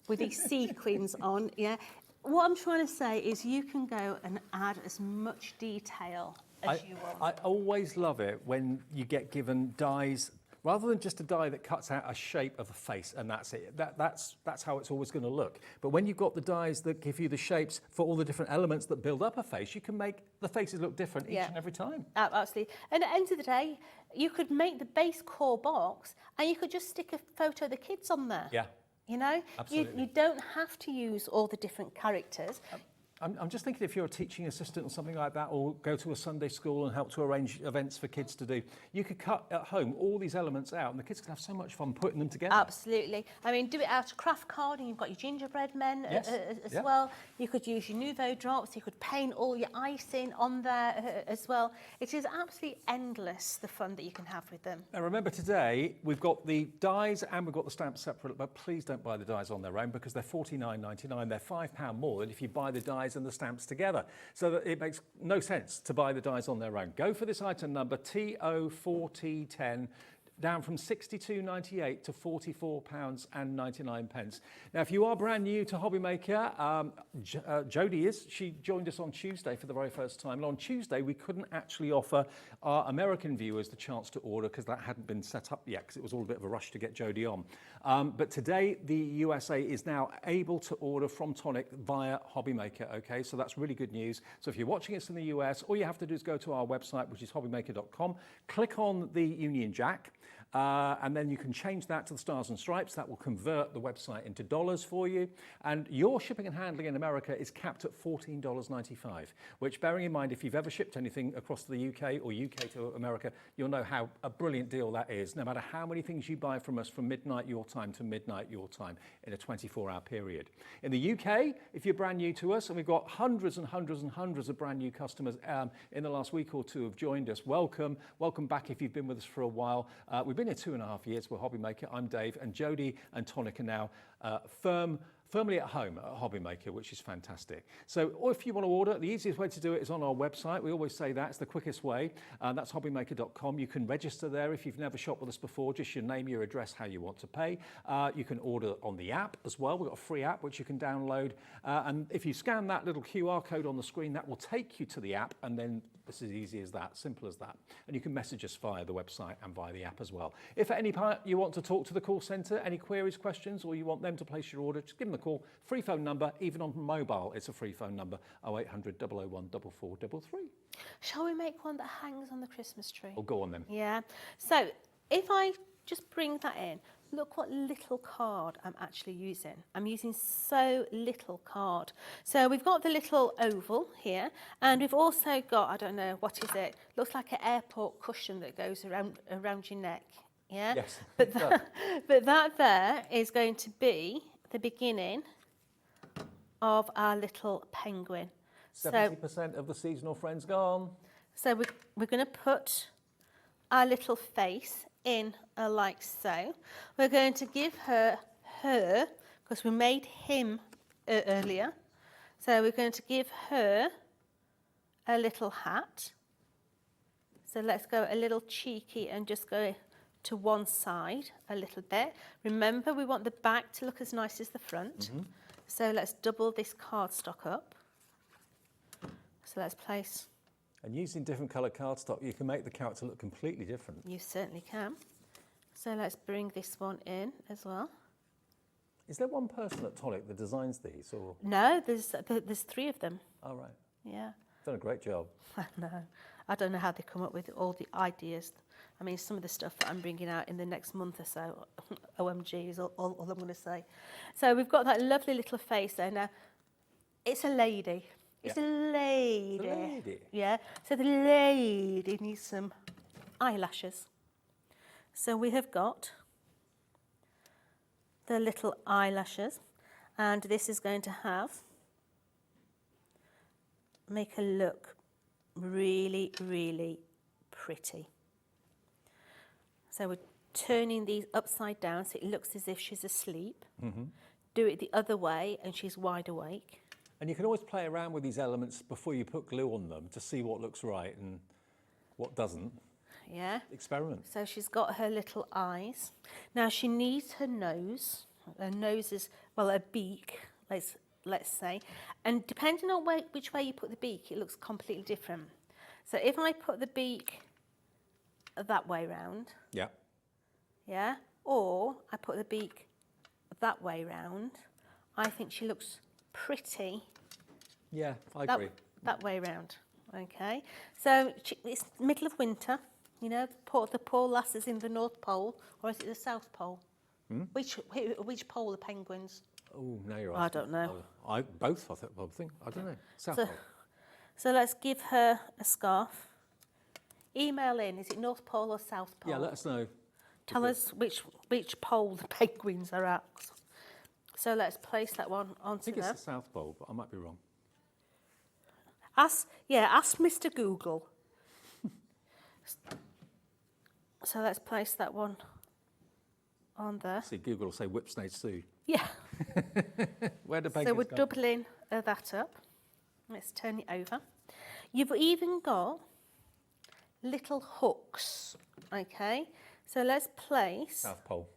with his sequins on, yeah? What I'm trying to say is you can go and add as much detail as you want. I always love it when you get given dies, rather than just a die that cuts out a shape of a face and that's it. That's how it's always going to look. But when you've got the dies that give you the shapes for all the different elements that build up a face, you can make the faces look different each and every time. Absolutely. And at the end of the day, you could make the base core box and you could just stick a photo of the kids on there. Yeah. You know, you don't have to use all the different characters. I'm just thinking if you're a teaching assistant or something like that, or go to a Sunday school and help to arrange events for kids to do, you could cut at home all these elements out and the kids could have so much fun putting them together. Absolutely. I mean, do it out of craft card and you've got your gingerbread men as well. You could use your Nouveau drops, you could paint all your icing on there as well. It is absolutely endless, the fun that you can have with them. Now remember today, we've got the dies and we've got the stamps separate, but please don't buy the dies on their own because they're $49.99. They're £5 more than if you buy the dies and the stamps together. So that it makes no sense to buy the dies on their own. Go for this item number TO4T10, down from £62.98 to £44.99. Now, if you are brand new to HobbyMaker, Jodie she joined us on Tuesday for the very first time. And on Tuesday, we couldn't actually offer our American viewers the chance to order because that hadn't been set up yet because it was all a bit of a rush to get Jodie on. But today, the USA is now able to order from Tonic via HobbyMaker, okay? So that's really good news. So if you're watching us in the US, all you have to do is go to our website, which is hobbymaker.com, click on the Union Jack, and then you can change that to the stars and stripes. That will convert the website into dollars for you. And your shipping and handling in America is capped at $14.95, which, bearing in mind, if you've ever shipped anything across the UK or UK to America, you'll know how a brilliant deal that is, no matter how many things you buy from us from midnight your time to midnight your time in a 24-hour period. In the UK, if you're brand new to us, and we've got hundreds and hundreds and hundreds of brand new customers in the last week or two have joined us, welcome. Welcome back if you've been with us for a while. We've been here 2.5 years with HobbyMaker. I'm Dave, and Jodie and Tonic are now firm firmly at home at HobbyMaker, which is fantastic. So or if you want to order, the easiest way to do it is on our website. We always say that, it's the quickest way. That's hobbymaker.com. You can register there if you've never shopped with us before, just your name, your address, how you want to pay. You can order on the app as well. We've got a free app which you can download. And if you scan that little QR code on the screen, that will take you to the app, and then it's as easy as that, simple as that. And you can message us via the website and via the app as well. If at any point you want to talk to the call centre, any queries, questions, or you want them to place your order, just give them a call. Free phone number, even on mobile, it's a free phone number, 0800 001 4433. Shall we make one that hangs on the Christmas tree? Oh, go on then. Yeah. So if I just bring that in, look what little card I'm actually using. I'm using so little card. So we've got the little oval here, and we've also got, I don't know, what is it? Looks like an airport cushion that goes around your neck. Yeah? Yes. But that there is going to be the beginning of our little penguin. 70% of the seasonal friends gone. So we're going to put our little face in like so. We're going to give her, because we made him earlier. So we're going to give her a little hat. So let's go a little cheeky and just go to one side a little bit. Remember, we want the back to look as nice as the front. So let's double this cardstock up. So let's place. And using different coloured cardstock, you can make the character look completely different. You certainly can. So let's bring this one in as well. Is there one person at Tonic that designs these, or? No, there's 3 of them. Oh, right. Yeah. Done a great job. I know. I don't know how they come up with all the ideas. I mean, some of the stuff that I'm bringing out in the next month or so, OMG is all I'm going to say. So we've got that lovely little face there. Now, it's a lady. It's a lady. The lady. Yeah. So the lady needs some eyelashes. So we have got the little eyelashes, and this is going to make her look really, really pretty. So we're turning these upside down so it looks as if she's asleep. Do it the other way and she's wide awake. And you can always play around with these elements before you put glue on them to see what looks right and what doesn't. Yeah. Experiment. So she's got her little eyes. Now she needs her nose. Her nose is, well, a beak, let's say. And depending on which way you put the beak, it looks completely different. So if I put the beak that way round, yeah, or I put the beak that way round, I think she looks pretty. Yeah, I agree. That way round, okay. So it's middle of winter, you know, the poor lasses in the North Pole, or is it the South Pole? Which pole are penguins? Oh, now you're asking. I don't know. Both, I think. I don't know. South Pole. So let's give her a scarf. Email in, is it North Pole or South Pole? Yeah, let us know. Tell us which pole the penguins are at. So let's place that one onto there. I think it's the South Pole, but I might be wrong. Ask Mr. Google. So let's place that one on there. See, Google will say whipsnade Sue. Yeah. Where do penguins So we're go? doubling that up. Let's turn it over. You've even got little hooks, okay? So let's place... South Pole.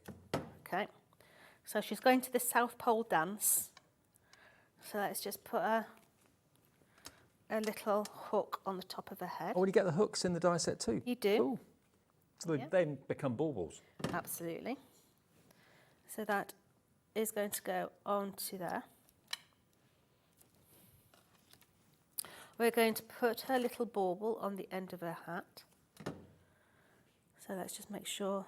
Okay. So she's going to the South Pole dance. So let's just put a little hook on the top of her head. Oh, and you get the hooks in the die set too? You do. Cool. So they then become baubles. Absolutely. So that is going to go onto there. We're going to put her little bauble on the end of her hat. So let's just make sure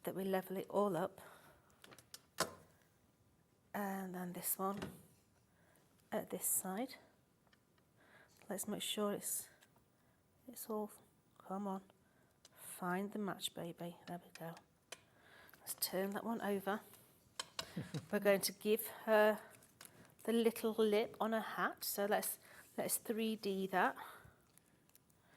that we level it all up. And then this one at this side. Let's make sure it's all, come on, find the match, baby. There we go. Let's turn that one over. We're going to give her the little lip on her hat. So let's 3D that.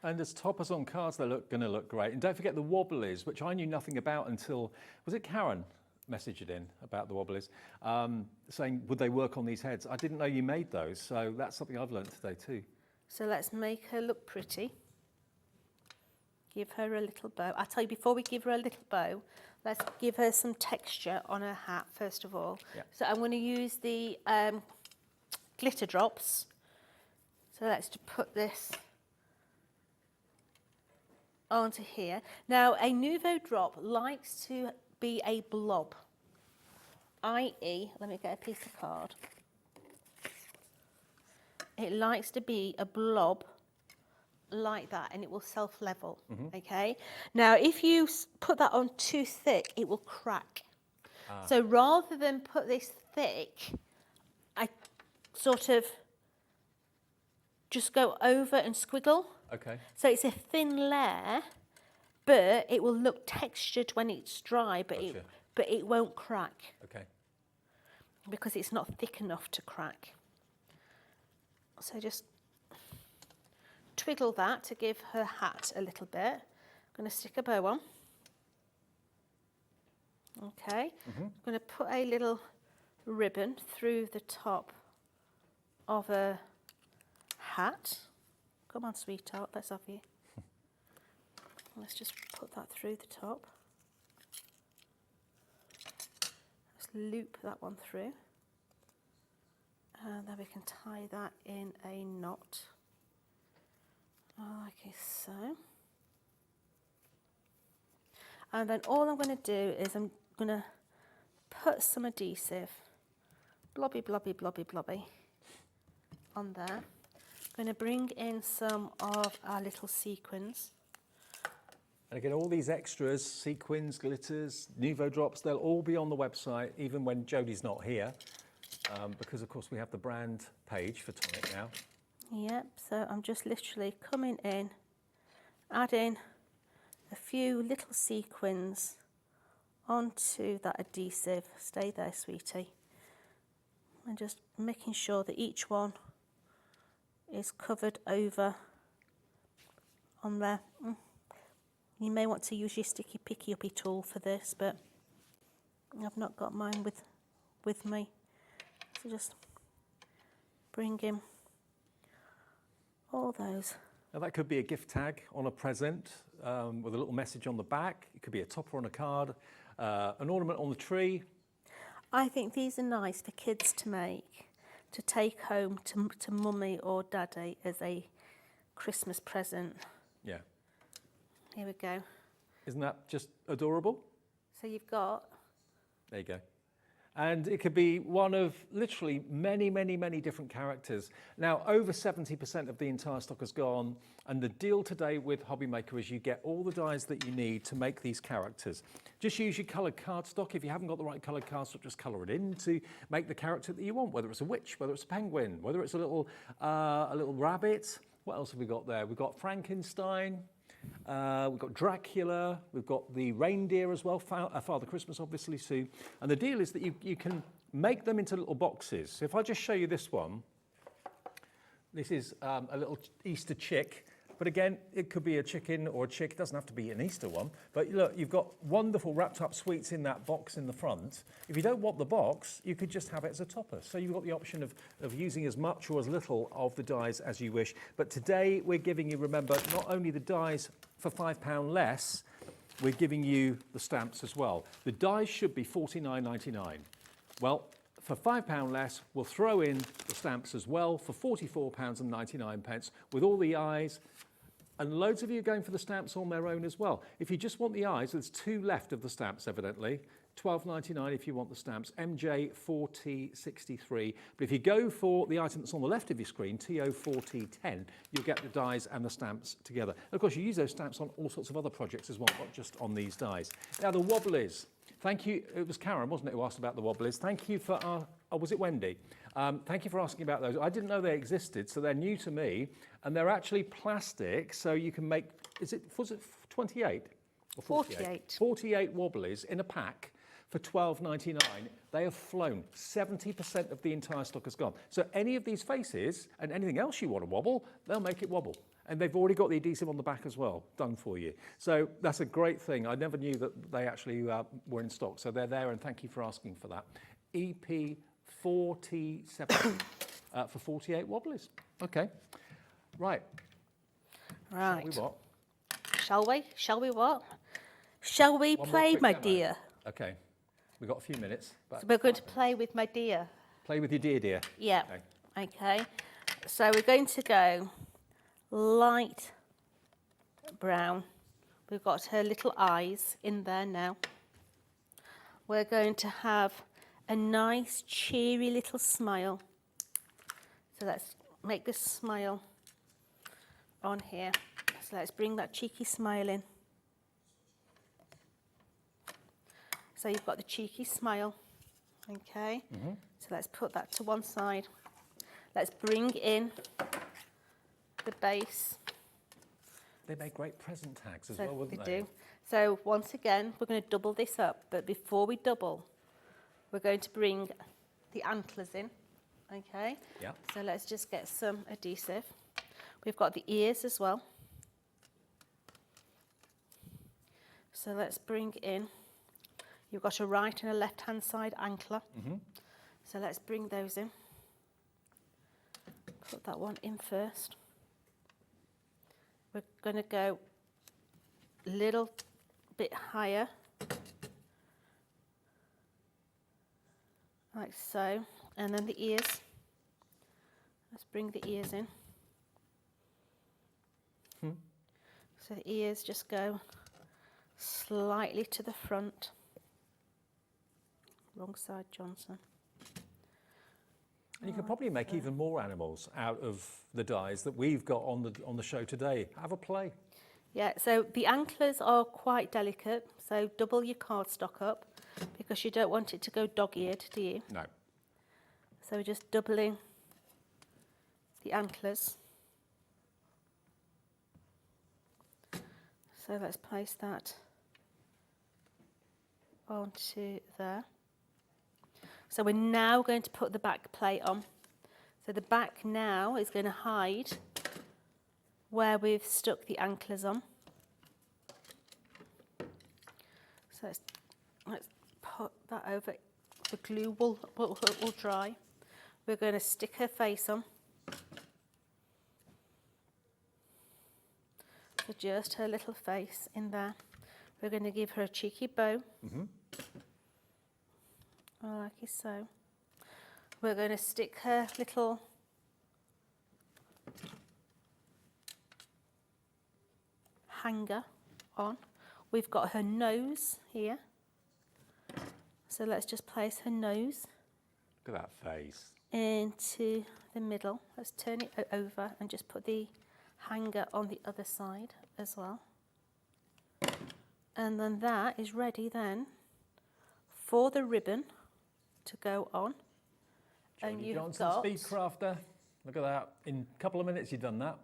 And as toppers on cards, they're going to look great. And don't forget the wobblies, which I knew nothing about until, was it Karen messaged in about the wobblies, saying would they work on these heads. I didn't know you made those, so that's something I've learned today too. So let's make her look pretty. Give her a little bow. I'll tell you, before we give her a little bow, let's give her some texture on her hat first of all. Yeah. So I'm going to use the glitter drops. So let's just put this onto here. Now, a Nouveau drop likes to be a blob, i.e., let me get a piece of card. It likes to be a blob like that, and it will self-level, okay? Now, if you put that on too thick, it will crack. So rather than put this thick, I sort of just go over and squiggle. Okay. So it's a thin layer, but it will look textured when it's dry, but it won't crack. Okay. Because it's not thick enough to crack. So just twiddle that to give her hat a little bit. I'm going to stick a bow on. Okay. I'm going to put a little ribbon through the top of a hat. Come on, sweetheart, let's have you. Let's just put that through the top. Let's loop that one through. And then we can tie that in a knot. Like so. And then all I'm going to do is I'm going to put some adhesive, blobby, blobby, blobby, blobby, on there. I'm going to bring in some of our little sequins. And again, all these extras, sequins, glitters, Nouveau drops, they'll all be on the website, even when Jodie's not here, because of course we have the brand page for Tonic now. Yep, so I'm just literally coming in, adding a few little sequins onto that adhesive. Stay there, sweetie. And just making sure that each one is covered over on there. You may want to use your sticky picky uppy tool for this, but I've not got mine with me. So just bring in all those. Now that could be a gift tag on a present with a little message on the back. It could be a topper on a card, an ornament on the tree. I think these are nice for kids to make, to take home to mummy or daddy as a Christmas present. Yeah. Here we go. Isn't that just adorable? So you've got... There you go. And it could be one of literally many, many, many different characters. Now, over 70% of the entire stock has gone, and the deal today with HobbyMaker is you get all the dies that you need to make these characters. Just use your coloured cardstock. If you haven't got the right coloured cardstock, just colour it in to make the character that you want, whether it's a witch, whether it's a penguin, whether it's a little rabbit. What else have we got there? We've got Frankenstein. We've got Dracula, we've got the reindeer as well, Father Christmas obviously soon. And the deal is that you can make them into little boxes. So if I just show you this one, this is a little Easter chick. But again, it could be a chicken or a chick. It doesn't have to be an Easter one. But look, you've got wonderful wrapped up sweets in that box in the front. If you don't want the box, you could just have it as a topper. So you've got the option of using as much or as little of the dies as you wish. But today we're giving you, remember, not only the dies for £5 less, we're giving you the stamps as well. The dies should be $49.99. Well, for £5 less, we'll throw in the stamps as well for £44.99 with all the eyes. And loads of you are going for the stamps on their own as well. If you just want the eyes, there's 2 left of the stamps, evidently. £12.99 if you want the stamps, MJ4T63. But if you go for the item that's on the left of your screen, TO4T10, you'll get the dies and the stamps together. And of course, you use those stamps on all sorts of other projects as well, not just on these dies. Now, the wobblies. Thank you. It was Karen, wasn't it, who asked about the wobblies? Thank you for our... Oh, was it Wendy? Thank you for asking about those. I didn't know they existed, so they're new to me. And they're actually plastic, so you can make... Was it 28? Or 48. 48 wobblies in a pack for $12.99. They have flown. 70% of the entire stock has gone. So any of these faces and anything else you want to wobble, they'll make it wobble. And they've already got the adhesive on the back as well, done for you. So that's a great thing. I never knew that they actually were in stock. So they're there, and thank you for asking for that. EP47 for 48 wobblies. Okay, right. Right. Shall we what? Shall we? Shall we what? Shall we play, my dear? Okay, we've got a few minutes. But So we're going to play with my dear. play with your dear. Yeah. Okay. Okay. So we're going to go light brown. We've got her little eyes in there now. We're going to have a nice cheery little smile. So let's make this smile on here. So let's bring that cheeky smile in. So you've got the cheeky smile, okay? So let's put that to one side. Let's bring in the base. They make great present tags as So well, wouldn't they they? do. So once again, we're going to double this up, but before we double, we're going to bring the antlers in, okay? Yeah. So let's just get some adhesive. We've got the ears as well. So let's bring in, you've got a right and a left-hand side ankler. So let's bring those in. Put that one in first. We're going to go a little bit higher, like so, and then the ears. Let's bring the ears in. So the ears just go slightly to the front. Wrong side, Johnson. And you could probably make even more animals out of the dies that we've got on the show today. Have a play. Yeah, so the anklers are quite delicate, so double your cardstock up because you don't want it to go dog-eared, do you? No. So we're just doubling the antlers. So let's place that onto there. So we're now going to put the back plate on. So the back now is going to hide where we've stuck the anklers on. So let's put that over. The glue will dry. We're going to stick her face on. So just her little face in there. We're going to give her a cheeky bow. Like so. We're going to stick her little hanger on. We've got her nose here. So let's just place her nose. Look at that face. Into the middle. Let's turn it over and just put the hanger on the other side as well. And then that is ready then for the ribbon to go on. And you've Johnson, got speed crafter. Look at that. In a couple of minutes, you've done that.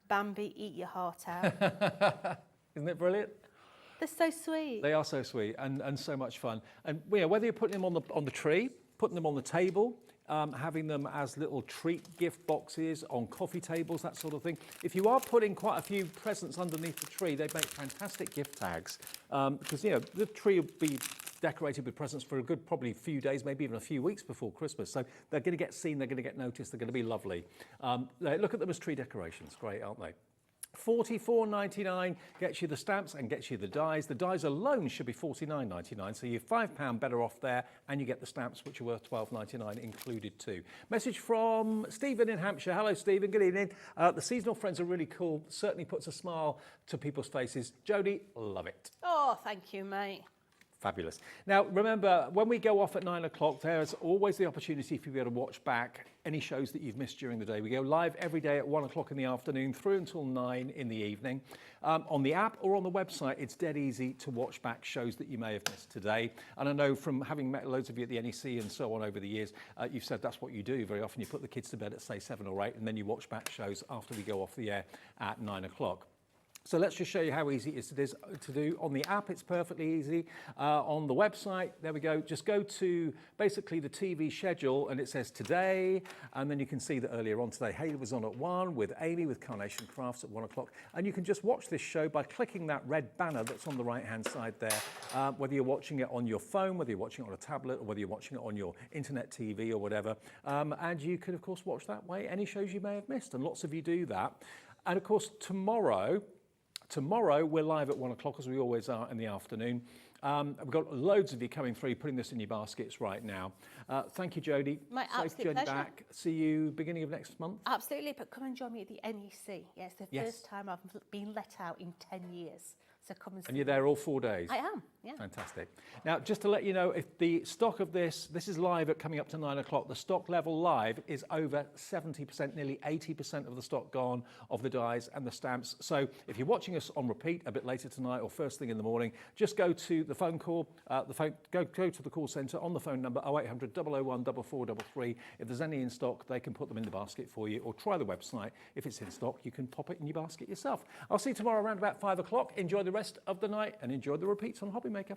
Bambi, eat your heart out. Isn't it brilliant? They're so sweet. They are so sweet and so much fun. And whether you're putting them on the tree, putting them on the table, having them as little treat gift boxes on coffee tables, that sort of thing. If you are putting quite a few presents underneath the tree, they make fantastic gift tags because the tree will be decorated with presents for a good probably few days, maybe even a few weeks before Christmas. So they're going to get seen, they're going to get noticed, they're going to be lovely. Look at them as tree decorations, great, aren't they? $44.99 gets you the stamps and gets you the dies. The dies alone should be $49.99, so you're £5 better off there, and you get the stamps, which are worth $12.99 included too. Message from Stephen in Hampshire. Hello, Stephen. Good evening. The seasonal friends are really cool. Certainly puts a smile to people's faces. Jodie, love it. Oh, thank you, mate. Fabulous. Now, remember, when we go off at 9 o'clock, there's always the opportunity for you to be able to watch back any shows that you've missed during the day. We go live every day at 1 o'clock in the afternoon through until 9 in the evening. On the app or on the website, it's dead easy to watch back shows that you may have missed today. And I know from having met loads of you at the NEC and so on over the years, you've said that's what you do. Very often you put the kids to bed at, say, 7 or 8, and then you watch back shows after we go off the air at 9 o'clock. So let's just show you how easy it is to do. On the app, it's perfectly easy. On the website, there we go. Just go to basically the TV schedule and it says today. And then you can see that earlier on today, Hayley was on at 1 with Amy with Carnation Crafts at 1 o'clock. And you can just watch this show by clicking that red banner that's on the right-hand side there. Whether you're watching it on your phone, whether you're watching it on a tablet, or whether you're watching it on your internet TV or whatever. And you can, of course, watch that way any shows you may have missed. And lots of you do that. And of course, tomorrow we're live at 1 o'clock, as we always are in the afternoon. We've got loads of you coming through, putting this in your baskets right now. Thank you, Jodie. My Safe absolute journey pleasure. back. See you beginning of next month. Absolutely, but come and join me at the NEC. Yeah, it's the Yes. first time I've been let out in 10 years. So come and see And you're me. there all 4 days? I am, yeah. Fantastic. Now, just to let you know, if the stock of this is live at coming up to 9 o'clock, the stock level live is over 70%, nearly 80% of the stock gone of the dies and the stamps. So if you're watching us on repeat a bit later tonight or first thing in the morning, just go to the phone call, go to the call centre on the phone number 0800 001 4433. If there's any in stock, they can put them in the basket for you, or try the website. If it's in stock, you can pop it in your basket yourself. I'll see you tomorrow around about 5 o'clock. Enjoy the rest of the night and enjoy the repeats on HobbyMaker.